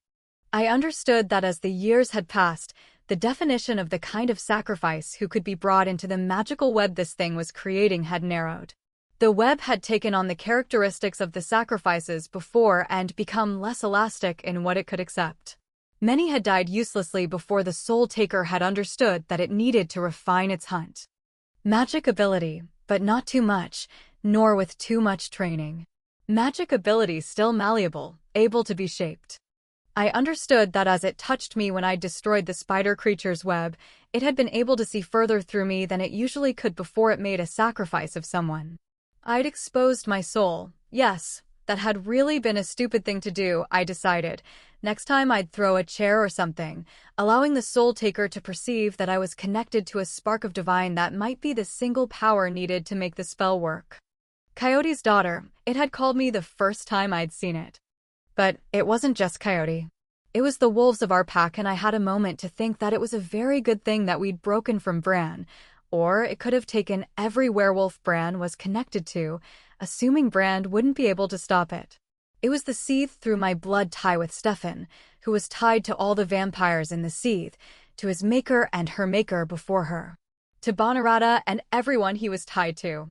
I understood that as the years had passed, the definition of the kind of sacrifice who could be brought into the magical web this thing was creating had narrowed. The web had taken on the characteristics of the sacrifices before and become less elastic in what it could accept. Many had died uselessly before the Soul Taker had understood that it needed to refine its hunt. Magic ability, but not too much, nor with too much training. Magic ability still malleable, able to be shaped. I understood that as it touched me when I destroyed the spider creature's web, it had been able to see further through me than it usually could before it made a sacrifice of someone. I'd exposed my soul. Yes, that had really been a stupid thing to do, I decided. Next time I'd throw a chair or something, allowing the Soul Taker to perceive that I was connected to a spark of divine that might be the single power needed to make the spell work. Coyote's daughter, it had called me the first time I'd seen it. But it wasn't just Coyote. It was the wolves of our pack, and I had a moment to think that it was a very good thing that we'd broken from Bran, or it could have taken every werewolf Bran was connected to, assuming Bran wouldn't be able to stop it. It was the seethe through my blood tie with Stefan, who was tied to all the vampires in the seethe, to his maker and her maker before her, to Bonarata and everyone he was tied to.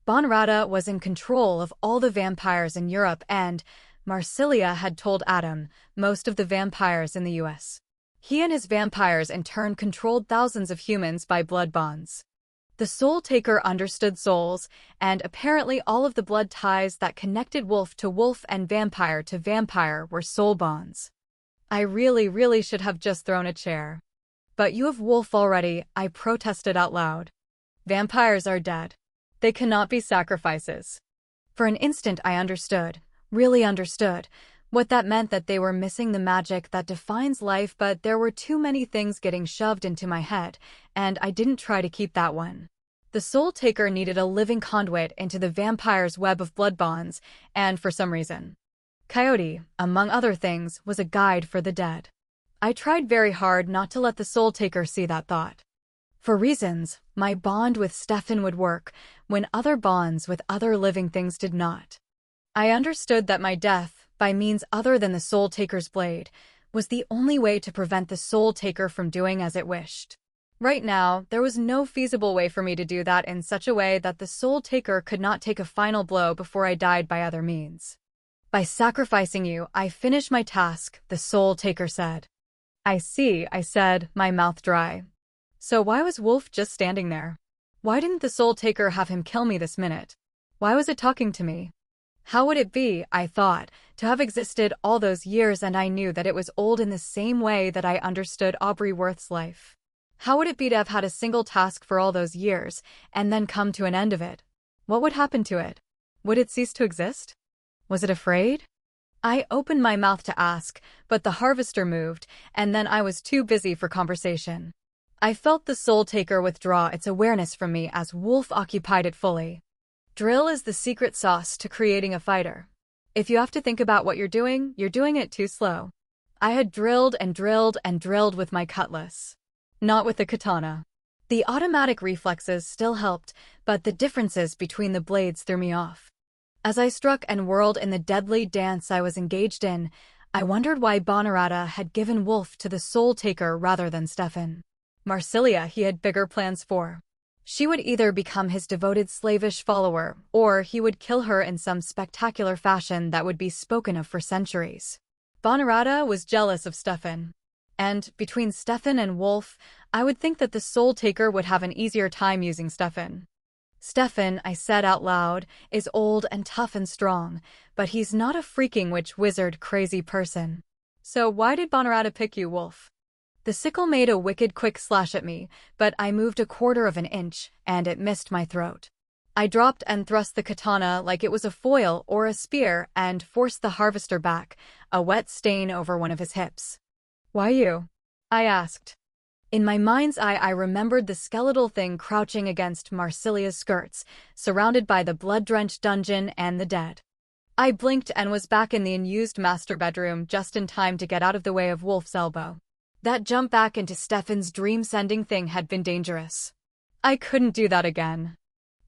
Bonarata was in control of all the vampires in Europe, and Marsilia had told Adam most of the vampires in the US. He and his vampires in turn controlled thousands of humans by blood bonds. The Soul Taker understood souls, and apparently all of the blood ties that connected wolf to wolf and vampire to vampire were soul bonds. I really should have just thrown a chair. But you have wolf already, I protested out loud. Vampires are dead. They cannot be sacrifices. For an instant I understood, really understood, what that meant, that they were missing the magic that defines life, but there were too many things getting shoved into my head, and I didn't try to keep that one. The Soul Taker needed a living conduit into the vampire's web of blood bonds, and for some reason, Coyote, among other things, was a guide for the dead. I tried very hard not to let the Soul Taker see that thought. For reasons, my bond with Stefan would work when other bonds with other living things did not. I understood that my death, by means other than the Soul Taker's blade, was the only way to prevent the Soul Taker from doing as it wished. Right now, there was no feasible way for me to do that in such a way that the Soul Taker could not take a final blow before I died by other means. By sacrificing you, I finish my task, the Soul Taker said. I see, I said, my mouth dry. So why was Wolf just standing there? Why didn't the Soul Taker have him kill me this minute? Why was it talking to me? How would it be, I thought, to have existed all those years, and I knew that it was old in the same way that I understood Aubrey Worth's life? How would it be to have had a single task for all those years, and then come to an end of it? What would happen to it? Would it cease to exist? Was it afraid? I opened my mouth to ask, but the harvester moved, and then I was too busy for conversation. I felt the Soul Taker withdraw its awareness from me as Wolf occupied it fully. Drill is the secret sauce to creating a fighter. If you have to think about what you're doing it too slow. I had drilled and drilled and drilled with my cutlass. Not with the katana. The automatic reflexes still helped, but the differences between the blades threw me off. As I struck and whirled in the deadly dance I was engaged in, I wondered why Bonarata had given Wolf to the Soul Taker rather than Stefan. Marsilia he had bigger plans for. She would either become his devoted slavish follower, or he would kill her in some spectacular fashion that would be spoken of for centuries. Bonarata was jealous of Stefan. And, between Stefan and Wolf, I would think that the Soul Taker would have an easier time using Stefan. Stefan, I said out loud, is old and tough and strong, but he's not a freaking witch wizard crazy person. So why did Bonarata pick you, Wolf? The sickle made a wicked quick slash at me, but I moved 1/4 of an inch, and it missed my throat. I dropped and thrust the katana like it was a foil or a spear and forced the harvester back, a wet stain over one of his hips. Why you? I asked. In my mind's eye, I remembered the skeletal thing crouching against Marcelia's skirts, surrounded by the blood-drenched dungeon and the dead. I blinked and was back in the unused master bedroom just in time to get out of the way of Wolf's elbow. That jump back into Stefan's dream-sending thing had been dangerous. I couldn't do that again.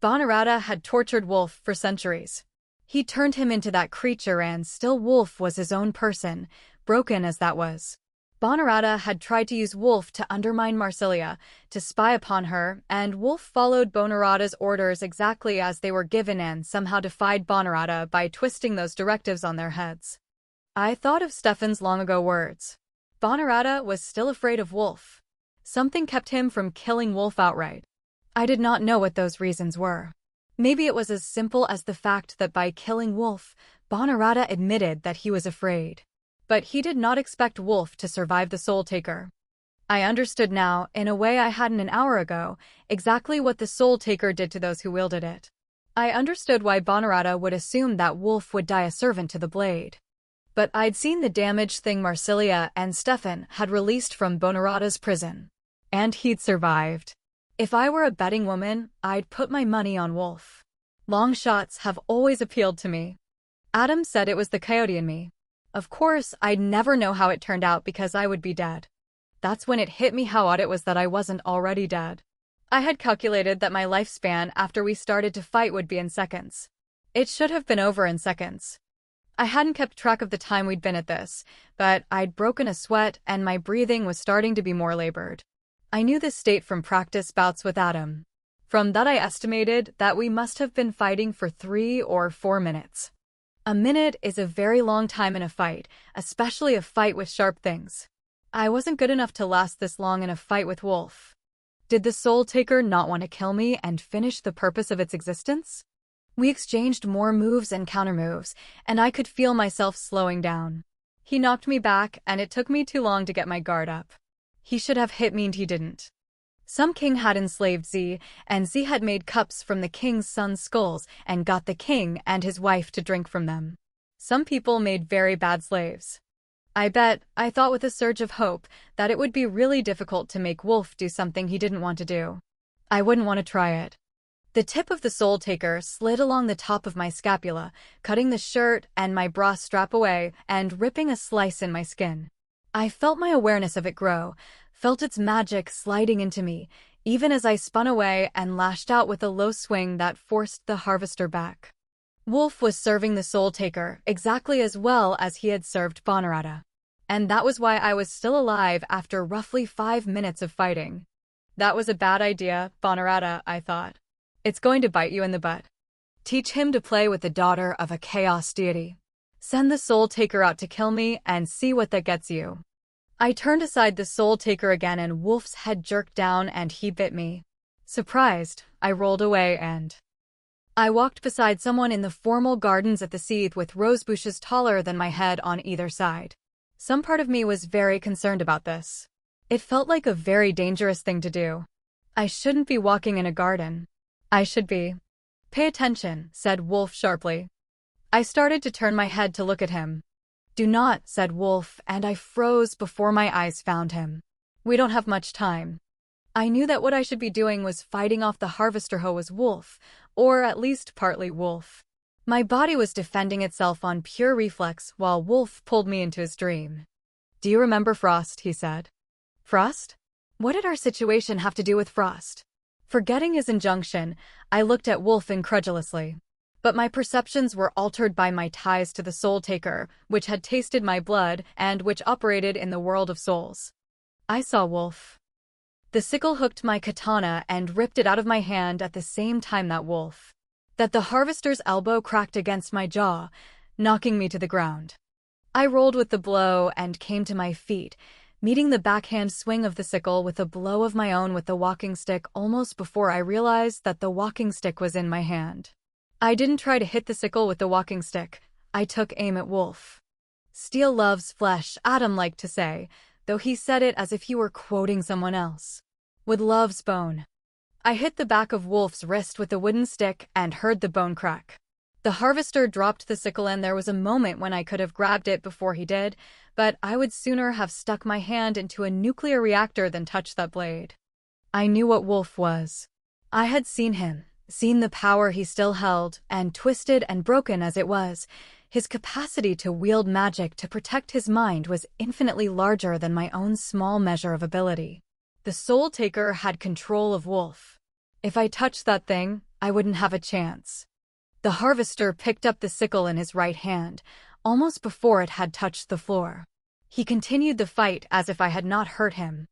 Bonarata had tortured Wolf for centuries. He turned him into that creature, and still Wolf was his own person, broken as that was. Bonarata had tried to use Wolf to undermine Marcelia, to spy upon her, and Wolf followed Bonarata's orders exactly as they were given and somehow defied Bonarata by twisting those directives on their heads. I thought of Stefan's long-ago words. Bonarata was still afraid of Wolf. Something kept him from killing Wolf outright. I did not know what those reasons were. Maybe it was as simple as the fact that by killing Wolf, Bonarata admitted that he was afraid. But he did not expect Wolf to survive the Soul Taker. I understood now, in a way I hadn't an hour ago, exactly what the Soul Taker did to those who wielded it. I understood why Bonarata would assume that Wolf would die a servant to the blade. But I'd seen the damaged thing Marcelia and Stefan had released from Bonarata's prison. And he'd survived. If I were a betting woman, I'd put my money on Wolf. Long shots have always appealed to me. Adam said it was the coyote in me. Of course, I'd never know how it turned out because I would be dead. That's when it hit me how odd it was that I wasn't already dead. I had calculated that my lifespan after we started to fight would be in seconds. It should have been over in seconds. I hadn't kept track of the time we'd been at this, but I'd broken a sweat and my breathing was starting to be more labored. I knew this state from practice bouts with Adam. From that I estimated that we must have been fighting for 3 or 4 minutes. A minute is a very long time in a fight, especially a fight with sharp things. I wasn't good enough to last this long in a fight with Wolf. Did the Soul Taker not want to kill me and finish the purpose of its existence? We exchanged more moves and countermoves, and I could feel myself slowing down. He knocked me back, and it took me too long to get my guard up. He should have hit me and he didn't. Some king had enslaved Z, and Z had made cups from the king's son's skulls and got the king and his wife to drink from them. Some people made very bad slaves. I thought with a surge of hope, that it would be really difficult to make Wolf do something he didn't want to do. I wouldn't want to try it. The tip of the Soul Taker slid along the top of my scapula, cutting the shirt and my bra strap away and ripping a slice in my skin. I felt my awareness of it grow, felt its magic sliding into me, even as I spun away and lashed out with a low swing that forced the harvester back. Wolf was serving the Soul Taker exactly as well as he had served Bonarata. And that was why I was still alive after roughly 5 minutes of fighting. That was a bad idea, Bonarata, I thought. It's going to bite you in the butt. Teach him to play with the daughter of a chaos deity. Send the Soul Taker out to kill me and see what that gets you. I turned aside the Soul Taker again and Wolf's head jerked down and he bit me. Surprised, I rolled away and I walked beside someone in the formal gardens at the Seethe with rose bushes taller than my head on either side. Some part of me was very concerned about this. It felt like a very dangerous thing to do. I shouldn't be walking in a garden. I should be. Pay attention, said Wolf sharply. I started to turn my head to look at him. Do not, said Wolf, and I froze before my eyes found him. We don't have much time. I knew that what I should be doing was fighting off the harvester hoe as Wolf, or at least partly Wolf. My body was defending itself on pure reflex while Wolf pulled me into his dream. Do you remember Frost, he said. Frost? What did our situation have to do with Frost? Forgetting his injunction, I looked at Wolf incredulously. But my perceptions were altered by my ties to the Soul Taker, which had tasted my blood and which operated in the world of souls. I saw Wolf. The sickle hooked my katana and ripped it out of my hand at the same time that the harvester's elbow cracked against my jaw, knocking me to the ground. I rolled with the blow and came to my feet, meeting the backhand swing of the sickle with a blow of my own with the walking stick almost before I realized that the walking stick was in my hand. I didn't try to hit the sickle with the walking stick. I took aim at Wolf. Steel loves flesh, Adam liked to say, though he said it as if he were quoting someone else. Wood loves bone. I hit the back of Wolf's wrist with the wooden stick and heard the bone crack. The harvester dropped the sickle and there was a moment when I could have grabbed it before he did, but I would sooner have stuck my hand into a nuclear reactor than touch that blade. I knew what Wolf was. I had seen him, seen the power he still held, and twisted and broken as it was, his capacity to wield magic to protect his mind was infinitely larger than my own small measure of ability. The Soul Taker had control of Wolf. If I touched that thing, I wouldn't have a chance. The harvester picked up the sickle in his right hand, almost before it had touched the floor. He continued the fight as if I had not hurt him.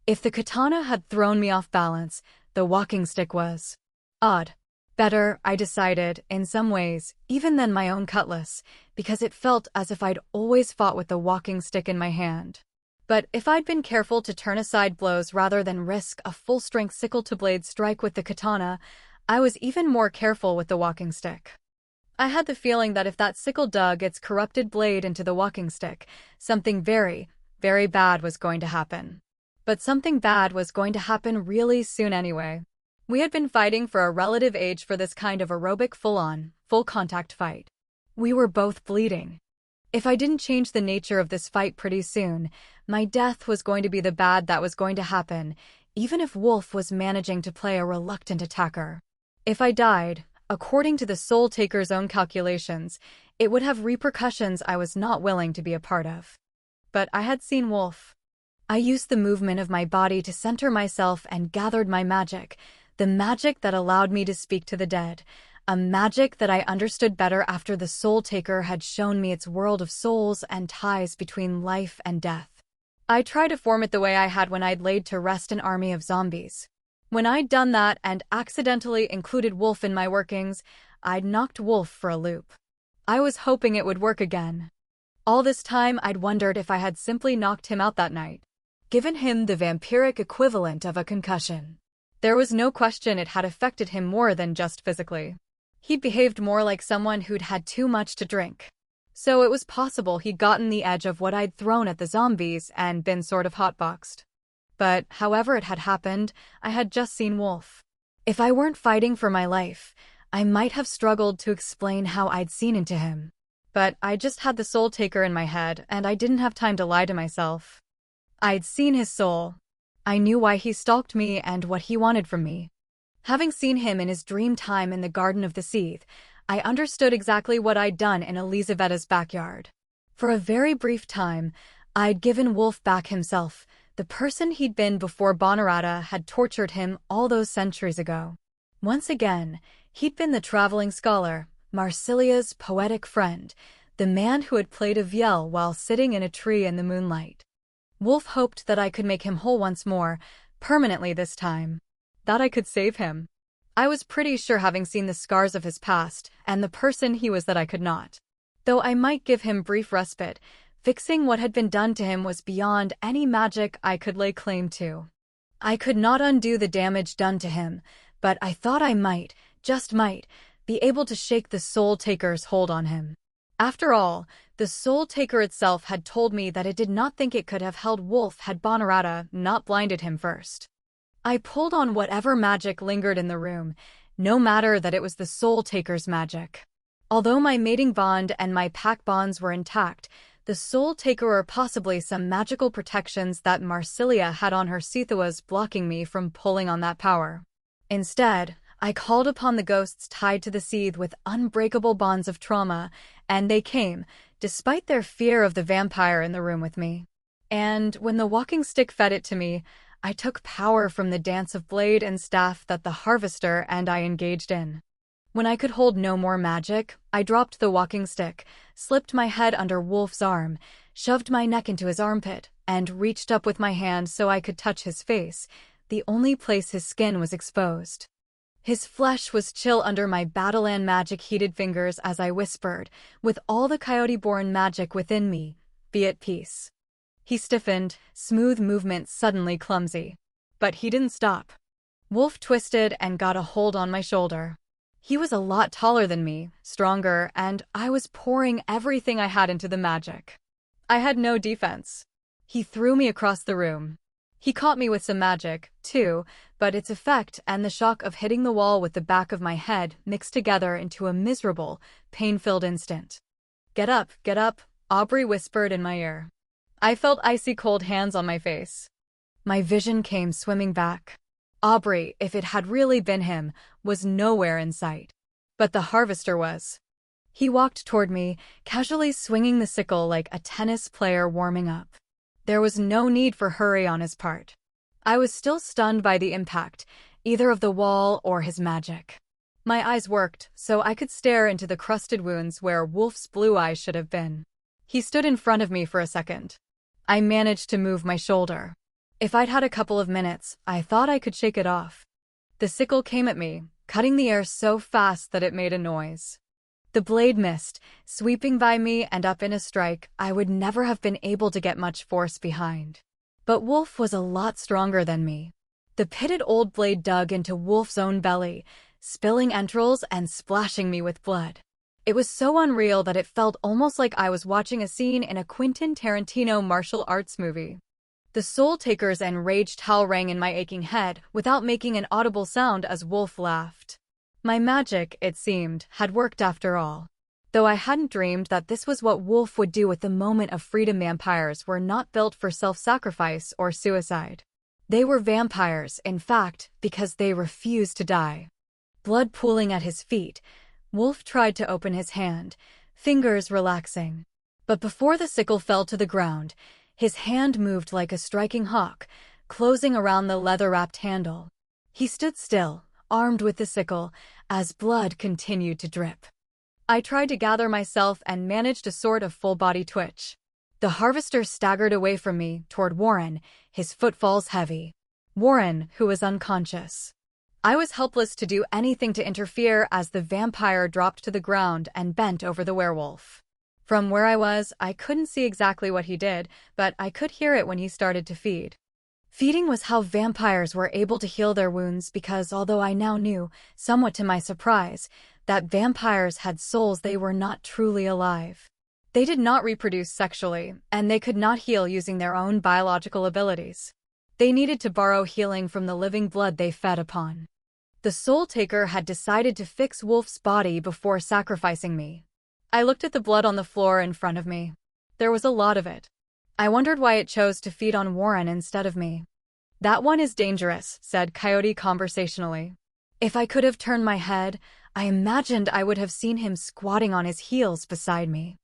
If the katana had thrown me off balance, the walking stick was odd. Better, I decided, in some ways, even than my own cutlass, because it felt as if I'd always fought with the walking stick in my hand. But if I'd been careful to turn aside blows rather than risk a full-strength sickle-to-blade strike with the katana, I was even more careful with the walking stick. I had the feeling that if that sickle dug its corrupted blade into the walking stick, something very, very bad was going to happen. But something bad was going to happen really soon anyway. We had been fighting for a relative age for this kind of aerobic full-on, full-contact fight. We were both bleeding. If I didn't change the nature of this fight pretty soon, my death was going to be the bad that was going to happen, even if Wolf was managing to play a reluctant attacker. If I died, according to the Soul Taker's own calculations, it would have repercussions I was not willing to be a part of. But I had seen Wolf. I used the movement of my body to center myself and gathered my magic, the magic that allowed me to speak to the dead, a magic that I understood better after the Soul Taker had shown me its world of souls and ties between life and death. I tried to form it the way I had when I'd laid to rest an army of zombies. When I'd done that and accidentally included Wolf in my workings, I'd knocked Wolf for a loop. I was hoping it would work again. All this time I'd wondered if I had simply knocked him out that night, given him the vampiric equivalent of a concussion. There was no question it had affected him more than just physically. He'd behaved more like someone who'd had too much to drink. So it was possible he'd gotten the edge of what I'd thrown at the zombies and been sort of hotboxed. But however it had happened, I had just seen Wolf. If I weren't fighting for my life, I might have struggled to explain how I'd seen into him. But I just had the Soul Taker in my head, and I didn't have time to lie to myself. I'd seen his soul. I knew why he stalked me and what he wanted from me. Having seen him in his dream time in the Garden of the Seeth, I understood exactly what I'd done in Elisavetta's backyard. For a very brief time, I'd given Wolf back himself, the person he'd been before Bonarata had tortured him all those centuries ago. Once again, he'd been the traveling scholar, Marsilia's poetic friend, the man who had played a viol while sitting in a tree in the moonlight. Wolf hoped that I could make him whole once more, permanently this time. That I could save him. I was pretty sure, having seen the scars of his past and the person he was, that I could not. Though I might give him brief respite, fixing what had been done to him was beyond any magic I could lay claim to. I could not undo the damage done to him, but I thought I might, just might, be able to shake the Soul Taker's hold on him. After all, the Soul Taker itself had told me that it did not think it could have held Wolf had Bonarata not blinded him first. I pulled on whatever magic lingered in the room, no matter that it was the Soul Taker's magic. Although my mating bond and my pack bonds were intact, the Soul Taker, or possibly some magical protections that Marsilia had on her Seetha, was blocking me from pulling on that power. Instead, I called upon the ghosts tied to the Seeth with unbreakable bonds of trauma, and they came, despite their fear of the vampire in the room with me. And when the walking stick fed it to me, I took power from the dance of blade and staff that the harvester and I engaged in. When I could hold no more magic, I dropped the walking stick, slipped my head under Wolf's arm, shoved my neck into his armpit, and reached up with my hand so I could touch his face, the only place his skin was exposed. His flesh was chill under my Battleland magic-heated fingers as I whispered, with all the coyote-born magic within me, "Be at peace." He stiffened, smooth movements suddenly clumsy. But he didn't stop. Wolf twisted and got a hold on my shoulder. He was a lot taller than me, stronger, and I was pouring everything I had into the magic. I had no defense. He threw me across the room. He caught me with some magic, too, but its effect and the shock of hitting the wall with the back of my head mixed together into a miserable, pain-filled instant. Get up, Aubrey whispered in my ear. I felt icy cold hands on my face. My vision came swimming back. Aubrey, if it had really been him, was nowhere in sight. But the harvester was. He walked toward me, casually swinging the sickle like a tennis player warming up. There was no need for hurry on his part. I was still stunned by the impact, either of the wall or his magic. My eyes worked, so I could stare into the crusted wounds where Wolf's blue eyes should have been. He stood in front of me for a second. I managed to move my shoulder. If I'd had a couple of minutes, I thought I could shake it off. The sickle came at me, cutting the air so fast that it made a noise. The blade missed, sweeping by me and up in a strike I would never have been able to get much force behind. But Wolf was a lot stronger than me. The pitted old blade dug into Wolf's own belly, spilling entrails and splashing me with blood. It was so unreal that it felt almost like I was watching a scene in a Quentin Tarantino martial arts movie. The Soul Taker's enraged howl rang in my aching head without making an audible sound as Wolf laughed. My magic, it seemed, had worked after all. Though I hadn't dreamed that this was what Wolf would do at the moment of freedom. Vampires were not built for self-sacrifice or suicide. They were vampires, in fact, because they refused to die. Blood pooling at his feet, Wolf tried to open his hand, fingers relaxing. But before the sickle fell to the ground, his hand moved like a striking hawk, closing around the leather-wrapped handle. He stood still, armed with the sickle, as blood continued to drip. I tried to gather myself and managed a sort of full-body twitch. The harvester staggered away from me, toward Warren, his footfalls heavy. Warren, who was unconscious. I was helpless to do anything to interfere as the vampire dropped to the ground and bent over the werewolf. From where I was, I couldn't see exactly what he did, but I could hear it when he started to feed. Feeding was how vampires were able to heal their wounds because although I now knew, somewhat to my surprise, that vampires had souls, they were not truly alive. They did not reproduce sexually, and they could not heal using their own biological abilities. They needed to borrow healing from the living blood they fed upon. The Soul Taker had decided to fix Wolf's body before sacrificing me. I looked at the blood on the floor in front of me. There was a lot of it. I wondered why it chose to feed on Warren instead of me. That one is dangerous, said Coyote conversationally. If I could have turned my head, I imagined I would have seen him squatting on his heels beside me.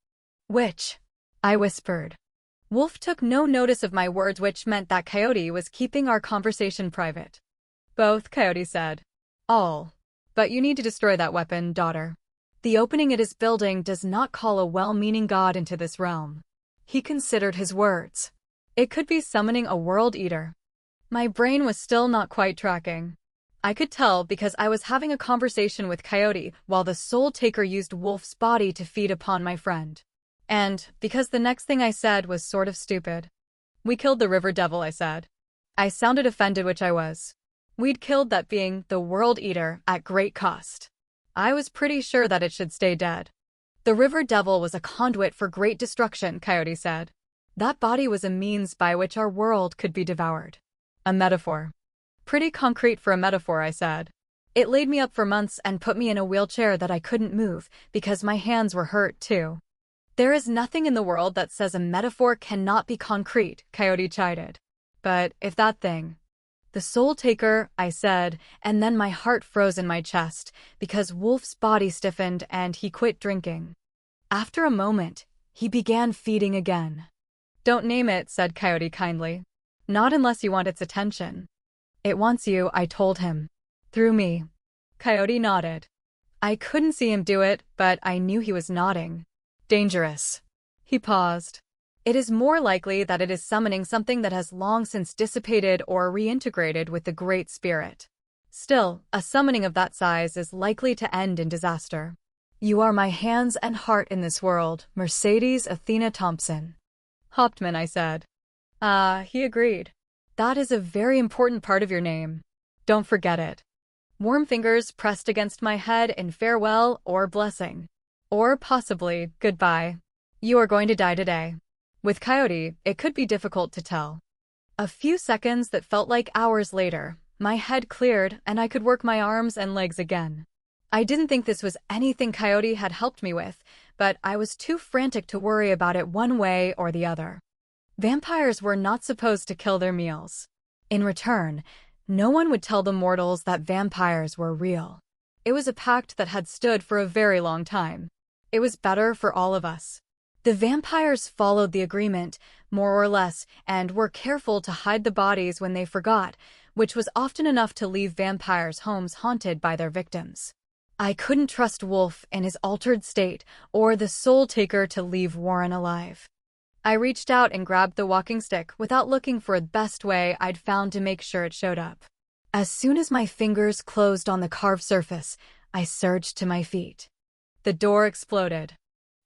Which? I whispered. Wolf took no notice of my words, which meant that Coyote was keeping our conversation private. Both, Coyote said. All. But you need to destroy that weapon, daughter. The opening it is building does not call a well-meaning god into this realm. He considered his words. It could be summoning a world eater. My brain was still not quite tracking. I could tell because I was having a conversation with Coyote while the Soul Taker used Wolf's body to feed upon my friend. And because the next thing I said was sort of stupid. We killed the river devil, I said. I sounded offended, which I was. We'd killed that being, the world eater, at great cost. I was pretty sure that it should stay dead. The river devil was a conduit for great destruction, Coyote said. That body was a means by which our world could be devoured. A metaphor. Pretty concrete for a metaphor, I said. It laid me up for months and put me in a wheelchair that I couldn't move because my hands were hurt too. There is nothing in the world that says a metaphor cannot be concrete, Coyote chided. But if that thing... The Soul Taker, I said, and then my heart froze in my chest because Wolf's body stiffened and he quit drinking. After a moment, he began feeding again. Don't name it, said Coyote kindly. Not unless you want its attention. It wants you, I told him. Through me. Coyote nodded. I couldn't see him do it, but I knew he was nodding. Dangerous. He paused. It is more likely that it is summoning something that has long since dissipated or reintegrated with the Great Spirit. Still, a summoning of that size is likely to end in disaster. You are my hands and heart in this world, Mercedes Athena Thompson. Hauptmann, I said. He agreed. That is a very important part of your name. Don't forget it. Warm fingers pressed against my head in farewell or blessing. Or possibly, goodbye. You are going to die today. With Coyote, it could be difficult to tell. A few seconds that felt like hours later, my head cleared and I could work my arms and legs again. I didn't think this was anything Coyote had helped me with, but I was too frantic to worry about it one way or the other. Vampires were not supposed to kill their meals. In return, no one would tell the mortals that vampires were real. It was a pact that had stood for a very long time. It was better for all of us. The vampires followed the agreement, more or less, and were careful to hide the bodies when they forgot, which was often enough to leave vampires' homes haunted by their victims. I couldn't trust Wolf in his altered state or the Soul Taker to leave Warren alive. I reached out and grabbed the walking stick without looking for the best way I'd found to make sure it showed up. As soon as my fingers closed on the carved surface, I surged to my feet. The door exploded.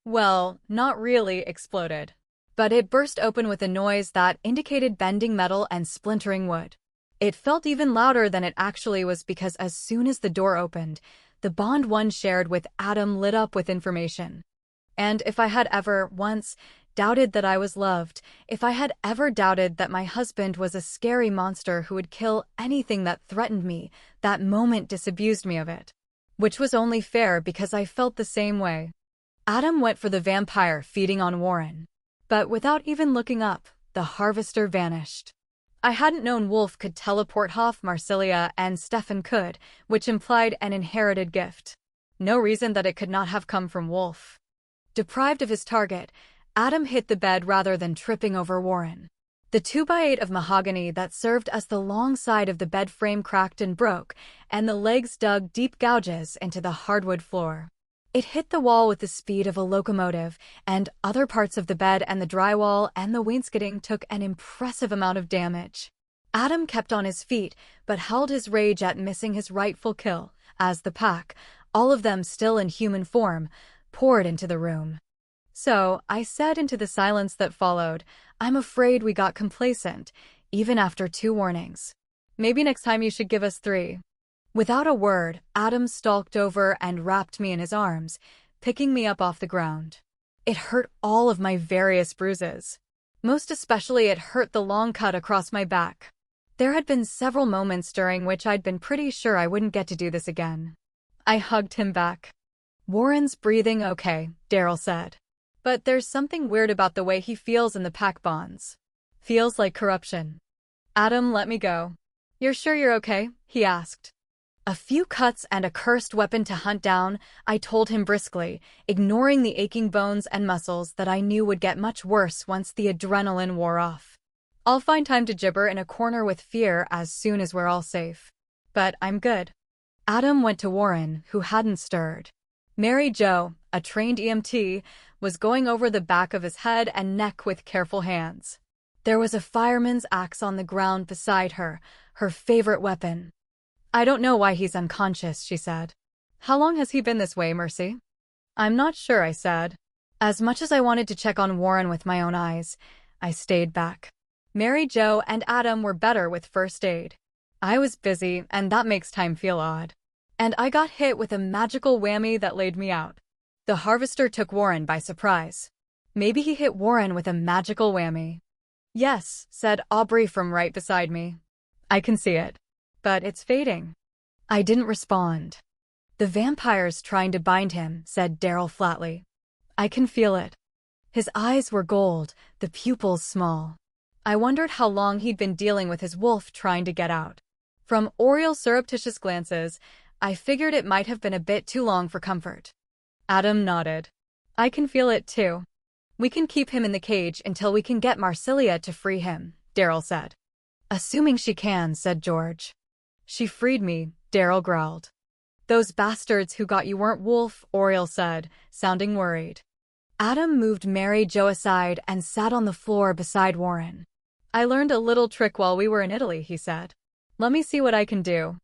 Well, not really exploded, but it burst open with a noise that indicated bending metal and splintering wood. It felt even louder than it actually was because as soon as the door opened, the bond one shared with Adam lit up with information. And if I had ever, once, doubted that I was loved, if I had ever doubted that my husband was a scary monster who would kill anything that threatened me, that moment disabused me of it. Which was only fair because I felt the same way. Adam went for the vampire feeding on Warren. But without even looking up, the harvester vanished. I hadn't known Wolf could teleport Hoff, Marsilia, and Stefan could, which implied an inherited gift. No reason that it could not have come from Wolf. Deprived of his target, Adam hit the bed rather than tripping over Warren. The 2x8 of mahogany that served as the long side of the bed frame cracked and broke, and the legs dug deep gouges into the hardwood floor. It hit the wall with the speed of a locomotive, and other parts of the bed and the drywall and the wainscoting took an impressive amount of damage. Adam kept on his feet, but held his rage at missing his rightful kill, as the pack, all of them still in human form, poured into the room. So, I said into the silence that followed, I'm afraid we got complacent, even after 2 warnings. Maybe next time you should give us 3. Without a word, Adam stalked over and wrapped me in his arms, picking me up off the ground. It hurt all of my various bruises. Most especially it hurt the long cut across my back. There had been several moments during which I'd been pretty sure I wouldn't get to do this again. I hugged him back. Warren's breathing okay, Daryl said. But there's something weird about the way he feels in the pack bonds. Feels like corruption. Adam let me go. You're sure you're okay? He asked. A few cuts and a cursed weapon to hunt down, I told him briskly, ignoring the aching bones and muscles that I knew would get much worse once the adrenaline wore off. I'll find time to gibber in a corner with fear as soon as we're all safe. But I'm good. Adam went to Warren, who hadn't stirred. Mary Jo, a trained EMT, was going over the back of his head and neck with careful hands. There was a fireman's axe on the ground beside her, her favorite weapon. I don't know why he's unconscious, she said. How long has he been this way, Mercy? I'm not sure, I said. As much as I wanted to check on Warren with my own eyes, I stayed back. Mary Jo and Adam were better with first aid. I was busy, and that makes time feel odd. And I got hit with a magical whammy that laid me out. The harvester took Warren by surprise. Maybe he hit Warren with a magical whammy. Yes, said Aubrey from right beside me. I can see it. But it's fading. I didn't respond. The vampire's trying to bind him, said Daryl flatly. I can feel it. His eyes were gold, the pupils small. I wondered how long he'd been dealing with his wolf trying to get out. From Oriel's surreptitious glances, I figured it might have been a bit too long for comfort. Adam nodded. I can feel it too. We can keep him in the cage until we can get Marsilia to free him, Daryl said. Assuming she can, said George. She freed me, Daryl growled. Those bastards who got you weren't Wolf, Oriel said, sounding worried. Adam moved Mary Jo aside and sat on the floor beside Warren. I learned a little trick while we were in Italy, he said. Let me see what I can do.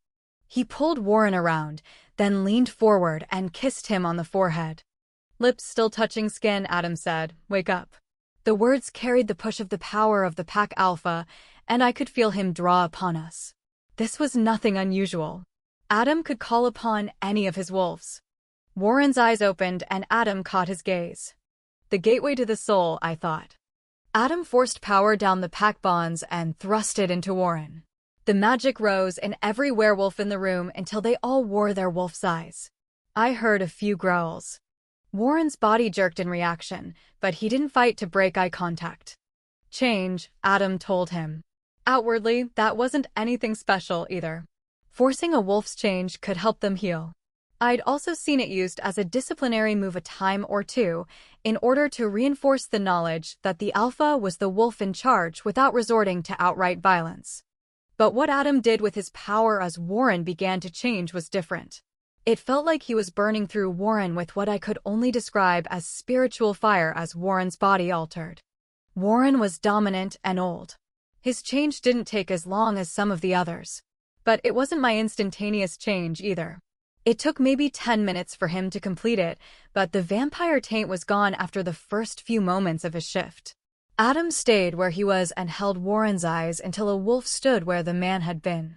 He pulled Warren around, then leaned forward and kissed him on the forehead. Lips still touching skin, Adam said, wake up. The words carried the push of the power of the pack alpha, and I could feel him draw upon us. This was nothing unusual. Adam could call upon any of his wolves. Warren's eyes opened and Adam caught his gaze. The gateway to the soul, I thought. Adam forced power down the pack bonds and thrust it into Warren. The magic rose in every werewolf in the room until they all wore their wolf's eyes. I heard a few growls. Warren's body jerked in reaction, but he didn't fight to break eye contact. Change, Adam told him. Outwardly, that wasn't anything special either. Forcing a wolf's change could help them heal. I'd also seen it used as a disciplinary move a time or two, in order to reinforce the knowledge that the alpha was the wolf in charge without resorting to outright violence. But what Adam did with his power as Warren began to change was different. It felt like he was burning through Warren with what I could only describe as spiritual fire as Warren's body altered. Warren was dominant and old. His change didn't take as long as some of the others. But it wasn't my instantaneous change either. It took maybe 10 minutes for him to complete it, but the vampire taint was gone after the first few moments of his shift. Adam stayed where he was and held Warren's eyes until a wolf stood where the man had been.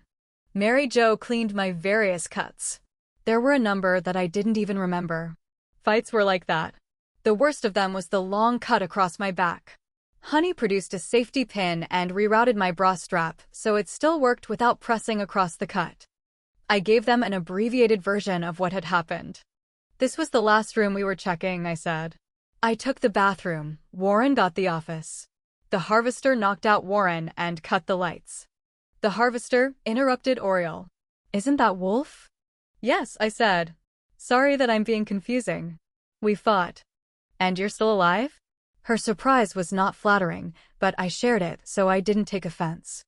Mary Jo cleaned my various cuts. There were a number that I didn't even remember. Fights were like that. The worst of them was the long cut across my back. Honey produced a safety pin and rerouted my bra strap, so it still worked without pressing across the cut. I gave them an abbreviated version of what had happened. This was the last room we were checking, I said. I took the bathroom. Warren got the office. The harvester knocked out Warren and cut the lights. The harvester interrupted Oriole. Isn't that Wolf? Yes, I said. Sorry that I'm being confusing. We fought. And you're still alive? Her surprise was not flattering, but I shared it, so I didn't take offense.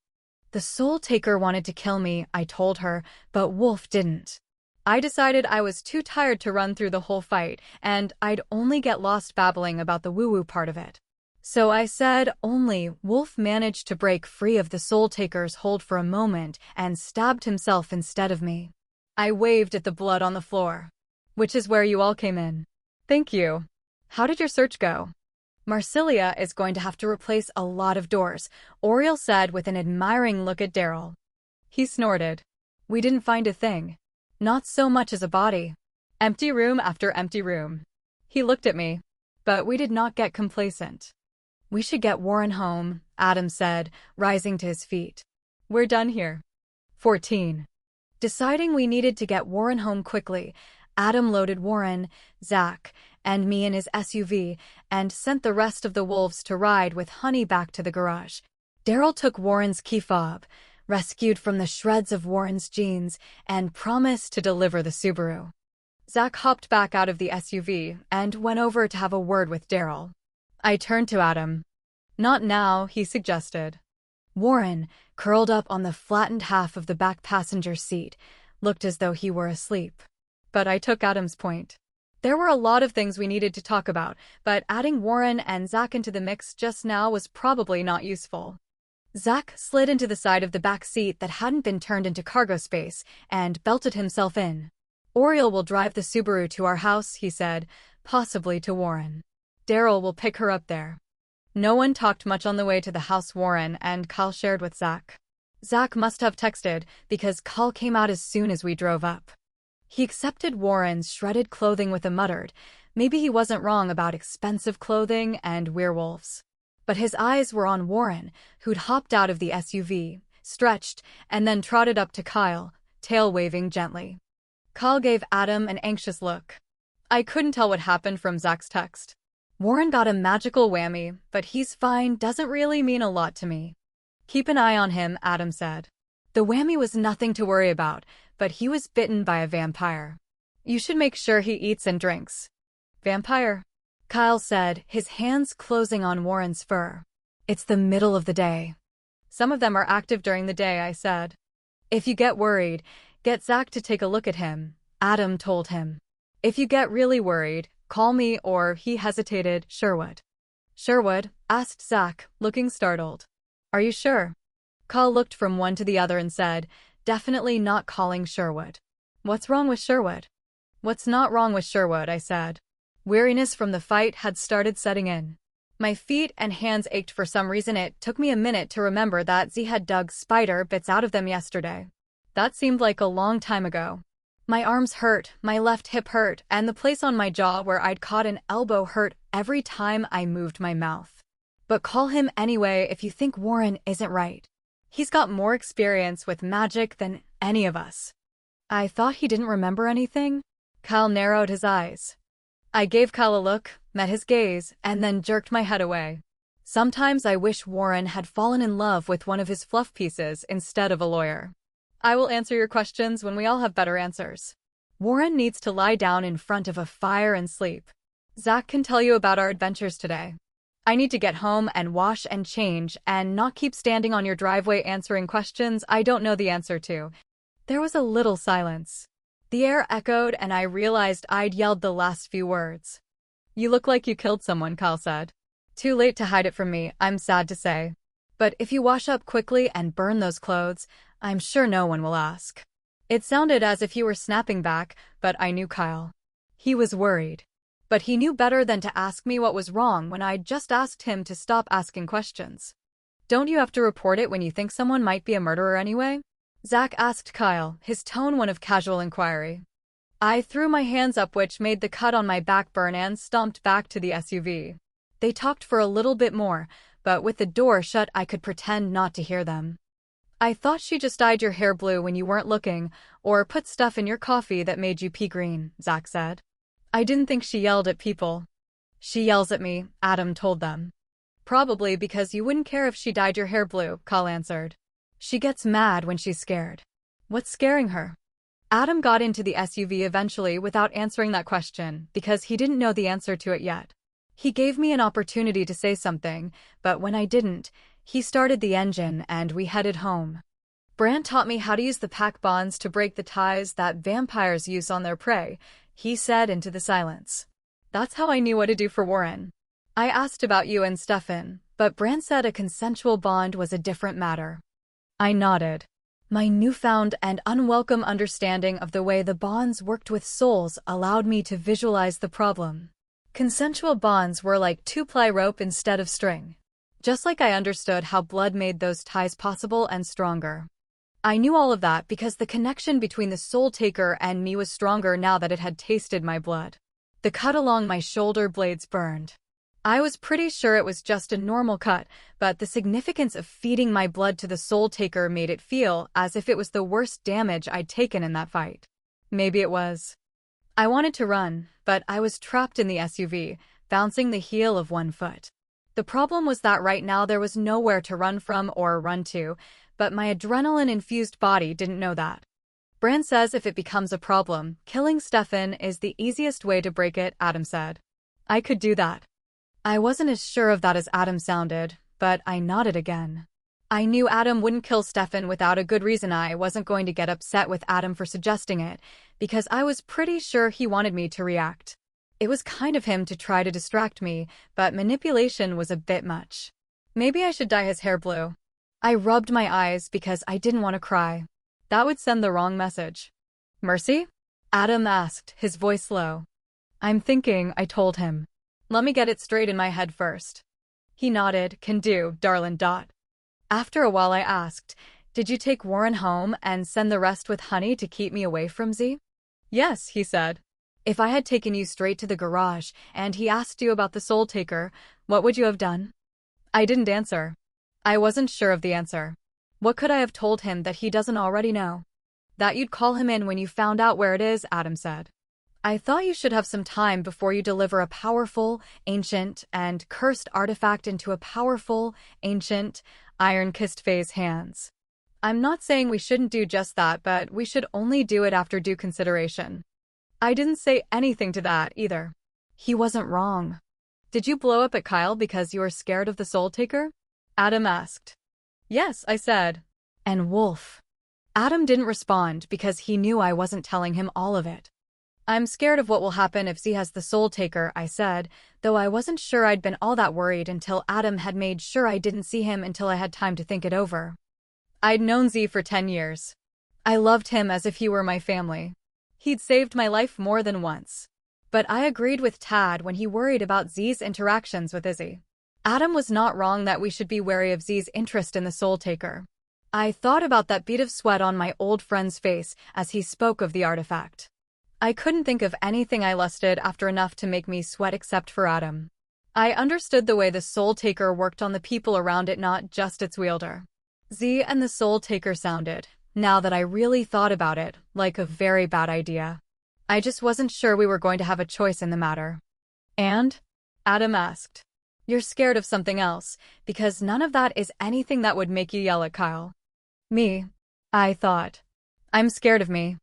The Soul Taker wanted to kill me, I told her, but Wolf didn't. I decided I was too tired to run through the whole fight, and I'd only get lost babbling about the woo-woo part of it. So I said only Wolf managed to break free of the Soul Taker's hold for a moment and stabbed himself instead of me. I waved at the blood on the floor. Which is where you all came in. Thank you. How did your search go? Marsilia is going to have to replace a lot of doors, Oriole said with an admiring look at Daryl. He snorted. We didn't find a thing. Not so much as a body. Empty room after empty room. He looked at me. But we did not get complacent. We should get Warren home, Adam said, rising to his feet. We're done here. 14. Deciding we needed to get Warren home quickly, Adam loaded Warren, Zach, and me in his SUV, and sent the rest of the wolves to ride with Honey back to the garage. Daryl took Warren's key fob, rescued from the shreds of Warren's jeans, and promised to deliver the Subaru. Zach hopped back out of the SUV and went over to have a word with Daryl. I turned to Adam. Not now, he suggested. Warren, curled up on the flattened half of the back passenger seat, looked as though he were asleep. But I took Adam's point. There were a lot of things we needed to talk about, but adding Warren and Zach into the mix just now was probably not useful. Zach slid into the side of the back seat that hadn't been turned into cargo space and belted himself in. Oriole will drive the Subaru to our house, he said, possibly to Warren. Daryl will pick her up there. No one talked much on the way to the house Warren and Kyle shared with Zach. Zach must have texted because Kyle came out as soon as we drove up. He accepted Warren's shredded clothing with a muttered, maybe he wasn't wrong about expensive clothing and werewolves. But his eyes were on Warren, who'd hopped out of the SUV, stretched, and then trotted up to Kyle, tail waving gently. Kyle gave Adam an anxious look. I couldn't tell what happened from Zach's text. Warren got a magical whammy, but he's fine doesn't really mean a lot to me. Keep an eye on him, Adam said. The whammy was nothing to worry about, but he was bitten by a vampire. You should make sure he eats and drinks. Vampire? Kyle said, his hands closing on Warren's fur. It's the middle of the day. Some of them are active during the day, I said. If you get worried, get Zach to take a look at him, Adam told him. If you get really worried, call me or, he hesitated, Sherwood. Sherwood? Asked Zach, looking startled. Are you sure? Kyle looked from one to the other and said, definitely not calling Sherwood. What's wrong with Sherwood? What's not wrong with Sherwood, I said. Weariness from the fight had started setting in. My feet and hands ached for some reason. It took me a minute to remember that Z had dug spider bits out of them yesterday. That seemed like a long time ago. My arms hurt, my left hip hurt, and the place on my jaw where I'd caught an elbow hurt every time I moved my mouth. But call him anyway if you think Warren isn't right. He's got more experience with magic than any of us. I thought he didn't remember anything. Kyle narrowed his eyes. I gave Kyle a look, met his gaze, and then jerked my head away. Sometimes I wish Warren had fallen in love with one of his fluff pieces instead of a lawyer. I will answer your questions when we all have better answers. Warren needs to lie down in front of a fire and sleep. Zach can tell you about our adventures today. I need to get home and wash and change and not keep standing on your driveway answering questions I don't know the answer to. There was a little silence. The air echoed and I realized I'd yelled the last few words. You look like you killed someone, Kyle said. Too late to hide it from me, I'm sad to say. But if you wash up quickly and burn those clothes, I'm sure no one will ask. It sounded as if he were snapping back, but I knew Kyle. He was worried. But he knew better than to ask me what was wrong when I'd just asked him to stop asking questions. Don't you have to report it when you think someone might be a murderer anyway? Zach asked Kyle, his tone one of casual inquiry. I threw my hands up, which made the cut on my back burn, and stomped back to the SUV. They talked for a little bit more, but with the door shut I could pretend not to hear them. I thought she just dyed your hair blue when you weren't looking, or put stuff in your coffee that made you pea green, Zach said. I didn't think she yelled at people. She yells at me, Adam told them. Probably because you wouldn't care if she dyed your hair blue, Kyle answered. She gets mad when she's scared. What's scaring her? Adam got into the SUV eventually without answering that question because he didn't know the answer to it yet. He gave me an opportunity to say something, but when I didn't, he started the engine and we headed home. Bran taught me how to use the pack bonds to break the ties that vampires use on their prey, he said into the silence. That's how I knew what to do for Warren. I asked about you and Stefan, but Bran said a consensual bond was a different matter. I nodded. My newfound and unwelcome understanding of the way the bonds worked with souls allowed me to visualize the problem. Consensual bonds were like two-ply rope instead of string. Just like I understood how blood made those ties possible and stronger. I knew all of that because the connection between the soul taker and me was stronger now that it had tasted my blood. The cut along my shoulder blades burned. I was pretty sure it was just a normal cut, but the significance of feeding my blood to the soul taker made it feel as if it was the worst damage I'd taken in that fight. Maybe it was. I wanted to run, but I was trapped in the SUV, bouncing the heel of one foot. The problem was that right now there was nowhere to run from or run to, but my adrenaline-infused body didn't know that. Bran says if it becomes a problem, killing Stefan is the easiest way to break it, Adam said. I could do that. I wasn't as sure of that as Adam sounded, but I nodded again. I knew Adam wouldn't kill Stefan without a good reason. I wasn't going to get upset with Adam for suggesting it, because I was pretty sure he wanted me to react. It was kind of him to try to distract me, but manipulation was a bit much. Maybe I should dye his hair blue. I rubbed my eyes because I didn't want to cry. That would send the wrong message. Mercy? Adam asked, his voice low. I'm thinking, I told him. Let me get it straight in my head first. He nodded, can do, darlin'. After a while I asked, did you take Warren home and send the rest with honey to keep me away from Z? Yes, he said. If I had taken you straight to the garage and he asked you about the soul taker, what would you have done? I didn't answer. I wasn't sure of the answer. What could I have told him that he doesn't already know? That you'd call him in when you found out where it is, Adam said. I thought you should have some time before you deliver a powerful, ancient, and cursed artifact into a powerful, ancient, iron-kissed Fae's hands. I'm not saying we shouldn't do just that, but we should only do it after due consideration. I didn't say anything to that, either. He wasn't wrong. Did you blow up at Kyle because you were scared of the soul taker? Adam asked. Yes, I said. And Wolf. Adam didn't respond because he knew I wasn't telling him all of it. I'm scared of what will happen if Z has the soul taker, I said, though I wasn't sure I'd been all that worried until Adam had made sure I didn't see him until I had time to think it over. I'd known Z for 10 years. I loved him as if he were my family. He'd saved my life more than once. But I agreed with Tad when he worried about Z's interactions with Izzy. Adam was not wrong that we should be wary of Z's interest in the soul taker. I thought about that bead of sweat on my old friend's face as he spoke of the artifact. I couldn't think of anything I lusted after enough to make me sweat except for Adam. I understood the way the Soul Taker worked on the people around it, not just its wielder. Z and the Soul Taker sounded, now that I really thought about it, like a very bad idea. I just wasn't sure we were going to have a choice in the matter. And? Adam asked. You're scared of something else, because none of that is anything that would make you yell at Kyle. Me? I thought. I'm scared of me.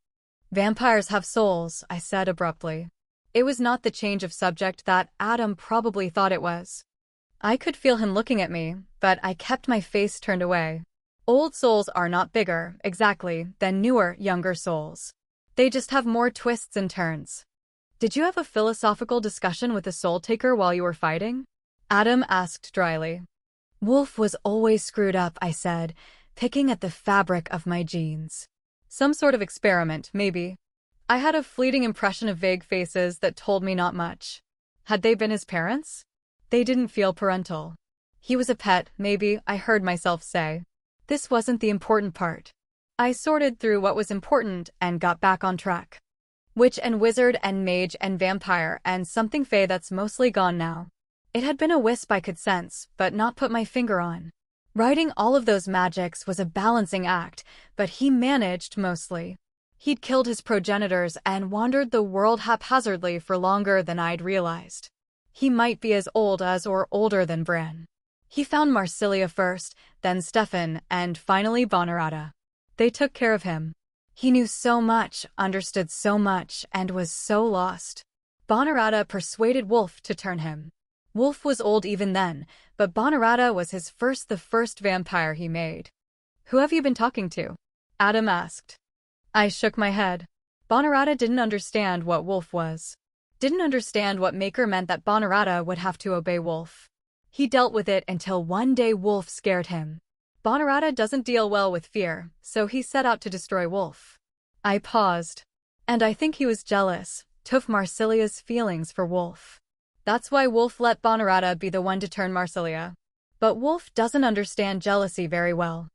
Vampires have souls, I said abruptly. It was not the change of subject that Adam probably thought it was. I could feel him looking at me, but I kept my face turned away. Old souls are not bigger, exactly, than newer, younger souls. They just have more twists and turns. Did you have a philosophical discussion with the Soul Taker while you were fighting? Adam asked dryly. Wolf was always screwed up, I said, picking at the fabric of my jeans. Some sort of experiment, maybe. I had a fleeting impression of vague faces that told me not much. Had they been his parents? They didn't feel parental. He was a pet, maybe, I heard myself say. This wasn't the important part. I sorted through what was important and got back on track. Witch and wizard and mage and vampire and something fey that's mostly gone now. It had been a wisp I could sense, but not put my finger on. Writing all of those magics was a balancing act, but he managed mostly. He'd killed his progenitors and wandered the world haphazardly for longer than I'd realized. He might be as old as or older than Bran. He found Marsilia first, then Stefan, and finally Bonarata. They took care of him. He knew so much, understood so much, and was so lost. Bonarata persuaded Wolf to turn him. Wolf was old even then, but Bonarata was the first vampire he made. Who have you been talking to? Adam asked. I shook my head. Bonarata didn't understand what Wolf was. Didn't understand what Maker meant that Bonarata would have to obey Wolf. He dealt with it until one day Wolf scared him. Bonarata doesn't deal well with fear, so he set out to destroy Wolf. I paused. And I think he was jealous, took Marsilia's feelings for Wolf. That's why Wolf let Bonarata be the one to turn Marsilia. But Wolf doesn't understand jealousy very well.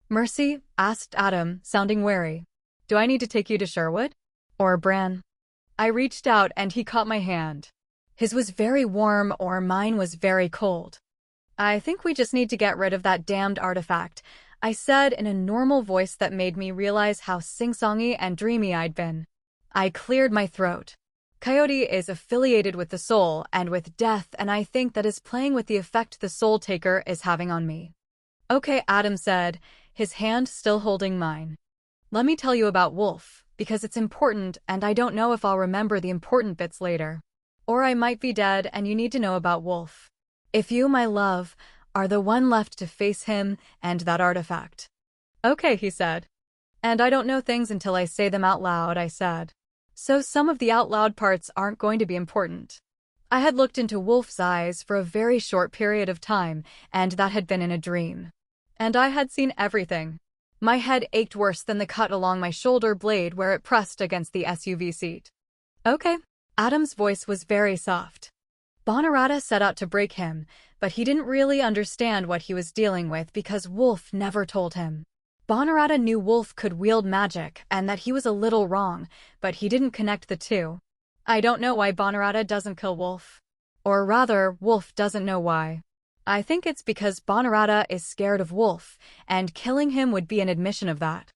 Mercy? Asked Adam, sounding wary. Do I need to take you to Sherwood? Or Bran? I reached out and he caught my hand. His was very warm or mine was very cold. I think we just need to get rid of that damned artifact, I said in a normal voice that made me realize how sing-songy and dreamy I'd been. I cleared my throat. Coyote is affiliated with the soul and with death, and I think that is playing with the effect the Soul Taker is having on me. Okay, Adam said, his hand still holding mine. Let me tell you about Wolf, because it's important and I don't know if I'll remember the important bits later. Or I might be dead and you need to know about Wolf. If you, my love, are the one left to face him and that artifact. Okay, he said. And I don't know things until I say them out loud, I said. So some of the out loud parts aren't going to be important. I had looked into Wolf's eyes for a very short period of time, and that had been in a dream. And I had seen everything. My head ached worse than the cut along my shoulder blade where it pressed against the SUV seat. Okay. Adam's voice was very soft. Bonarata set out to break him, but he didn't really understand what he was dealing with because Wolf never told him. Bonarata knew Wolf could wield magic and that he was a little wrong, but he didn't connect the two. I don't know why Bonarata doesn't kill Wolf. Or rather, Wolf doesn't know why. I think it's because Bonarata is scared of Wolf, and killing him would be an admission of that.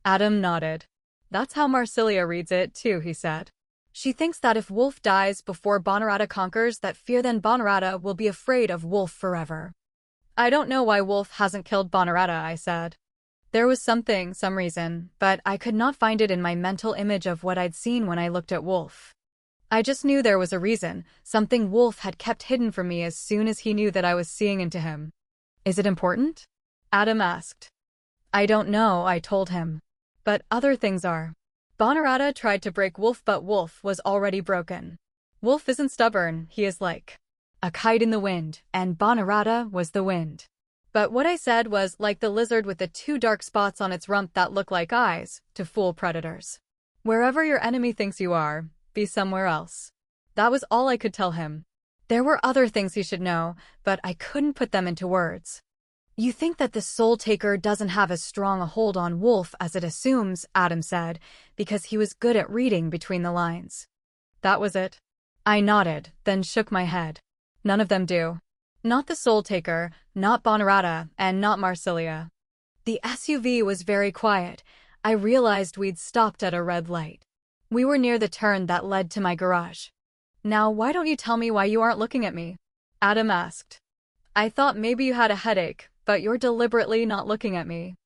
Adam nodded. That's how Marsilia reads it too, he said. She thinks that if Wolf dies before Bonarata conquers that fear, then Bonarata will be afraid of Wolf forever. I don't know why Wolf hasn't killed Bonarata, I said. There was some reason, but I could not find it in my mental image of what I'd seen when I looked at Wolf. I just knew there was a reason, something Wolf had kept hidden from me as soon as he knew that I was seeing into him. Is it important? Adam asked. I don't know, I told him. But other things are. Bonarata tried to break Wolf, but Wolf was already broken. Wolf isn't stubborn, he is like a kite in the wind, and Bonarata was the wind. But what I said was like the lizard with the two dark spots on its rump that look like eyes, to fool predators. Wherever your enemy thinks you are, be somewhere else. That was all I could tell him. There were other things he should know, but I couldn't put them into words. You think that the Soul Taker doesn't have as strong a hold on Wolf as it assumes, Adam said, because he was good at reading between the lines. That was it. I nodded, then shook my head. None of them do. Not the Soul Taker, not Bonarata, and not Marsilia. The SUV was very quiet. I realized we'd stopped at a red light. We were near the turn that led to my garage. Now, why don't you tell me why you aren't looking at me? Adam asked. I thought maybe you had a headache, but you're deliberately not looking at me.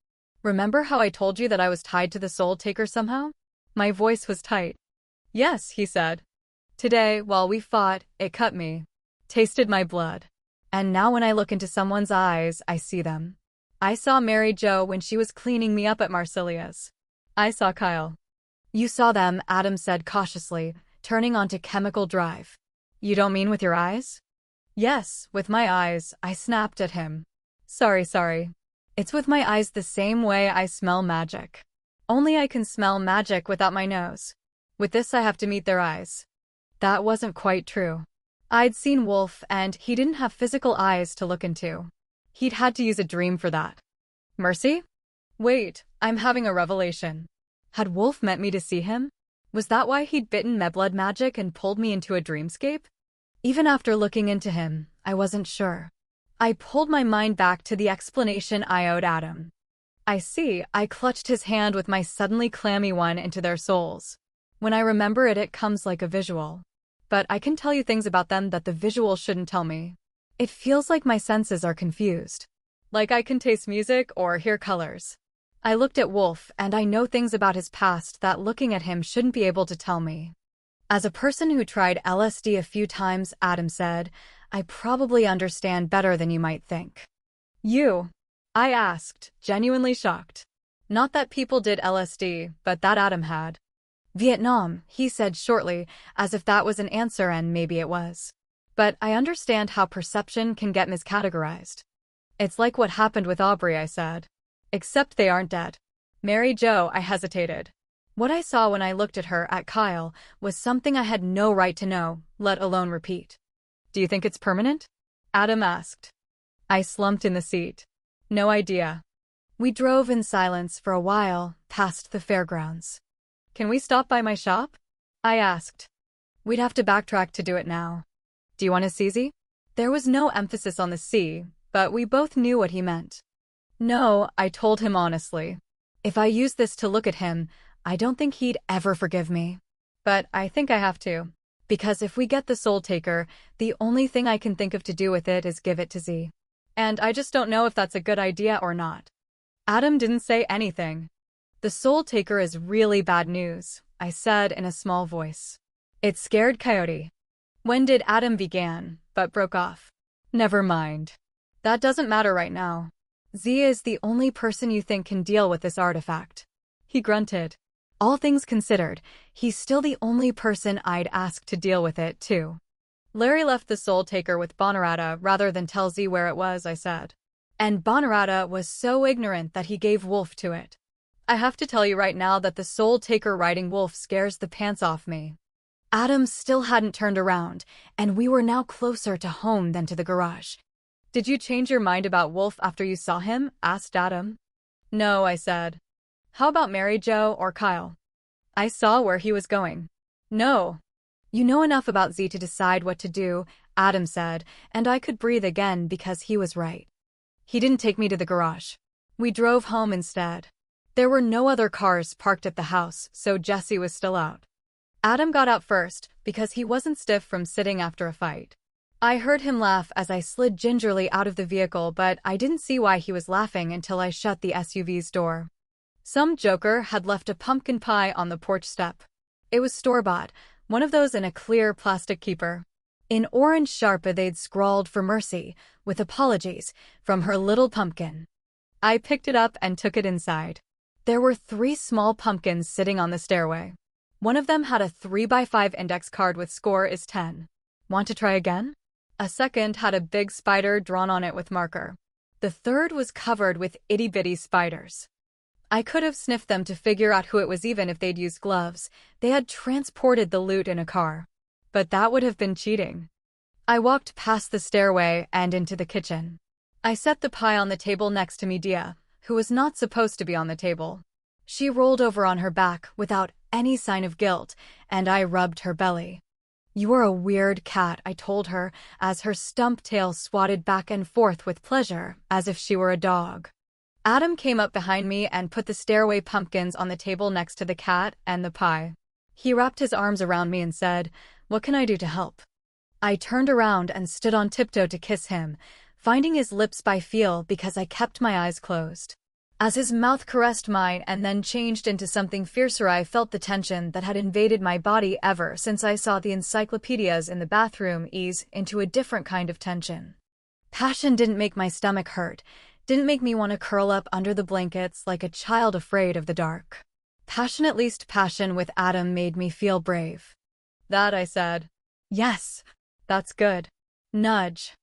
Remember how I told you that I was tied to the Soul Taker somehow? My voice was tight. Yes, he said. Today, while we fought, it cut me. Tasted my blood. And now when I look into someone's eyes, I see them. I saw Mary Jo when she was cleaning me up at Marsilia's. I saw Kyle. You saw them, Adam said cautiously, turning onto Chemical Drive. You don't mean with your eyes? Yes, with my eyes, I snapped at him. Sorry. It's with my eyes the same way I smell magic. Only I can smell magic without my nose. With this I have to meet their eyes. That wasn't quite true. I'd seen Wolf and he didn't have physical eyes to look into. He'd had to use a dream for that. Mercy? Wait, I'm having a revelation. Had Wolf meant me to see him? Was that why he'd bitten my blood magic and pulled me into a dreamscape? Even after looking into him, I wasn't sure. I pulled my mind back to the explanation I owed Adam. I see, I clutched his hand with my suddenly clammy one into their souls. When I remember it, it comes like a visual. But I can tell you things about them that the visual shouldn't tell me. It feels like my senses are confused. Like I can taste music or hear colors. I looked at Wolf and I know things about his past that looking at him shouldn't be able to tell me. As a person who tried LSD a few times, Adam said, I probably understand better than you might think. You? I asked, genuinely shocked. Not that people did LSD, but that Adam had. Vietnam, he said shortly, as if that was an answer and maybe it was. But I understand how perception can get miscategorized. It's like what happened with Aubrey, I said. Except they aren't dead. Mary Jo, I hesitated. What I saw when I looked at her, at Kyle, was something I had no right to know, let alone repeat. Do you think it's permanent? Adam asked. I slumped in the seat. No idea. We drove in silence for a while, past the fairgrounds. Can we stop by my shop? I asked. We'd have to backtrack to do it now. Do you want a CZ? There was no emphasis on the C, but we both knew what he meant. No, I told him honestly. If I use this to look at him, I don't think he'd ever forgive me. But I think I have to. Because if we get the Soul Taker, the only thing I can think of to do with it is give it to Z. And I just don't know if that's a good idea or not. Adam didn't say anything. The Soul Taker is really bad news, I said in a small voice. It scared Coyote. When did Adam began, but broke off. Never mind. That doesn't matter right now. Z is the only person you think can deal with this artifact. He grunted. All things considered, he's still the only person I'd ask to deal with it, too. Larry left the Soul Taker with Bonarata rather than tell Z where it was, I said. And Bonarata was so ignorant that he gave Wolf to it. I have to tell you right now that the Soul Taker riding Wolf scares the pants off me. Adam still hadn't turned around, and we were now closer to home than to the garage. Did you change your mind about Wolf after you saw him? Asked Adam. No, I said. How about Mary Jo or Kyle? I saw where he was going. No. You know enough about Z to decide what to do, Adam said, and I could breathe again because he was right. He didn't take me to the garage. We drove home instead. There were no other cars parked at the house, so Jesse was still out. Adam got out first because he wasn't stiff from sitting after a fight. I heard him laugh as I slid gingerly out of the vehicle, but I didn't see why he was laughing until I shut the SUV's door. Some joker had left a pumpkin pie on the porch step. It was store-bought, one of those in a clear plastic keeper. In orange Sharpie they'd scrawled for Mercy, with apologies, from her little pumpkin. I picked it up and took it inside. There were 3 small pumpkins sitting on the stairway. One of them had a 3x5 index card with score is 10. Want to try again? A second had a big spider drawn on it with marker. The third was covered with itty-bitty spiders. I could have sniffed them to figure out who it was even if they'd used gloves. They had transported the loot in a car. But that would have been cheating. I walked past the stairway and into the kitchen. I set the pie on the table next to Medea, who was not supposed to be on the table. She rolled over on her back without any sign of guilt, and I rubbed her belly. You are a weird cat, I told her, as her stump tail swatted back and forth with pleasure, as if she were a dog. Adam came up behind me and put the stairway pumpkins on the table next to the cat and the pie. He wrapped his arms around me and said, "What can I do to help?" I turned around and stood on tiptoe to kiss him, finding his lips by feel because I kept my eyes closed. As his mouth caressed mine and then changed into something fiercer, I felt the tension that had invaded my body ever since I saw the encyclopedias in the bathroom ease into a different kind of tension. Passion didn't make my stomach hurt, didn't make me want to curl up under the blankets like a child afraid of the dark. Passion with Adam made me feel brave. "That," I said. "Yes, that's good. Nudge."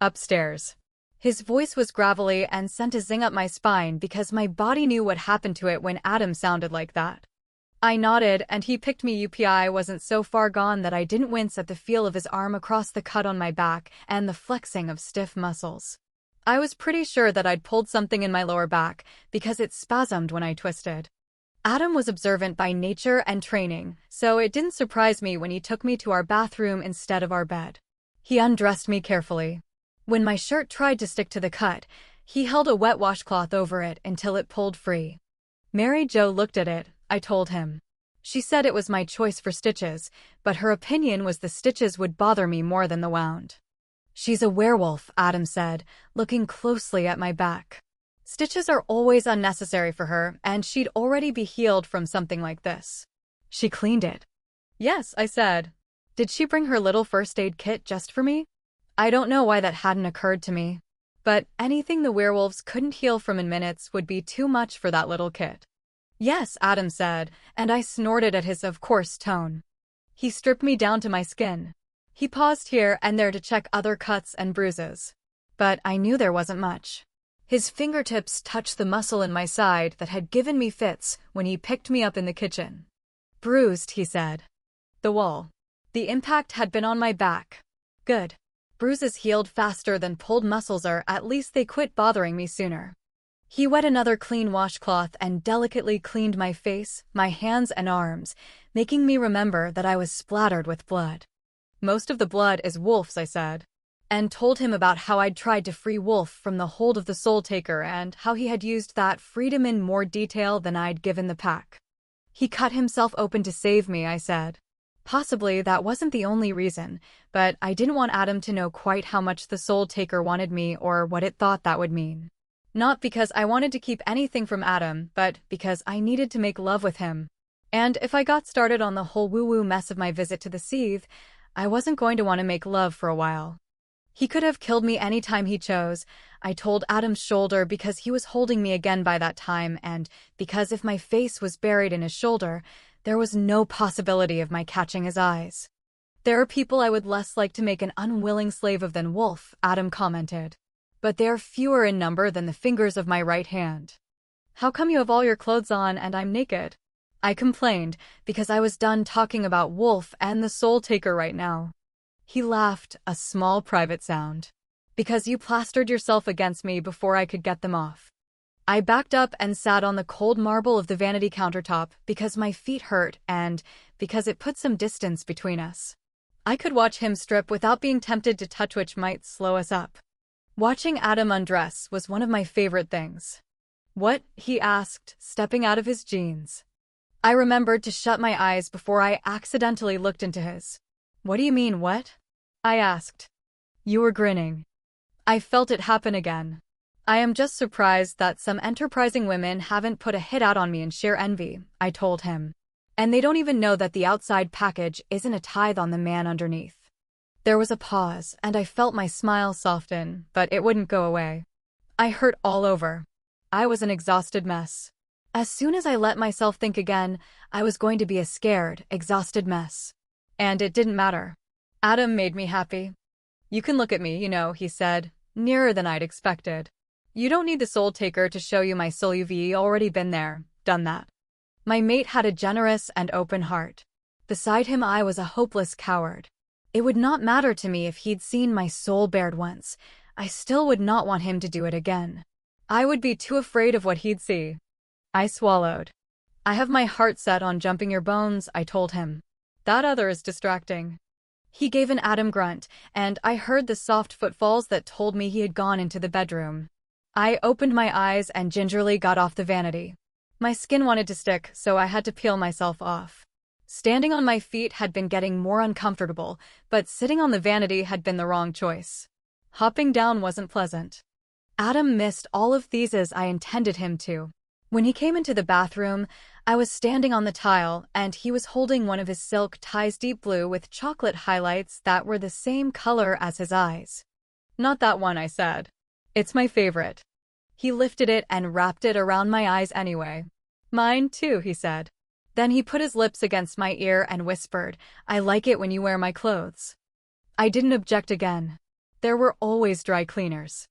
Upstairs. His voice was gravelly and sent a zing up my spine because my body knew what happened to it when Adam sounded like that. I nodded, and he picked me up. I wasn't so far gone that I didn't wince at the feel of his arm across the cut on my back and the flexing of stiff muscles. I was pretty sure that I'd pulled something in my lower back because it spasmed when I twisted. Adam was observant by nature and training, so it didn't surprise me when he took me to our bathroom instead of our bed. He undressed me carefully. When my shirt tried to stick to the cut, he held a wet washcloth over it until it pulled free. "Mary Jo looked at it," I told him. "She said it was my choice for stitches, but her opinion was the stitches would bother me more than the wound." "She's a werewolf," Adam said, looking closely at my back. "Stitches are always unnecessary for her, and she'd already be healed from something like this." "She cleaned it." "Yes," I said. "Did she bring her little first aid kit just for me?" I don't know why that hadn't occurred to me. But anything the werewolves couldn't heal from in minutes would be too much for that little kit. "Yes," Adam said, and I snorted at his of course tone. He stripped me down to my skin. He paused here and there to check other cuts and bruises. But I knew there wasn't much. His fingertips touched the muscle in my side that had given me fits when he picked me up in the kitchen. "Bruised," he said. "The wall. The impact had been on my back." "Good. Bruises healed faster than pulled muscles are, at least they quit bothering me sooner." He wet another clean washcloth and delicately cleaned my face, my hands and arms, making me remember that I was splattered with blood. "Most of the blood is Wolf's," I said, and told him about how I'd tried to free Wolf from the hold of the Soul Taker and how he had used that freedom in more detail than I'd given the pack. "He cut himself open to save me," I said. Possibly that wasn't the only reason, but I didn't want Adam to know quite how much the Soul Taker wanted me or what it thought that would mean. Not because I wanted to keep anything from Adam, but because I needed to make love with him. And if I got started on the whole woo-woo mess of my visit to the Seethe, I wasn't going to want to make love for a while. He could have killed me any time he chose, I told Adam's shoulder because he was holding me again by that time, and because if my face was buried in his shoulder, there was no possibility of my catching his eyes. "There are people I would less like to make an unwilling slave of than Wolf," Adam commented. "But they are fewer in number than the fingers of my right hand." "How come you have all your clothes on and I'm naked?" I complained, because I was done talking about Wolf and the Soul Taker right now. He laughed, a small private sound. "Because you plastered yourself against me before I could get them off." I backed up and sat on the cold marble of the vanity countertop because my feet hurt and because it put some distance between us. I could watch him strip without being tempted to touch, which might slow us up. Watching Adam undress was one of my favorite things. "What?" he asked, stepping out of his jeans. I remembered to shut my eyes before I accidentally looked into his. "What do you mean, what?" I asked. "You were grinning." I felt it happen again. "I am just surprised that some enterprising women haven't put a hit out on me in sheer envy," I told him. "And they don't even know that the outside package isn't a tithe on the man underneath." There was a pause, and I felt my smile soften, but it wouldn't go away. I hurt all over. I was an exhausted mess. As soon as I let myself think again, I was going to be a scared, exhausted mess. And it didn't matter. Adam made me happy. "You can look at me, you know," he said, nearer than I'd expected. "You don't need the Soul Taker to show you my soul. You've already been there, done that." My mate had a generous and open heart. Beside him I was a hopeless coward. It would not matter to me if he'd seen my soul bared once. I still would not want him to do it again. I would be too afraid of what he'd see. I swallowed. "I have my heart set on jumping your bones," I told him. "That other is distracting." He gave an Adam grunt, and I heard the soft footfalls that told me he had gone into the bedroom. I opened my eyes and gingerly got off the vanity. My skin wanted to stick, so I had to peel myself off. Standing on my feet had been getting more uncomfortable, but sitting on the vanity had been the wrong choice. Hopping down wasn't pleasant. Adam missed all of these as I intended him to. When he came into the bathroom, I was standing on the tile, and he was holding one of his silk ties deep blue with chocolate highlights that were the same color as his eyes. "Not that one," I said. "It's my favorite." He lifted it and wrapped it around my eyes anyway. "Mine too," he said. Then he put his lips against my ear and whispered, "I like it when you wear my clothes." I didn't object again. There were always dry cleaners.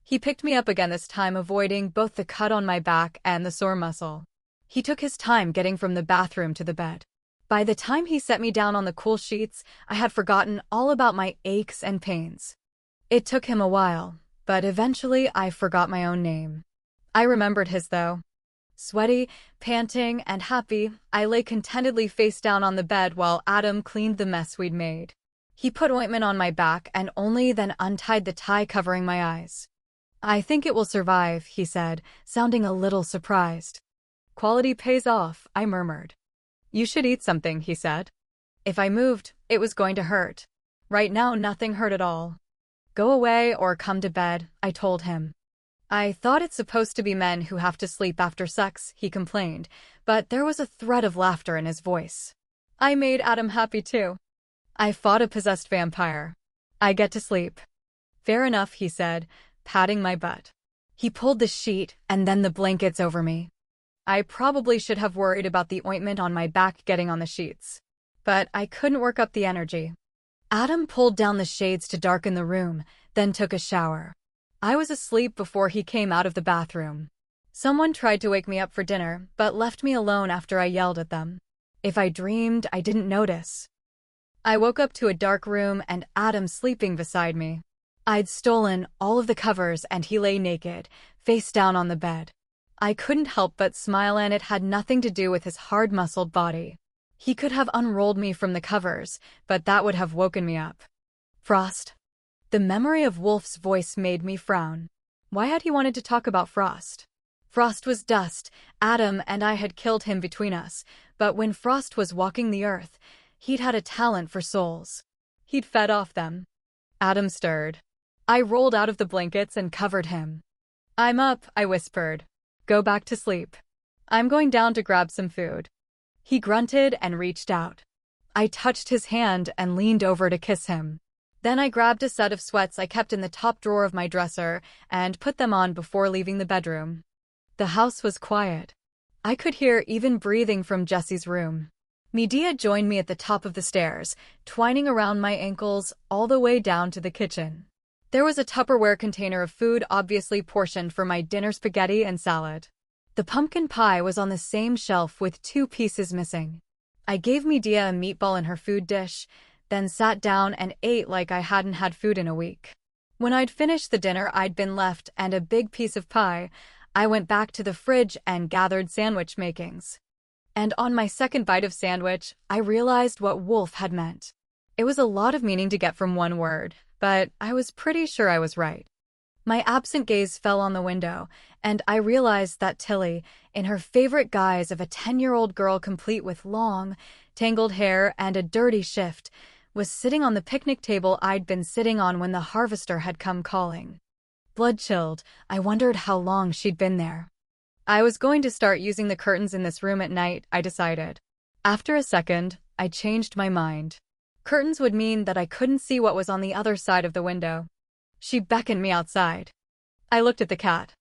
He picked me up again, this time avoiding both the cut on my back and the sore muscle. He took his time getting from the bathroom to the bed. By the time he set me down on the cool sheets, I had forgotten all about my aches and pains. It took him a while, but eventually I forgot my own name. I remembered his, though. Sweaty, panting, and happy, I lay contentedly face down on the bed while Adam cleaned the mess we'd made. He put ointment on my back and only then untied the tie covering my eyes. "I think it will survive," he said, sounding a little surprised. "Quality pays off," I murmured. "You should eat something," he said. If I moved, it was going to hurt. Right now, nothing hurt at all. "Go away or come to bed," I told him. "I thought it's supposed to be men who have to sleep after sex," he complained, but there was a thread of laughter in his voice. I made Adam happy too. I fought a possessed vampire. I get to sleep. "Fair enough," he said, patting my butt. He pulled the sheet and then the blankets over me. I probably should have worried about the ointment on my back getting on the sheets. But I couldn't work up the energy. Adam pulled down the shades to darken the room, then took a shower. I was asleep before he came out of the bathroom. Someone tried to wake me up for dinner, but left me alone after I yelled at them. If I dreamed, I didn't notice. I woke up to a dark room and Adam sleeping beside me. I'd stolen all of the covers and he lay naked, face down on the bed. I couldn't help but smile, and it had nothing to do with his hard-muscled body. He could have unrolled me from the covers, but that would have woken me up. Frost. The memory of Wolf's voice made me frown. Why had he wanted to talk about Frost? Frost was dust. Adam and I had killed him between us, but when Frost was walking the earth, he'd had a talent for souls. He'd fed off them. Adam stirred. I rolled out of the blankets and covered him. "I'm up," I whispered. "Go back to sleep. I'm going down to grab some food." He grunted and reached out. I touched his hand and leaned over to kiss him. Then I grabbed a set of sweats I kept in the top drawer of my dresser and put them on before leaving the bedroom. The house was quiet. I could hear even breathing from Jesse's room. Medea joined me at the top of the stairs, twining around my ankles all the way down to the kitchen. There was a Tupperware container of food, obviously portioned for my dinner spaghetti and salad. The pumpkin pie was on the same shelf with 2 pieces missing. I gave Medea a meatball in her food dish, then sat down and ate like I hadn't had food in a week. When I'd finished the dinner I'd been left and a big piece of pie, I went back to the fridge and gathered sandwich makings. And on my second bite of sandwich, I realized what Wolf had meant. It was a lot of meaning to get from one word, but I was pretty sure I was right. My absent gaze fell on the window, and I realized that Tilly, in her favorite guise of a 10-year-old girl complete with long, tangled hair and a dirty shift, was sitting on the picnic table I'd been sitting on when the harvester had come calling. Blood chilled, I wondered how long she'd been there. I was going to start using the curtains in this room at night, I decided. After a second, I changed my mind. Curtains would mean that I couldn't see what was on the other side of the window. She beckoned me outside. I looked at the cat.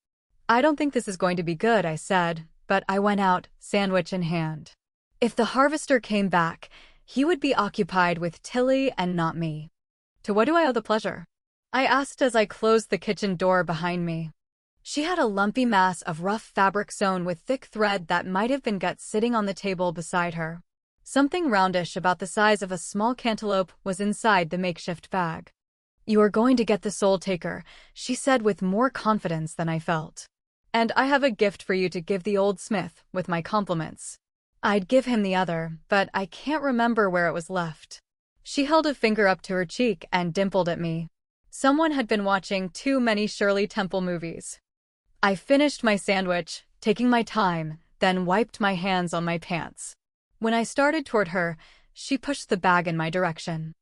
"I don't think this is going to be good," I said, but I went out, sandwich in hand. If the harvester came back, he would be occupied with Tilly and not me. To what do I owe the pleasure? I asked as I closed the kitchen door behind me. She had a lumpy mass of rough fabric sewn with thick thread that might have been gut sitting on the table beside her. Something roundish about the size of a small cantaloupe was inside the makeshift bag. "You are going to get the soul taker," she said with more confidence than I felt. "And I have a gift for you to give the old smith, with my compliments." I'd give him the other, but I can't remember where it was left. She held a finger up to her cheek and dimpled at me. Someone had been watching too many Shirley Temple movies. I finished my sandwich, taking my time, then wiped my hands on my pants. When I started toward her, she pushed the bag in my direction.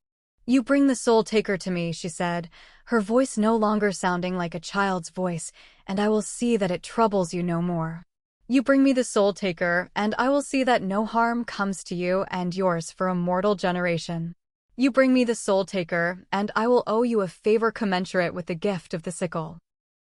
"You bring the soul taker to me," she said, her voice no longer sounding like a child's voice, "and I will see that it troubles you no more. You bring me the soul taker, and I will see that no harm comes to you and yours for a mortal generation. You bring me the soul taker, and I will owe you a favor commensurate with the gift of the sickle."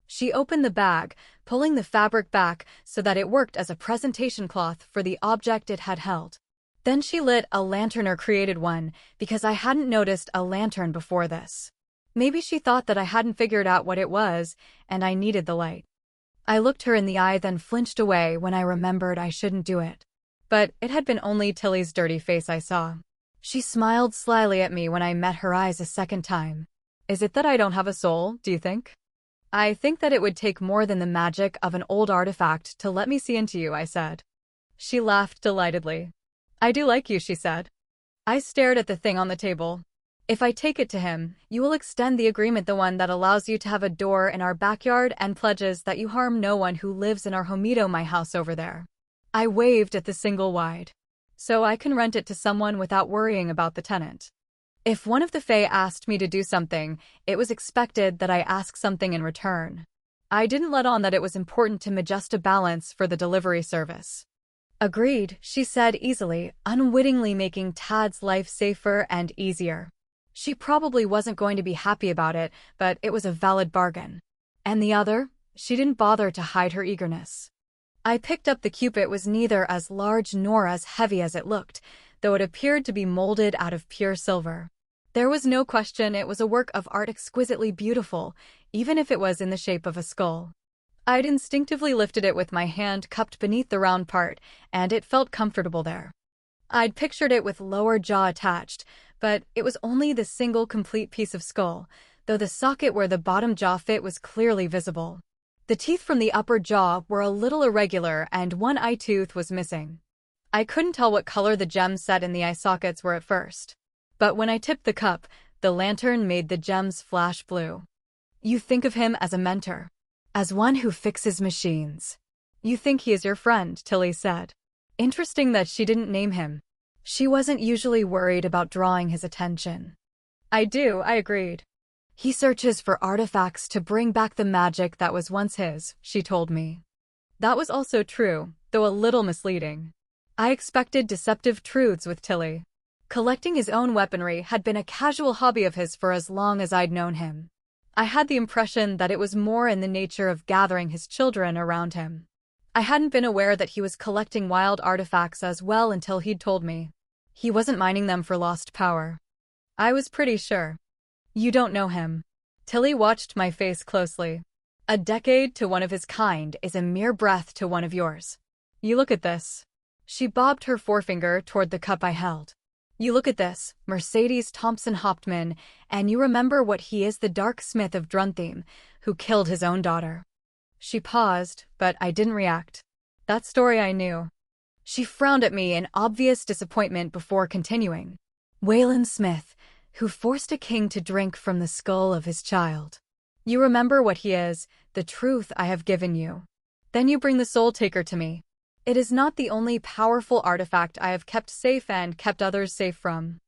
She opened the bag, pulling the fabric back so that it worked as a presentation cloth for the object it had held. Then she lit a lantern, or created one, because I hadn't noticed a lantern before this. Maybe she thought that I hadn't figured out what it was, and I needed the light. I looked her in the eye, then flinched away when I remembered I shouldn't do it. But it had been only Tilly's dirty face I saw. She smiled slyly at me when I met her eyes a second time. "Is it that I don't have a soul, do you think?" "I think that it would take more than the magic of an old artifact to let me see into you," I said. She laughed delightedly. "I do like you," she said. I stared at the thing on the table. "If I take it to him, you will extend the agreement, the one that allows you to have a door in our backyard and pledges that you harm no one who lives in our homito, my house over there." I waved at the single wide. "So I can rent it to someone without worrying about the tenant. If one of the Fae asked me to do something, it was expected that I ask something in return. I didn't let on that it was important to adjust a balance for the delivery service." "Agreed," she said easily, unwittingly making Tad's life safer and easier. She probably wasn't going to be happy about it, but it was a valid bargain. "And the other?" She didn't bother to hide her eagerness. I picked up the cube. It was neither as large nor as heavy as it looked, though it appeared to be molded out of pure silver. There was no question it was a work of art, exquisitely beautiful, even if it was in the shape of a skull. I'd instinctively lifted it with my hand cupped beneath the round part, and it felt comfortable there. I'd pictured it with lower jaw attached, but it was only the single complete piece of skull, though the socket where the bottom jaw fit was clearly visible. The teeth from the upper jaw were a little irregular, and one eye tooth was missing. I couldn't tell what color the gems set in the eye sockets were at first. But when I tipped the cup, the lantern made the gems flash blue. "You think of him as a mentor, as one who fixes machines. You think he is your friend," Tilly said. Interesting that she didn't name him. She wasn't usually worried about drawing his attention. "I do," I agreed. "He searches for artifacts to bring back the magic that was once his," she told me. That was also true, though a little misleading. I expected deceptive truths with Tilly. Collecting his own weaponry had been a casual hobby of his for as long as I'd known him. I had the impression that it was more in the nature of gathering his children around him. I hadn't been aware that he was collecting wild artifacts as well until he'd told me. He wasn't mining them for lost power. I was pretty sure. "You don't know him." Tilly watched my face closely. "A decade to one of his kind is a mere breath to one of yours. You look at this." She bobbed her forefinger toward the cup I held. "You look at this, Mercedes Thompson Hauptmann, and you remember what he is, the dark smith of Druntheme, who killed his own daughter." She paused, but I didn't react. That story I knew. She frowned at me in obvious disappointment before continuing. "Wayland Smith, who forced a king to drink from the skull of his child. You remember what he is, the truth I have given you. Then you bring the soul taker to me. It is not the only powerful artifact I have kept safe and kept others safe from."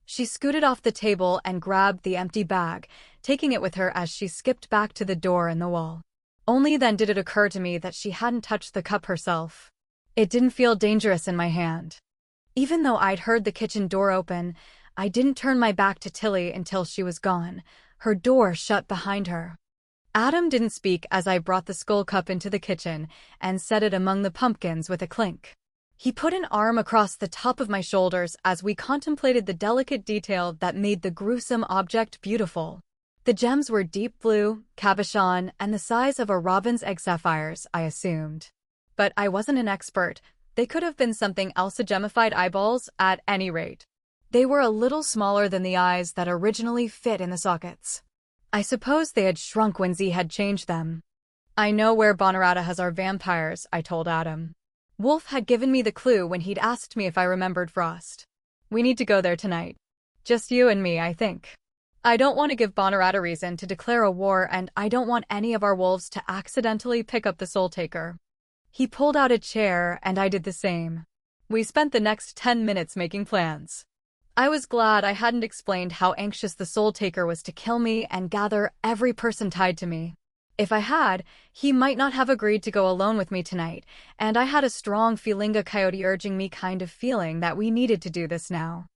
She scooted off the table and grabbed the empty bag, taking it with her as she skipped back to the door in the wall. Only then did it occur to me that she hadn't touched the cup herself. It didn't feel dangerous in my hand. Even though I'd heard the kitchen door open, I didn't turn my back to Tilly until she was gone, her door shut behind her. Adam didn't speak as I brought the skull cup into the kitchen and set it among the pumpkins with a clink. He put an arm across the top of my shoulders as we contemplated the delicate detail that made the gruesome object beautiful. The gems were deep blue, cabochon, and the size of a robin's egg sapphires, I assumed. But I wasn't an expert. They could have been something else, gemified eyeballs, at any rate. They were a little smaller than the eyes that originally fit in the sockets. I suppose they had shrunk when Z had changed them. "I know where Bonorata has our vampires," I told Adam. "Wolf had given me the clue when he'd asked me if I remembered Frost. We need to go there tonight." Just you and me, I think. I don't want to give Bonarat a reason to declare a war, and I don't want any of our wolves to accidentally pick up the Soul Taker. He pulled out a chair, and I did the same. We spent the next 10 minutes making plans. I was glad I hadn't explained how anxious the Soul Taker was to kill me and gather every person tied to me. If I had, he might not have agreed to go alone with me tonight, and I had a strong feelinga coyote urging me kind of feeling that we needed to do this now.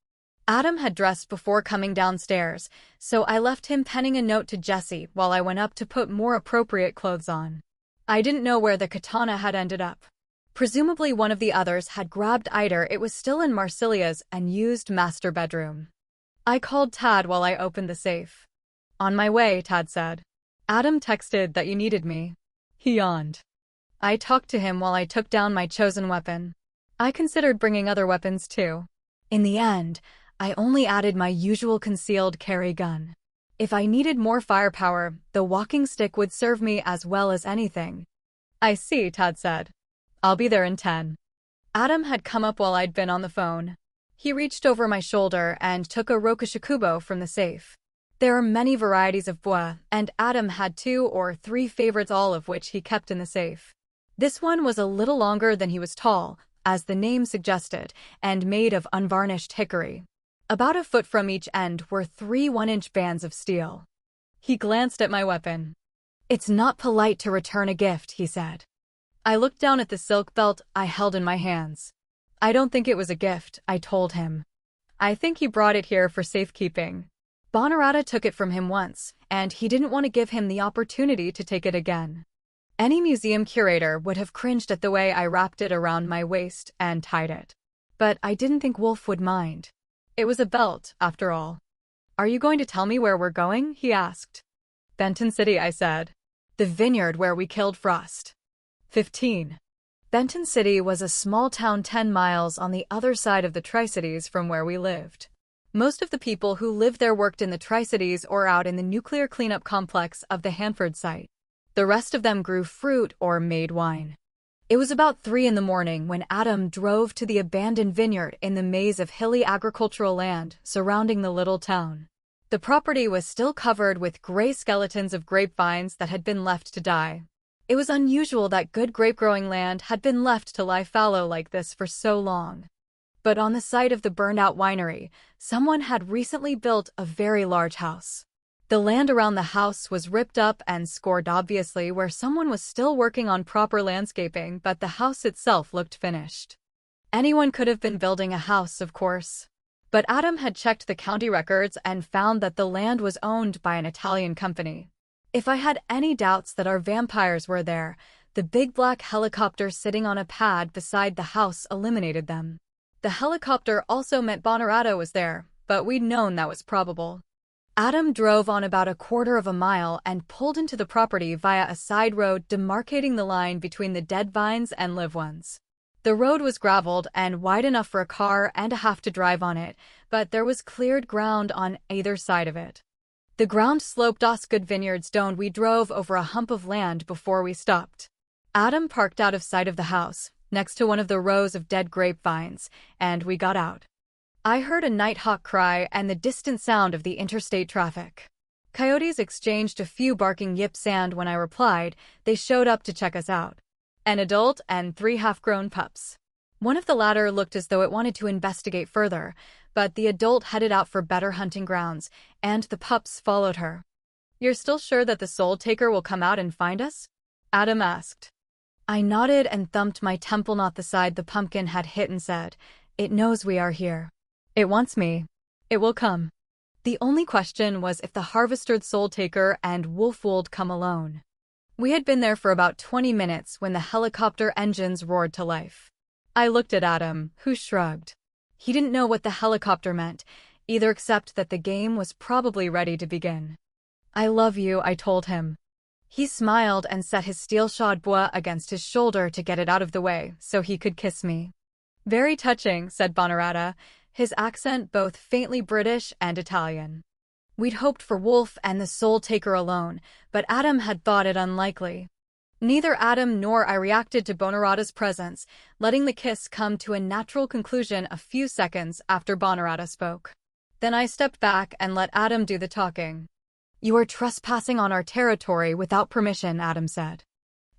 Adam had dressed before coming downstairs, so I left him penning a note to Jesse while I went up to put more appropriate clothes on. I didn't know where the katana had ended up. Presumably one of the others had grabbed either it was still in Marcelia's and used master bedroom. I called Tad while I opened the safe. On my way, Tad said. Adam texted that you needed me. He yawned. I talked to him while I took down my chosen weapon. I considered bringing other weapons too. In the end, I only added my usual concealed carry gun. If I needed more firepower, the walking stick would serve me as well as anything. I see, Tad said. I'll be there in 10. Adam had come up while I'd been on the phone. He reached over my shoulder and took a rokushakubo from the safe. There are many varieties of bois, and Adam had 2 or 3 favorites, all of which he kept in the safe. This one was a little longer than he was tall, as the name suggested, and made of unvarnished hickory. About a foot from each end were 3 one-inch bands of steel. He glanced at my weapon. It's not polite to return a gift, he said. I looked down at the silk belt I held in my hands. I don't think it was a gift, I told him. I think he brought it here for safekeeping. Bonarat took it from him once, and he didn't want to give him the opportunity to take it again. Any museum curator would have cringed at the way I wrapped it around my waist and tied it. But I didn't think Wolf would mind. It was a belt, after all. Are you going to tell me where we're going? He asked. Benton City, I said. The vineyard where we killed Frost. 15. Benton City was a small town 10 miles on the other side of the Tri-Cities from where we lived. Most of the people who lived there worked in the Tri-Cities or out in the nuclear cleanup complex of the Hanford site. The rest of them grew fruit or made wine. It was about 3 in the morning when Adam drove to the abandoned vineyard in the maze of hilly agricultural land surrounding the little town. The property was still covered with gray skeletons of grapevines that had been left to die. It was unusual that good grape-growing land had been left to lie fallow like this for so long. But on the site of the burned-out winery, someone had recently built a very large house. The land around the house was ripped up and scored obviously where someone was still working on proper landscaping, but the house itself looked finished. Anyone could have been building a house, of course. But Adam had checked the county records and found that the land was owned by an Italian company. If I had any doubts that our vampires were there, the big black helicopter sitting on a pad beside the house eliminated them. The helicopter also meant Bonarat was there, but we'd known that was probable. Adam drove on about a quarter of a mile and pulled into the property via a side road demarcating the line between the dead vines and live ones. The road was graveled and wide enough for a car and a half to drive on it, but there was cleared ground on either side of it. The ground sloped Osgood Vineyards down. We drove over a hump of land before we stopped. Adam parked out of sight of the house, next to one of the rows of dead grapevines, and we got out. I heard a nighthawk cry and the distant sound of the interstate traffic. Coyotes exchanged a few barking yips, and when I replied, they showed up to check us out. An adult and 3 half-grown pups. One of the latter looked as though it wanted to investigate further, but the adult headed out for better hunting grounds, and the pups followed her. You're still sure that the Soul Taker will come out and find us? Adam asked. I nodded and thumped my temple, not the side the pumpkin had hit, and said, It knows we are here. It wants me. It will come. The only question was if the harvested Soul Taker and Wolf would come alone. We had been there for about 20 minutes when the helicopter engines roared to life. I looked at Adam, who shrugged. He didn't know what the helicopter meant, either, except that the game was probably ready to begin. I love you, I told him. He smiled and set his steel-shod bois against his shoulder to get it out of the way so he could kiss me. Very touching, said Bonarat, his accent both faintly British and Italian. We'd hoped for Wolf and the Soul Taker alone, but Adam had thought it unlikely. Neither Adam nor I reacted to Bonarat's presence, letting the kiss come to a natural conclusion a few seconds after Bonarat spoke. Then I stepped back and let Adam do the talking. "You are trespassing on our territory without permission," Adam said.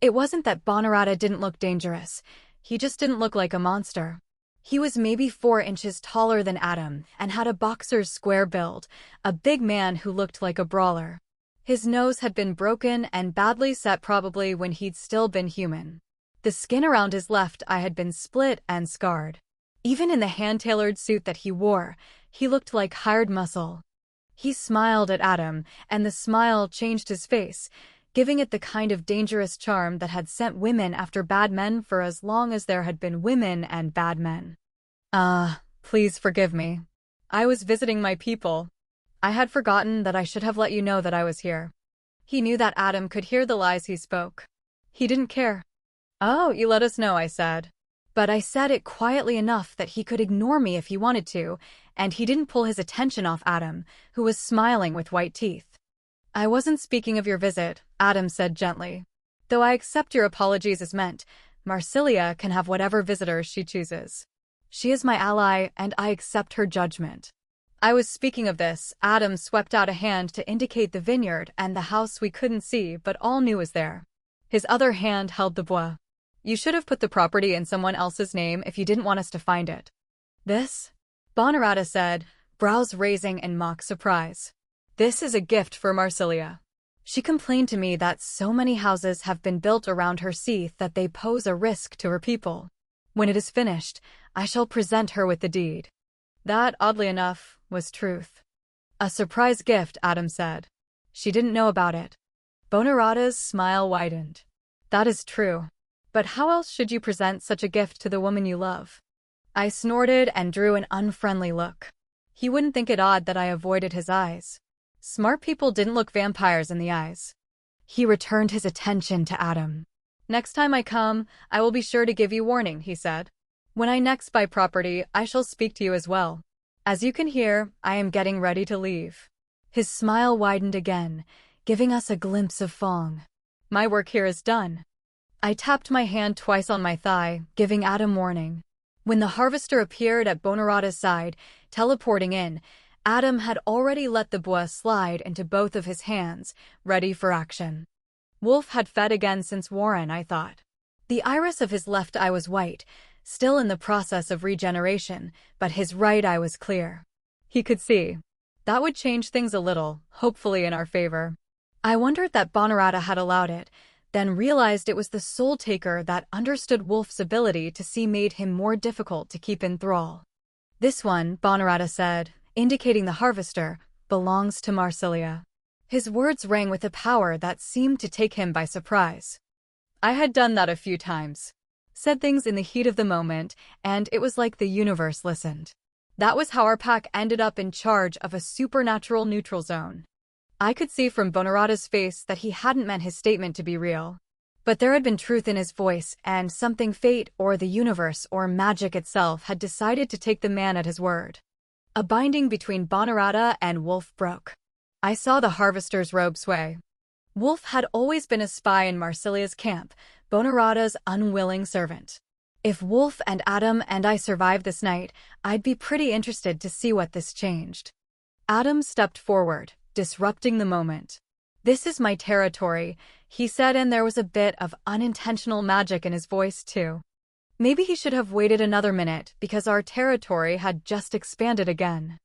It wasn't that Bonorata didn't look dangerous. He just didn't look like a monster. He was maybe 4 inches taller than Adam and had a boxer's square build, a big man who looked like a brawler. His nose had been broken and badly set probably when he'd still been human. The skin around his left eye had been split and scarred. Even in the hand-tailored suit that he wore, he looked like hired muscle. He smiled at Adam, and the smile changed his face, giving it the kind of dangerous charm that had sent women after bad men for as long as there had been women and bad men. Please forgive me. I was visiting my people. I had forgotten that I should have let you know that I was here." He knew that Adam could hear the lies he spoke. He didn't care. "Oh, you let us know," I said. But I said it quietly enough that he could ignore me if he wanted to, and he didn't pull his attention off Adam, who was smiling with white teeth. "I wasn't speaking of your visit," Adam said gently. "Though I accept your apologies as meant, Marsilia can have whatever visitors she chooses. She is my ally, and I accept her judgment." I was speaking of this. Adam swept out a hand to indicate the vineyard and the house we couldn't see but all knew was there. His other hand held the bois. "You should have put the property in someone else's name if you didn't want us to find it." "This?" Bonorata said, brows raising in mock surprise. "This is a gift for Marsilia. She complained to me that so many houses have been built around her seat that they pose a risk to her people. When it is finished, I shall present her with the deed." That, oddly enough, was truth. "A surprise gift," Adam said. "She didn't know about it." Bonorata's smile widened. "That is true. But how else should you present such a gift to the woman you love?" I snorted and drew an unfriendly look. He wouldn't think it odd that I avoided his eyes. Smart people didn't look vampires in the eyes. He returned his attention to Adam. "Next time I come, I will be sure to give you warning," he said. "When I next buy property, I shall speak to you as well. As you can hear, I am getting ready to leave." His smile widened again, giving us a glimpse of Fong. "My work here is done." I tapped my hand twice on my thigh, giving Adam warning. When the harvester appeared at Bonorata's side, teleporting in, Adam had already let the bois slide into both of his hands, ready for action. Wolf had fed again since Warren, I thought. The iris of his left eye was white, still in the process of regeneration, but his right eye was clear. He could see. That would change things a little, hopefully in our favor. I wondered that Bonorata had allowed it, then realized it was the Soul Taker that understood Wolf's ability to see made him more difficult to keep in thrall. "This one," Bonorata said, indicating the harvester, "belongs to Marsilia." His words rang with a power that seemed to take him by surprise. I had done that a few times. Said things in the heat of the moment, and it was like the universe listened. That was how our pack ended up in charge of a supernatural neutral zone. I could see from Bonorata's face that he hadn't meant his statement to be real. But there had been truth in his voice, and something fate or the universe or magic itself had decided to take the man at his word. A binding between Bonorata and Wolf broke. I saw the harvester's robe sway. Wolf had always been a spy in Marsilia's camp, Bonorata's unwilling servant. If Wolf and Adam and I survived this night, I'd be pretty interested to see what this changed. Adam stepped forward, disrupting the moment. "This is my territory," he said, and there was a bit of unintentional magic in his voice, too. Maybe he should have waited another minute, because our territory had just expanded again.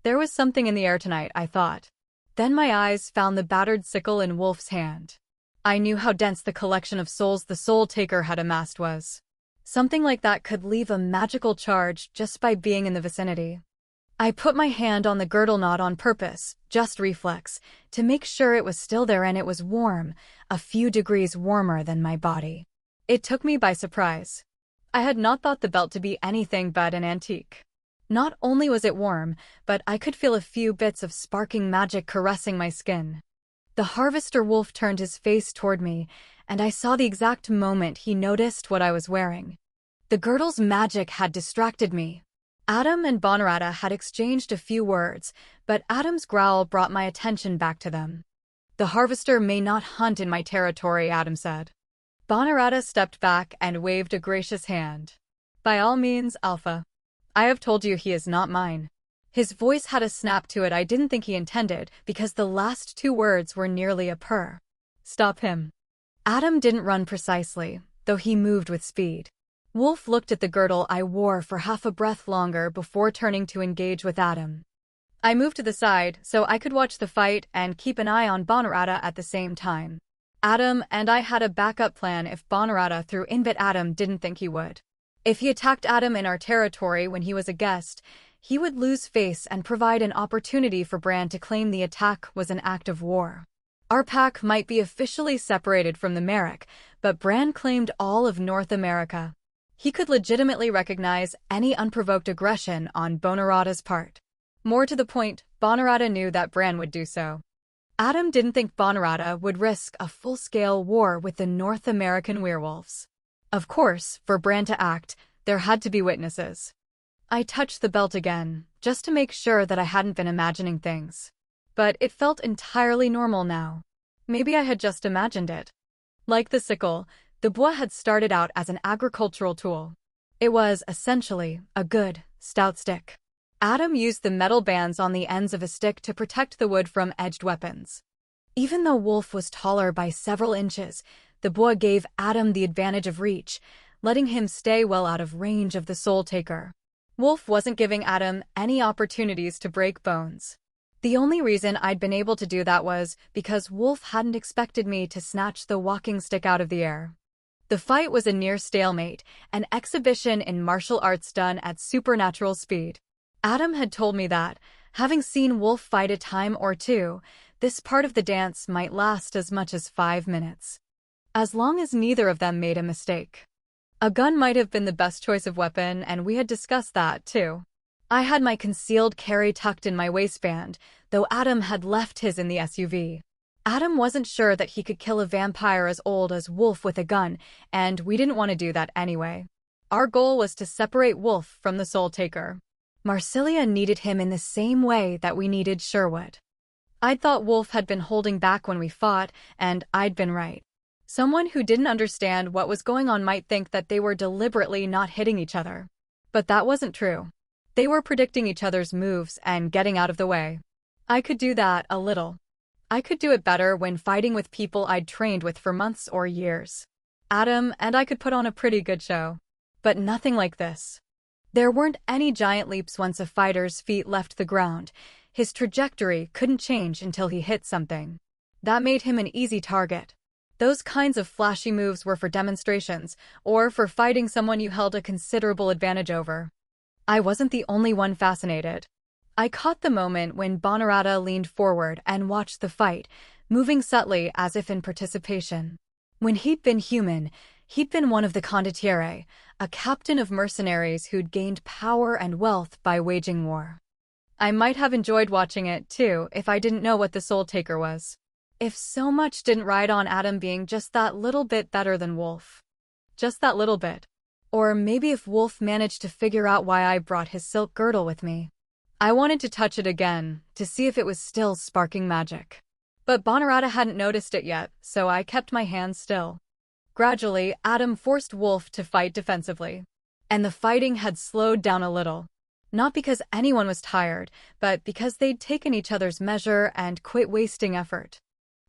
There was something in the air tonight, I thought. Then my eyes found the battered sickle in Wolf's hand. I knew how dense the collection of souls the Soul Taker had amassed was. Something like that could leave a magical charge just by being in the vicinity. I put my hand on the girdle knot on purpose, just reflex, to make sure it was still there, and it was warm, a few degrees warmer than my body. It took me by surprise. I had not thought the belt to be anything but an antique. Not only was it warm, but I could feel a few bits of sparking magic caressing my skin. The harvester Wolf turned his face toward me, and I saw the exact moment he noticed what I was wearing. The girdle's magic had distracted me. Adam and Bonorata had exchanged a few words, but Adam's growl brought my attention back to them. "The harvester may not hunt in my territory," Adam said. Bonorata stepped back and waved a gracious hand. "By all means, Alpha. I have told you he is not mine." His voice had a snap to it I didn't think he intended because the last two words were nearly a purr. Stop him. Adam didn't run precisely, though he moved with speed. Wolf looked at the girdle I wore for half a breath longer before turning to engage with Adam. I moved to the side so I could watch the fight and keep an eye on Bonarata at the same time. Adam and I had a backup plan if Bonarata threw in, but Adam didn't think he would. If he attacked Adam in our territory when he was a guest, he would lose face and provide an opportunity for Bran to claim the attack was an act of war. Our pack might be officially separated from the Merrick, but Bran claimed all of North America. He could legitimately recognize any unprovoked aggression on Bonarata's part. More to the point, Bonarata knew that Bran would do so. Adam didn't think Bonarata would risk a full-scale war with the North American werewolves. Of course, for Bran to act, there had to be witnesses. I touched the belt again, just to make sure that I hadn't been imagining things. But it felt entirely normal now. Maybe I had just imagined it. Like the sickle, the bois had started out as an agricultural tool. It was, essentially, a good, stout stick. Adam used the metal bands on the ends of a stick to protect the wood from edged weapons. Even though Wolf was taller by several inches, the bois gave Adam the advantage of reach, letting him stay well out of range of the Soul Taker. Wolf wasn't giving Adam any opportunities to break bones. The only reason I'd been able to do that was because Wolf hadn't expected me to snatch the walking stick out of the air. The fight was a near stalemate, an exhibition in martial arts done at supernatural speed. Adam had told me that, having seen Wolf fight a time or two, this part of the dance might last as much as 5 minutes. As long as neither of them made a mistake. A gun might have been the best choice of weapon, and we had discussed that, too. I had my concealed carry tucked in my waistband, though Adam had left his in the SUV. Adam wasn't sure that he could kill a vampire as old as Wolf with a gun, and we didn't want to do that anyway. Our goal was to separate Wolf from the Soul Taker. Marsilia needed him in the same way that we needed Sherwood. I'd thought Wolf had been holding back when we fought, and I'd been right. Someone who didn't understand what was going on might think that they were deliberately not hitting each other. But that wasn't true. They were predicting each other's moves and getting out of the way. I could do that a little. I could do it better when fighting with people I'd trained with for months or years. Adam and I could put on a pretty good show. But nothing like this. There weren't any giant leaps once a fighter's feet left the ground. His trajectory couldn't change until he hit something. That made him an easy target. Those kinds of flashy moves were for demonstrations, or for fighting someone you held a considerable advantage over. I wasn't the only one fascinated. I caught the moment when Bonarata leaned forward and watched the fight, moving subtly as if in participation. When he'd been human, he'd been one of the condottieri, a captain of mercenaries who'd gained power and wealth by waging war. I might have enjoyed watching it, too, if I didn't know what the Soul Taker was. If so much didn't ride on Adam being just that little bit better than Wolf. Just that little bit. Or maybe if Wolf managed to figure out why I brought his silk girdle with me. I wanted to touch it again, to see if it was still sparking magic. But Bonarata hadn't noticed it yet, so I kept my hands still. Gradually, Adam forced Wolf to fight defensively. And the fighting had slowed down a little. Not because anyone was tired, but because they'd taken each other's measure and quit wasting effort.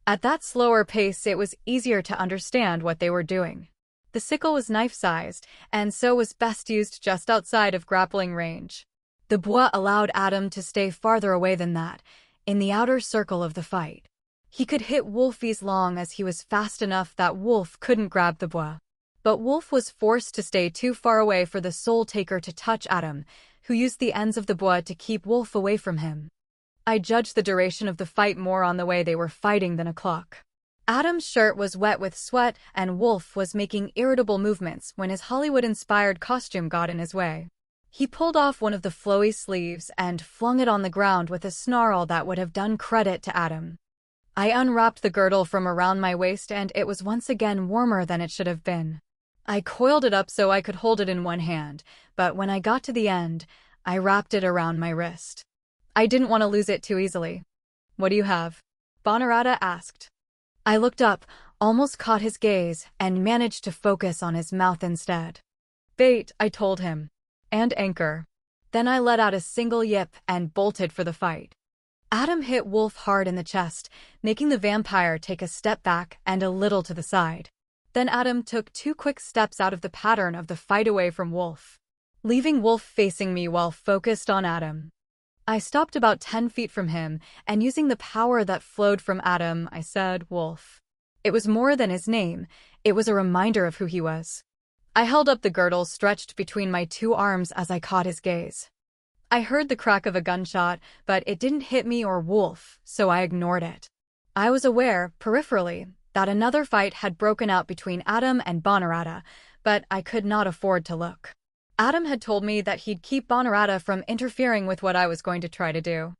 At that slower pace, it was easier to understand what they were doing. The sickle was knife-sized, and so was best used just outside of grappling range. The bois allowed Adam to stay farther away than that, in the outer circle of the fight. He could hit Wolf as long as he was fast enough that Wolf couldn't grab the bois. But Wolf was forced to stay too far away for the Soul Taker to touch Adam, who used the ends of the bois to keep Wolf away from him. I judged the duration of the fight more on the way they were fighting than a clock. Adam's shirt was wet with sweat, and Wolf was making irritable movements when his Hollywood-inspired costume got in his way. He pulled off one of the flowy sleeves and flung it on the ground with a snarl that would have done credit to Adam. I unwrapped the girdle from around my waist, and it was once again warmer than it should have been. I coiled it up so I could hold it in one hand, but when I got to the end, I wrapped it around my wrist. I didn't want to lose it too easily. "What do you have?" Bonarata asked. I looked up, almost caught his gaze, and managed to focus on his mouth instead. "Bait," I told him. "And anchor." Then I let out a single yip and bolted for the fight. Adam hit Wolf hard in the chest, making the vampire take a step back and a little to the side. Then Adam took 2 quick steps out of the pattern of the fight away from Wolf, leaving Wolf facing me while focused on Adam. I stopped about 10 feet from him, and using the power that flowed from Adam, I said, "Wolf." It was more than his name, it was a reminder of who he was. I held up the girdle stretched between my 2 arms as I caught his gaze. I heard the crack of a gunshot, but it didn't hit me or Wolf, so I ignored it. I was aware, peripherally, that another fight had broken out between Adam and Bonarata, but I could not afford to look. Adam had told me that he'd keep Bonarata from interfering with what I was going to try to do.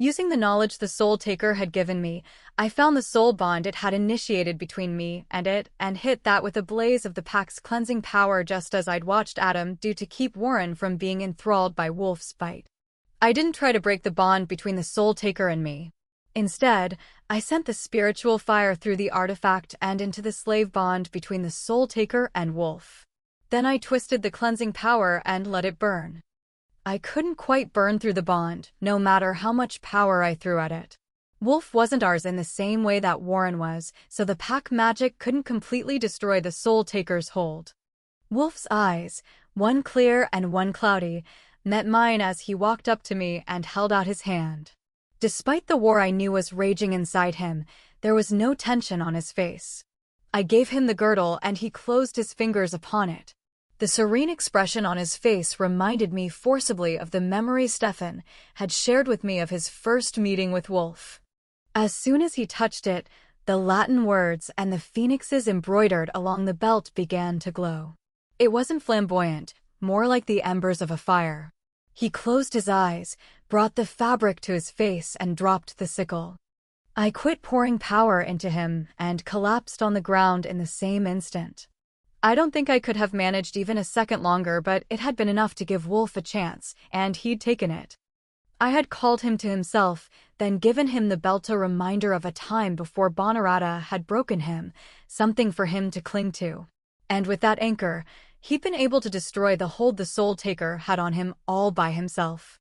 Using the knowledge the Soul Taker had given me, I found the soul bond it had initiated between me and it, and hit that with a blaze of the pack's cleansing power just as I'd watched Adam do to keep Warren from being enthralled by Wolf's bite. I didn't try to break the bond between the Soul Taker and me. Instead, I sent the spiritual fire through the artifact and into the slave bond between the Soul Taker and Wolf. Then I twisted the cleansing power and let it burn. I couldn't quite burn through the bond, no matter how much power I threw at it. Wolf wasn't ours in the same way that Warren was, so the pack magic couldn't completely destroy the Soul Taker's hold. Wolf's eyes, one clear and one cloudy, met mine as he walked up to me and held out his hand. Despite the war I knew was raging inside him, there was no tension on his face. I gave him the girdle and he closed his fingers upon it. The serene expression on his face reminded me forcibly of the memory Stefan had shared with me of his first meeting with Wolf. As soon as he touched it, the Latin words and the phoenixes embroidered along the belt began to glow. It wasn't flamboyant, more like the embers of a fire. He closed his eyes, brought the fabric to his face, and dropped the sickle. I quit pouring power into him and collapsed on the ground in the same instant. I don't think I could have managed even a second longer, but it had been enough to give Wolf a chance, and he'd taken it. I had called him to himself, then given him the belt, a reminder of a time before Bonarata had broken him, something for him to cling to. And with that anchor, he'd been able to destroy the hold the Soul Taker had on him all by himself.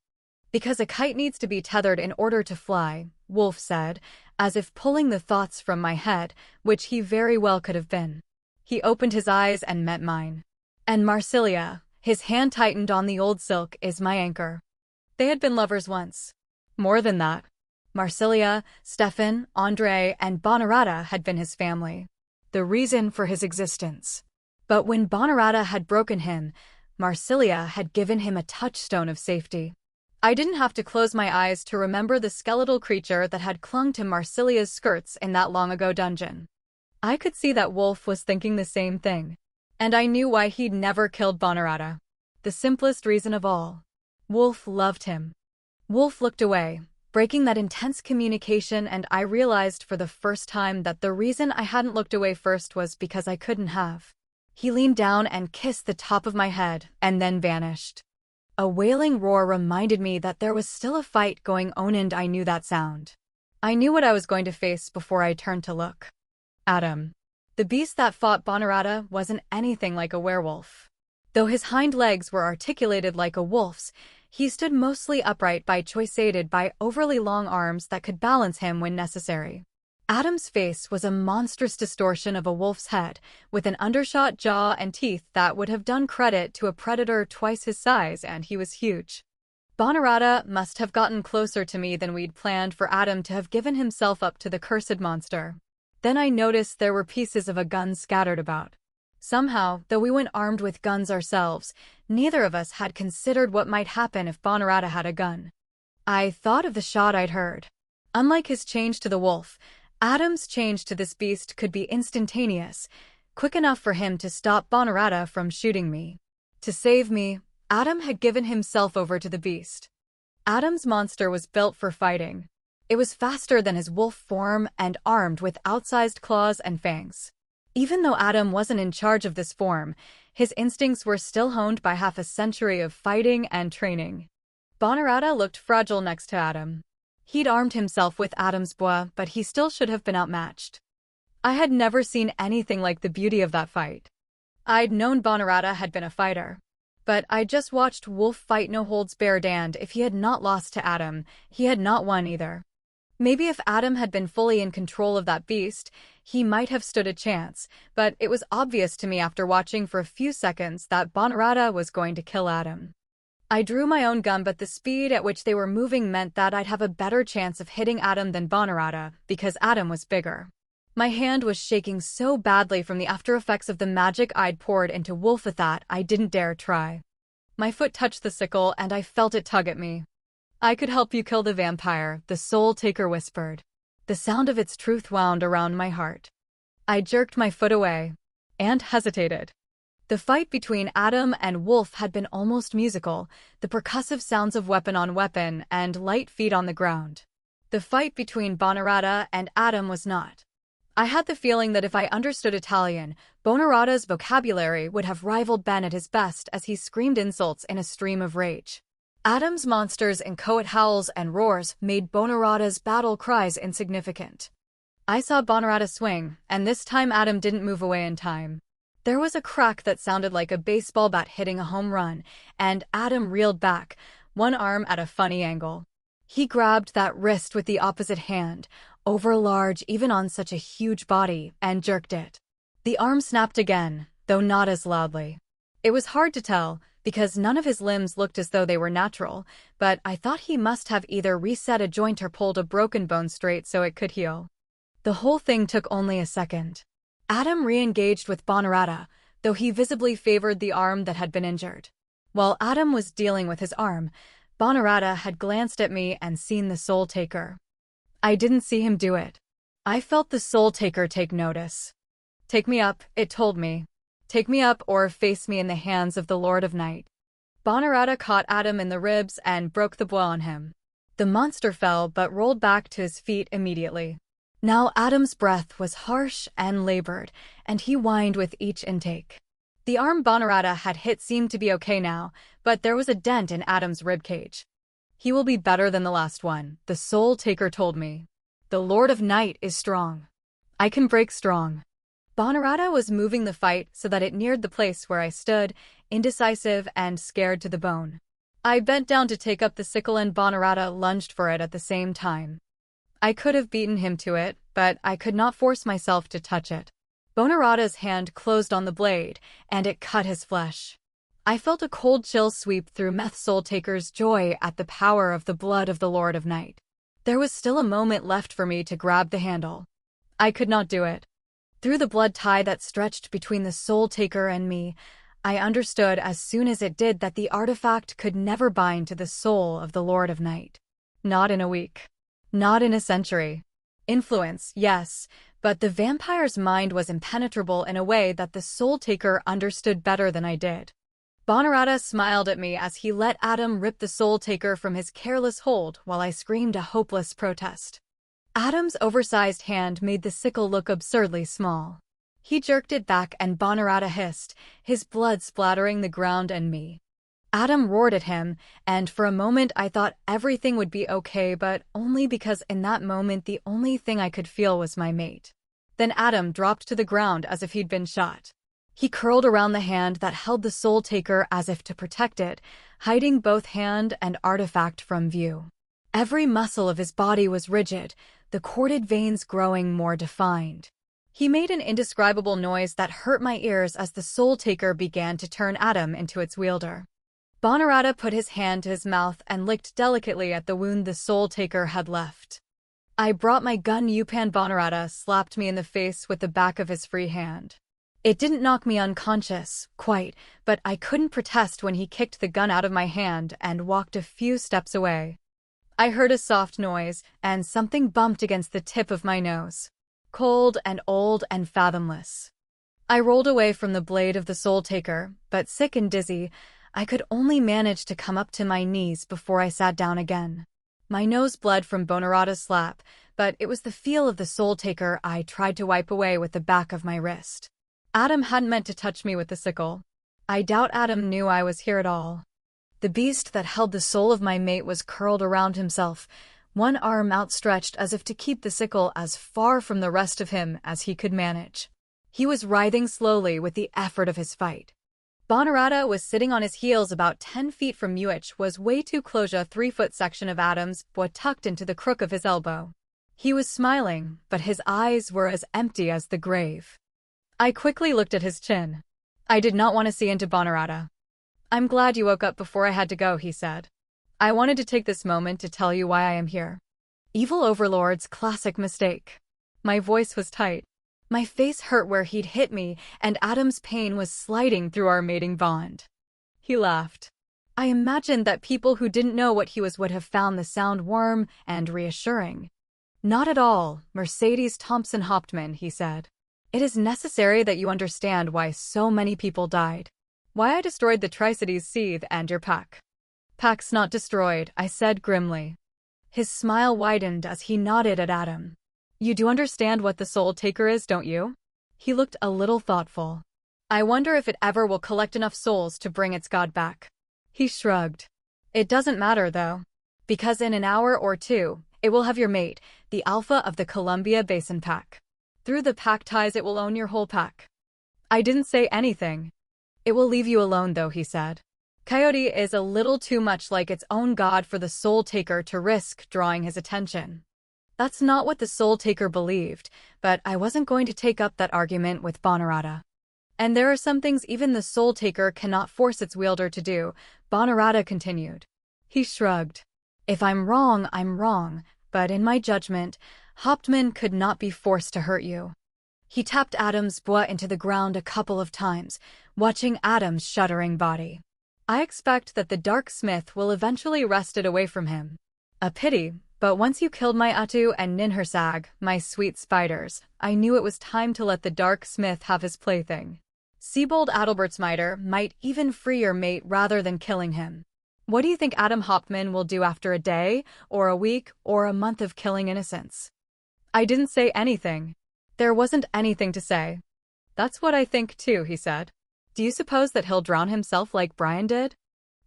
"Because a kite needs to be tethered in order to fly," Wolf said, as if pulling the thoughts from my head, which he very well could have been. He opened his eyes and met mine. "And Marsilia," his hand tightened on the old silk, "is my anchor." They had been lovers once. More than that. Marsilia, Stefan, Andre, and Bonarata had been his family. The reason for his existence. But when Bonarata had broken him, Marsilia had given him a touchstone of safety. I didn't have to close my eyes to remember the skeletal creature that had clung to Marsilia's skirts in that long-ago dungeon. I could see that Wolf was thinking the same thing. And I knew why he'd never killed Bonarata. The simplest reason of all. Wolf loved him. Wolf looked away, breaking that intense communication, and I realized for the first time that the reason I hadn't looked away first was because I couldn't have. He leaned down and kissed the top of my head, and then vanished. A wailing roar reminded me that there was still a fight going on, and I knew that sound. I knew what I was going to face before I turned to look. Adam. The beast that fought Bonarata wasn't anything like a werewolf. Though his hind legs were articulated like a wolf's, he stood mostly upright by choice, aided by overly long arms that could balance him when necessary. Adam's face was a monstrous distortion of a wolf's head, with an undershot jaw and teeth that would have done credit to a predator twice his size, and he was huge. Bonarata must have gotten closer to me than we'd planned for Adam to have given himself up to the cursed monster. Then I noticed there were pieces of a gun scattered about. Somehow, though we went armed with guns ourselves, neither of us had considered what might happen if Bonarata had a gun. I thought of the shot I'd heard. Unlike his change to the wolf, Adam's change to this beast could be instantaneous, quick enough for him to stop Bonarata from shooting me. To save me, Adam had given himself over to the beast. Adam's monster was built for fighting. It was faster than his wolf form and armed with outsized claws and fangs. Even though Adam wasn't in charge of this form, his instincts were still honed by half a century of fighting and training. Bonarata looked fragile next to Adam. He'd armed himself with Adam's bois, but he still should have been outmatched. I had never seen anything like the beauty of that fight. I'd known Bonarata had been a fighter. But I just watched Wolf fight no holds barred, and if he had not lost to Adam, he had not won either. Maybe if Adam had been fully in control of that beast, he might have stood a chance, but it was obvious to me after watching for a few seconds that Bonarata was going to kill Adam. I drew my own gun, but the speed at which they were moving meant that I'd have a better chance of hitting Adam than Bonarata, because Adam was bigger. My hand was shaking so badly from the after effects of the magic I'd poured into Wolf that I didn't dare try. My foot touched the sickle and I felt it tug at me. "I could help you kill the vampire," the Soul Taker whispered. The sound of its truth wound around my heart. I jerked my foot away and hesitated. The fight between Adam and Wolf had been almost musical, the percussive sounds of weapon on weapon and light feet on the ground. The fight between Bonarata and Adam was not. I had the feeling that if I understood Italian, Bonarata's vocabulary would have rivaled Ben at his best as he screamed insults in a stream of rage. Adam's monsters' inchoate howls and roars made Bonarata's battle cries insignificant. I saw Bonarata swing, and this time Adam didn't move away in time. There was a crack that sounded like a baseball bat hitting a home run, and Adam reeled back, one arm at a funny angle. He grabbed that wrist with the opposite hand, overlarge even on such a huge body, and jerked it. The arm snapped again, though not as loudly. It was hard to tell, because none of his limbs looked as though they were natural, but I thought he must have either reset a joint or pulled a broken bone straight so it could heal. The whole thing took only a second. Adam re-engaged with Bonarata, though he visibly favored the arm that had been injured. While Adam was dealing with his arm, Bonarata had glanced at me and seen the Soul Taker. I didn't see him do it. I felt the Soul Taker take notice. "Take me up," it told me. "Take me up or face me in the hands of the Lord of Night." Bonarata caught Adam in the ribs and broke the blow on him. The monster fell but rolled back to his feet immediately. Now Adam's breath was harsh and labored, and he whined with each intake. The arm Bonarata had hit seemed to be okay now, but there was a dent in Adam's ribcage. "He will be better than the last one," the Soul Taker told me. "The Lord of Night is strong. I can break strong." Bonarata was moving the fight so that it neared the place where I stood, indecisive and scared to the bone. I bent down to take up the sickle and Bonarata lunged for it at the same time. I could have beaten him to it, but I could not force myself to touch it. Bonarata's hand closed on the blade, and it cut his flesh. I felt a cold chill sweep through Meth Soul Taker's joy at the power of the blood of the Lord of Night. There was still a moment left for me to grab the handle. I could not do it. Through the blood tie that stretched between the Soul Taker and me, I understood as soon as it did that the artifact could never bind to the soul of the Lord of Night. Not in a week. Not in a century. Influence, yes, but the vampire's mind was impenetrable in a way that the Soul Taker understood better than I did. Bonarata smiled at me as he let Adam rip the Soul Taker from his careless hold while I screamed a hopeless protest. Adam's oversized hand made the sickle look absurdly small. He jerked it back and Bonarata hissed, his blood splattering the ground and me. Adam roared at him, and for a moment I thought everything would be okay, but only because in that moment the only thing I could feel was my mate. Then Adam dropped to the ground as if he'd been shot. He curled around the hand that held the Soul Taker as if to protect it, hiding both hand and artifact from view. Every muscle of his body was rigid, the corded veins growing more defined. He made an indescribable noise that hurt my ears as the Soul Taker began to turn Adam into its wielder. Bonarata put his hand to his mouth and licked delicately at the wound the Soul Taker had left. I brought my gun. Upan Bonarata slapped me in the face with the back of his free hand. It didn't knock me unconscious, quite, but I couldn't protest when he kicked the gun out of my hand and walked a few steps away. I heard a soft noise, and something bumped against the tip of my nose. Cold and old and fathomless. I rolled away from the blade of the Soul Taker, but sick and dizzy, I could only manage to come up to my knees before I sat down again. My nose bled from Bonarata's slap, but it was the feel of the Soul Taker I tried to wipe away with the back of my wrist. Adam hadn't meant to touch me with the sickle. I doubt Adam knew I was here at all. The beast that held the soul of my mate was curled around himself, one arm outstretched as if to keep the sickle as far from the rest of him as he could manage. He was writhing slowly with the effort of his fight. Bonarata was sitting on his heels about 10 feet from me, which was way too close. A 3-foot section of Adam's was tucked into the crook of his elbow. He was smiling, but his eyes were as empty as the grave. I quickly looked at his chin. I did not want to see into Bonarata. "I'm glad you woke up before I had to go," he said. "I wanted to take this moment to tell you why I am here." Evil overlord's classic mistake. My voice was tight. My face hurt where he'd hit me, and Adam's pain was sliding through our mating bond. He laughed. I imagined that people who didn't know what he was would have found the sound warm and reassuring. "Not at all, Mercedes Thompson Hauptmann," he said. "It is necessary that you understand why so many people died. Why I destroyed the Tri-Cities Seethe and your pack." "Pack's not destroyed," I said grimly. His smile widened as he nodded at Adam. "You do understand what the Soul Taker is, don't you?" He looked a little thoughtful. "I wonder if it ever will collect enough souls to bring its god back." He shrugged. "It doesn't matter, though. Because in an hour or two, it will have your mate, the alpha of the Columbia Basin Pack. Through the pack ties it will own your whole pack." I didn't say anything. "It will leave you alone, though," he said. "Coyote is a little too much like its own god for the Soul Taker to risk drawing his attention." That's not what the Soul Taker believed, but I wasn't going to take up that argument with Bonarata. "And there are some things even the Soul Taker cannot force its wielder to do," Bonarata continued. He shrugged. "If I'm wrong, I'm wrong, but in my judgment, Hauptmann could not be forced to hurt you." He tapped Adam's butt into the ground a couple of times, watching Adam's shuddering body. "I expect that the Dark Smith will eventually wrest it away from him. A pity, but once you killed my Atu and Ninhursag, my sweet spiders, I knew it was time to let the Dark Smith have his plaything. Siebold Adalbertsmiter might even free your mate rather than killing him. What do you think Adam Hauptmann will do after a day, or a week, or a month of killing innocents?" I didn't say anything. There wasn't anything to say. "That's what I think too," he said. "Do you suppose that he'll drown himself like Brian did?"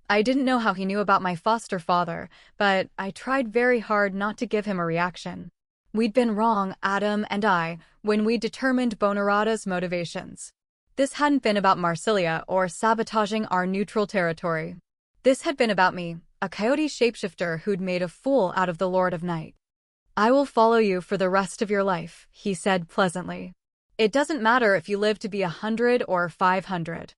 I didn't know how he knew about my foster father, but I tried very hard not to give him a reaction. We'd been wrong, Adam and I, when we determined Bonarata's motivations. This hadn't been about Marsilia or sabotaging our neutral territory. This had been about me, a coyote shapeshifter who'd made a fool out of the Lord of Night. "I will follow you for the rest of your life," he said pleasantly. "It doesn't matter if you live to be 100 or 500.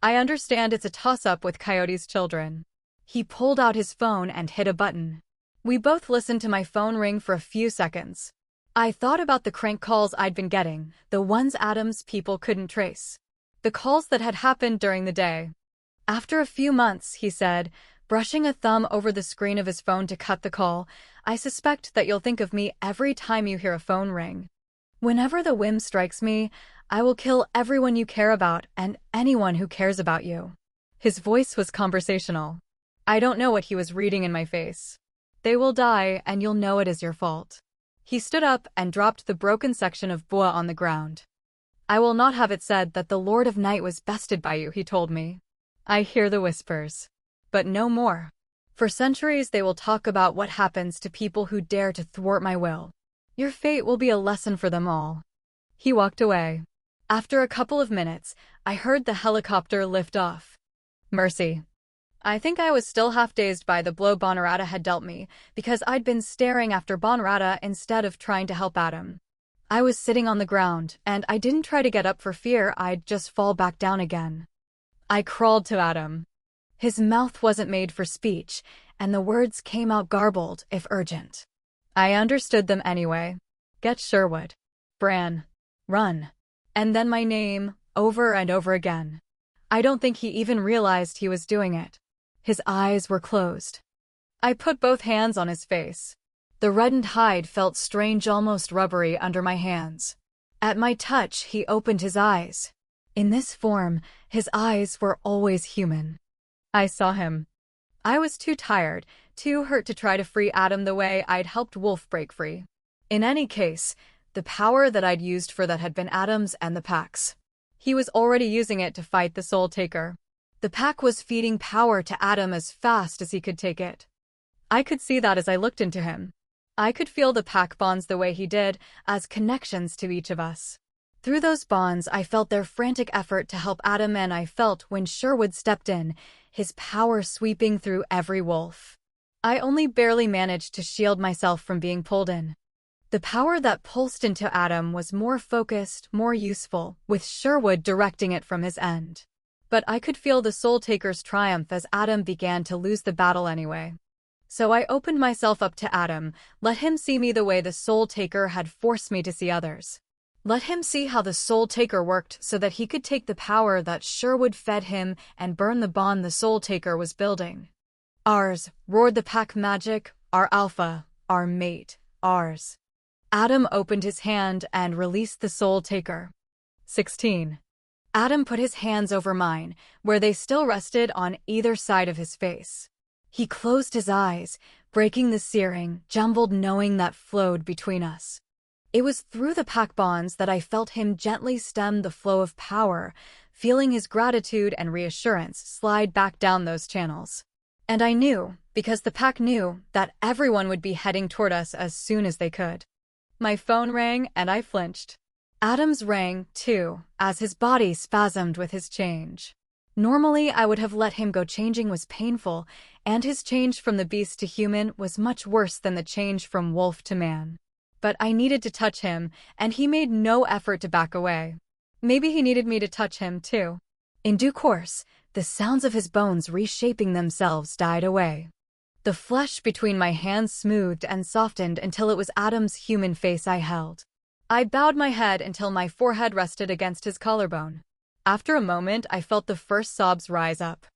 I understand it's a toss-up with Coyote's children." He pulled out his phone and hit a button. We both listened to my phone ring for a few seconds. I thought about the crank calls I'd been getting, the ones Adam's people couldn't trace. The calls that had happened during the day. "After a few months," he said, brushing a thumb over the screen of his phone to cut the call, "I suspect that you'll think of me every time you hear a phone ring. Whenever the whim strikes me, I will kill everyone you care about and anyone who cares about you." His voice was conversational. I don't know what he was reading in my face. "They will die, and you'll know it is your fault." He stood up and dropped the broken section of bois on the ground. "I will not have it said that the Lord of Night was bested by you," he told me. I hear the whispers. But no more. For centuries they will talk about what happens to people who dare to thwart my will. Your fate will be a lesson for them all." He walked away. After a couple of minutes, I heard the helicopter lift off. Mercy. I think I was still half-dazed by the blow Bonarata had dealt me, because I'd been staring after Bonarata instead of trying to help Adam. I was sitting on the ground, and I didn't try to get up for fear I'd just fall back down again. I crawled to Adam. His mouth wasn't made for speech, and the words came out garbled, if urgent. I understood them anyway. "Get Sherwood. Bran. Run." And then my name, over and over again. I don't think he even realized he was doing it. His eyes were closed. I put both hands on his face. The reddened hide felt strange, almost rubbery under my hands. At my touch, he opened his eyes. In this form, his eyes were always human. I saw him. I was too tired, too hurt to try to free Adam the way I'd helped Wolf break free. In any case, the power that I'd used for that had been Adam's and the Pack's. He was already using it to fight the Soul Taker. The Pack was feeding power to Adam as fast as he could take it. I could see that as I looked into him. I could feel the Pack bonds the way he did, as connections to each of us. Through those bonds, I felt their frantic effort to help Adam, and I felt when Sherwood stepped in, his power sweeping through every wolf. I only barely managed to shield myself from being pulled in. The power that pulsed into Adam was more focused, more useful, with Sherwood directing it from his end. But I could feel the Soul Taker's triumph as Adam began to lose the battle anyway. So I opened myself up to Adam, let him see me the way the Soul Taker had forced me to see others. Let him see how the Soul Taker worked so that he could take the power that Sherwood fed him and burn the bond the Soul Taker was building. Ours, roared the pack magic, our alpha, our mate, ours. Adam opened his hand and released the Soul Taker. 16. Adam put his hands over mine, where they still rested on either side of his face. He closed his eyes, breaking the searing, jumbled knowing that flowed between us. It was through the pack bonds that I felt him gently stem the flow of power, feeling his gratitude and reassurance slide back down those channels. And I knew, because the pack knew, that everyone would be heading toward us as soon as they could. My phone rang and I flinched. Adam's rang, too, as his body spasmed with his change. Normally, I would have let him go. Changing was painful, and his change from the beast to human was much worse than the change from wolf to man. But I needed to touch him, and he made no effort to back away. Maybe he needed me to touch him, too. In due course, the sounds of his bones reshaping themselves died away. The flesh between my hands smoothed and softened until it was Adam's human face I held. I bowed my head until my forehead rested against his collarbone. After a moment, I felt the first sobs rise up.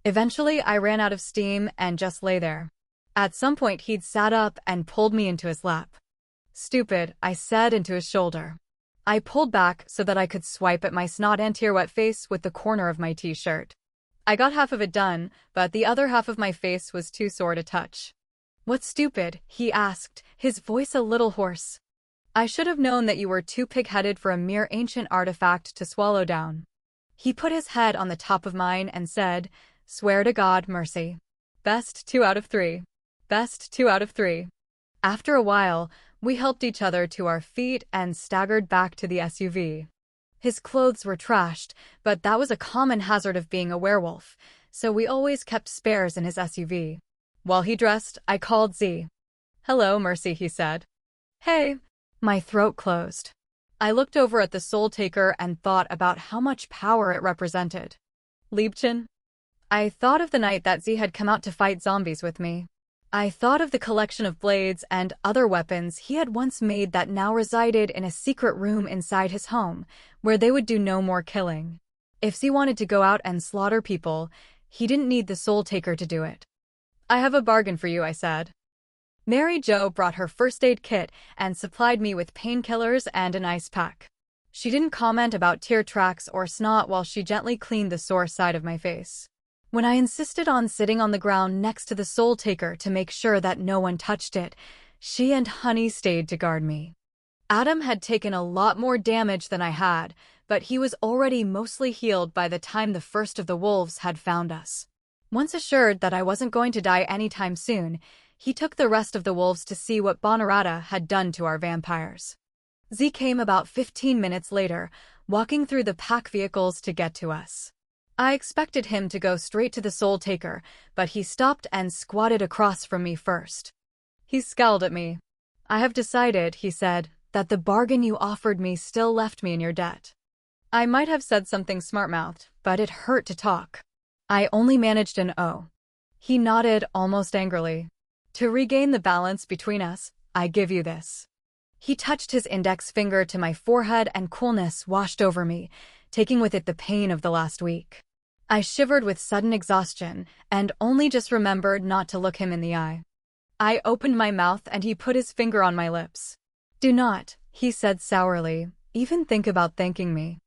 Eventually, I ran out of steam and just lay there. At some point, he'd sat up and pulled me into his lap. Stupid, I said into his shoulder. I pulled back so that I could swipe at my snot and tear-wet face with the corner of my t-shirt. I got half of it done, but the other half of my face was too sore to touch. "What's stupid?" he asked, his voice a little hoarse. "I should have known that you were too pig-headed for a mere ancient artifact to swallow down." He put his head on the top of mine and said, "Swear to God, Mercy. Best 2 out of 3. Best 2 out of 3. After a while, we helped each other to our feet and staggered back to the SUV. His clothes were trashed, but that was a common hazard of being a werewolf, so we always kept spares in his SUV. While he dressed, I called Z. "Hello, Mercy," he said. "Hey." My throat closed. I looked over at the Soul Taker and thought about how much power it represented. Liebchen? I thought of the night that Z had come out to fight zombies with me. I thought of the collection of blades and other weapons he had once made that now resided in a secret room inside his home, where they would do no more killing. If Z wanted to go out and slaughter people, he didn't need the Soul Taker to do it. "I have a bargain for you," I said. Mary Jo brought her first aid kit and supplied me with painkillers and an ice pack. She didn't comment about tear tracks or snot while she gently cleaned the sore side of my face. When I insisted on sitting on the ground next to the Soul Taker to make sure that no one touched it, she and Honey stayed to guard me. Adam had taken a lot more damage than I had, but he was already mostly healed by the time the first of the wolves had found us. Once assured that I wasn't going to die anytime soon, he took the rest of the wolves to see what Bonarata had done to our vampires. Z came about 15 minutes later, walking through the pack vehicles to get to us. I expected him to go straight to the Soul Taker, but he stopped and squatted across from me first. He scowled at me. "I have decided," he said, "that the bargain you offered me still left me in your debt." I might have said something smart-mouthed, but it hurt to talk. I only managed an "oh." He nodded almost angrily. "To regain the balance between us, I give you this." He touched his index finger to my forehead and coolness washed over me, taking with it the pain of the last week. I shivered with sudden exhaustion and only just remembered not to look him in the eye. I opened my mouth and he put his finger on my lips. "Do not," he said sourly, "even think about thanking me."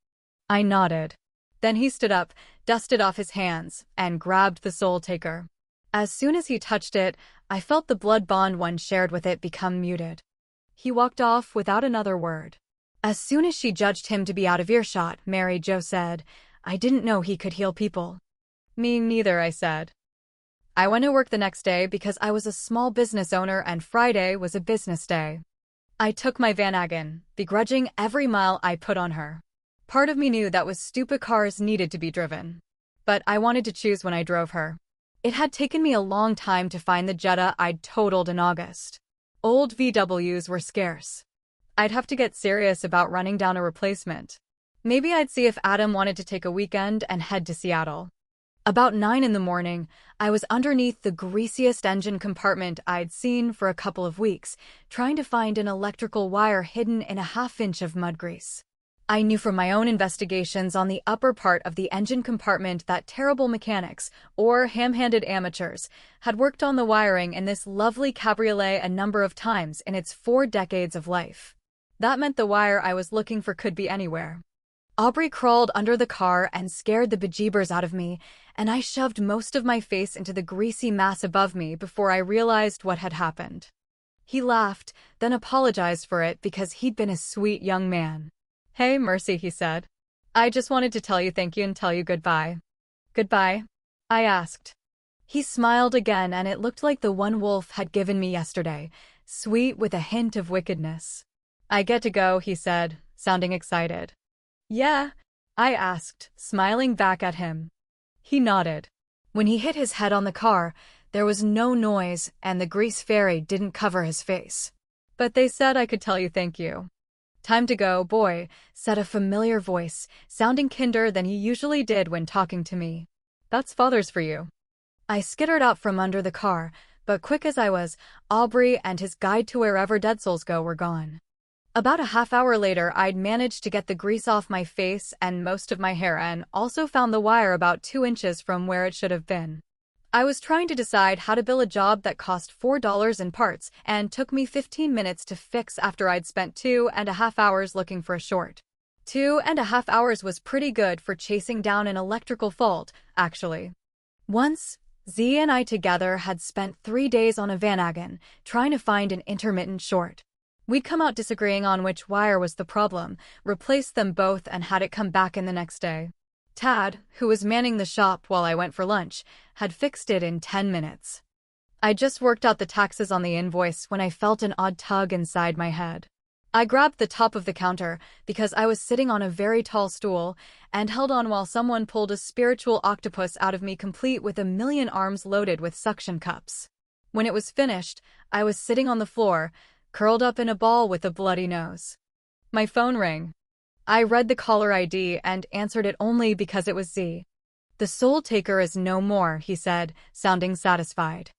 I nodded. Then he stood up, dusted off his hands, and grabbed the Soul Taker. As soon as he touched it, I felt the blood bond one shared with it become muted. He walked off without another word. As soon as she judged him to be out of earshot, Mary Jo said, "I didn't know he could heal people." "Me neither," I said. I went to work the next day because I was a small business owner and Friday was a business day. I took my Van Agen, begrudging every mile I put on her. Part of me knew that was stupid cars needed to be driven. But I wanted to choose when I drove her. It had taken me a long time to find the Jetta I'd totaled in August. Old VWs were scarce. I'd have to get serious about running down a replacement. Maybe I'd see if Adam wanted to take a weekend and head to Seattle. About 9 in the morning, I was underneath the greasiest engine compartment I'd seen for a couple of weeks, trying to find an electrical wire hidden in a half-inch of mud grease. I knew from my own investigations on the upper part of the engine compartment that terrible mechanics, or ham-handed amateurs, had worked on the wiring in this lovely cabriolet a number of times in its 4 decades of life. That meant the wire I was looking for could be anywhere. Aubrey crawled under the car and scared the bejeebers out of me, and I shoved most of my face into the greasy mass above me before I realized what had happened. He laughed, then apologized for it because he'd been a sweet young man. "Hey, Mercy," he said. "I just wanted to tell you thank you and tell you goodbye." "Goodbye?" I asked. He smiled again, and it looked like the one Wolf had given me yesterday, sweet with a hint of wickedness. "I get to go," he said, sounding excited. "Yeah?" I asked, smiling back at him. He nodded. When he hit his head on the car, there was no noise and the grease fairy didn't cover his face. "But they said I could tell you thank you." "Time to go, boy," said a familiar voice, sounding kinder than he usually did when talking to me. "That's Father's for you." I skittered out from under the car, but quick as I was, Aubrey and his guide to wherever dead souls go were gone. About a half hour later, I'd managed to get the grease off my face and most of my hair and also found the wire about 2 inches from where it should have been. I was trying to decide how to bill a job that cost $4 in parts and took me 15 minutes to fix after I'd spent 2.5 hours looking for a short. 2.5 hours was pretty good for chasing down an electrical fault, actually. Once, Z and I together had spent 3 days on a Van Agen, trying to find an intermittent short. We'd come out disagreeing on which wire was the problem, replaced them both, and had it come back in the next day. Tad, who was manning the shop while I went for lunch, had fixed it in 10 minutes. I just worked out the taxes on the invoice when I felt an odd tug inside my head. I grabbed the top of the counter because I was sitting on a very tall stool and held on while someone pulled a spiritual octopus out of me, complete with a million arms loaded with suction cups. When it was finished, I was sitting on the floor, curled up in a ball with a bloody nose. My phone rang. I read the caller ID and answered it only because it was Z. "The soul taker is no more," he said, sounding satisfied.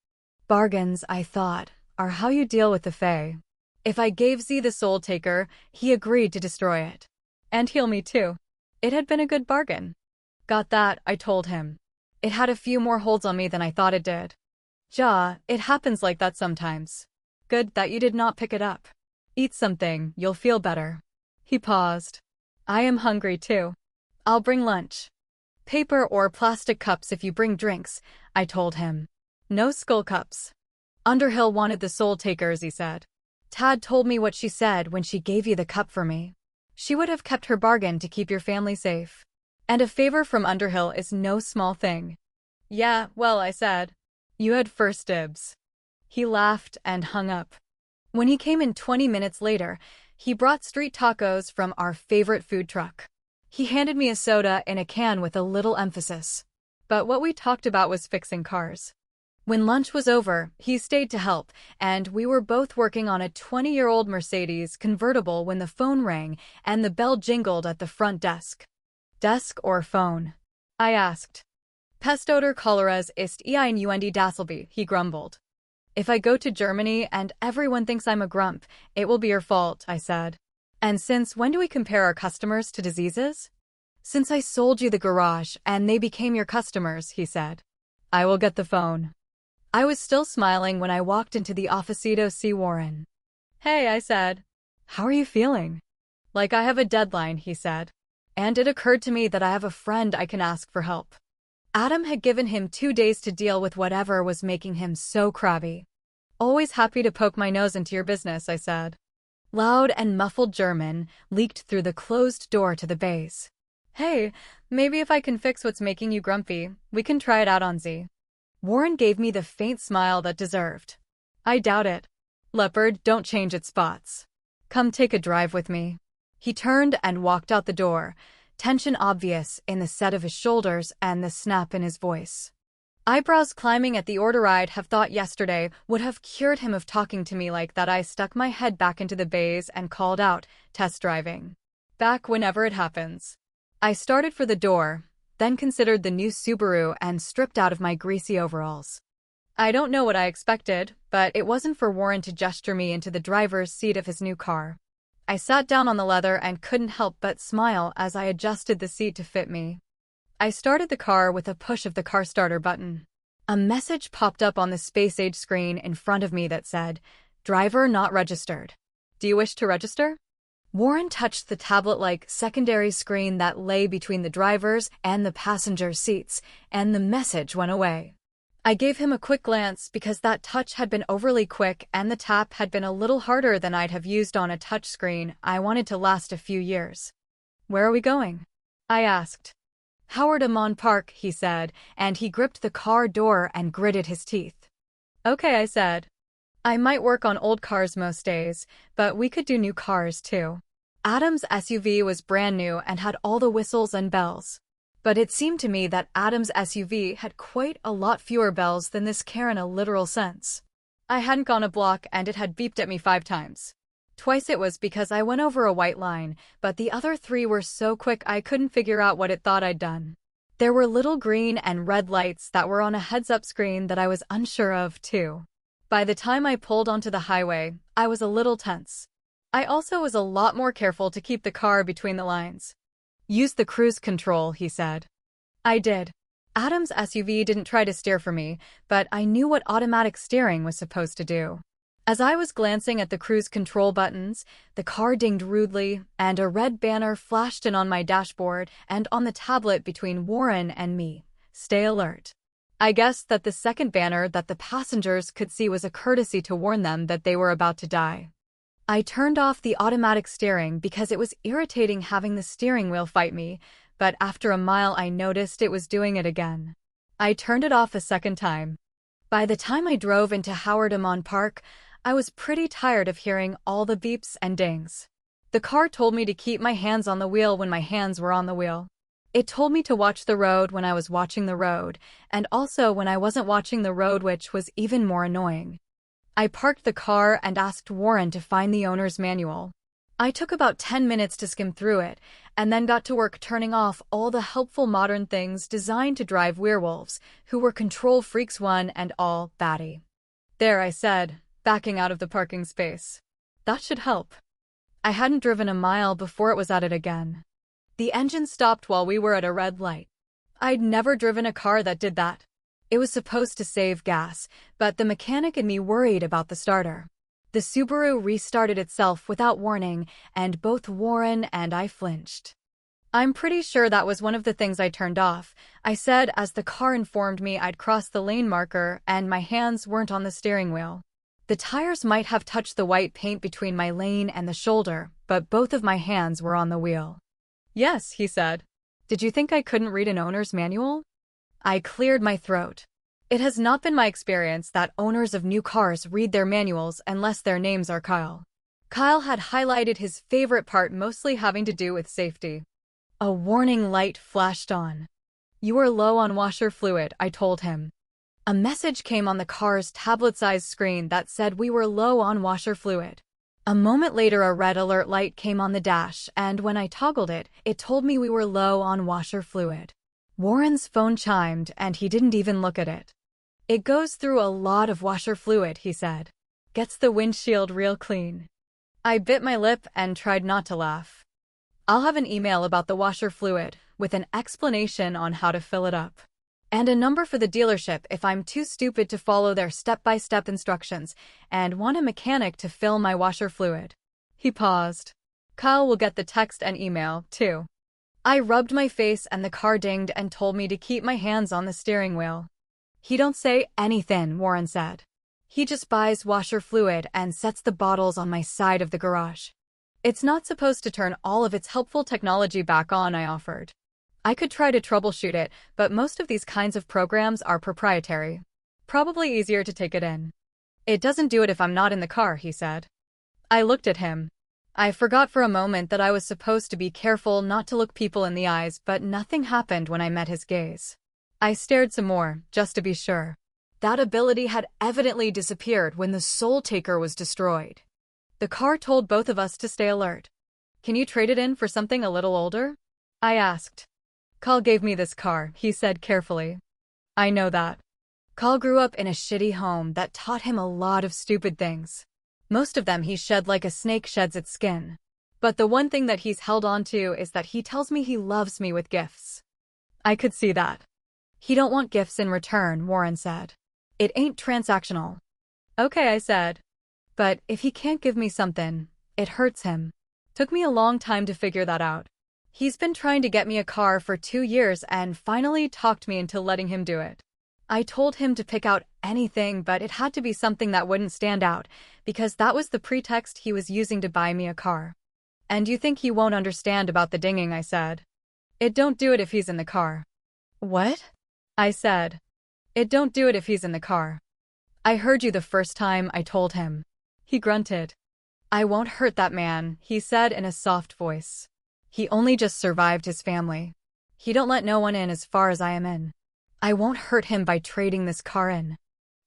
"Bargains," I thought, "are how you deal with the Fae." If I gave Z the soul taker, he agreed to destroy it. And heal me too. It had been a good bargain. "Got that," I told him. "It had a few more holds on me than I thought it did." "Ja, it happens like that sometimes." "Good that you did not pick it up. Eat something, you'll feel better." He paused. "I am hungry too. I'll bring lunch." "Paper or plastic cups if you bring drinks," I told him. "No skull cups." "Underhill wanted the soul takers," he said. "Tad told me what she said when she gave you the cup for me. She would have kept her bargain to keep your family safe. And a favor from Underhill is no small thing." "Yeah, well," I said. "You had first dibs." He laughed and hung up. When he came in 20 minutes later, he brought street tacos from our favorite food truck. He handed me a soda in a can with a little emphasis. But what we talked about was fixing cars. When lunch was over, he stayed to help, and we were both working on a 20-year-old Mercedes convertible when the phone rang and the bell jingled at the front desk. "Desk or phone?" I asked. "Pest oder Choleras ist ein und Dasselby," he grumbled. "If I go to Germany and everyone thinks I'm a grump, it will be your fault," I said. "And since when do we compare our customers to diseases?" "Since I sold you the garage and they became your customers," he said. "I will get the phone." I was still smiling when I walked into the Officito C. Warren. "Hey," I said. "How are you feeling?" "Like I have a deadline," he said. And it occurred to me that I have a friend I can ask for help. Adam had given him 2 days to deal with whatever was making him so crabby. "Always happy to poke my nose into your business," I said. Loud and muffled German leaked through the closed door to the base. "Hey, maybe if I can fix what's making you grumpy, we can try it out on Z." Warren gave me the faint smile that deserved. "I doubt it. Leopard, don't change its spots." Come take a drive with me. He turned and walked out the door, tension obvious in the set of his shoulders and the snap in his voice. Eyebrows climbing at the order I'd have thought yesterday would have cured him of talking to me like that. I stuck my head back into the bays and called out, "Test driving. Back whenever it happens." I started for the door, then considered the new Subaru and stripped out of my greasy overalls. I don't know what I expected, but it wasn't for Warren to gesture me into the driver's seat of his new car. I sat down on the leather and couldn't help but smile as I adjusted the seat to fit me. I started the car with a push of the car starter button. A message popped up on the space-age screen in front of me that said, "Driver not registered. Do you wish to register?" Warren touched the tablet-like secondary screen that lay between the driver's and the passenger's seats, and the message went away. I gave him a quick glance because that touch had been overly quick and the tap had been a little harder than I'd have used on a touchscreen I wanted to last a few years. "Where are we going?" I asked. "Howard Amon Park," he said, and he gripped the car door and gritted his teeth. "Okay," I said. I might work on old cars most days, but we could do new cars too. Adam's SUV was brand new and had all the whistles and bells. But it seemed to me that Adam's SUV had quite a lot fewer bells than this car in a literal sense. I hadn't gone a block and it had beeped at me 5 times. Twice it was because I went over a white line, but the other 3 were so quick I couldn't figure out what it thought I'd done. There were little green and red lights that were on a heads-up screen that I was unsure of, too. By the time I pulled onto the highway, I was a little tense. I also was a lot more careful to keep the car between the lines. "Use the cruise control," he said. I did. Adam's SUV didn't try to steer for me, but I knew what automatic steering was supposed to do. As I was glancing at the cruise control buttons, the car dinged rudely, and a red banner flashed in on my dashboard and on the tablet between Warren and me. "Stay alert." I guessed that the second banner that the passengers could see was a courtesy to warn them that they were about to die. I turned off the automatic steering because it was irritating having the steering wheel fight me, but after a mile I noticed it was doing it again. I turned it off a second time. By the time I drove into Howard Amon Park, I was pretty tired of hearing all the beeps and dings. The car told me to keep my hands on the wheel when my hands were on the wheel. It told me to watch the road when I was watching the road, and also when I wasn't watching the road, which was even more annoying. I parked the car and asked Warren to find the owner's manual. I took about 10 minutes to skim through it, and then got to work turning off all the helpful modern things designed to drive werewolves, who were control freaks one and all batty. "There," I said, backing out of the parking space. "That should help." I hadn't driven a mile before it was at it again. The engine stopped while we were at a red light. I'd never driven a car that did that. It was supposed to save gas, but the mechanic and me worried about the starter. The Subaru restarted itself without warning, and both Warren and I flinched. "I'm pretty sure that was one of the things I turned off," I said as the car informed me I'd crossed the lane marker and my hands weren't on the steering wheel. The tires might have touched the white paint between my lane and the shoulder, but both of my hands were on the wheel. "Yes," he said. "Did you think I couldn't read an owner's manual?" I cleared my throat. It has not been my experience that owners of new cars read their manuals unless their names are Kyle. Kyle had highlighted his favorite part, mostly having to do with safety. A warning light flashed on. "You are low on washer fluid," I told him. A message came on the car's tablet-sized screen that said we were low on washer fluid. A moment later, a red alert light came on the dash, and when I toggled it, it told me we were low on washer fluid. Warren's phone chimed, and he didn't even look at it. "It goes through a lot of washer fluid," he said. "Gets the windshield real clean." I bit my lip and tried not to laugh. "I'll have an email about the washer fluid, with an explanation on how to fill it up. And a number for the dealership if I'm too stupid to follow their step-by-step instructions and want a mechanic to fill my washer fluid." He paused. "Kyle will get the text and email, too." I rubbed my face and the car dinged and told me to keep my hands on the steering wheel. "He don't say anything," Warren said. "He just buys washer fluid and sets the bottles on my side of the garage." "It's not supposed to turn all of its helpful technology back on," I offered. "I could try to troubleshoot it, but most of these kinds of programs are proprietary. Probably easier to take it in." "It doesn't do it if I'm not in the car," he said. I looked at him. I forgot for a moment that I was supposed to be careful not to look people in the eyes, but nothing happened when I met his gaze. I stared some more, just to be sure. That ability had evidently disappeared when the Soul Taker was destroyed. The car told both of us to stay alert. Can you trade it in for something a little older? I asked. Carl gave me this car, he said carefully. I know that. Carl grew up in a shitty home that taught him a lot of stupid things. Most of them he shed like a snake sheds its skin. But the one thing that he's held on to is that he tells me he loves me with gifts. I could see that. He don't want gifts in return, Warren said. It ain't transactional. Okay, I said. But if he can't give me something, it hurts him. Took me a long time to figure that out. He's been trying to get me a car for 2 years and finally talked me into letting him do it. I told him to pick out anything, but it had to be something that wouldn't stand out, because that was the pretext he was using to buy me a car. And you think he won't understand about the dinging, I said. It don't do it if he's in the car. What? I said. It don't do it if he's in the car. I heard you the first time, I told him. He grunted. I won't hurt that man, he said in a soft voice. He only just survived his family. He don't let no one in as far as I am in. I won't hurt him by trading this car in.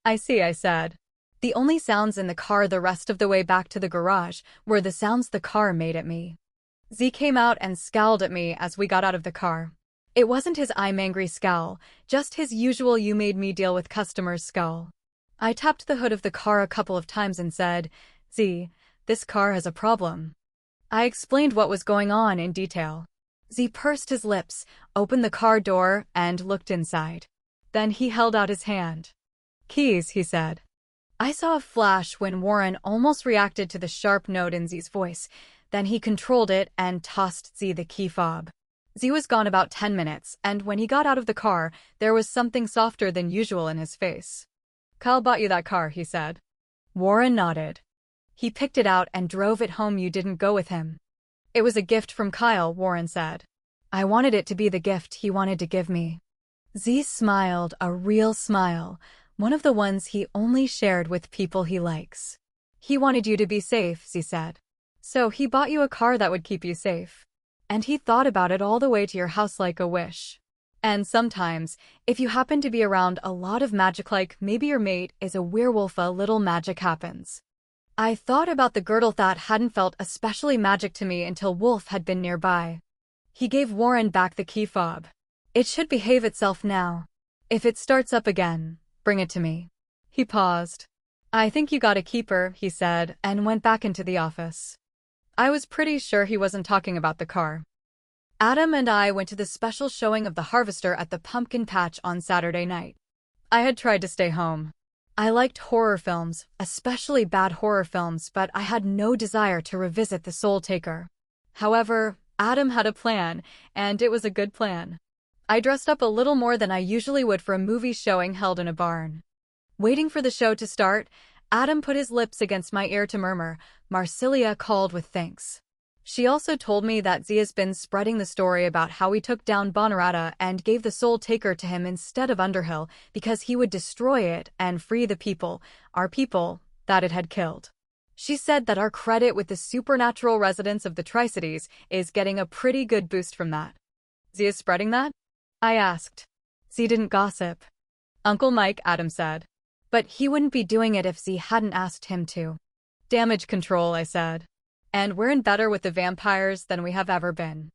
I see, I said. The only sounds in the car the rest of the way back to the garage were the sounds the car made at me. Z came out and scowled at me as we got out of the car. It wasn't his I'm angry scowl, just his usual you made me deal with customers scowl. I tapped the hood of the car a couple of times and said, Z, this car has a problem. I explained what was going on in detail. Z pursed his lips, opened the car door, and looked inside. Then he held out his hand. Keys, he said. I saw a flash when Warren almost reacted to the sharp note in Z's voice. Then he controlled it and tossed Z the key fob. Z was gone about 10 minutes, and when he got out of the car, there was something softer than usual in his face. Kyle bought you that car, he said. Warren nodded. He picked it out and drove it home. You didn't go with him. It was a gift from Kyle, Warren said. I wanted it to be the gift he wanted to give me. Z smiled, a real smile, one of the ones he only shared with people he likes. He wanted you to be safe, Z said. So he bought you a car that would keep you safe. And he thought about it all the way to your house like a wish. And sometimes, if you happen to be around a lot of magic, like maybe your mate is a werewolf, a little magic happens. I thought about the girdle that hadn't felt especially magic to me until Wolf had been nearby. He gave Warren back the key fob. It should behave itself now. If it starts up again, bring it to me. He paused. I think you got a keeper, he said, and went back into the office. I was pretty sure he wasn't talking about the car. Adam and I went to the special showing of The Harvester at the Pumpkin Patch on Saturday night. I had tried to stay home. I liked horror films, especially bad horror films, but I had no desire to revisit The Soul Taker. However, Adam had a plan, and it was a good plan. I dressed up a little more than I usually would for a movie showing held in a barn. Waiting for the show to start, Adam put his lips against my ear to murmur, Marsilia called with thanks. She also told me that Zia's been spreading the story about how we took down Bonarata and gave the Soul Taker to him instead of Underhill because he would destroy it and free the people, our people, that it had killed. She said that our credit with the supernatural residents of the Tri-Cities is getting a pretty good boost from that. Zia's spreading that? I asked. Z didn't gossip. Uncle Mike, Adam said. But he wouldn't be doing it if Z hadn't asked him to. Damage control, I said. And we're in better with the vampires than we have ever been.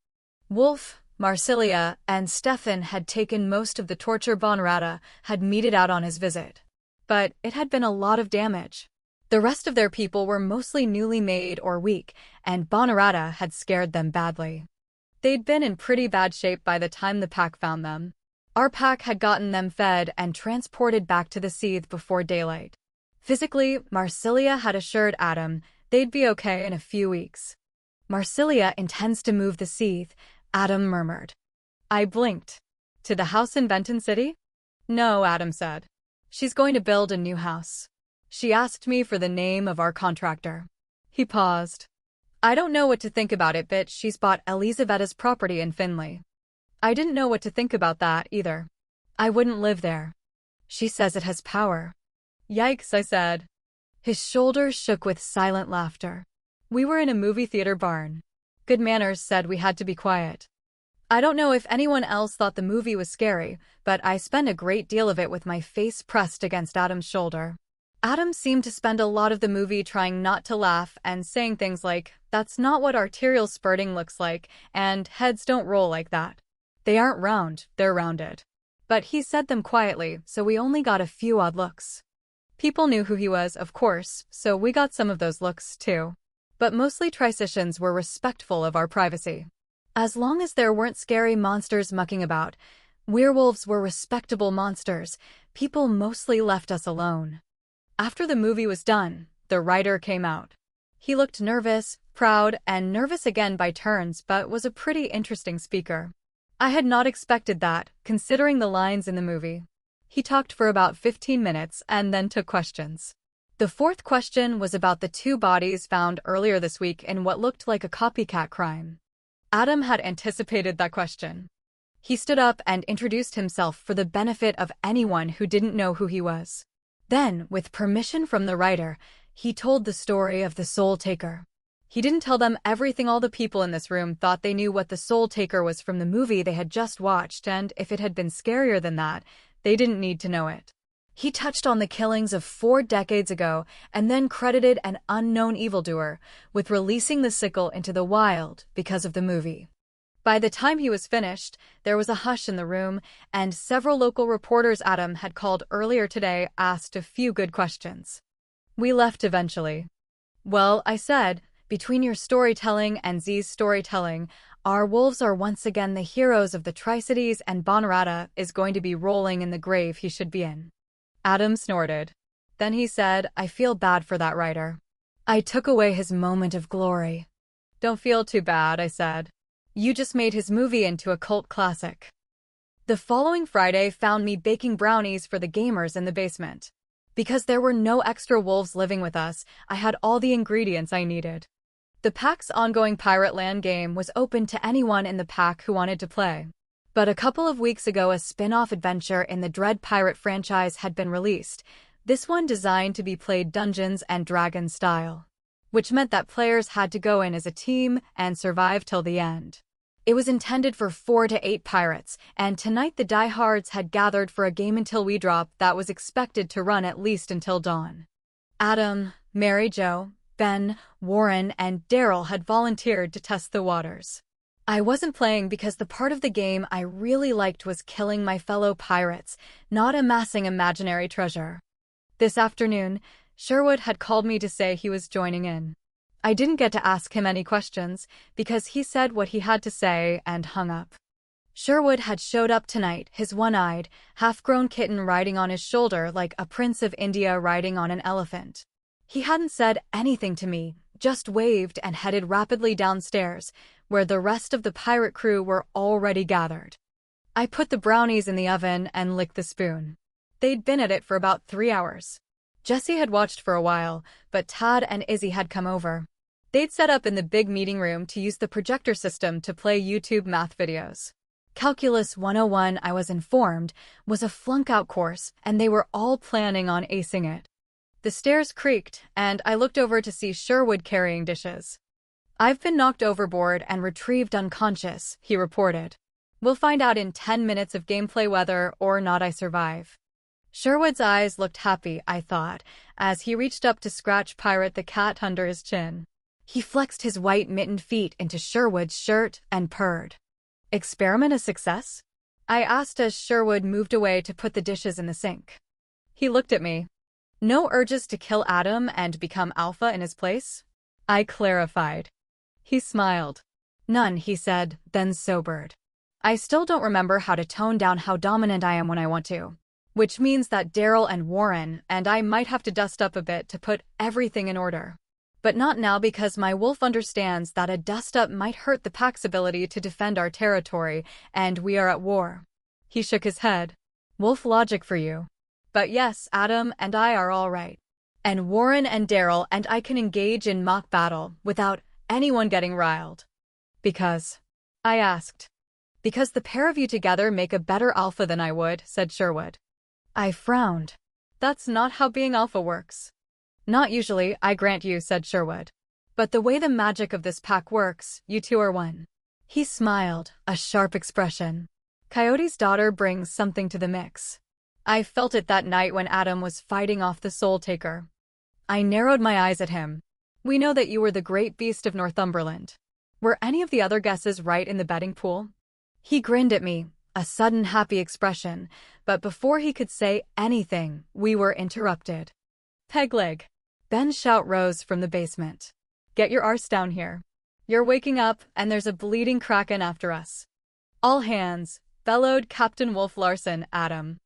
Wolf, Marsilia, and Stefan had taken most of the torture Bonarata had meted out on his visit. But it had been a lot of damage. The rest of their people were mostly newly made or weak, and Bonarata had scared them badly. They'd been in pretty bad shape by the time the pack found them. Our pack had gotten them fed and transported back to the Seethe before daylight. Physically, Marsilia had assured Adam they'd be okay in a few weeks. Marsilia intends to move the Seethe, Adam murmured. I blinked. To the house in Benton City? No, Adam said. She's going to build a new house. She asked me for the name of our contractor. He paused. I don't know what to think about it, but she's bought Elisavetta's property in Finley. I didn't know what to think about that either. I wouldn't live there. She says it has power. Yikes, I said. His shoulders shook with silent laughter. We were in a movie theater barn. Good manners said we had to be quiet. I don't know if anyone else thought the movie was scary, but I spent a great deal of it with my face pressed against Adam's shoulder. Adam seemed to spend a lot of the movie trying not to laugh and saying things like, "That's not what arterial spurting looks like," and "Heads don't roll like that. They aren't round, they're rounded." But he said them quietly, so we only got a few odd looks. People knew who he was, of course, so we got some of those looks, too. But mostly Tricitians were respectful of our privacy. As long as there weren't scary monsters mucking about, werewolves were respectable monsters, people mostly left us alone. After the movie was done, the writer came out. He looked nervous, proud, and nervous again by turns, but was a pretty interesting speaker. I had not expected that, considering the lines in the movie. He talked for about 15 minutes and then took questions. The fourth question was about the 2 bodies found earlier this week in what looked like a copycat crime. Adam had anticipated that question. He stood up and introduced himself for the benefit of anyone who didn't know who he was. Then, with permission from the writer, he told the story of the Soul Taker. He didn't tell them everything. All the people in this room thought they knew what the Soul Taker was from the movie they had just watched, and if it had been scarier than that, they didn't need to know it. He touched on the killings of 4 decades ago and then credited an unknown evildoer with releasing the sickle into the wild because of the movie. By the time he was finished, there was a hush in the room, and several local reporters Adam had called earlier today asked a few good questions. We left eventually. "Well," I said, "between your storytelling and Z's storytelling, our wolves are once again the heroes of the Tri-Cities, and Bonarata is going to be rolling in the grave he should be in." Adam snorted. Then he said, "I feel bad for that writer. I took away his moment of glory." "Don't feel too bad," I said. "You just made his movie into a cult classic." The following Friday found me baking brownies for the gamers in the basement. Because there were no extra wolves living with us, I had all the ingredients I needed. The pack's ongoing Pirate Land game was open to anyone in the pack who wanted to play. But a couple of weeks ago, a spin-off adventure in the Dread Pirate franchise had been released, this one designed to be played Dungeons and Dragons style, which meant that players had to go in as a team and survive till the end. It was intended for 4 to 8 pirates, and tonight the diehards had gathered for a game until we dropped that was expected to run at least until dawn. Adam, Mary Jo, Ben, Warren, and Daryl had volunteered to test the waters. I wasn't playing because the part of the game I really liked was killing my fellow pirates, not amassing imaginary treasure. This afternoon, Sherwood had called me to say he was joining in. I didn't get to ask him any questions because he said what he had to say and hung up. Sherwood had showed up tonight, his one-eyed, half-grown kitten riding on his shoulder like a Prince of India riding on an elephant. He hadn't said anything to me, just waved and headed rapidly downstairs, where the rest of the pirate crew were already gathered. I put the brownies in the oven and licked the spoon. They'd been at it for about 3 hours. Jessie had watched for a while, but Todd and Izzy had come over. They'd set up in the big meeting room to use the projector system to play YouTube math videos. Calculus 101, I was informed, was a flunk-out course, and they were all planning on acing it. The stairs creaked, and I looked over to see Sherwood carrying dishes. "I've been knocked overboard and retrieved unconscious," he reported. "We'll find out in 10 minutes of gameplay whether or not I survive." Sherwood's eyes looked happy, I thought, as he reached up to scratch Pirate the cat under his chin. He flexed his white mittened feet into Sherwood's shirt and purred. "Experiment a success?" I asked as Sherwood moved away to put the dishes in the sink. He looked at me. "No urges to kill Adam and become alpha in his place?" I clarified. He smiled. "None," he said, then sobered. "I still don't remember how to tone down how dominant I am when I want to. Which means that Daryl and Warren and I might have to dust up a bit to put everything in order. But not now because my wolf understands that a dust-up might hurt the pack's ability to defend our territory, and we are at war." He shook his head. "Wolf logic for you. But yes, Adam and I are all right. And Warren and Daryl and I can engage in mock battle without anyone getting riled." "Because?" I asked. "Because the pair of you together make a better alpha than I would," said Sherwood. I frowned. "That's not how being alpha works." "Not usually, I grant you," said Sherwood. But the way the magic of this pack works, you two are one. He smiled, a sharp expression. Coyote's daughter brings something to the mix. I felt it that night when Adam was fighting off the Soul Taker. I narrowed my eyes at him. We know that you were the great beast of Northumberland. Were any of the other guesses right in the betting pool? He grinned at me, a sudden happy expression, but before he could say anything, we were interrupted. Pegleg. Ben's shout rose from the basement. Get your arse down here. You're waking up, and there's a bleeding kraken after us. All hands, bellowed Captain Wolf Larson, Adam.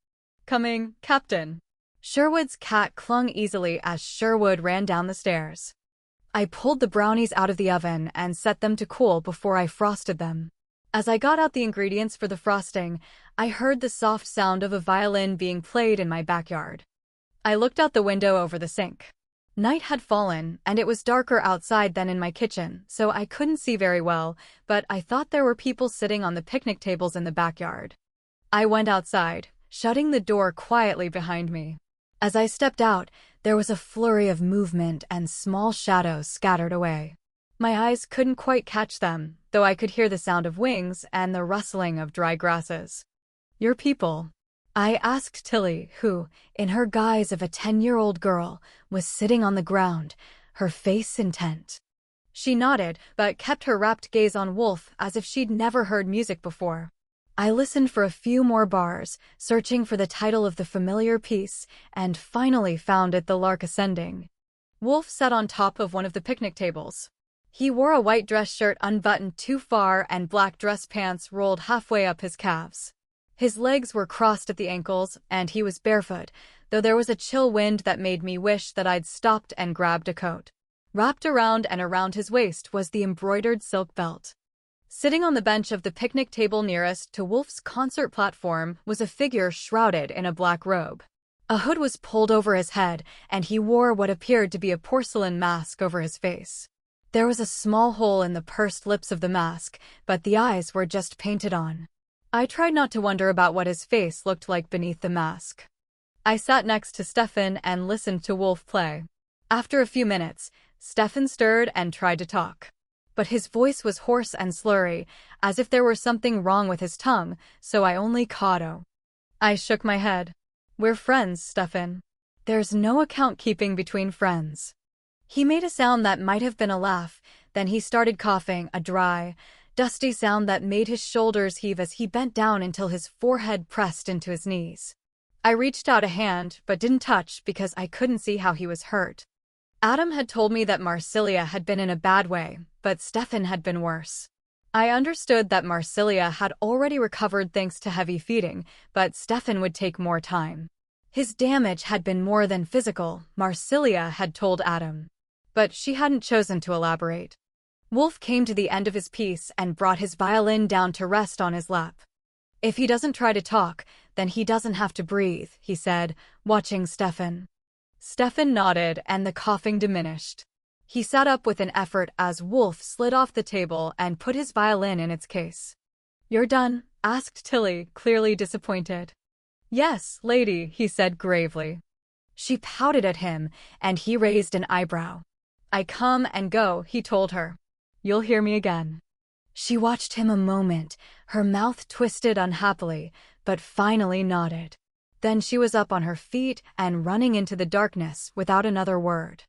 Coming, Captain. Sherwood's cat clung easily as Sherwood ran down the stairs. I pulled the brownies out of the oven and set them to cool before I frosted them. As I got out the ingredients for the frosting, I heard the soft sound of a violin being played in my backyard. I looked out the window over the sink. Night had fallen, and it was darker outside than in my kitchen, so I couldn't see very well, but I thought there were people sitting on the picnic tables in the backyard. I went outside, shutting the door quietly behind me. As I stepped out, there was a flurry of movement and small shadows scattered away. My eyes couldn't quite catch them, though I could hear the sound of wings and the rustling of dry grasses. Your people? I asked Tilly, who, in her guise of a 10-year-old girl, was sitting on the ground, her face intent. She nodded, but kept her rapt gaze on Wolf as if she'd never heard music before. I listened for a few more bars, searching for the title of the familiar piece, and finally found it, The Lark Ascending. Wolf sat on top of one of the picnic tables. He wore a white dress shirt unbuttoned too far and black dress pants rolled halfway up his calves. His legs were crossed at the ankles, and he was barefoot, though there was a chill wind that made me wish that I'd stopped and grabbed a coat. Wrapped around and around his waist was the embroidered silk belt. Sitting on the bench of the picnic table nearest to Wolf's concert platform was a figure shrouded in a black robe. A hood was pulled over his head, and he wore what appeared to be a porcelain mask over his face. There was a small hole in the pursed lips of the mask, but the eyes were just painted on. I tried not to wonder about what his face looked like beneath the mask. I sat next to Stefan and listened to Wolf play. After a few minutes, Stefan stirred and tried to talk. But his voice was hoarse and slurry, as if there were something wrong with his tongue, so I only caught "oh." I shook my head. We're friends, Stefan. There's no account keeping between friends. He made a sound that might have been a laugh, then he started coughing, a dry, dusty sound that made his shoulders heave as he bent down until his forehead pressed into his knees. I reached out a hand, but didn't touch because I couldn't see how he was hurt. Adam had told me that Marsilia had been in a bad way, but Stefan had been worse. I understood that Marsilia had already recovered thanks to heavy feeding, but Stefan would take more time. His damage had been more than physical, Marsilia had told Adam. But she hadn't chosen to elaborate. Wolf came to the end of his piece and brought his violin down to rest on his lap. If he doesn't try to talk, then he doesn't have to breathe, he said, watching Stefan. Stefan nodded and the coughing diminished. He sat up with an effort as Wolf slid off the table and put his violin in its case. You're done? Asked Tilly, clearly disappointed. Yes, lady, he said gravely. She pouted at him, and he raised an eyebrow. I come and go, he told her. You'll hear me again. She watched him a moment, her mouth twisted unhappily, but finally nodded. Then she was up on her feet and running into the darkness without another word.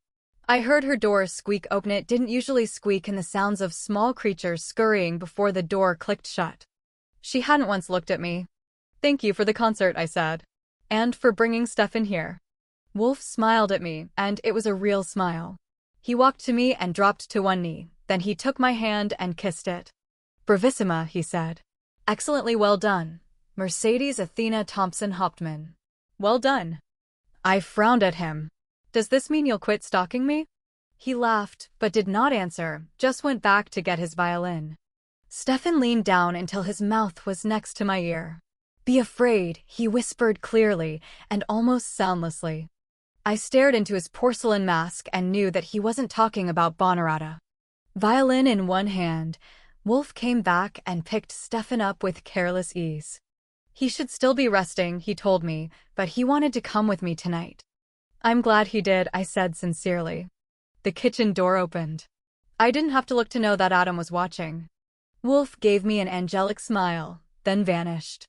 I heard her door squeak open. It didn't usually squeak in the sounds of small creatures scurrying before the door clicked shut. She hadn't once looked at me. Thank you for the concert, I said. And for bringing Stefan here. Wolf smiled at me, and it was a real smile. He walked to me and dropped to one knee. Then he took my hand and kissed it. Bravissima, he said. Excellently well done. Mercedes Athena Thompson Hauptmann. Well done. I frowned at him. Does this mean you'll quit stalking me? He laughed, but did not answer, just went back to get his violin. Stefan leaned down until his mouth was next to my ear. Be afraid, he whispered clearly and almost soundlessly. I stared into his porcelain mask and knew that he wasn't talking about Bonarata. Violin in one hand, Wolf came back and picked Stefan up with careless ease. He should still be resting, he told me, but he wanted to come with me tonight. I'm glad he did, I said sincerely. The kitchen door opened. I didn't have to look to know that Adam was watching. Wolf gave me an angelic smile, then vanished.